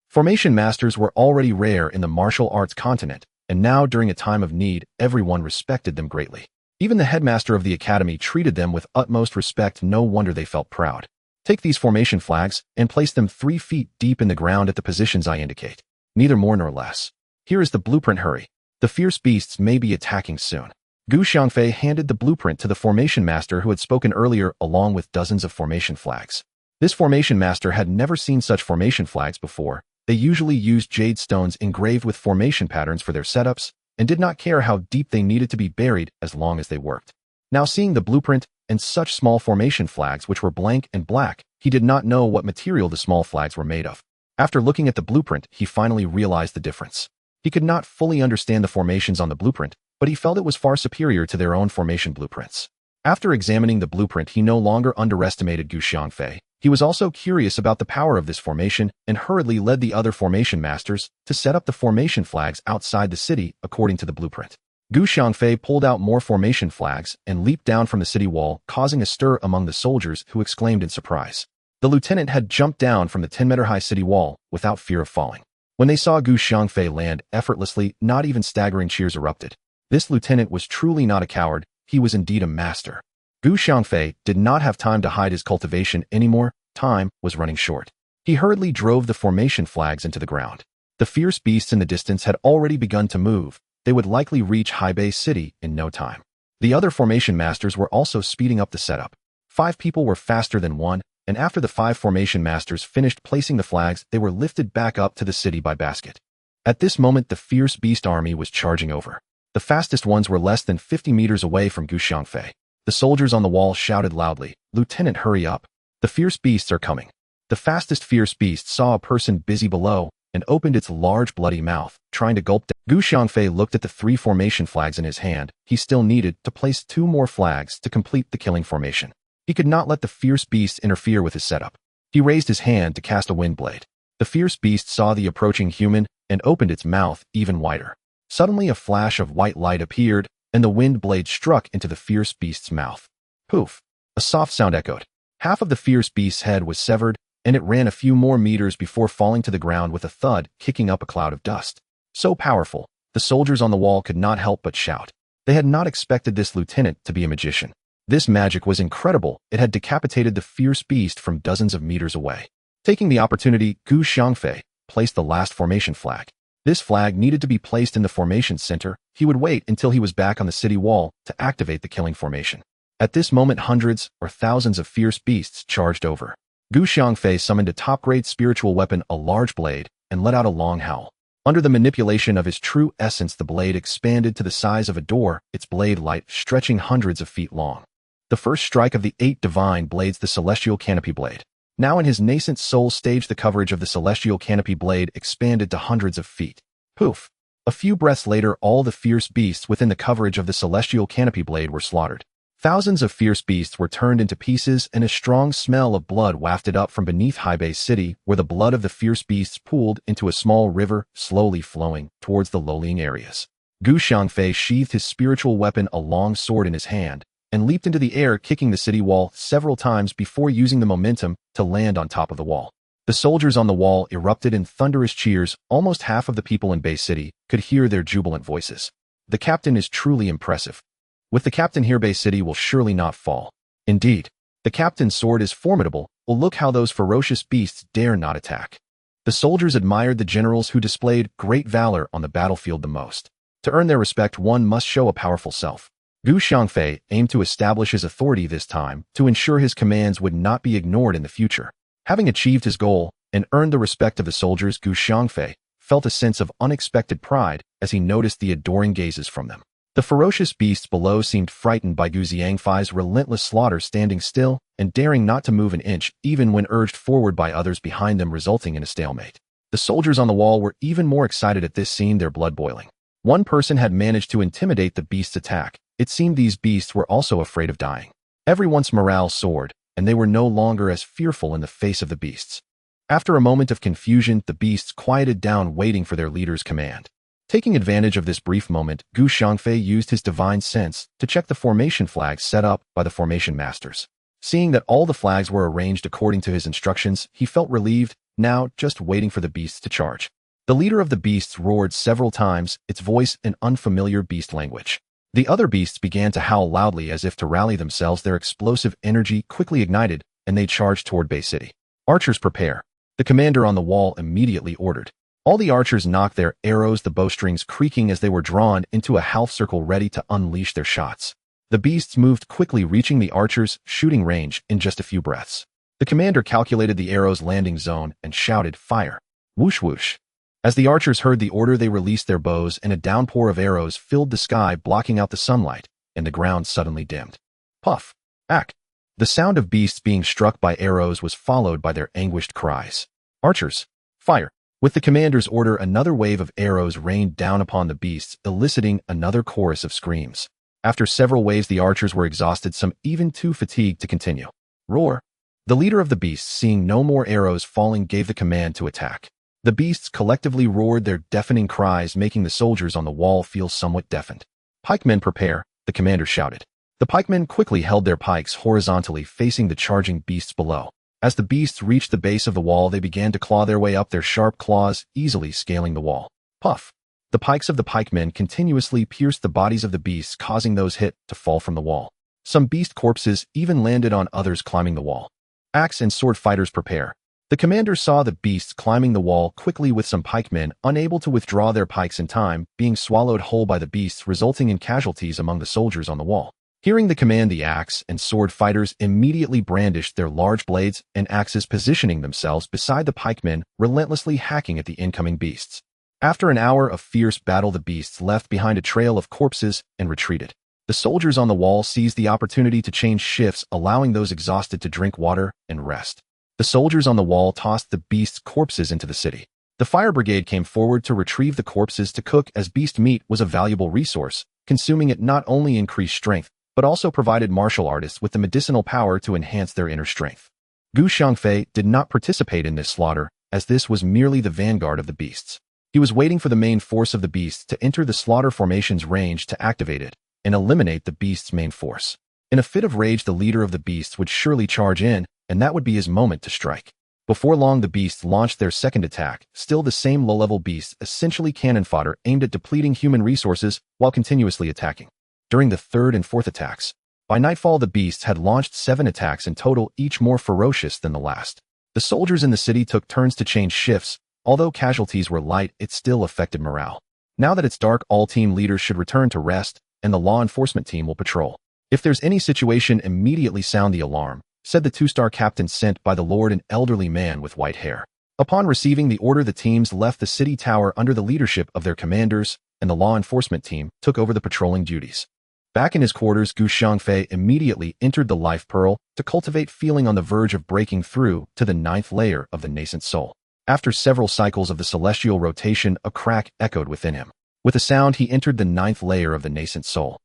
Formation masters were already rare in the martial arts continent, and now during a time of need, everyone respected them greatly. Even the headmaster of the academy treated them with utmost respect. No wonder they felt proud. Take these formation flags and place them 3 feet deep in the ground at the positions I indicate. Neither more nor less. Here is the blueprint. Hurry. The fierce beasts may be attacking soon. Xiangfei handed the blueprint to the formation master who had spoken earlier, along with dozens of formation flags. This formation master had never seen such formation flags before. They usually used jade stones engraved with formation patterns for their setups, and did not care how deep they needed to be buried as long as they worked. Now seeing the blueprint and such small formation flags which were blank and black, he did not know what material the small flags were made of. After looking at the blueprint, he finally realized the difference. He could not fully understand the formations on the blueprint, but he felt it was far superior to their own formation blueprints. After examining the blueprint, he no longer underestimated Xiangfei. He was also curious about the power of this formation and hurriedly led the other formation masters to set up the formation flags outside the city according to the blueprint. Xiangfei pulled out more formation flags and leaped down from the city wall, causing a stir among the soldiers who exclaimed in surprise. The lieutenant had jumped down from the 10-meter-high city wall without fear of falling. When they saw Xiangfei land effortlessly, not even staggering cheers erupted. This lieutenant was truly not a coward, he was indeed a master. Xiangfei did not have time to hide his cultivation anymore. Time was running short. He hurriedly drove the formation flags into the ground. The fierce beasts in the distance had already begun to move. They would likely reach Heavenly City in no time. The other formation masters were also speeding up the setup. 5 people were faster than one, and after the 5 formation masters finished placing the flags, they were lifted back up to the city by basket. At this moment, the fierce beast army was charging over. The fastest ones were less than 50 meters away from Xiangfei. The soldiers on the wall shouted loudly, "Lieutenant, hurry up. The fierce beasts are coming." The fastest fierce beast saw a person busy below and opened its large bloody mouth, trying to gulp down. Xiangfei looked at the 3 formation flags in his hand. He still needed to place 2 more flags to complete the killing formation. He could not let the fierce beast interfere with his setup. He raised his hand to cast a wind blade. The fierce beast saw the approaching human and opened its mouth even wider. Suddenly a flash of white light appeared, and the wind blade struck into the fierce beast's mouth. Poof! A soft sound echoed. Half of the fierce beast's head was severed, and it ran a few more meters before falling to the ground with a thud, kicking up a cloud of dust. So powerful, the soldiers on the wall could not help but shout. They had not expected this lieutenant to be a magician. This magic was incredible. It had decapitated the fierce beast from dozens of meters away. Taking the opportunity, Xiangfei placed the last formation flag. This flag needed to be placed in the formation center. He would wait until he was back on the city wall to activate the killing formation. At this moment, hundreds or thousands of fierce beasts charged over. Xiangfei summoned a top-grade spiritual weapon, a large blade, and let out a long howl. Under the manipulation of his true essence, the blade expanded to the size of a door, its blade light stretching hundreds of feet long. The first strike of the 8 divine blades, the celestial canopy blade. Now in his nascent soul stage, the coverage of the celestial canopy blade expanded to hundreds of feet. Poof! A few breaths later, all the fierce beasts within the coverage of the celestial canopy blade were slaughtered. Thousands of fierce beasts were turned into pieces, and a strong smell of blood wafted up from beneath Heibei City, where the blood of the fierce beasts pooled into a small river, slowly flowing towards the lowlying areas. Xiangfei sheathed his spiritual weapon, a long sword, in his hand, and leaped into the air, kicking the city wall several times before using the momentum to land on top of the wall. The soldiers on the wall erupted in thunderous cheers. Almost half of the people in Bay City could hear their jubilant voices. The captain is truly impressive. With the captain here, Bay City will surely not fall. Indeed, the captain's sword is formidable. Well, look how those ferocious beasts dare not attack. The soldiers admired the generals who displayed great valor on the battlefield the most. To earn their respect, one must show a powerful self. Xiangfei aimed to establish his authority this time to ensure his commands would not be ignored in the future. Having achieved his goal and earned the respect of the soldiers, Xiangfei felt a sense of unexpected pride as he noticed the adoring gazes from them. The ferocious beasts below seemed frightened by Xiangfei's relentless slaughter, standing still and daring not to move an inch, even when urged forward by others behind them, resulting in a stalemate. The soldiers on the wall were even more excited at this scene, their blood boiling. One person had managed to intimidate the beast's attack. It seemed these beasts were also afraid of dying. Everyone's morale soared, and they were no longer as fearful in the face of the beasts. After a moment of confusion, the beasts quieted down, waiting for their leader's command. Taking advantage of this brief moment, Xiangfei used his divine sense to check the formation flags set up by the formation masters. Seeing that all the flags were arranged according to his instructions, he felt relieved, now just waiting for the beasts to charge. The leader of the beasts roared several times, its voice an unfamiliar beast language. The other beasts began to howl loudly as if to rally themselves. Their explosive energy quickly ignited, and they charged toward Bay City. Archers, prepare. The commander on the wall immediately ordered. All the archers knocked their arrows, the bowstrings creaking as they were drawn into a half circle, ready to unleash their shots. The beasts moved quickly, reaching the archers' shooting range in just a few breaths. The commander calculated the arrow's landing zone and shouted, "Fire!" Whoosh whoosh. As the archers heard the order, they released their bows, and a downpour of arrows filled the sky, blocking out the sunlight, and the ground suddenly dimmed. Puff! Ack! The sound of beasts being struck by arrows was followed by their anguished cries. Archers, fire! With the commander's order, another wave of arrows rained down upon the beasts, eliciting another chorus of screams. After several waves, the archers were exhausted, some even too fatigued to continue. Roar! The leader of the beasts, seeing no more arrows falling, gave the command to attack. The beasts collectively roared their deafening cries, making the soldiers on the wall feel somewhat deafened. Pikemen, prepare, the commander shouted. The pikemen quickly held their pikes horizontally, facing the charging beasts below. As the beasts reached the base of the wall, they began to claw their way up, their sharp claws easily scaling the wall. Puff! The pikes of the pikemen continuously pierced the bodies of the beasts, causing those hit to fall from the wall. Some beast corpses even landed on others climbing the wall. Axe and sword fighters, prepare. The commander saw the beasts climbing the wall quickly, with some pikemen unable to withdraw their pikes in time, being swallowed whole by the beasts, resulting in casualties among the soldiers on the wall. Hearing the command, the axe and sword fighters immediately brandished their large blades and axes, positioning themselves beside the pikemen, relentlessly hacking at the incoming beasts. After an hour of fierce battle, the beasts left behind a trail of corpses and retreated. The soldiers on the wall seized the opportunity to change shifts, allowing those exhausted to drink water and rest. The soldiers on the wall tossed the beasts' corpses into the city. The fire brigade came forward to retrieve the corpses to cook, as beast meat was a valuable resource. Consuming it not only increased strength, but also provided martial artists with the medicinal power to enhance their inner strength. Xiangfei did not participate in this slaughter, as this was merely the vanguard of the beasts. He was waiting for the main force of the beasts to enter the slaughter formation's range to activate it and eliminate the beast's main force. In a fit of rage, the leader of the beasts would surely charge in, and that would be his moment to strike. Before long, the beasts launched their second attack, still the same low-level beasts, essentially cannon fodder aimed at depleting human resources while continuously attacking. During the third and fourth attacks, by nightfall the beasts had launched 7 attacks in total, each more ferocious than the last. The soldiers in the city took turns to change shifts. Although casualties were light, it still affected morale. Now that it's dark, all team leaders should return to rest, and the law enforcement team will patrol. If there's any situation, immediately sound the alarm, said the 2-star captain sent by the Lord, an elderly man with white hair. Upon receiving the order, the teams left the city tower under the leadership of their commanders, and the law enforcement team took over the patrolling duties. Back in his quarters, Xiangfei immediately entered the life pearl to cultivate, feeling on the verge of breaking through to the 9th layer of the nascent soul. After several cycles of the celestial rotation, a crack echoed within him. With a sound, he entered the 9th layer of the nascent soul.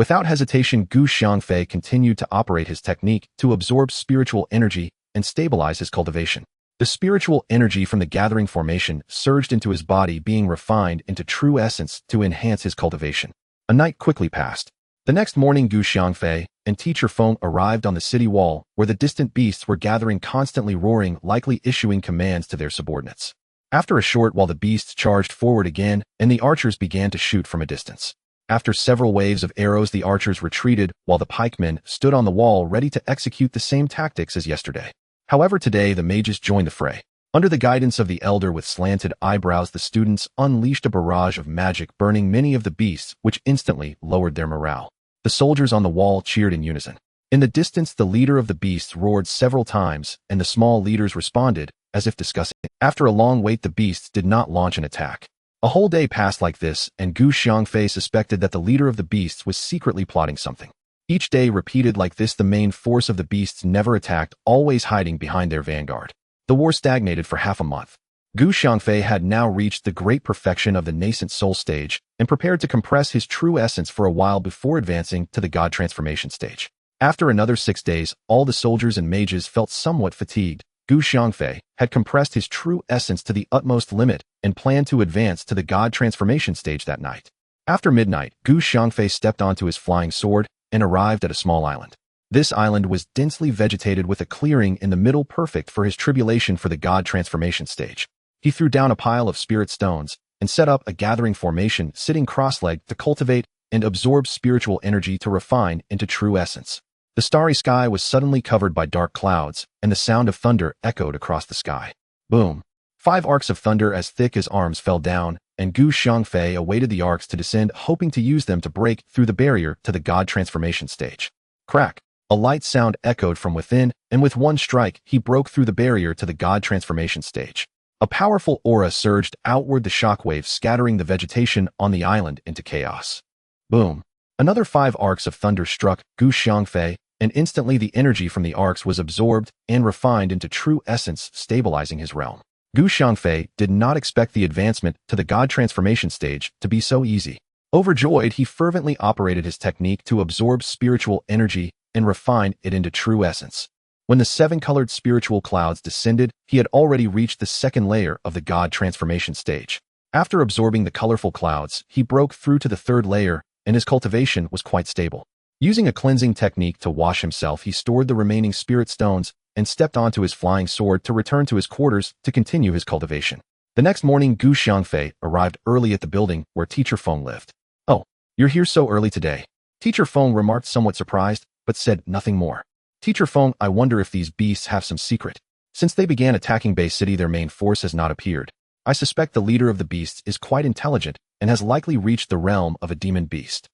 Without hesitation, Gu Xiangfei continued to operate his technique to absorb spiritual energy and stabilize his cultivation. The spiritual energy from the gathering formation surged into his body, being refined into true essence to enhance his cultivation. A night quickly passed. The next morning, Gu Xiangfei and teacher Feng arrived on the city wall, where the distant beasts were gathering, constantly roaring, likely issuing commands to their subordinates. After a short while, the beasts charged forward again, and the archers began to shoot from a distance. After several waves of arrows, the archers retreated, while the pikemen stood on the wall ready to execute the same tactics as yesterday. However, today the mages joined the fray. Under the guidance of the elder with slanted eyebrows, the students unleashed a barrage of magic, burning many of the beasts, which instantly lowered their morale. The soldiers on the wall cheered in unison. In the distance, the leader of the beasts roared several times, and the small leaders responded, as if discussing. After a long wait, the beasts did not launch an attack. A whole day passed like this, and Gu Xiangfei suspected that the leader of the beasts was secretly plotting something. Each day repeated like this, the main force of the beasts never attacked, always hiding behind their vanguard. The war stagnated for half a month. Gu Xiangfei had now reached the great perfection of the nascent soul stage and prepared to compress his true essence for a while before advancing to the god transformation stage. After another 6 days, all the soldiers and mages felt somewhat fatigued. Gu Xiangfei had compressed his true essence to the utmost limit and planned to advance to the god transformation stage that night. After midnight, Gu Xiangfei stepped onto his flying sword and arrived at a small island. This island was densely vegetated with a clearing in the middle, perfect for his tribulation for the god transformation stage. He threw down a pile of spirit stones and set up a gathering formation, sitting cross-legged to cultivate and absorb spiritual energy to refine into true essence. The starry sky was suddenly covered by dark clouds, and the sound of thunder echoed across the sky. Boom! 5 arcs of thunder as thick as arms fell down, and Gu Xiangfei awaited the arcs to descend, hoping to use them to break through the barrier to the god transformation stage. Crack! A light sound echoed from within, and with one strike, he broke through the barrier to the god transformation stage. A powerful aura surged outward, the shockwaves scattering the vegetation on the island into chaos. Boom! Another 5 arcs of thunder struck Gu Xiangfei, and instantly the energy from the arcs was absorbed and refined into true essence, stabilizing his realm. Gu Xiangfei did not expect the advancement to the god transformation stage to be so easy. Overjoyed, he fervently operated his technique to absorb spiritual energy and refine it into true essence. When the 7-colored spiritual clouds descended, he had already reached the 2nd layer of the god transformation stage. After absorbing the colorful clouds, he broke through to the 3rd layer, and his cultivation was quite stable. Using a cleansing technique to wash himself, he stored the remaining spirit stones and stepped onto his flying sword to return to his quarters to continue his cultivation. The next morning, Gu Xiangfei arrived early at the building where teacher Feng lived. "Oh, you're here so early today?" Teacher Feng remarked, somewhat surprised, but said nothing more. "Teacher Feng, I wonder if these beasts have some secret. Since they began attacking Bay City, their main force has not appeared. I suspect the leader of the beasts is quite intelligent and has likely reached the realm of a demon beast."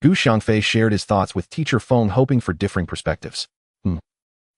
Gu Xiangfei shared his thoughts with teacher Feng, hoping for differing perspectives.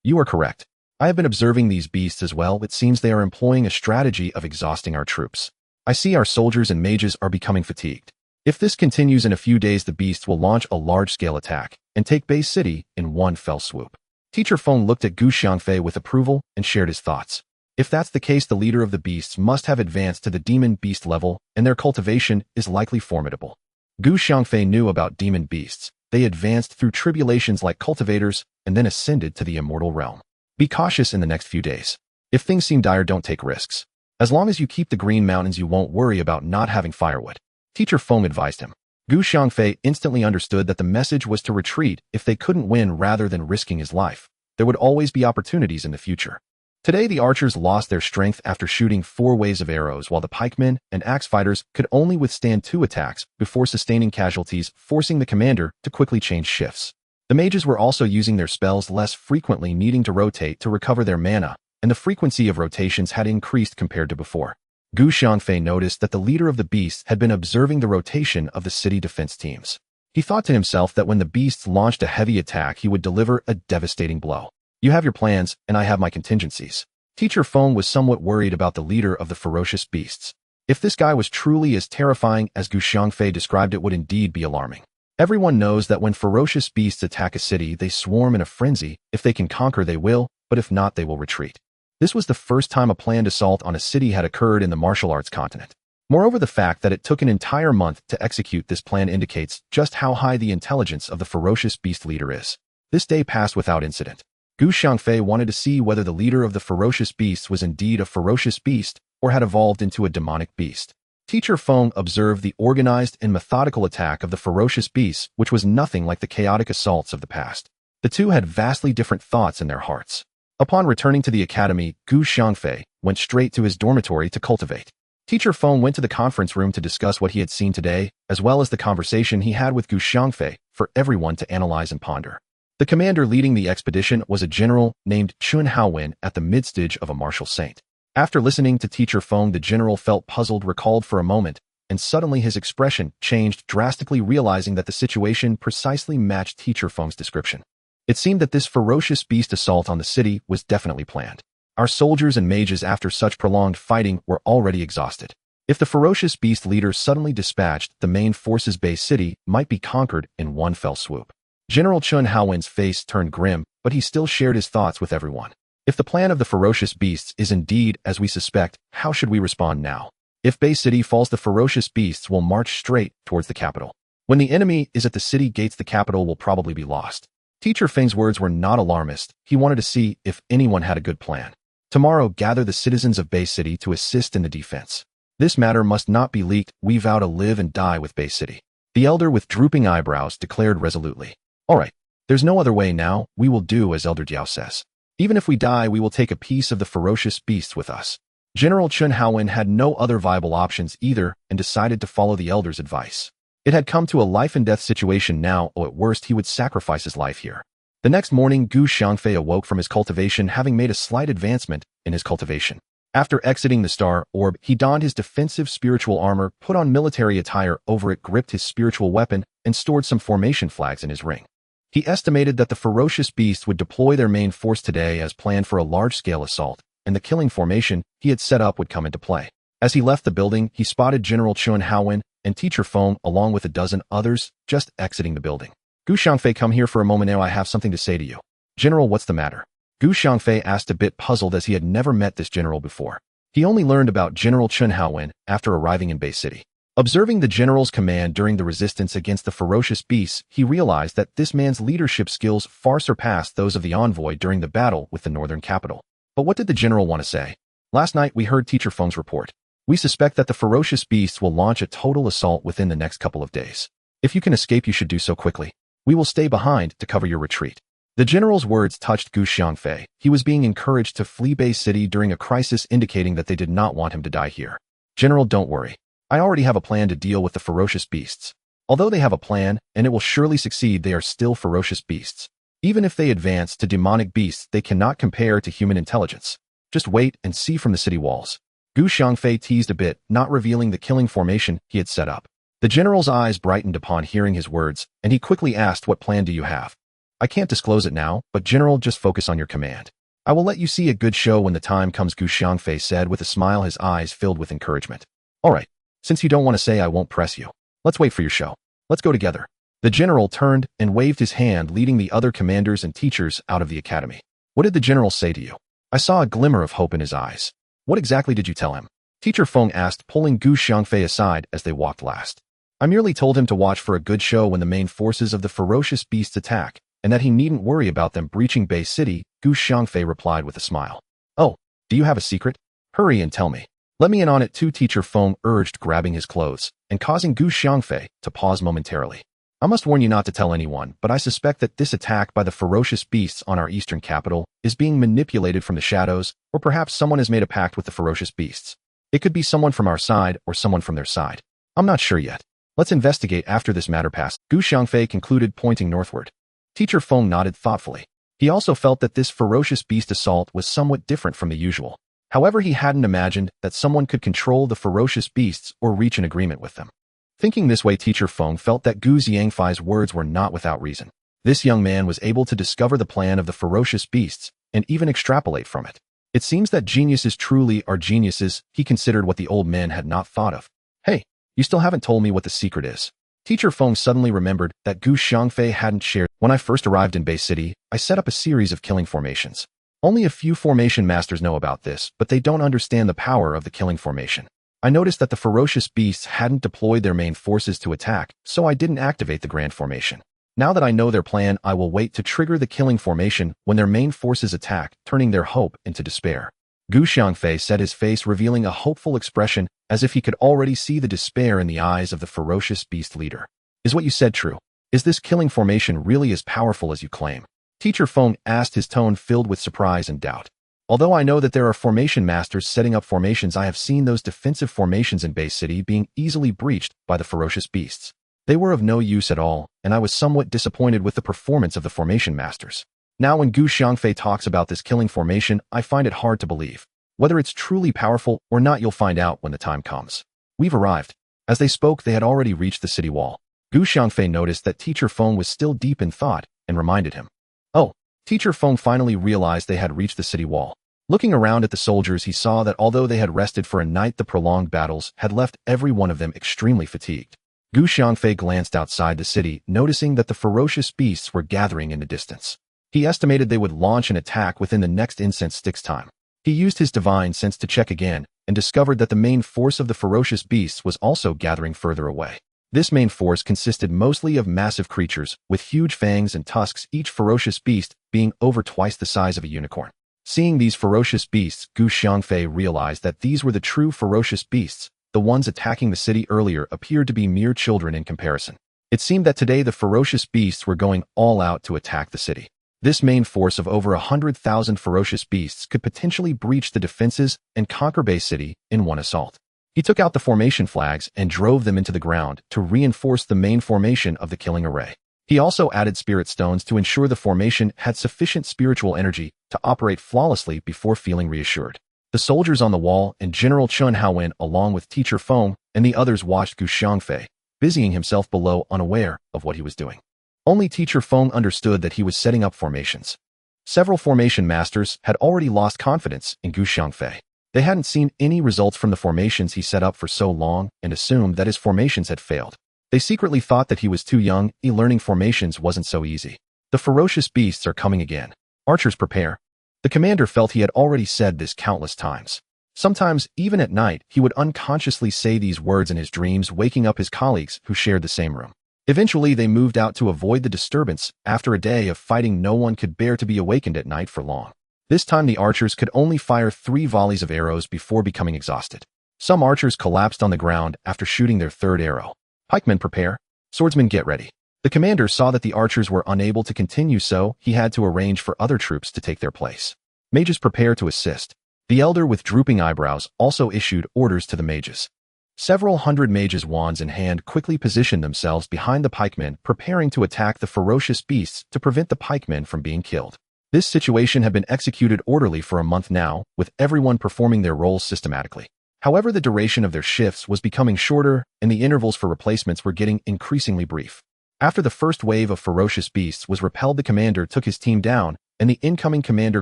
You are correct. I have been observing these beasts as well. It seems they are employing a strategy of exhausting our troops. I see our soldiers and mages are becoming fatigued. If this continues, in a few days the beasts will launch a large-scale attack and take Bay City in one fell swoop. Teacher Feng looked at Gu Xiangfei with approval and shared his thoughts. If that's the case, the leader of the beasts must have advanced to the demon beast level, and their cultivation is likely formidable. Gu Xiangfei knew about demon beasts. They advanced through tribulations like cultivators and then ascended to the immortal realm. Be cautious in the next few days. If things seem dire, don't take risks. As long as you keep the Green Mountains, you won't worry about not having firewood. Teacher Feng advised him. Gu Xiangfei instantly understood that the message was to retreat if they couldn't win rather than risking his life. There would always be opportunities in the future. Today the archers lost their strength after shooting 4 waves of arrows, while the pikemen and axe fighters could only withstand 2 attacks before sustaining casualties, forcing the commander to quickly change shifts. The mages were also using their spells less frequently, needing to rotate to recover their mana, and the frequency of rotations had increased compared to before. Gu Xiangfei noticed that the leader of the beasts had been observing the rotation of the city defense teams. He thought to himself that when the beasts launched a heavy attack, he would deliver a devastating blow. You have your plans, and I have my contingencies. Teacher Feng was somewhat worried about the leader of the ferocious beasts. If this guy was truly as terrifying as Gu Xiangfei described, it would indeed be alarming. Everyone knows that when ferocious beasts attack a city, they swarm in a frenzy. If they can conquer, they will, but if not, they will retreat. This was the first time a planned assault on a city had occurred in the martial arts continent. Moreover, the fact that it took an entire month to execute this plan indicates just how high the intelligence of the ferocious beast leader is. This day passed without incident. Xiangfei wanted to see whether the leader of the ferocious beasts was indeed a ferocious beast or had evolved into a demonic beast. Teacher Feng observed the organized and methodical attack of the ferocious beasts, which was nothing like the chaotic assaults of the past. The two had vastly different thoughts in their hearts. Upon returning to the academy, Xiangfei went straight to his dormitory to cultivate. Teacher Feng went to the conference room to discuss what he had seen today, as well as the conversation he had with Xiangfei, for everyone to analyze and ponder. The commander leading the expedition was a general named Chun Haowen at the midstage of a martial saint. After listening to Teacher Feng, the general felt puzzled, recalled for a moment, and suddenly his expression changed drastically, realizing that the situation precisely matched Teacher Feng's description. It seemed that this ferocious beast assault on the city was definitely planned. Our soldiers and mages, after such prolonged fighting, were already exhausted. If the ferocious beast leader suddenly dispatched the main forces, Bay City might be conquered in one fell swoop. General Chun Haowen's face turned grim, but he still shared his thoughts with everyone. If the plan of the ferocious beasts is indeed as we suspect, how should we respond now? If Bay City falls, the ferocious beasts will march straight towards the capital. When the enemy is at the city gates, the capital will probably be lost. Teacher Feng's words were not alarmist. He wanted to see if anyone had a good plan. Tomorrow, gather the citizens of Bay City to assist in the defense. This matter must not be leaked. We vow to live and die with Bay City. The elder with drooping eyebrows declared resolutely. All right, there's no other way now. We will do as Elder Diao says. Even if we die, we will take a piece of the ferocious beasts with us. General Chun Haowen had no other viable options either and decided to follow the elder's advice. It had come to a life-and-death situation now, or at worst he would sacrifice his life here. The next morning, Xiangfei awoke from his cultivation, having made a slight advancement in his cultivation. After exiting the star orb, he donned his defensive spiritual armor, put on military attire over it, gripped his spiritual weapon, and stored some formation flags in his ring. He estimated that the ferocious beasts would deploy their main force today as planned for a large-scale assault, and the killing formation he had set up would come into play. As he left the building, he spotted General Chun Haowen and Teacher Feng, along with a dozen others, just exiting the building. Xiangfei, come here for a moment now. I have something to say to you. General, what's the matter? Xiangfei asked, a bit puzzled as he had never met this general before. He only learned about General Chun Haowen after arriving in Bay City. Observing the general's command during the resistance against the ferocious beasts, he realized that this man's leadership skills far surpassed those of the envoy during the battle with the northern capital. But what did the general want to say? Last night we heard Teacher Feng's report. We suspect that the ferocious beasts will launch a total assault within the next couple of days. If you can escape, you should do so quickly. We will stay behind to cover your retreat. The general's words touched Xiangfei. He was being encouraged to flee Bay City during a crisis, indicating that they did not want him to die here. General, don't worry. I already have a plan to deal with the ferocious beasts. Although they have a plan, and it will surely succeed, they are still ferocious beasts. Even if they advance to demonic beasts, they cannot compare to human intelligence. Just wait and see from the city walls. Xiangfei teased a bit, not revealing the killing formation he had set up. The general's eyes brightened upon hearing his words, and he quickly asked, what plan do you have? I can't disclose it now, but General, just focus on your command. I will let you see a good show when the time comes, Xiangfei said with a smile, his eyes filled with encouragement. All right, since you don't want to say, I won't press you. Let's wait for your show. Let's go together. The general turned and waved his hand, leading the other commanders and teachers out of the academy. What did the general say to you? I saw a glimmer of hope in his eyes. What exactly did you tell him? Teacher Feng asked, pulling Xiangfei aside as they walked last. I merely told him to watch for a good show when the main forces of the ferocious beasts attack, and that he needn't worry about them breaching Bay City, Xiangfei replied with a smile. Oh, do you have a secret? Hurry and tell me. Let me in on it too, Teacher Feng urged, grabbing his clothes and causing Xiangfei to pause momentarily. I must warn you not to tell anyone, but I suspect that this attack by the ferocious beasts on our eastern capital is being manipulated from the shadows, or perhaps someone has made a pact with the ferocious beasts. It could be someone from our side or someone from their side. I'm not sure yet. Let's investigate after this matter passes, Xiangfei concluded, pointing northward. Teacher Feng nodded thoughtfully. He also felt that this ferocious beast assault was somewhat different from the usual. However, he hadn't imagined that someone could control the ferocious beasts or reach an agreement with them. Thinking this way, Teacher Feng felt that Xiangfei's words were not without reason. This young man was able to discover the plan of the ferocious beasts and even extrapolate from it. It seems that geniuses truly are geniuses, he considered, what the old man had not thought of. Hey, you still haven't told me what the secret is. Teacher Feng suddenly remembered that Xiangfei hadn't shared. When I first arrived in Bay City, I set up a series of killing formations. Only a few formation masters know about this, but they don't understand the power of the killing formation. I noticed that the ferocious beasts hadn't deployed their main forces to attack, so I didn't activate the grand formation. Now that I know their plan, I will wait to trigger the killing formation when their main forces attack, turning their hope into despair. Gu Xiangfei said, his face revealing a hopeful expression as if he could already see the despair in the eyes of the ferocious beast leader. Is what you said true? Is this killing formation really as powerful as you claim? Teacher Feng asked, his tone filled with surprise and doubt. Although I know that there are formation masters setting up formations, I have seen those defensive formations in Base City being easily breached by the ferocious beasts. They were of no use at all, and I was somewhat disappointed with the performance of the formation masters. Now when Gu Xiangfei talks about this killing formation, I find it hard to believe. Whether it's truly powerful or not, you'll find out when the time comes. We've arrived. As they spoke, they had already reached the city wall. Gu Xiangfei noticed that Teacher Feng was still deep in thought and reminded him. Oh, Teacher Feng finally realized they had reached the city wall. Looking around at the soldiers, he saw that although they had rested for a night, the prolonged battles had left every one of them extremely fatigued. Gu Xiangfei glanced outside the city, noticing that the ferocious beasts were gathering in the distance. He estimated they would launch an attack within the next incense stick's time. He used his divine sense to check again and discovered that the main force of the ferocious beasts was also gathering further away. This main force consisted mostly of massive creatures with huge fangs and tusks, each ferocious beast being over twice the size of a unicorn. Seeing these ferocious beasts, Gu Xiangfei realized that these were the true ferocious beasts. The ones attacking the city earlier appeared to be mere children in comparison. It seemed that today the ferocious beasts were going all out to attack the city. This main force of over 100,000 ferocious beasts could potentially breach the defenses and conquer Bay City in one assault. He took out the formation flags and drove them into the ground to reinforce the main formation of the killing array. He also added spirit stones to ensure the formation had sufficient spiritual energy to operate flawlessly before feeling reassured. The soldiers on the wall and General Chun Haowen, along with Teacher Feng and the others, watched Gu Xiangfei, busying himself below, unaware of what he was doing. Only Teacher Feng understood that he was setting up formations. Several formation masters had already lost confidence in Gu Xiangfei. They hadn't seen any results from the formations he set up for so long and assumed that his formations had failed. They secretly thought that he was too young. Learning formations wasn't so easy. The ferocious beasts are coming again. Archers, prepare. The commander felt he had already said this countless times. Sometimes, even at night, he would unconsciously say these words in his dreams, waking up his colleagues who shared the same room. Eventually, they moved out to avoid the disturbance. After a day of fighting, no one could bear to be awakened at night for long. This time, the archers could only fire 3 volleys of arrows before becoming exhausted. Some archers collapsed on the ground after shooting their 3rd arrow. Pikemen, prepare. Swordsmen, get ready. The commander saw that the archers were unable to continue, so he had to arrange for other troops to take their place. Mages, prepare to assist. The elder with drooping eyebrows also issued orders to the mages. Several hundred mages, wands in hand, quickly positioned themselves behind the pikemen, preparing to attack the ferocious beasts to prevent the pikemen from being killed. This situation had been executed orderly for a month now, with everyone performing their roles systematically. However, the duration of their shifts was becoming shorter, and the intervals for replacements were getting increasingly brief. After the first wave of ferocious beasts was repelled, the commander took his team down, and the incoming commander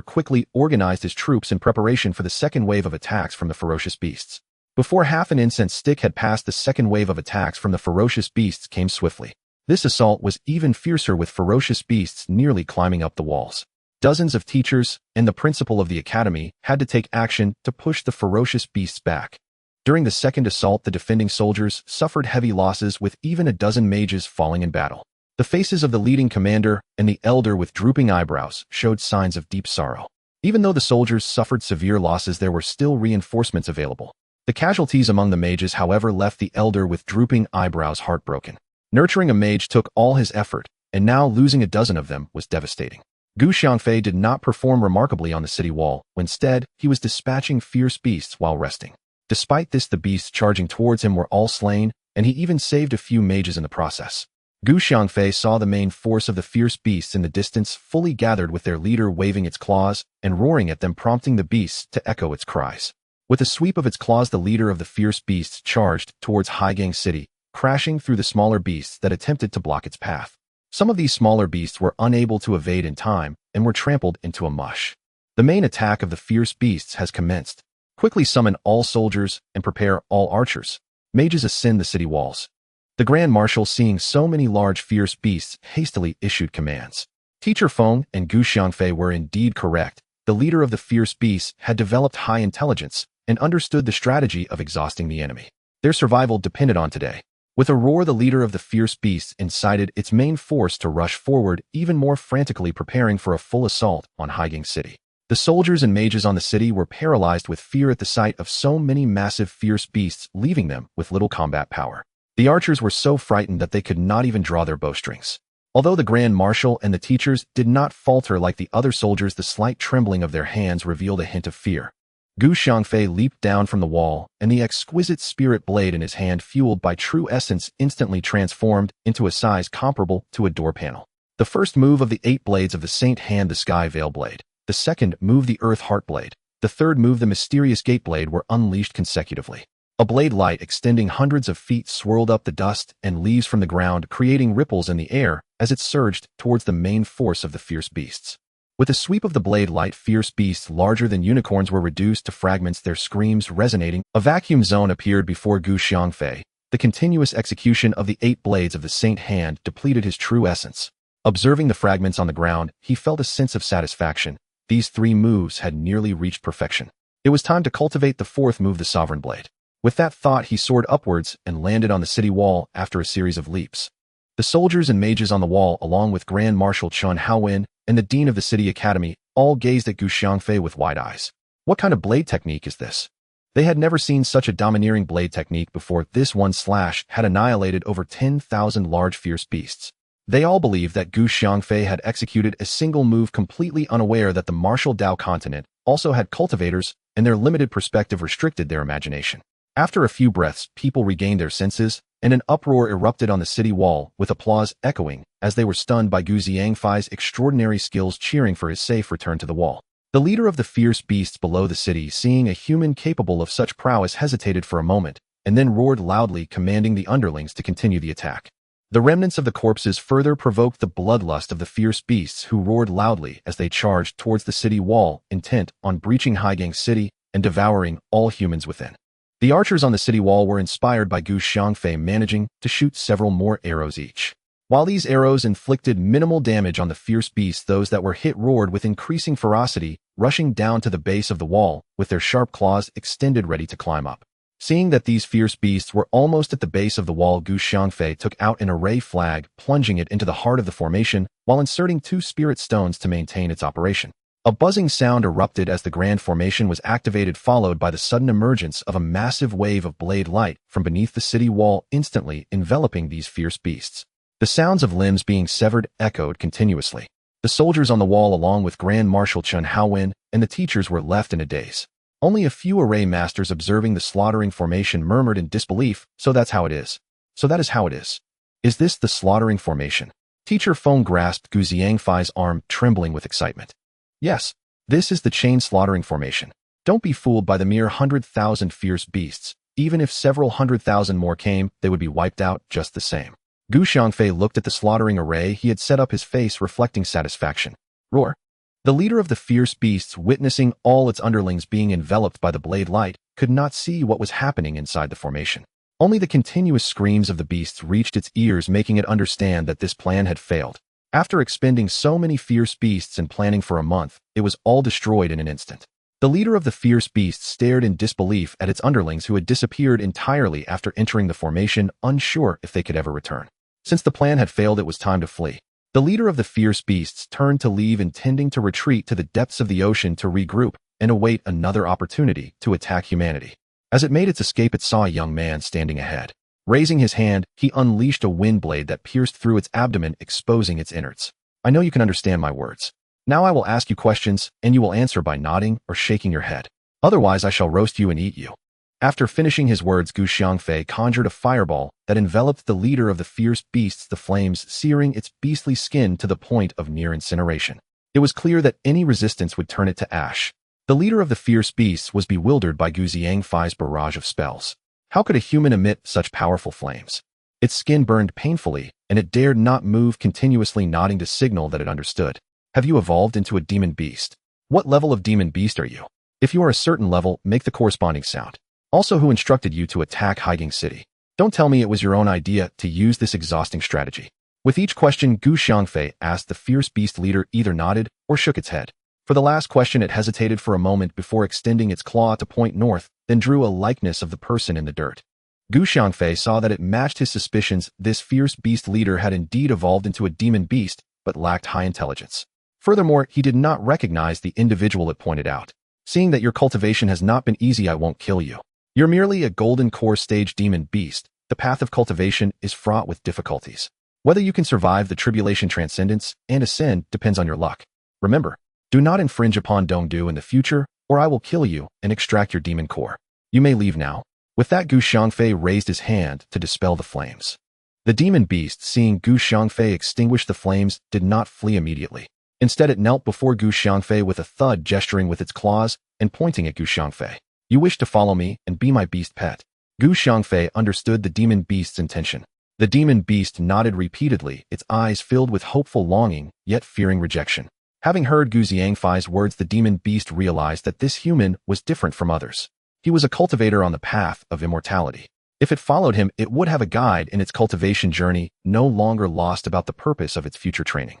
quickly organized his troops in preparation for the second wave of attacks from the ferocious beasts. Before half an incense stick had passed, the second wave of attacks from the ferocious beasts came swiftly. This assault was even fiercer, with ferocious beasts nearly climbing up the walls. Dozens of teachers and the principal of the academy had to take action to push the ferocious beasts back. During the second assault, the defending soldiers suffered heavy losses, with even a dozen mages falling in battle. The faces of the leading commander and the elder with drooping eyebrows showed signs of deep sorrow. Even though the soldiers suffered severe losses, there were still reinforcements available. The casualties among the mages, however, left the elder with drooping eyebrows heartbroken. Nurturing a mage took all his effort, and now losing a dozen of them was devastating. Gu Xiangfei did not perform remarkably on the city wall. Instead, he was dispatching fierce beasts while resting. Despite this, the beasts charging towards him were all slain, and he even saved a few mages in the process. Gu Xiangfei saw the main force of the fierce beasts in the distance, fully gathered, with their leader waving its claws and roaring at them, prompting the beasts to echo its cries. With a sweep of its claws, the leader of the fierce beasts charged towards Haigang City, crashing through the smaller beasts that attempted to block its path. Some of these smaller beasts were unable to evade in time and were trampled into a mush. The main attack of the fierce beasts has commenced. Quickly summon all soldiers and prepare all archers. Mages, ascend the city walls. The Grand Marshal, seeing so many large fierce beasts, hastily issued commands. Teacher Feng and Gu Xiangfei were indeed correct. The leader of the fierce beasts had developed high intelligence, and understood the strategy of exhausting the enemy. Their survival depended on today. With a roar, the leader of the fierce beasts incited its main force to rush forward, even more frantically preparing for a full assault on Hegang City. The soldiers and mages on the city were paralyzed with fear at the sight of so many massive fierce beasts, leaving them with little combat power. The archers were so frightened that they could not even draw their bowstrings. Although the Grand Marshal and the teachers did not falter like the other soldiers, the slight trembling of their hands revealed a hint of fear. Xiangfei leaped down from the wall, and the exquisite spirit blade in his hand, fueled by true essence, instantly transformed into a size comparable to a door panel. The first move of the 8 blades of the Saint Hand, the Sky Veil Blade. The second move, the Earth Heart Blade. The third move, the Mysterious Gate Blade, were unleashed consecutively. A blade light extending hundreds of feet swirled up the dust and leaves from the ground, creating ripples in the air as it surged towards the main force of the fierce beasts. With a sweep of the blade light, fierce beasts larger than unicorns were reduced to fragments, their screams resonating. A vacuum zone appeared before Xiangfei. The continuous execution of the 8 blades of the Saint Hand depleted his true essence. Observing the fragments on the ground, he felt a sense of satisfaction. These 3 moves had nearly reached perfection. It was time to cultivate the 4th move, the Sovereign Blade. With that thought, he soared upwards and landed on the city wall after a series of leaps. The soldiers and mages on the wall, along with Grand Marshal Chen Haowen and the Dean of the City Academy, all gazed at Xiangfei with wide eyes. What kind of blade technique is this? They had never seen such a domineering blade technique before. This one slash had annihilated over 10,000 large fierce beasts. They all believed that Xiangfei had executed a single move, completely unaware that the martial Dao continent also had cultivators, and their limited perspective restricted their imagination. After a few breaths, people regained their senses, and an uproar erupted on the city wall, with applause echoing as they were stunned by Xiangfei's extraordinary skills, cheering for his safe return to the wall. The leader of the fierce beasts below the city, seeing a human capable of such prowess, hesitated for a moment, and then roared loudly, commanding the underlings to continue the attack. The remnants of the corpses further provoked the bloodlust of the fierce beasts, who roared loudly as they charged towards the city wall, intent on breaching Hegang City and devouring all humans within. The archers on the city wall were inspired by Xiangfei, managing to shoot several more arrows each. While these arrows inflicted minimal damage on the fierce beasts, those that were hit roared with increasing ferocity, rushing down to the base of the wall with their sharp claws extended, ready to climb up. Seeing that these fierce beasts were almost at the base of the wall, Xiangfei took out an array flag, plunging it into the heart of the formation while inserting 2 spirit stones to maintain its operation. A buzzing sound erupted as the grand formation was activated, followed by the sudden emergence of a massive wave of blade light from beneath the city wall, instantly enveloping these fierce beasts. The sounds of limbs being severed echoed continuously. The soldiers on the wall, along with Grand Marshal Chen Haowen and the teachers, were left in a daze. Only a few array masters observing the slaughtering formation murmured in disbelief. So that's how it is. So that is how it is. Is this the slaughtering formation? Teacher Feng grasped Xiangfei's arm, trembling with excitement. Yes, this is the chain slaughtering formation. Don't be fooled by the mere 100,000 fierce beasts. Even if several 100,000 more came, they would be wiped out just the same. Xiangfei looked at the slaughtering array he had set up, his face reflecting satisfaction. Roar. The leader of the fierce beasts, witnessing all its underlings being enveloped by the blade light, could not see what was happening inside the formation. Only the continuous screams of the beasts reached its ears, making it understand that this plan had failed. After expending so many fierce beasts and planning for a month, it was all destroyed in an instant. The leader of the fierce beasts stared in disbelief at its underlings, who had disappeared entirely after entering the formation, unsure if they could ever return. Since the plan had failed, it was time to flee. The leader of the fierce beasts turned to leave, intending to retreat to the depths of the ocean to regroup and await another opportunity to attack humanity. As it made its escape, it saw a young man standing ahead. Raising his hand, he unleashed a wind blade that pierced through its abdomen, exposing its innards. I know you can understand my words. Now I will ask you questions, and you will answer by nodding or shaking your head. Otherwise, I shall roast you and eat you. After finishing his words, Xiangfei conjured a fireball that enveloped the leader of the fierce beasts, the flames searing its beastly skin to the point of near incineration. It was clear that any resistance would turn it to ash. The leader of the fierce beasts was bewildered by Xiangfei's barrage of spells. How could a human emit such powerful flames? Its skin burned painfully, and it dared not move, continuously nodding to signal that it understood. Have you evolved into a demon beast? What level of demon beast are you? If you are a certain level, make the corresponding sound. Also, who instructed you to attack Hegang City? Don't tell me it was your own idea to use this exhausting strategy. With each question Xiangfei asked, the fierce beast leader either nodded or shook its head. For the last question, it hesitated for a moment before extending its claw to point north, then drew a likeness of the person in the dirt. Gu Xiangfei saw that it matched his suspicions. This fierce beast leader had indeed evolved into a demon beast, but lacked high intelligence. Furthermore, he did not recognize the individual it pointed out. Seeing that your cultivation has not been easy, I won't kill you. You're merely a golden core stage demon beast. The path of cultivation is fraught with difficulties. Whether you can survive the tribulation transcendence and ascend depends on your luck. Remember, do not infringe upon Dongdu in the future, or I will kill you and extract your demon core. You may leave now. With that, Gu Xiangfei raised his hand to dispel the flames. The demon beast, seeing Gu Xiangfei extinguish the flames, did not flee immediately. Instead, it knelt before Gu Xiangfei with a thud, gesturing with its claws and pointing at Gu Xiangfei. You wish to follow me and be my beast pet. Gu Xiangfei understood the demon beast's intention. The demon beast nodded repeatedly, its eyes filled with hopeful longing, yet fearing rejection. Having heard Gu Xiangfei's words, the demon beast realized that this human was different from others. He was a cultivator on the path of immortality. If it followed him, it would have a guide in its cultivation journey, no longer lost about the purpose of its future training.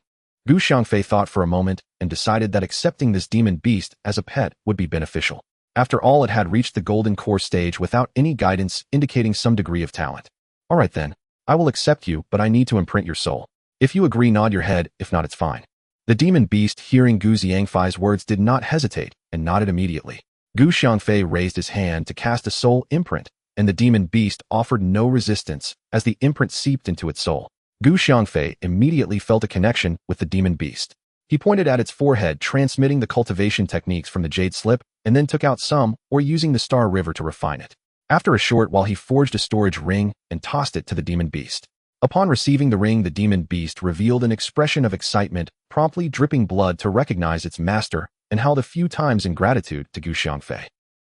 Gu Xiangfei thought for a moment and decided that accepting this demon beast as a pet would be beneficial. After all, it had reached the golden core stage without any guidance, indicating some degree of talent. All right then, I will accept you, but I need to imprint your soul. If you agree, nod your head. If not, it's fine. The demon beast, hearing Gu Xiangfei's words, did not hesitate and nodded immediately. Gu Xiangfei raised his hand to cast a soul imprint, and the demon beast offered no resistance as the imprint seeped into its soul. Gu Xiangfei immediately felt a connection with the demon beast. He pointed at its forehead, transmitting the cultivation techniques from the jade slip, and then took out some, or using the star river to refine it. After a short while, he forged a storage ring and tossed it to the demon beast. Upon receiving the ring, the demon beast revealed an expression of excitement, promptly dripping blood to recognize its master, and howled a few times in gratitude to Gu Xiangfei.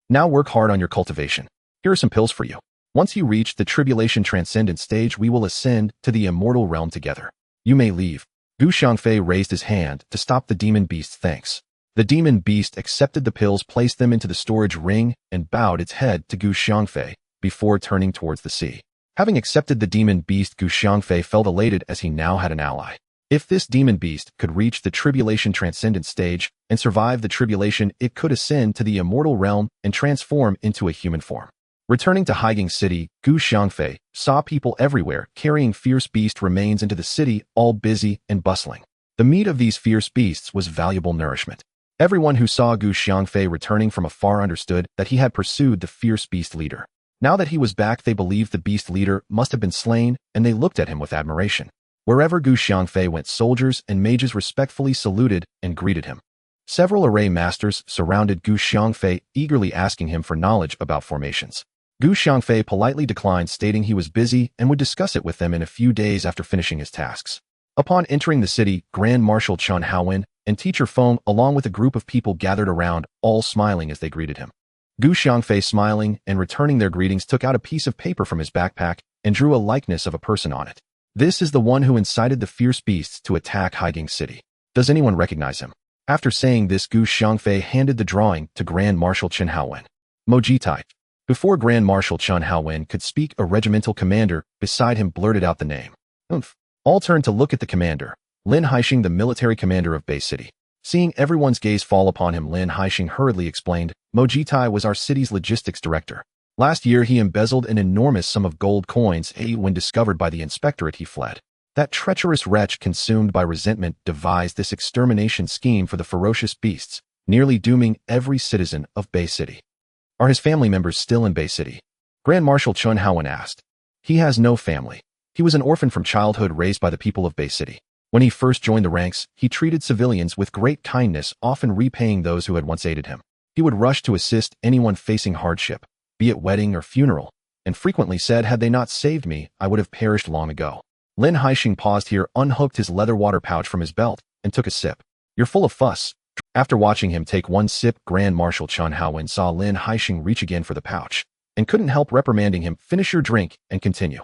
Now work hard on your cultivation. Here are some pills for you. Once you reach the tribulation transcendent stage, we will ascend to the immortal realm together. You may leave. Gu Xiangfei raised his hand to stop the demon beast's thanks. The demon beast accepted the pills, placed them into the storage ring, and bowed its head to Gu Xiangfei before turning towards the sea. Having accepted the demon beast, Gu Xiangfei felt elated as he now had an ally. If this demon beast could reach the tribulation transcendent stage and survive the tribulation, it could ascend to the immortal realm and transform into a human form. Returning to Haiging City, Gu Xiangfei saw people everywhere carrying fierce beast remains into the city, all busy and bustling. The meat of these fierce beasts was valuable nourishment. Everyone who saw Gu Xiangfei returning from afar understood that he had pursued the fierce beast leader. Now that he was back, they believed the beast leader must have been slain, and they looked at him with admiration. Wherever Gu Xiangfei went, soldiers and mages respectfully saluted and greeted him. Several array masters surrounded Gu Xiangfei, eagerly asking him for knowledge about formations. Gu Xiangfei politely declined, stating he was busy and would discuss it with them in a few days after finishing his tasks. Upon entering the city, Grand Marshal Chen Haowen and Teacher Feng, along with a group of people, gathered around, all smiling as they greeted him. Gu Xiangfei, smiling and returning their greetings, took out a piece of paper from his backpack and drew a likeness of a person on it. This is the one who incited the fierce beasts to attack Haiging City. Does anyone recognize him? After saying this, Gu Xiangfei handed the drawing to Grand Marshal Chen Haowen. Mojitai. Before Grand Marshal Chen Haowen could speak, a regimental commander beside him blurted out the name. All turned to look at the commander, Lin Haixing, the military commander of Bay City. Seeing everyone's gaze fall upon him, Lin Haixing hurriedly explained, Mojitai was our city's logistics director. Last year, he embezzled an enormous sum of gold coins. When discovered by the inspectorate, he fled. That treacherous wretch, consumed by resentment, devised this extermination scheme for the ferocious beasts, nearly dooming every citizen of Bay City. Are his family members still in Bay City? Grand Marshal Chen Haowen asked. He has no family. He was an orphan from childhood, raised by the people of Bay City. When he first joined the ranks, he treated civilians with great kindness, often repaying those who had once aided him. He would rush to assist anyone facing hardship, be it wedding or funeral, and frequently said, had they not saved me, I would have perished long ago. Lin Haixing paused here, unhooked his leather water pouch from his belt, and took a sip. You're full of fuss. After watching him take one sip, Grand Marshal Chen Haowen saw Lin Haixing reach again for the pouch, and couldn't help reprimanding him. Finish your drink and continue.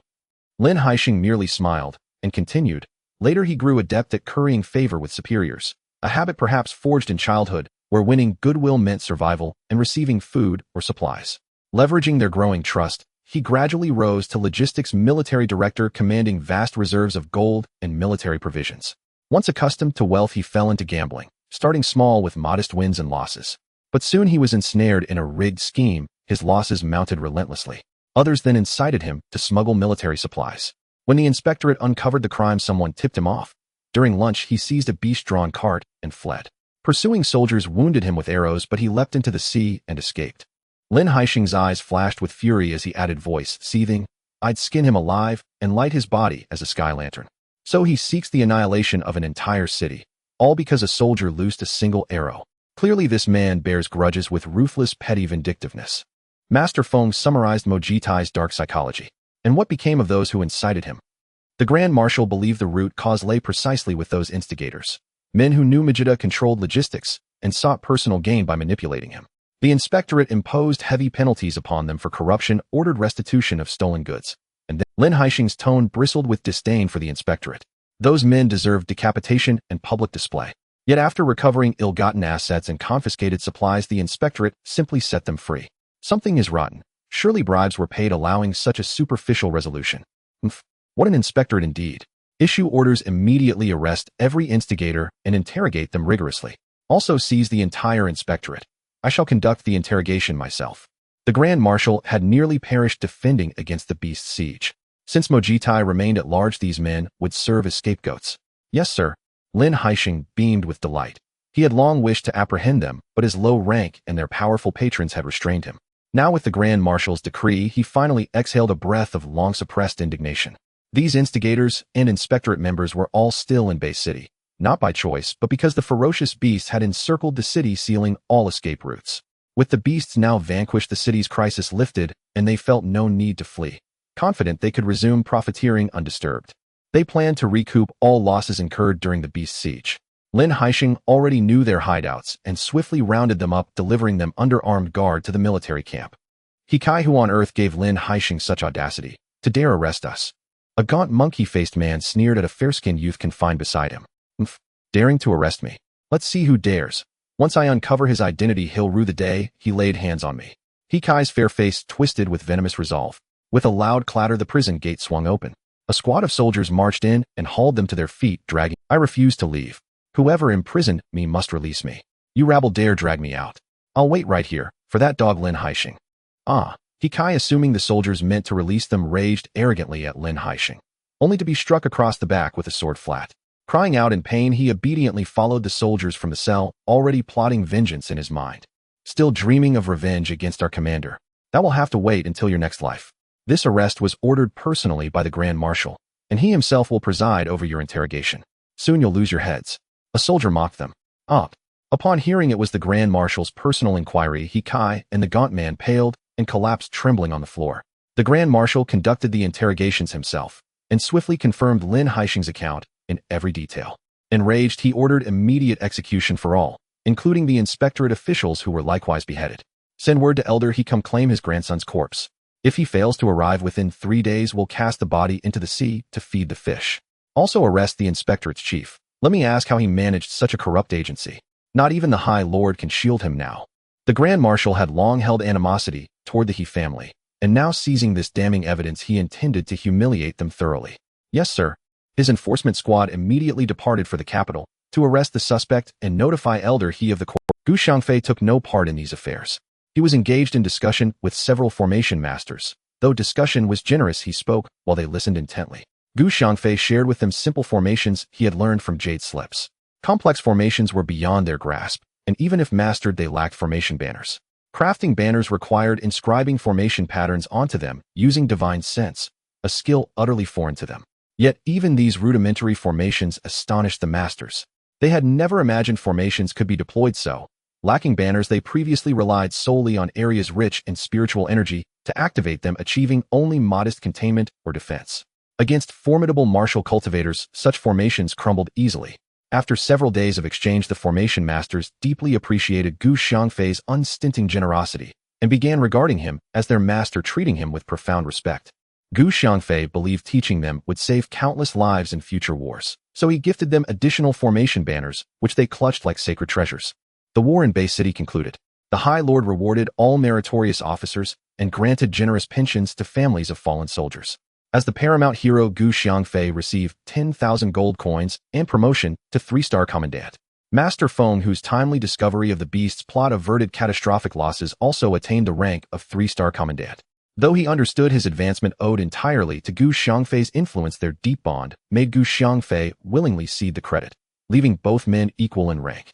Lin Haixing merely smiled and continued. Later he grew adept at currying favor with superiors, a habit perhaps forged in childhood, where winning goodwill meant survival and receiving food or supplies. Leveraging their growing trust, he gradually rose to logistics military director, commanding vast reserves of gold and military provisions. Once accustomed to wealth, he fell into gambling, starting small with modest wins and losses. But soon he was ensnared in a rigged scheme. His losses mounted relentlessly. Others then incited him to smuggle military supplies. When the inspectorate uncovered the crime, someone tipped him off. During lunch, he seized a beast-drawn cart and fled. Pursuing soldiers wounded him with arrows, but he leapt into the sea and escaped. Lin Haixing's eyes flashed with fury as he added voice, seething, "I'd skin him alive and light his body as a sky lantern." So he seeks the annihilation of an entire city, all because a soldier loosed a single arrow. Clearly this man bears grudges with ruthless, petty vindictiveness. Master Feng summarized Mo Jitai's dark psychology. And what became of those who incited him? The Grand Marshal believed the root cause lay precisely with those instigators. Men who knew Majida controlled logistics and sought personal gain by manipulating him. The inspectorate imposed heavy penalties upon them for corruption, ordered restitution of stolen goods. And then Lin Haixing's tone bristled with disdain for the inspectorate. Those men deserved decapitation and public display. Yet after recovering ill-gotten assets and confiscated supplies, the inspectorate simply set them free. Something is rotten. Surely bribes were paid allowing such a superficial resolution. What an inspectorate indeed. Issue orders, immediately arrest every instigator and interrogate them rigorously. Also seize the entire inspectorate. I shall conduct the interrogation myself. The Grand Marshal had nearly perished defending against the beast's siege. Since Mo Jitai remained at large, these men would serve as scapegoats. Yes, sir. Lin Haixing beamed with delight. He had long wished to apprehend them, but his low rank and their powerful patrons had restrained him. Now with the Grand Marshal's decree, he finally exhaled a breath of long-suppressed indignation. These instigators and inspectorate members were all still in Bay City, not by choice, but because the ferocious beasts had encircled the city, sealing all escape routes. With the beasts now vanquished, the city's crisis lifted, and they felt no need to flee. Confident they could resume profiteering undisturbed. They planned to recoup all losses incurred during the beast siege. Lin Haixing already knew their hideouts and swiftly rounded them up, delivering them under armed guard to the military camp. Who on earth gave Lin Haixing such audacity to dare arrest us? A gaunt, monkey-faced man sneered at a fair-skinned youth confined beside him. Daring to arrest me? Let's see who dares. Once I uncover his identity, he'll rue the day he laid hands on me. Kai's fair face twisted with venomous resolve. With a loud clatter, the prison gate swung open. A squad of soldiers marched in and hauled them to their feet, dragging. I refuse to leave. Whoever imprisoned me must release me. You rabble dare drag me out. I'll wait right here for that dog Lin Haixing. Kai, assuming the soldiers meant to release them, raged arrogantly at Lin Haixing, only to be struck across the back with a sword flat. Crying out in pain, he obediently followed the soldiers from the cell, already plotting vengeance in his mind. Still dreaming of revenge against our commander. That will have to wait until your next life. This arrest was ordered personally by the Grand Marshal, and he himself will preside over your interrogation. Soon you'll lose your heads. A soldier mocked them. Upon hearing it was the Grand Marshal's personal inquiry, Kai and the gaunt man paled and collapsed trembling on the floor. The Grand Marshal conducted the interrogations himself, and swiftly confirmed Lin Haixing's account in every detail. Enraged, he ordered immediate execution for all, including the inspectorate officials who were likewise beheaded. Send word to Elder he come claim his grandson's corpse. If he fails to arrive within 3 days, we'll cast the body into the sea to feed the fish. Also arrest the inspectorate's chief. Let me ask how he managed such a corrupt agency. Not even the High Lord can shield him now. The Grand Marshal had long held animosity toward the He family, and now seizing this damning evidence, he intended to humiliate them thoroughly. Yes, sir. His enforcement squad immediately departed for the capital to arrest the suspect and notify Elder He of the court. Xiangfei took no part in these affairs. He was engaged in discussion with several formation masters. Though discussion was generous, he spoke while they listened intently. Xiangfei shared with them simple formations he had learned from Jade Slips. Complex formations were beyond their grasp, and even if mastered, they lacked formation banners. Crafting banners required inscribing formation patterns onto them using divine sense, a skill utterly foreign to them. Yet even these rudimentary formations astonished the masters. They had never imagined formations could be deployed so. Lacking banners, they previously relied solely on areas rich in spiritual energy to activate them, achieving only modest containment or defense. Against formidable martial cultivators, such formations crumbled easily. After several days of exchange, the formation masters deeply appreciated Xiangfei's unstinting generosity and began regarding him as their master, treating him with profound respect. Xiangfei believed teaching them would save countless lives in future wars, so he gifted them additional formation banners, which they clutched like sacred treasures. The war in Bay City concluded. The High Lord rewarded all meritorious officers and granted generous pensions to families of fallen soldiers. As the paramount hero, Xiangfei received 10,000 gold coins and promotion to 3-star commandant. Master Feng, whose timely discovery of the beast's plot averted catastrophic losses, also attained the rank of 3-star commandant. Though he understood his advancement owed entirely to Gu Xiangfei's influence, their deep bond made Gu Xiangfei willingly cede the credit, leaving both men equal in rank.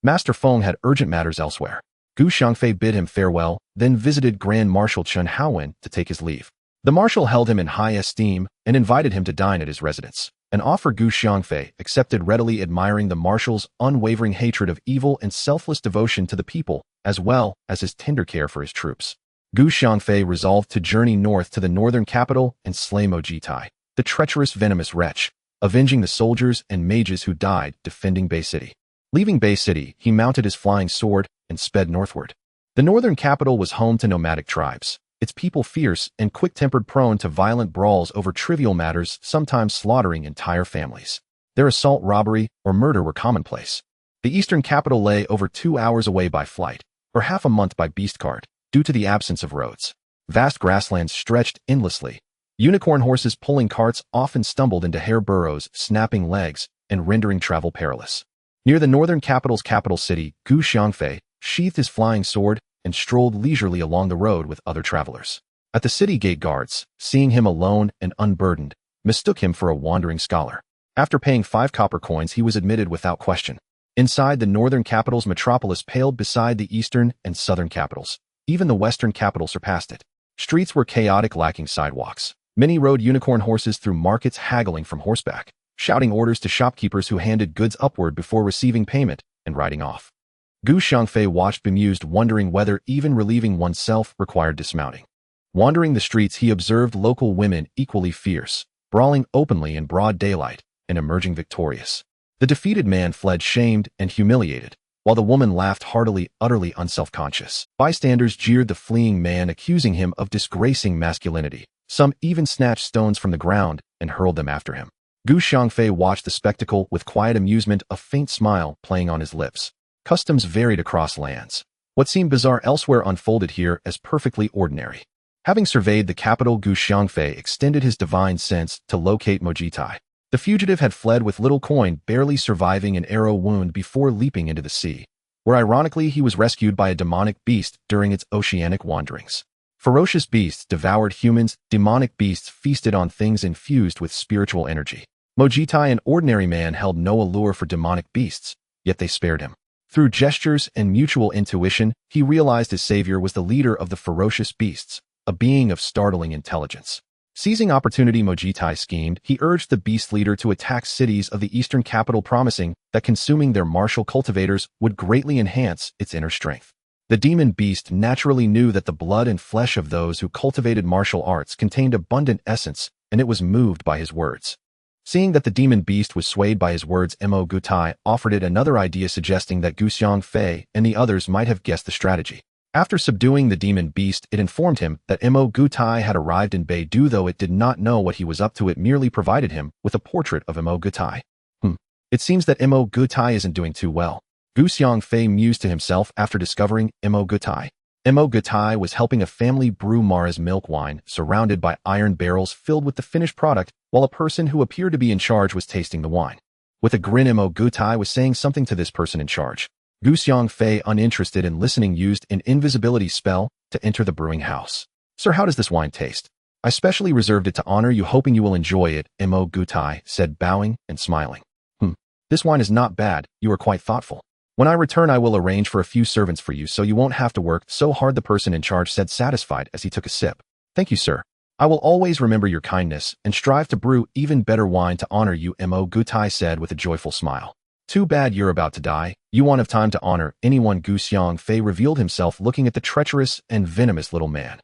Master Feng had urgent matters elsewhere. Gu Xiangfei bid him farewell, then visited Grand Marshal Chen Haowen to take his leave. The marshal held him in high esteem and invited him to dine at his residence, an offer Gu Xiangfei accepted readily, admiring the marshal's unwavering hatred of evil and selfless devotion to the people, as well as his tender care for his troops. Gu Xiangfei resolved to journey north to the northern capital and slay Mo Jitai, the treacherous, venomous wretch, avenging the soldiers and mages who died defending Bay City. Leaving Bay City, he mounted his flying sword and sped northward. The northern capital was home to nomadic tribes, its people fierce and quick-tempered, prone to violent brawls over trivial matters, sometimes slaughtering entire families. Their assault, robbery, or murder were commonplace. The eastern capital lay over 2 hours away by flight, or half a month by beast cart, due to the absence of roads. Vast grasslands stretched endlessly. Unicorn horses pulling carts often stumbled into hare burrows, snapping legs, and rendering travel perilous. Near the northern capital's capital city, Gu Xiangfei sheathed his flying sword and strolled leisurely along the road with other travelers. At the city gate, guards, seeing him alone and unburdened, mistook him for a wandering scholar. After paying 5 copper coins, he was admitted without question. Inside, the northern capital's metropolis paled beside the eastern and southern capitals. Even the western capital surpassed it. Streets were chaotic, lacking sidewalks. Many rode unicorn horses through markets, haggling from horseback, shouting orders to shopkeepers who handed goods upward before receiving payment and riding off. Gu Xiangfei watched bemused, wondering whether even relieving oneself required dismounting. Wandering the streets, he observed local women equally fierce, brawling openly in broad daylight and emerging victorious. The defeated man fled shamed and humiliated, while the woman laughed heartily, utterly unself-conscious. Bystanders jeered the fleeing man, accusing him of disgracing masculinity. Some even snatched stones from the ground and hurled them after him. Gu Xiangfei watched the spectacle with quiet amusement, a faint smile playing on his lips. Customs varied across lands. What seemed bizarre elsewhere unfolded here as perfectly ordinary. Having surveyed the capital, Gu Xiangfei extended his divine sense to locate Mo Jitai. The fugitive had fled with little coin, barely surviving an arrow wound before leaping into the sea, where ironically he was rescued by a demonic beast during its oceanic wanderings. Ferocious beasts devoured humans, demonic beasts feasted on things infused with spiritual energy. Mo Jitai, an ordinary man, held no allure for demonic beasts, yet they spared him. Through gestures and mutual intuition, he realized his savior was the leader of the ferocious beasts, a being of startling intelligence. Seizing opportunity, Mo Jitai schemed. He urged the beast leader to attack cities of the eastern capital, promising that consuming their martial cultivators would greatly enhance its inner strength. The demon beast naturally knew that the blood and flesh of those who cultivated martial arts contained abundant essence, and it was moved by his words. Seeing that the demon beast was swayed by his words, Mo Gutai offered it another idea, suggesting that Gu Xiangfei and the others might have guessed the strategy. After subduing the demon beast, it informed him that Mo Gutai had arrived in Beidou. Though it did not know what he was up to, it merely provided him with a portrait of Mo Gutai. It seems that Mo Gutai isn't doing too well. Gu Xiangfei mused to himself after discovering Mo Gutai. Mo Gutai was helping a family brew Mara's milk wine, surrounded by iron barrels filled with the finished product, while a person who appeared to be in charge was tasting the wine. With a grin, Mo Gutai was saying something to this person in charge. Gu Xiangfei, uninterested in listening, used an invisibility spell to enter the brewing house. "Sir, how does this wine taste? I specially reserved it to honor you, hoping you will enjoy it," Mo Gutai said, bowing and smiling. This wine is not bad. You are quite thoughtful. When I return, I will arrange for a few servants for you so you won't have to work so hard," the person in charge said, satisfied as he took a sip. "Thank you, sir. I will always remember your kindness and strive to brew even better wine to honor you," Mo Gutai said with a joyful smile. "Too bad you're about to die. You won't have time to honor anyone." Gu Xiangfei revealed himself, looking at the treacherous and venomous little man.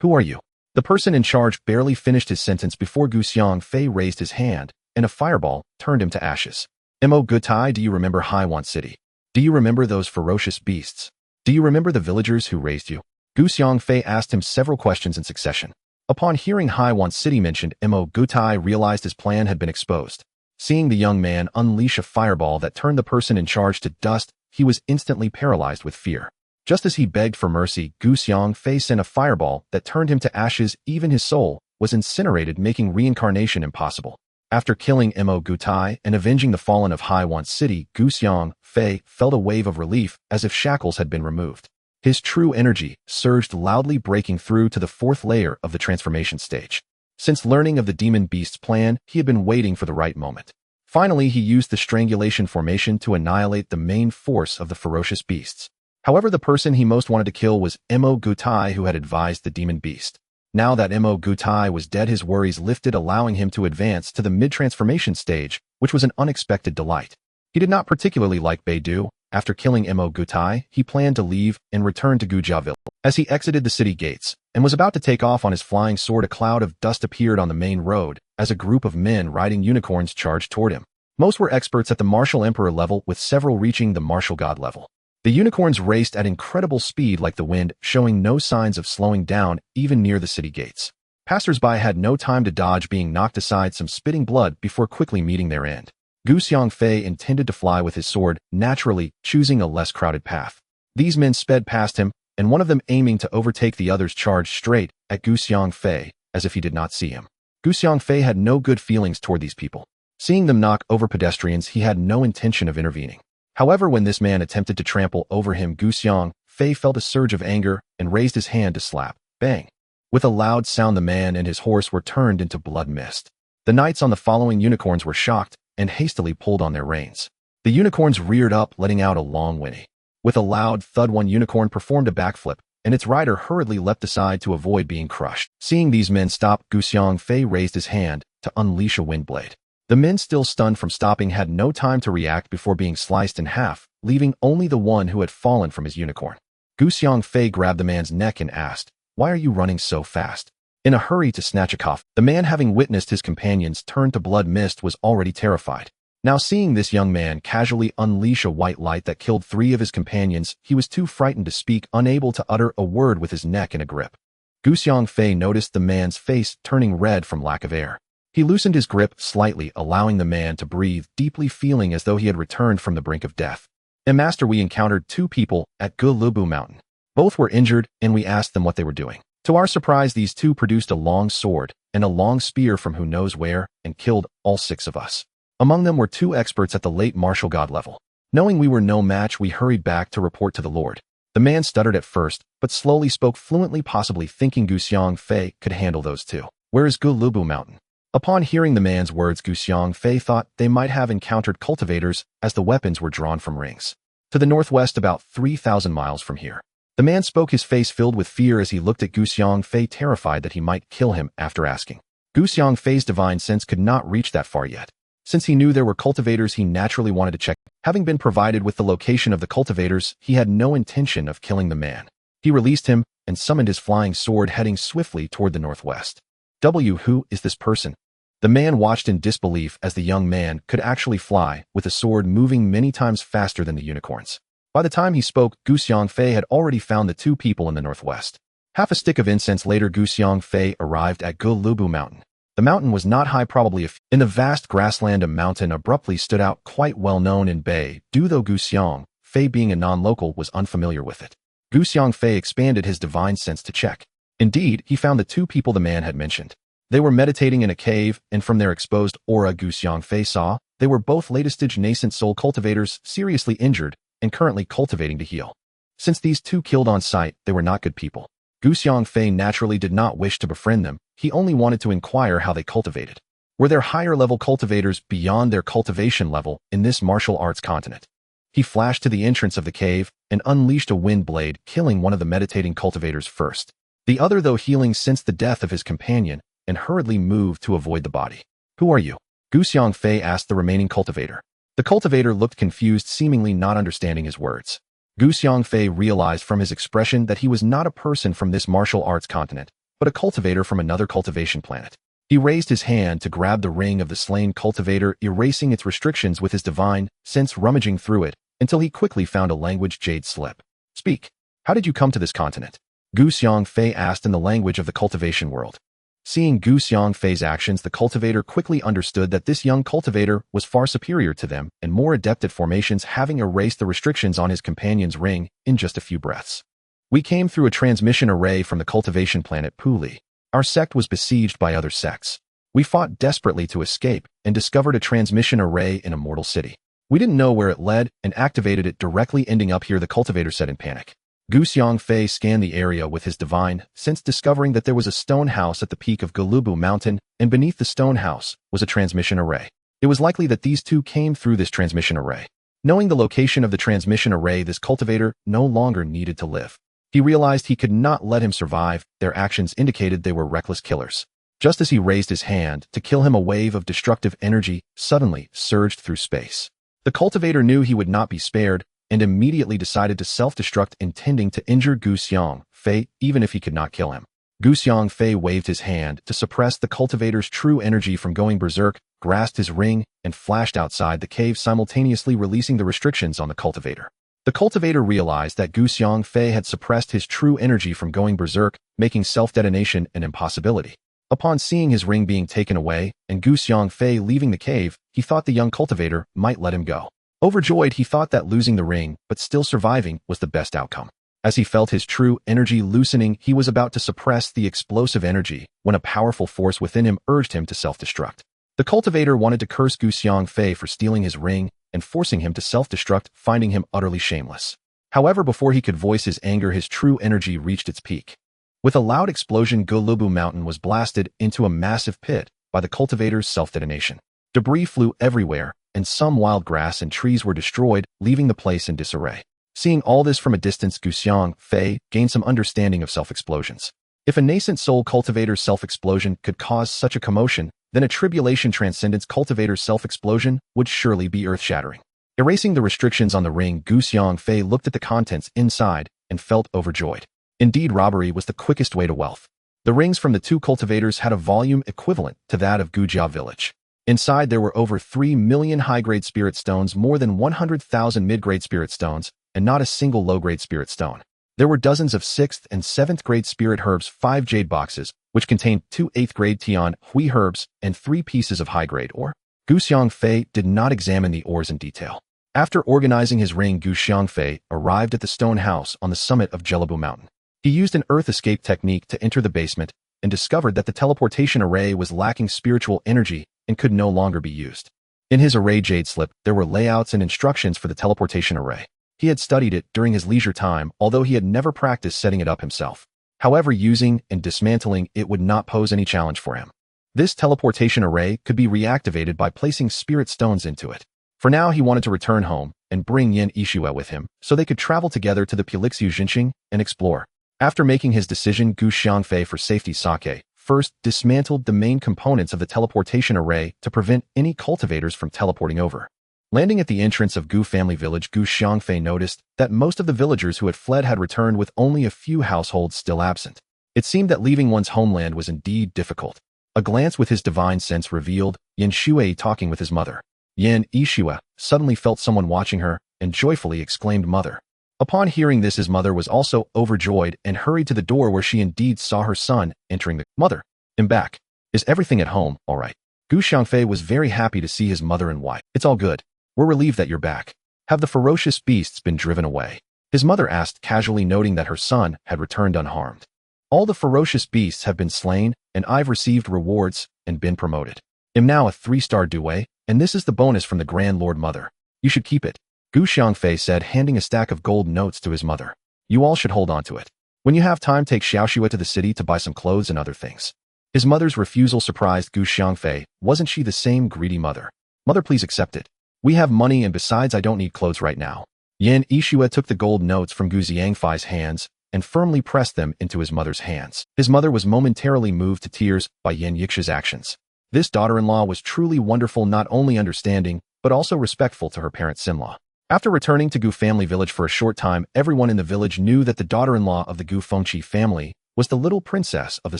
"Who are you?" The person in charge barely finished his sentence before Gu Xiangfei raised his hand, and a fireball turned him to ashes. "Mo Gutai, do you remember Haiwan City? Do you remember those ferocious beasts? Do you remember the villagers who raised you?" Gu Xiangfei asked him several questions in succession. Upon hearing Haiwan City mentioned, Mo Gutai realized his plan had been exposed. Seeing the young man unleash a fireball that turned the person in charge to dust, he was instantly paralyzed with fear. Just as he begged for mercy, Gu Xiangfei sent a fireball that turned him to ashes. Even his soul was incinerated, making reincarnation impossible. After killing Mo Gutai and avenging the fallen of Haiwan City, Gu Xiangfei felt a wave of relief as if shackles had been removed. His true energy surged loudly, breaking through to the fourth layer of the transformation stage. Since learning of the demon beast's plan, he had been waiting for the right moment. Finally, he used the strangulation formation to annihilate the main force of the ferocious beasts. However, the person he most wanted to kill was Mo Gutai, who had advised the demon beast. Now that Mo Gutai was dead, his worries lifted, allowing him to advance to the mid-transformation stage, which was an unexpected delight. He did not particularly like Beidou. After killing Mo Gutai, he planned to leave and return to Gujiaville. As he exited the city gates and was about to take off on his flying sword, a cloud of dust appeared on the main road as a group of men riding unicorns charged toward him. Most were experts at the martial emperor level, with several reaching the martial god level. The unicorns raced at incredible speed like the wind, showing no signs of slowing down even near the city gates. Passers-by had no time to dodge, being knocked aside some spitting blood before quickly meeting their end. Gu Xiangfei intended to fly with his sword, naturally choosing a less crowded path. These men sped past him, and one of them, aiming to overtake the others, charged straight at Gu Xiangfei as if he did not see him. Gu Xiangfei had no good feelings toward these people. Seeing them knock over pedestrians, he had no intention of intervening. However, when this man attempted to trample over him, Gu Xiangfei felt a surge of anger and raised his hand to slap. Bang! With a loud sound, the man and his horse were turned into blood mist. The knights on the following unicorns were shocked and hastily pulled on their reins. The unicorns reared up, letting out a long whinny. With a loud thud, one unicorn performed a backflip, and its rider hurriedly leapt aside to avoid being crushed. Seeing these men stop, Gu Xiangfei raised his hand to unleash a wind blade. The men, still stunned from stopping, had no time to react before being sliced in half, leaving only the one who had fallen from his unicorn. Gu Xiangfei grabbed the man's neck and asked, "Why are you running so fast?" In a hurry to snatch a cough, the man, having witnessed his companions turn to blood mist, was already terrified. Now, seeing this young man casually unleash a white light that killed 3 of his companions, he was too frightened to speak, unable to utter a word with his neck in a grip. Gu Xiangfei noticed the man's face turning red from lack of air. He loosened his grip slightly, allowing the man to breathe deeply, feeling as though he had returned from the brink of death. "Master, we encountered 2 people at Gulubu Mountain. Both were injured, and we asked them what they were doing. To our surprise, these 2 produced a long sword and a long spear from who knows where and killed all 6 of us. Among them were 2 experts at the late martial god level. Knowing we were no match, we hurried back to report to the Lord." The man stuttered at first, but slowly spoke fluently, possibly thinking Gu Xiangfei could handle those 2. "Where is Gulubu Mountain?" Upon hearing the man's words, Gu Xiangfei thought they might have encountered cultivators, as the weapons were drawn from rings. "To the northwest, about 3,000 miles from here." The man spoke, his face filled with fear as he looked at Gu Xiangfei, terrified that he might kill him after asking. Gu Xiangfei's divine sense could not reach that far yet. Since he knew there were cultivators, he naturally wanted to check. Having been provided with the location of the cultivators, he had no intention of killing the man. He released him and summoned his flying sword, heading swiftly toward the northwest. Who is this person? The man watched in disbelief as the young man could actually fly, with the sword moving many times faster than the unicorns. By the time he spoke, Gu Xiangfei had already found the 2 people in the northwest. Half a stick of incense later, Gu Xiangfei arrived at Gulubu Mountain. The mountain was not high, probably in the vast grassland. A mountain abruptly stood out, quite well known in Beidou, though Gu Xiangfei, being a non-local, was unfamiliar with it. Gu Xiangfei expanded his divine sense to check. Indeed, he found the 2 people the man had mentioned. They were meditating in a cave, and from their exposed aura, Gu Xiangfei saw they were both latest-stage nascent soul cultivators, seriously injured and currently cultivating to heal. Since these 2 killed on sight, they were not good people. Gu Xiangfei naturally did not wish to befriend them. He only wanted to inquire how they cultivated. Were there higher-level cultivators beyond their cultivation level in this martial arts continent? He flashed to the entrance of the cave and unleashed a wind blade, killing one of the meditating cultivators first. The other, though healing since the death of his companion, and hurriedly moved to avoid the body. "Who are you?" Gu Xiangfei asked the remaining cultivator. The cultivator looked confused, seemingly not understanding his words. Gu Xiangfei realized from his expression that he was not a person from this martial arts continent, but a cultivator from another cultivation planet. He raised his hand to grab the ring of the slain cultivator, erasing its restrictions with his divine sense, rummaging through it until he quickly found a language jade slip. "Speak. How did you come to this continent?" Gu Xiangfei asked in the language of the cultivation world. Seeing Gu Xiangfei's actions, the cultivator quickly understood that this young cultivator was far superior to them and more adept at formations, having erased the restrictions on his companion's ring in just a few breaths. "We came through a transmission array from the cultivation planet Puli. Our sect was besieged by other sects. We fought desperately to escape and discovered a transmission array in Immortal City. We didn't know where it led and activated it directly, ending up here, the cultivator said in panic. Xiangfei scanned the area with his divine sense, discovering that there was a stone house at the peak of Gulubu Mountain, and beneath the stone house was a transmission array. It was likely that these two came through this transmission array. Knowing the location of the transmission array, this cultivator no longer needed to live. He realized he could not let him survive. Their actions indicated they were reckless killers. Just as he raised his hand to kill him, a wave of destructive energy suddenly surged through space. The cultivator knew he would not be spared and immediately decided to self-destruct, intending to injure Xiangfei even if he could not kill him. Xiangfei waved his hand to suppress the cultivator's true energy from going berserk, grasped his ring, and flashed outside the cave, simultaneously releasing the restrictions on the cultivator. The cultivator realized that Xiangfei had suppressed his true energy from going berserk, making self-detonation an impossibility. Upon seeing his ring being taken away and Xiangfei leaving the cave, he thought the young cultivator might let him go. Overjoyed, he thought that losing the ring but still surviving was the best outcome. As he felt his true energy loosening, he was about to suppress the explosive energy when a powerful force within him urged him to self-destruct. The cultivator wanted to curse Xiangfei for stealing his ring and forcing him to self-destruct, finding him utterly shameless. However, before he could voice his anger, his true energy reached its peak. With a loud explosion, Gulubu Mountain was blasted into a massive pit by the cultivator's self-detonation. Debris flew everywhere, and some wild grass and trees were destroyed, leaving the place in disarray. Seeing all this from a distance, Xiangfei gained some understanding of self-explosions. If a nascent soul cultivator's self-explosion could cause such a commotion, then a tribulation transcendence cultivator's self-explosion would surely be earth-shattering. Erasing the restrictions on the ring, Xiangfei looked at the contents inside and felt overjoyed. Indeed, robbery was the quickest way to wealth. The rings from the two cultivators had a volume equivalent to that of Gujia village. Inside there were over 3 million high-grade spirit stones, more than 100,000 mid-grade spirit stones, and not a single low-grade spirit stone. There were dozens of 6th and 7th grade spirit herbs, 5 jade boxes, which contained 2 8th grade Tian Hui herbs, and 3 pieces of high-grade ore. Xiangfei did not examine the ores in detail. After organizing his ring, Xiangfei arrived at the stone house on the summit of Gulubu Mountain. He used an earth escape technique to enter the basement and discovered that the teleportation array was lacking spiritual energy and could no longer be used. In his array jade slip, there were layouts and instructions for the teleportation array. He had studied it during his leisure time, although he had never practiced setting it up himself. However, using and dismantling it would not pose any challenge for him. This teleportation array could be reactivated by placing spirit stones into it. For now, he wanted to return home and bring Yin Yixue with him so they could travel together to the Pulixiu Jinqing and explore. After making his decision, Xiangfei for safety sake first dismantled the main components of the teleportation array to prevent any cultivators from teleporting over. Landing at the entrance of Gu family village, Xiangfei noticed that most of the villagers who had fled had returned, with only a few households still absent. It seemed that leaving one's homeland was indeed difficult. A glance with his divine sense revealed Yin Shui talking with his mother. Yin Yixue suddenly felt someone watching her and joyfully exclaimed, "Mother." Upon hearing this, his mother was also overjoyed and hurried to the door, where she indeed saw her son entering the mother. "I'm back. Is everything at home all right?" Xiangfei was very happy to see his mother and wife. "It's all good. We're relieved that you're back. Have the ferocious beasts been driven away?" His mother asked casually, noting that her son had returned unharmed. "All the ferocious beasts have been slain, and I've received rewards and been promoted. I'm now a 3-star Due, and this is the bonus from the Grand Lord Mother. You should keep it," Xiangfei said, handing a stack of gold notes to his mother. "You all should hold on to it. When you have time, take Xiaoxue to the city to buy some clothes and other things." His mother's refusal surprised Xiangfei. Wasn't she the same greedy mother? "Mother, please accept it. We have money, and besides, I don't need clothes right now." Yin Yixue took the gold notes from Xiangfei's hands and firmly pressed them into his mother's hands. His mother was momentarily moved to tears by Yin Yixue's actions. This daughter-in-law was truly wonderful, not only understanding, but also respectful to her parents-in-law. After returning to Gu family village for a short time, everyone in the village knew that the daughter-in-law of the Gu Fengqi family was the little princess of the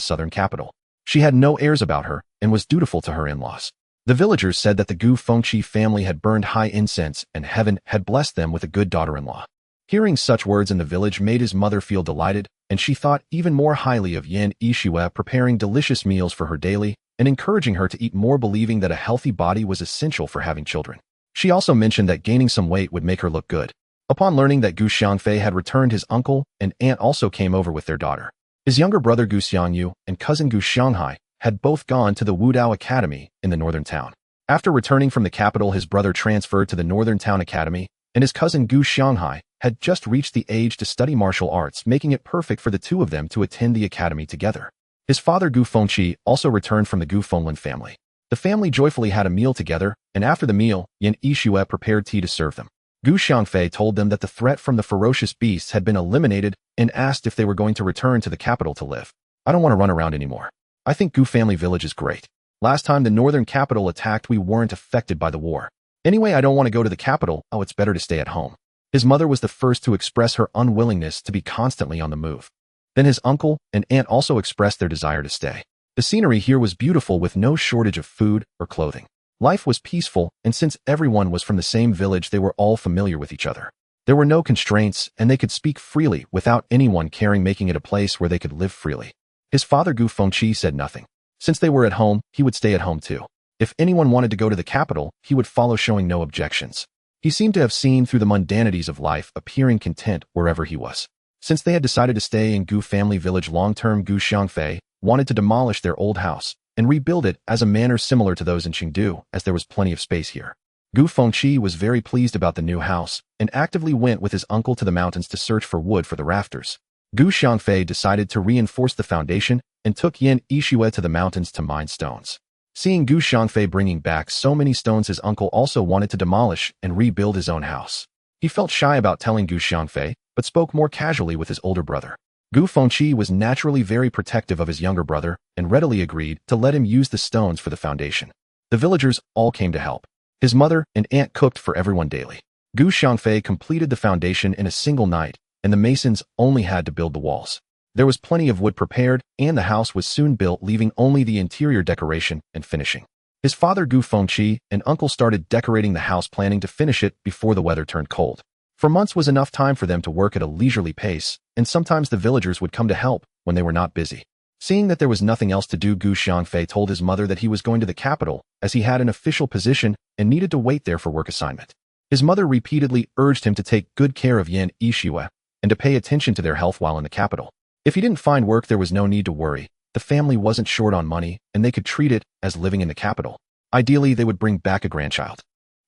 southern capital. She had no heirs about her and was dutiful to her in-laws. The villagers said that the Gu Fengqi family had burned high incense and heaven had blessed them with a good daughter-in-law. Hearing such words in the village made his mother feel delighted, and she thought even more highly of Yin Yixue, preparing delicious meals for her daily and encouraging her to eat more, believing that a healthy body was essential for having children. She also mentioned that gaining some weight would make her look good. Upon learning that Xiangfei had returned, his uncle and aunt also came over with their daughter. His younger brother Xiangyu and cousin Xianghai had both gone to the Wudao Academy in the northern town. After returning from the capital, his brother transferred to the northern town academy, and his cousin Gu Xiangfei had just reached the age to study martial arts, making it perfect for the two of them to attend the academy together. His father Gu Fengqi also returned from the Gu Fenglin family. The family joyfully had a meal together, and after the meal, Yan Yixue prepared tea to serve them. Gu Xiangfei told them that the threat from the ferocious beasts had been eliminated and asked if they were going to return to the capital to live. I don't want to run around anymore. I think Gu family village is great. Last time the northern capital attacked, we weren't affected by the war. Anyway, I don't want to go to the capital. Oh, it's better to stay at home. His mother was the first to express her unwillingness to be constantly on the move. Then his uncle and aunt also expressed their desire to stay. The scenery here was beautiful with no shortage of food or clothing. Life was peaceful, and since everyone was from the same village, they were all familiar with each other. There were no constraints, and they could speak freely without anyone caring, making it a place where they could live freely. His father Gu Fengqi said nothing. Since they were at home, he would stay at home too. If anyone wanted to go to the capital, he would follow, showing no objections. He seemed to have seen through the mundanities of life, appearing content wherever he was. Since they had decided to stay in Gu family village long-term, Gu Xiangfei wanted to demolish their old house and rebuild it as a manner similar to those in Chengdu, as there was plenty of space here. Gu Fengqi was very pleased about the new house and actively went with his uncle to the mountains to search for wood for the rafters. Gu Xiangfei decided to reinforce the foundation and took Yan Yixue to the mountains to mine stones. Seeing Gu Xiangfei bringing back so many stones, his uncle also wanted to demolish and rebuild his own house. He felt shy about telling Gu Xiangfei, but spoke more casually with his older brother. Gu Fengqi was naturally very protective of his younger brother and readily agreed to let him use the stones for the foundation. The villagers all came to help. His mother and aunt cooked for everyone daily. Gu Xiangfei completed the foundation in a single night, and the masons only had to build the walls. There was plenty of wood prepared, and the house was soon built, leaving only the interior decoration and finishing. His father Gu Fengqi and uncle started decorating the house, planning to finish it before the weather turned cold. For months was enough time for them to work at a leisurely pace, and sometimes the villagers would come to help when they were not busy. Seeing that there was nothing else to do, Gu Xiangfei told his mother that he was going to the capital, as he had an official position and needed to wait there for work assignment. His mother repeatedly urged him to take good care of Yan Yixue and to pay attention to their health while in the capital. If he didn't find work, there was no need to worry. The family wasn't short on money, and they could treat it as living in the capital. Ideally, they would bring back a grandchild.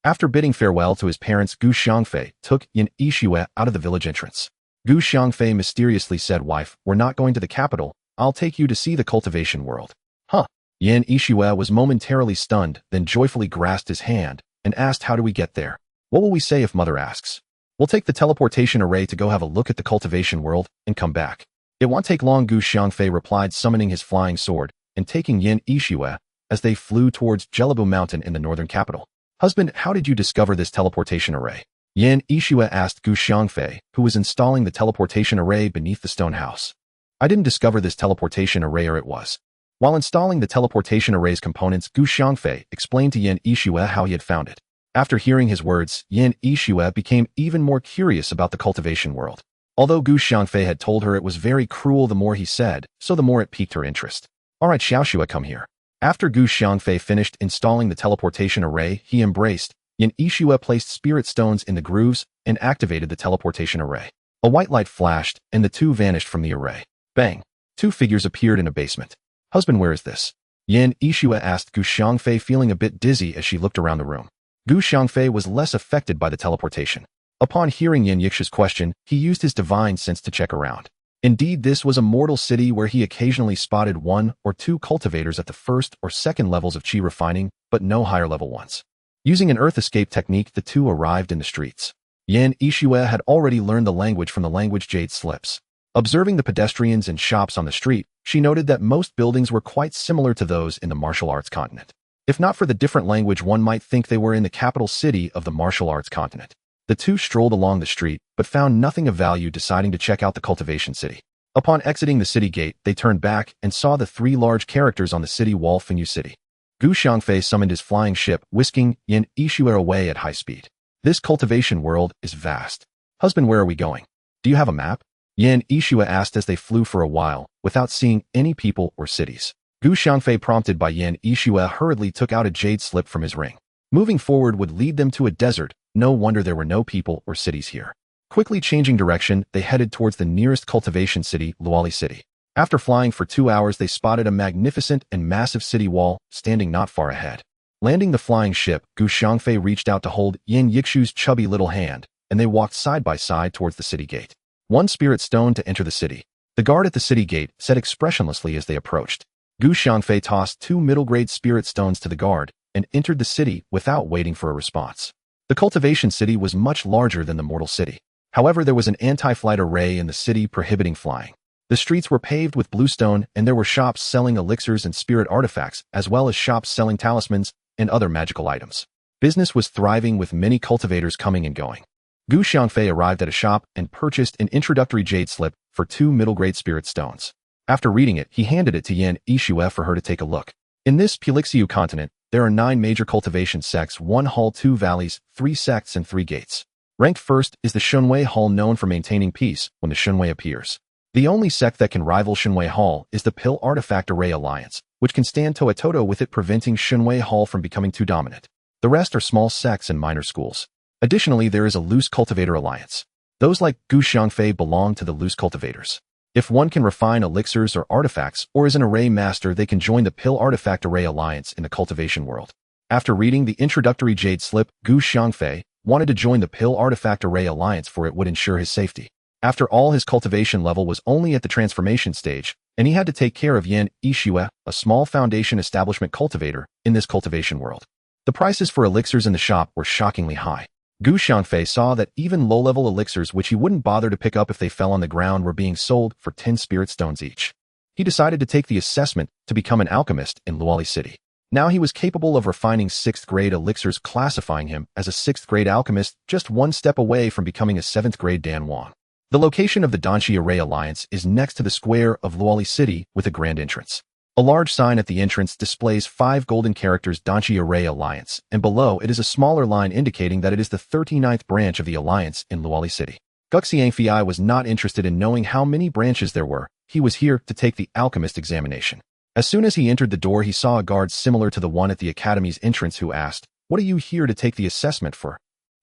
After bidding farewell to his parents, Gu Xiangfei took Yan Yixue out of the village entrance. Gu Xiangfei mysteriously said, "Wife, we're not going to the capital. I'll take you to see the cultivation world." Huh? Yan Yixue was momentarily stunned, then joyfully grasped his hand and asked, "How do we get there?" "What will we say if mother asks?" "We'll take the teleportation array to go have a look at the cultivation world and come back." "It won't take long," Gu Xiangfei replied, summoning his flying sword and taking Yan Yixue as they flew towards Jelebu Mountain in the northern capital. "Husband, how did you discover this teleportation array?" Yan Yixue asked Gu Xiangfei, who was installing the teleportation array beneath the stone house. "I didn't discover this teleportation array, or it was." While installing the teleportation array's components, Gu Xiangfei explained to Yan Yixue how he had found it. After hearing his words, Yan Yixue became even more curious about the cultivation world. Although Gu Xiangfei had told her it was very cruel, the more he said, so the more it piqued her interest. "All right, Xiaoxue, come here." After Gu Xiangfei finished installing the teleportation array, he embraced Yan Yixue, placed spirit stones in the grooves, and activated the teleportation array. A white light flashed, and the two vanished from the array. Bang! Two figures appeared in a basement. "Husband, where is this?" Yan Yixue asked Gu Xiangfei, feeling a bit dizzy as she looked around the room. Gu Xiangfei was less affected by the teleportation. Upon hearing Yan Yixue's question, he used his divine sense to check around. Indeed, this was a mortal city where he occasionally spotted one or two cultivators at the first or second levels of qi refining, but no higher level ones. Using an earth escape technique, the two arrived in the streets. Yan Yixue had already learned the language from the language jade slips. Observing the pedestrians and shops on the street, she noted that most buildings were quite similar to those in the martial arts continent. If not for the different language, one might think they were in the capital city of the martial arts continent. The two strolled along the street, but found nothing of value, deciding to check out the cultivation city. Upon exiting the city gate, they turned back and saw the three large characters on the city wall: Fenyu City. Gu Xiangfei summoned his flying ship, whisking Yan Yixue away at high speed. "This cultivation world is vast. Husband, where are we going? Do you have a map?" Yan Yixue asked as they flew for a while, without seeing any people or cities. Gu Xiangfei, prompted by Yan Yixue, hurriedly took out a jade slip from his ring. Moving forward would lead them to a desert. No wonder there were no people or cities here. Quickly changing direction, they headed towards the nearest cultivation city, Luoli City. After flying for 2 hours, they spotted a magnificent and massive city wall standing not far ahead. Landing the flying ship, Xiangfei reached out to hold Yin Yixu's chubby little hand, and they walked side by side towards the city gate. One spirit stone to enter the city. The guard at the city gate said expressionlessly as they approached. Xiangfei tossed 2 middle-grade spirit stones to the guard and entered the city without waiting for a response. The cultivation city was much larger than the mortal city. However, there was an anti-flight array in the city prohibiting flying. The streets were paved with bluestone, and there were shops selling elixirs and spirit artifacts, as well as shops selling talismans and other magical items. Business was thriving with many cultivators coming and going. Xiangfei arrived at a shop and purchased an introductory jade slip for 2 middle-grade spirit stones. After reading it, he handed it to Yin Yixue for her to take a look. In this Pulixiu continent, there are 9 major cultivation sects, 1 hall, 2 valleys, 3 sects, and 3 gates. Ranked first is the Shunwei Hall, known for maintaining peace when the Shunwei appears. The only sect that can rival Shunwei Hall is the Pill Artifact Array Alliance, which can stand toe-to-toe with it, preventing Shunwei Hall from becoming too dominant. The rest are small sects and minor schools. Additionally, there is a Loose Cultivator Alliance. Those like Xiangfei belong to the Loose Cultivators. If one can refine elixirs or artifacts, or is an array master, they can join the Pill Artifact Array Alliance in the cultivation world. After reading the introductory jade slip, Xiangfei wanted to join the Pill Artifact Array Alliance, for it would ensure his safety. After all, his cultivation level was only at the transformation stage, and he had to take care of Yin Yixue, a small foundation establishment cultivator, in this cultivation world. The prices for elixirs in the shop were shockingly high. Xiangfei saw that even low-level elixirs, which he wouldn't bother to pick up if they fell on the ground, were being sold for 10 spirit stones each. He decided to take the assessment to become an alchemist in Luoli City. Now he was capable of refining 6th-grade elixirs, classifying him as a 6th-grade alchemist, just 1 step away from becoming a 7th-grade Dan Wang. The location of the Danshi Array Alliance is next to the square of Luoli City with a grand entrance. A large sign at the entrance displays 5 golden characters Danshi Array Alliance, and below it is a smaller line indicating that it is the 39th branch of the Alliance in Luoli City. Xiangfei was not interested in knowing how many branches there were. He was here to take the alchemist examination. As soon as he entered the door, he saw a guard similar to the one at the academy's entrance who asked, "What are you here to take the assessment for?"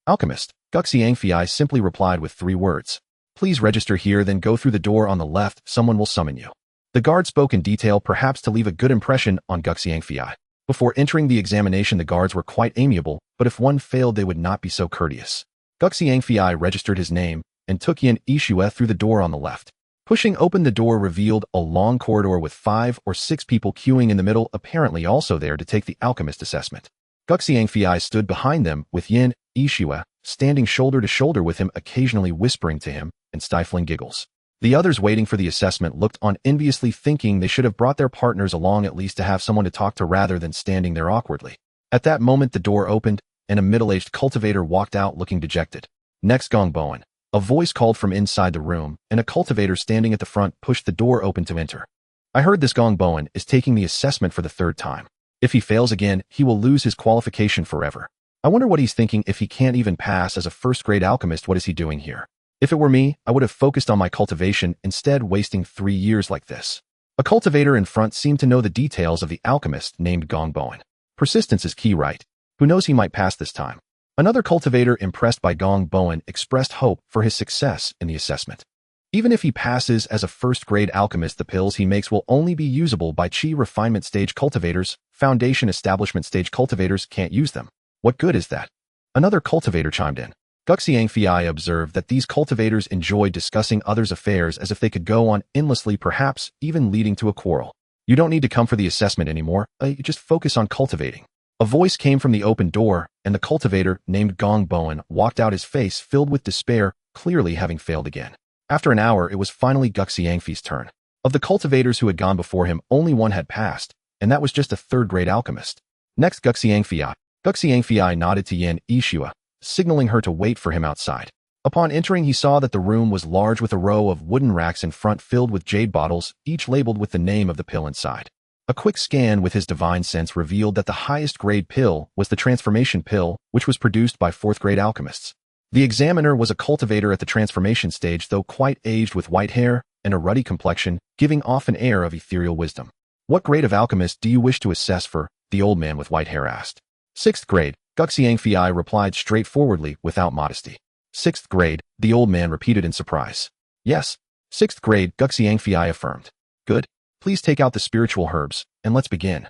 "Alchemist." Xiangfei simply replied with 3 words. "Please register here, then go through the door on the left. Someone will summon you." The guard spoke in detail, perhaps to leave a good impression on Xiangfei. Before entering the examination, the guards were quite amiable, but if one failed, they would not be so courteous. Xiangfei registered his name and took Yin Yixue through the door on the left. Pushing open the door revealed a long corridor with 5 or 6 people queuing in the middle, apparently also there to take the alchemist assessment. Xiangfei stood behind them with Yin Yixue standing shoulder to shoulder with him, occasionally whispering to him and stifling giggles. The others waiting for the assessment looked on enviously, thinking they should have brought their partners along at least to have someone to talk to rather than standing there awkwardly. At that moment, the door opened, and a middle-aged cultivator walked out looking dejected. "Next, Gong Bowen." A voice called from inside the room, and a cultivator standing at the front pushed the door open to enter. "I heard this Gong Bowen is taking the assessment for the 3rd time. If he fails again, he will lose his qualification forever. I wonder what he's thinking. If he can't even pass as a 1st-grade alchemist, what is he doing here? If it were me, I would have focused on my cultivation instead, wasting 3 years like this." A cultivator in front seemed to know the details of the alchemist named Gong Bowen. "Persistence is key, right? Who knows, he might pass this time." Another cultivator, impressed by Gong Bowen, expressed hope for his success in the assessment. "Even if he passes as a 1st-grade alchemist, the pills he makes will only be usable by Qi refinement stage cultivators. Foundation establishment stage cultivators can't use them. What good is that?" Another cultivator chimed in. Xiangfei observed that these cultivators enjoyed discussing others' affairs as if they could go on endlessly, perhaps even leading to a quarrel. "You don't need to come for the assessment anymore. You just focus on cultivating." A voice came from the open door, and the cultivator named Gong Bowen walked out, his face filled with despair, clearly having failed again. After an hour, it was finally Xiangfei's turn. Of the cultivators who had gone before him, only one had passed, and that was just a 3rd-grade alchemist. Next, Xiangfei. Xiangfei nodded to Yin Yixue, signaling her to wait for him outside. Upon entering, he saw that the room was large with a row of wooden racks in front filled with jade bottles, each labeled with the name of the pill inside. A quick scan with his divine sense revealed that the highest-grade pill was the transformation pill, which was produced by 4th-grade alchemists. The examiner was a cultivator at the transformation stage, though quite aged, with white hair and a ruddy complexion, giving off an air of ethereal wisdom. "What grade of alchemist do you wish to assess for?" the old man with white hair asked. 6th grade, Xiangfei replied straightforwardly without modesty. 6th grade, the old man repeated in surprise. "Yes, 6th grade," Xiangfei affirmed. Good. Please take out the spiritual herbs, and let's begin.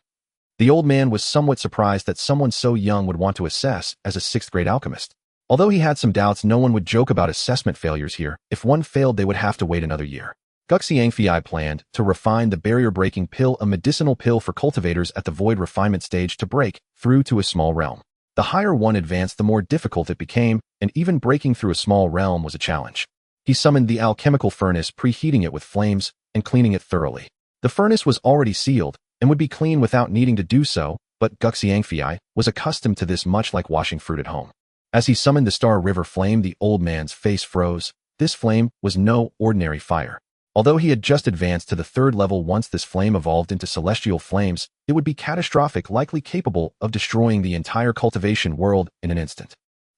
The old man was somewhat surprised that someone so young would want to assess as a 6th grade alchemist. Although he had some doubts, no one would joke about assessment failures here. If one failed, they would have to wait another year. Xiangfei planned to refine the barrier-breaking pill, a medicinal pill for cultivators at the void refinement stage to break through to a small realm. The higher one advanced, the more difficult it became, and even breaking through a small realm was a challenge. He summoned the alchemical furnace, preheating it with flames and cleaning it thoroughly. The furnace was already sealed and would be clean without needing to do so, but Xiangfei was accustomed to this, much like washing fruit at home. As he summoned the Star River flame, the old man's face froze. This flame was no ordinary fire. Although he had just advanced to the 3rd level, once this flame evolved into celestial flames, it would be catastrophic, likely capable of destroying the entire cultivation world in an instant.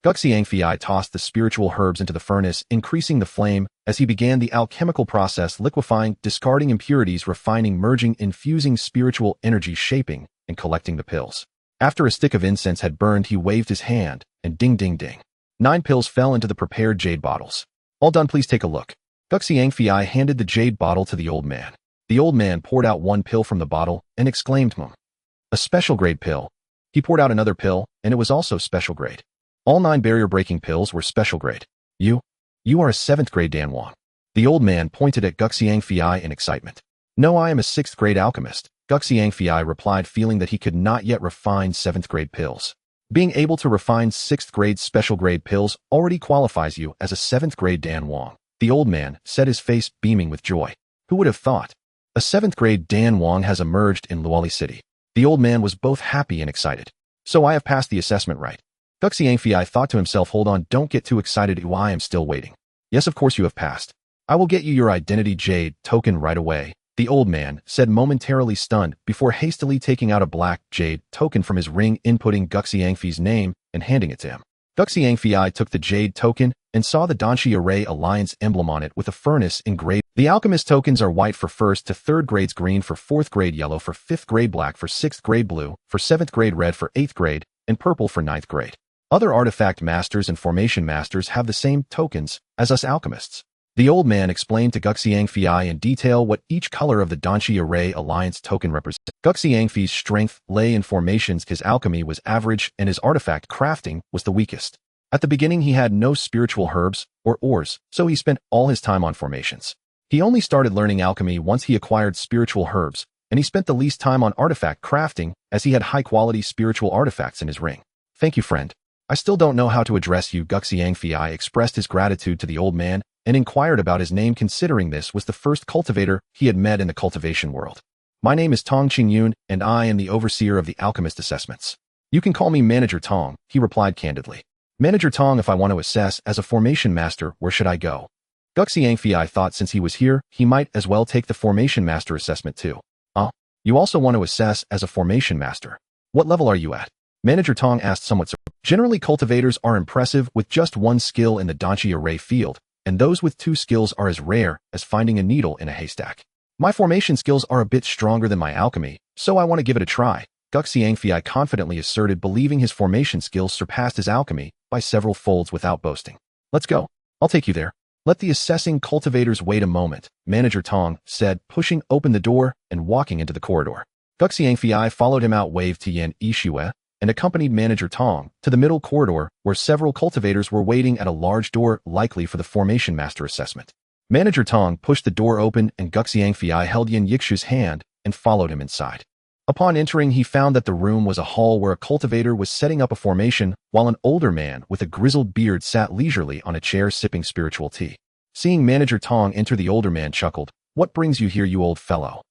Xiangfei tossed the spiritual herbs into the furnace, increasing the flame as he began the alchemical process, liquefying, discarding impurities, refining, merging, infusing spiritual energy, shaping, and collecting the pills. After a stick of incense had burned, he waved his hand, and ding ding ding. 9 pills fell into the prepared jade bottles. All done, please take a look. Xiangfei handed the jade bottle to the old man. The old man poured out 1 pill from the bottle and exclaimed, "A special grade pill." He poured out another pill, and it was also special grade. All 9 barrier-breaking pills were special grade. You are a 7th grade Dan Wang. The old man pointed at Xiangfei in excitement. No, I am a 6th grade alchemist, Xiangfei replied, feeling that he could not yet refine 7th grade pills. Being able to refine 6th grade special grade pills already qualifies you as a 7th grade Dan Wang. The old man said, his face beaming with joy. Who would have thought? A 7th grade Dan Wang has emerged in Luoli City. The old man was both happy and excited. So I have passed the assessment, right? Xiangfei thought to himself, hold on, don't get too excited, I am still waiting. Yes, of course you have passed. I will get you your identity jade token right away, the old man said, momentarily stunned, before hastily taking out a black jade token from his ring, inputting Xiangfei's name and handing it to him. Xiangfei took the jade token and saw the Danshi Array Alliance emblem on it with a furnace engraved. The alchemist tokens are white for 1st to 3rd grades, green for 4th grade, yellow for 5th grade, black for 6th grade, blue for 7th grade, red for 8th grade, and purple for 9th grade. Other artifact masters and formation masters have the same tokens as us alchemists. The old man explained to Xiangfei in detail what each color of the Danshi Array Alliance token represents. Xiangfei's strength lay in formations, his alchemy was average, and his artifact crafting was the weakest. At the beginning, he had no spiritual herbs or ores, so he spent all his time on formations. He only started learning alchemy once he acquired spiritual herbs, and he spent the least time on artifact crafting as he had high-quality spiritual artifacts in his ring. Thank you, friend. I still don't know how to address you. Xiangfei expressed his gratitude to the old man and inquired about his name, considering this was the first cultivator he had met in the cultivation world. My name is Tong Qingyun, and I am the overseer of the alchemist assessments. You can call me Manager Tong, he replied candidly. Manager Tong, if I want to assess as a formation master, where should I go? Xiangfei thought since he was here, he might as well take the formation master assessment too. You also want to assess as a formation master. What level are you at? Manager Tong asked somewhat surprised. Generally, cultivators are impressive with just 1 skill in the Danshi Array field, and those with 2 skills are as rare as finding a needle in a haystack. My formation skills are a bit stronger than my alchemy, so I want to give it a try, Xiangfei confidently asserted, believing his formation skills surpassed his alchemy by several folds without boasting. Let's go. I'll take you there. Let the assessing cultivators wait a moment, Manager Tong said, pushing open the door and walking into the corridor. Xiangfei followed him out, waved to Yan Yishue, and accompanied Manager Tong to the middle corridor where several cultivators were waiting at a large door, likely for the formation master assessment. Manager Tong pushed the door open and Xiangfei held Yan Yixu's hand and followed him inside. Upon entering, he found that the room was a hall where a cultivator was setting up a formation while an older man with a grizzled beard sat leisurely on a chair sipping spiritual tea. Seeing Manager Tong enter, the older man chuckled. What brings you here, you old fellow?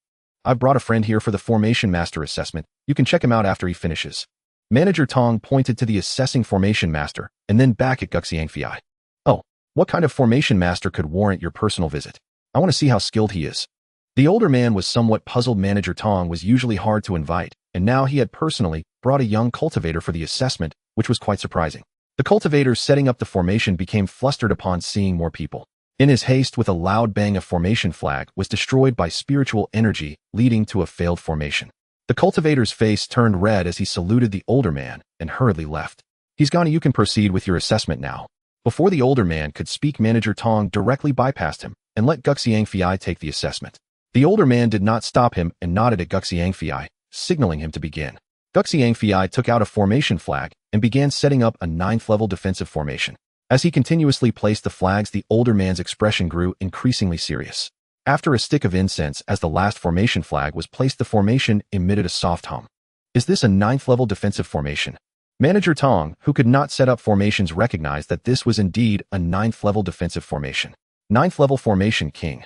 I've brought a friend here for the formation master assessment. You can check him out after he finishes. Manager Tong pointed to the assessing formation master and then back at Xiangfei. Oh, what kind of formation master could warrant your personal visit? I want to see how skilled he is. The older man was somewhat puzzled. Manager Tong was usually hard to invite, and now he had personally brought a young cultivator for the assessment, which was quite surprising. The cultivator setting up the formation became flustered upon seeing more people. In his haste, with a loud bang, a formation flag was destroyed by spiritual energy, leading to a failed formation. The cultivator's face turned red as he saluted the older man and hurriedly left. He's gone. You can proceed with your assessment now. Before the older man could speak, Manager Tong directly bypassed him and let Xiangfei take the assessment. The older man did not stop him and nodded at Xiangfei, signaling him to begin. Xiangfei took out a formation flag and began setting up a 9th-level defensive formation. As he continuously placed the flags, the older man's expression grew increasingly serious. After a stick of incense as the last formation flag was placed, the formation emitted a soft hum. Is this a 9th-level defensive formation? Manager Tong, who could not set up formations, recognized that this was indeed a 9th-level defensive formation. 9th-level formation, King.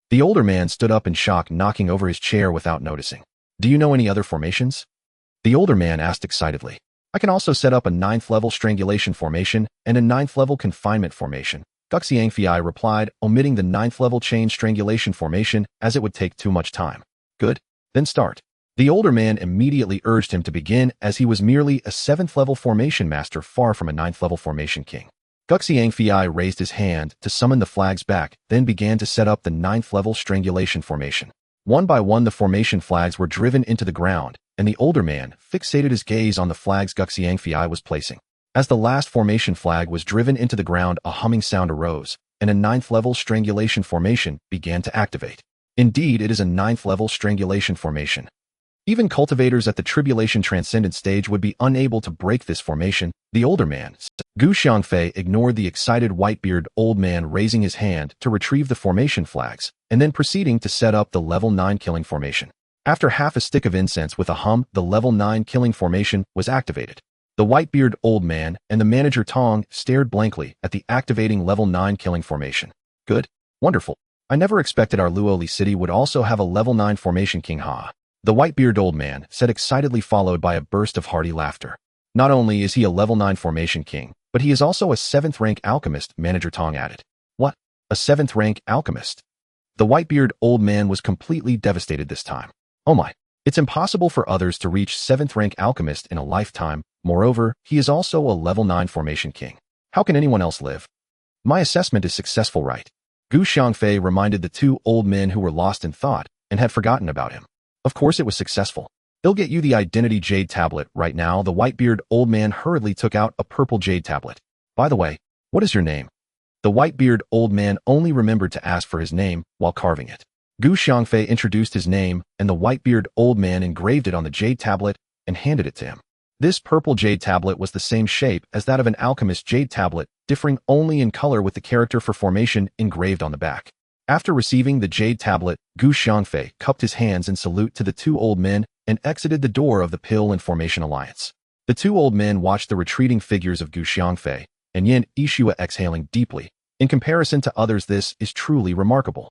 The older man stood up in shock, knocking over his chair without noticing. Do you know any other formations? The older man asked excitedly. I can also set up a 9th-level strangulation formation and a 9th-level confinement formation. Xiangfei replied, omitting the 9th-level chain strangulation formation as it would take too much time. Good, then start. The older man immediately urged him to begin, as he was merely a 7th-level formation master, far from a 9th-level formation king. Xiangfei raised his hand to summon the flags back, then began to set up the 9th-level strangulation formation. One by one, the formation flags were driven into the ground, and the older man fixated his gaze on the flags Xiangfei was placing. As the last formation flag was driven into the ground, a humming sound arose, and a 9th-level strangulation formation began to activate. Indeed, it is a 9th-level strangulation formation. Even cultivators at the Tribulation Transcendent stage would be unable to break this formation, the older man said. Xiangfei ignored the excited white-beard old man, raising his hand to retrieve the formation flags, and then proceeding to set up the level 9 killing formation. After half a stick of incense with a hum, the level 9 killing formation was activated. The white-beard old man and the manager Tong stared blankly at the activating level 9 killing formation. Good. Wonderful. I never expected our Luoli city would also have a level 9 formation, King Ha. The white-beard old man said excitedly, followed by a burst of hearty laughter. Not only is he a level 9 formation king, but he is also a 7th-rank alchemist, Manager Tong added. What? A 7th-rank alchemist? The white-beard old man was completely devastated this time. Oh my. It's impossible for others to reach 7th-rank alchemist in a lifetime. Moreover, he is also a level 9 formation king. How can anyone else live? My assessment is successful, right? Xiangfei reminded the two old men who were lost in thought and had forgotten about him. Of course it was successful. They'll get you the identity jade tablet right now. The white-beard old man hurriedly took out a purple jade tablet. By the way, what is your name? The white-beard old man only remembered to ask for his name while carving it. Xiangfei introduced his name, and the white-beard old man engraved it on the jade tablet and handed it to him. This purple jade tablet was the same shape as that of an alchemist jade tablet, differing only in color, with the character for formation engraved on the back. After receiving the jade tablet, Xiangfei cupped his hands in salute to the two old men and exited the door of the Pill and Formation Alliance. The two old men watched the retreating figures of Xiangfei and Yin Yixue exhaling deeply. In comparison to others, this is truly remarkable.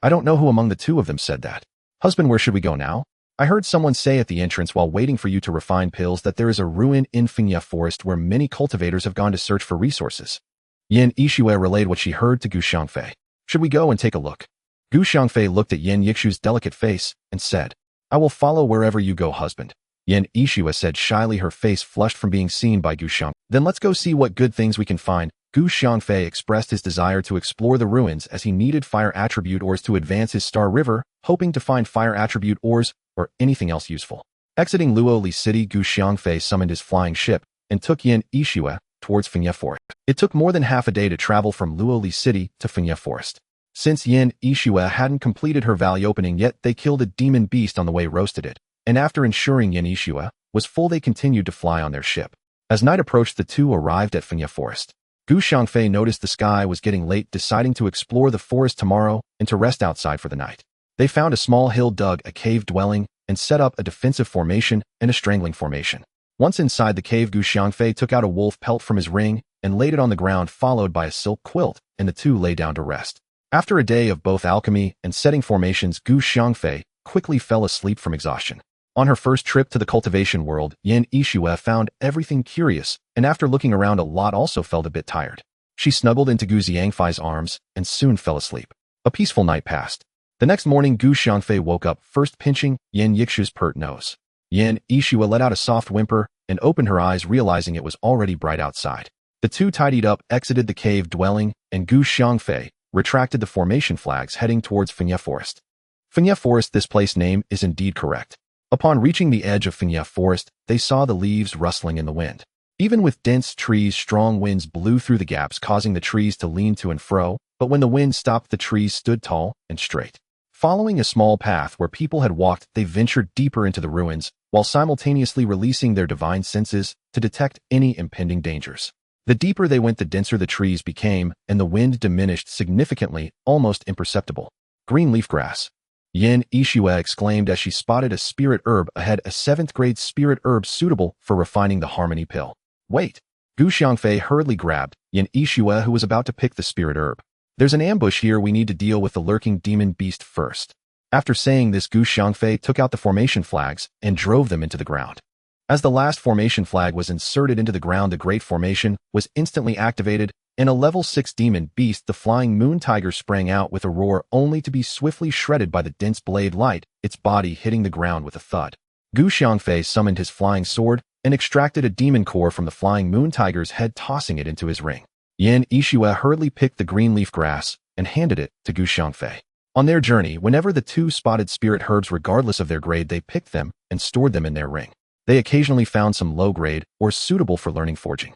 I don't know who among the two of them said that. Husband, where should we go now? I heard someone say at the entrance while waiting for you to refine pills that there is a ruin in Fengya Forest where many cultivators have gone to search for resources. Yin Yixue relayed what she heard to Xiangfei. Should we go and take a look? Xiangfei looked at Yin Yixue's delicate face and said, I will follow wherever you go, husband. Yin Yixue said shyly, her face flushed from being seen by Xiangfei. Then let's go see what good things we can find. Xiangfei expressed his desire to explore the ruins as he needed fire attribute ores to advance his Star River, hoping to find fire attribute ores or anything else useful. Exiting Luoli City, Xiangfei summoned his flying ship and took Yin Yixue towards Fengya Forest. It took more than half a day to travel from Luoli City to Fengya Forest. Since Yin Yixue hadn't completed her valley opening yet, they killed a demon beast on the way, roasted it, and after ensuring Yin Yixue was full, they continued to fly on their ship. As night approached, the two arrived at Fengya Forest. Xiangfei noticed the sky was getting late, deciding to explore the forest tomorrow and to rest outside for the night. They found a small hill, dug a cave dwelling, and set up a defensive formation and a strangling formation. Once inside the cave, Xiangfei took out a wolf pelt from his ring and laid it on the ground, followed by a silk quilt, and the two lay down to rest. After a day of both alchemy and setting formations, Xiangfei quickly fell asleep from exhaustion. On her first trip to the cultivation world, Yin Yixue found everything curious, and after looking around a lot also felt a bit tired. She snuggled into Xiangfei's arms and soon fell asleep. A peaceful night passed. The next morning, Xiangfei woke up, first pinching Yin Yixue's pert nose. Yin Yixue let out a soft whimper and opened her eyes, realizing it was already bright outside. The two tidied up, exited the cave dwelling, and Xiangfei retracted the formation flags, heading towards Fengya Forest. Fengya Forest, this place name is indeed correct. Upon reaching the edge of Fengya Forest, they saw the leaves rustling in the wind. Even with dense trees, strong winds blew through the gaps, causing the trees to lean to and fro, but when the wind stopped, the trees stood tall and straight. Following a small path where people had walked, they ventured deeper into the ruins, while simultaneously releasing their divine senses to detect any impending dangers. The deeper they went, the denser the trees became, and the wind diminished significantly, almost imperceptible. Green leaf grass. Yin Yixue exclaimed as she spotted a spirit herb ahead, a 7th grade spirit herb suitable for refining the harmony pill. Wait! Gu Xiangfei hurriedly grabbed Yin Yixue, who was about to pick the spirit herb. There's an ambush here, we need to deal with the lurking demon beast first. After saying this, Gu Xiangfei took out the formation flags and drove them into the ground. As the last formation flag was inserted into the ground, the Great Formation was instantly activated. In a level 6 demon beast, the flying moon tiger sprang out with a roar, only to be swiftly shredded by the dense blade light, its body hitting the ground with a thud. Gu Xiangfei summoned his flying sword and extracted a demon core from the flying moon tiger's head, tossing it into his ring. Yin Yixue hurriedly picked the green leaf grass and handed it to Gu Xiangfei. On their journey, whenever the two spotted spirit herbs, regardless of their grade, they picked them and stored them in their ring. They occasionally found some low grade or suitable for learning forging.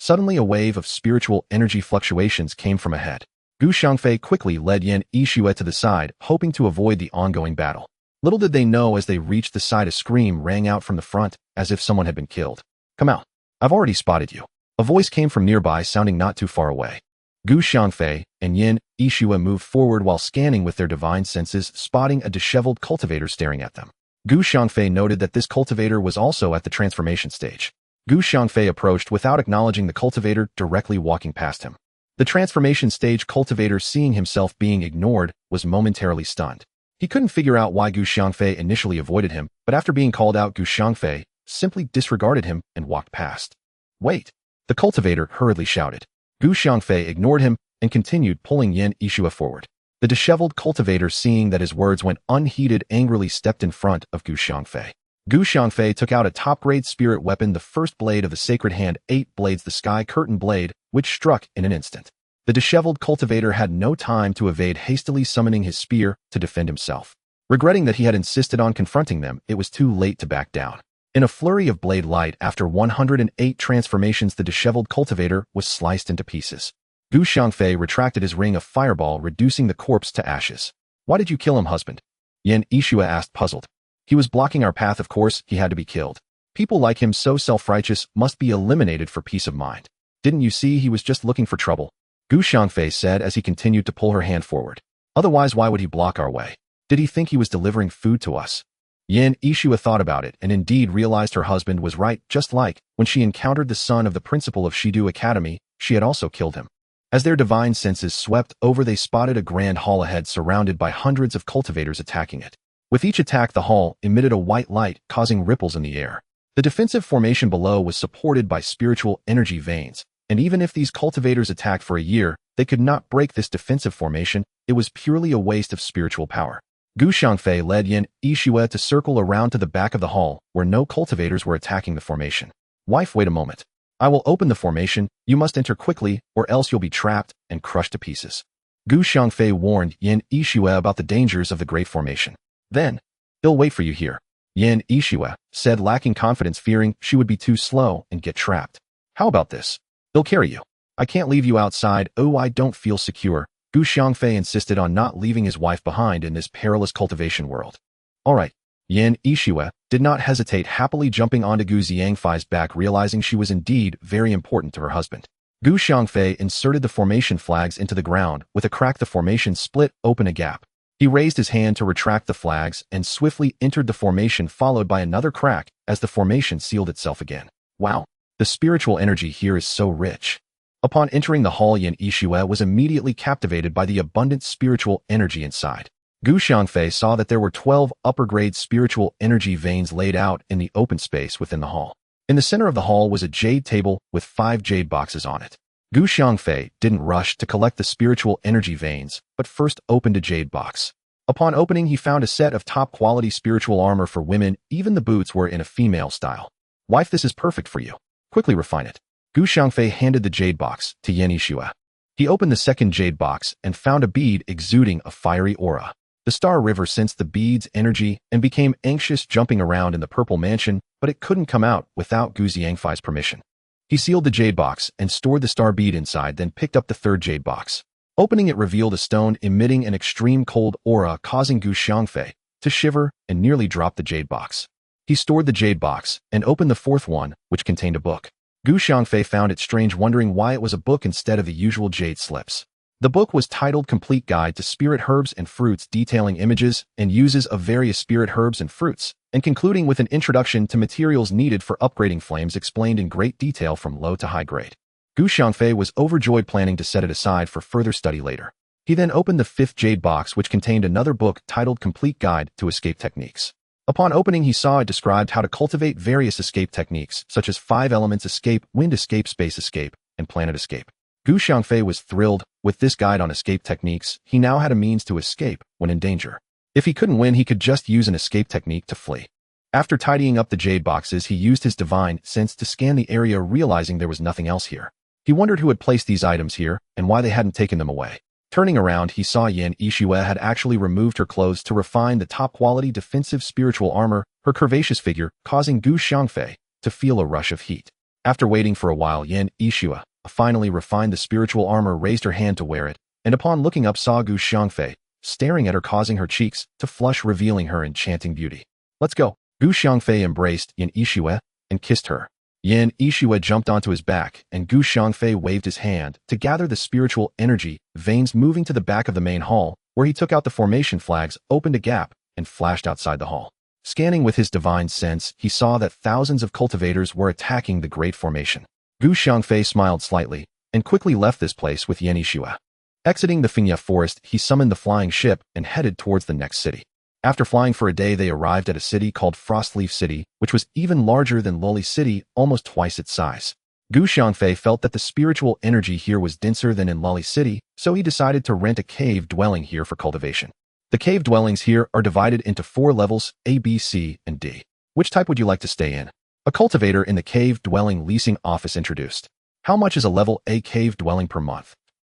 Suddenly, a wave of spiritual energy fluctuations came from ahead. Gu Xiangfei quickly led Yin Yixue to the side, hoping to avoid the ongoing battle. Little did they know, as they reached the side, a scream rang out from the front, as if someone had been killed. "Come out. I've already spotted you." A voice came from nearby, sounding not too far away. Gu Xiangfei and Yin Yixue moved forward while scanning with their divine senses, spotting a disheveled cultivator staring at them. Gu Xiangfei noted that this cultivator was also at the transformation stage. Gu Xiangfei approached without acknowledging the cultivator, directly walking past him. The transformation stage cultivator, seeing himself being ignored, was momentarily stunned. He couldn't figure out why Gu Xiangfei initially avoided him, but after being called out, Gu Xiangfei simply disregarded him and walked past. "Wait!" The cultivator hurriedly shouted. Gu Xiangfei ignored him and continued pulling Yin Yixue forward. The disheveled cultivator, seeing that his words went unheeded, angrily stepped in front of Gu Xiangfei. Gu Xiangfei took out a top-grade spirit weapon, the first blade of the sacred hand, 8 blades, the sky curtain blade, which struck in an instant. The disheveled cultivator had no time to evade, hastily summoning his spear to defend himself. Regretting that he had insisted on confronting them, it was too late to back down. In a flurry of blade light, after 108 transformations, the disheveled cultivator was sliced into pieces. Gu Xiangfei retracted his ring of fireball, reducing the corpse to ashes. "Why did you kill him, husband?" Yin Yixue asked, puzzled. "He was blocking our path, of course, he had to be killed. People like him, so self-righteous, must be eliminated for peace of mind. Didn't you see he was just looking for trouble?" Gu Xiangfei said as he continued to pull her hand forward. "Otherwise, why would he block our way? Did he think he was delivering food to us?" Yin Yixue thought about it and indeed realized her husband was right, just like when she encountered the son of the principal of Shidu Academy, she had also killed him. As their divine senses swept over, they spotted a grand hall ahead, surrounded by hundreds of cultivators attacking it. With each attack, the hall emitted a white light, causing ripples in the air. The defensive formation below was supported by spiritual energy veins, and even if these cultivators attacked for a year, they could not break this defensive formation. It was purely a waste of spiritual power. Gu Xiangfei led Yin Yixue to circle around to the back of the hall, where no cultivators were attacking the formation. "Wife, wait a moment. I will open the formation. You must enter quickly, or else you'll be trapped and crushed to pieces." Gu Xiangfei warned Yin Yixue about the dangers of the Great Formation. "Then, he'll wait for you here," Yin Yixue said, lacking confidence, fearing she would be too slow and get trapped. "How about this? He'll carry you. I can't leave you outside. Oh, I don't feel secure." Gu Xiangfei insisted on not leaving his wife behind in this perilous cultivation world. "All right." Yin Yixue did not hesitate, happily jumping onto Gu Xiangfei's back, realizing she was indeed very important to her husband. Gu Xiangfei inserted the formation flags into the ground. With a crack, the formation split open a gap. He raised his hand to retract the flags and swiftly entered the formation, followed by another crack as the formation sealed itself again. Wow, the spiritual energy here is so rich. Upon entering the hall, Yin Yixue was immediately captivated by the abundant spiritual energy inside. Gu Xiangfei saw that there were 12 upper-grade spiritual energy veins laid out in the open space within the hall. In the center of the hall was a jade table with 5 jade boxes on it. Gu Xiangfei didn't rush to collect the spiritual energy veins, but first opened a jade box. Upon opening, he found a set of top-quality spiritual armor for women. Even the boots were in a female style. "Wife, this is perfect for you. Quickly refine it." Gu Xiangfei handed the jade box to Yin Yixue. He opened the second jade box and found a bead exuding a fiery aura. The Star River sensed the bead's energy and became anxious, jumping around in the purple mansion, but it couldn't come out without Gu Xiangfei's permission. He sealed the jade box and stored the star bead inside, then picked up the third jade box. Opening it revealed a stone emitting an extreme cold aura, causing Xiangfei to shiver and nearly drop the jade box. He stored the jade box and opened the fourth one, which contained a book. Xiangfei found it strange, wondering why it was a book instead of the usual jade slips. The book was titled Complete Guide to Spirit Herbs and Fruits, detailing images and uses of various spirit herbs and fruits, and concluding with an introduction to materials needed for upgrading flames explained in great detail from low to high grade. Xiangfei was overjoyed, planning to set it aside for further study later. He then opened the fifth jade box, which contained another book titled Complete Guide to Escape Techniques. Upon opening, he saw it described how to cultivate various escape techniques, such as 5 elements escape, wind escape, space escape, and planet escape. Xiangfei was thrilled. With this guide on escape techniques, he now had a means to escape when in danger. If he couldn't win, he could just use an escape technique to flee. After tidying up the jade boxes, he used his divine sense to scan the area, realizing there was nothing else here. He wondered who had placed these items here and why they hadn't taken them away. Turning around, he saw Yin Yixue had actually removed her clothes to refine the top-quality defensive spiritual armor, her curvaceous figure causing Xiangfei to feel a rush of heat. After waiting for a while, Yin Yixue finally refined the spiritual armor, raised her hand to wear it, and upon looking up saw Xiangfei staring at her, causing her cheeks to flush, revealing her enchanting beauty. "Let's go." Xiangfei embraced Yin Yixue and kissed her. Yin Yixue jumped onto his back, and Xiangfei waved his hand to gather the spiritual energy veins, moving to the back of the main hall, where he took out the formation flags, opened a gap, and flashed outside the hall. Scanning with his divine sense, he saw that thousands of cultivators were attacking the Great Formation. Xiangfei smiled slightly and quickly left this place with Yin Yixue. Exiting the Fingya forest, he summoned the flying ship and headed towards the next city. After flying for a day, they arrived at a city called Frostleaf City, which was even larger than Loli City, almost twice its size. Xiangfei felt that the spiritual energy here was denser than in Loli City, so he decided to rent a cave dwelling here for cultivation. The cave dwellings here are divided into 4 levels, A, B, C, and D. Which type would you like to stay in? A cultivator in the cave dwelling leasing office introduced. How much is a level A cave dwelling per month?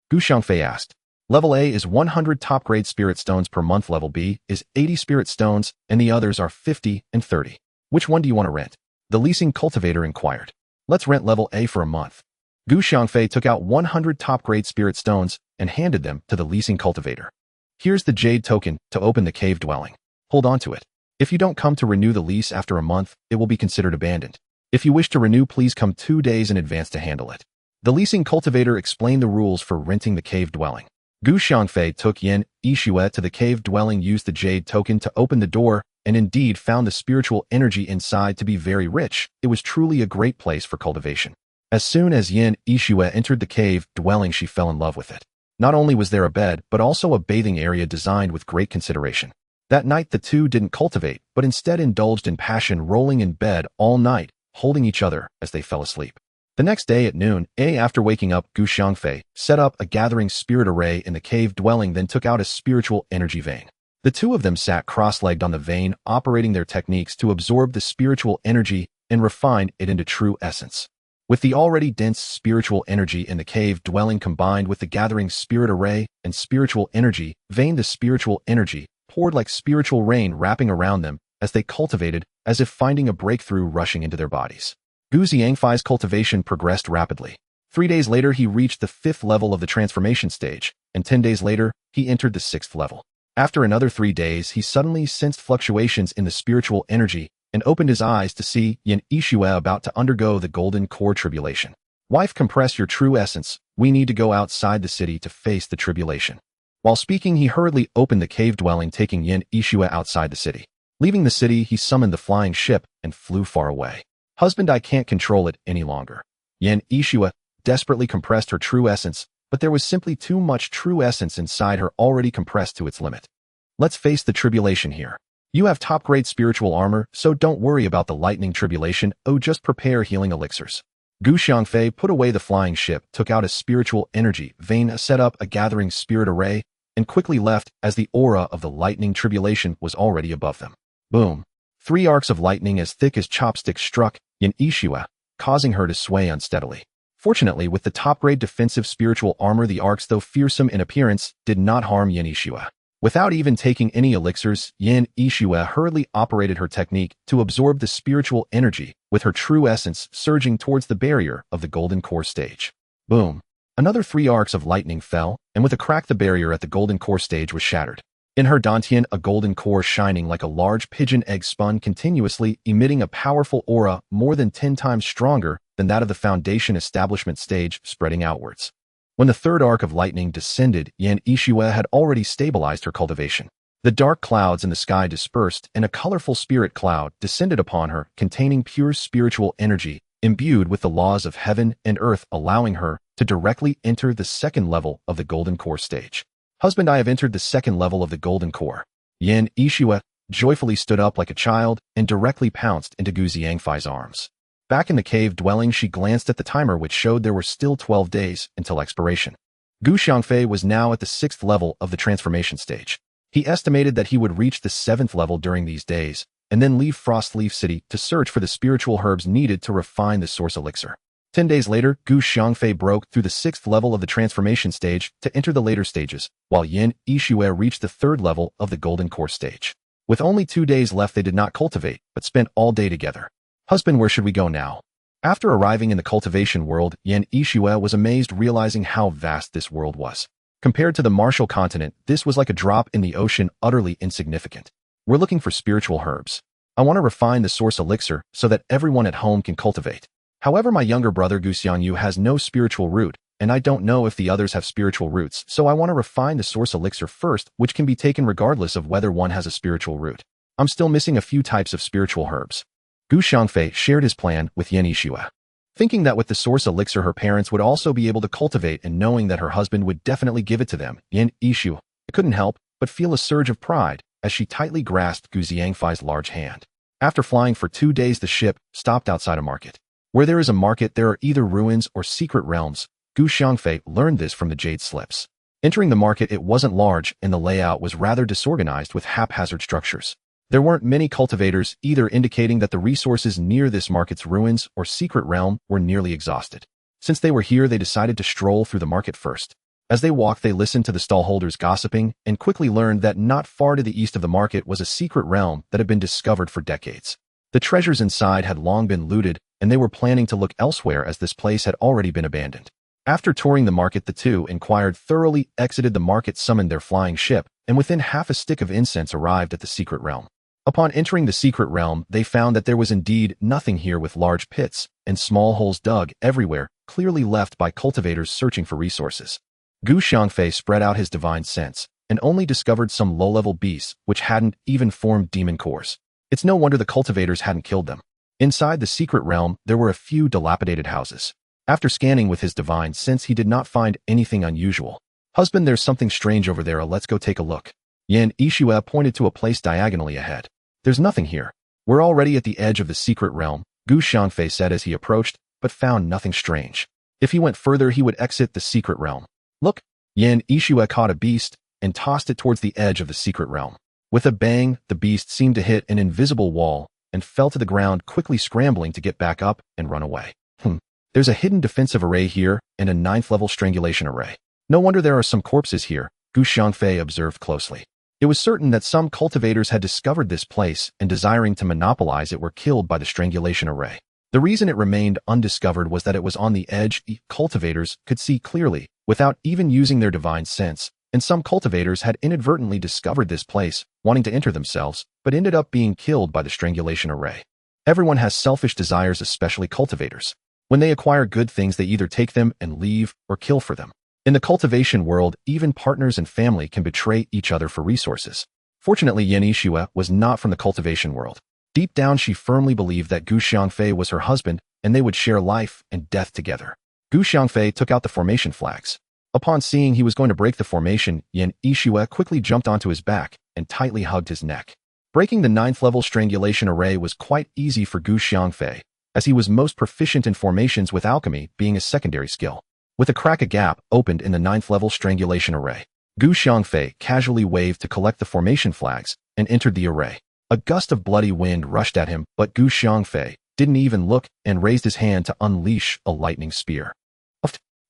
Xiangfei asked. Level A is 100 top-grade spirit stones per month. Level B is 80 spirit stones, and the others are 50 and 30. Which one do you want to rent? The leasing cultivator inquired. Let's rent level A for a month. Xiangfei took out 100 top-grade spirit stones and handed them to the leasing cultivator. Here's the jade token to open the cave dwelling. Hold on to it. If you don't come to renew the lease after a month, it will be considered abandoned. If you wish to renew, please come 2 days in advance to handle it. The leasing cultivator explained the rules for renting the cave dwelling. Xiangfei took Yin Yixue to the cave dwelling, used the jade token to open the door, and indeed found the spiritual energy inside to be very rich. It was truly a great place for cultivation. As soon as Yin Yixue entered the cave dwelling, she fell in love with it. Not only was there a bed, but also a bathing area designed with great consideration. That night, the two didn't cultivate, but instead indulged in passion, rolling in bed all night, holding each other as they fell asleep. The next day at noon, after waking up, Xiangfei set up a gathering spirit array in the cave dwelling, then took out a spiritual energy vein. The two of them sat cross-legged on the vein, operating their techniques to absorb the spiritual energy and refine it into true essence. With the already dense spiritual energy in the cave dwelling combined with the gathering spirit array and spiritual energy vein, the spiritual energy poured like spiritual rain, wrapping around them as they cultivated, as if finding a breakthrough rushing into their bodies. Xiangfei's cultivation progressed rapidly. 3 days later, he reached the 5th level of the transformation stage, and 10 days later, he entered the 6th level. After another 3 days, he suddenly sensed fluctuations in the spiritual energy and opened his eyes to see Yin Yixue about to undergo the golden core tribulation. Wife, compress your true essence. We need to go outside the city to face the tribulation. While speaking, he hurriedly opened the cave dwelling, taking Yin Yixue outside the city. Leaving the city, he summoned the flying ship and flew far away. Husband, I can't control it any longer. Yin Yixue desperately compressed her true essence, but there was simply too much true essence inside her, already compressed to its limit. Let's face the tribulation here. You have top-grade spiritual armor, so don't worry about the lightning tribulation. Just prepare healing elixirs. Xiangfei put away the flying ship, took out a spiritual energy vein, set up a gathering spirit array, and quickly left as the aura of the lightning tribulation was already above them. Boom. 3 arcs of lightning as thick as chopsticks struck Yin Yixue, causing her to sway unsteadily. Fortunately, with the top-grade defensive spiritual armor, the arcs, though fearsome in appearance, did not harm Yin Yixue. Without even taking any elixirs, Yin Yixue hurriedly operated her technique to absorb the spiritual energy, with her true essence surging towards the barrier of the golden core stage. Boom. Another 3 arcs of lightning fell, and with a crack the barrier at the golden core stage was shattered. In her dantian, a golden core shining like a large pigeon egg spun continuously, emitting a powerful aura more than 10 times stronger than that of the foundation establishment stage, spreading outwards. When the 3rd arc of lightning descended, Yan Yixue had already stabilized her cultivation. The dark clouds in the sky dispersed, and a colorful spirit cloud descended upon her, containing pure spiritual energy, imbued with the laws of heaven and earth, allowing her to directly enter the 2nd level of the golden core stage. Husband, I have entered the 2nd level of the golden core. Yan Yixue joyfully stood up like a child and directly pounced into Gu Xiangfei's arms. Back in the cave dwelling, she glanced at the timer, which showed there were still 12 days until expiration. Gu Xiangfei was now at the 6th level of the transformation stage. He estimated that he would reach the 7th level during these days, and then leave Frostleaf City to search for the spiritual herbs needed to refine the source elixir. 10 days later, Gu Xiangfei broke through the 6th level of the transformation stage to enter the later stages, while Yan Yixue reached the 3rd level of the golden core stage. With only 2 days left, they did not cultivate, but spent all day together. Husband, where should we go now? After arriving in the cultivation world, Yan Yixue was amazed, realizing how vast this world was. Compared to the Martial continent, this was like a drop in the ocean, utterly insignificant. We're looking for spiritual herbs. I want to refine the source elixir so that everyone at home can cultivate. However, my younger brother Gu Xiangyu has no spiritual root, and I don't know if the others have spiritual roots, so I want to refine the source elixir first, which can be taken regardless of whether one has a spiritual root. I'm still missing a few types of spiritual herbs. Gu Xiangfei shared his plan with Yan Yixue. Thinking that with the source elixir her parents would also be able to cultivate, and knowing that her husband would definitely give it to them, Yan Yixue couldn't help but feel a surge of pride as she tightly grasped Gu Xiangfei's large hand. After flying for 2 days, the ship stopped outside a market. Where there is a market, there are either ruins or secret realms. Gu Xiangfei learned this from the jade slips. Entering the market, it wasn't large, and the layout was rather disorganized with haphazard structures. There weren't many cultivators either, indicating that the resources near this market's ruins or secret realm were nearly exhausted. Since they were here, they decided to stroll through the market first. As they walked, they listened to the stallholders gossiping and quickly learned that not far to the east of the market was a secret realm that had been discovered for decades. The treasures inside had long been looted, and they were planning to look elsewhere as this place had already been abandoned. After touring the market, the two thoroughly exited the market, summoned their flying ship, and within half a stick of incense arrived at the secret realm. Upon entering the secret realm, they found that there was indeed nothing here, with large pits and small holes dug everywhere, clearly left by cultivators searching for resources. Gu Xiangfei spread out his divine sense and only discovered some low-level beasts which hadn't even formed demon cores. It's no wonder the cultivators hadn't killed them. Inside the secret realm, there were a few dilapidated houses. After scanning with his divine sense, he did not find anything unusual. Husband, there's something strange over there. Let's go take a look. Yan Yixue pointed to a place diagonally ahead. There's nothing here. We're already at the edge of the secret realm, Gu Xiangfei said as he approached, but found nothing strange. If he went further, he would exit the secret realm. Look! Yan Yixue caught a beast and tossed it towards the edge of the secret realm. With a bang, the beast seemed to hit an invisible wall and fell to the ground, quickly scrambling to get back up and run away. There's a hidden defensive array here and a 9th-level strangulation array. No wonder there are some corpses here, Gu Xiangfei observed closely. It was certain that some cultivators had discovered this place and, desiring to monopolize it, were killed by the strangulation array. The reason it remained undiscovered was that it was on the edge. Cultivators could see clearly without even using their divine sense, and some cultivators had inadvertently discovered this place, wanting to enter themselves, but ended up being killed by the strangulation array. Everyone has selfish desires, especially cultivators. When they acquire good things, they either take them and leave or kill for them. In the cultivation world, even partners and family can betray each other for resources. Fortunately, Yan Yixue was not from the cultivation world. Deep down, she firmly believed that Gu Xiangfei was her husband, and they would share life and death together. Gu Xiangfei took out the formation flags. Upon seeing he was going to break the formation, Yan Yixue quickly jumped onto his back and tightly hugged his neck. Breaking the 9th-level strangulation array was quite easy for Gu Xiangfei, as he was most proficient in formations, with alchemy being a secondary skill. With a crack, a gap opened in the 9th-level strangulation array. Gu Xiangfei casually waved to collect the formation flags and entered the array. A gust of bloody wind rushed at him, but Gu Xiangfei didn't even look and raised his hand to unleash a lightning spear.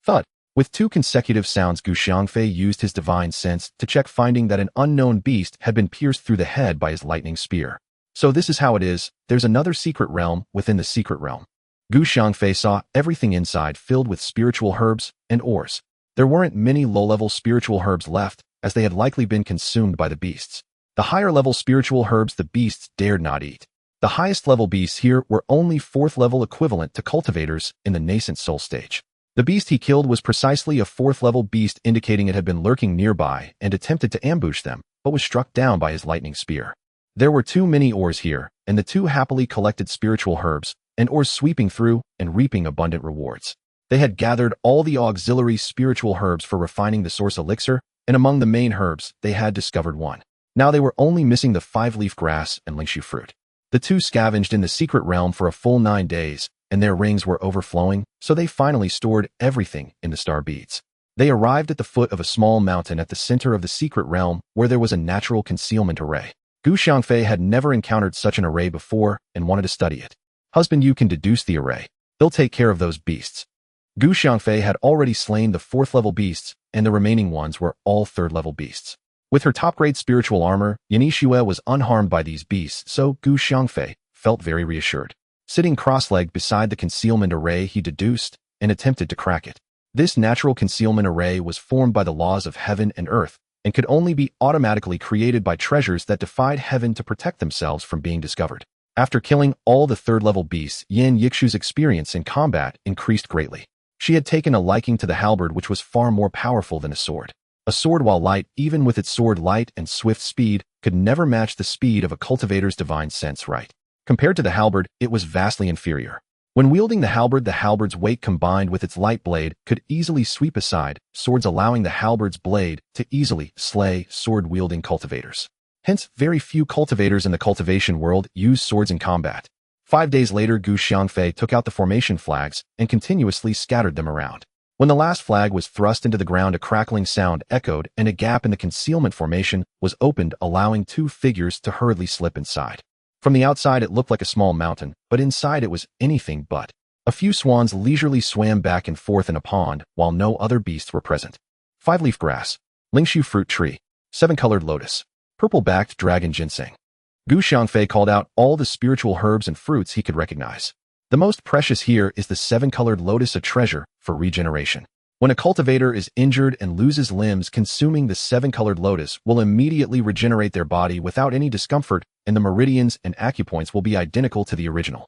Thud! With 2 consecutive sounds, Gu Xiangfei used his divine sense to check, finding that an unknown beast had been pierced through the head by his lightning spear. So this is how it is. There's another secret realm within the secret realm. Gu Xiangfei saw everything inside filled with spiritual herbs and ores. There weren't many low-level spiritual herbs left, as they had likely been consumed by the beasts. The higher-level spiritual herbs the beasts dared not eat. The highest-level beasts here were only fourth-level equivalent to cultivators in the nascent soul stage. The beast he killed was precisely a fourth-level beast, indicating it had been lurking nearby and attempted to ambush them, but was struck down by his lightning spear. There were too many ores here, and the two happily collected spiritual herbs, and ores sweeping through and reaping abundant rewards. They had gathered all the auxiliary spiritual herbs for refining the source elixir, and among the main herbs, they had discovered one. Now they were only missing the 5-leaf grass and lingshu fruit. The two scavenged in the secret realm for a full 9 days, and their rings were overflowing, so they finally stored everything in the star beads. They arrived at the foot of a small mountain at the center of the secret realm, where there was a natural concealment array. Gu Xiangfei had never encountered such an array before and wanted to study it. Husband, you can deduce the array. They'll take care of those beasts. Gu Xiangfei had already slain the 4th-level beasts, and the remaining ones were all 3rd-level beasts. With her top-grade spiritual armor, Yanixue was unharmed by these beasts, so Gu Xiangfei felt very reassured. Sitting cross-legged beside the concealment array, he deduced and attempted to crack it. This natural concealment array was formed by the laws of heaven and earth, and could only be automatically created by treasures that defied heaven to protect themselves from being discovered. After killing all the 3rd-level beasts, Yan Yixu's experience in combat increased greatly. She had taken a liking to the halberd, which was far more powerful than a sword. A sword, while light, even with its sword light and swift speed, could never match the speed of a cultivator's divine sense right. Compared to the halberd, it was vastly inferior. When wielding the halberd's weight combined with its light blade could easily sweep aside swords, allowing the halberd's blade to easily slay sword-wielding cultivators. Hence, very few cultivators in the cultivation world use swords in combat. 5 days later, Gu Xiangfei took out the formation flags and continuously scattered them around. When the last flag was thrust into the ground, a crackling sound echoed and a gap in the concealment formation was opened, allowing 2 figures to hurriedly slip inside. From the outside, it looked like a small mountain, but inside it was anything but. A few swans leisurely swam back and forth in a pond, while no other beasts were present. 5-leaf grass, lingshu fruit tree, 7-colored lotus, purple-backed dragon ginseng. Gu Xiangfei called out all the spiritual herbs and fruits he could recognize. The most precious here is the 7-colored lotus, a treasure for regeneration. When a cultivator is injured and loses limbs, consuming the 7-colored lotus will immediately regenerate their body without any discomfort, and the meridians and acupoints will be identical to the original.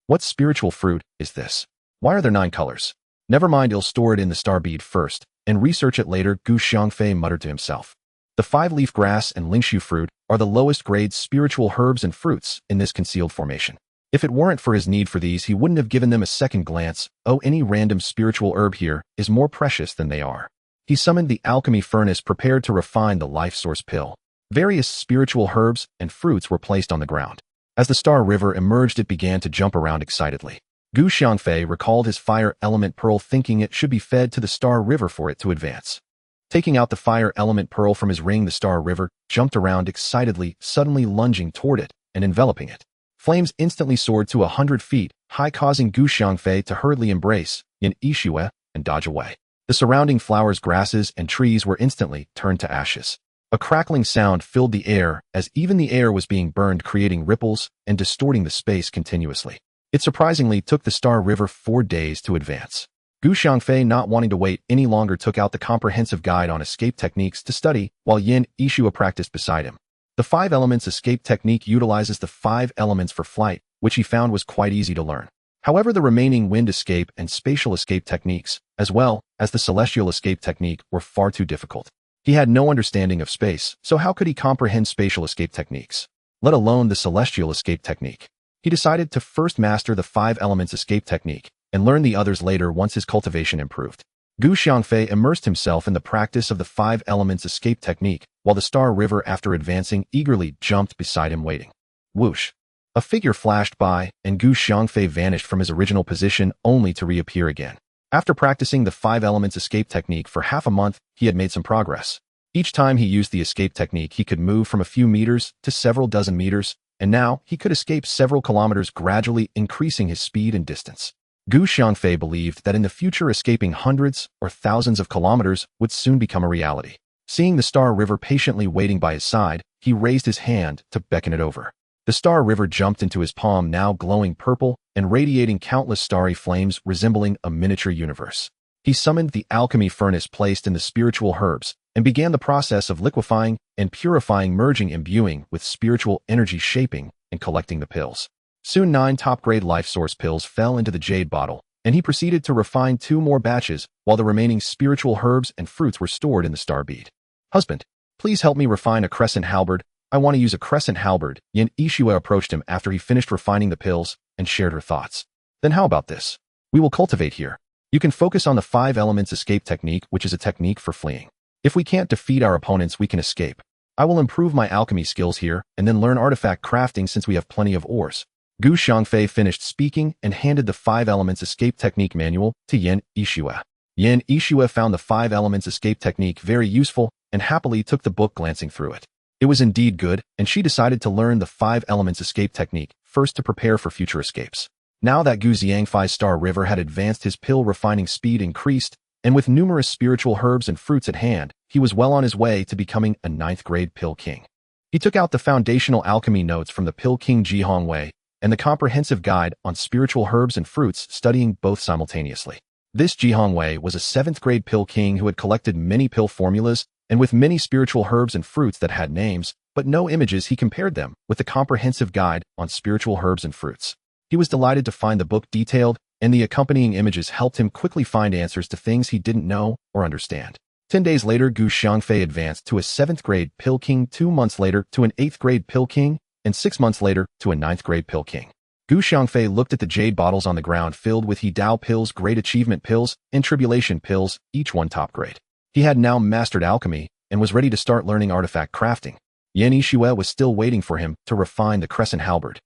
What spiritual fruit is this? Why are there 9 colors? Never mind, I'll store it in the star bead first, and research it later, Gu Xiangfei muttered to himself. The 5-leaf grass and lingshu fruit are the lowest grade spiritual herbs and fruits in this concealed formation. If it weren't for his need for these, he wouldn't have given them a second glance. Oh, any random spiritual herb here is more precious than they are. He summoned the alchemy furnace, prepared to refine the life source pill. Various spiritual herbs and fruits were placed on the ground. As the star river emerged, it began to jump around excitedly. Gu Xiangfei recalled his fire element pearl, thinking it should be fed to the star river for it to advance. Taking out the fire element pearl from his ring, the star river jumped around excitedly, suddenly lunging toward it and enveloping it. Flames instantly soared to 100 feet high, causing Gu Xiangfei to hurriedly embrace Yan Yixue and dodge away. The surrounding flowers, grasses, and trees were instantly turned to ashes. A crackling sound filled the air, as even the air was being burned, creating ripples and distorting the space continuously. It surprisingly took the star river 4 days to advance. Gu Xiangfei, not wanting to wait any longer, took out the comprehensive guide on escape techniques to study, while Yan Yixue practiced beside him. The 5 elements escape technique utilizes the 5 elements for flight, which he found was quite easy to learn. However, the remaining wind escape and spatial escape techniques, as well as the celestial escape technique, were far too difficult. He had no understanding of space, so how could he comprehend spatial escape techniques, let alone the celestial escape technique? He decided to first master the 5 elements escape technique and learn the others later once his cultivation improved. Gu Xiangfei immersed himself in the practice of the 5 elements escape technique, while the star river, after advancing, eagerly jumped beside him, waiting. Whoosh! A figure flashed by, and Gu Xiangfei vanished from his original position, only to reappear again. After practicing the 5 elements escape technique for half a month, he had made some progress. Each time he used the escape technique, he could move from a few meters to several dozen meters, and now he could escape several kilometers, gradually increasing his speed and distance. Gu Xiangfei believed that in the future, escaping hundreds or thousands of kilometers would soon become a reality. Seeing the star river patiently waiting by his side, he raised his hand to beckon it over. The star river jumped into his palm, now glowing purple and radiating countless starry flames resembling a miniature universe. He summoned the alchemy furnace placed in the spiritual herbs and began the process of liquefying and purifying, merging, imbuing with spiritual energy, shaping and collecting the pills. Soon 9 top-grade life source pills fell into the jade bottle, and he proceeded to refine 2 more batches while the remaining spiritual herbs and fruits were stored in the star bead. "Husband, please help me refine a crescent halberd. I want to use a crescent halberd." Yin Yixue approached him after he finished refining the pills and shared her thoughts. "Then how about this? We will cultivate here. You can focus on the 5 elements escape technique, which is a technique for fleeing. If we can't defeat our opponents, we can escape. I will improve my alchemy skills here and then learn artifact crafting since we have plenty of ores." Gu Xiangfei finished speaking and handed the 5 elements escape technique manual to Yin Yixue. Yin Yixue found the 5 elements escape technique very useful and happily took the book, glancing through it. It was indeed good, and she decided to learn the 5 elements escape technique first to prepare for future escapes. Now that Gu Xiangfei's star river had advanced, his pill refining speed increased, and with numerous spiritual herbs and fruits at hand, he was well on his way to becoming a 9th grade pill king. He took out the foundational alchemy notes from the pill king Xiangfei and the comprehensive guide on spiritual herbs and fruits, studying both simultaneously. This Xiangfei was a 7th grade pill king who had collected many pill formulas, and with many spiritual herbs and fruits that had names, but no images, he compared them with the comprehensive guide on spiritual herbs and fruits. He was delighted to find the book detailed, and the accompanying images helped him quickly find answers to things he didn't know or understand. 10 days later, Gu Xiangfei advanced to a 7th grade pill king, 2 months later to an 8th grade pill king, and 6 months later to a 9th grade pill king. Gu Xiangfei looked at the jade bottles on the ground filled with He Dao pills, great achievement pills, and tribulation pills, each one top grade. He had now mastered alchemy and was ready to start learning artifact crafting. Yin Yixue was still waiting for him to refine the crescent halberd.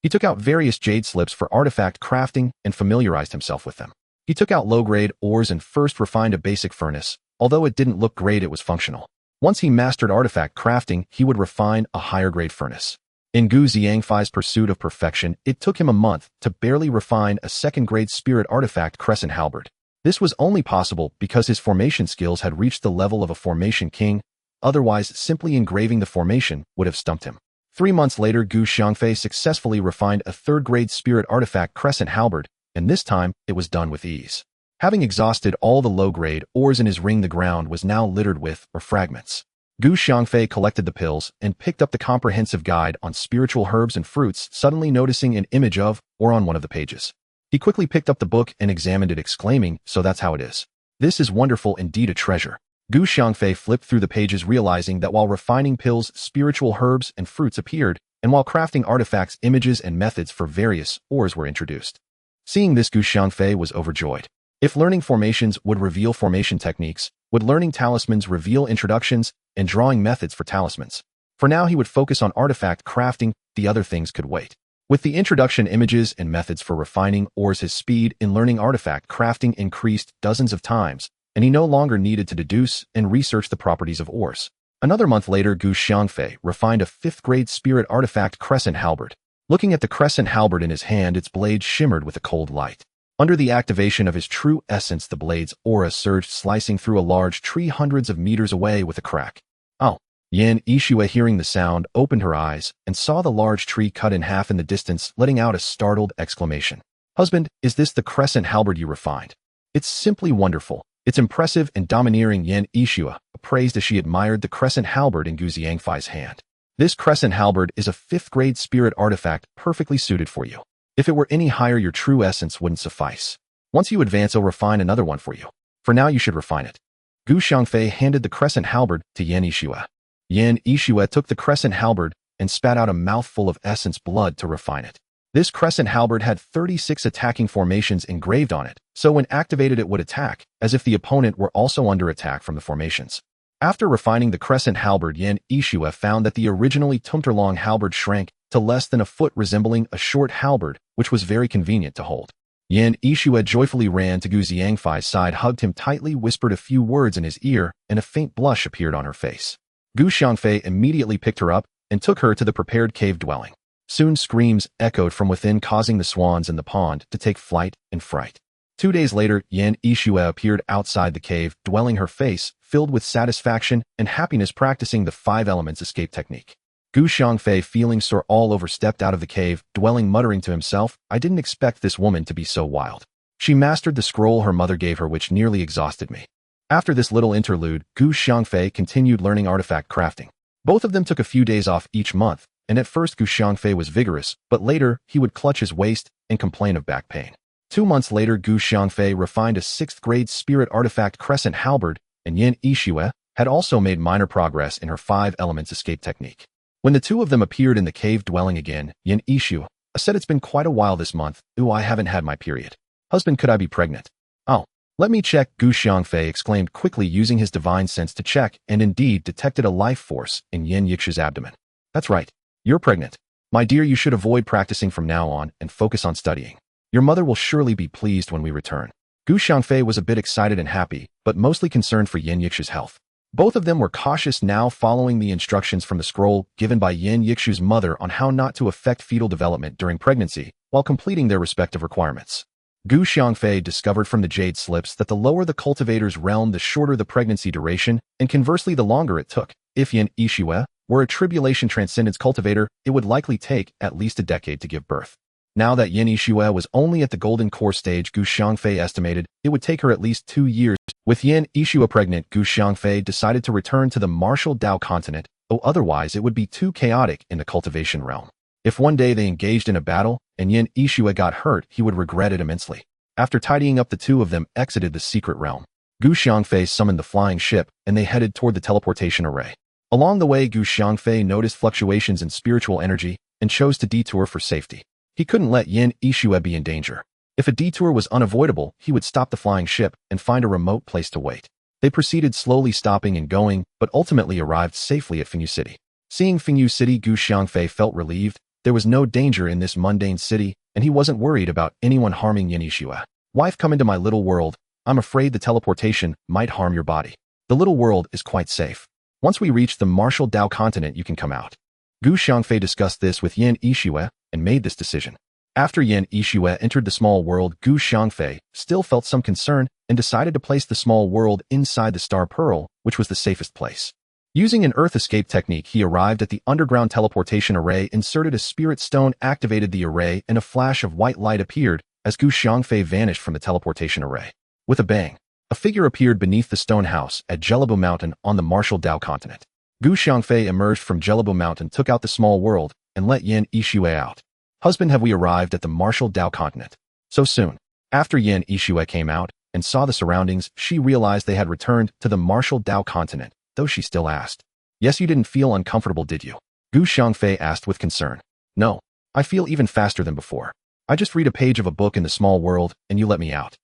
He took out various jade slips for artifact crafting and familiarized himself with them. He took out low-grade ores and first refined a basic furnace. Although it didn't look great, it was functional. Once he mastered artifact crafting, he would refine a higher-grade furnace. In Gu Xiangfei's pursuit of perfection, it took him a month to barely refine a 2nd-grade spirit artifact crescent halberd. This was only possible because his formation skills had reached the level of a formation king, otherwise simply engraving the formation would have stumped him. 3 months later, Gu Xiangfei successfully refined a 3rd-grade spirit artifact crescent halberd, and this time it was done with ease. Having exhausted all the low-grade ores in his ring, the ground was now littered with fragments. Gu Xiangfei collected the pills and picked up the comprehensive guide on spiritual herbs and fruits, suddenly noticing an image of or on one of the pages. He quickly picked up the book and examined it, exclaiming, "So that's how it is. This is wonderful, indeed a treasure." Gu Xiangfei flipped through the pages, realizing that while refining pills, spiritual herbs and fruits appeared, and while crafting artifacts, images and methods for various ores were introduced. Seeing this, Gu Xiangfei was overjoyed. If learning formations would reveal formation techniques, would learning talismans reveal introductions and drawing methods for talismans? For now, he would focus on artifact crafting, the other things could wait. With the introduction images and methods for refining ores, his speed in learning artifact crafting increased dozens of times, and he no longer needed to deduce and research the properties of ores. Another month later, Gu Xiangfei refined a 5th-grade spirit artifact crescent halberd. Looking at the crescent halberd in his hand, its blade shimmered with a cold light. Under the activation of his true essence, the blade's aura surged, slicing through a large tree hundreds of meters away with a crack. "Oh!" Yin Yixue, hearing the sound, opened her eyes and saw the large tree cut in half in the distance, letting out a startled exclamation. "Husband, is this the crescent halberd you refined? It's simply wonderful. It's impressive and domineering." Yin Yixue praised as she admired the crescent halberd in Gu Xiangfei's hand. "This crescent halberd is a 5th-grade spirit artifact perfectly suited for you. If it were any higher, your true essence wouldn't suffice. Once you advance, I'll refine another one for you. For now, you should refine it." Gu Xiangfei handed the crescent halberd to Yin Yixue. Yin Yixue took the crescent halberd and spat out a mouthful of essence blood to refine it. This crescent halberd had 36 attacking formations engraved on it, so when activated it would attack, as if the opponent were also under attack from the formations. After refining the crescent halberd, Yin Yixue found that the originally tumter-long halberd shrank to less than a foot, resembling a short halberd, which was very convenient to hold. Yin Yixue joyfully ran to Gu Xiangfei's side, hugged him tightly, whispered a few words in his ear, and a faint blush appeared on her face. Gu Xiangfei immediately picked her up and took her to the prepared cave dwelling. Soon screams echoed from within, causing the swans in the pond to take flight in fright. 2 days later, Yin Yixue appeared outside the cave dwelling, her face filled with satisfaction and happiness, practicing the 5 elements escape technique. Gu Xiangfei, feeling sore all over, stepped out of the cave, dwelling, muttering to himself, I didn't expect this woman to be so wild. She mastered the scroll her mother gave her, which nearly exhausted me. After this little interlude, Gu Xiangfei continued learning artifact crafting. Both of them took a few days off each month, and at first Gu Xiangfei was vigorous, but later he would clutch his waist and complain of back pain. 2 months later, Gu Xiangfei refined a 6th grade spirit artifact crescent halberd, and Yin Yixue had also made minor progress in her 5 elements escape technique. When the two of them appeared in the cave dwelling again, Yin Yixue said, it's been quite a while this month. Ooh, I haven't had my period. Husband, could I be pregnant? Oh, let me check, Gu Xiangfei exclaimed quickly, using his divine sense to check, and indeed detected a life force in Yin Yixue's abdomen. That's right. You're pregnant. My dear, you should avoid practicing from now on and focus on studying. Your mother will surely be pleased when we return. Gu Xiangfei was a bit excited and happy, but mostly concerned for Yin Yixue's health. Both of them were cautious now, following the instructions from the scroll given by Yin Yixue's mother on how not to affect fetal development during pregnancy, while completing their respective requirements. Gu Xiangfei discovered from the jade slips that the lower the cultivator's realm, the shorter the pregnancy duration, and conversely the longer it took. If Yin Yixue were a tribulation transcendence cultivator, it would likely take at least a decade to give birth. Now that Yin Yixue was only at the golden core stage, Gu Xiangfei estimated it would take her at least 2 years. With Yin Yixue pregnant, Gu Xiangfei decided to return to the martial Dao continent, otherwise it would be too chaotic in the cultivation realm. If one day they engaged in a battle and Yin Yixue got hurt, he would regret it immensely. After tidying up, the two of them exited the secret realm. Gu Xiangfei summoned the flying ship, and they headed toward the teleportation array. Along the way, Gu Xiangfei noticed fluctuations in spiritual energy and chose to detour for safety. He couldn't let Yin Yixue be in danger. If a detour was unavoidable, he would stop the flying ship and find a remote place to wait. They proceeded, slowly stopping and going, but ultimately arrived safely at Fengyu City. Seeing Fengyu City, Gu Xiangfei felt relieved. There was no danger in this mundane city, and he wasn't worried about anyone harming Yin Yixue. Wife, come into my little world. I'm afraid the teleportation might harm your body. The little world is quite safe. Once we reach the martial Dao continent, you can come out. Gu Xiangfei discussed this with Yin Yixue and made this decision. After Yin Yixue entered the small world, Gu Xiangfei still felt some concern and decided to place the small world inside the Star Pearl, which was the safest place. Using an earth escape technique, he arrived at the underground teleportation array, inserted a spirit stone, activated the array, and a flash of white light appeared as Gu Xiangfei vanished from the teleportation array. With a bang, a figure appeared beneath the stone house at Jelabo Mountain on the martial Dao continent. Gu Xiangfei emerged from Jelabo Mountain, took out the small world, and let Yin Yixue out. Husband, have we arrived at the martial Dao continent? So soon. After Yin Yixue came out and saw the surroundings, she realized they had returned to the martial Dao continent, though she still asked, yes, you didn't feel uncomfortable, did you? Gu Xiangfei asked with concern. No, I feel even faster than before. I just read a page of a book in the small world, and you let me out.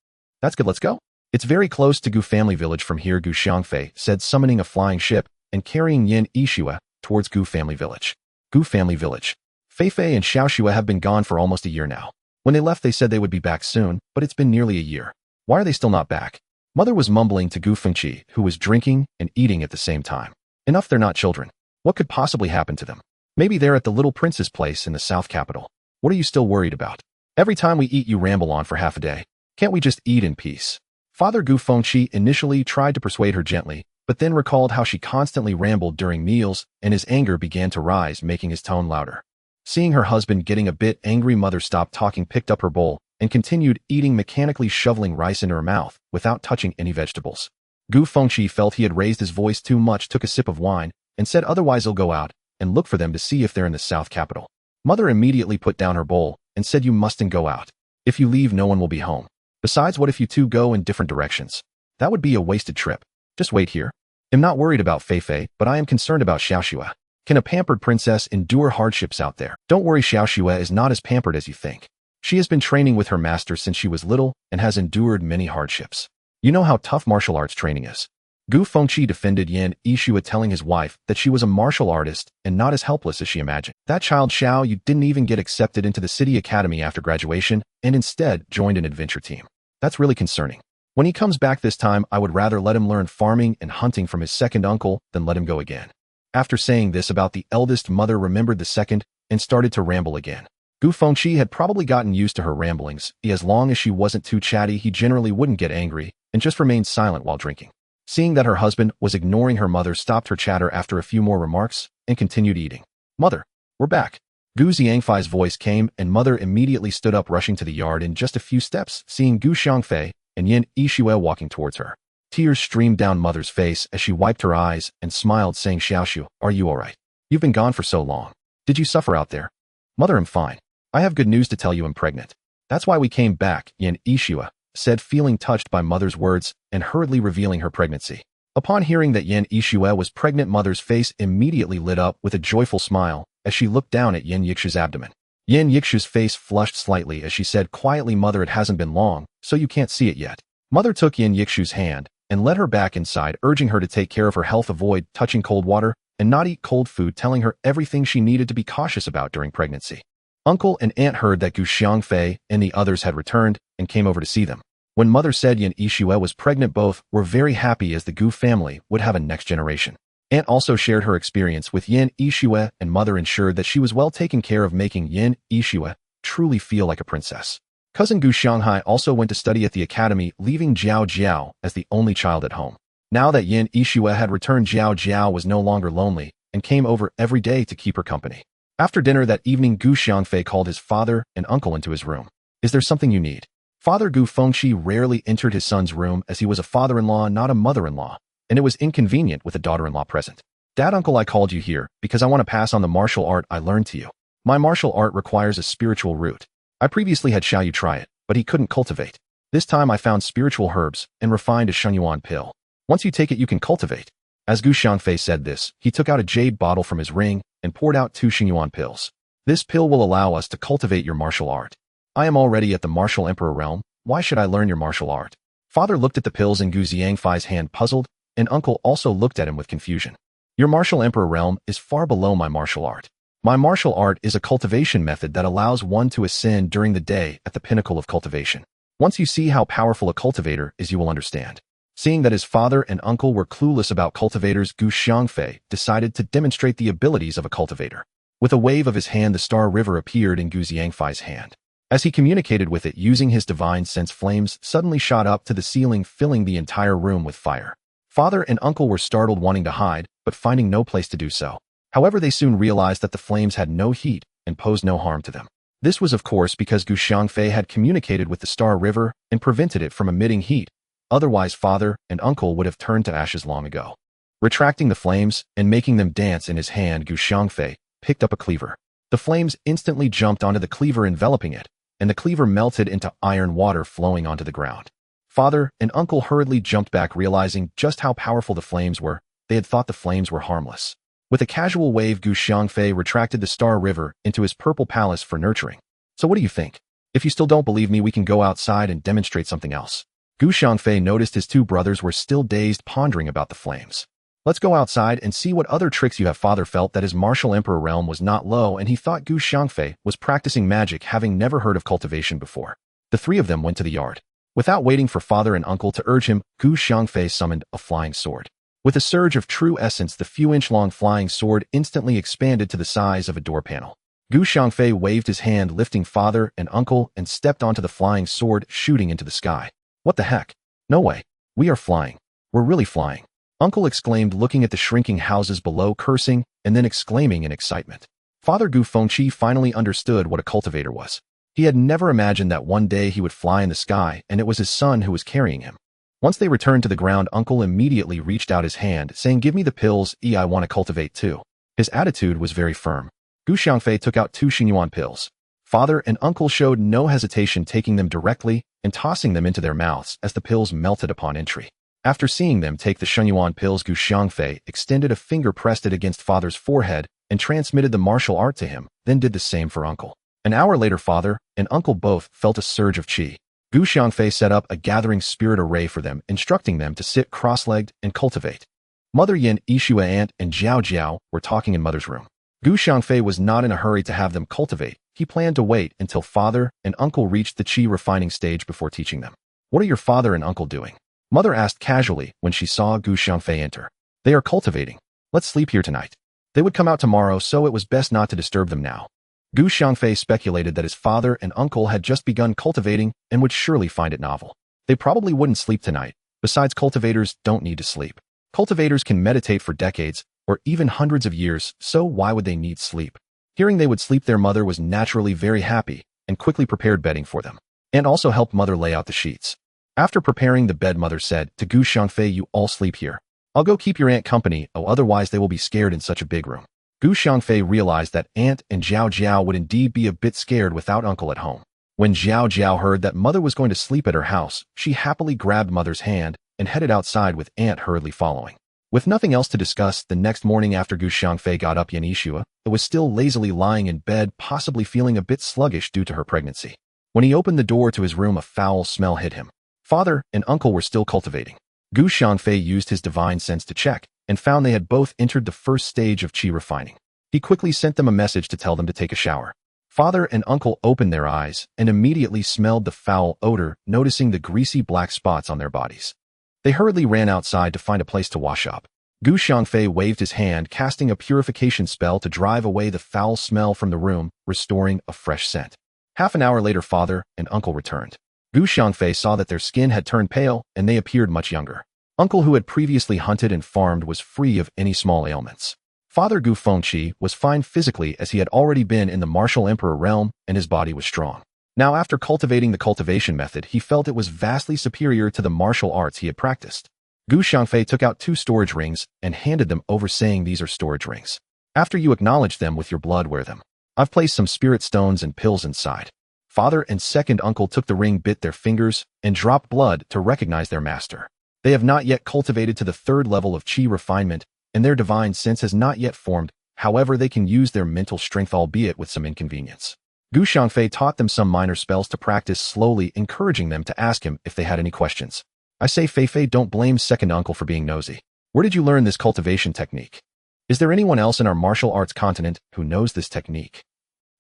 That's good, let's go. It's very close to Gu family village from here, Gu Xiangfei said, summoning a flying ship and carrying Yin Yixue towards Gu family village. Gu family village. Feifei and Xiaoxue have been gone for almost a year now. When they left, they said they would be back soon, but it's been nearly a year. Why are they still not back? Mother was mumbling to Gu Fengqi, who was drinking and eating at the same time. Enough, they're not children. What could possibly happen to them? Maybe they're at the little prince's place in the south capital. What are you still worried about? Every time we eat, you ramble on for half a day. Can't we just eat in peace? Father Gu Fengqi initially tried to persuade her gently, but then recalled how she constantly rambled during meals, and his anger began to rise, making his tone louder. Seeing her husband getting a bit angry, Mother stopped talking, picked up her bowl, and continued eating, mechanically shoveling rice into her mouth without touching any vegetables. Gu Fengqi felt he had raised his voice too much, took a sip of wine, and said, otherwise he'll go out and look for them to see if they're in the south capital. Mother immediately put down her bowl and said, you mustn't go out. If you leave, no one will be home. Besides, what if you two go in different directions? That would be a wasted trip. Just wait here. I'm not worried about Feifei, but I am concerned about Xiaoxue. Can a pampered princess endure hardships out there? Don't worry, Xiaoxue is not as pampered as you think. She has been training with her master since she was little and has endured many hardships. You know how tough martial arts training is. Gu Fengqi defended Yin Yixue, telling his wife that she was a martial artist and not as helpless as she imagined. That child Xiao Yu didn't even get accepted into the city academy after graduation and instead joined an adventure team. That's really concerning. When he comes back this time, I would rather let him learn farming and hunting from his second uncle than let him go again. After saying this about the eldest, Mother remembered the second and started to ramble again. Gu Fengqi had probably gotten used to her ramblings. As long as she wasn't too chatty, he generally wouldn't get angry and just remained silent while drinking. Seeing that her husband was ignoring her, Mother stopped her chatter after a few more remarks and continued eating. Mother, we're back. Gu Xiangfei's voice came, and Mother immediately stood up, rushing to the yard in just a few steps, seeing Gu Xiangfei and Yin Yixue walking towards her. Tears streamed down Mother's face as she wiped her eyes and smiled, saying, Xiaoshu, are you alright? You've been gone for so long. Did you suffer out there? Mother, I'm fine. I have good news to tell you, I'm pregnant. That's why we came back, Yin Yixue said, feeling touched by Mother's words and hurriedly revealing her pregnancy. Upon hearing that Yin Yixue was pregnant, Mother's face immediately lit up with a joyful smile as she looked down at Yin Yixue's abdomen. Yin Yixue's face flushed slightly as she said quietly, Mother, it hasn't been long, so you can't see it yet. Mother took Yin Yixue's hand and led her back inside, urging her to take care of her health, avoid touching cold water, and not eat cold food, telling her everything she needed to be cautious about during pregnancy. Uncle and Aunt heard that Gu Xiangfei and the others had returned and came over to see them. When Mother said Yin Yixue was pregnant, both were very happy as the Gu family would have a next generation. Aunt also shared her experience with Yin Yixue, and Mother ensured that she was well taken care of, making Yin Yixue truly feel like a princess. Cousin Gu Xianghai also went to study at the academy, leaving Jiao Jiao as the only child at home. Now that Yin Yixue had returned, Jiao Jiao was no longer lonely and came over every day to keep her company. After dinner that evening, Gu Xiangfei called his father and uncle into his room. Is there something you need? Father Gu Fengqi rarely entered his son's room as he was a father-in-law, not a mother-in-law, and it was inconvenient with a daughter-in-law present. Dad, uncle, I called you here because I want to pass on the martial art I learned to you. My martial art requires a spiritual root. I previously had Xiao Yu try it, but he couldn't cultivate. This time I found spiritual herbs and refined a Shenyuan pill. Once you take it, you can cultivate. As Gu Xiangfei said this, he took out a jade bottle from his ring and poured out 2 Shenyuan pills. This pill will allow us to cultivate your martial art. I am already at the martial emperor realm. Why should I learn your martial art? Father looked at the pills in Gu Xiangfei's hand, puzzled, and uncle also looked at him with confusion. Your martial emperor realm is far below my martial art. My martial art is a cultivation method that allows one to ascend during the day at the pinnacle of cultivation. Once you see how powerful a cultivator is, you will understand. Seeing that his father and uncle were clueless about cultivators, Gu Xiangfei decided to demonstrate the abilities of a cultivator. With a wave of his hand, the star river appeared in Gu Xiangfei's hand. As he communicated with it using his divine sense, flames suddenly shot up to the ceiling, filling the entire room with fire. Father and uncle were startled, wanting to hide, but finding no place to do so. However, they soon realized that the flames had no heat and posed no harm to them. This was, of course, because Gu Xiangfei had communicated with the star river and prevented it from emitting heat. Otherwise, father and uncle would have turned to ashes long ago. Retracting the flames and making them dance in his hand, Gu Xiangfei picked up a cleaver. The flames instantly jumped onto the cleaver, enveloping it, and the cleaver melted into iron water flowing onto the ground. Father and uncle hurriedly jumped back, realizing just how powerful the flames were. They had thought the flames were harmless. With a casual wave, Gu Xiangfei retracted the star river into his purple palace for nurturing. So what do you think? If you still don't believe me, we can go outside and demonstrate something else. Gu Xiangfei noticed his 2 brothers were still dazed, pondering about the flames. Let's go outside and see what other tricks you have. Father felt that his martial emperor realm was not low, and he thought Gu Xiangfei was practicing magic, having never heard of cultivation before. The 3 of them went to the yard. Without waiting for father and uncle to urge him, Gu Xiangfei summoned a flying sword. With a surge of true essence, the few-inch-long flying sword instantly expanded to the size of a door panel. Gu Xiangfei waved his hand, lifting father and uncle, and stepped onto the flying sword, shooting into the sky. What the heck? No way. We are flying. We're really flying. Uncle exclaimed, looking at the shrinking houses below, cursing, and then exclaiming in excitement. Father Gu Fengqi finally understood what a cultivator was. He had never imagined that one day he would fly in the sky, and it was his son who was carrying him. Once they returned to the ground, uncle immediately reached out his hand, saying, give me the pills, I want to cultivate too. His attitude was very firm. Gu Xiangfei took out 2 Shenyuan pills. Father and uncle showed no hesitation, taking them directly and tossing them into their mouths as the pills melted upon entry. After seeing them take the Shenyuan pills, Gu Xiangfei extended a finger, pressed it against father's forehead, and transmitted the martial art to him, then did the same for uncle. An hour later, father and uncle both felt a surge of qi. Gu Xiangfei set up a gathering spirit array for them, instructing them to sit cross-legged and cultivate. Mother Yin Yixue, Aunt, and Jiao Jiao were talking in mother's room. Gu Xiangfei was not in a hurry to have them cultivate. He planned to wait until father and uncle reached the qi refining stage before teaching them. What are your father and uncle doing? Mother asked casually when she saw Gu Xiangfei enter. They are cultivating. Let's sleep here tonight. They would come out tomorrow, so it was best not to disturb them now. Gu Xiangfei speculated that his father and uncle had just begun cultivating and would surely find it novel. They probably wouldn't sleep tonight. Besides, cultivators don't need to sleep. Cultivators can meditate for decades, or even hundreds of years, so why would they need sleep? Hearing they would sleep, their mother was naturally very happy and quickly prepared bedding for them, and also helped mother lay out the sheets. After preparing the bed, mother said to Gu Xiangfei, "You all sleep here. I'll go keep your aunt company, otherwise they will be scared in such a big room." Gu Xiangfei realized that aunt and Zhao Jiao would indeed be a bit scared without uncle at home. When Zhao Jiao heard that mother was going to sleep at her house, she happily grabbed mother's hand and headed outside with aunt hurriedly following. With nothing else to discuss, the next morning after Gu Xiangfei got up, Yan Yixue was still lazily lying in bed, possibly feeling a bit sluggish due to her pregnancy. When he opened the door to his room, a foul smell hit him. Father and uncle were still cultivating. Gu Xiangfei used his divine sense to check and found they had both entered the first stage of qi refining. He quickly sent them a message to tell them to take a shower. Father and uncle opened their eyes and immediately smelled the foul odor, noticing the greasy black spots on their bodies. They hurriedly ran outside to find a place to wash up. Gu Xiangfei waved his hand, casting a purification spell to drive away the foul smell from the room, restoring a fresh scent. Half an hour later, father and uncle returned. Gu Xiangfei saw that their skin had turned pale and they appeared much younger. Uncle, who had previously hunted and farmed, was free of any small ailments. Father Gu Fengqi was fine physically, as he had already been in the martial emperor realm and his body was strong. Now, after cultivating the cultivation method, he felt it was vastly superior to the martial arts he had practiced. Gu Xiangfei took out 2 storage rings and handed them over, saying, "These are storage rings. After you acknowledge them with your blood, wear them. I've placed some spirit stones and pills inside." Father and second uncle took the ring, bit their fingers, and dropped blood to recognize their master. They have not yet cultivated to the 3rd level of qi refinement, and their divine sense has not yet formed. However, they can use their mental strength, albeit with some inconvenience. Gu Xiangfei taught them some minor spells to practice slowly, encouraging them to ask him if they had any questions. "I say, Feifei, don't blame second uncle for being nosy. Where did you learn this cultivation technique? Is there anyone else in our martial arts continent who knows this technique?"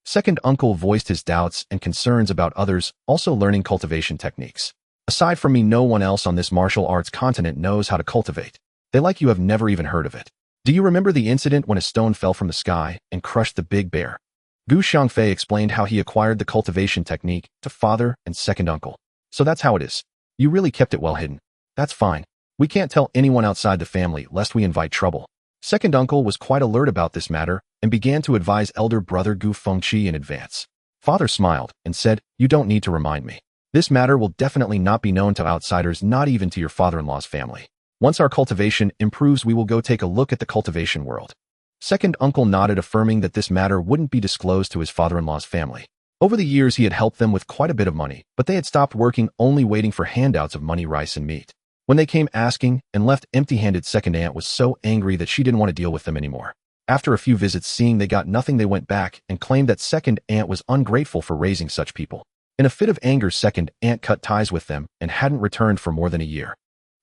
Second uncle voiced his doubts and concerns about others also learning cultivation techniques. "Aside from me, no one else on this martial arts continent knows how to cultivate. They like you have never even heard of it. Do you remember the incident when a stone fell from the sky and crushed the big bear?" Gu Xiangfei explained how he acquired the cultivation technique to father and second uncle. "So that's how it is. You really kept it well hidden. That's fine. We can't tell anyone outside the family lest we invite trouble." Second uncle was quite alert about this matter and began to advise elder brother Gu Fengqi in advance. Father smiled and said, "You don't need to remind me. This matter will definitely not be known to outsiders, not even to your father-in-law's family. Once our cultivation improves, we will go take a look at the cultivation world." Second uncle nodded, affirming that this matter wouldn't be disclosed to his father-in-law's family. Over the years, he had helped them with quite a bit of money, but they had stopped working, only waiting for handouts of money, rice, and meat. When they came asking and left empty-handed, second aunt was so angry that she didn't want to deal with them anymore. After a few visits, seeing they got nothing, they went back and claimed that second aunt was ungrateful for raising such people. In a fit of anger, second aunt cut ties with them and hadn't returned for more than a year.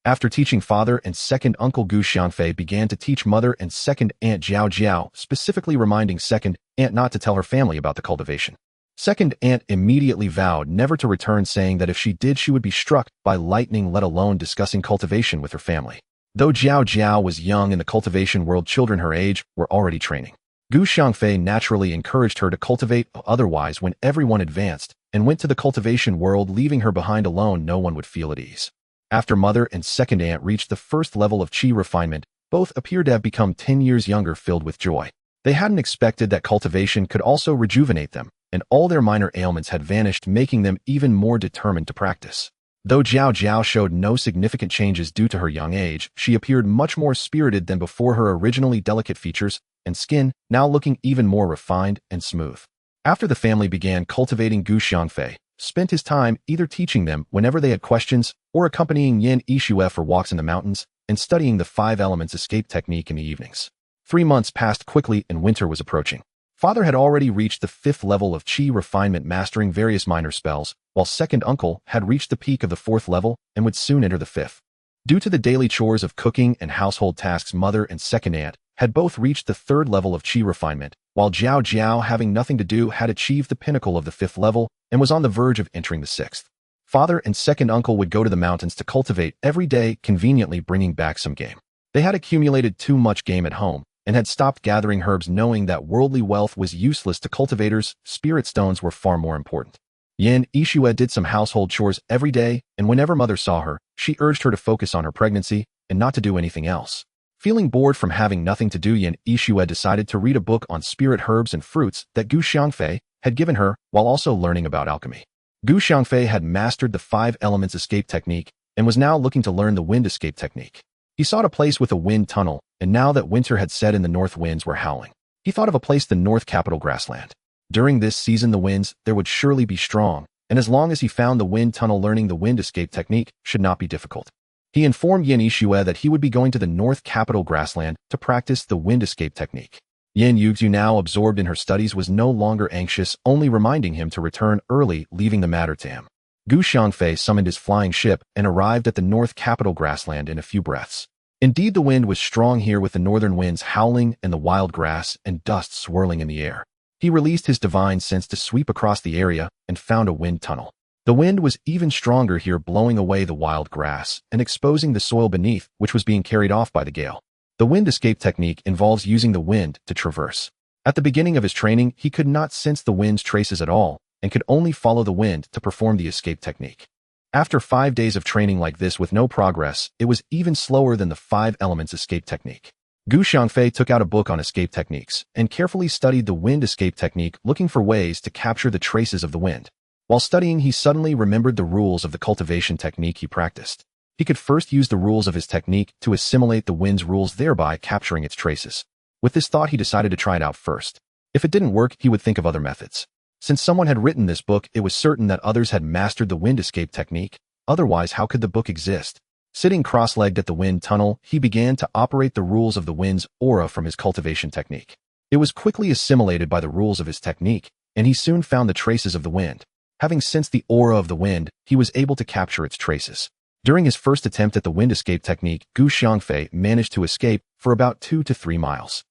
After teaching father and second uncle, Gu Xiangfei began to teach mother and second aunt Zhao Jiao, specifically reminding second aunt not to tell her family about the cultivation. Second aunt immediately vowed never to return, saying that if she did, she would be struck by lightning, let alone discussing cultivation with her family. Though Zhao Jiao was young in the cultivation world, children her age were already training. Gu Xiangfei naturally encouraged her to cultivate, otherwise when everyone advanced and went to the cultivation world, leaving her behind alone, no one would feel at ease. After mother and second aunt reached the 1st level of qi refinement, both appeared to have become 10 years younger, filled with joy. They hadn't expected that cultivation could also rejuvenate them, and all their minor ailments had vanished, making them even more determined to practice. Though Zhao Jiao showed no significant changes due to her young age, she appeared much more spirited than before, her originally delicate features and skin now looking even more refined and smooth. After the family began cultivating, Gu Xiangfei spent his time either teaching them whenever they had questions or accompanying Yan Yixue for walks in the mountains and studying the 5 elements escape technique in the evenings. 3 months passed quickly and winter was approaching. Father had already reached the 5th level of qi refinement, mastering various minor spells, while second uncle had reached the peak of the 4th level and would soon enter the 5th. Due to the daily chores of cooking and household tasks, mother and second aunt had both reached the 3rd level of qi refinement, while Zhao Jiao, having nothing to do, had achieved the pinnacle of the 5th level and was on the verge of entering the 6th. Father and second uncle would go to the mountains to cultivate every day, conveniently bringing back some game. They had accumulated too much game at home and had stopped gathering herbs, knowing that worldly wealth was useless to cultivators. Spirit stones were far more important. Yan Yixue did some household chores every day, and whenever mother saw her, she urged her to focus on her pregnancy and not to do anything else. Feeling bored from having nothing to do, Yan Yixue decided to read a book on spirit herbs and fruits that Gu Xiangfei had given her while also learning about alchemy. Gu Xiangfei had mastered the 5 elements escape technique and was now looking to learn the wind escape technique. He sought a place with a wind tunnel, and now that winter had set and the north winds were howling, he thought of a place, the north capital grassland. During this season the winds there would surely be strong, and as long as he found the wind tunnel, learning the wind escape technique should not be difficult. He informed Yan Yixue that he would be going to the north capital grassland to practice the wind escape technique. Yan Yixue, now absorbed in her studies, was no longer anxious, only reminding him to return early, leaving the matter to him. Gu Xiangfei summoned his flying ship and arrived at the north capital grassland in a few breaths. Indeed, the wind was strong here, with the northern winds howling and the wild grass and dust swirling in the air. He released his divine sense to sweep across the area and found a wind tunnel. The wind was even stronger here, blowing away the wild grass and exposing the soil beneath, which was being carried off by the gale. The wind escape technique involves using the wind to traverse. At the beginning of his training, he could not sense the wind's traces at all and could only follow the wind to perform the escape technique. After 5 days of training like this with no progress, it was even slower than the 5 elements escape technique. Gu Xiangfei took out a book on escape techniques and carefully studied the wind escape technique, looking for ways to capture the traces of the wind. While studying, he suddenly remembered the rules of the cultivation technique he practiced. He could first use the rules of his technique to assimilate the wind's rules, thereby capturing its traces. With this thought, he decided to try it out first. If it didn't work, he would think of other methods. Since someone had written this book, it was certain that others had mastered the wind escape technique. Otherwise, how could the book exist? Sitting cross-legged at the wind tunnel, he began to operate the rules of the wind's aura from his cultivation technique. It was quickly assimilated by the rules of his technique, and he soon found the traces of the wind. Having sensed the aura of the wind, he was able to capture its traces. During his first attempt at the wind escape technique, Gu Xiangfei managed to escape for about 2 to 3 miles.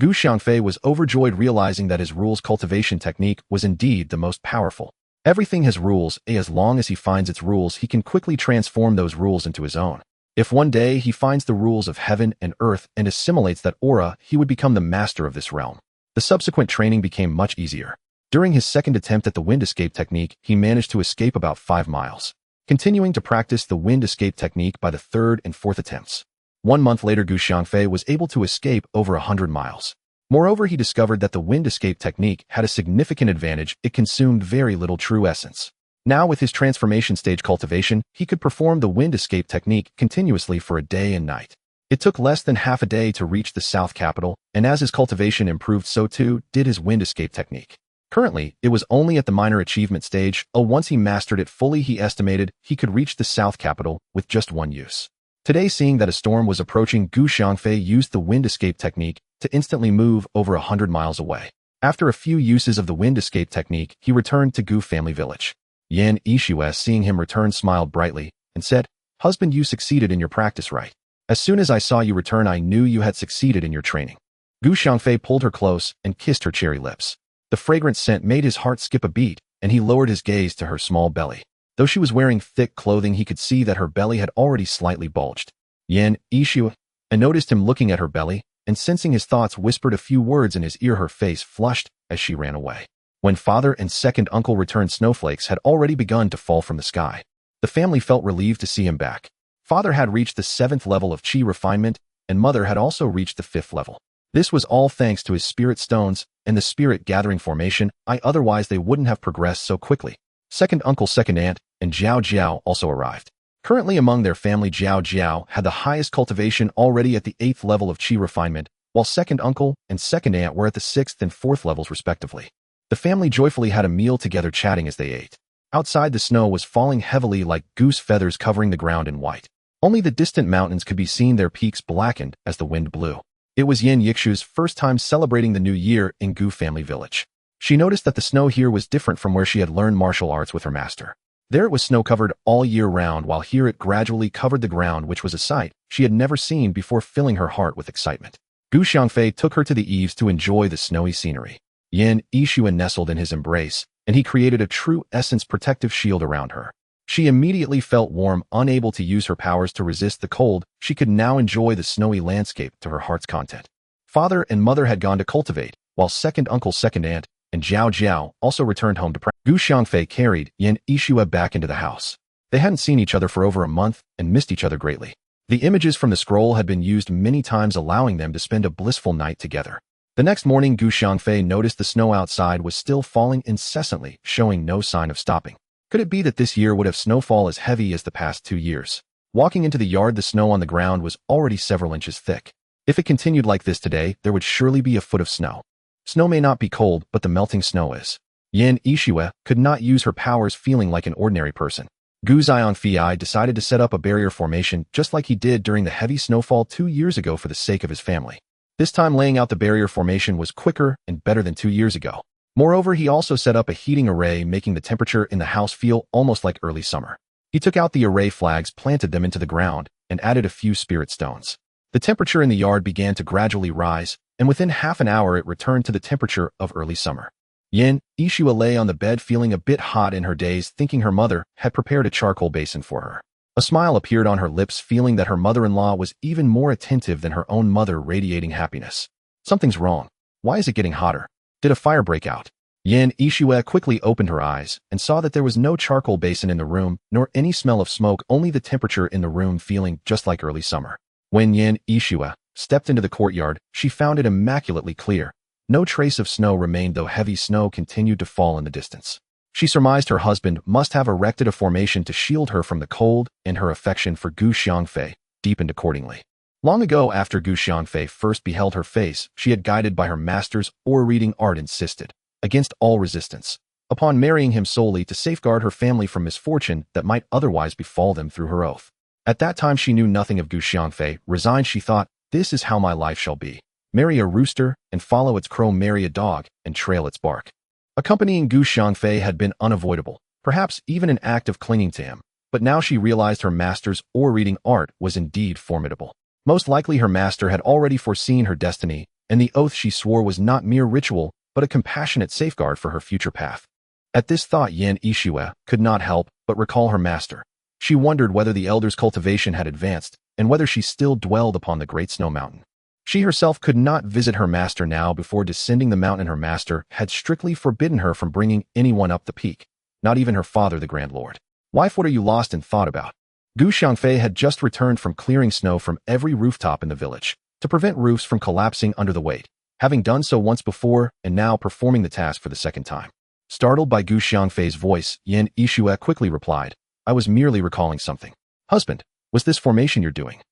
Gu Xiangfei was overjoyed, realizing that his rules cultivation technique was indeed the most powerful. Everything has rules, and as long as he finds its rules, he can quickly transform those rules into his own. If one day he finds the rules of heaven and earth and assimilates that aura, he would become the master of this realm. The subsequent training became much easier. During his second attempt at the wind escape technique, he managed to escape about 5 miles. Continuing to practice the wind escape technique by the 3rd and 4th attempts. 1 month later, Gu Xiangfei was able to escape over 100 miles. Moreover, he discovered that the wind escape technique had a significant advantage: it consumed very little true essence. Now, with his transformation stage cultivation, he could perform the wind escape technique continuously for a day and night. It took less than half a day to reach the south capital, and as his cultivation improved, so too did his wind escape technique. Currently, it was only at the minor achievement stage. Once he mastered it fully, he estimated he could reach the south capital with just 1 use. Today, seeing that a storm was approaching, Gu Xiangfei used the wind escape technique to instantly move over 100 miles away. After a few uses of the wind escape technique, he returned to Gu family village. Yan Yixue, seeing him return, smiled brightly and said, "Husband, you succeeded in your practice, right? As soon as I saw you return, I knew you had succeeded in your training." Gu Xiangfei pulled her close and kissed her cherry lips. The fragrant scent made his heart skip a beat, and he lowered his gaze to her small belly. Though she was wearing thick clothing, he could see that her belly had already slightly bulged. Yan Yixue noticed him looking at her belly, and sensing his thoughts, whispered a few words in his ear. Her face flushed as she ran away. When father and second uncle returned, snowflakes had already begun to fall from the sky. The family felt relieved to see him back. Father had reached the 7th level of chi refinement, and mother had also reached the 5th level. This was all thanks to his spirit stones and the spirit gathering formation. Otherwise they wouldn't have progressed so quickly. Second uncle, second aunt, and Jiao Jiao also arrived. Currently among their family, Jiao Jiao had the highest cultivation, already at the 8th level of chi refinement, while second uncle and second aunt were at the 6th and 4th levels respectively. The family joyfully had a meal together, chatting as they ate. Outside, the snow was falling heavily like goose feathers, covering the ground in white. Only the distant mountains could be seen, their peaks blackened as the wind blew. It was Yan Yixue's first time celebrating the new year in Gu family village. She noticed that the snow here was different from where she had learned martial arts with her master. There it was snow-covered all year round, while here it gradually covered the ground, which was a sight she had never seen before, filling her heart with excitement. Gu Xiangfei took her to the eaves to enjoy the snowy scenery. Yan Yixue nestled in his embrace, and he created a true essence protective shield around her. She immediately felt warm. Unable to use her powers to resist the cold, she could now enjoy the snowy landscape to her heart's content. Father and mother had gone to cultivate, while second uncle, second aunt, and Jiao Jiao also returned home to practice. Gu Xiangfei carried Yan Yixue back into the house. They hadn't seen each other for over a month and missed each other greatly. The images from the scroll had been used many times, allowing them to spend a blissful night together. The next morning, Xiangfei noticed the snow outside was still falling incessantly, showing no sign of stopping. Could it be that this year would have snowfall as heavy as the past 2 years? Walking into the yard, the snow on the ground was already several inches thick. If it continued like this today, there would surely be a foot of snow. Snow may not be cold, but the melting snow is. Yan Yixue could not use her powers feeling like an ordinary person. Xiangfei decided to set up a barrier formation just like he did during the heavy snowfall 2 years ago for the sake of his family. This time laying out the barrier formation was quicker and better than 2 years ago. Moreover, he also set up a heating array, making the temperature in the house feel almost like early summer. He took out the array flags, planted them into the ground, and added a few spirit stones. The temperature in the yard began to gradually rise, and within half an hour it returned to the temperature of early summer. Yan Yixue lay on the bed feeling a bit hot in her daze, thinking her mother had prepared a charcoal basin for her. A smile appeared on her lips, feeling that her mother-in-law was even more attentive than her own mother, radiating happiness. Something's wrong. Why is it getting hotter? Did a fire break out? Yan Yixue quickly opened her eyes and saw that there was no charcoal basin in the room, nor any smell of smoke, only the temperature in the room feeling just like early summer. When Yan Yixue stepped into the courtyard, she found it immaculately clear. No trace of snow remained, though heavy snow continued to fall in the distance. She surmised her husband must have erected a formation to shield her from the cold, and her affection for Xiangfei deepened accordingly. Long ago, after Xiangfei first beheld her face, she had, guided by her master's aura-reading art, insisted, against all resistance, upon marrying him solely to safeguard her family from misfortune that might otherwise befall them through her oath. At that time she knew nothing of Xiangfei. Resigned, she thought, this is how my life shall be. Marry a rooster, and follow its crow, marry a dog, and trail its bark. Accompanying Xiangfei had been unavoidable, perhaps even an act of clinging to him, but now she realized her master's aura-reading art was indeed formidable. Most likely her master had already foreseen her destiny, and the oath she swore was not mere ritual, but a compassionate safeguard for her future path. At this thought, Yan Yixue could not help but recall her master. She wondered whether the elder's cultivation had advanced, and whether she still dwelled upon the great snow mountain. She herself could not visit her master now. Before descending the mountain, her master had strictly forbidden her from bringing anyone up the peak, not even her father, the Grand Lord. Wife, what are you lost in thought about? Xiangfei had just returned from clearing snow from every rooftop in the village, to prevent roofs from collapsing under the weight, having done so once before and now performing the task for the second time. Startled by Xiangfei's voice, Yan Yixue quickly replied, I was merely recalling something. Husband, was this formation you're doing?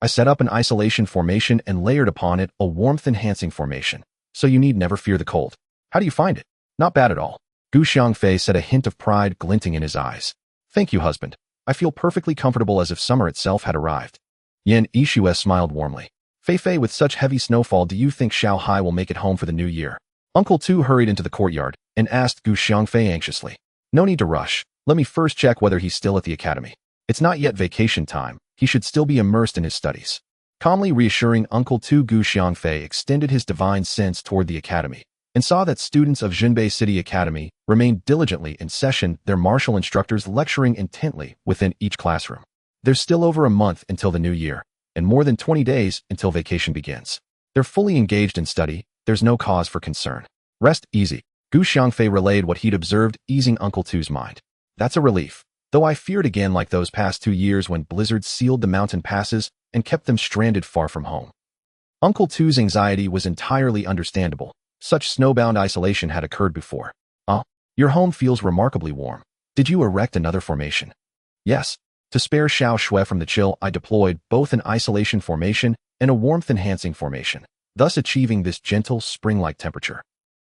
I set up an isolation formation and layered upon it a warmth-enhancing formation, so you need never fear the cold. How do you find it? Not bad at all. Xiangfei said, a hint of pride glinting in his eyes. Thank you, husband. I feel perfectly comfortable, as if summer itself had arrived. Yan Yixue smiled warmly. Fei, with such heavy snowfall, do you think Xiangfei will make it home for the new year? Uncle Tu hurried into the courtyard and asked Xiangfei anxiously. No need to rush. Let me first check whether he's still at the academy. It's not yet vacation time. He should still be immersed in his studies. Calmly reassuring Uncle Tu, Xiangfei extended his divine sense toward the academy and saw that students of Jinbei City Academy remained diligently in session, their martial instructors lecturing intently within each classroom. There's still over a month until the new year, and more than 20 days until vacation begins. They're fully engaged in study. There's no cause for concern. Rest easy. Xiangfei relayed what he'd observed, easing Uncle Tu's mind. That's a relief. Though I feared again, like those past 2 years when blizzards sealed the mountain passes and kept them stranded far from home. Uncle Tu's anxiety was entirely understandable. Such snowbound isolation had occurred before. Your home feels remarkably warm. Did you erect another formation? Yes. To spare Xiao Shui from the chill, I deployed both an isolation formation and a warmth-enhancing formation, thus achieving this gentle, spring-like temperature.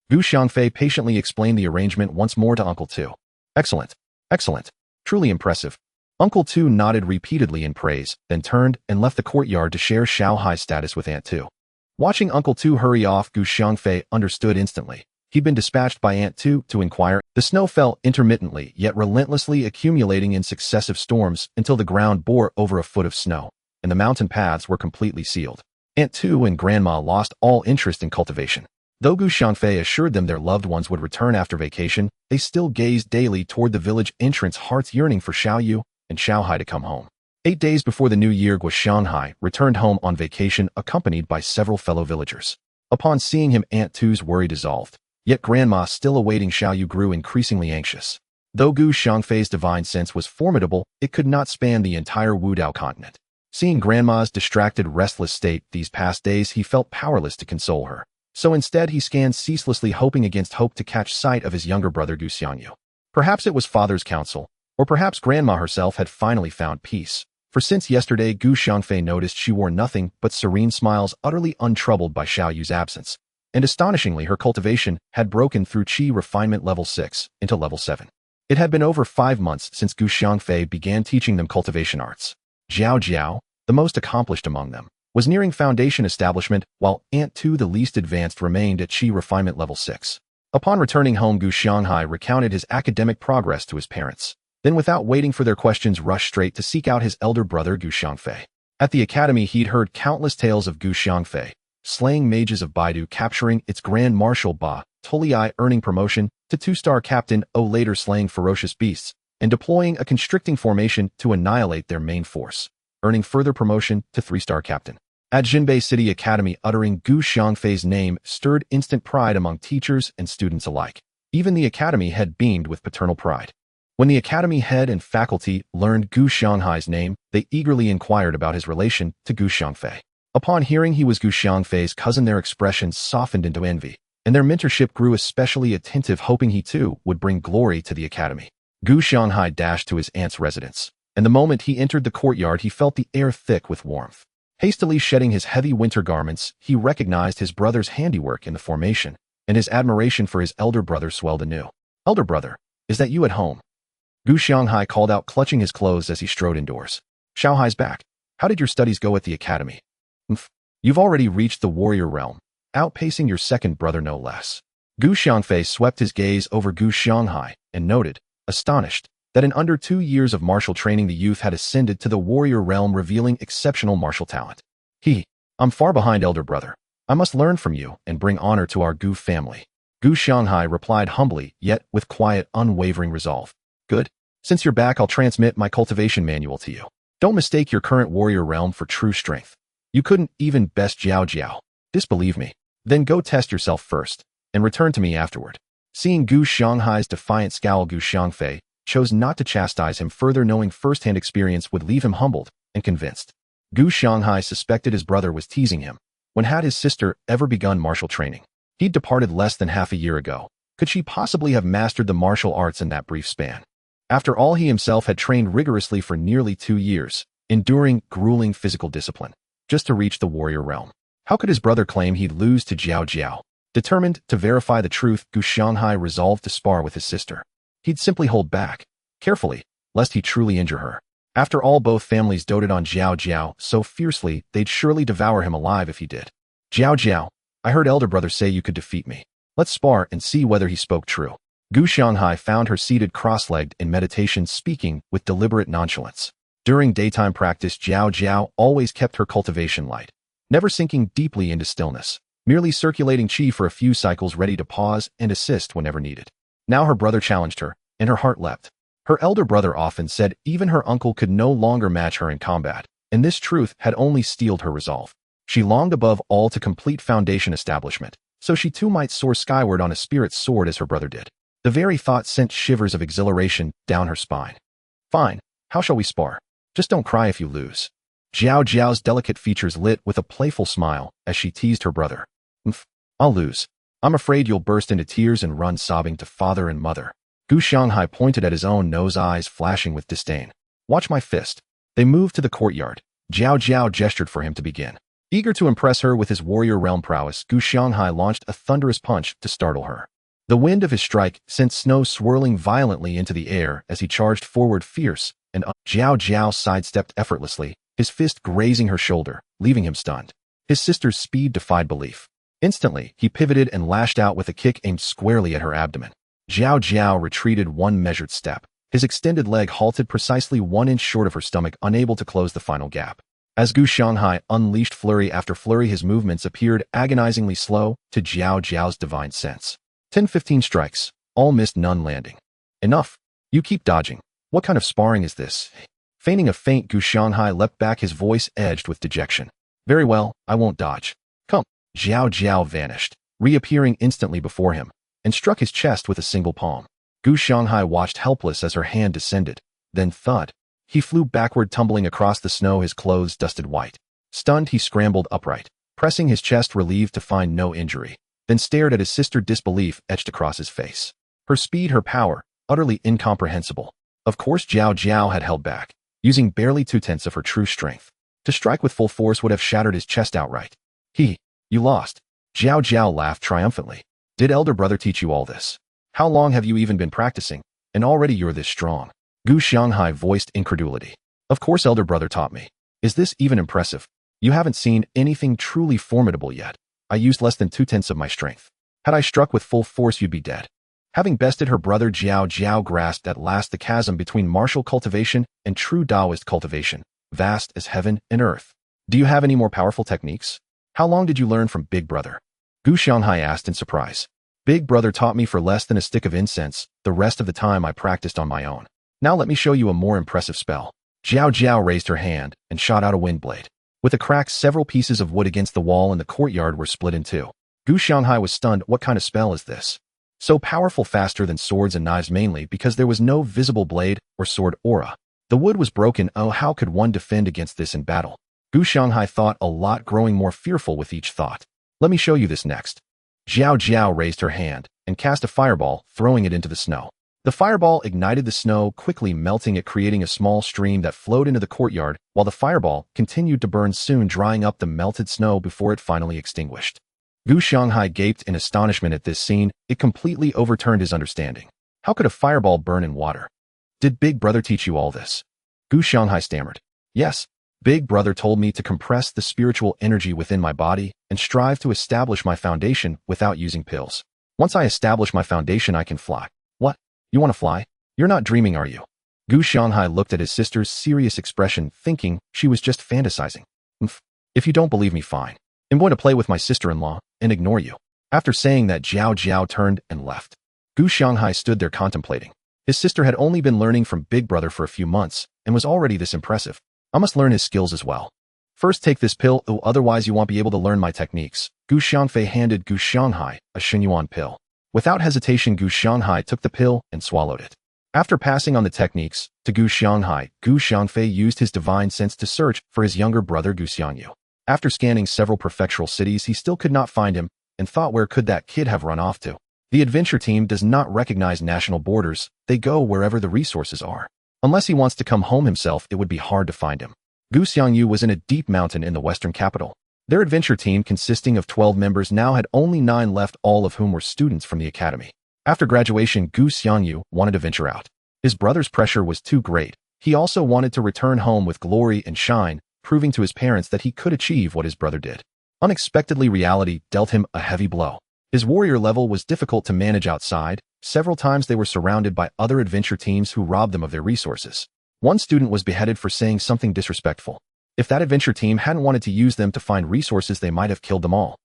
Xiangfei patiently explained the arrangement once more to Uncle Tu. Excellent. Excellent. Truly impressive. Uncle Tu nodded repeatedly in praise, then turned and left the courtyard to share Xiaohai's status with Aunt Tu. Watching Uncle Tu hurry off, Xiangfei understood instantly. He'd been dispatched by Aunt Tu to inquire. The snow fell intermittently, yet relentlessly, accumulating in successive storms until the ground bore over a foot of snow, and the mountain paths were completely sealed. Aunt Tu and Grandma lost all interest in cultivation. Though Xiangfei assured them their loved ones would return after vacation, they still gazed daily toward the village entrance, hearts yearning for Xiaoyu and Xiaohai to come home. 8 days before the new year, Xiaohai returned home on vacation, accompanied by several fellow villagers. Upon seeing him, Aunt Tu's worry dissolved. Yet Grandma, still awaiting Xiaoyu, grew increasingly anxious. Though Xiangfei's divine sense was formidable, it could not span the entire Wudao continent. Seeing Grandma's distracted, restless state these past days, he felt powerless to console her. So instead, he scanned ceaselessly, hoping against hope to catch sight of his younger brother Gu Xiangyu. Perhaps it was father's counsel, or perhaps Grandma herself had finally found peace. For since yesterday, Gu Xiangfei noticed she wore nothing but serene smiles, utterly untroubled by Xiao Yu's absence. And astonishingly, her cultivation had broken through Qi refinement level 6 into level 7. It had been over 5 months since Gu Xiangfei began teaching them cultivation arts. Jiao Jiao, the most accomplished among them, was nearing foundation establishment, while Aunt Tu, the least advanced, remained at Qi refinement level 6. Upon returning home, Gu Xianghai recounted his academic progress to his parents, then without waiting for their questions rushed straight to seek out his elder brother Gu Xiangfei. At the academy, he'd heard countless tales of Gu Xiangfei, slaying mages of Baidu, capturing its Grand Marshal Ba Tolii, earning promotion to 2-star captain, later slaying ferocious beasts, and deploying a constricting formation to annihilate their main force, earning further promotion to 3-star captain. At Jinbei City Academy, uttering Gu Xiangfei's name stirred instant pride among teachers and students alike. Even the academy head beamed with paternal pride. When the academy head and faculty learned Gu Xianghai's name, they eagerly inquired about his relation to Gu Xiangfei. Upon hearing he was Gu Xiangfei's cousin, their expressions softened into envy, and their mentorship grew especially attentive, hoping he too would bring glory to the academy. Gu Xianghai dashed to his aunt's residence, and the moment he entered the courtyard, he felt the air thick with warmth. Hastily shedding his heavy winter garments, he recognized his brother's handiwork in the formation, and his admiration for his elder brother swelled anew. "Elder brother, is that you at home?" Gu Xianghai called out, clutching his clothes as he strode indoors. "Xiaohai's back. How did your studies go at the academy?" "You've already reached the warrior realm, outpacing your second brother no less." Gu Xiangfei swept his gaze over Gu Xianghai and noted, astonished, that in under 2 years of martial training the youth had ascended to the warrior realm, revealing exceptional martial talent. "I'm far behind, elder brother. I must learn from you and bring honor to our Gu family." Gu Xianghai replied humbly, yet with quiet, unwavering resolve. "Good. Since you're back, I'll transmit my cultivation manual to you. Don't mistake your current warrior realm for true strength. You couldn't even best Jiao Jiao. Disbelieve me. Then go test yourself first, and return to me afterward." Seeing Gu Xianghai's defiant scowl, Gu Xiangfei chose not to chastise him further, knowing first-hand experience would leave him humbled and convinced. Gu Xianghai suspected his brother was teasing him. When had his sister ever begun martial training? He'd departed less than half a year ago. Could she possibly have mastered the martial arts in that brief span? After all, he himself had trained rigorously for nearly 2 years, enduring grueling physical discipline, just to reach the warrior realm. How could his brother claim he'd lose to Jiao Jiao? Determined to verify the truth, Gu Xianghai resolved to spar with his sister. He'd simply hold back, carefully, lest he truly injure her. After all, both families doted on Jiao Jiao so fiercely they'd surely devour him alive if he did. "Jiao Jiao, I heard elder brother say you could defeat me. Let's spar and see whether he spoke true." Gu Xianghai found her seated cross-legged in meditation, speaking with deliberate nonchalance. During daytime practice, Jiao Jiao always kept her cultivation light, never sinking deeply into stillness, merely circulating qi for a few cycles, ready to pause and assist whenever needed. Now her brother challenged her, and her heart leapt. Her elder brother often said even her uncle could no longer match her in combat, and this truth had only steeled her resolve. She longed above all to complete foundation establishment, so she too might soar skyward on a spirit's sword as her brother did. The very thought sent shivers of exhilaration down her spine. "Fine, how shall we spar? Just don't cry if you lose." Jiao Jiao's delicate features lit with a playful smile as she teased her brother. "I'll lose. I'm afraid you'll burst into tears and run sobbing to father and mother." Gu Xianghai pointed at his own nose, eyes flashing with disdain. "Watch my fist." They moved to the courtyard. Jiao Jiao gestured for him to begin. Eager to impress her with his warrior realm prowess, Gu Xianghai launched a thunderous punch to startle her. The wind of his strike sent snow swirling violently into the air as he charged forward, fierce, and Jiao Jiao sidestepped effortlessly, his fist grazing her shoulder, leaving him stunned. His sister's speed defied belief. Instantly, he pivoted and lashed out with a kick aimed squarely at her abdomen. Jiao Jiao retreated one measured step. His extended leg halted precisely 1 inch short of her stomach, unable to close the final gap. As Gu Xianghai unleashed flurry after flurry, his movements appeared agonizingly slow to Jiao Jiao's divine sense. 10-15 strikes, all missed, none landing. "Enough. You keep dodging. What kind of sparring is this?" Feigning a feint, Gu Xianghai leapt back, his voice edged with dejection. "Very well, I won't dodge. Come." Jiao Jiao vanished, reappearing instantly before him, and struck his chest with a single palm. Gu Xianghai watched helpless as her hand descended, then thud. He flew backward, tumbling across the snow, his clothes dusted white. Stunned, he scrambled upright, pressing his chest, relieved to find no injury, then stared at his sister, disbelief etched across his face. Her speed, her power, utterly incomprehensible. Of course Jiao Jiao had held back, using barely 2/10 of her true strength. To strike with full force would have shattered his chest outright. You lost. Jiao Jiao laughed triumphantly. Did elder brother teach you all this? How long have you even been practicing? And already you're this strong. Gu Xiangfei voiced incredulity. Of course elder brother taught me. Is this even impressive? You haven't seen anything truly formidable yet. I used less than 2/10 of my strength. Had I struck with full force, you'd be dead. Having bested her brother, Jiao Jiao grasped at last the chasm between martial cultivation and true Taoist cultivation, vast as heaven and earth. Do you have any more powerful techniques? How long did you learn from Big Brother? Gu Xiangfei asked in surprise. Big Brother taught me for less than a stick of incense. The rest of the time I practiced on my own. Now let me show you a more impressive spell. Jiao Jiao raised her hand and shot out a wind blade. With a crack, several pieces of wood against the wall in the courtyard were split in two. Gu Xiangfei was stunned. What kind of spell is this? So powerful, faster than swords and knives, mainly because there was no visible blade or sword aura. The wood was broken. Oh, how could one defend against this in battle? Gu Xiangfei thought a lot, growing more fearful with each thought. Let me show you this next. Jiao Jiao raised her hand and cast a fireball, throwing it into the snow. The fireball ignited the snow, quickly melting it, creating a small stream that flowed into the courtyard, while the fireball continued to burn, soon drying up the melted snow before it finally extinguished. Gu Xiangfei gaped in astonishment at this scene. It completely overturned his understanding. How could a fireball burn in water? Did Big Brother teach you all this? Gu Xiangfei stammered. Yes. Big Brother told me to compress the spiritual energy within my body and strive to establish my foundation without using pills. Once I establish my foundation, I can fly. What? You want to fly? You're not dreaming, are you? Gu Xiangfei looked at his sister's serious expression, thinking she was just fantasizing. If you don't believe me, fine. I'm going to play with my sister-in-law and ignore you. After saying that, Jiao Jiao turned and left. Gu Xiangfei stood there contemplating. His sister had only been learning from Big Brother for a few months and was already this impressive. I must learn his skills as well. First take this pill, otherwise you won't be able to learn my techniques. Gu Xiangfei handed Gu Xiangfei a Xinyuan pill. Without hesitation, Gu Xiangfei took the pill and swallowed it. After passing on the techniques to Gu Xiangfei used his divine sense to search for his younger brother Gu Xiangyu. After scanning several prefectural cities, he still could not find him and thought, where could that kid have run off to? The adventure team does not recognize national borders. They go wherever the resources are. Unless he wants to come home himself, it would be hard to find him. Gu Xiangyu was in a deep mountain in the western capital. Their adventure team, consisting of 12 members, now had only 9 left, all of whom were students from the academy. After graduation, Gu Xiangyu wanted to venture out. His brother's pressure was too great. He also wanted to return home with glory and shine, proving to his parents that he could achieve what his brother did. Unexpectedly, reality dealt him a heavy blow. His warrior level was difficult to manage outside. Several times they were surrounded by other adventure teams who robbed them of their resources. One student was beheaded for saying something disrespectful. If that adventure team hadn't wanted to use them to find resources, they might have killed them all.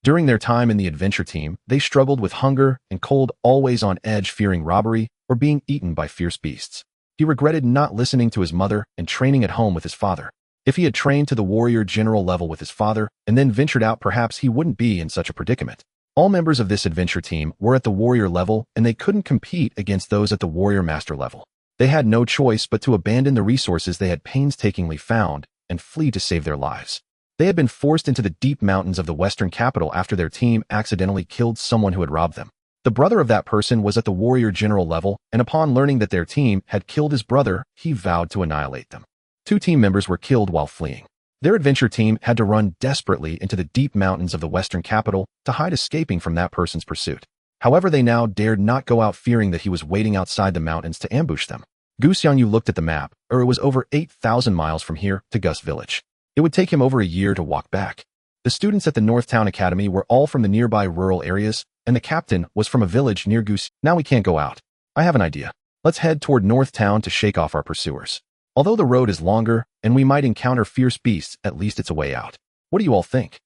During their time in the adventure team, they struggled with hunger and cold, always on edge, fearing robbery or being eaten by fierce beasts. He regretted not listening to his mother and training at home with his father. If he had trained to the warrior general level with his father and then ventured out, perhaps he wouldn't be in such a predicament. All members of this adventure team were at the warrior level, and they couldn't compete against those at the warrior master level. They had no choice but to abandon the resources they had painstakingly found and flee to save their lives. They had been forced into the deep mountains of the western capital after their team accidentally killed someone who had robbed them. The brother of that person was at the warrior general level, and upon learning that their team had killed his brother, he vowed to annihilate them. 2 team members were killed while fleeing. Their adventure team had to run desperately into the deep mountains of the western capital to hide, escaping from that person's pursuit. However, they now dared not go out, fearing that he was waiting outside the mountains to ambush them. Gu Xiangyu looked at the map. It was over 8,000 miles from here to Gus Village. It would take him over a year to walk back. The students at the Northtown Academy were all from the nearby rural areas, and the captain was from a village near Gus. Now we can't go out. I have an idea. Let's head toward Northtown to shake off our pursuers. Although the road is longer and we might encounter fierce beasts, at least it's a way out. What do you all think?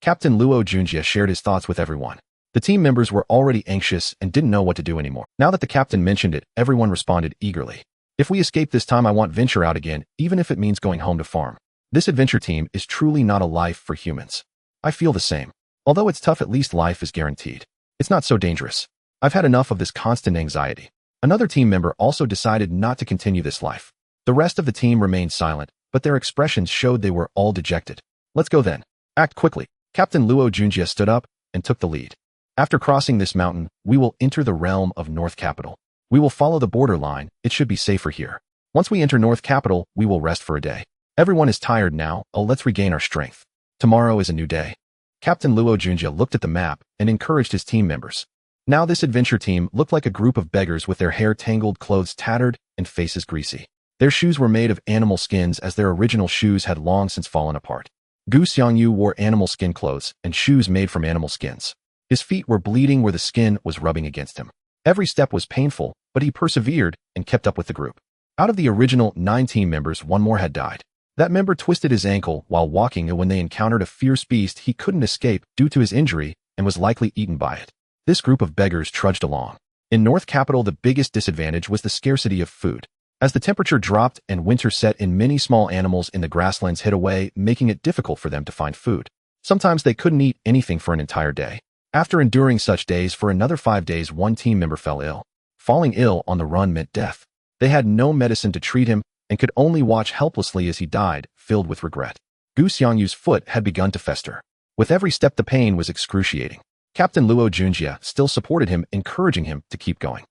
Captain Luo Junjie shared his thoughts with everyone. The team members were already anxious and didn't know what to do anymore. Now that the captain mentioned it, everyone responded eagerly. If we escape this time, I want venture out again, even if it means going home to farm. This adventure team is truly not a life for humans. I feel the same. Although it's tough, at least life is guaranteed. It's not so dangerous. I've had enough of this constant anxiety. Another team member also decided not to continue this life. The rest of the team remained silent, but their expressions showed they were all dejected. Let's go then. Act quickly. Captain Luo Junjie stood up and took the lead. After crossing this mountain, we will enter the realm of North Capital. We will follow the border line. It should be safer here. Once we enter North Capital, we will rest for a day. Everyone is tired now. Oh, let's regain our strength. Tomorrow is a new day. Captain Luo Junjie looked at the map and encouraged his team members. Now this adventure team looked like a group of beggars with their hair tangled, clothes tattered, and faces greasy. Their shoes were made of animal skins as their original shoes had long since fallen apart. Gu Xiangyu wore animal skin clothes and shoes made from animal skins. His feet were bleeding where the skin was rubbing against him. Every step was painful, but he persevered and kept up with the group. Out of the original 9 team members, 1 more had died. That member twisted his ankle while walking, and when they encountered a fierce beast, he couldn't escape due to his injury and was likely eaten by it. This group of beggars trudged along. In North Capital, the biggest disadvantage was the scarcity of food. As the temperature dropped and winter set in, many small animals in the grasslands hid away, making it difficult for them to find food. Sometimes they couldn't eat anything for an entire day. After enduring such days for another 5 days, 1 team member fell ill. Falling ill on the run meant death. They had no medicine to treat him and could only watch helplessly as he died, filled with regret. Gu Xiangyu's foot had begun to fester. With every step, the pain was excruciating. Captain Luo Junjie still supported him, encouraging him to keep going.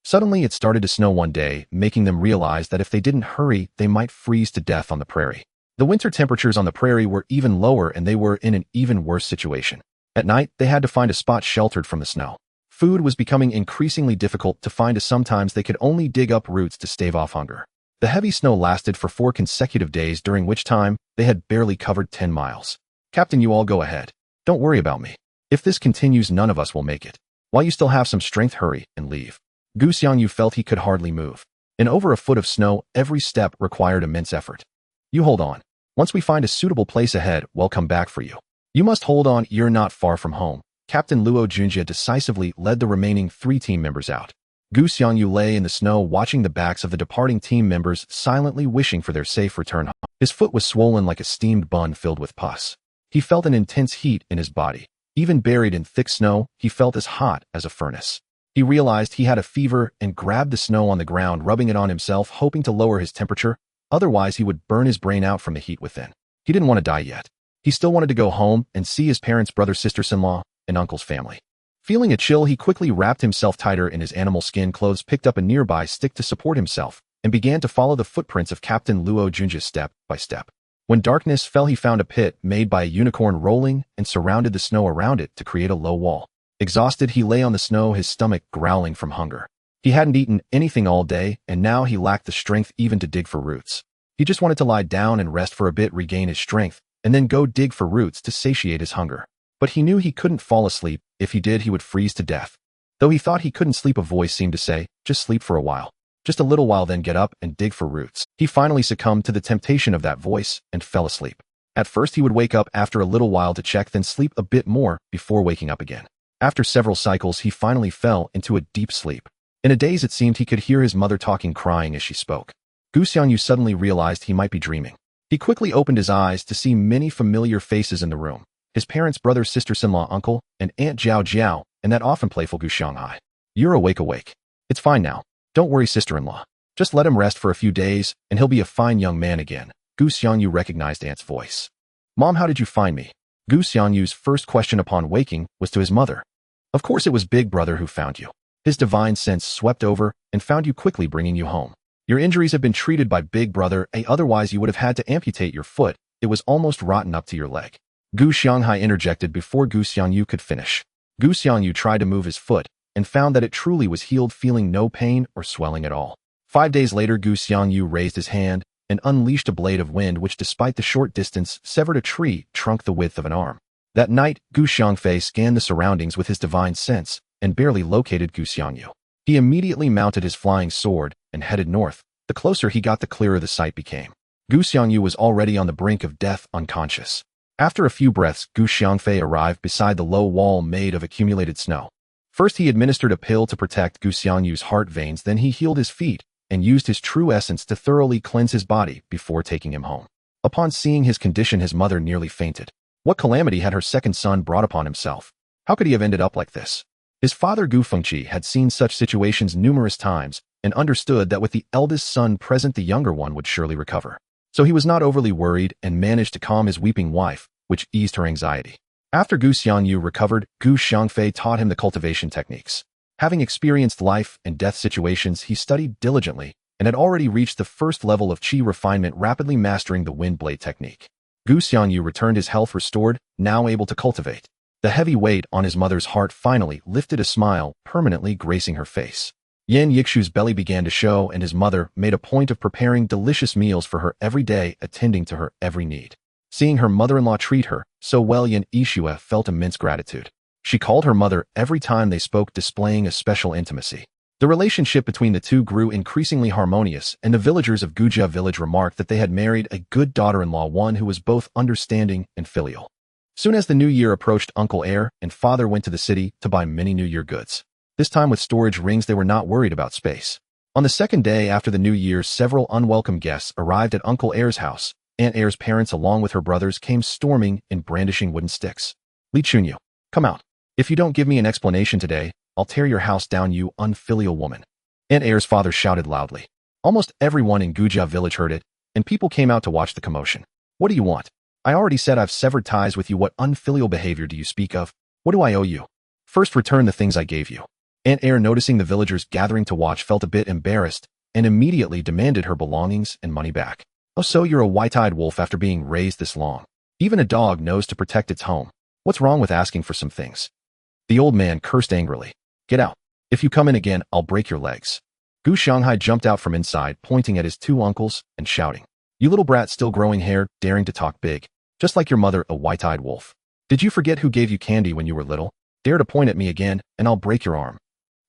Suddenly, it started to snow one day, making them realize that if they didn't hurry, they might freeze to death on the prairie. The winter temperatures on the prairie were even lower, and they were in an even worse situation. At night, they had to find a spot sheltered from the snow. Food was becoming increasingly difficult to find, as sometimes they could only dig up roots to stave off hunger. The heavy snow lasted for 4 consecutive days, during which time they had barely covered 10 miles. Captain, you all go ahead. Don't worry about me. If this continues, none of us will make it. While you still have some strength, hurry and leave. Gu Xiangyu felt he could hardly move. In over a foot of snow, every step required immense effort. You hold on. Once we find a suitable place ahead, we'll come back for you. You must hold on, you're not far from home. Captain Luo Junjie decisively led the remaining 3 team members out. Gu Xiangyu lay in the snow, watching the backs of the departing team members, silently wishing for their safe return home. His foot was swollen like a steamed bun filled with pus. He felt an intense heat in his body. Even buried in thick snow, he felt as hot as a furnace. He realized he had a fever and grabbed the snow on the ground, rubbing it on himself, hoping to lower his temperature. Otherwise, he would burn his brain out from the heat within. He didn't want to die yet. He still wanted to go home and see his parents, brothers, sisters-in-law, and uncle's family. Feeling a chill, he quickly wrapped himself tighter in his animal skin clothes, picked up a nearby stick to support himself, and began to follow the footprints of Captain Luo Junjie step by step. When darkness fell, he found a pit made by a unicorn rolling and surrounded the snow around it to create a low wall. Exhausted, he lay on the snow, his stomach growling from hunger. He hadn't eaten anything all day, and now he lacked the strength even to dig for roots. He just wanted to lie down and rest for a bit, regain his strength, and then go dig for roots to satiate his hunger. But he knew he couldn't fall asleep. If he did, he would freeze to death. Though he thought he couldn't sleep, a voice seemed to say, just sleep for a while. Just a little while, then get up and dig for roots. He finally succumbed to the temptation of that voice and fell asleep. At first, he would wake up after a little while to check, then sleep a bit more before waking up again. After several cycles, he finally fell into a deep sleep. In a daze, it seemed he could hear his mother talking, crying as she spoke. Gu Xiangyu suddenly realized he might be dreaming. He quickly opened his eyes to see many familiar faces in the room. His parents, brothers, sisters-in-law, uncle, and Aunt Jiao Jiao, and that often playful Gu Xianghai. You're awake. It's fine now. Don't worry, sister-in-law. Just let him rest for a few days, and he'll be a fine young man again. Gu Xiangyu recognized Aunt's voice. Mom, how did you find me? Gu Xiangyu's first question upon waking was to his mother. Of course it was Big Brother who found you. His divine sense swept over and found you, quickly bringing you home. Your injuries have been treated by Big Brother, otherwise you would have had to amputate your foot. It was almost rotten up to your leg. Gu Xianghai interjected before Gu Xiangyu could finish. Gu Xiangyu tried to move his foot and found that it truly was healed, feeling no pain or swelling at all. 5 days later, Gu Xiangyu raised his hand and unleashed a blade of wind which, despite the short distance, severed a tree trunk the width of an arm. That night, Gu Xiangfei scanned the surroundings with his divine sense and barely located Gu Xiangyu. He immediately mounted his flying sword and headed north. The closer he got, the clearer the sight became. Gu Xiangyu was already on the brink of death, unconscious. After a few breaths, Gu Xiangfei arrived beside the low wall made of accumulated snow. First, he administered a pill to protect Gu Xiangyu's heart veins, then he healed his feet and used his true essence to thoroughly cleanse his body before taking him home. Upon seeing his condition, his mother nearly fainted. What calamity had her second son brought upon himself? How could he have ended up like this? His father Gu Fengqi had seen such situations numerous times and understood that with the eldest son present the younger one would surely recover. So he was not overly worried and managed to calm his weeping wife, which eased her anxiety. After Gu Xiangyu recovered, Gu Xiangfei taught him the cultivation techniques. Having experienced life and death situations, he studied diligently and had already reached the first level of qi refinement, rapidly mastering the wind blade technique. Gu Xiangyu returned, his health restored, now able to cultivate. The heavy weight on his mother's heart finally lifted, a smile permanently gracing her face. Yan Yikshu's belly began to show, and his mother made a point of preparing delicious meals for her every day, attending to her every need. Seeing her mother-in-law treat her so well, Yan Yixue felt immense gratitude. She called her mother every time they spoke, displaying a special intimacy. The relationship between the two grew increasingly harmonious, and the villagers of Gujia village remarked that they had married a good daughter-in-law, one who was both understanding and filial. Soon as the new year approached, Uncle Heir and Father went to the city to buy many New Year goods. This time with storage rings, they were not worried about space. On the second day after the New Year, several unwelcome guests arrived at Uncle Heir's house. Aunt Heir's parents, along with her brothers, came storming and brandishing wooden sticks. Li Chunyu, come out. If you don't give me an explanation today, I'll tear your house down, you unfilial woman. Aunt Heir's father shouted loudly. Almost everyone in Gujia village heard it, and people came out to watch the commotion. What do you want? I already said I've severed ties with you. What unfilial behavior do you speak of? What do I owe you? First, return the things I gave you. Aunt Heir, noticing the villagers gathering to watch, felt a bit embarrassed and immediately demanded her belongings and money back. Oh, so you're a white-eyed wolf after being raised this long. Even a dog knows to protect its home. What's wrong with asking for some things? The old man cursed angrily. Get out. If you come in again, I'll break your legs. Gu Xianghai jumped out from inside, pointing at his two uncles and shouting. You little brat, still growing hair, daring to talk big. Just like your mother, a white-eyed wolf. Did you forget who gave you candy when you were little? Dare to point at me again, and I'll break your arm.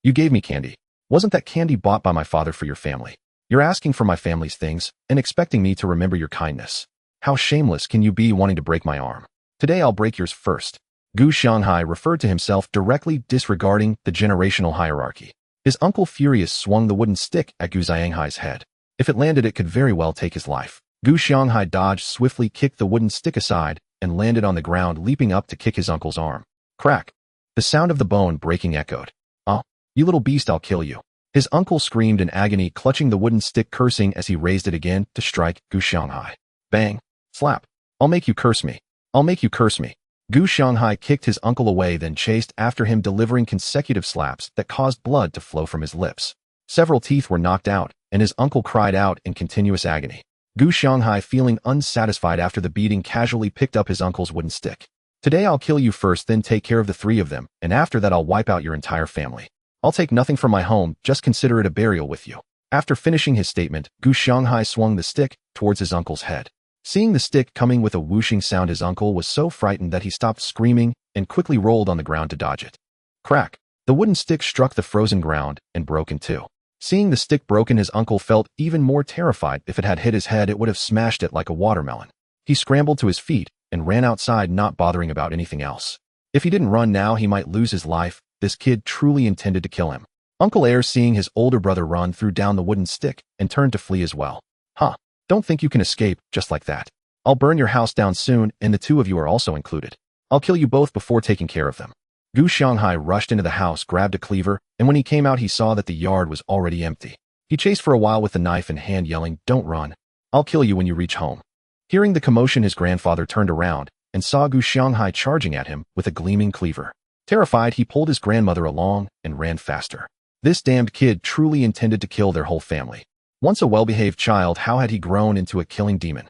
You gave me candy. Wasn't that candy bought by my father for your family? You're asking for my family's things and expecting me to remember your kindness. How shameless can you be, wanting to break my arm? Today I'll break yours first. Gu Xianghai referred to himself, directly disregarding the generational hierarchy. His uncle, furious, swung the wooden stick at Gu Xianghai's head. If it landed, it could very well take his life. Gu Xianghai dodged swiftly, kicked the wooden stick aside, and landed on the ground, leaping up to kick his uncle's arm. Crack! The sound of the bone breaking echoed. Oh, you little beast, I'll kill you. His uncle screamed in agony, clutching the wooden stick, cursing as he raised it again to strike Gu Xianghai. Bang! Slap! I'll make you curse me. I'll make you curse me. Gu Xianghai kicked his uncle away, then chased after him, delivering consecutive slaps that caused blood to flow from his lips. Several teeth were knocked out, and his uncle cried out in continuous agony. Gu Xianghai, feeling unsatisfied after the beating, casually picked up his uncle's wooden stick. Today I'll kill you first, then take care of the three of them, and after that I'll wipe out your entire family. I'll take nothing from my home, just consider it a burial with you. After finishing his statement, Gu Xianghai swung the stick towards his uncle's head. Seeing the stick coming with a whooshing sound, his uncle was so frightened that he stopped screaming and quickly rolled on the ground to dodge it. Crack! The wooden stick struck the frozen ground and broke in two. Seeing the stick broken, his uncle felt even more terrified. If it had hit his head, it would have smashed it like a watermelon. He scrambled to his feet and ran outside, not bothering about anything else. If he didn't run now, he might lose his life. This kid truly intended to kill him. Uncle Heir, seeing his older brother run, threw down the wooden stick and turned to flee as well. Huh. Don't think you can escape just like that. I'll burn your house down soon, and the two of you are also included. I'll kill you both before taking care of them. Gu Xianghai rushed into the house, grabbed a cleaver, and when he came out, he saw that the yard was already empty. He chased for a while with the knife in hand, yelling, "Don't run. I'll kill you when you reach home." Hearing the commotion, his grandfather turned around and saw Gu Xianghai charging at him with a gleaming cleaver. Terrified, he pulled his grandmother along and ran faster. This damned kid truly intended to kill their whole family. Once a well-behaved child, how had he grown into a killing demon?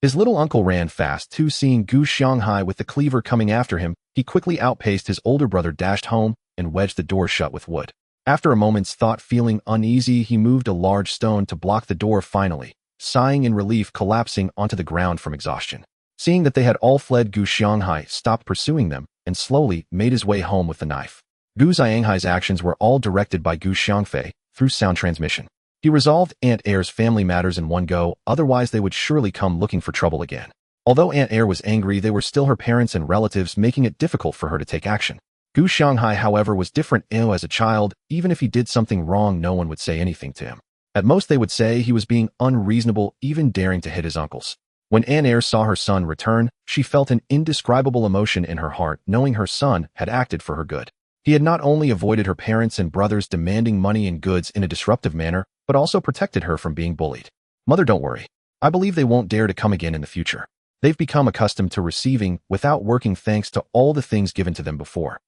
His little uncle ran fast too. Seeing Gu Xianghai with the cleaver coming after him, he quickly outpaced his older brother, dashed home, and wedged the door shut with wood. After a moment's thought, feeling uneasy, he moved a large stone to block the door, finally, sighing in relief, collapsing onto the ground from exhaustion. Seeing that they had all fled, Gu Xianghai stopped pursuing them and slowly made his way home with the knife. Gu Xianghai's actions were all directed by Gu Xiangfei through sound transmission. He resolved Aunt Heir's family matters in one go, otherwise they would surely come looking for trouble again. Although Aunt Heir was angry, they were still her parents and relatives, making it difficult for her to take action. Gu Xianghai, however, was different. As a child, even if he did something wrong, no one would say anything to him. At most, they would say he was being unreasonable, even daring to hit his uncles. When Aunt Heir saw her son return, she felt an indescribable emotion in her heart, knowing her son had acted for her good. He had not only avoided her parents and brothers demanding money and goods in a disruptive manner, but also protected her from being bullied. Mother, don't worry. I believe they won't dare to come again in the future. They've become accustomed to receiving without working thanks to all the things given to them before.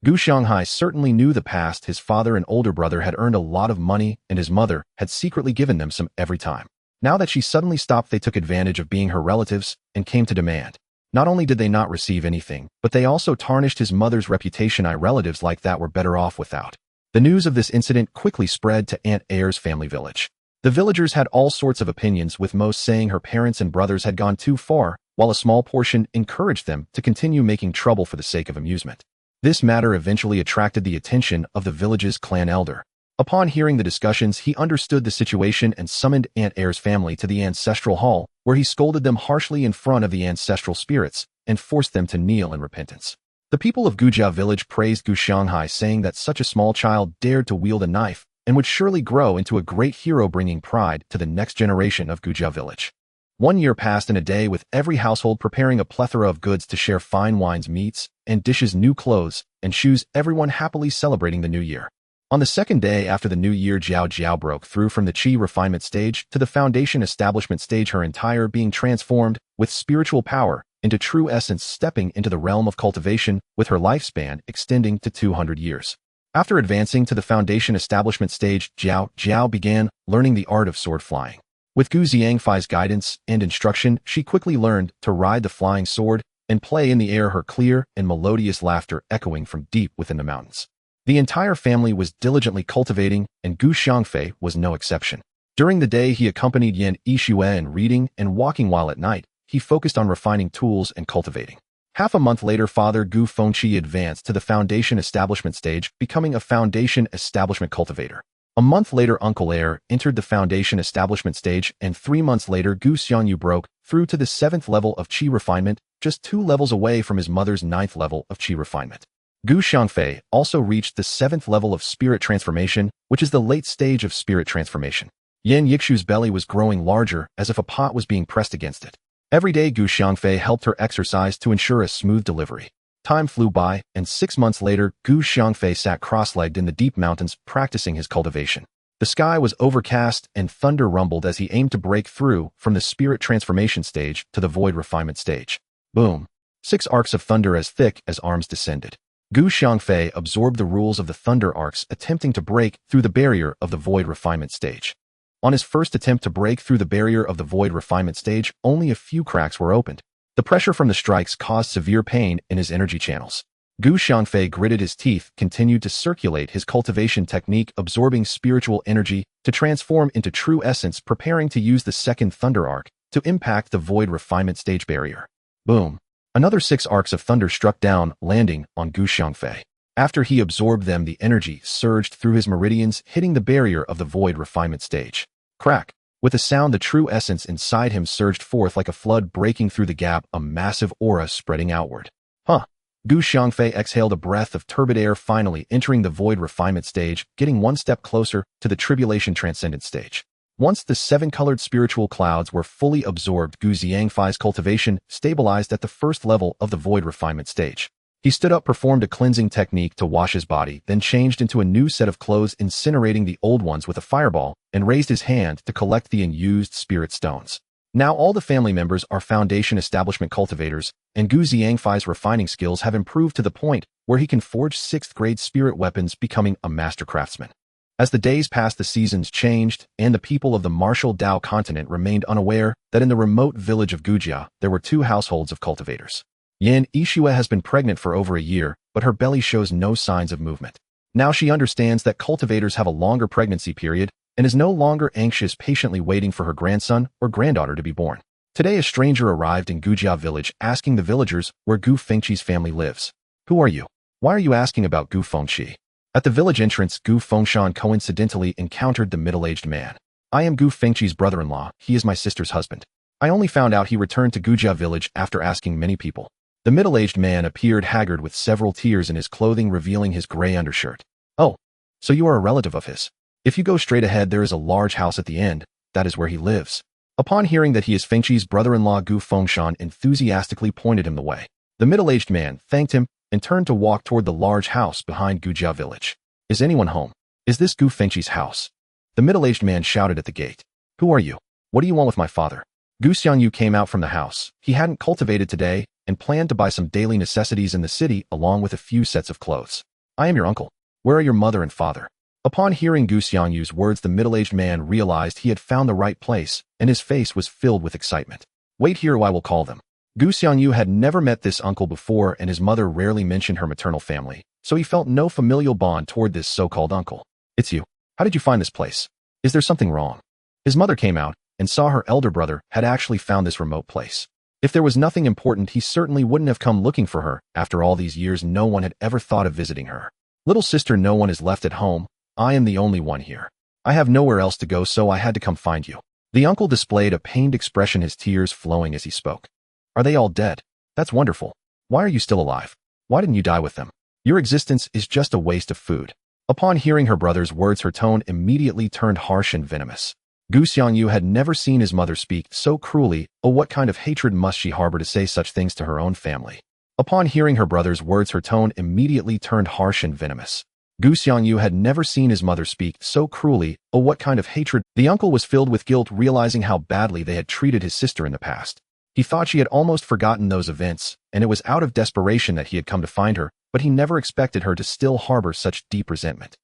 Gu Xiangfei certainly knew the past. His father and older brother had earned a lot of money, and his mother had secretly given them some every time. Now that she suddenly stopped, they took advantage of being her relatives and came to demand. Not only did they not receive anything, but they also tarnished his mother's reputation. Relatives like that were better off without. The news of this incident quickly spread to Aunt Air's family village. The villagers had all sorts of opinions, with most saying her parents and brothers had gone too far, while a small portion encouraged them to continue making trouble for the sake of amusement. This matter eventually attracted the attention of the village's clan elder. Upon hearing the discussions, he understood the situation and summoned Aunt Air's family to the ancestral hall, where he scolded them harshly in front of the ancestral spirits and forced them to kneel in repentance. The people of Gujia village praised Gu Xiangfei, saying that such a small child dared to wield a knife and would surely grow into a great hero, bringing pride to the next generation of Gujia village. 1 year passed in a day, with every household preparing a plethora of goods to share: fine wines, meats, and dishes, new clothes, and shoes, everyone happily celebrating the new year. On the second day after the new year, Jiao Jiao broke through from the Qi refinement stage to the foundation establishment stage, her entire being transformed with spiritual power into true essence, stepping into the realm of cultivation with her lifespan extending to 200 years. After advancing to the foundation establishment stage, Jiao Jiao began learning the art of sword flying. With Gu Xiangfei's guidance and instruction, she quickly learned to ride the flying sword and play in the air, her clear and melodious laughter echoing from deep within the mountains. The entire family was diligently cultivating, and Gu Xiangfei was no exception. During the day, he accompanied Yan Yixue in reading and walking, while at night, he focused on refining tools and cultivating. Half a month later, Father Gu Fengqi advanced to the foundation establishment stage, becoming a foundation establishment cultivator. A month later, Uncle Air entered the foundation establishment stage, and 3 months later, Gu Xiangyu broke through to the 7th level of Qi refinement, just 2 levels away from his mother's 9th level of Qi refinement. Gu Xiangfei also reached the 7th level of spirit transformation, which is the late stage of spirit transformation. Yan Yixu's belly was growing larger, as if a pot was being pressed against it. Every day, Gu Xiangfei helped her exercise to ensure a smooth delivery. Time flew by, and 6 months later, Gu Xiangfei sat cross-legged in the deep mountains practicing his cultivation. The sky was overcast and thunder rumbled as he aimed to break through from the spirit transformation stage to the void refinement stage. Boom! 6 arcs of thunder as thick as arms descended. Gu Xiangfei absorbed the rules of the thunder arcs, attempting to break through the barrier of the void refinement stage. On his first attempt to break through the barrier of the void refinement stage, only a few cracks were opened. The pressure from the strikes caused severe pain in his energy channels. Gu Xiangfei gritted his teeth, continued to circulate his cultivation technique, absorbing spiritual energy to transform into true essence, preparing to use the second thunder arc to impact the void refinement stage barrier. Boom! Another 6 arcs of thunder struck down, landing on Gu Xiangfei. After he absorbed them, the energy surged through his meridians, hitting the barrier of the void refinement stage. Crack! With a sound, the true essence inside him surged forth like a flood, breaking through the gap, a massive aura spreading outward. Huh! Gu Xiangfei exhaled a breath of turbid air, finally entering the void refinement stage, getting 1 step closer to the tribulation transcendent stage. Once the 7-colored spiritual clouds were fully absorbed, Gu Xiangfei's cultivation stabilized at the 1st level of the void refinement stage. He stood up, performed a cleansing technique to wash his body, then changed into a new set of clothes, incinerating the old ones with a fireball, and raised his hand to collect the unused spirit stones. Now all the family members are foundation establishment cultivators, and Gu Xiangfei's refining skills have improved to the point where he can forge 6th-grade spirit weapons, becoming a master craftsman. As the days passed, the seasons changed, and the people of the martial Dao continent remained unaware that in the remote village of Gujia, there were 2 households of cultivators. Yan Yixue has been pregnant for over a year, but her belly shows no signs of movement. Now she understands that cultivators have a longer pregnancy period and is no longer anxious, patiently waiting for her grandson or granddaughter to be born. Today, a stranger arrived in Gujia village, asking the villagers where Gu Fengqi's family lives. Who are you? Why are you asking about Gu Fengqi? At the village entrance, Gu Fengshan coincidentally encountered the middle-aged man. I am Gu Fengqi's brother-in-law. He is my sister's husband. I only found out he returned to Gujia village after asking many people. The middle-aged man appeared haggard with several tears in his clothing, revealing his gray undershirt. Oh, so you are a relative of his. If you go straight ahead, there is a large house at the end. That is where he lives. Upon hearing that he is Fengqi's brother-in-law, Gu Fengshan enthusiastically pointed him the way. The middle-aged man thanked him and turned to walk toward the large house behind Gujiao village. Is anyone home? Is this Gu Fengqi's house? The middle-aged man shouted at the gate. Who are you? What do you want with my father? Gu Xiangyu came out from the house. He hadn't cultivated today and planned to buy some daily necessities in the city along with a few sets of clothes. I am your uncle. Where are your mother and father? Upon hearing Gu Xiangyu's words, the middle-aged man realized he had found the right place, and his face was filled with excitement. Wait here, I will call them. Gu Xiangyu had never met this uncle before, and his mother rarely mentioned her maternal family, so he felt no familial bond toward this so-called uncle. It's you. How did you find this place? Is there something wrong? His mother came out and saw her elder brother had actually found this remote place. If there was nothing important, he certainly wouldn't have come looking for her. After all these years, no one had ever thought of visiting her. Little sister, no one is left at home. I am the only one here. I have nowhere else to go, so I had to come find you. The uncle displayed a pained expression, his tears flowing as he spoke. Are they all dead? That's wonderful. Why are you still alive? Why didn't you die with them? Your existence is just a waste of food. Upon hearing her brother's words, her tone immediately turned harsh and venomous. Gu Xiangyu had never seen his mother speak so cruelly. Oh, what kind of hatred must she harbor to say such things to her own family? Upon hearing her brother's words, her tone immediately turned harsh and venomous. Gu Xiangyu had never seen his mother speak so cruelly. Oh, what kind of hatred? The uncle was filled with guilt, realizing how badly they had treated his sister in the past. He thought she had almost forgotten those events, and it was out of desperation that he had come to find her, but he never expected her to still harbor such deep resentment.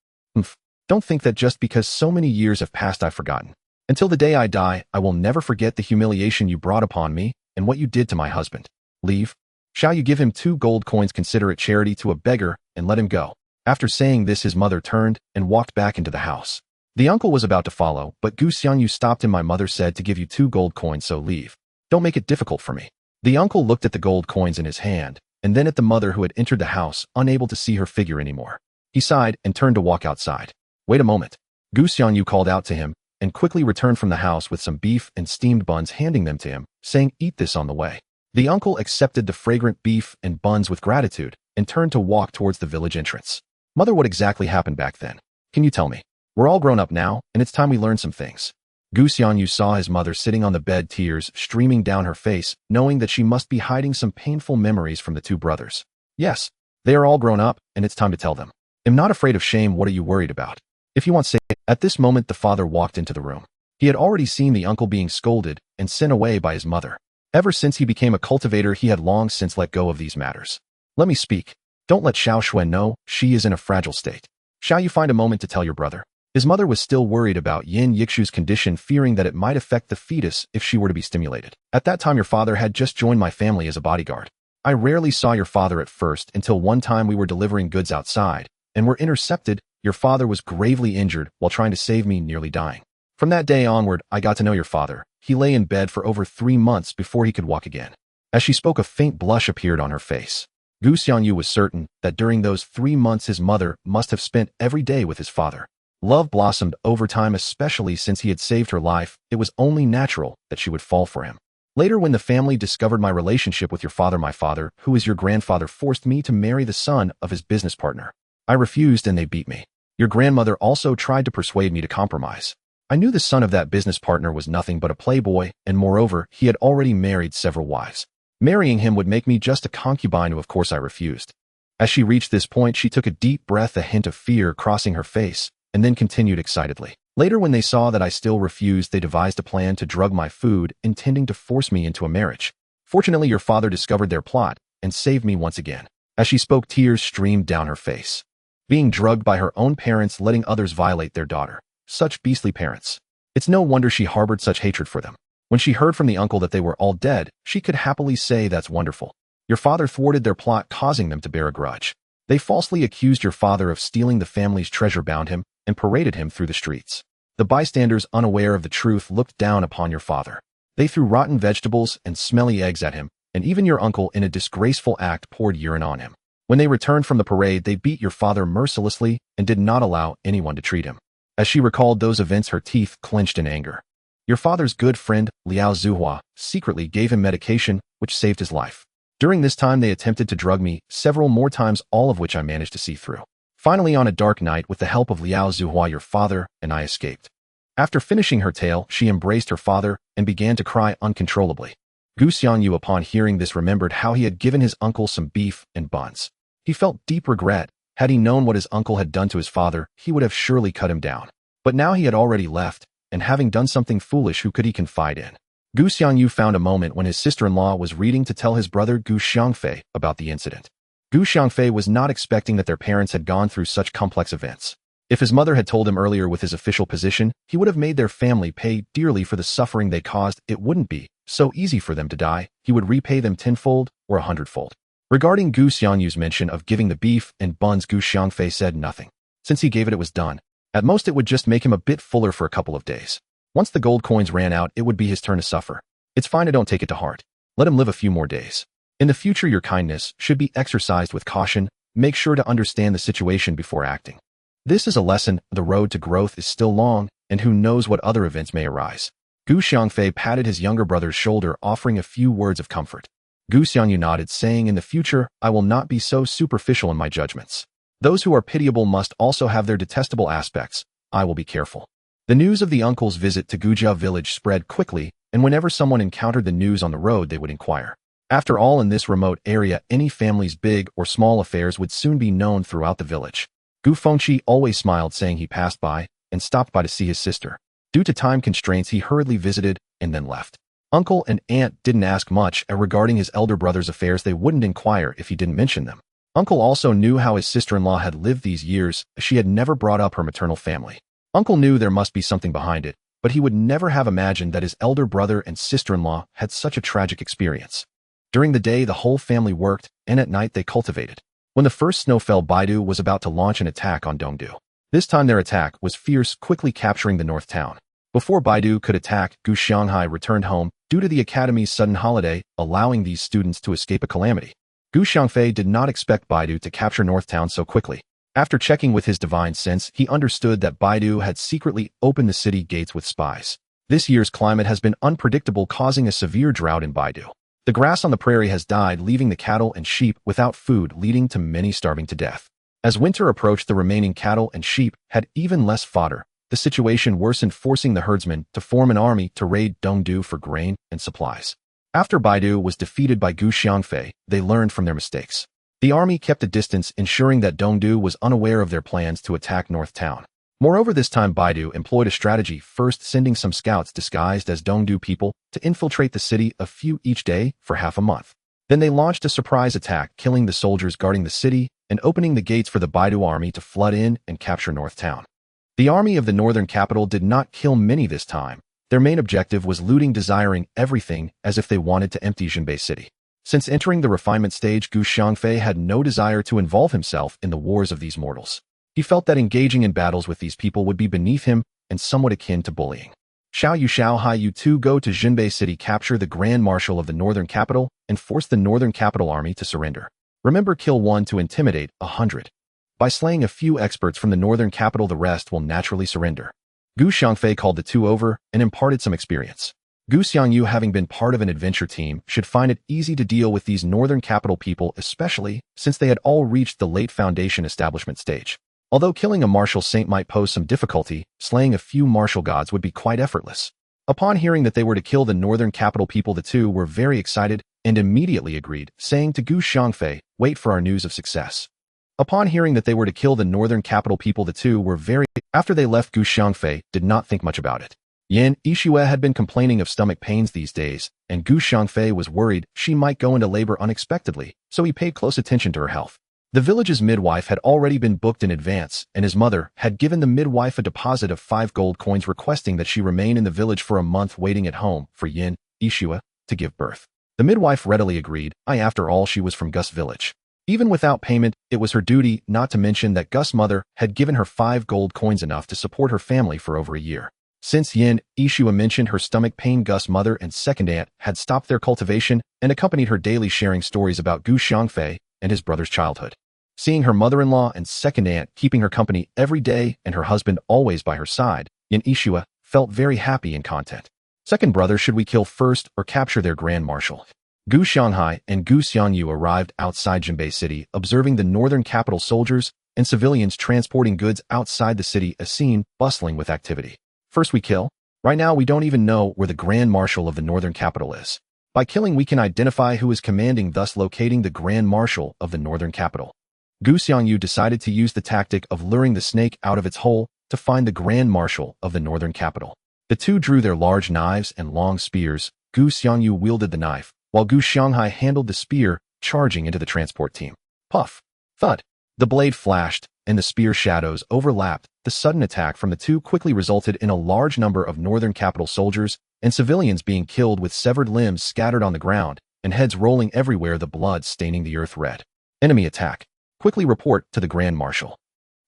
Don't think that just because so many years have passed I've forgotten. Until the day I die, I will never forget the humiliation you brought upon me and what you did to my husband. Leave. Shall you give him 2 gold coins? Consider it charity to a beggar and let him go. After saying this, his mother turned and walked back into the house. The uncle was about to follow, but Gu Xiangyu stopped him. My mother said to give you 2 gold coins, so leave. Don't make it difficult for me. The uncle looked at the gold coins in his hand, and then at the mother who had entered the house, unable to see her figure anymore. He sighed and turned to walk outside. Wait a moment. Gu Xiangyu called out to him, and quickly returned from the house with some beef and steamed buns, handing them to him, saying, eat this on the way. The uncle accepted the fragrant beef and buns with gratitude, and turned to walk towards the village entrance. Mother, what exactly happened back then? Can you tell me? We're all grown up now, and it's time we learn some things. Gu Xiangyu saw his mother sitting on the bed, tears streaming down her face, knowing that she must be hiding some painful memories from the 2 brothers. Yes, they are all grown up, and it's time to tell them. I'm not afraid of shame. What are you worried about? If you want safety. At this moment, the father walked into the room. He had already seen the uncle being scolded and sent away by his mother. Ever since he became a cultivator, he had long since let go of these matters. Let me speak. Don't let Xiao Xue know. She is in a fragile state. Shall you find a moment to tell your brother? His mother was still worried about Yin Yixu's condition, fearing that it might affect the fetus if she were to be stimulated. At that time, your father had just joined my family as a bodyguard. I rarely saw your father at first until one time we were delivering goods outside and were intercepted. Your father was gravely injured while trying to save me, nearly dying. From that day onward, I got to know your father. He lay in bed for over 3 months before he could walk again. As she spoke, a faint blush appeared on her face. Gu Xiangyu was certain that during those 3 months his mother must have spent every day with his father. Love blossomed over time, especially since he had saved her life. It was only natural that she would fall for him. Later, when the family discovered my relationship with your father, my father, who is your grandfather, forced me to marry the son of his business partner. I refused and they beat me. Your grandmother also tried to persuade me to compromise. I knew the son of that business partner was nothing but a playboy, and moreover, he had already married several wives. Marrying him would make me just a concubine, of course I refused. As she reached this point, she took a deep breath, a hint of fear crossing her face, and then continued excitedly. Later, when they saw that I still refused, they devised a plan to drug my food, intending to force me into a marriage. Fortunately, your father discovered their plot and saved me once again. As she spoke, tears streamed down her face. Being drugged by her own parents, letting others violate their daughter. Such beastly parents. It's no wonder she harbored such hatred for them. When she heard from the uncle that they were all dead, she could happily say, that's wonderful. Your father thwarted their plot, causing them to bear a grudge. They falsely accused your father of stealing the family's treasure, bound him, and paraded him through the streets. The bystanders, unaware of the truth, looked down upon your father. They threw rotten vegetables and smelly eggs at him, and even your uncle, in a disgraceful act, poured urine on him. When they returned from the parade, they beat your father mercilessly and did not allow anyone to treat him. As she recalled those events, her teeth clenched in anger. Your father's good friend, Liao Zuhua, secretly gave him medication, which saved his life. During this time, they attempted to drug me several more times, all of which I managed to see through. Finally, on a dark night, with the help of Liao Zuhua, your father and I escaped. After finishing her tale, she embraced her father and began to cry uncontrollably. Gu Xiangyu, upon hearing this, remembered how he had given his uncle some beef and buns. He felt deep regret. Had he known what his uncle had done to his father, he would have surely cut him down. But now he had already left, and having done something foolish, who could he confide in? Gu Xiangyu found a moment when his sister-in-law was reading to tell his brother Gu Xiangfei about the incident. Gu Xiangfei was not expecting that their parents had gone through such complex events. If his mother had told him earlier with his official position, he would have made their family pay dearly for the suffering they caused. It wouldn't be so easy for them to die. He would repay them tenfold or 100-fold. Regarding Gu Xiangyu's mention of giving the beef and buns, Gu Xiangfei said nothing. Since he gave it, it was done. At most, it would just make him a bit fuller for a couple of days. Once the gold coins ran out, it would be his turn to suffer. It's fine, I don't take it to heart. Let him live a few more days. In the future, your kindness should be exercised with caution. Make sure to understand the situation before acting. This is a lesson. The road to growth is still long, and who knows what other events may arise. Gu Xiangfei patted his younger brother's shoulder, offering a few words of comfort. Gu Xiangyu nodded, saying, in the future, I will not be so superficial in my judgments. Those who are pitiable must also have their detestable aspects. I will be careful. The news of the uncle's visit to Gujia village spread quickly, and whenever someone encountered the news on the road, they would inquire. After all, in this remote area, any family's big or small affairs would soon be known throughout the village. Gu Fengqi always smiled, saying he passed by and stopped by to see his sister. Due to time constraints, he hurriedly visited and then left. Uncle and aunt didn't ask much regarding his elder brother's affairs. They wouldn't inquire if he didn't mention them. Uncle also knew how his sister-in-law had lived these years. She had never brought up her maternal family. Uncle knew there must be something behind it, but he would never have imagined that his elder brother and sister-in-law had such a tragic experience. During the day, the whole family worked, and at night they cultivated. When the first snow fell, Baidu was about to launch an attack on Dongdu. This time their attack was fierce, quickly capturing the north town. Before Baidu could attack, Gu Xianghai returned home due to the academy's sudden holiday, allowing these students to escape a calamity. Gu Xiangfei did not expect Baidu to capture North Town so quickly. After checking with his divine sense, he understood that Baidu had secretly opened the city gates with spies. This year's climate has been unpredictable, causing a severe drought in Baidu. The grass on the prairie has died, leaving the cattle and sheep without food, leading to many starving to death. As winter approached, the remaining cattle and sheep had even less fodder. The situation worsened, forcing the herdsmen to form an army to raid Dongdu for grain and supplies. After Baidu was defeated by Gu Xiangfei, they learned from their mistakes. The army kept a distance, ensuring that Dongdu was unaware of their plans to attack North Town. Moreover, this time Baidu employed a strategy, first sending some scouts disguised as Dongdu people to infiltrate the city, a few each day for half a month. Then they launched a surprise attack, killing the soldiers guarding the city and opening the gates for the Baidu army to flood in and capture North Town. The army of the northern capital did not kill many this time. Their main objective was looting, desiring everything as if they wanted to empty Xiangfei city. Since entering the refinement stage, Gu Xiangfei had no desire to involve himself in the wars of these mortals. He felt that engaging in battles with these people would be beneath him and somewhat akin to bullying. Xiao you two go to Xiangfei city, capture the Grand Marshal of the northern capital, and force the northern capital army to surrender. Remember, kill 1 to intimidate 100. By slaying a few experts from the northern capital, the rest will naturally surrender. Gu Xiangfei called the two over and imparted some experience. Gu Xiangyu, having been part of an adventure team, should find it easy to deal with these northern capital people, especially since they had all reached the late foundation establishment stage. Although killing a martial saint might pose some difficulty, slaying a few martial gods would be quite effortless. Upon hearing that they were to kill the northern capital people, the two were very excited and immediately agreed, saying to Gu Xiangfei, "Wait for our news of success." Upon hearing that they were to kill the northern capital people, the two were very... After they left, Gu Xiangfei did not think much about it. Yan Yixue had been complaining of stomach pains these days, and Gu Xiangfei was worried she might go into labor unexpectedly, so he paid close attention to her health. The village's midwife had already been booked in advance, and his mother had given the midwife a deposit of 5 gold coins, requesting that she remain in the village for a month, waiting at home for Yan Yixue to give birth. The midwife readily agreed. After all, she was from Gus' village. Even without payment, it was her duty, not to mention that Gus' mother had given her 5 gold coins, enough to support her family for over a year. Since Yan Yixue mentioned her stomach pain, Gus' mother and second aunt had stopped their cultivation and accompanied her daily, sharing stories about Gu Xiangfei and his brother's childhood. Seeing her mother-in-law and second aunt keeping her company every day and her husband always by her side, Yan Yixue felt very happy and content. Second brother, should we kill first or capture their grand marshal? Gu Xianghai and Gu Xiangyu arrived outside Xiangfei city, observing the northern capital soldiers and civilians transporting goods outside the city, a scene bustling with activity. First we kill? Right now we don't even know where the grand marshal of the northern capital is. By killing we can identify who is commanding, thus locating the grand marshal of the northern capital. Gu Xiangyu decided to use the tactic of luring the snake out of its hole to find the Grand Marshal of the northern capital. The two drew their large knives and long spears. Gu Xiangyu wielded the knife, while Gu Xianghai handled the spear, charging into the transport team. Puff! Thud! The blade flashed, and the spear shadows overlapped. The sudden attack from the two quickly resulted in a large number of northern capital soldiers and civilians being killed with severed limbs scattered on the ground, and heads rolling everywhere, the blood staining the earth red. Enemy attack. Quickly report to the Grand Marshal.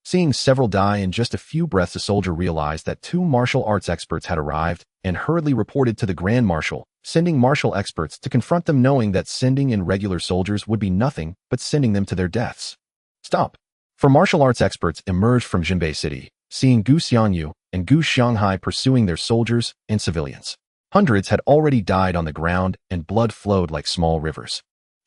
Seeing several die in just a few breaths, a soldier realized that two martial arts experts had arrived and hurriedly reported to the Grand Marshal, sending martial experts to confront them, knowing that sending in regular soldiers would be nothing but sending them to their deaths. Stop! For martial arts experts emerged from Xiangfei City, seeing Gu Xiangyu and Gu Xianghai pursuing their soldiers and civilians. Hundreds had already died on the ground, and blood flowed like small rivers.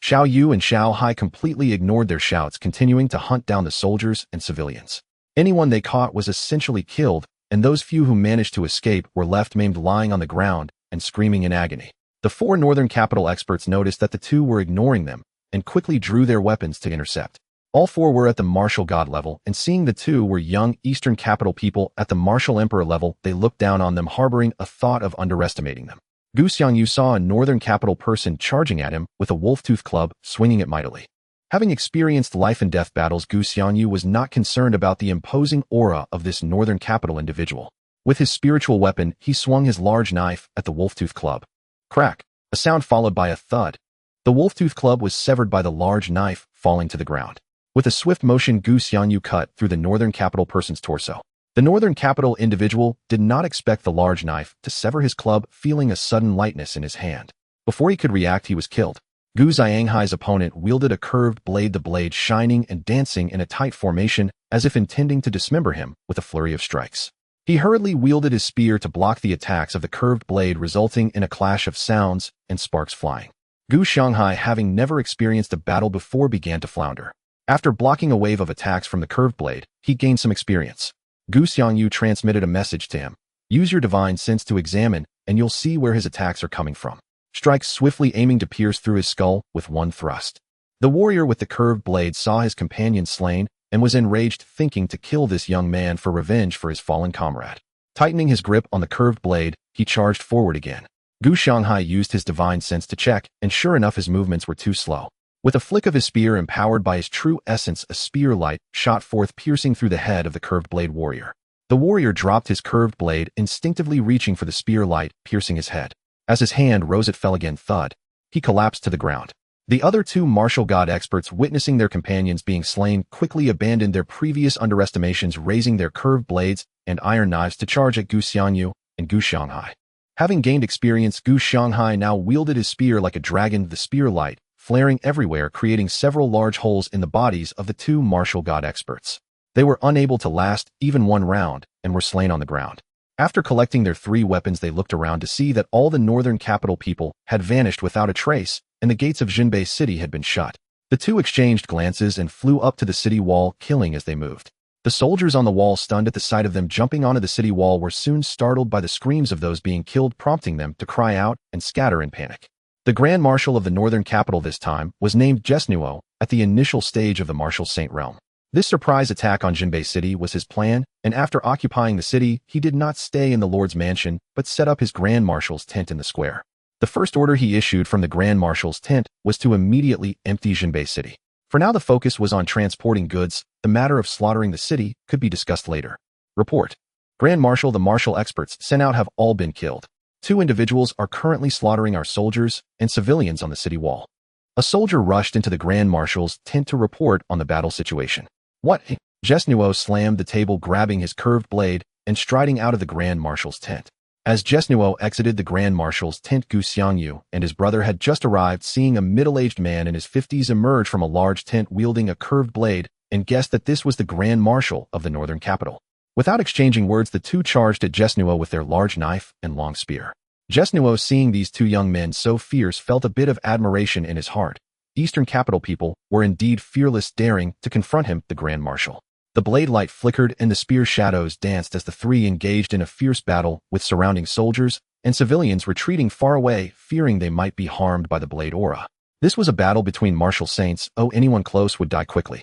Xiao Yu and Xiao Hai completely ignored their shouts, continuing to hunt down the soldiers and civilians. Anyone they caught was essentially killed, and those few who managed to escape were left maimed, lying on the ground and screaming in agony. The four northern capital experts noticed that the two were ignoring them and quickly drew their weapons to intercept. All four were at the martial god level, and seeing the two were young eastern capital people at the martial emperor level, they looked down on them, harboring a thought of underestimating them. Gu Xiangyu saw a northern capital person charging at him with a wolf-tooth club, swinging it mightily. Having experienced life and death battles, Gu Xiangyu was not concerned about the imposing aura of this northern capital individual. With his spiritual weapon, he swung his large knife at the wolf-tooth club. Crack! A sound followed by a thud. The wolf-tooth club was severed by the large knife, falling to the ground. With a swift motion, Gu Xiangyu cut through the northern capital person's torso. The northern capital individual did not expect the large knife to sever his club, feeling a sudden lightness in his hand. Before he could react, he was killed. Gu Xianghai's opponent wielded a curved blade, the blade shining and dancing in a tight formation, as if intending to dismember him with a flurry of strikes. He hurriedly wielded his spear to block the attacks of the curved blade, resulting in a clash of sounds and sparks flying. Gu Xianghai, having never experienced a battle before, began to flounder. After blocking a wave of attacks from the curved blade, he gained some experience. Gu Xiangyu transmitted a message to him. Use your divine sense to examine, and you'll see where his attacks are coming from. Strike swiftly, aiming to pierce through his skull with one thrust. The warrior with the curved blade saw his companion slain and was enraged, thinking to kill this young man for revenge for his fallen comrade. Tightening his grip on the curved blade, he charged forward again. Gu Xianghai used his divine sense to check, and sure enough, his movements were too slow. With a flick of his spear, empowered by his true essence, a spear light shot forth, piercing through the head of the curved blade warrior. The warrior dropped his curved blade, instinctively reaching for the spear light, piercing his head. As his hand rose, it fell again. Thud. He collapsed to the ground. The other two martial god experts, witnessing their companions being slain, quickly abandoned their previous underestimations, raising their curved blades and iron knives to charge at Gu Xiangyu and Gu Xianghai. Having gained experience, Gu Xianghai now wielded his spear like a dragon, the spear light flaring everywhere, creating several large holes in the bodies of the two martial god experts. They were unable to last even one round and were slain on the ground. After collecting their three weapons, they looked around to see that all the northern capital people had vanished without a trace, and the gates of Xiangfei City had been shut. The two exchanged glances and flew up to the city wall, killing as they moved. The soldiers on the wall, stunned at the sight of them jumping onto the city wall, were soon startled by the screams of those being killed, prompting them to cry out and scatter in panic. The Grand Marshal of the northern capital this time was named Jesnuo at the initial stage of the Martial Saint realm. This surprise attack on Xiangfei City was his plan, and after occupying the city, he did not stay in the Lord's mansion, but set up his Grand Marshal's tent in the square. The first order he issued from the Grand Marshal's tent was to immediately empty Xiangfei City. For now, the focus was on transporting goods. The matter of slaughtering the city could be discussed later. Report. Grand Marshal, the martial experts sent out have all been killed. 2 individuals are currently slaughtering our soldiers and civilians on the city wall. A soldier rushed into the Grand Marshal's tent to report on the battle situation. What? Jesnuo slammed the table, grabbing his curved blade and striding out of the Grand Marshal's tent. As Jesnuo exited the Grand Marshal's tent, Gu Xiangyu and his brother had just arrived, seeing a middle-aged man in his 50s emerge from a large tent wielding a curved blade, and guessed that this was the Grand Marshal of the northern capital. Without exchanging words, the two charged at Jesnuo with their large knife and long spear. Jesnuo, seeing these two young men so fierce, felt a bit of admiration in his heart. Eastern capital people were indeed fearless, daring to confront him, the Grand Marshal. The blade light flickered and the spear shadows danced as the three engaged in a fierce battle with surrounding soldiers and civilians retreating far away, fearing they might be harmed by the blade aura. This was a battle between martial saints. Anyone close would die quickly.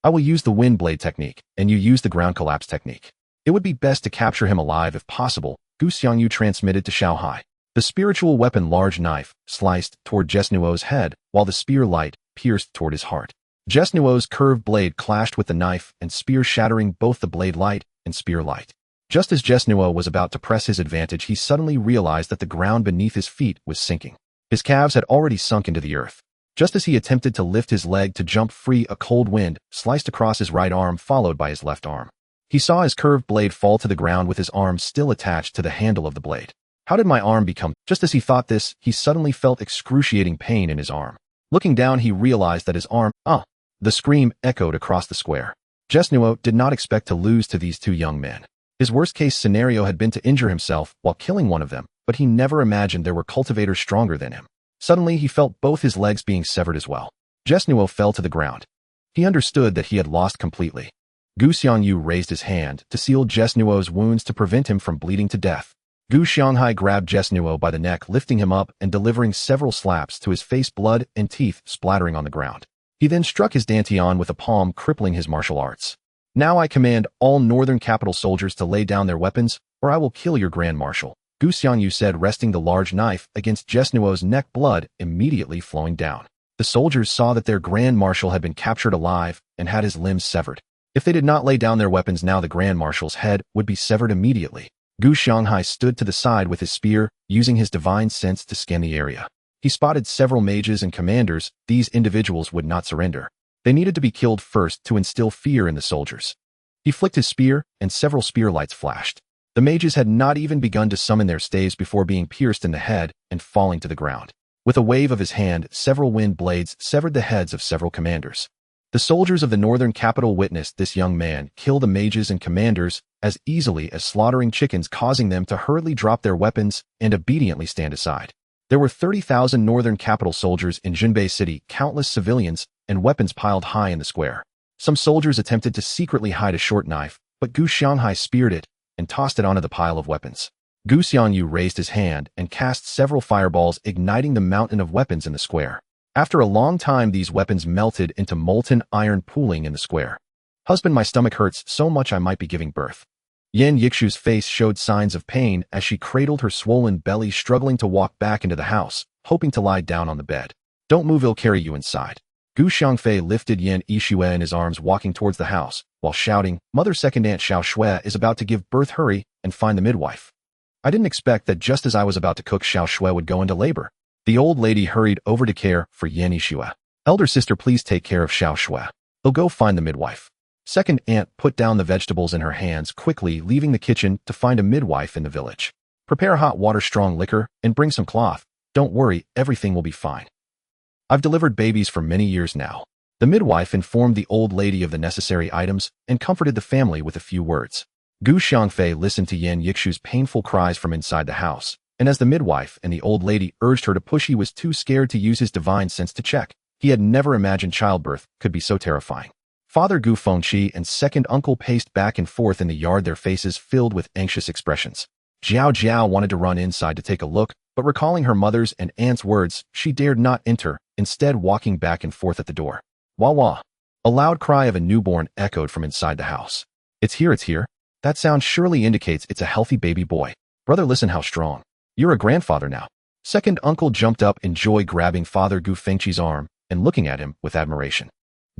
I will use the wind blade technique, and you use the ground collapse technique. It would be best to capture him alive if possible, Gu Xiangyu transmitted to Xiaohai. The spiritual weapon large knife sliced toward Jesnuo's head, while the spear light pierced toward his heart. Jesnuo's curved blade clashed with the knife and spear, shattering both the blade light and spear light. Just as Jesnuo was about to press his advantage, he suddenly realized that the ground beneath his feet was sinking. His calves had already sunk into the earth. Just as he attempted to lift his leg to jump free, a cold wind sliced across his right arm, followed by his left arm. He saw his curved blade fall to the ground with his arm still attached to the handle of the blade. How did my arm become? Just as he thought this, he suddenly felt excruciating pain in his arm. Looking down, he realized that his arm, The scream echoed across the square. Jesnuo did not expect to lose to these two young men. His worst-case scenario had been to injure himself while killing one of them, but he never imagined there were cultivators stronger than him. Suddenly, he felt both his legs being severed as well. Jesnuo fell to the ground. He understood that he had lost completely. Gu Xiangyu raised his hand to seal Jesnuo's wounds to prevent him from bleeding to death. Gu Xianghai grabbed Jesnuo by the neck, lifting him up and delivering several slaps to his face, blood and teeth splattering on the ground. He then struck his dantian with a palm, crippling his martial arts. Now I command all northern capital soldiers to lay down their weapons, or I will kill your grand marshal, Gu Xiangyu said, resting the large knife against Jesnuo's neck, blood immediately flowing down. The soldiers saw that their grand marshal had been captured alive and had his limbs severed. If they did not lay down their weapons now, the grand marshal's head would be severed immediately. Gu Xianghai stood to the side with his spear, using his divine sense to scan the area. He spotted several mages and commanders. These individuals would not surrender. They needed to be killed first to instill fear in the soldiers. He flicked his spear, and several spear lights flashed. The mages had not even begun to summon their staves before being pierced in the head and falling to the ground. With a wave of his hand, several wind blades severed the heads of several commanders. The soldiers of the northern capital witnessed this young man kill the mages and commanders as easily as slaughtering chickens, causing them to hurriedly drop their weapons and obediently stand aside. There were 30,000 northern capital soldiers in Junbei City, countless civilians and weapons piled high in the square. Some soldiers attempted to secretly hide a short knife, but Gu Xianghai speared it and tossed it onto the pile of weapons. Gu Xiangyu raised his hand and cast several fireballs, igniting the mountain of weapons in the square. After a long time, these weapons melted into molten iron, pooling in the square. Husband, my stomach hurts so much I might be giving birth. Yan Yixu's face showed signs of pain as she cradled her swollen belly, struggling to walk back into the house, hoping to lie down on the bed. Don't move, he'll carry you inside. Gu Xiangfei lifted Yan Yixue in his arms, walking towards the house, while shouting, Mother, second aunt Xiao Shui is about to give birth, hurry and find the midwife. I didn't expect that just as I was about to cook, Xiao Shui would go into labor. The old lady hurried over to care for Yan Yixue. Elder sister, please take care of Xiao Shui. He'll go find the midwife. Second aunt put down the vegetables in her hands, quickly leaving the kitchen to find a midwife in the village. Prepare hot water, strong liquor, and bring some cloth. Don't worry, everything will be fine. I've delivered babies for many years now. The midwife informed the old lady of the necessary items and comforted the family with a few words. Gu Xiangfei listened to Yan Yixu's painful cries from inside the house, and as the midwife and the old lady urged her to push, he was too scared to use his divine sense to check. He had never imagined childbirth could be so terrifying. Father Gu Fengqi and second uncle paced back and forth in the yard, their faces filled with anxious expressions. Jiao Jiao wanted to run inside to take a look, but recalling her mother's and aunt's words, she dared not enter, instead walking back and forth at the door. Wah wah. A loud cry of a newborn echoed from inside the house. It's here, it's here. That sound surely indicates it's a healthy baby boy. Brother, listen how strong. You're a grandfather now. Second uncle jumped up in joy, grabbing Father Gu Fengqi's arm and looking at him with admiration.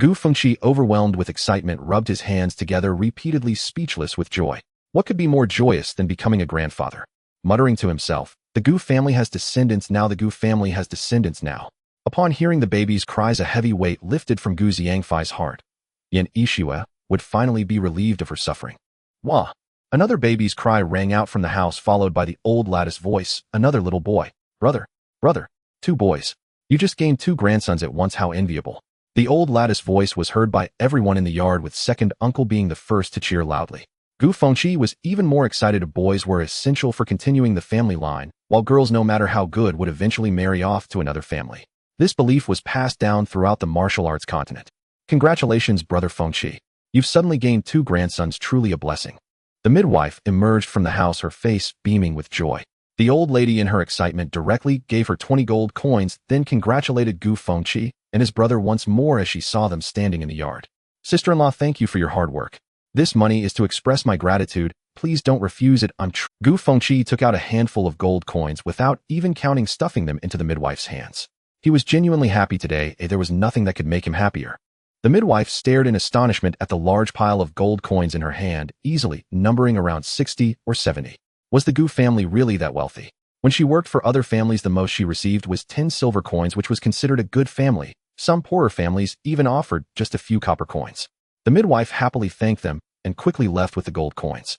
Gu Fengqi, overwhelmed with excitement, rubbed his hands together, repeatedly speechless with joy. What could be more joyous than becoming a grandfather? Muttering to himself, the Gu family has descendants now, the Gu family has descendants now. Upon hearing the baby's cries, a heavy weight lifted from Gu Xiangfei's heart. Yan Yixue would finally be relieved of her suffering. Wah! Another baby's cry rang out from the house, followed by the old lattice voice, another little boy. Brother, brother, 2 boys. You just gained 2 grandsons at once, how enviable. The old lattice voice was heard by everyone in the yard, with second uncle being the first to cheer loudly. Gu Fengqi was even more excited. Boys were essential for continuing the family line, while girls, no matter how good, would eventually marry off to another family. This belief was passed down throughout the martial arts continent. Congratulations, brother Fengqi. You've suddenly gained 2 grandsons, truly a blessing. The midwife emerged from the house, her face beaming with joy. The old lady, in her excitement, directly gave her 20 gold coins, then congratulated Gu Fengqi and his brother once more as she saw them standing in the yard. Sister-in-law, thank you for your hard work. This money is to express my gratitude. Please don't refuse it. Gu Fengqi took out a handful of gold coins without even counting, stuffing them into the midwife's hands. He was genuinely happy today. There was nothing that could make him happier. The midwife stared in astonishment at the large pile of gold coins in her hand, easily numbering around 60 or 70. Was the Gu family really that wealthy? When she worked for other families, the most she received was 10 silver coins, which was considered a good family. Some poorer families even offered just a few copper coins. The midwife happily thanked them and quickly left with the gold coins.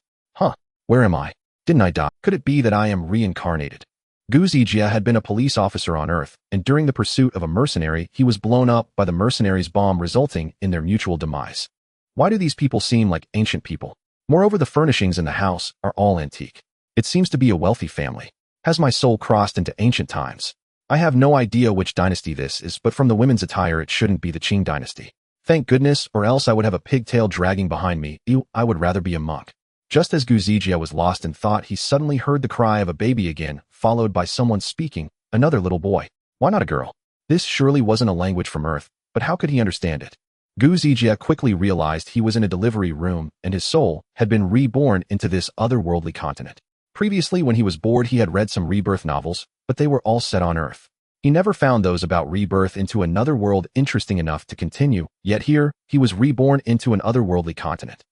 Where am I? Didn't I die? Could it be that I am reincarnated? Gu Zijia had been a police officer on Earth, and during the pursuit of a mercenary, he was blown up by the mercenary's bomb, resulting in their mutual demise. Why do these people seem like ancient people? Moreover, the furnishings in the house are all antique. It seems to be a wealthy family. Has my soul crossed into ancient times? I have no idea which dynasty this is, but from the women's attire it shouldn't be the Qing dynasty. Thank goodness, or else I would have a pigtail dragging behind me. I would rather be a monk. Just as Gu Zijia was lost in thought, he suddenly heard the cry of a baby again, followed by someone speaking, another little boy. Why not a girl? This surely wasn't a language from Earth, but how could he understand it? Gu Zijia quickly realized he was in a delivery room, and his soul had been reborn into this otherworldly continent. Previously, when he was bored, he had read some rebirth novels, but they were all set on Earth. He never found those about rebirth into another world interesting enough to continue, yet here, he was reborn into an otherworldly continent.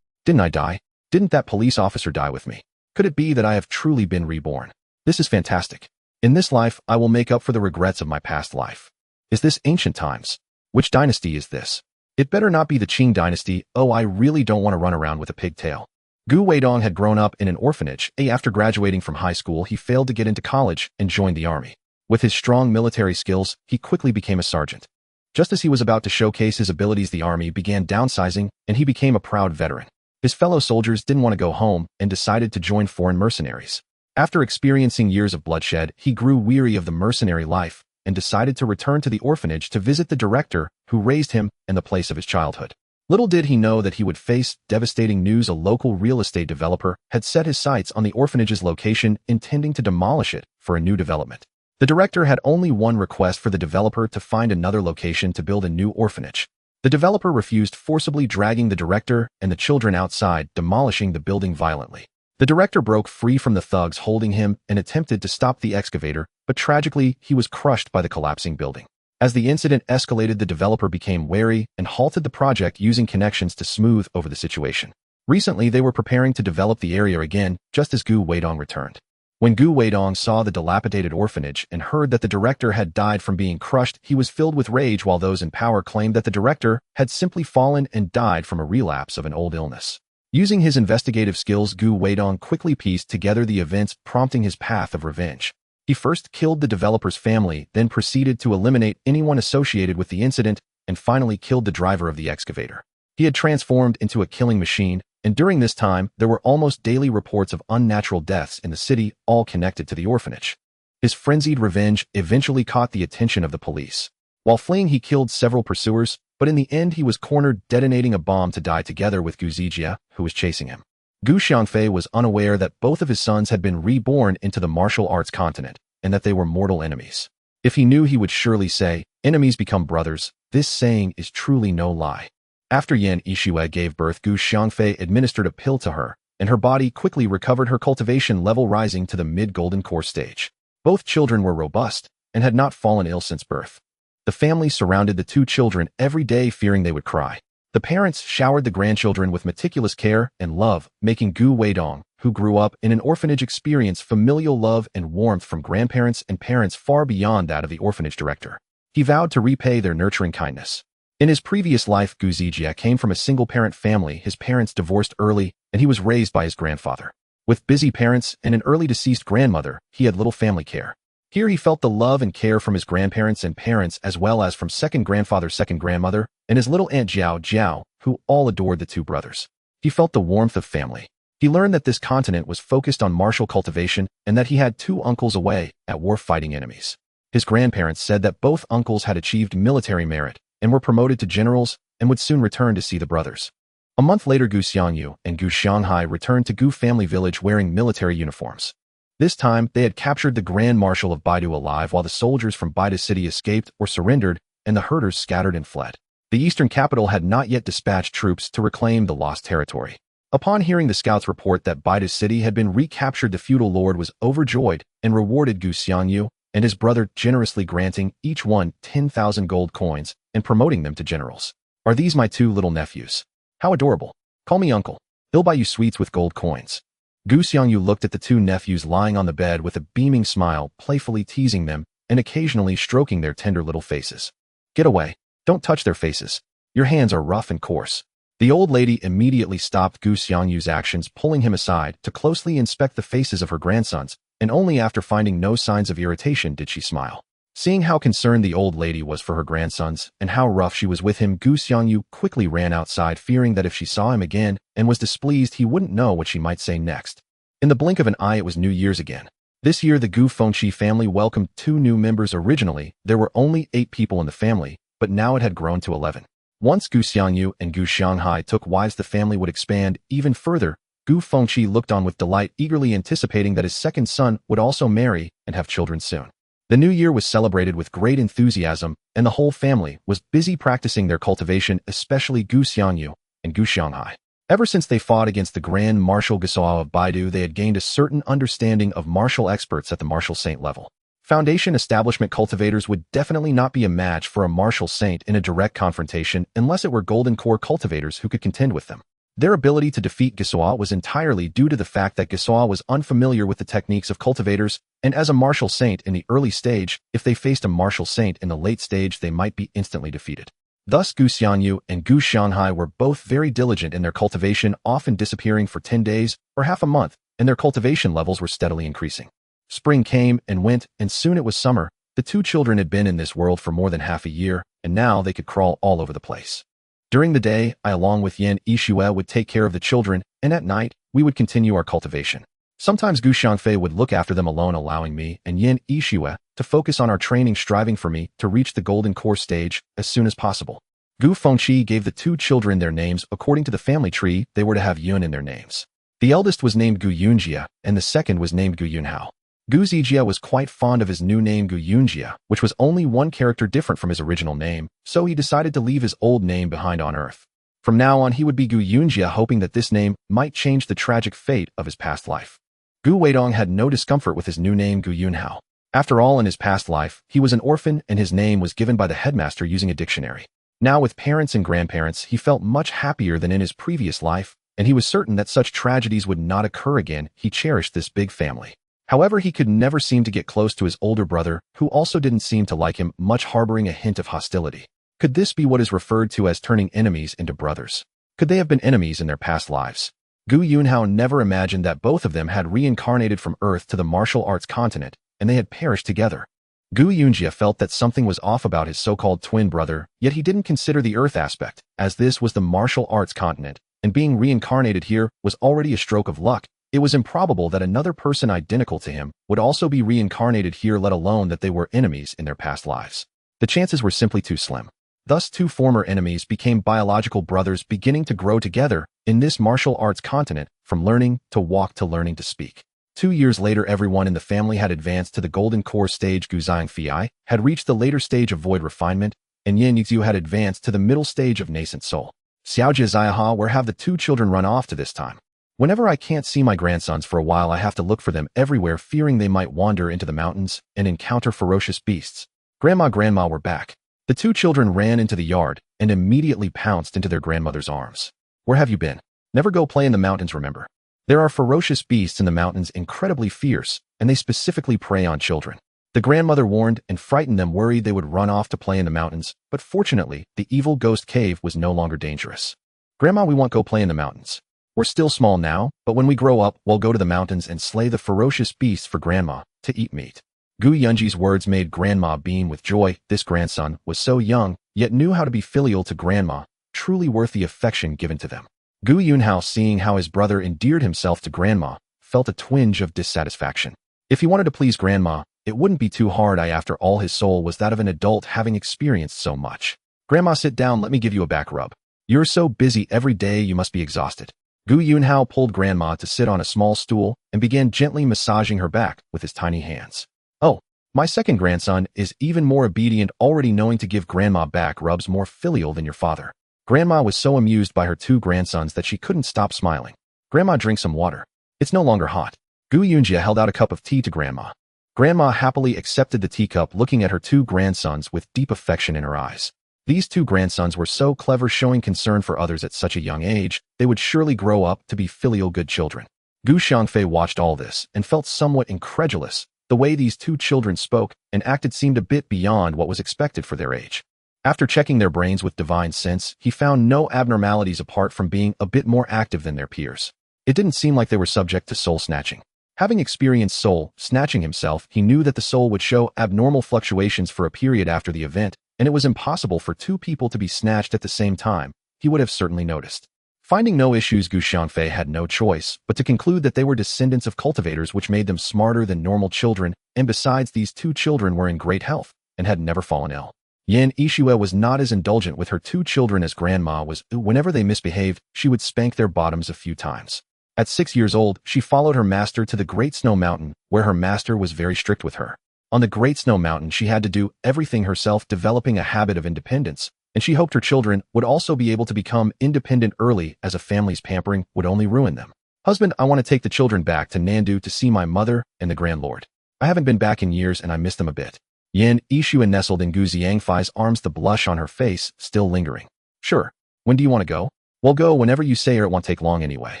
Didn't I die? Didn't that police officer die with me? Could it be that I have truly been reborn? This is fantastic. In this life, I will make up for the regrets of my past life. Is this ancient times? Which dynasty is this? It better not be the Qing dynasty. I really don't want to run around with a pigtail. Gu Weidong had grown up in an orphanage. After graduating from high school, he failed to get into college and joined the army. With his strong military skills, he quickly became a sergeant. Just as he was about to showcase his abilities, the army began downsizing, and he became a proud veteran. His fellow soldiers didn't want to go home and decided to join foreign mercenaries. After experiencing years of bloodshed, he grew weary of the mercenary life and decided to return to the orphanage to visit the director who raised him in the place of his childhood. Little did he know that he would face devastating news. A local real estate developer had set his sights on the orphanage's location, intending to demolish it for a new development. The director had only one request for the developer: to find another location to build a new orphanage. The developer refused, forcibly dragging the director and the children outside, demolishing the building violently. The director broke free from the thugs holding him and attempted to stop the excavator, but tragically, he was crushed by the collapsing building. As the incident escalated, the developer became wary and halted the project, using connections to smooth over the situation. Recently, they were preparing to develop the area again, just as Gu Weidong returned. When Gu Weidong saw the dilapidated orphanage and heard that the director had died from being crushed, he was filled with rage, while those in power claimed that the director had simply fallen and died from a relapse of an old illness. Using his investigative skills, Gu Weidong quickly pieced together the events, prompting his path of revenge. He first killed the developer's family, then proceeded to eliminate anyone associated with the incident, and finally killed the driver of the excavator. He had transformed into a killing machine, and during this time, there were almost daily reports of unnatural deaths in the city, all connected to the orphanage. His frenzied revenge eventually caught the attention of the police. While fleeing, he killed several pursuers, but in the end he was cornered, detonating a bomb to die together with Gu Zijia, who was chasing him. Gu Xiangfei was unaware that both of his sons had been reborn into the martial arts continent, and that they were mortal enemies. If he knew, he would surely say, "Enemies become brothers." This saying is truly no lie. After Yan Yixue gave birth, Gu Xiangfei administered a pill to her, and her body quickly recovered her cultivation level, rising to the mid-golden core stage. Both children were robust and had not fallen ill since birth. The family surrounded the two children every day, fearing they would cry. The parents showered the grandchildren with meticulous care and love, making Gu Weidong, who grew up in an orphanage, experience familial love and warmth from grandparents and parents far beyond that of the orphanage director. He vowed to repay their nurturing kindness. In his previous life, Gu Zijia came from a single-parent family. His parents divorced early, and he was raised by his grandfather. With busy parents and an early deceased grandmother, he had little family care. Here he felt the love and care from his grandparents and parents, as well as from second grandfather, second grandmother, and his little aunt Jiao, who all adored the two brothers. He felt the warmth of family. He learned that this continent was focused on martial cultivation and that he had two uncles away at war fighting enemies. His grandparents said that both uncles had achieved military merit and were promoted to generals and would soon return to see the brothers. A month later, Gu Xiangyu and Gu Xianghai returned to Gu family village wearing military uniforms. This time, they had captured the Grand Marshal of Baidu alive, while the soldiers from Baidu city escaped or surrendered, and the herders scattered and fled. The eastern capital had not yet dispatched troops to reclaim the lost territory. Upon hearing the scouts report that Baidu's city had been recaptured, the feudal lord was overjoyed and rewarded Gu Xiangyu and his brother, generously granting each one 10,000 gold coins and promoting them to generals. Are these my two little nephews? How adorable. Call me uncle. He'll buy you sweets with gold coins. Gu Xiangyu looked at the two nephews lying on the bed with a beaming smile, playfully teasing them and occasionally stroking their tender little faces. Get away. Don't touch their faces. Your hands are rough and coarse. The old lady immediately stopped Gu Xiangyu's actions, pulling him aside to closely inspect the faces of her grandsons, and only after finding no signs of irritation did she smile. Seeing how concerned the old lady was for her grandsons and how rough she was with him, Gu Xiangyu quickly ran outside, fearing that if she saw him again and was displeased, he wouldn't know what she might say next. In the blink of an eye, it was New Year's again. This year, the Gu Fengqi family welcomed 2 new members. Originally, there were only 8 people in the family, but now it had grown to 11. Once Gu Xiangyu and Gu Xianghai took wives, the family would expand even further. Gu Fengqi looked on with delight, eagerly anticipating that his second son would also marry and have children soon. The new year was celebrated with great enthusiasm, and the whole family was busy practicing their cultivation, especially Gu Xiangyu and Gu Xianghai. Ever since they fought against the Grand Marshal Xiao of Baidu, they had gained a certain understanding of martial experts at the martial saint level. Foundation establishment cultivators would definitely not be a match for a martial saint in a direct confrontation unless it were golden core cultivators who could contend with them. Their ability to defeat Xiao was entirely due to the fact that Xiao was unfamiliar with the techniques of cultivators, and as a martial saint in the early stage, if they faced a martial saint in the late stage, they might be instantly defeated. Thus, Gu Xiangyu and Gu Xianghai were both very diligent in their cultivation, often disappearing for 10 days or half a month, and their cultivation levels were steadily increasing. Spring came and went, and soon it was summer. The 2 children had been in this world for more than half a year, and now they could crawl all over the place. During the day, I along with Yan Yixue would take care of the children, and at night, we would continue our cultivation. Sometimes Gu Xiangfei would look after them alone, allowing me and Yan Yixue to focus on our training, striving for me to reach the golden core stage as soon as possible. Gu Fengqi gave the 2 children their names according to the family tree. They were to have Yun in their names. The eldest was named Gu Yunjia, and the second was named Gu Yunhao. Gu Zijia was quite fond of his new name Gu Yunjia, which was only one character different from his original name, so he decided to leave his old name behind on Earth. From now on, he would be Gu Yunjia, hoping that this name might change the tragic fate of his past life. Gu Weidong had no discomfort with his new name Gu Yunhao. After all, in his past life, he was an orphan and his name was given by the headmaster using a dictionary. Now with parents and grandparents, he felt much happier than in his previous life, and he was certain that such tragedies would not occur again. He cherished this big family. However, he could never seem to get close to his older brother, who also didn't seem to like him much, harboring a hint of hostility. Could this be what is referred to as turning enemies into brothers? Could they have been enemies in their past lives? Gu Yunhao never imagined that both of them had reincarnated from Earth to the martial arts continent, and they had perished together. Gu Yunjia felt that something was off about his so-called twin brother, yet he didn't consider the Earth aspect, as this was the martial arts continent, and being reincarnated here was already a stroke of luck. It was improbable that another person identical to him would also be reincarnated here, let alone that they were enemies in their past lives. The chances were simply too slim. Thus, 2 former enemies became biological brothers, beginning to grow together in this martial arts continent, from learning to walk to learning to speak. 2 years later, everyone in the family had advanced to the golden core stage. Gu Xiangfei had reached the later stage of void refinement, and Yan Yixue had advanced to the middle stage of nascent soul. Xiaojia Ziaha, where have the 2 children run off to this time? Whenever I can't see my grandsons for a while, I have to look for them everywhere, fearing they might wander into the mountains and encounter ferocious beasts. Grandma, we're back. The 2 children ran into the yard and immediately pounced into their grandmother's arms. Where have you been? Never go play in the mountains, remember? There are ferocious beasts in the mountains, incredibly fierce, and they specifically prey on children. The grandmother warned and frightened them, worried they would run off to play in the mountains, but fortunately, the evil ghost cave was no longer dangerous. Grandma, we won't go play in the mountains. We're still small now, but when we grow up, we'll go to the mountains and slay the ferocious beasts for Grandma to eat meat. Gu Yunji's words made Grandma beam with joy. This grandson was so young, yet knew how to be filial to Grandma, truly worth the affection given to them. Gu Yunhao, seeing how his brother endeared himself to Grandma, felt a twinge of dissatisfaction. If he wanted to please Grandma, it wouldn't be too hard. After all, his soul was that of an adult, having experienced so much. Grandma, sit down, let me give you a back rub. You're so busy every day, you must be exhausted. Gu Yunhao pulled Grandma to sit on a small stool and began gently massaging her back with his tiny hands. Oh, My second grandson is even more obedient, already knowing to give grandma back rubs more filial than your father. Grandma was so amused by her two grandsons that she couldn't stop smiling. Grandma, drink some water. It's no longer hot. Gu Yunjia held out a cup of tea to Grandma. Grandma happily accepted the teacup, looking at her two grandsons with deep affection in her eyes. These two grandsons were so clever, showing concern for others at such a young age. They would surely grow up to be filial good children. Gu Xiangfei watched all this and felt somewhat incredulous. The way these two children spoke and acted seemed a bit beyond what was expected for their age. After checking their brains with divine sense, he found no abnormalities apart from being a bit more active than their peers. It didn't seem like they were subject to soul snatching. Having experienced soul snatching himself, he knew that the soul would show abnormal fluctuations for a period after the event, and it was impossible for two people to be snatched at the same time. He would have certainly noticed. Finding no issues, Gu Xiangfei had no choice but to conclude that they were descendants of cultivators, which made them smarter than normal children, and besides, these two children were in great health and had never fallen ill. Yan Yixue was not as indulgent with her two children as Grandma was. Whenever they misbehaved, she would spank their bottoms a few times. At 6 years old, she followed her master to the Great Snow Mountain, where her master was very strict with her. On the Great Snow Mountain, she had to do everything herself, developing a habit of independence, and she hoped her children would also be able to become independent early, as a family's pampering would only ruin them. Husband, I want to take the children back to Nandu to see my mother and the Grand Lord. I haven't been back in years and I miss them a bit. Yan Yixue nestled in Gu Xiangfei's arms, the blush on her face still lingering. Sure. When do you want to go? Well, go whenever you say, or it won't take long anyway.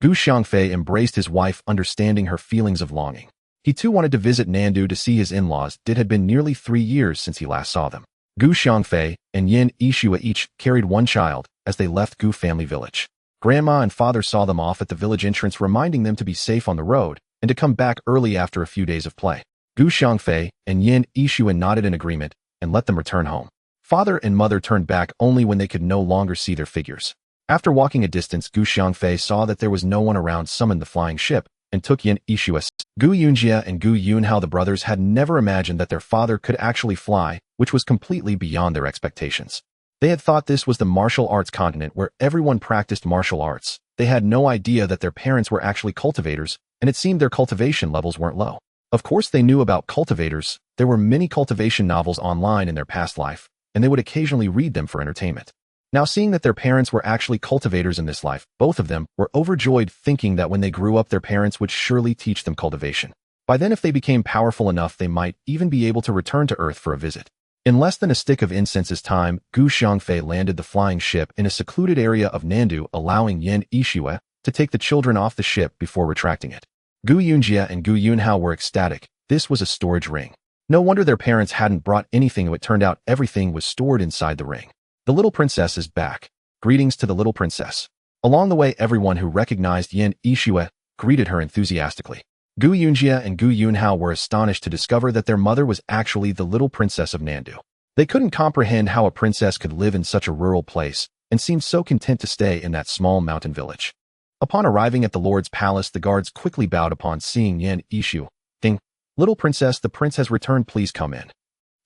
Gu Xiangfei embraced his wife, understanding her feelings of longing. He too wanted to visit Nandu to see his in-laws. It had been nearly 3 years since he last saw them. Gu Xiangfei and Yan Yixue each carried one child as they left Gu family village. Grandma and father saw them off at the village entrance, reminding them to be safe on the road and to come back early after a few days of play. Gu Xiangfei and Yan Yixue nodded in agreement and let them return home. Father and mother turned back only when they could no longer see their figures. After walking a distance, Gu Xiangfei saw that there was no one around, summoned the flying ship, and took Yan Yixue. Gu Yunjia and Gu Yunhao, the brothers, had never imagined that their father could actually fly, which was completely beyond their expectations. They had thought this was the martial arts continent where everyone practiced martial arts. They had no idea that their parents were actually cultivators, and it seemed their cultivation levels weren't low. Of course they knew about cultivators. There were many cultivation novels online in their past life, and they would occasionally read them for entertainment. Now, seeing that their parents were actually cultivators in this life, both of them were overjoyed, thinking that when they grew up their parents would surely teach them cultivation. By then, if they became powerful enough, they might even be able to return to Earth for a visit. In less than a stick of incense's time, Gu Xiangfei landed the flying ship in a secluded area of Nandu, allowing Yan Yixue to take the children off the ship before retracting it. Gu Yunjia and Gu Yunhao were ecstatic. This was a storage ring. No wonder their parents hadn't brought anything. It turned out everything was stored inside the ring. The little princess is back. Greetings to the little princess. Along the way, everyone who recognized Yan Yixue greeted her enthusiastically. Gu Yunjia and Gu Yunhao were astonished to discover that their mother was actually the little princess of Nandu. They couldn't comprehend how a princess could live in such a rural place and seemed so content to stay in that small mountain village. Upon arriving at the Lord's palace, the guards quickly bowed upon seeing Yan Yixue. Ding! Little princess, the prince has returned. Please come in.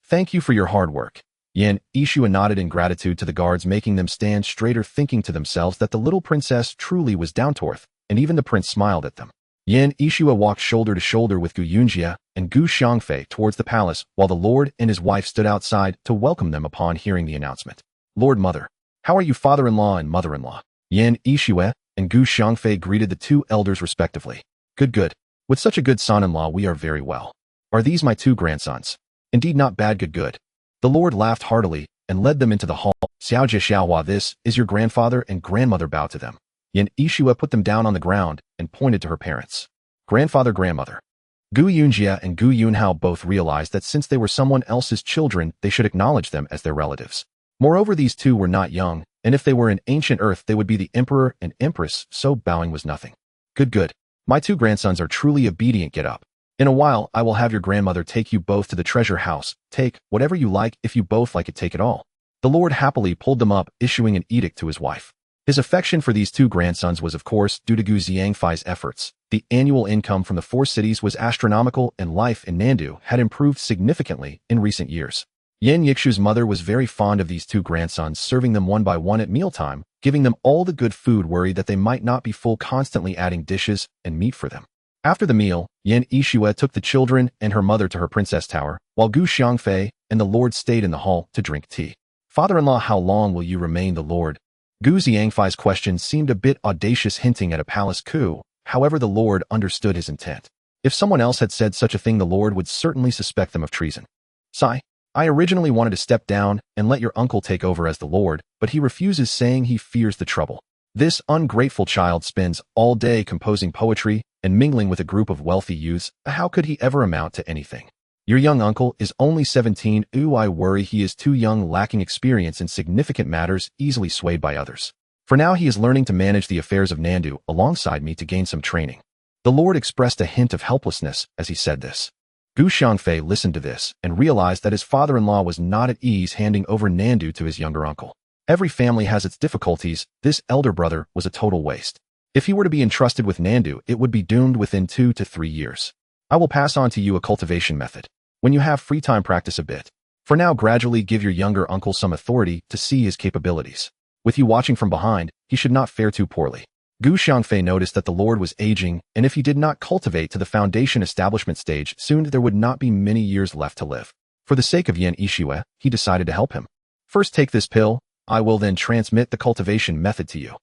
Thank you for your hard work. Yan Yixue nodded in gratitude to the guards, making them stand straighter, thinking to themselves that the little princess truly was down to earth, and even the prince smiled at them. Yan Yixue walked shoulder to shoulder with Gu Yunjia and Gu Xiangfei towards the palace, while the Lord and his wife stood outside to welcome them upon hearing the announcement. Lord, mother, how are you? Father-in-law and mother-in-law. Yan Yixue and Gu Xiangfei greeted the two elders respectively. Good. With such a good son-in-law, we are very well. Are these my two grandsons? Indeed, not bad. Good. The Lord laughed heartily and led them into the hall. Xiaojie Xiaohua, this is your grandfather and grandmother. Bowed to them. Yan Yixue put them down on the ground and pointed to her parents. Grandfather, grandmother. Gu Yunjia and Gu Yunhao both realized that since they were someone else's children, they should acknowledge them as their relatives. Moreover, these two were not young, and if they were in ancient Earth, they would be the emperor and empress, so bowing was nothing. Good. My two grandsons are truly obedient. Get up. In a while, I will have your grandmother take you both to the treasure house. Take whatever you like. If you both like it, take it all. The Lord happily pulled them up, issuing an edict to his wife. His affection for these two grandsons was, of course, due to Gu Xiangfei's efforts. The annual income from the 4 cities was astronomical, and life in Nandu had improved significantly in recent years. Yan Yixue's mother was very fond of these two grandsons, serving them one by one at mealtime, giving them all the good food, worried that they might not be full, constantly adding dishes and meat for them. After the meal, Yan Yixue took the children and her mother to her princess tower, while Gu Xiangfei and the lord stayed in the hall to drink tea. Father-in-law, how long will you remain the lord? Gu Xiangfei's question seemed a bit audacious, hinting at a palace coup. However, the lord understood his intent. If someone else had said such a thing, the lord would certainly suspect them of treason. Sigh. I originally wanted to step down and let your uncle take over as the lord, but he refuses, saying he fears the trouble. This ungrateful child spends all day composing poetry and mingling with a group of wealthy youths. How could he ever amount to anything? Your young uncle is only 17. Ooh, I worry he is too young, lacking experience in significant matters, easily swayed by others. For now he is learning to manage the affairs of Nandu alongside me to gain some training. The lord expressed a hint of helplessness as he said this. Gu Xiangfei listened to this and realized that his father-in-law was not at ease handing over Nandu to his younger uncle. Every family has its difficulties. This elder brother was a total waste. If he were to be entrusted with Nandu, it would be doomed within 2 to 3 years. I will pass on to you a cultivation method. When you have free time, practice a bit. For now, gradually give your younger uncle some authority to see his capabilities. With you watching from behind, he should not fare too poorly. Gu Xiangfei noticed that the lord was aging, and if he did not cultivate to the foundation establishment stage, soon there would not be many years left to live. For the sake of Yan Yixue, he decided to help him. First, take this pill. I will then transmit the cultivation method to you.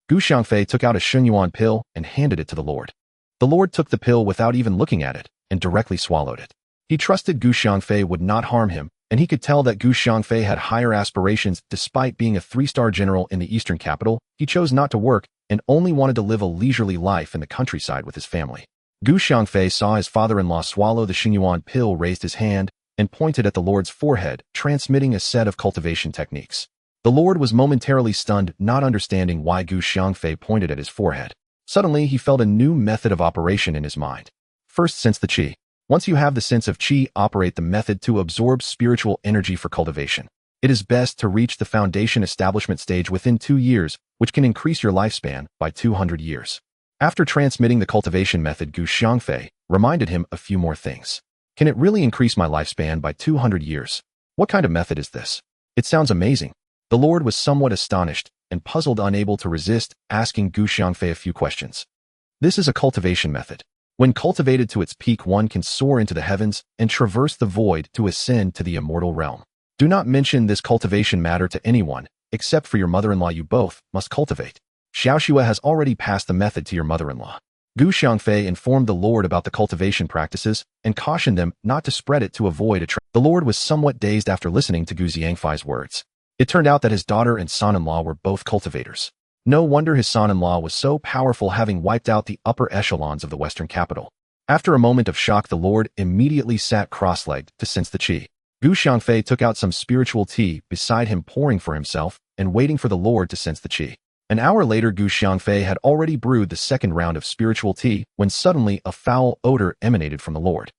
Gu Xiangfei took out a Shenyuan pill and handed it to the lord. The lord took the pill without even looking at it and directly swallowed it. He trusted Gu Xiangfei would not harm him, and he could tell that Gu Xiangfei had higher aspirations. Despite being a 3-star general in the eastern capital, he chose not to work and only wanted to live a leisurely life in the countryside with his family. Gu Xiangfei saw his father-in-law swallow the Shenyuan pill, raised his hand, and pointed at the lord's forehead, transmitting a set of cultivation techniques. The lord was momentarily stunned, not understanding why Gu Xiangfei pointed at his forehead. Suddenly, he felt a new method of operation in his mind. First, sense the qi. Once you have the sense of qi, operate the method to absorb spiritual energy for cultivation. It is best to reach the foundation establishment stage within 2 years, which can increase your lifespan by 200 years. After transmitting the cultivation method, Gu Xiangfei reminded him a few more things. Can it really increase my lifespan by 200 years? What kind of method is this? It sounds amazing. The lord was somewhat astonished and puzzled, unable to resist asking Gu Xiangfei a few questions. This is a cultivation method. When cultivated to its peak, one can soar into the heavens and traverse the void to ascend to the immortal realm. Do not mention this cultivation matter to anyone, except for your mother-in-law. You both must cultivate. Xiaoxue has already passed the method to your mother-in-law. Gu Xiangfei informed the lord about the cultivation practices and cautioned them not to spread it to avoid a trap. The lord was somewhat dazed after listening to Gu Xiangfei's words. It turned out that his daughter and son-in-law were both cultivators. No wonder his son-in-law was so powerful, having wiped out the upper echelons of the western capital. After a moment of shock, the lord immediately sat cross-legged to sense the qi. Gu Xiangfei took out some spiritual tea beside him, pouring for himself and waiting for the lord to sense the qi. An hour later, Gu Xiangfei had already brewed the second round of spiritual tea when suddenly a foul odor emanated from the lord.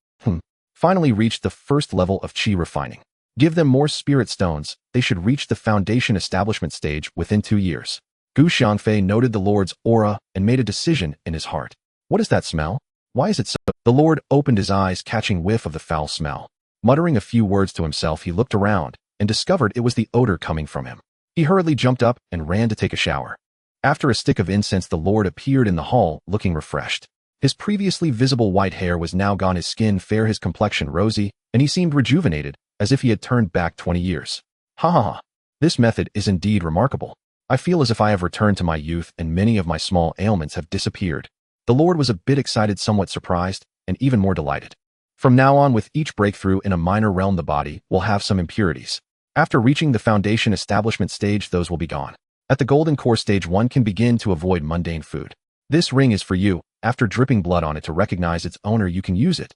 Finally reached the first level of qi refining. Give them more spirit stones. They should reach the foundation establishment stage within 2 years. Gu Xiangfei noted the lord's aura and made a decision in his heart. What is that smell? Why is it so? The lord opened his eyes, catching whiff of the foul smell. Muttering a few words to himself, he looked around and discovered it was the odor coming from him. He hurriedly jumped up and ran to take a shower. After a stick of incense, the lord appeared in the hall, looking refreshed. His previously visible white hair was now gone, his skin fair, his complexion rosy, and he seemed rejuvenated, as if he had turned back 20 years. Ha ha ha. This method is indeed remarkable. I feel as if I have returned to my youth and many of my small ailments have disappeared. The lord was a bit excited, somewhat surprised, and even more delighted. From now on, with each breakthrough in a minor realm, the body will have some impurities. After reaching the foundation establishment stage, those will be gone. At the golden core stage, one can begin to avoid mundane food. This ring is for you. After dripping blood on it to recognize its owner, you can use it.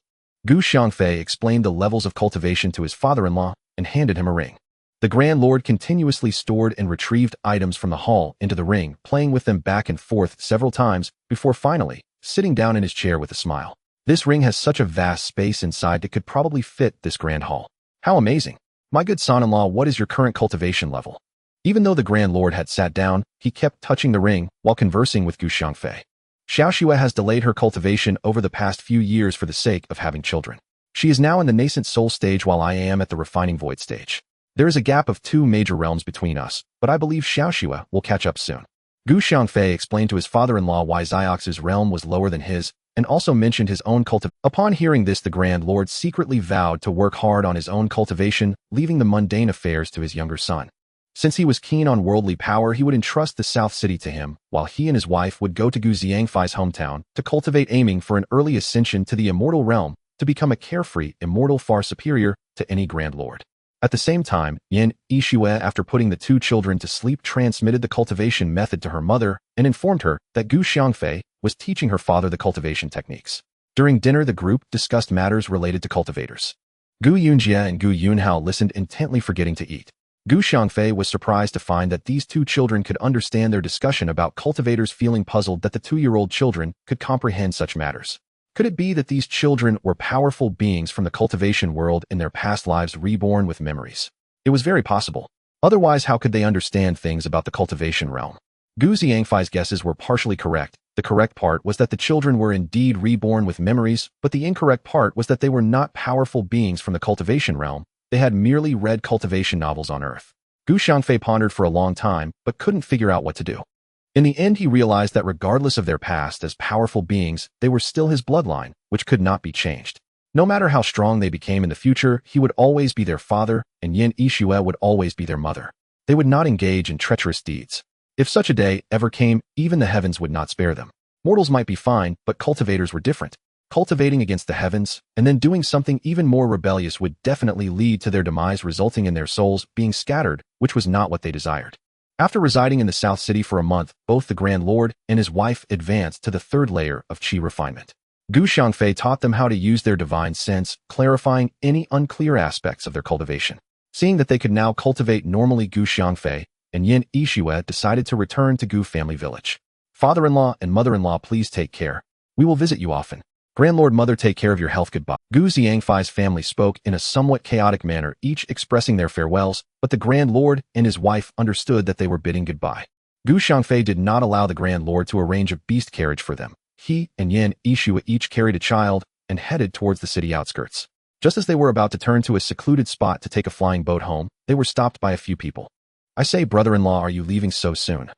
Gu Xiangfei explained the levels of cultivation to his father-in-law and handed him a ring. The Grand Lord continuously stored and retrieved items from the hall into the ring, playing with them back and forth several times before finally sitting down in his chair with a smile. This ring has such a vast space inside it could probably fit this grand hall. How amazing! My good son-in-law, what is your current cultivation level? Even though the Grand Lord had sat down, he kept touching the ring while conversing with Gu Xiangfei. Xiaoxue has delayed her cultivation over the past few years for the sake of having children. She is now in the nascent soul stage while I am at the refining void stage. There is a gap of 2 major realms between us, but I believe Xiaoxue will catch up soon. Gu Xiangfei explained to his father-in-law why Xiaoxue's realm was lower than his, and also mentioned his own cultivation. Upon hearing this, the Grand Lord secretly vowed to work hard on his own cultivation, leaving the mundane affairs to his younger son. Since he was keen on worldly power, he would entrust the South City to him, while he and his wife would go to Xiangfei's hometown to cultivate, aiming for an early ascension to the immortal realm, to become a carefree immortal far superior to any Grand Lord. At the same time, Yan Yixue, after putting the two children to sleep, transmitted the cultivation method to her mother and informed her that Gu Xiangfei was teaching her father the cultivation techniques. During dinner, the group discussed matters related to cultivators. Gu Yunjie and Gu Yunhao listened intently, forgetting to eat. Gu Xiangfei was surprised to find that these two children could understand their discussion about cultivators, feeling puzzled that the 2-year-old children could comprehend such matters. Could it be that these children were powerful beings from the cultivation world in their past lives, reborn with memories? It was very possible. Otherwise, how could they understand things about the cultivation realm? Gu Xiangfei's guesses were partially correct. The correct part was that the children were indeed reborn with memories, but the incorrect part was that they were not powerful beings from the cultivation realm. They had merely read cultivation novels on Earth. Gu Xiangfei pondered for a long time, but couldn't figure out what to do. In the end, he realized that regardless of their past as powerful beings, they were still his bloodline, which could not be changed. No matter how strong they became in the future, he would always be their father, and Yan Yixue would always be their mother. They would not engage in treacherous deeds. If such a day ever came, even the heavens would not spare them. Mortals might be fine, but cultivators were different. Cultivating against the heavens, and then doing something even more rebellious, would definitely lead to their demise, resulting in their souls being scattered, which was not what they desired. After residing in the South City for a month, both the Grand Lord and his wife advanced to the 3rd layer of Qi refinement. Gu Xiangfei taught them how to use their divine sense, clarifying any unclear aspects of their cultivation. Seeing that they could now cultivate normally, Gu Xiangfei and Yan Yixue decided to return to Gu family village. Father-in-law and mother-in-law, please take care. We will visit you often. Grand Lord, Mother, take care of your health. Goodbye. Gu Xiangfei's family spoke in a somewhat chaotic manner, each expressing their farewells, but the Grand Lord and his wife understood that they were bidding goodbye. Gu Xiangfei did not allow the Grand Lord to arrange a beast carriage for them. He and Yan Yixue each carried a child and headed towards the city outskirts. Just as they were about to turn to a secluded spot to take a flying boat home, they were stopped by a few people. I say, brother-in-law, are you leaving so soon?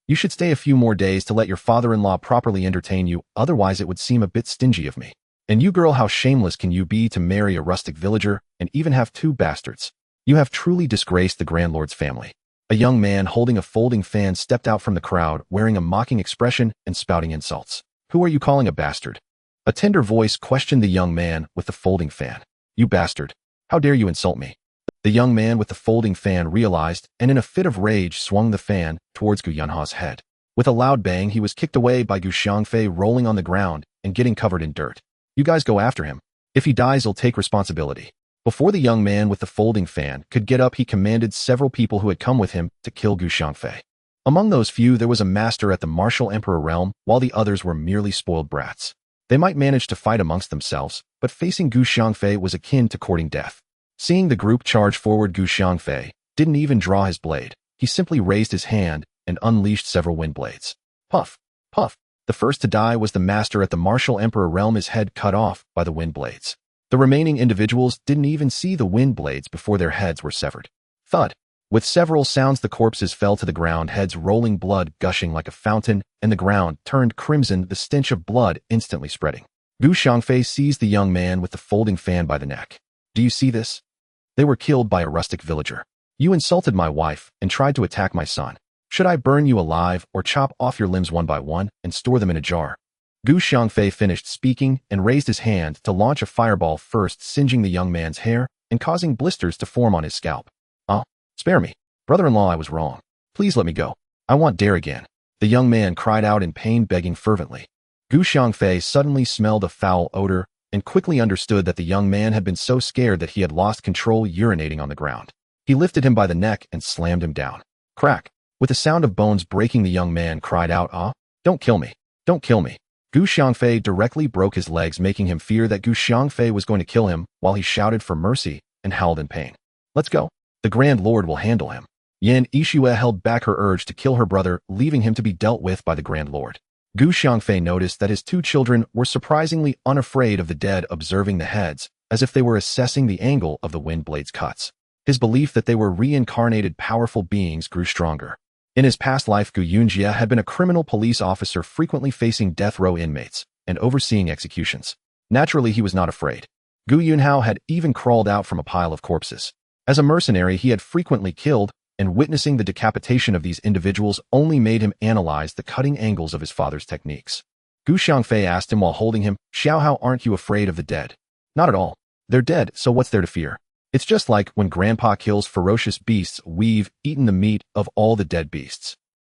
You should stay a few more days to let your father-in-law properly entertain you, otherwise it would seem a bit stingy of me. And you, girl, how shameless can you be to marry a rustic villager and even have 2 bastards? You have truly disgraced the Grand Lord's family. A young man holding a folding fan stepped out from the crowd, wearing a mocking expression and spouting insults. Who are you calling a bastard? A tender voice questioned the young man with the folding fan. You bastard! How dare you insult me? The young man with the folding fan realized, and in a fit of rage swung the fan towards Gu Yunhao's head. With a loud bang, he was kicked away by Gu Xiangfei, rolling on the ground and getting covered in dirt. You guys go after him. If he dies, he'll take responsibility. Before the young man with the folding fan could get up, he commanded several people who had come with him to kill Gu Xiangfei. Among those few, there was a master at the martial emperor realm, while the others were merely spoiled brats. They might manage to fight amongst themselves, but facing Gu Xiangfei was akin to courting death. Seeing the group charge forward, Gu Xiangfei didn't even draw his blade. He simply raised his hand and unleashed several wind blades. Puff! Puff! The first to die was the master at the martial emperor realm, his head cut off by the wind blades. The remaining individuals didn't even see the wind blades before their heads were severed. Thud! With several sounds, the corpses fell to the ground, heads rolling, blood gushing like a fountain, and the ground turned crimson, the stench of blood instantly spreading. Gu Xiangfei seized the young man with the folding fan by the neck. Do you see this? They were killed by a rustic villager. You insulted my wife and tried to attack my son. Should I burn you alive or chop off your limbs one by one and store them in a jar? Gu Xiangfei finished speaking and raised his hand to launch a fireball, first singeing the young man's hair and causing blisters to form on his scalp. Spare me. Brother-in-law, I was wrong. Please let me go. I want dare again. The young man cried out in pain, begging fervently. Gu Xiangfei suddenly smelled a foul odor and quickly understood that the young man had been so scared that he had lost control, urinating on the ground. He lifted him by the neck and slammed him down. Crack! With the sound of bones breaking, the young man cried out, Don't kill me. Don't kill me. Gu Xiangfei directly broke his legs, making him fear that Gu Xiangfei was going to kill him, while he shouted for mercy and howled in pain. Let's go. The Grand Lord will handle him. Yan Yixue held back her urge to kill her brother, leaving him to be dealt with by the Grand Lord. Gu Xiangfei noticed that his 2 children were surprisingly unafraid of the dead, observing the heads, as if they were assessing the angle of the wind blade's cuts. His belief that they were reincarnated powerful beings grew stronger. In his past life, Gu Yunjie had been a criminal police officer, frequently facing death row inmates, and overseeing executions. Naturally, he was not afraid. Gu Yunhao had even crawled out from a pile of corpses. As a mercenary, he had frequently killed, and witnessing the decapitation of these individuals only made him analyze the cutting angles of his father's techniques. Gu Xiangfei asked him while holding him, "Xiao, aren't you afraid of the dead?" "Not at all. They're dead, so what's there to fear? It's just like when Grandpa kills ferocious beasts, we've eaten the meat of all the dead beasts."